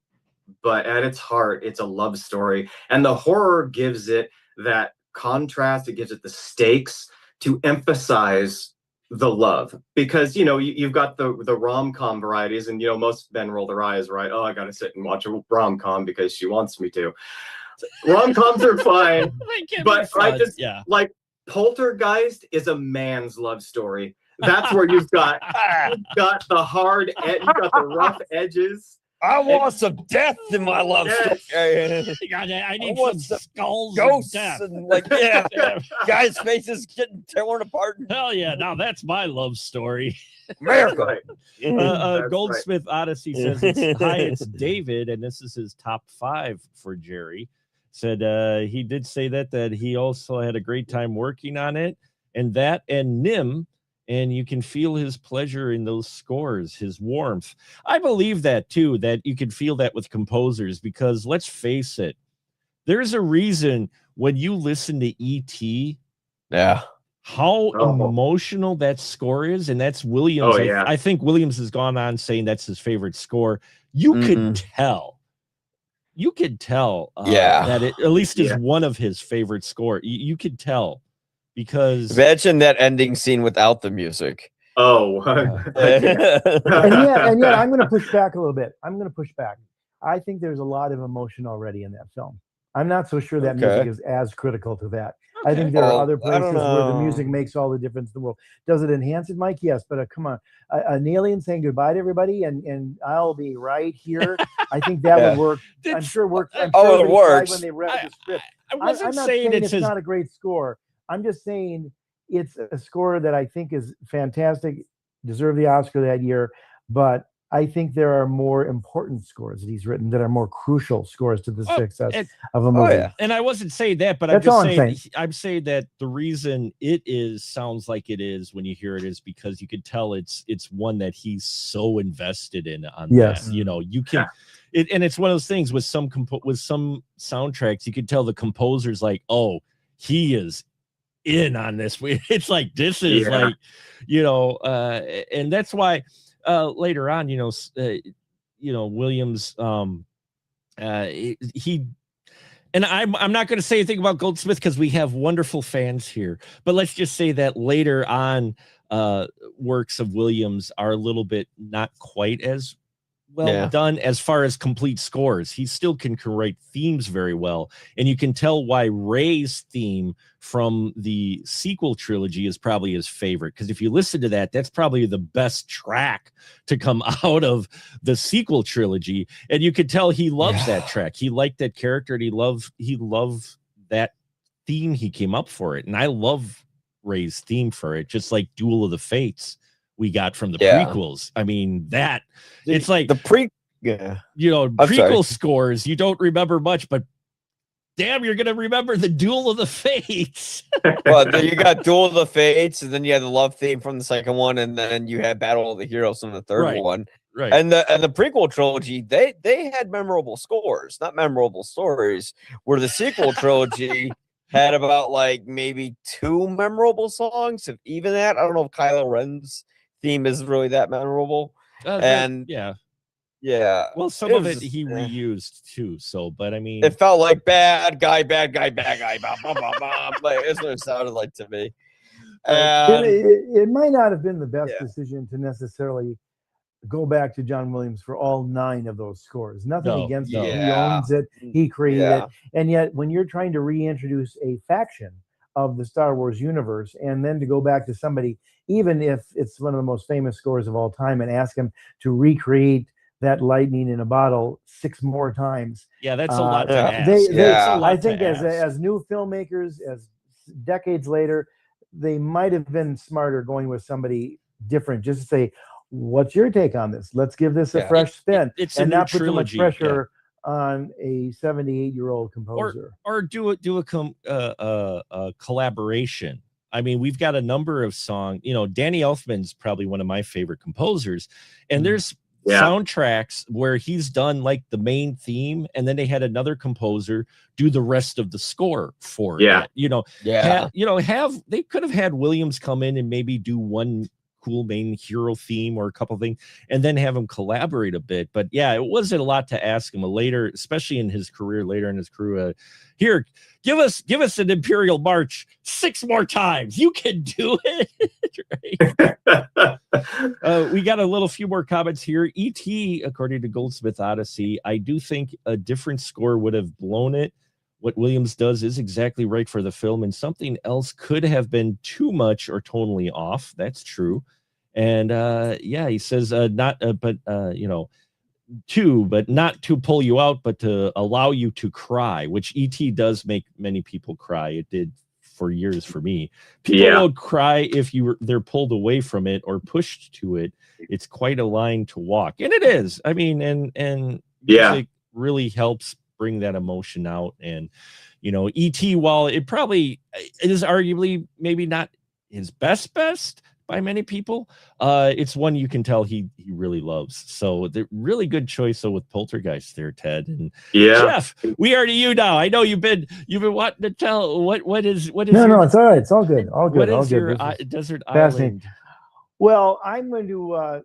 but at its heart, it's a love story. And the horror gives it that contrast. It gives it the stakes to emphasize the love, because you've got the rom-com varieties, and most men roll their eyes, right? Oh, I gotta sit and watch a rom-com because she wants me to. Rom-coms are fine, but I just like Poltergeist is a man's love story. That's where you've got the hard you've got the rough edges. I want some death in my love story. I need some skulls, ghosts, and guys' faces getting torn apart. Hell yeah! Now that's my love story. America. Goldsmith Odyssey says it's David, and this is his top 5 for Jerry. Said he did say that he also had a great time working on it, and Nim and you can feel his pleasure in those scores, his warmth. I believe that too, that you can feel that with composers, because let's face it, there's a reason when you listen to E.T., Yeah. how emotional that score is, and that's Williams. Oh, yeah. I think Williams has gone on saying that's his favorite score. You could tell. You could tell that it at least is one of his favorite score. You could tell, because imagine that ending scene without the music. Oh, and yet I'm going to push back a little bit. I'm going to push back. I think there's a lot of emotion already in that film. I'm not so sure that music is as critical to that. I think there are other places where the music makes all the difference in the world. Does it enhance it, Mike? Yes, but come on, an alien saying goodbye to everybody and I'll be right here. I think that would work. I'm sure it worked. I'm sure it works. when they read the script. I wasn't I'm not saying it's not a great score. I'm just saying it's a score that I think is fantastic, deserved the Oscar that year, but I think there are more important scores that he's written that are more crucial scores to the success of a movie. And I wasn't saying that, but I'm saying that the reason it sounds like it is when you hear it is because you could tell it's one that he's so invested in on that. You know, you can and it's one of those things with some soundtracks, you could tell the composer's like, oh, he is in on this. It's like, this is like, you know, and that's why later on, Williams, he, and I'm not going to say anything about Goldsmith because we have wonderful fans here, but let's just say that later on, works of Williams are a little bit not quite as well done as far as complete scores. He still can write themes very well, and you can tell why Ray's theme from the sequel trilogy is probably his favorite, because if you listen to that, that's probably the best track to come out of the sequel trilogy, and you could tell he loves that track. He liked that character, and he loved that theme. He came up for it, and I love Ray's theme for it, just like Duel of the Fates we got from the prequels. I mean, it's like prequel scores you don't remember much, but damn, you're gonna remember the Duel of the Fates. Well, then you got Duel of the Fates, and then you had the love theme from the second one, and then you had Battle of the Heroes from the third one. Right. And the prequel trilogy, they had memorable scores, not memorable stories, where the sequel trilogy had about like maybe 2 memorable songs, if even that. I don't know if Kylo Ren's theme is really that memorable. Well, some of it he reused too. So, but I mean, it felt like bad guy, blah, blah, blah. Like, that's what it sounded like to me. It might not have been the best decision to necessarily go back to John Williams for all 9 of those scores. Nothing against him. He owns it. He created it. And yet, when you're trying to reintroduce a faction of the Star Wars universe, and then to go back to somebody, even if it's one of the most famous scores of all time, and ask him to recreate that lightning in a bottle 6 more times. Yeah, that's a lot to ask. I think as new filmmakers, as decades later, they might have been smarter going with somebody different, just to say, what's your take on this? Let's give this a fresh spin. It's and a not new put too much trilogy. pressure on a 78-year-old composer. Or do a collaboration. I mean, we've got a number of songs. You know, Danny Elfman's probably one of my favorite composers, and there's soundtracks where he's done like the main theme, and then they had another composer do the rest of the score for it. They could have had Williams come in and maybe do one cool main hero theme or a couple things, and then have him collaborate a bit. But yeah, it wasn't a lot to ask him later, especially in his career, later in his career. Here, give us an Imperial March 6 more times. You can do it. We got a few more comments here. E.T., according to Goldsmith Odyssey, I do think a different score would have blown it. What Williams does is exactly right for the film, and something else could have been too much or tonally off. That's true. And he says not to pull you out, but to allow you to cry, which E.T. does make many people cry. It did for years for me. People don't cry if they're pulled away from it or pushed to it. It's quite a line to walk, and it is. I mean, and music really helps bring that emotion out. And E.T., while it is arguably maybe not his best, by many people. It's one you can tell he really loves. So the really good choice. So with Poltergeist there, Ted and Jeff, we are to you now. I know you've been wanting to tell what is no, it's all right. It's all good. All good. What all is good. your desert island? Well, I'm going to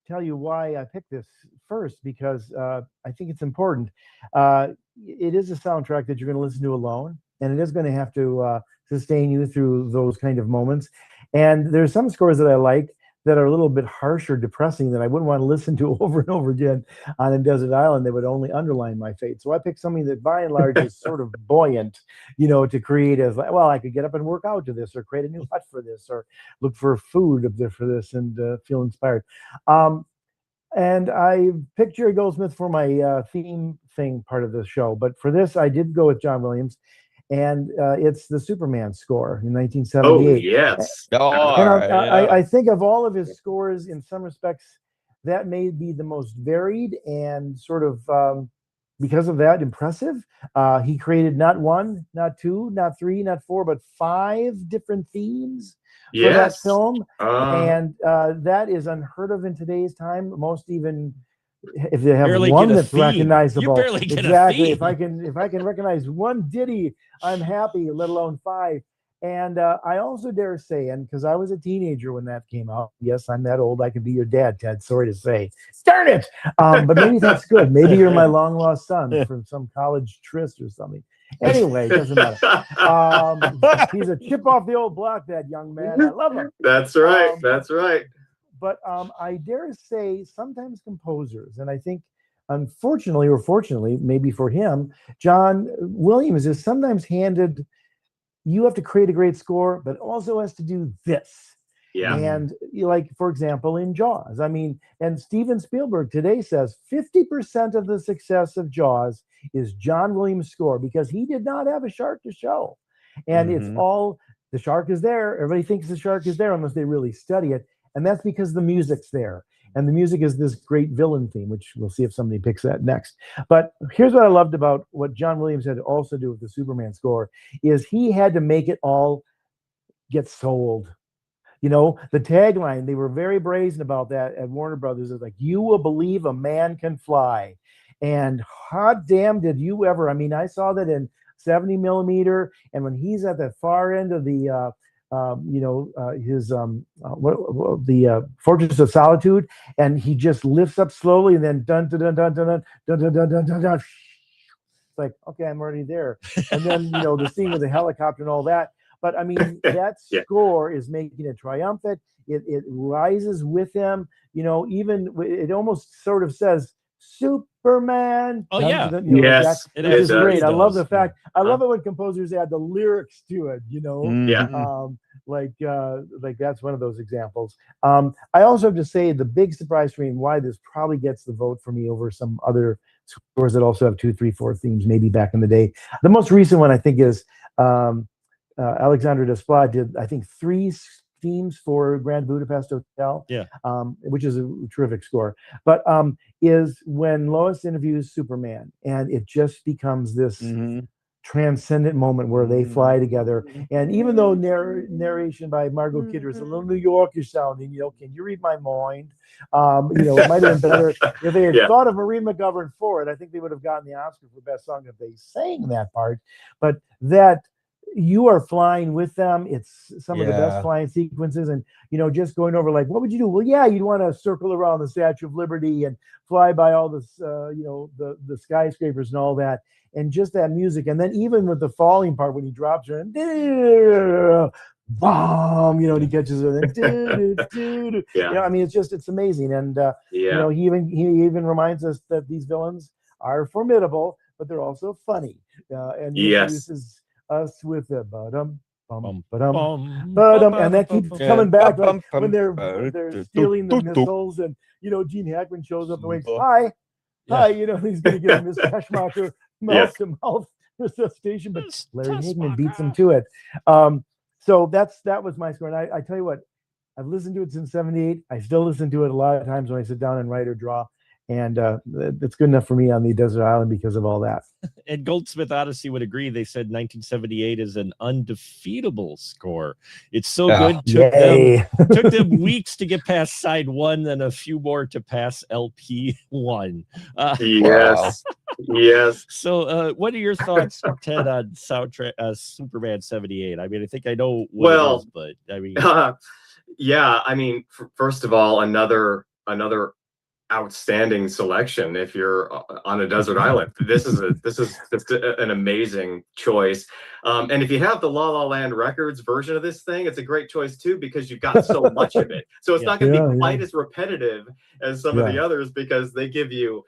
tell you why I picked this first, because I think it's important. It is a soundtrack that you're going to listen to alone, and it is going to have to sustain you through those kind of moments. And there's some scores that I like that are a little bit harsh or depressing that I wouldn't want to listen to over and over again on a desert island. That would only underline my fate. So I picked something that by and large is sort of buoyant, to create as like, well, I could get up and work out to this, or create a new hut for this, or look for food up there for this, and feel inspired. And I picked Jerry Goldsmith for my theme thing part of the show. But for this, I did go with John Williams. And it's the Superman score in 1978. Oh, yes. And I think of all of his scores, in some respects, that may be the most varied and sort of, because of that, impressive. He created not one, not two, not three, not four, but 5 different themes for that film. And that is unheard of in today's time. Most even... if they have one that's recognizable, you barely get exactly. A theme. If I can recognize one ditty, I'm happy. Let alone 5. And I also dare say, and because I was a teenager when that came out, yes, I'm that old. I could be your dad, Ted. Sorry to say, darn it. But maybe that's good. Maybe you're my long lost son from some college tryst or something. Anyway, it doesn't matter. He's a chip off the old block, that young man. I love him. That's right. That's right. But I dare say sometimes composers, and I think unfortunately or fortunately, maybe for him, John Williams is sometimes handed, you have to create a great score, but also has to do this. Yeah. And like, for example, in Jaws, and Steven Spielberg today says 50% of the success of Jaws is John Williams' score, because he did not have a shark to show. And it's all, the shark is there. Everybody thinks the shark is there unless they really study it. And that's because the music's there. And the music is this great villain theme, which we'll see if somebody picks that next. But here's what I loved about what John Williams had to also do with the Superman score, is he had to make it all get sold. The tagline, they were very brazen about that at Warner Brothers. Is like, you will believe a man can fly. And hot damn did you ever. I saw that in 70 millimeter. And when he's at the far end of the, the Fortress of Solitude, and he just lifts up slowly, and then dun dun dun dun dun dun dun dun dun dun dun. It's like, okay, I'm already there. And then the scene with the helicopter and all that. But that score is making it triumphant. It rises with him. Even it almost sort of says Superman. Oh yeah, yes, it is great. I love the Yeah. fact. I love it when composers add the lyrics to it. Like that's one of those examples. I also have to say the big surprise for me, and why this probably gets the vote for me over some other scores that also have 2, 3, 4 themes, maybe back in the day. The most recent one I think is Alexandre Desplat did, I think, 3 themes for Grand Budapest Hotel, which is a terrific score. But is when Lois interviews Superman, and it just becomes this transcendent moment where they fly together. And even though narration by Margot Kidder is a little New Yorkish sounding, can you read my mind? It might have been better if they had thought of Marie McGovern for it. I think they would have gotten the Oscar for Best Song if they sang that part. But that you are flying with them. It's some of the best flying sequences. And, just going over like, what would you do? Well, you'd want to circle around the Statue of Liberty and fly by all this, the skyscrapers and all that. And just that music. And then even with the falling part, when he drops her and bomb, and he catches her. And it's amazing. And, he even reminds us that these villains are formidable, but they're also funny. And he introduces us with the and that keeps coming back like when they're stealing the missiles, and Gene Hackman shows up and waits, hi, he's gonna give him his Peschmacher mouth to mouth resuscitation, but Larry Hagman beats him to it. So that was my score. And I tell you what, I've listened to it since '78. I still listen to it a lot of times when I sit down and write or draw. And it's good enough for me on the desert island because of all that. And Goldsmith Odyssey would agree. They said 1978 is an undefeatable score. It's so good. Took them weeks to get past side 1, then a few more to pass LP 1. Yes. Yes. So what are your thoughts, Ted, on soundtrack Superman 78? I mean, I think I know what it is, but I mean, yeah, I mean, first of all, another outstanding selection if you're on a desert island. This is just an amazing choice. And if you have the La La Land Records version of this thing, it's a great choice too, because you've got so much of it. So it's not going to be quite as repetitive as some of the others, because they give you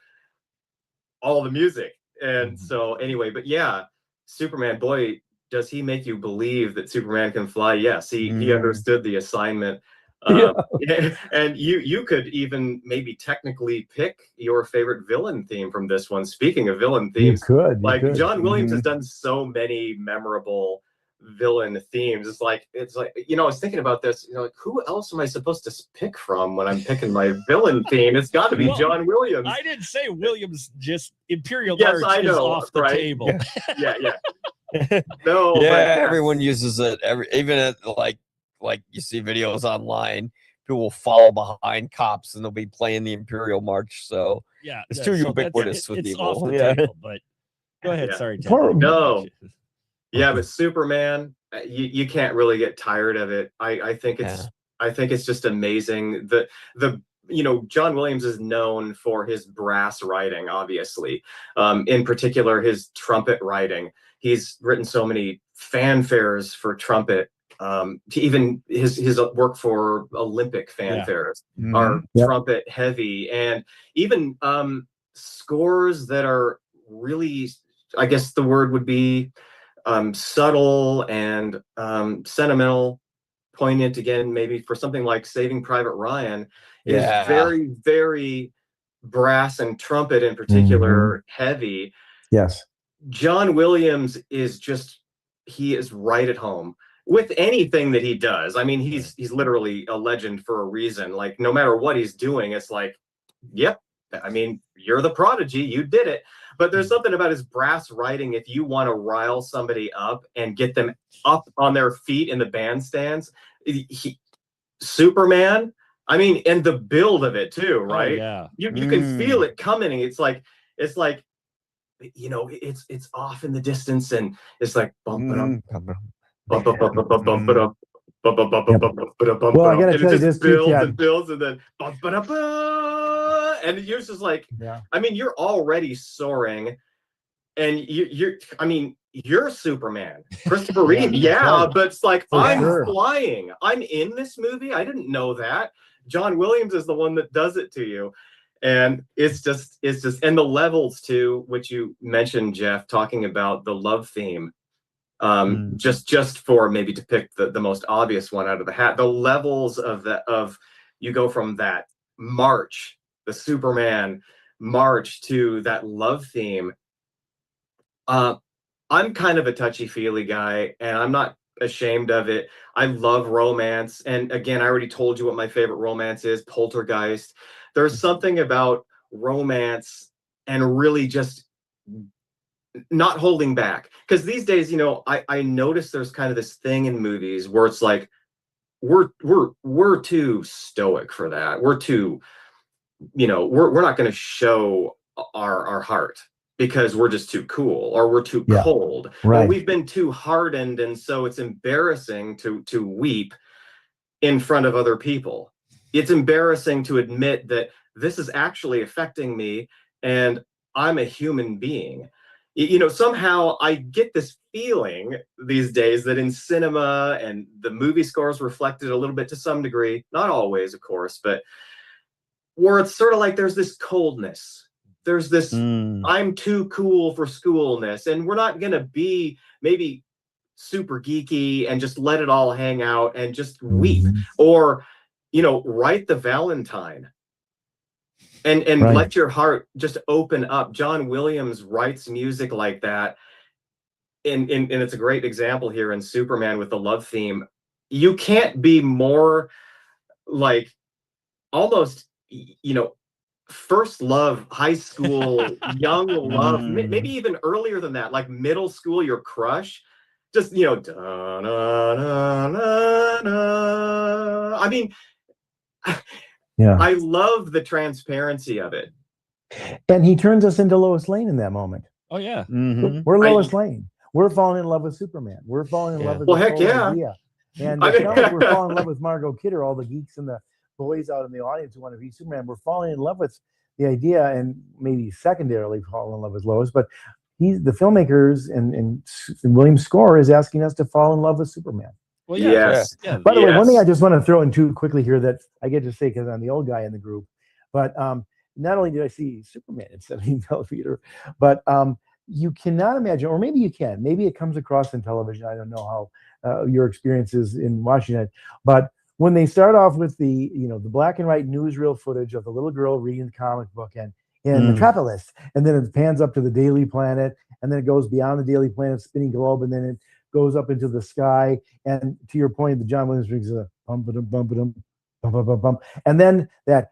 all the music. And so anyway, but yeah, Superman, boy, does he make you believe that Superman can fly? Yes, he understood the assignment. And you could even maybe technically pick your favorite villain theme from this one. Speaking of villain themes, John Williams has done so many memorable villain themes. It's like, you know, I was thinking about this, you know, like, who else am I supposed to pick from when I'm picking my villain theme? It's got to be John Williams. I didn't say Williams, just Imperial Yes, Arts I know, is off the right? table. Yeah. No, yeah, everyone uses it. Even at like you see videos online, people will follow behind cops and they'll be playing the Imperial March. So yeah, it's too ubiquitous with it's people. off the table, but go ahead. Sorry, Ted. No. Yeah, but Superman, you can't really get tired of it. I think it's just amazing. The you know, John Williams is known for his brass writing, obviously. In particular, his trumpet writing. He's written so many fanfares for trumpet. Even his work for Olympic fanfares are trumpet heavy, and even scores that are really, I guess the word would be subtle and sentimental, poignant. Again, maybe for something like Saving Private Ryan, is very, very brass and trumpet in particular heavy. Yes. John Williams is he is right at home with anything that he does. I mean, he's literally a legend for a reason. Like, no matter what he's doing, it's like, yep, I mean, you're the prodigy, you did it. But there's something about his brass writing. If you want to rile somebody up and get them up on their feet in the bandstands, Superman, I mean, and the build of it too, right? You can feel it coming. It's like, you know, it's off in the distance, and it's like bump it up, bump up, bump up, bump it up, bump up, bump up, bump up, bump Well, I gotta and tell it you just this, builds and builds, and then bump it up, and you're just like, I mean, you're already soaring, and I mean, you're Superman, Christopher Reeve, but it's like, I'm flying, I'm in this movie. I didn't know that. John Williams is the one that does it to you. And it's just, and the levels too, which you mentioned, Jeff, talking about the love theme. Just for maybe to pick the most obvious one out of the hat, the levels of you go from that march, the Superman march, to that love theme. I'm kind of a touchy-feely guy, and I'm not ashamed of it. I love romance, and again, I already told you what my favorite romance is, Poltergeist. There's something about romance and really just not holding back, because these days, you know, I notice there's kind of this thing in movies where it's like we're too stoic for that. We're too, you know, we're not going to show our heart because we're just too cool, or we're too cold, or we've been too hardened, and so it's embarrassing to weep in front of other people. It's embarrassing to admit that this is actually affecting me, and I'm a human being. You know, somehow I get this feeling these days that in cinema, and the movie scores reflected a little bit to some degree, not always, of course, but where it's sort of like there's this coldness. There's this, I'm too cool for schoolness, and we're not going to be maybe super geeky and just let it all hang out and just weep, or, you know, write the Valentine and let your heart just open up. John Williams writes music like that, and it's a great example here in Superman with the love theme. You can't be more like almost, you know, first love, high school, young love, maybe even earlier than that, like middle school, your crush, just, you know, da, na, na, na, na. I mean, Yeah. I love the transparency of it. And he turns us into Lois Lane in that moment. Oh yeah. We're Lois Lane. We're falling in love with Superman. We're falling in love with this whole idea. And it's not like we're falling in love with Margot Kidder, all the geeks and the boys out in the audience who want to be Superman. We're falling in love with the idea, and maybe secondarily fall in love with Lois. But the filmmakers and Williams' score is asking us to fall in love with Superman. Well, yes. Yeah. By the way, one thing I just want to throw in too quickly here that I get to say because I'm the old guy in the group, but not only did I see Superman in 17 millimeter, but you cannot imagine, or maybe you can, maybe it comes across in television. I don't know how your experience is in watching it, but when they start off with the black and white newsreel footage of the little girl reading the comic book and in Metropolis, and then it pans up to the Daily Planet, and then it goes beyond the Daily Planet spinning globe, and then it goes up into the sky, and to your point, the John Williams brings a bum ba dum bum ba dum bum bum bum bum, and then that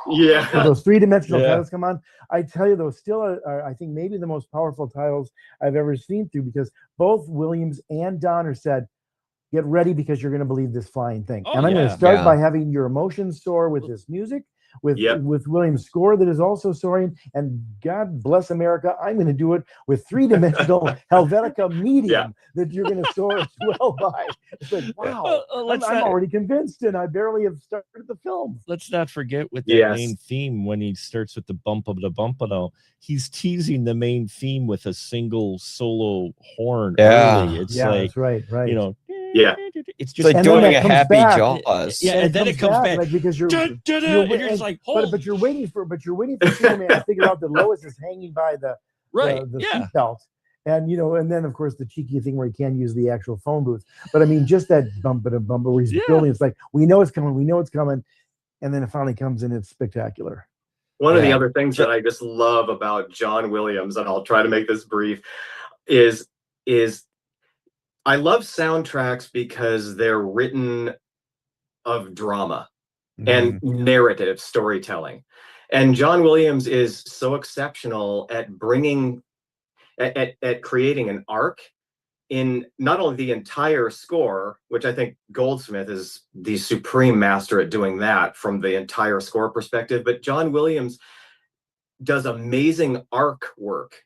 those three-dimensional titles come on. I tell you, those still are I think maybe the most powerful titles I've ever seen through, because both Williams and Donner said, get ready because you're going to believe this flying thing. And I'm going to start by having your emotions soar with this music, with Williams' score that is also soaring. And God bless America, I'm going to do it with three-dimensional Helvetica medium that you're going to soar as well by. It's like, wow, I'm already convinced, and I barely have started the film. Let's not forget with that main theme, when he starts with the bump of the bump, he's teasing the main theme with a single solo horn early. It's like, that's right. You know, it's just like doing a happy Jaws. Yeah, and then it comes back like, because you're just like, but you're waiting for Superman to figure out that Lois is hanging by the seatbelt, and and then of course the cheeky thing where he can't use the actual phone booth. But I mean, just that bump where he's building, it's like we know it's coming, and then it finally comes in. It's spectacular. One of the other things that I just love about John Williams, and I'll try to make this brief, is I love soundtracks because they're written of drama and narrative storytelling. And John Williams is so exceptional at at creating an arc in not only the entire score, which I think Goldsmith is the supreme master at doing that from the entire score perspective, but John Williams does amazing arc work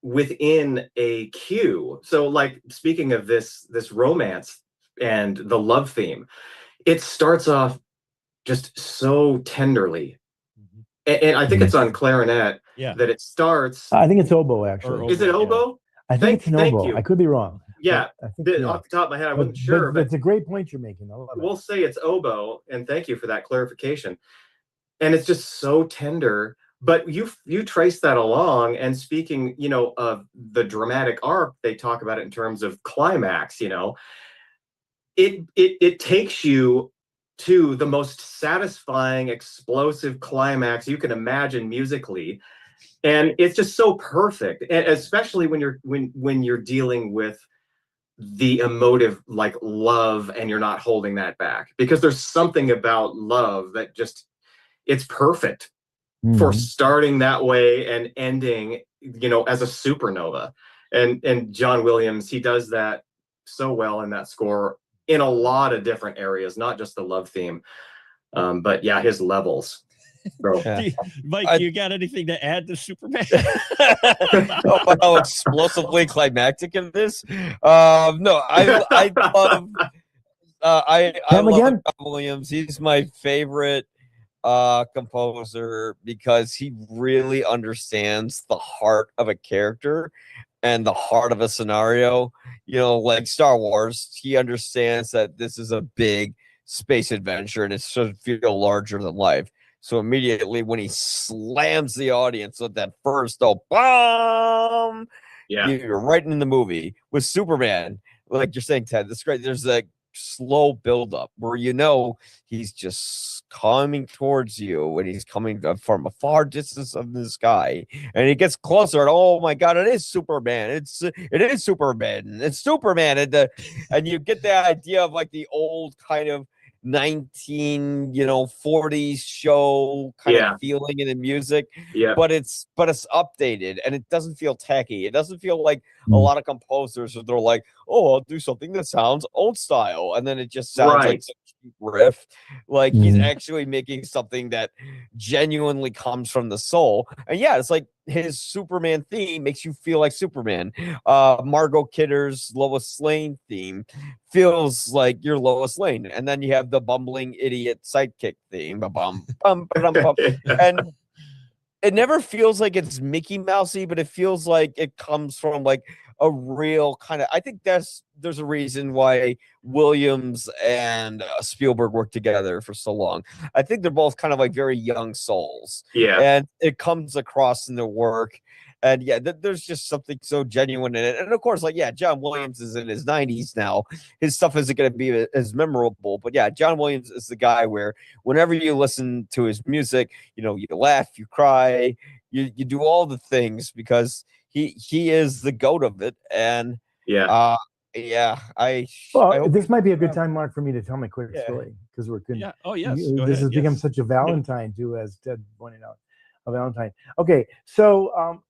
within a cue. So, like, speaking of this romance and the love theme, it starts off just so tenderly, and I think it's on clarinet that it starts. I think it's oboe, actually. Is it oboe? I think it's an oboe. I could be wrong. Yeah, I think, off the top of my head, I wasn't sure. But it's a great point you're making. We'll say it's oboe, and thank you for that clarification. And it's just so tender. But you trace that along, and speaking, of the dramatic arc, they talk about it in terms of climax. It takes you to the most satisfying, explosive climax you can imagine musically, and it's just so perfect. And especially when you're dealing with the emotive, like love, and you're not holding that back, because there's something about love that just, it's perfect for starting that way and ending, as a supernova. And John Williams, he does that so well in that score in a lot of different areas, not just the love theme, but his levels. Mike, you got anything to add to Superman? How explosively climactic it is. No, I love John Williams. He's my favorite composer because he really understands the heart of a character and the heart of a scenario. Like Star Wars, he understands that this is a big space adventure and it should feel larger than life. So immediately when he slams the audience with that first bomb, you're right in the movie. With Superman, like you're saying, Ted, that's great. There's a slow buildup where he's just coming towards you, and he's coming from a far distance of the sky, and he gets closer, and oh my God, it is Superman! It is Superman! It's Superman! And you get the idea of like the old kind of 1940s show kind of feeling in the music. Yeah. But it's updated and it doesn't feel tacky. It doesn't feel like a lot of composers where they're like, oh, I'll do something that sounds old style, and then it just sounds like some cheap riff. Like he's actually making something that genuinely comes from the soul. And yeah, it's like his Superman theme makes you feel like Superman. Margot Kidder's Lois Lane theme feels like you're Lois Lane, and then you have the bumbling idiot sidekick theme, and it never feels like it's Mickey Mousey, but it feels like it comes from like a real kind of. I think there's a reason why Williams and Spielberg worked together for so long. I think they're both kind of like very young souls. Yeah, and it comes across in their work. And yeah, there's just something so genuine in it. And of course, like, yeah, John Williams is in his 90s now. His stuff isn't going to be as memorable. But yeah, John Williams is the guy where whenever you listen to his music, you laugh, you cry, you do all the things because he is the goat of it. And yeah. This might be a good time, Mark, for me to tell my quick story because we're good. Yeah. Oh, yes. This has become such a Valentine too, as Ted pointed out. A Valentine. Okay, so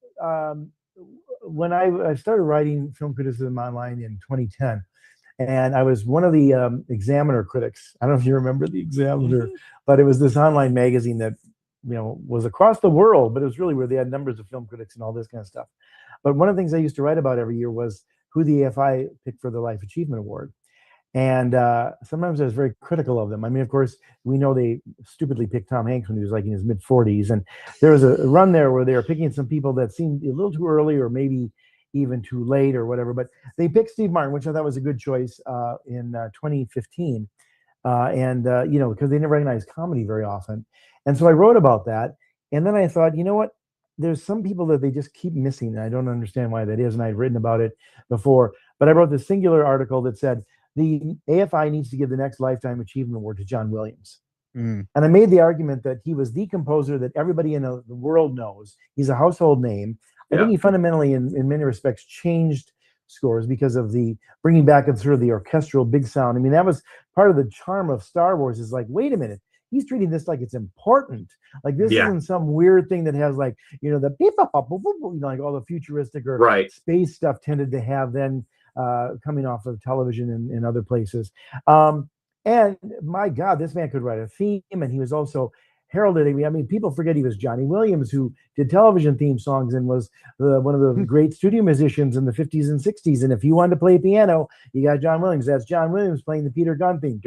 when I started writing film criticism online in 2010, and I was one of the Examiner critics. I don't know if you remember the Examiner, but it was this online magazine that was across the world, but it was really where they had numbers of film critics and all this kind of stuff. But one of the things I used to write about every year was who the AFI picked for the Life Achievement Award. And sometimes I was very critical of them. I mean, of course, we know they stupidly picked Tom Hanks when he was like in his mid-40s. And there was a run there where they were picking some people that seemed a little too early or maybe even too late or whatever. But they picked Steve Martin, which I thought was a good choice in 2015. Because they never recognized comedy very often. And so I wrote about that. And then I thought, you know what? There's some people that they just keep missing. And I don't understand why that is. And I'd written about it before. But I wrote this singular article that said, the AFI needs to give the next Lifetime Achievement Award to John Williams. And I made the argument that he was the composer that everybody in the world knows. He's a household name. I think he fundamentally, in many respects, changed scores because of the bringing back of sort of the orchestral big sound. I mean, that was part of the charm of Star Wars is like, wait a minute, he's treating this like it's important. Like this isn't some weird thing that has like, the beep, like all the futuristic or space stuff tended to have then coming off of television and other places. And my God, this man could write a theme, and he was also heralded. I mean, people forget he was Johnny Williams, who did television theme songs and was one of the great studio musicians in the 50s and 60s. And if you wanted to play piano, you got John Williams. That's John Williams playing the Peter Gunn theme.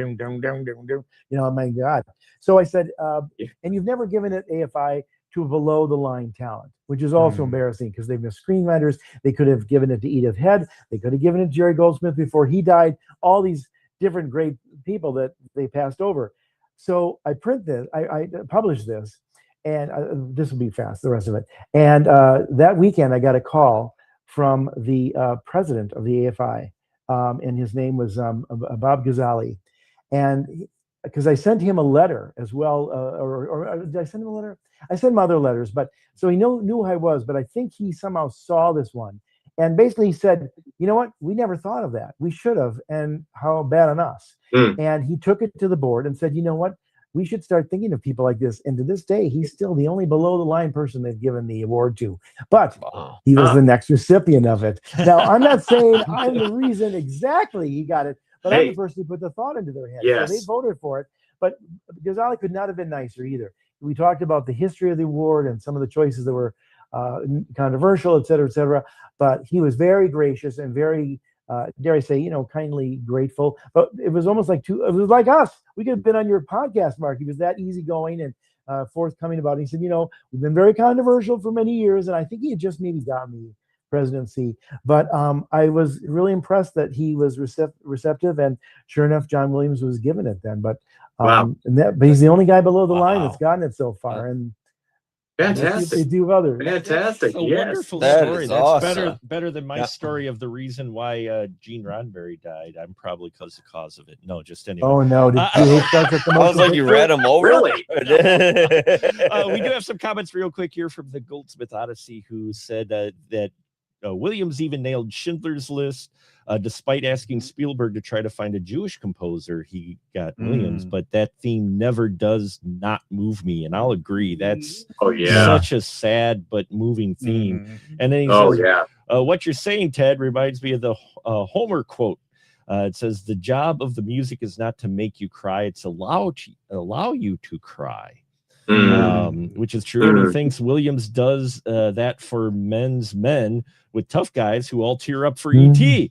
My God. So I said, and you've never given it AFI to a below the line talent, which is also embarrassing because they've missed screenwriters. They could have given it to Edith Head. They could have given it to Jerry Goldsmith before he died. All these different great people that they passed over. So I published this, and this will be fast, the rest of it. And that weekend, I got a call from the president of the AFI, and his name was Bob Ghazali. And because I sent him a letter as well, or did I send him a letter? I sent him other letters, but so he knew who I was, but I think he somehow saw this one. And basically he said, you know what? We never thought of that. We should have. And how bad on us. And he took it to the board and said, you know what? We should start thinking of people like this. And to this day, he's still the only below the line person they've given the award to. But he was the next recipient of it. Now, I'm not saying I'm the reason exactly he got it, but I'm the person who put the thought into their head. Yes. So they voted for it. But Ghazali could not have been nicer either. We talked about the history of the award and some of the choices that were controversial, et cetera, but he was very gracious and very, dare I say, kindly grateful. But it was almost like it was like us. We could have been on your podcast, Mark. He was that easygoing and forthcoming about it. He said, we've been very controversial for many years, and I think he had just maybe gotten the presidency. But I was really impressed that he was receptive, and sure enough, John Williams was given it then. But but he's the only guy below the line that's gotten it so far, and fantastic. They do others. Fantastic. A wonderful story. That's awesome. better than my story of the reason why Gene Roddenberry died. I'm probably the cause of it. No, just anyway. Oh no! Did you start at the I was like, you read them over. Really? We do have some comments real quick here from the Goldsmith Odyssey, who said that Williams even nailed Schindler's List. Despite asking Spielberg to try to find a Jewish composer, he got Williams, but that theme never does not move me. And I'll agree. That's such a sad but moving theme. And then he says, what you're saying, Ted, reminds me of the Homer quote. It says, the job of the music is not to make you cry. It's allow you to cry. Which is true. And he thinks Williams does that for men's men with tough guys who all tear up for E.T.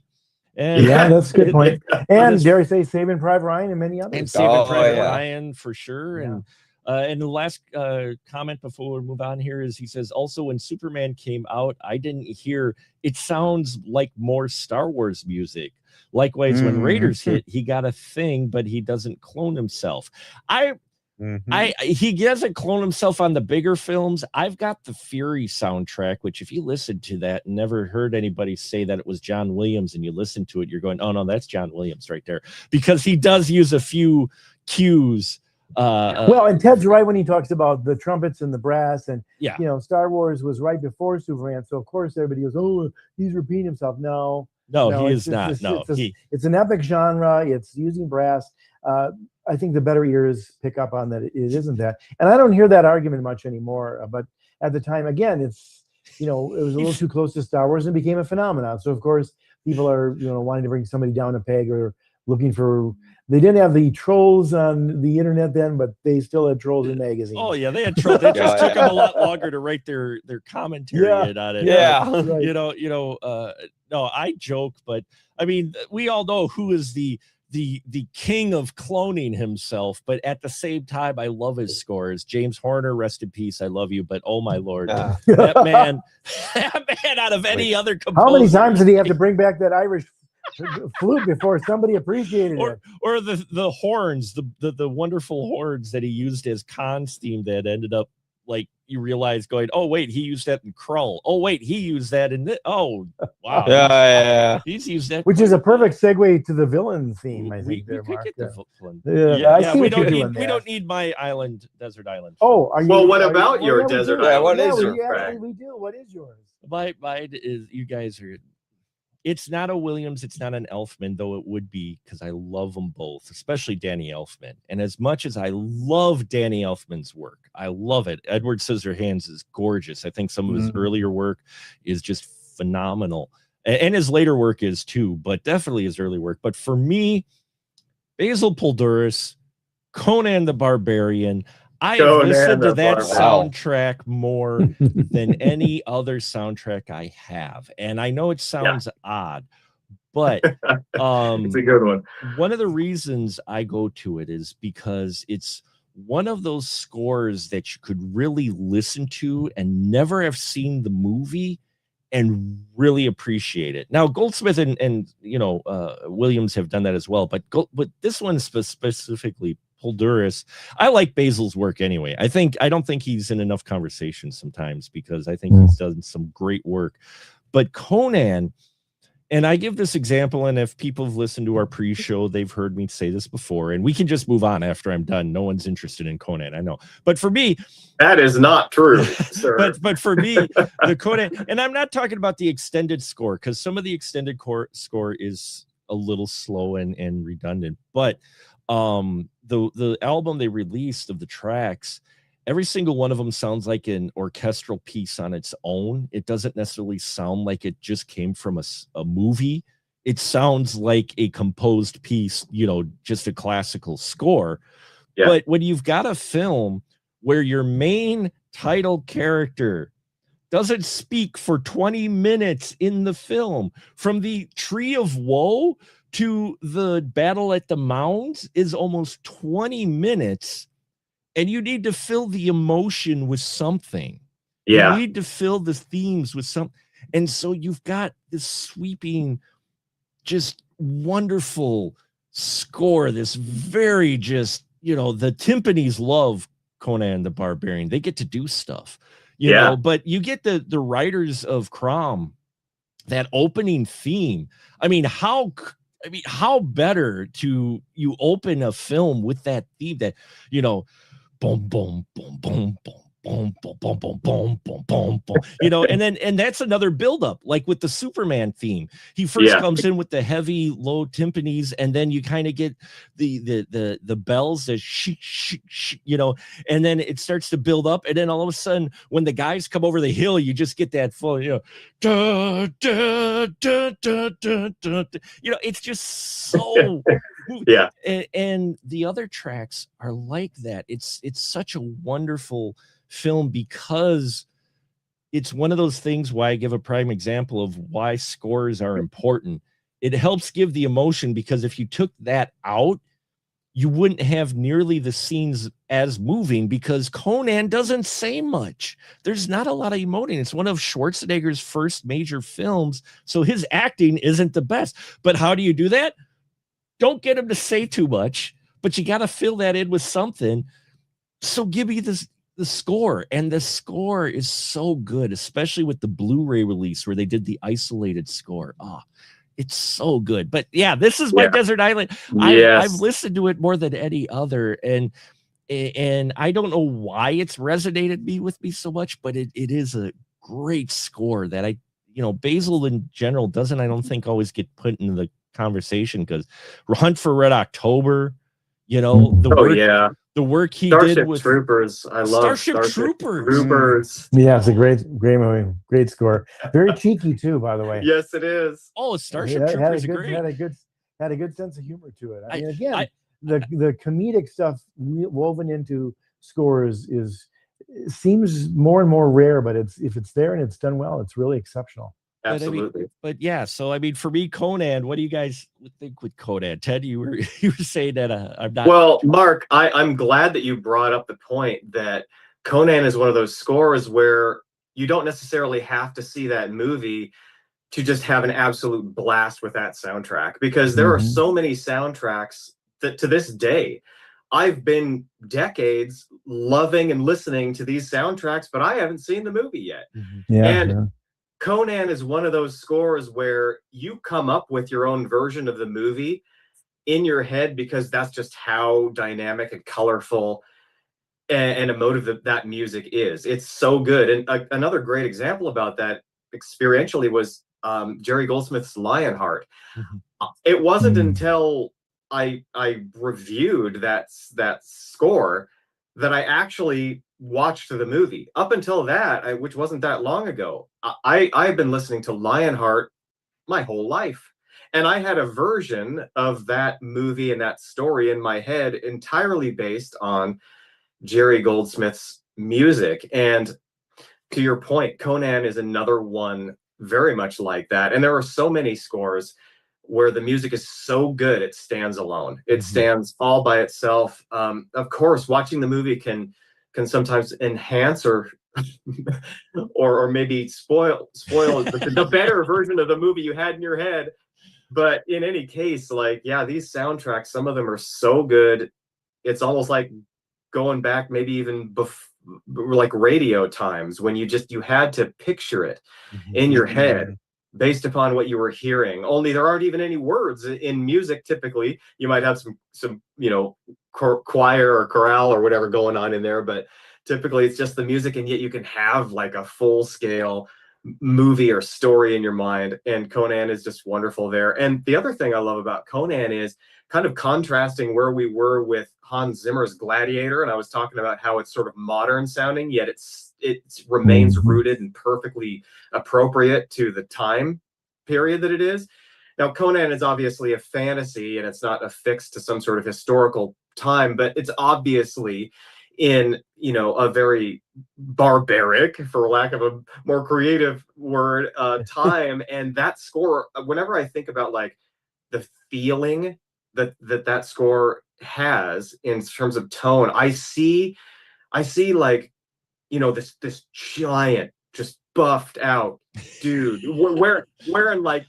And that's a good point. And dare I say, Saving Private Ryan and many others. And Saving Private Ryan for sure. And the last comment before we move on here is he says, also when Superman came out, I didn't hear, it sounds like more Star Wars music. Likewise, when Raiders hit, he got a thing, but he doesn't clone himself. He doesn't clone himself on the bigger films. I've got the Fury soundtrack, which if you listen to that and never heard anybody say that it was John Williams and you listen to it, you're going, oh no, that's John Williams right there, because he does use a few cues. Well, and Ted's right when he talks about the trumpets and the brass, and you know, Star Wars was right before Superman, so of course everybody goes, oh, he's repeating himself. No, he is not. It's an epic genre. It's using brass. I think the better ears pick up on that it isn't that. And I don't hear that argument much anymore. But at the time, again, it's, you know, it was a little too close to Star Wars and became a phenomenon. So, of course, people are, you know, wanting to bring somebody down a peg or looking for, they didn't have the trolls on the internet then, but they still had trolls in magazines. Oh, yeah, they had trolls. It just took them a lot longer to write their commentary on it. Right. No, I joke, but I mean, we all know who is the king of cloning himself, but at the same time, I love his scores. James Horner, rest in peace. I love you, but oh my Lord, that man out of any other composer. How many times did he have to bring back that Irish flute before somebody appreciated it? Or the horns, the wonderful horns that he used as Khan's theme that ended up, like, you realize going, oh wait, he used that in Krull. Oh wait, he used that in this. Oh wow, he's used that, which is a perfect segue to the villain theme. I think there, Mark. We don't need my island, desert island. Oh, are you? Well, what about your desert island? What is your we do. What is yours? Mine is, you guys are. It's not a Williams, it's not an Elfman, though it would be, because I love them both, especially Danny Elfman. And as much as I love Danny Elfman's work, I love it. Edward Scissorhands is gorgeous. I think some of his earlier work is just phenomenal. And his later work is too, but definitely his early work. But for me, Basil Polduris, Conan the Barbarian, I have listened to that soundtrack more than any other soundtrack I have. And I know it sounds odd, but it's a good one. One of the reasons I go to it is because it's one of those scores that you could really listen to and never have seen the movie and really appreciate it. Now, Goldsmith and Williams have done that as well, but this one specifically, Polduris, I like Basil's work anyway. I don't think he's in enough conversation sometimes, because I think he's done some great work. But Conan, and I give this example, and if people have listened to our pre-show, they've heard me say this before, and we can just move on after I'm done. No one's interested in Conan, I know. But for me, that is not true, sir. but for me, the Conan, and I'm not talking about the extended score, because some of the extended score is a little slow and redundant, but the album they released of the tracks, every single one of them sounds like an orchestral piece on its own. It doesn't necessarily sound like it just came from a movie. It sounds like a composed piece, just a classical score. Yeah. But when you've got a film where your main title character doesn't speak for 20 minutes in the film, from the Tree of Woe to the battle at the Mounds is almost 20 minutes, and you need to fill the emotion with something. You need to fill the themes with something. And so you've got this sweeping, just wonderful score, this very just, the timpanis love Conan the Barbarian. They get to do stuff, you know, but you get the writers of Crom, that opening theme. I mean, how better to you open a film with that theme that, boom, boom, boom, boom, boom, boom, boom, boom, boom, boom, boom, boom, boom. And that's another buildup, like with the Superman theme. He first comes in with the heavy low timpanis, and then you kind of get the bells that and then it starts to build up, and then all of a sudden, when the guys come over the hill, you just get that full, da, da, da, da, da, da, da. It's just so and the other tracks are like that. It's such a wonderful film because it's one of those things why I give a prime example of why scores are important. It helps give the emotion, because if you took that out, you wouldn't have nearly the scenes as moving, because Conan doesn't say much. There's not a lot of emoting. It's one of Schwarzenegger's first major films, so his acting isn't the best. But how do you do that? Don't get him to say too much, but you got to fill that in with something. So give me the score, and the score is so good, especially with the Blu-ray release where they did the isolated score. It's so good. But yeah, this is my Desert Island. I've listened to it more than any other, and I don't know why it's resonated with me so much, but it is a great score that Basil in general doesn't, I don't think, always get put into the conversation, because Hunt for Red October, the work he did with Troopers. I love Starship Troopers. Yeah, it's a great movie, great score. Very cheeky too, by the way. Yes, it is. Oh, Starship Troopers great. Had a good sense of humor to it. I mean, again, the comedic stuff woven into scores seems more and more rare, but if it's there and it's done well, it's really exceptional. Absolutely. But yeah, so I mean, for me, Conan, what do you guys think with Conan? Ted, you were saying that I'm not. Well, Mark, I'm glad that you brought up the point that Conan is one of those scores where you don't necessarily have to see that movie to just have an absolute blast with that soundtrack, because there are so many soundtracks that to this day I've been decades loving and listening to these soundtracks, but I haven't seen the movie yet. Conan is one of those scores where you come up with your own version of the movie in your head, because that's just how dynamic and colorful and emotive that music is. It's so good. And another great example about that experientially was Jerry Goldsmith's Lionheart. It wasn't until I reviewed that score that I actually watched the movie. Up until that, which wasn't that long ago, I've been listening to Lionheart my whole life. And I had a version of that movie and that story in my head entirely based on Jerry Goldsmith's music. And to your point, Conan is another one very much like that. And there are so many scores where the music is so good it stands alone. It stands all by itself. Of course, watching the movie can sometimes enhance or maybe spoil the better version of the movie you had in your head. But in any case, these soundtracks, some of them are so good, it's almost like going back maybe even like radio times when you had to picture it in your head based upon what you were hearing. Only there aren't even any words in music. Typically, you might have some choir or chorale or whatever going on in there, but typically it's just the music, and yet you can have like a full scale movie or story in your mind. And Conan is just wonderful there. And the other thing I love about Conan is kind of contrasting where we were with Hans Zimmer's Gladiator, and I was talking about how it's sort of modern sounding, yet it remains rooted and perfectly appropriate to the time period that it is. Now, Conan is obviously a fantasy, and it's not affixed to some sort of historical time, but it's obviously in a very barbaric, for lack of a more creative word, time. And that score, whenever I think about like the feeling that score has in terms of tone, I see like this giant, just buffed out dude wearing like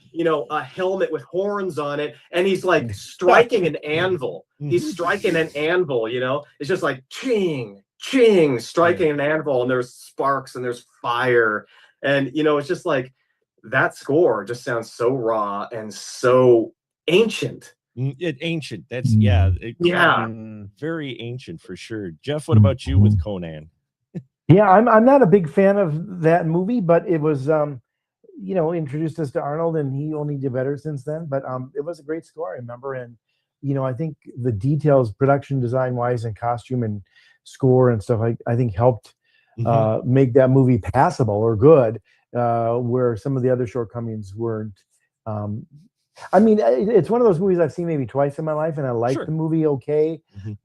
a helmet with horns on it, and he's like striking an anvil. He's striking an anvil. It's just like ching ching, striking an anvil, and there's sparks and there's fire, and it's just like that score just sounds so raw and so ancient. Ancient. That's very ancient for sure. Jeff, what about you with Conan? Yeah, I'm not a big fan of that movie, but it was introduced us to Arnold, and he only did better since then. But it was a great score, I remember, and I think the details, production design wise, and costume and score and stuff, I think helped make that movie passable or good, where some of the other shortcomings weren't. I mean, it's one of those movies I've seen maybe twice in my life, and I like the movie on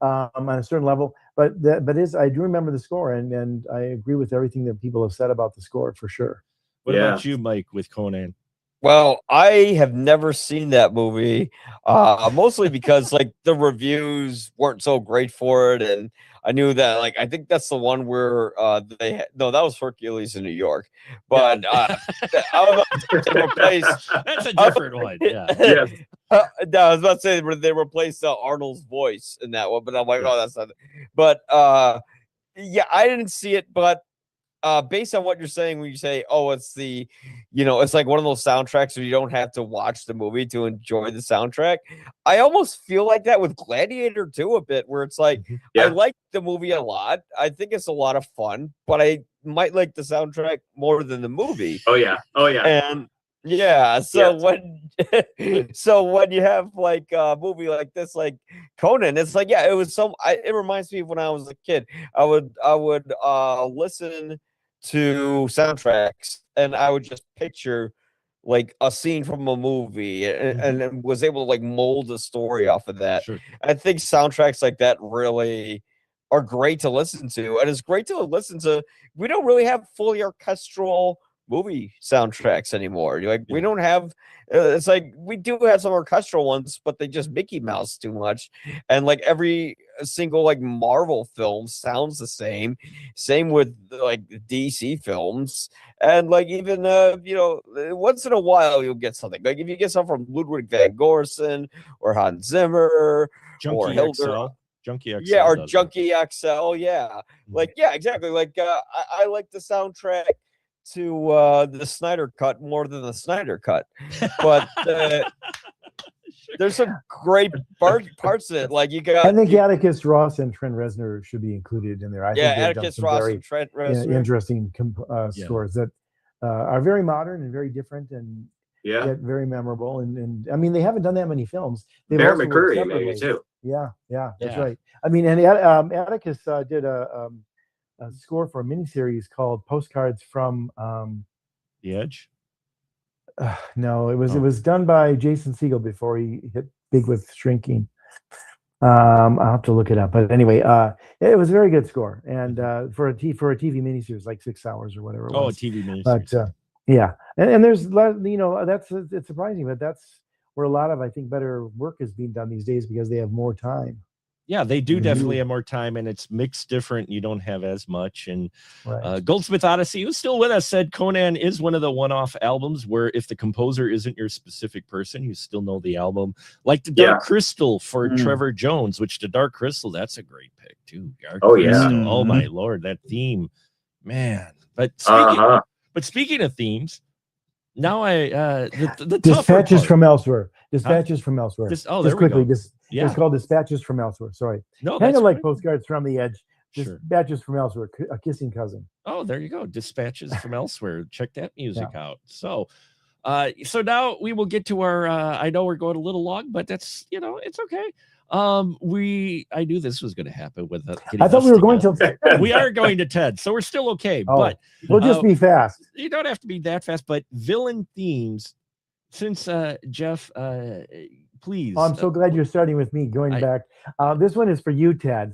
a certain level. But I do remember the score, and I agree with everything that people have said about the score for sure. What about you, Mike, with Conan? Well, I have never seen that movie, mostly because like the reviews weren't so great for it, and I knew that I think that's the one where that was Hercules in New York, but I was replaced. That's a different one. Yeah. Yes. No, I was about to say they replaced Arnold's voice in that one, but I'm like, oh, that's not. But yeah, I didn't see it, but. Based on what you're saying, when you say, "Oh, it's it's like one of those soundtracks where you don't have to watch the movie to enjoy the soundtrack." I almost feel like that with Gladiator too, a bit, where it's like I like the movie a lot. I think it's a lot of fun, but I might like the soundtrack more than the movie. Oh yeah, and yeah. So when you have like a movie like this, like Conan, it's like it was it reminds me of when I was a kid. I would listen to soundtracks, and I would just picture like a scene from a movie, and was able to like mold a story off of that. I think soundtracks like that really are great to listen to, and it's great to listen to. We don't really have fully orchestral movie soundtracks anymore. We don't have. It's like we do have some orchestral ones, but they just Mickey Mouse too much, and like every single like Marvel film sounds the same. Same with like DC films, and like even once in a while you'll get something. Like if you get something from Ludwig van Gorsen or Hans Zimmer or Hilder. Junkie XL. Yeah, or Junkie XL. Yeah, like exactly. Like I like the soundtrack to the Snyder Cut more than the Snyder Cut, but there's some great parts of it. Like you got, I think Atticus Ross and Trent Reznor should be included in there. I think Atticus Ross and Trent Reznor, interesting scores that are very modern and very different, and yet very memorable. And I mean, they haven't done that many films. Bear McCreary maybe too. Yeah, that's right. I mean, and Atticus did a score for a miniseries called Postcards from The Edge. No, it was done by Jason Segel before he hit big with Shrinking. I'll have to look it up, but anyway, it was a very good score, and for a TV miniseries, like 6 hours or whatever. A TV miniseries. But yeah, and there's it's surprising, but that's where a lot of I think better work is being done these days because they have more time. Yeah, they do definitely have more time, and it's mixed different. You don't have as much. And Goldsmith Odyssey, who's still with us, said Conan is one of the one-off albums where if the composer isn't your specific person, you still know the album. Like the Dark Crystal for Trevor Jones, which the Dark Crystal, that's a great pick too. Crystal, oh my Lord, that theme, man. But speaking of themes, now the Dispatches from Elsewhere. Dispatches from Elsewhere. Just quickly, it's called Dispatches from Elsewhere. Sorry. No, kind of like Postcards from the Edge. Dispatches from Elsewhere, a kissing cousin. Oh, there you go. Dispatches from Elsewhere. Check that music out. So now we will get to our I know we're going a little long, but that's it's okay. I knew this was going to happen with I thought we were going to we are going to Ted, so we're still okay. But we'll just be fast. You don't have to be that fast, but villain themes. Since Jeff, please. I'm so glad you're starting with me. Going back, this one is for you, Ted.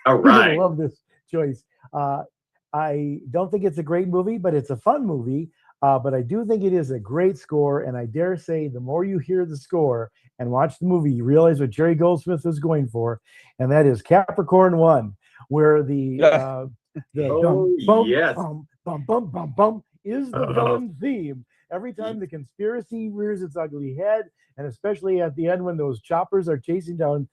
All right. I love this choice. I don't think it's a great movie, but it's a fun movie. But I do think it is a great score, and I dare say the more you hear the score and watch the movie, you realize what Jerry Goldsmith was going for, and that is Capricorn 1, where the bum is the villain theme. Every time the conspiracy rears its ugly head, and especially at the end when those choppers are chasing down,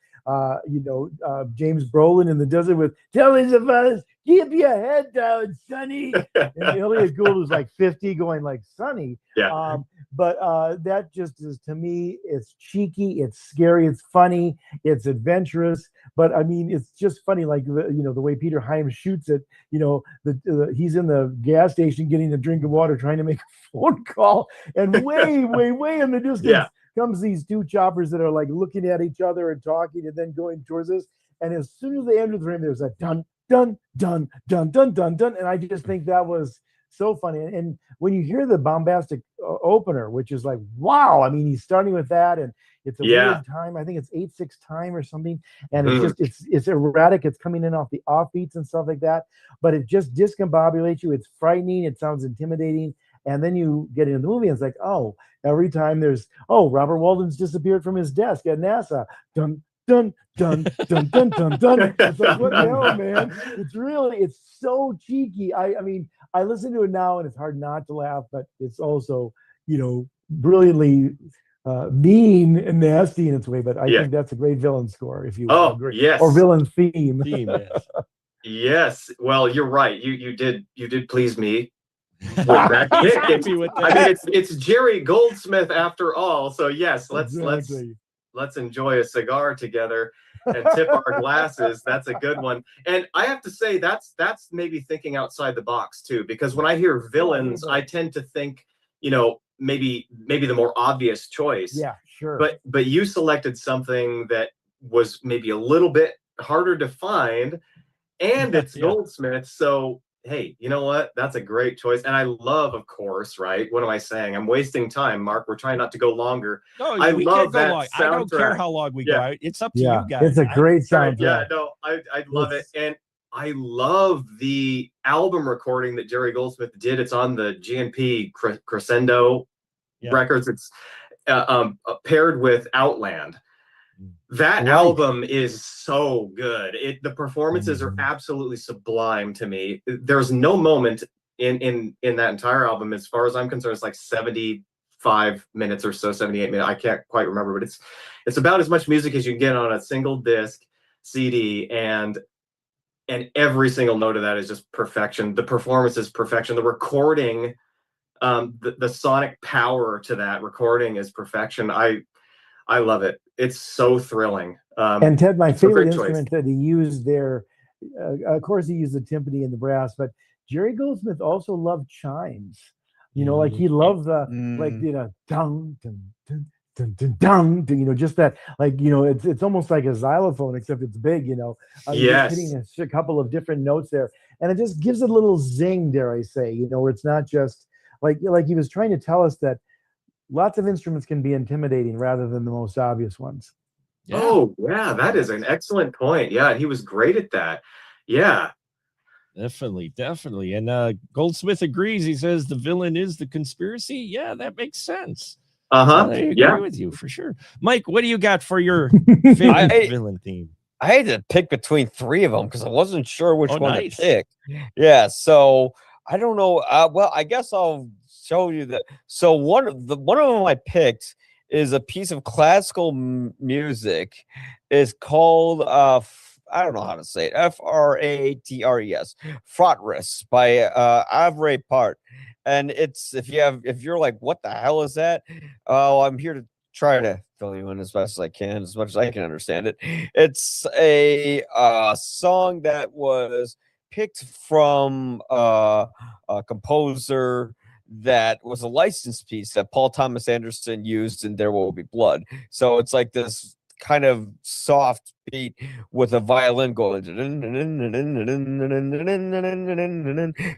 James Brolin in the desert with "Tell us of us, keep your head down, Sonny." And Elliot Gould was like 50, going like Sonny. Yeah. But that just is, to me, it's cheeky, it's scary, it's funny, it's adventurous. But I mean, it's just funny, like the way Peter Hyams shoots it. He's in the gas station getting a drink of water, trying to make a phone call, and way in the distance comes these two choppers that are like looking at each other and talking, and then going towards us. And as soon as they enter the frame, there's a dun dun dun dun dun dun dun, and I just think that was so funny. And when you hear the bombastic opener, which is like, wow, I mean, he's starting with that, and it's a weird time. I think it's 8/6 time or something, and it's erratic. It's coming in off the offbeats and stuff like that, but it just discombobulates you. It's frightening. It sounds intimidating. And then you get into the movie, and it's like, oh, every time there's, Robert Walden's disappeared from his desk at NASA. Dun dun dun dun dun dun dun. It's like, what the hell, man? It's so cheeky. I mean, I listen to it now, and it's hard not to laugh, but it's also, brilliantly mean and nasty in its way. But I think that's a great villain score, if you agree. Yes. Or villain theme. Yes. Yes. Well, you're right. You did please me. With that pick. I mean, it's Jerry Goldsmith after all. So yes, let's enjoy a cigar together and tip our glasses. That's a good one. And I have to say that's maybe thinking outside the box too, because when I hear villains, I tend to think, maybe the more obvious choice. Yeah, sure. But you selected something that was maybe a little bit harder to find, and it's Goldsmith. So hey, you know what? That's a great choice. And I love, of course, right? What am I saying? I'm wasting time, Mark. We're trying not to go longer. No, I love that long. I don't care how long we go. It's up to you guys. It's a great soundtrack. Yeah, no, I love it. And I love the album recording that Jerry Goldsmith did. It's on the GNP Crescendo records. It's paired with Outland. That album is so good. The performances are absolutely sublime to me. There's no moment in that entire album, as far as I'm concerned, it's like 75 minutes or so, 78 minutes. I can't quite remember, but it's about as much music as you can get on a single disc CD, and every single note of that is just perfection. The performance is perfection. The recording, the sonic power to that recording is perfection. I love it. It's so thrilling. And Ted, my favorite instrument that he used there, of course, he used the timpani and the brass, but Jerry Goldsmith also loved chimes. Like he loved the dun dun dun dun dun dun, just that, it's almost like a xylophone, except it's big. Yes. Hitting a couple of different notes there, and it just gives it a little zing, dare I say, where it's not just like he was trying to tell us that lots of instruments can be intimidating rather than the most obvious ones. Yeah. Oh, yeah, that is an excellent point. Yeah, he was great at that. Yeah. Definitely. And Goldsmith agrees. He says the villain is the conspiracy. Yeah, that makes sense. Uh-huh. I agree with you for sure. Mike, what do you got for your favorite villain theme? I had to pick between three of them because I wasn't sure which one to pick. Yeah, so I don't know. Well, I guess I'll show you that. So one of them I picked is a piece of classical music. It's called I don't know how to say it. Fratres, Fratres by Avray Part. And it's if you're like, what the hell is that? Oh, I'm here to try to fill you in as best as I can, as much as I can understand it. It's a song that was picked from a composer that was a licensed piece that Paul Thomas Anderson used in There Will Be Blood. So it's like this kind of soft beat with a violin going.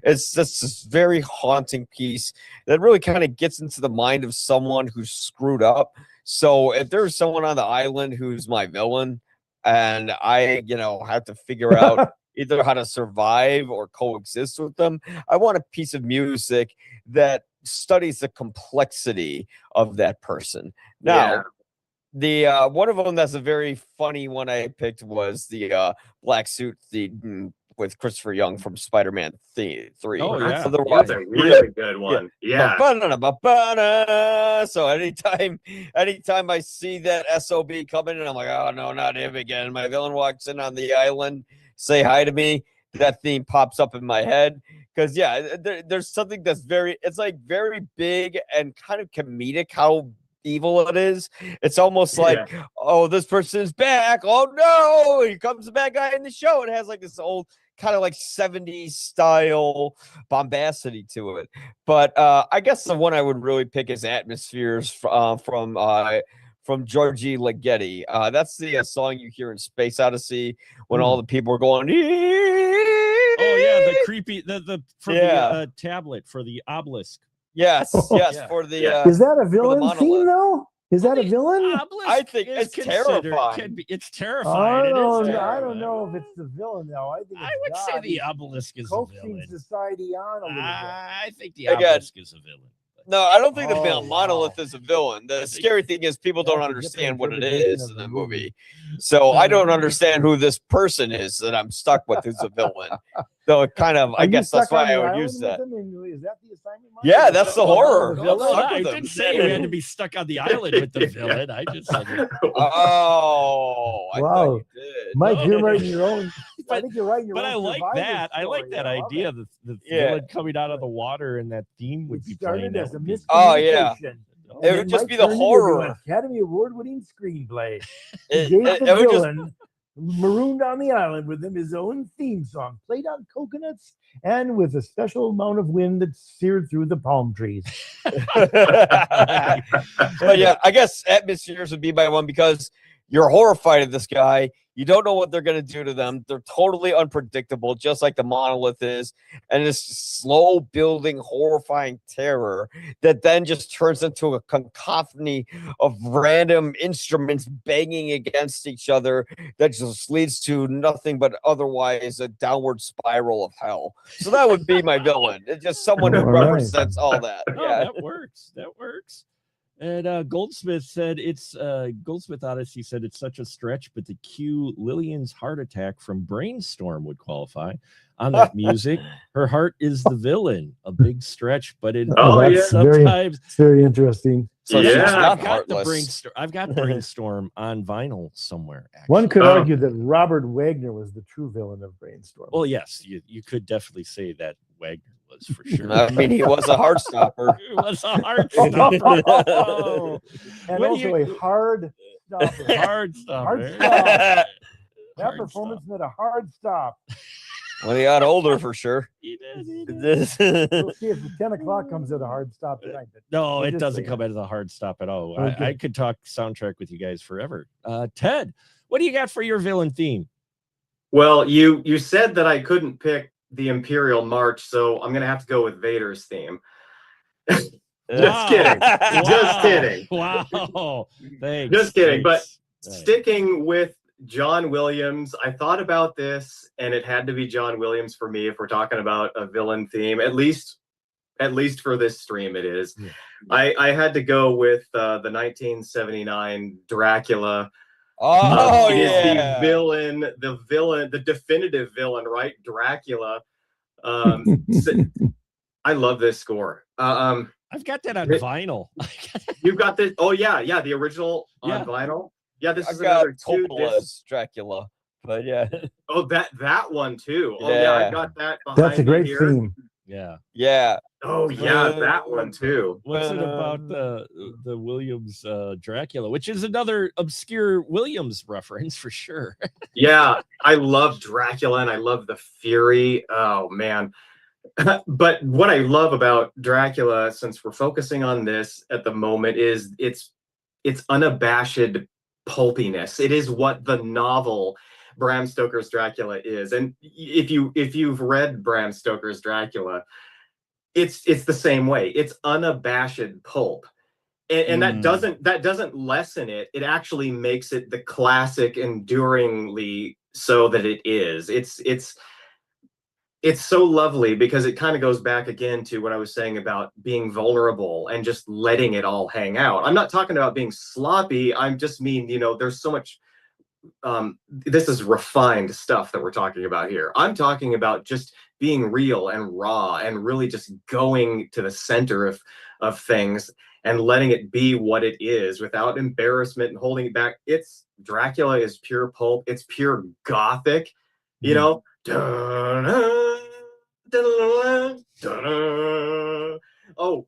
It's just this very haunting piece that really kind of gets into the mind of someone who's screwed up. So if there's someone on the island who's my villain and I, have to figure out either how to survive or coexist with them, I want a piece of music that studies the complexity of that person. Now, the one of them that's a very funny one I picked was the black suit with Christopher Young from Spider-Man 3. Oh, yeah. That's a really good one. Yeah. So anytime I see that SOB coming, and I'm like, oh, no, not him again. My villain walks in on the island, say hi to me. That theme pops up in my head because there's something that's it's like very big and kind of comedic how evil it is. It's almost like, oh, this person is back. Oh no, here comes the bad guy in the show. It has like this old kind of like 70s style bombacity to it. But I guess the one I would really pick is Atmospheres from Georgie Ligeti. That's the song you hear in Space Odyssey when all the people are going. Oh yeah, the creepy the tablet for the obelisk. Yes, for the is that a villain theme though? Is that a villain? I think it's terrifying. It's terrifying. I don't know if it's the villain though. I would say the obelisk is a villain. Society on a little bit. I think the obelisk is a villain. No, I don't think the monolith is a villain. The scary thing is people don't understand what it is in the movie. So I don't understand who this person is that I'm stuck with who's a villain. So it kind of, I guess that's why I would use that. Is that the assignment? Yeah, that's the horror. I didn't say you had to be stuck on the island with the villain. I just said, oh, wow, Mike, you're writing your own. I think you're writing your own. But I like that. I like that idea. The villain coming out of the water and that theme would be playing. Oh yeah. It would just be the horror. Academy Award-winning screenplay. He gave the villain marooned on the island with him his own theme song, played on coconuts and with a special amount of wind that seared through the palm trees. But yeah, I guess Atmospheres would be my one because you're horrified of this guy. You don't know what they're going to do to them. They're totally unpredictable, just like the monolith is. And it's slow building, horrifying terror that then just turns into a cacophony of random instruments banging against each other that just leads to nothing but otherwise a downward spiral of hell. So that would be my villain. It's just someone who represents all that. Yeah, that works. That works. And Goldsmith said Goldsmith Odyssey said it's such a stretch, but the cue Lillian's heart attack from Brainstorm would qualify. On that music, her heart is the villain. A big stretch, but it sometimes very interesting. So I've got Brainstorm on vinyl somewhere. Actually. One could argue that Robert Wagner was the true villain of Brainstorm. Well, yes, you could definitely say that Wagner was for sure. I mean, he was a heart stopper. He was a heart stopper. And also a hard stopper. Hard stopper. Hard stop. That performance made a hard stop. When he got older, for sure. He did. We'll see if the 10 o'clock comes at a hard stop tonight. No, it doesn't come as a hard stop at all. Okay. I could talk soundtrack with you guys forever. Ted, what do you got for your villain theme? Well, you said that I couldn't pick the Imperial March, so I'm gonna have to go with Vader's theme. Just kidding. Just kidding. Wow. Thanks. Just kidding. But sticking with John Williams, I thought about this, and it had to be John Williams for me if we're talking about a villain theme. At least for this stream, it is. Yeah. I had to go with the 1979 Dracula. Oh, yeah. The villain, the definitive villain, right? Dracula. I love this score. I've got that on vinyl. You've got this. Oh yeah, the original on vinyl. Yeah, this is another Coppola's Dracula, but yeah. Oh, that one too. Oh yeah, I got that. That's a great theme. Yeah. Oh yeah, that one too. What's it about the Williams Dracula, which is another obscure Williams reference for sure. Yeah, I love Dracula and I love the Fury. Oh man. But what I love about Dracula, since we're focusing on this at the moment, is its unabashed pulpiness. It is what the novel Bram Stoker's Dracula is. And if you've read Bram Stoker's Dracula, it's the same way. It's unabashed pulp. And that doesn't lessen it. It actually makes it the classic enduringly so that it is. It's so lovely because it kind of goes back again to what I was saying about being vulnerable and just letting it all hang out. I'm not talking about being sloppy. I just mean, there's so much, this is refined stuff that we're talking about here. I'm talking about just being real and raw and really just going to the center of things and letting it be what it is without embarrassment and holding it back. Dracula is pure pulp. It's pure gothic, Dun-dun. Oh,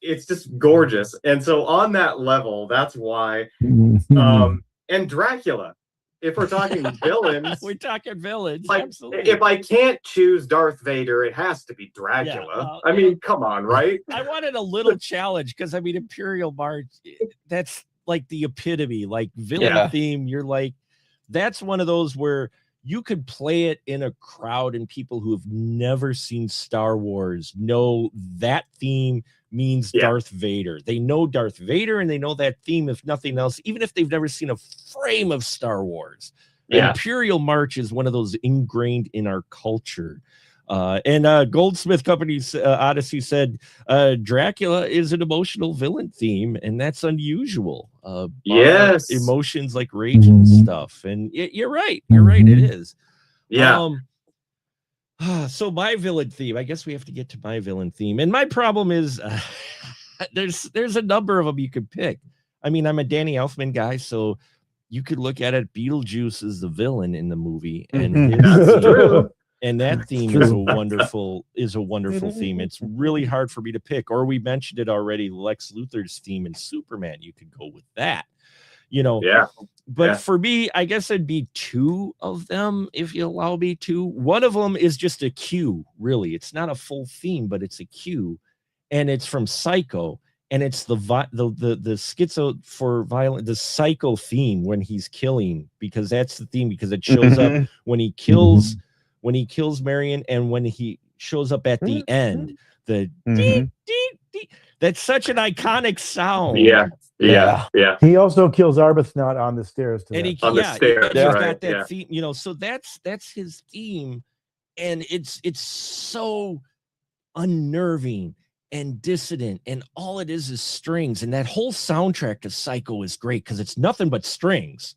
it's just gorgeous. And so on that level, that's why. And Dracula, if we're talking villains, we're talking villains. Like, absolutely. if I can't choose Darth Vader, it has to be Dracula. Yeah, well, I mean, come on, right? I wanted a little challenge because I mean, Imperial March, that's like the epitome, like villain theme. You're like, that's one of those where you could play it in a crowd and people who have never seen Star Wars know that theme means Darth Vader. They know Darth Vader and they know that theme, if nothing else, even if they've never seen a frame of Star Wars. Imperial March is one of those ingrained in our culture. And Goldsmith Company's Odyssey said Dracula is an emotional villain theme, and that's unusual. Yes, emotions like rage and stuff. And you're right. You're right. It is. Yeah. So my villain theme. I guess we have to get to my villain theme. And my problem is there's a number of them you could pick. I mean, I'm a Danny Elfman guy, so you could look at it. Beetlejuice is the villain in the movie, and That's true. And that theme is a wonderful theme. It's really hard for me to pick. Or we mentioned it already, Lex Luthor's theme in Superman. You could go with that, you know. But for me, I guess it'd be two of them, if you allow me to. One of them is just a cue, really. It's not a full theme, but it's a cue, and it's from Psycho. And it's the schizo for violent, the Psycho theme when he's killing, because that's the theme, because it shows up when he kills. When he kills Marion and when he shows up at the end, the dee, dee, dee, that's such an iconic sound. Yeah. He also kills Arbuthnot on the stairs. On the stairs, he's got that theme, you know. So that's his theme, and it's so unnerving and dissident, and all it is strings. And that whole soundtrack to Psycho is great because it's nothing but strings.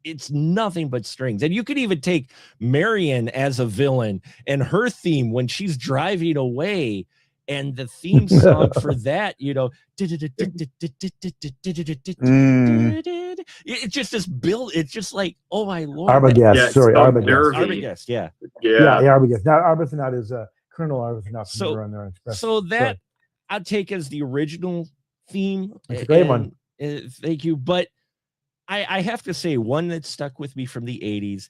It's nothing but strings. And you could even take Marion as a villain and her theme when she's driving away, and the theme song for that, you know, it's just this build. It's just like, oh my Lord. Arbogast, Arbogast, yeah. Arbogast. Now Arbuthnot is Colonel Arbuthnot. So that I'd take as the original theme. It's a great one. Thank you. But I have to say, one that stuck with me from the 80s,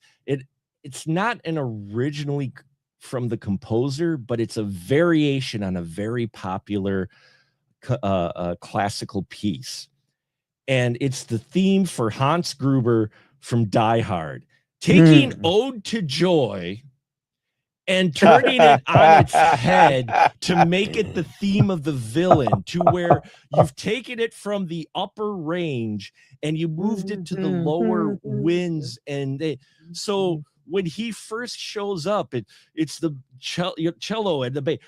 it's not an originally from the composer, but it's a variation on a very popular classical piece. And it's the theme for Hans Gruber from Die Hard, taking Ode to Joy and turning it on its head to make it the theme of the villain, to where you've taken it from the upper range and you moved it to the lower winds. And so when he first shows up, it's the cello and the bass.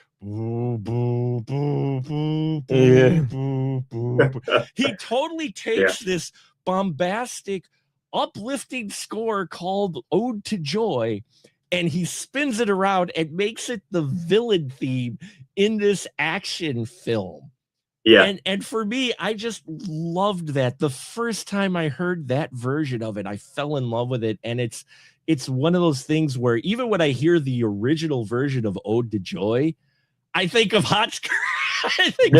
He totally takes this bombastic, uplifting score called Ode to Joy, and he spins it around and makes it the villain theme in this action film. And for me, I just loved that. The first time I heard that version of it, I fell in love with it. And it's one of those things where even when I hear the original version of Ode to Joy, I think of Hot I think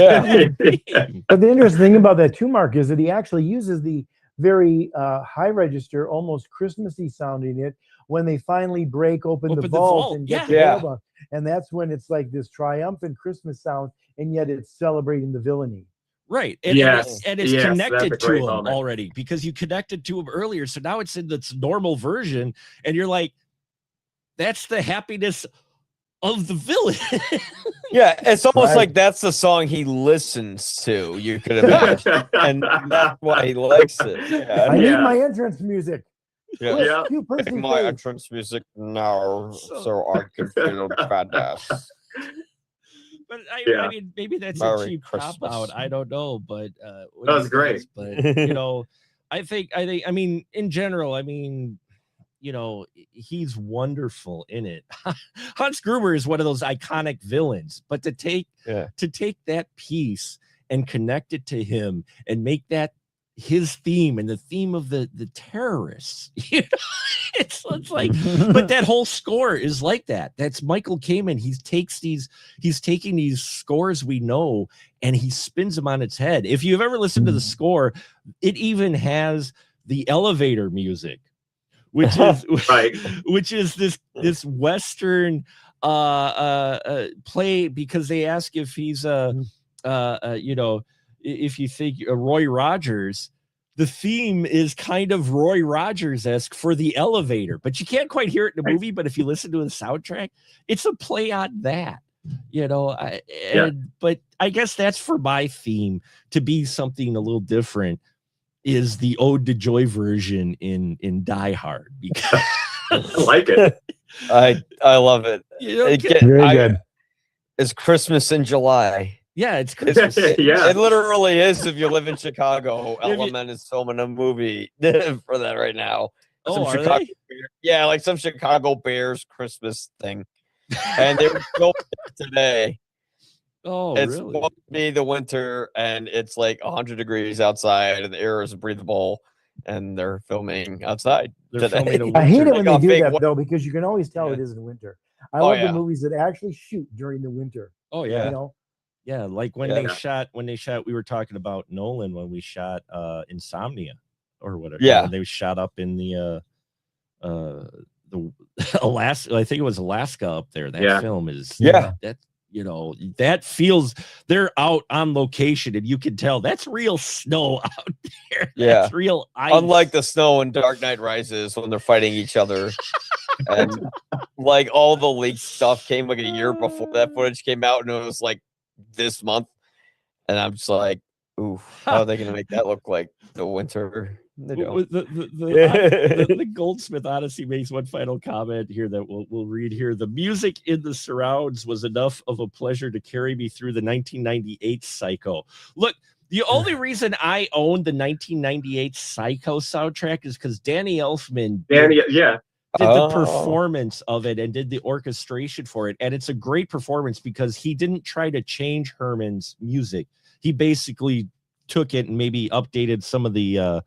But the interesting thing about that too, Mark, is that he actually uses the very high register, almost Christmassy sounding it when they finally break open the vault and get the gold on. And that's when it's like this triumphant Christmas sound, and yet it's celebrating the villainy. Right. And it's connected to him already, because you connected to him earlier. So now it's in its normal version, and you're like, that's the happiness of the villain. It's almost like that's the song he listens to. You could imagine, and that's why he likes it. I need my entrance music. Pick my entrance music now, so I can feel badass. But I mean, maybe that's a cheap cop out. I don't know, but that was great. But you know, I mean, in general, I mean, you know, he's wonderful in it. Hans Gruber is one of those iconic villains, but to take that piece and connect it to him and make that his theme and the theme of the terrorists. It's like, but that whole score is like that. That's Michael Kamen. He's taking these scores we know and he spins them on its head. If you've ever listened to the score, it even has the elevator music, which is right, which is this Western play, because they ask if he's if you think Roy Rogers, the theme is kind of Roy Rogers-esque for the elevator, but you can't quite hear it in the movie. But if you listen to the soundtrack, it's a play on that, but I guess that's for my theme to be something a little different, is the Ode to Joy version in Die Hard, because I like it. I love it. Very good. It's Christmas in July. Yeah, it's Christmas. Yeah, it literally is. If you live in Chicago, Element is filming a movie for that right now. Oh, are they? Yeah, like some Chicago Bears Christmas thing, and they were filming it today. Oh, it's really? supposed to be the winter, and it's like 100 degrees outside, and the air is breathable, and they're filming outside. They're filming I hate it when Like they a do big that though, because you can always tell it isn't winter. I love the movies that actually shoot during the winter. Oh yeah. You know? Yeah, like when they shot, we were talking about Nolan when we shot Insomnia or whatever. Yeah. When they shot up in the Alaska, I think it was Alaska up there. That film is that feels, they're out on location and you can tell that's real snow out there. Yeah. That's real ice. Unlike the snow in Dark Knight Rises when they're fighting each other. And like all the leaked stuff came like a year before that footage came out, and it was like this month. And I'm just like, ooh, how are they going to make that look like the winter? They don't. The Goldsmith Odyssey makes one final comment here that we'll read here. The music in the surrounds was enough of a pleasure to carry me through the 1998 Psycho. Look, the only reason I own the 1998 Psycho soundtrack is because Danny Elfman did the performance of it and did the orchestration for it. And it's a great performance because he didn't try to change Herman's music. He basically took it and maybe updated some of the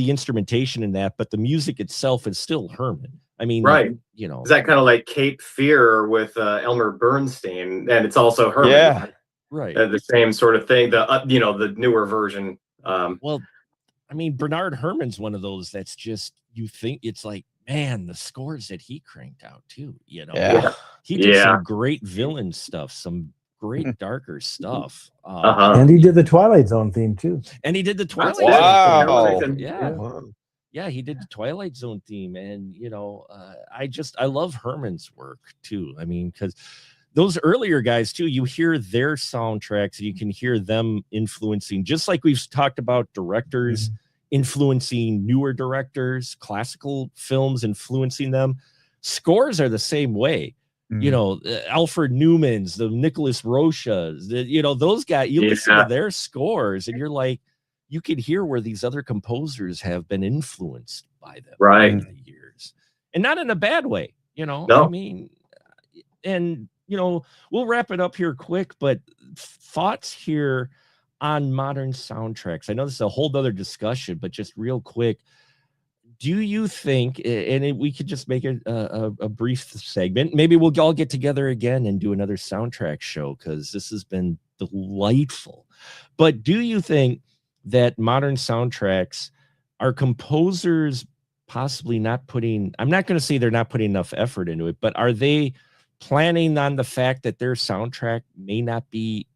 instrumentation in that, but the music itself is still Herman. I mean, right. Is that kind of like Cape Fear with Elmer Bernstein, and it's also Herman. Yeah, right. The same sort of thing. The newer version. Well, I mean, Bernard Herrmann's one of those that's just, you think it's like, man, the scores that he cranked out too. He did some great villain stuff, some great darker stuff. And he did the Twilight Zone theme too. And he did the Twilight Zone. Yeah, he did the Twilight Zone theme. And I love Herman's work too. I mean, because those earlier guys too, you hear their soundtracks and you can hear them influencing, just like we've talked about directors influencing newer directors, classical films influencing them. Scores are the same way. Alfred Newman's, the Nicholas Rocha's, those guys, you listen to their scores and you're like, you can hear where these other composers have been influenced by them over the years, and not in a bad way. No. I mean, and we'll wrap it up here quick, but thoughts here on modern soundtracks. I know this is a whole other discussion, but just real quick, do you think, and we could just make it a brief segment, maybe we'll all get together again and do another soundtrack show, because this has been delightful, but do you think that modern soundtracks are composers possibly not putting, I'm not going to say they're not putting enough effort into it, but are they planning on the fact that their soundtrack may not be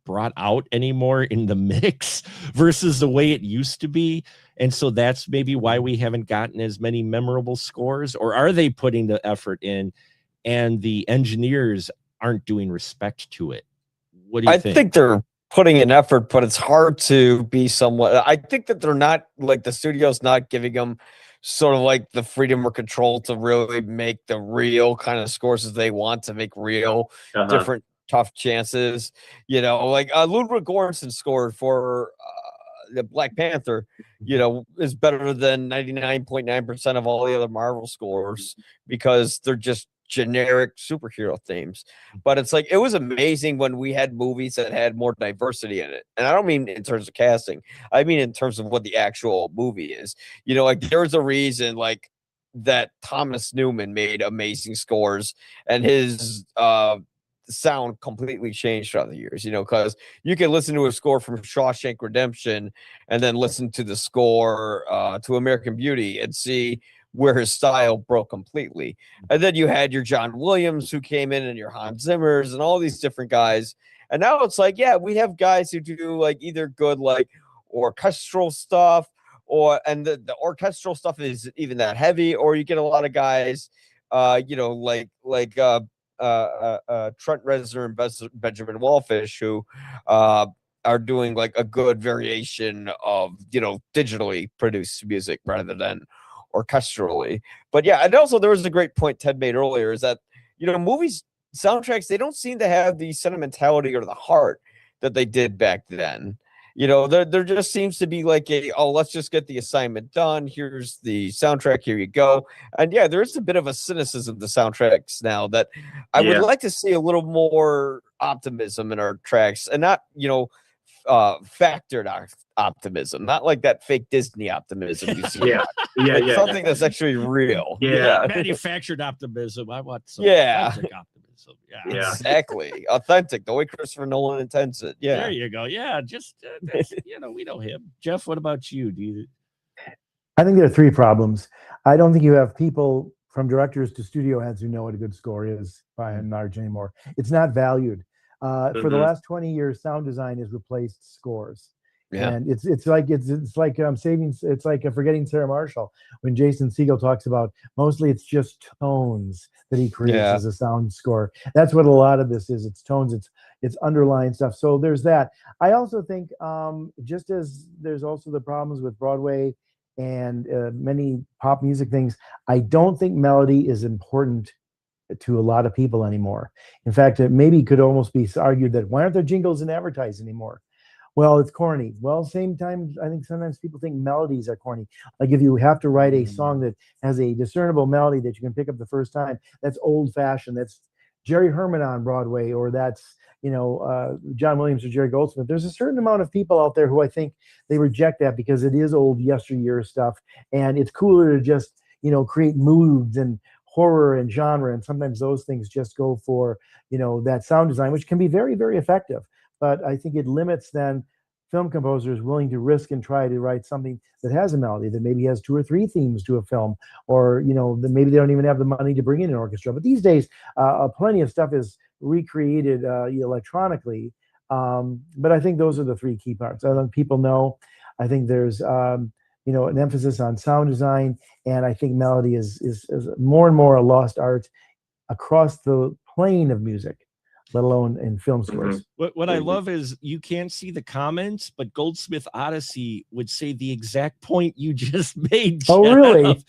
brought out anymore in the mix versus the way it used to be? And so that's maybe why we haven't gotten as many memorable scores, or are they putting the effort in and the engineers aren't doing respect to it? What do you think? I think they're putting an effort, but it's hard to be somewhat, I think that they're not, like, the studio's not giving them sort of like the freedom or control to really make the real kind of scores as they want to make real different tough chances. Like Ludwig Göransson scored for the Black Panther, is better than 99.9% of all the other Marvel scores, because they're just generic superhero themes. But it's like, it was amazing when we had movies that had more diversity in it. And I don't mean in terms of casting, I mean in terms of what the actual movie is. You know, like there's a reason like that Thomas Newman made amazing scores, and his sound completely changed throughout the years, you know, because you can listen to a score from Shawshank Redemption and then listen to the score to American Beauty and see where his style broke completely. And then you had your John Williams who came in, and your Hans Zimmers and all these different guys. And now it's like, yeah, we have guys who do like either good like orchestral stuff, and the orchestral stuff isn't even that heavy, or you get a lot of guys you know, like Trent Reznor and Benjamin Wallfish, who are doing like a good variation of, you know, digitally produced music rather than orchestrally. But yeah, and also there was a great point Ted made earlier, is that, you know, movies soundtracks, they don't seem to have the sentimentality or the heart that they did back then. You know, there just seems to be like oh, let's just get the assignment done. Here's the soundtrack. Here you go. And yeah, there is a bit of a cynicism to soundtracks now that I would like to see a little more optimism in our tracks, and not, you know, factored optimism, not like that fake Disney optimism you see. Like something that's actually real. Manufactured optimism. I want some authentic optimism. Yeah. Exactly. Authentic, the way Christopher Nolan intends it. Yeah. There you go. Yeah, just you know, we know him. Jeff, what about you? Do you? I think there are three problems. I don't think you have people from directors to studio heads who know what a good score is by and large anymore. It's not valued. For the last 20 years, sound design has replaced scores. Yeah. And it's like forgetting Sarah Marshall when Jason Segel talks about mostly it's just tones that he creates as a sound score. That's what a lot of this is. It's tones, it's underlying stuff. So there's that. I also think just as there's also the problems with Broadway and many pop music things, I don't think melody is important to a lot of people anymore. In fact, it maybe could almost be argued that why aren't there jingles in advertising anymore? Well, it's corny. Well, same time, I think sometimes people think melodies are corny. Like if you have to write a song that has a discernible melody that you can pick up the first time, that's old fashioned. That's Jerry Herman on Broadway, or that's, you know, John Williams or Jerry Goldsmith. There's a certain amount of people out there who I think they reject that because it is old yesteryear stuff, and it's cooler to just, you know, create moods and horror and genre, and sometimes those things just go for, you know, that sound design, which can be very, very effective. But I think it limits then film composers willing to risk and try to write something that has a melody, that maybe has 2 or 3 themes to a film, or, you know, that maybe they don't even have the money to bring in an orchestra. But these days, plenty of stuff is recreated electronically. But I think those are the 3 key parts. I think people know. I think there's you know, an emphasis on sound design, and I think melody is more and more a lost art across the plane of music, let alone in film scores. What I love is you can't see the comments, but Goldsmith Odyssey would say the exact point you just made. Oh, really?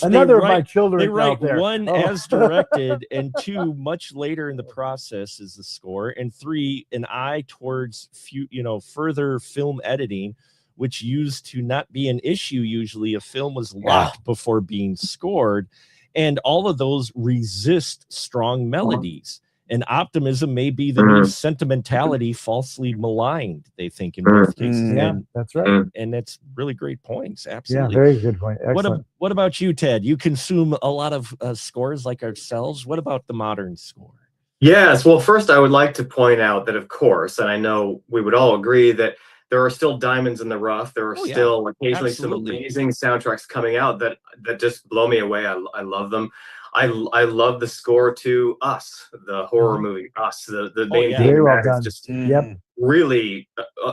Another of my children. They write out there. 1 as directed, and 2 much later in the process is the score, and 3 an eye towards further film editing, which used to not be an issue. Usually, a film was locked before being scored, and all of those resist strong melodies. And optimism may be the new sentimentality falsely maligned, they think, in both cases. Yeah, that's right. And that's really great points. Absolutely. Yeah, very good point. Excellent. What about you, Ted? You consume a lot of scores like ourselves. What about the modern score? Yes. Well, first, I would like to point out that, of course, and I know we would all agree that there are still diamonds in the rough. There are still occasionally some amazing soundtracks coming out that just blow me away. I love them. I love the score to Us, the horror movie Us. The main theme very well is done. just really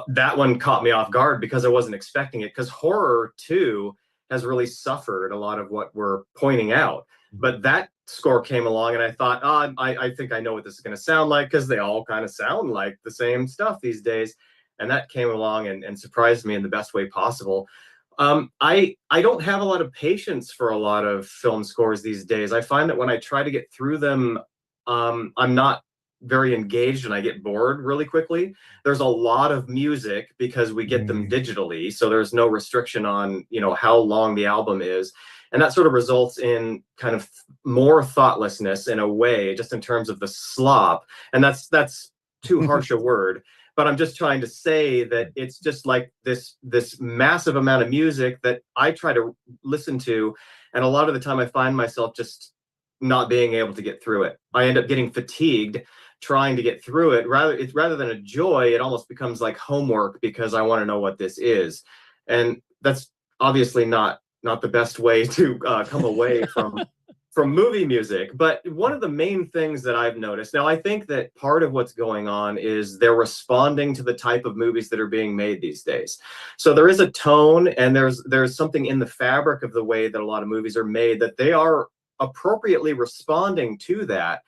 that one caught me off guard because I wasn't expecting it. Because horror too has really suffered a lot of what we're pointing out. But that score came along, and I thought, I think I know what this is going to sound like, because they all kind of sound like the same stuff these days. And that came along and surprised me in the best way possible. I don't have a lot of patience for a lot of film scores these days. I find that when I try to get through them, I'm not very engaged and I get bored really quickly. There's a lot of music because we get them digitally, so there's no restriction on, you know, how long the album is. And that sort of results in kind of more thoughtlessness in a way, just in terms of the slop. And that's too harsh a word, but I'm just trying to say that it's just like this massive amount of music that I try to listen to, and a lot of the time I find myself just not being able to get through it. I end up getting fatigued trying to get through it. Rather than a joy, it almost becomes like homework because I want to know what this is, and that's obviously not the best way to come away from movie music. But one of the main things that I've noticed now, I think that part of what's going on is they're responding to the type of movies that are being made these days. So there is a tone, and there's something in the fabric of the way that a lot of movies are made that they are appropriately responding to that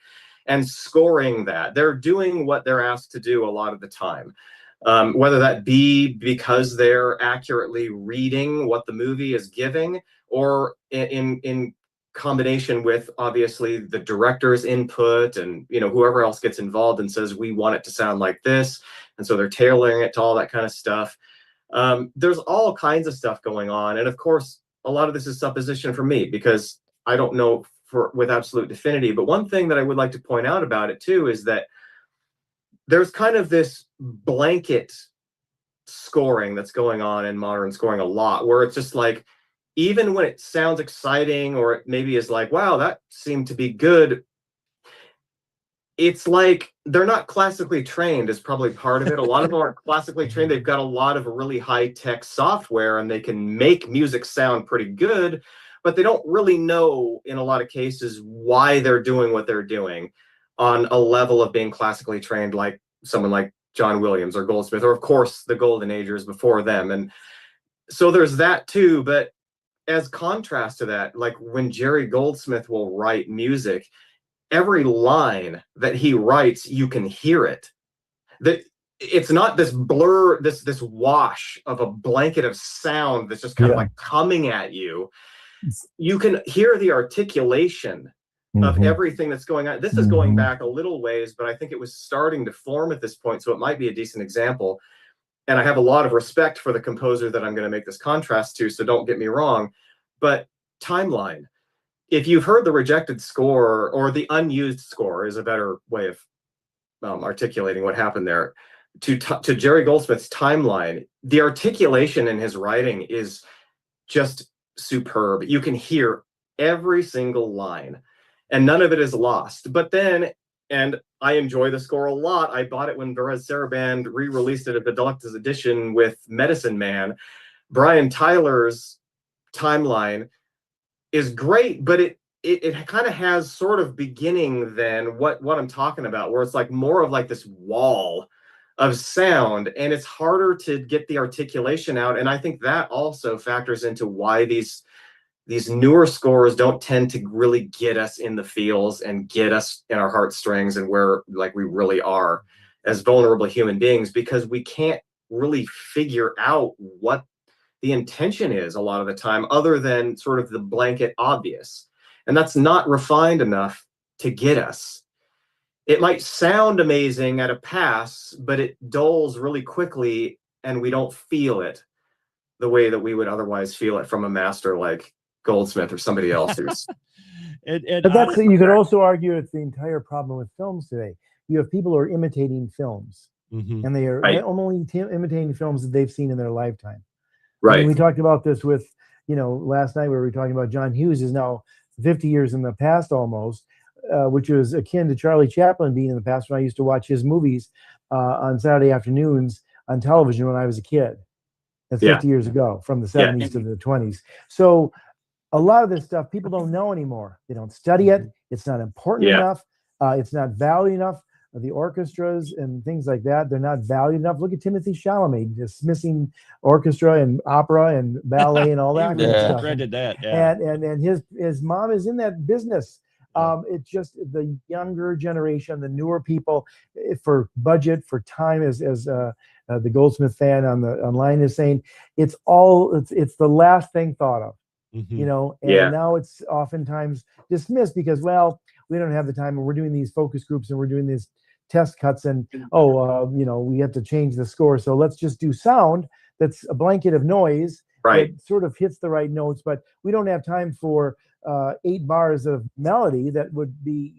and scoring that. They're doing what they're asked to do a lot of the time. Whether that be because they're accurately reading what the movie is giving, or in combination with obviously the director's input and, you know, whoever else gets involved and says we want it to sound like this, and so they're tailoring it to all that kind of stuff. There's all kinds of stuff going on, and of course a lot of this is supposition for me because I don't know with absolute definity. But one thing that I would like to point out about it too is that there's kind of this blanket scoring that's going on in modern scoring a lot, where it's just like, even when it sounds exciting or it maybe is like, wow, that seemed to be good, it's like they're not classically trained is probably part of it. A lot of them aren't classically trained. They've got a lot of really high-tech software and they can make music sound pretty good, but they don't really know in a lot of cases why they're doing what they're doing on a level of being classically trained, like someone like John Williams or Goldsmith, or of course the Golden Agers before them. And so there's that too. But as contrast to that, like when Jerry Goldsmith will write music, every line that he writes, you can hear it. That it's not this blur, this wash of a blanket of sound that's just kind of like coming at you. You can hear the articulation of everything that's going on. This is going back a little ways, but I think it was starting to form at this point, so it might be a decent example. And I have a lot of respect for the composer that I'm going to make this contrast to, so don't get me wrong. But Timeline, if you've heard the rejected score, or the unused score is a better way of articulating what happened there, to Jerry Goldsmith's Timeline, the articulation in his writing is just superb. You can hear every single line, and none of it is lost. But then, and I enjoy the score a lot, I bought it when Perez Saraband re-released it at the deluxe edition with Medicine Man. Brian Tyler's Timeline is great, but it kind of has sort of beginning then what I'm talking about, where it's like more of like this wall of sound, and it's harder to get the articulation out. And I think that also factors into why these newer scores don't tend to really get us in the feels and get us in our heartstrings and where like we really are as vulnerable human beings, because we can't really figure out what the intention is a lot of the time, other than sort of the blanket obvious. And that's not refined enough to get us. It might sound amazing at a pass, but it dulls really quickly and we don't feel it the way that we would otherwise feel it from a master like Goldsmith or somebody else who's but that's you could also argue it's the entire problem with films today. You have people who are imitating films, and they are only imitating films that they've seen in their lifetime. Right. I mean, we talked about this with, you know, last night we were talking about John Hughes is now 50 years in the past almost, which was akin to Charlie Chaplin being in the past when I used to watch his movies on Saturday afternoons on television when I was a kid. That's 50 years ago, from the 70s to the 20s. So a lot of this stuff people don't know anymore. They don't study it. It's not important enough. It's not valued enough. The orchestras and things like that, they're not valued enough. Look at Timothy Chalamet dismissing orchestra and opera and ballet and all that kind of stuff. Regretted that. And his mom is in that business. It's just the younger generation, the newer people, for budget, for time, as the Goldsmith fan online is saying, it's the last thing thought of, you know. And now it's oftentimes dismissed because, well, we don't have the time, and we're doing these focus groups and we're doing these test cuts and we have to change the score, so let's just do sound that's a blanket of noise Right. that sort of hits the right notes, but we don't have time for 8 bars of melody that would be,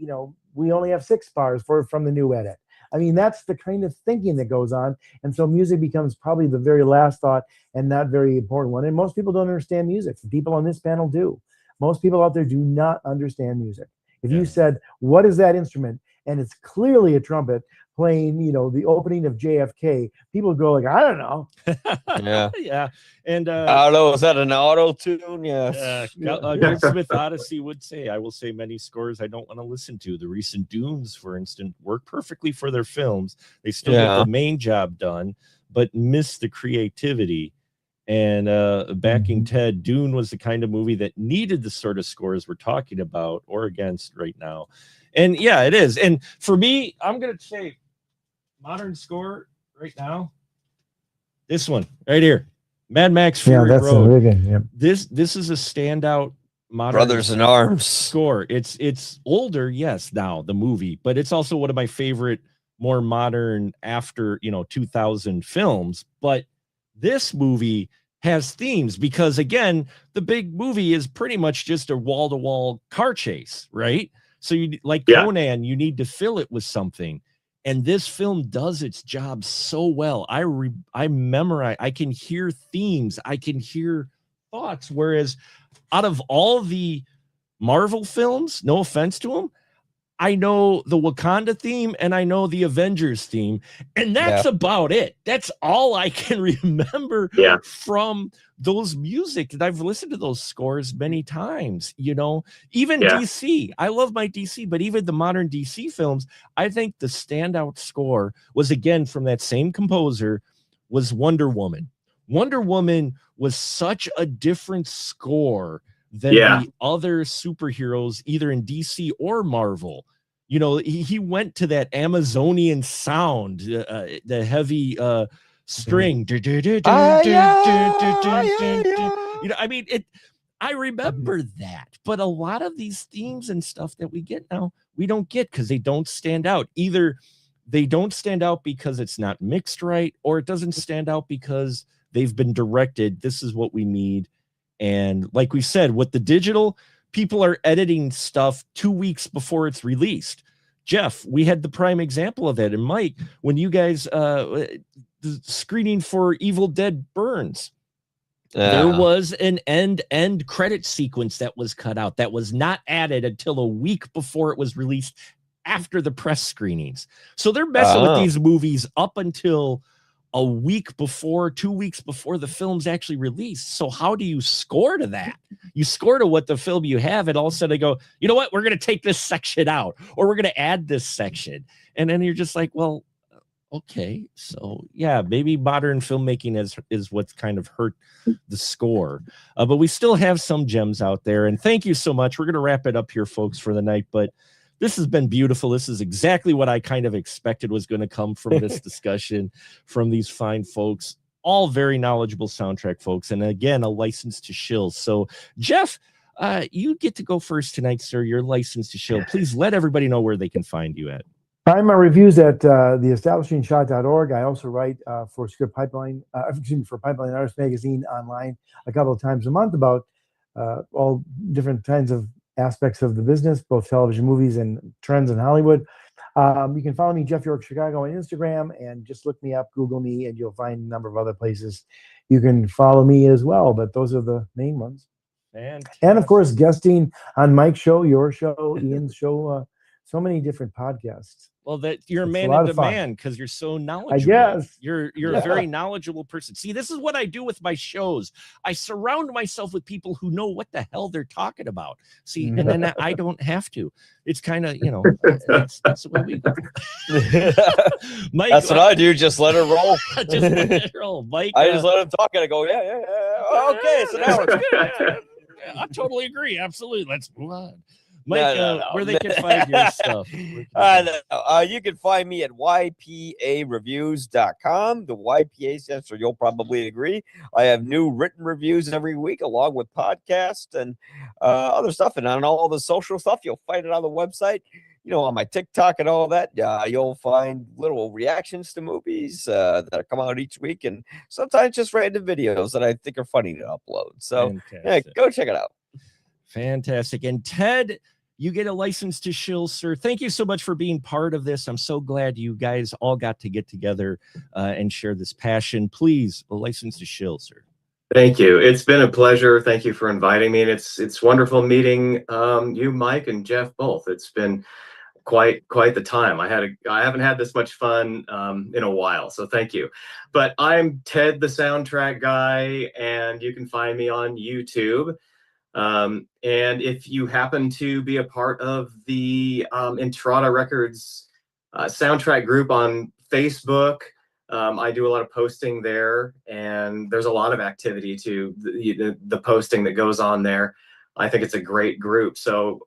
we only have 6 bars from the new edit. I mean, that's the kind of thinking that goes on. And so music becomes probably the very last thought and not very important one. And most people don't understand music. The people on this panel do. Most people out there do not understand music. If you said, what is that instrument? And it's clearly a trumpet playing, the opening of JFK, people go like, I don't know. Yeah. Yeah. And auto, is that an auto tune? Yes. Goldsmith Odyssey would say, I will say many scores I don't want to listen to. The recent Dunes, for instance, work perfectly for their films. They still get the main job done, but miss the creativity. And backing Ted, Dune was the kind of movie that needed the sort of scores we're talking about or against right now. And yeah, it is. And for me, I'm going to say modern score right now. This one right here, Mad Max Fury Road. Yep. This is a standout modern Brothers in Arms score. It's older, yes, now the movie, but it's also one of my favorite more modern after 2000 films. But this movie has themes because again, the big movie is pretty much just a wall-to-wall car chase, right? So you Conan, you need to fill it with something. And this film does its job so well. I memorize, I can hear themes, I can hear thoughts. Whereas out of all the Marvel films, no offense to them, I know the Wakanda theme and I know the Avengers theme, and that's about it. That's all I can remember from those music. And I've listened to those scores many times, even DC. I love my DC, but even the modern DC films, I think the standout score was again from that same composer was Wonder Woman. Wonder Woman was such a different score than the other superheroes, either in DC or Marvel. He went to that Amazonian sound, the heavy string. I mean, I remember that, but a lot of these themes and stuff that we get now, we don't get because they don't stand out. Either they don't stand out because it's not mixed right, or it doesn't stand out because they've been directed. This is what we need. And like we said, with the digital, people are editing stuff 2 weeks before it's released. Jeff, we had the prime example of that. And Mike, when you guys the screening for Evil Dead Burns, there was an end credit sequence that was cut out that was not added until a week before it was released after the press screenings. So they're messing with these movies up until a week before, 2 weeks before the film's actually released. So how do you score to that? You score to what the film you have, and all of a sudden they go, you know what, we're going to take this section out, or we're going to add this section. And then you're just like, well, okay. So yeah, maybe modern filmmaking is what's kind of hurt the score. But we still have some gems out there. And thank you so much. We're going to wrap it up here, folks, for the night. But this has been beautiful. This is exactly what I kind of expected was going to come from this discussion from these fine folks, all very knowledgeable soundtrack folks. And again, a license to shill. So Jeff, you get to go first tonight, sir. You're licensed to shill. Please let everybody know where they can find you at. Find my reviews at theestablishingshot.org. I also write for Script Pipeline, for Pipeline Artist Magazine online a couple of times a month about all different kinds of aspects of the business, both television, movies, and trends in Hollywood. You can follow me, Jeff York Chicago, on Instagram, and just look me up, Google me, and you'll find a number of other places you can follow me as well. But those are the main ones. Fantastic. And of course, guesting on Mike's show, your show, Ian's show, so many different podcasts. Well, that you're a man in demand because you're so knowledgeable. I guess You're a very knowledgeable person. See, this is what I do with my shows. I surround myself with people who know what the hell they're talking about. See, and then I don't have to. It's kind of, that's the way we go. Mike, that's what I do. Just let it roll. Just let it roll. Mike, I just let him talk and I go, yeah. Okay, so now it's good. I totally agree. Absolutely. Let's move on. Mike, where they can find your stuff. You can find me at ypareviews.com. The YPA stands for You'll Probably Agree. I have new written reviews every week, along with podcasts and other stuff. And on all the social stuff, you'll find it on the website. on my TikTok and all that, you'll find little reactions to movies that come out each week, and sometimes just random videos that I think are funny to upload. So yeah, go check it out. Fantastic. And Ted, you get a license to shill, sir. Thank you so much for being part of this. I'm so glad you guys all got to get together and share this passion. Please, a license to shill, sir. Thank you. It's been a pleasure. Thank you for inviting me, and it's wonderful meeting you, Mike, and Jeff both. It's been quite the time. I haven't had this much fun in a while, so thank you. But I'm Ted, the soundtrack guy, and you can find me on YouTube. And if you happen to be a part of the Entrada Records soundtrack group on Facebook, I do a lot of posting there, and there's a lot of activity to the posting that goes on there. I think it's a great group. So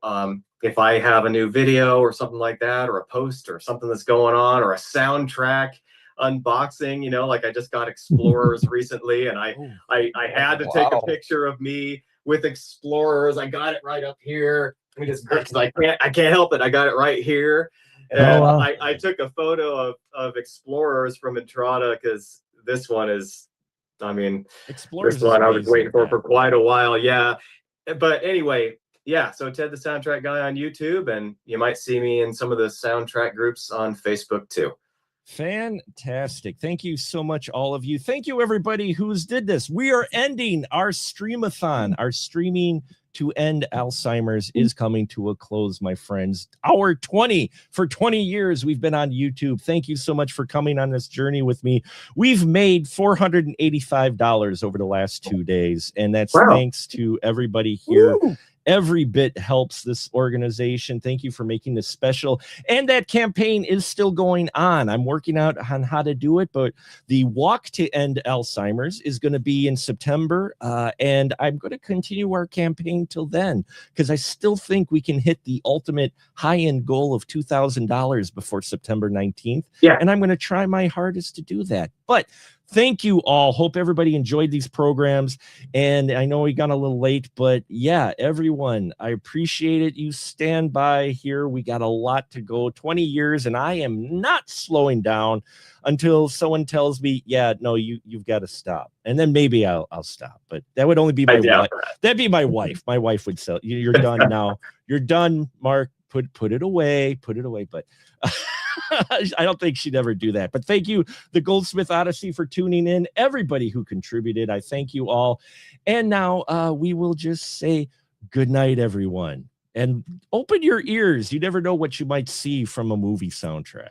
if I have a new video or something like that, or a post or something that's going on, or a soundtrack unboxing, like I just got Explorers recently, and I had to take a picture of me with Explorers. I got it right up here. Let me just, I can't help it. I got it right here. And I took a photo of Explorers from Entrada, because this one is, Explorers this one I was waiting for quite a while. Yeah. But anyway, yeah, so Ted the Soundtrack Guy on YouTube, and you might see me in some of the soundtrack groups on Facebook too. Fantastic. Thank you so much, all of you. Thank you, everybody who's did this. We are ending our streamathon. Our streaming to end Alzheimer's is coming to a close, my friends. Hour 20. For 20 years, we've been on YouTube. Thank you so much for coming on this journey with me. We've made $485 over the last 2 days, and that's thanks to everybody here. Woo! Every bit helps this organization. Thank you for making this special. And that campaign is still going on. I'm working out on how to do it, but the Walk to End Alzheimer's is going to be in September. And I'm going to continue our campaign till then, because I still think we can hit the ultimate high-end goal of $2,000 before September 19th. Yeah. And I'm going to try my hardest to do that. But thank you all. Hope everybody enjoyed these programs. And I know we got a little late, but yeah, everyone, I appreciate it. You stand by here. We got a lot to go. 20 years, and I am not slowing down until someone tells me, yeah, no, you've got to stop. And then maybe I'll stop. But that would only be my wife. That'd be my wife. My wife would say, you're done now. You're done, Mark. Put it away. Put it away. But I don't think she'd ever do that. But thank you, the Goldsmith Odyssey, for tuning in. Everybody who contributed, I thank you all. And now we will just say good night, everyone. And open your ears. You never know what you might see from a movie soundtrack.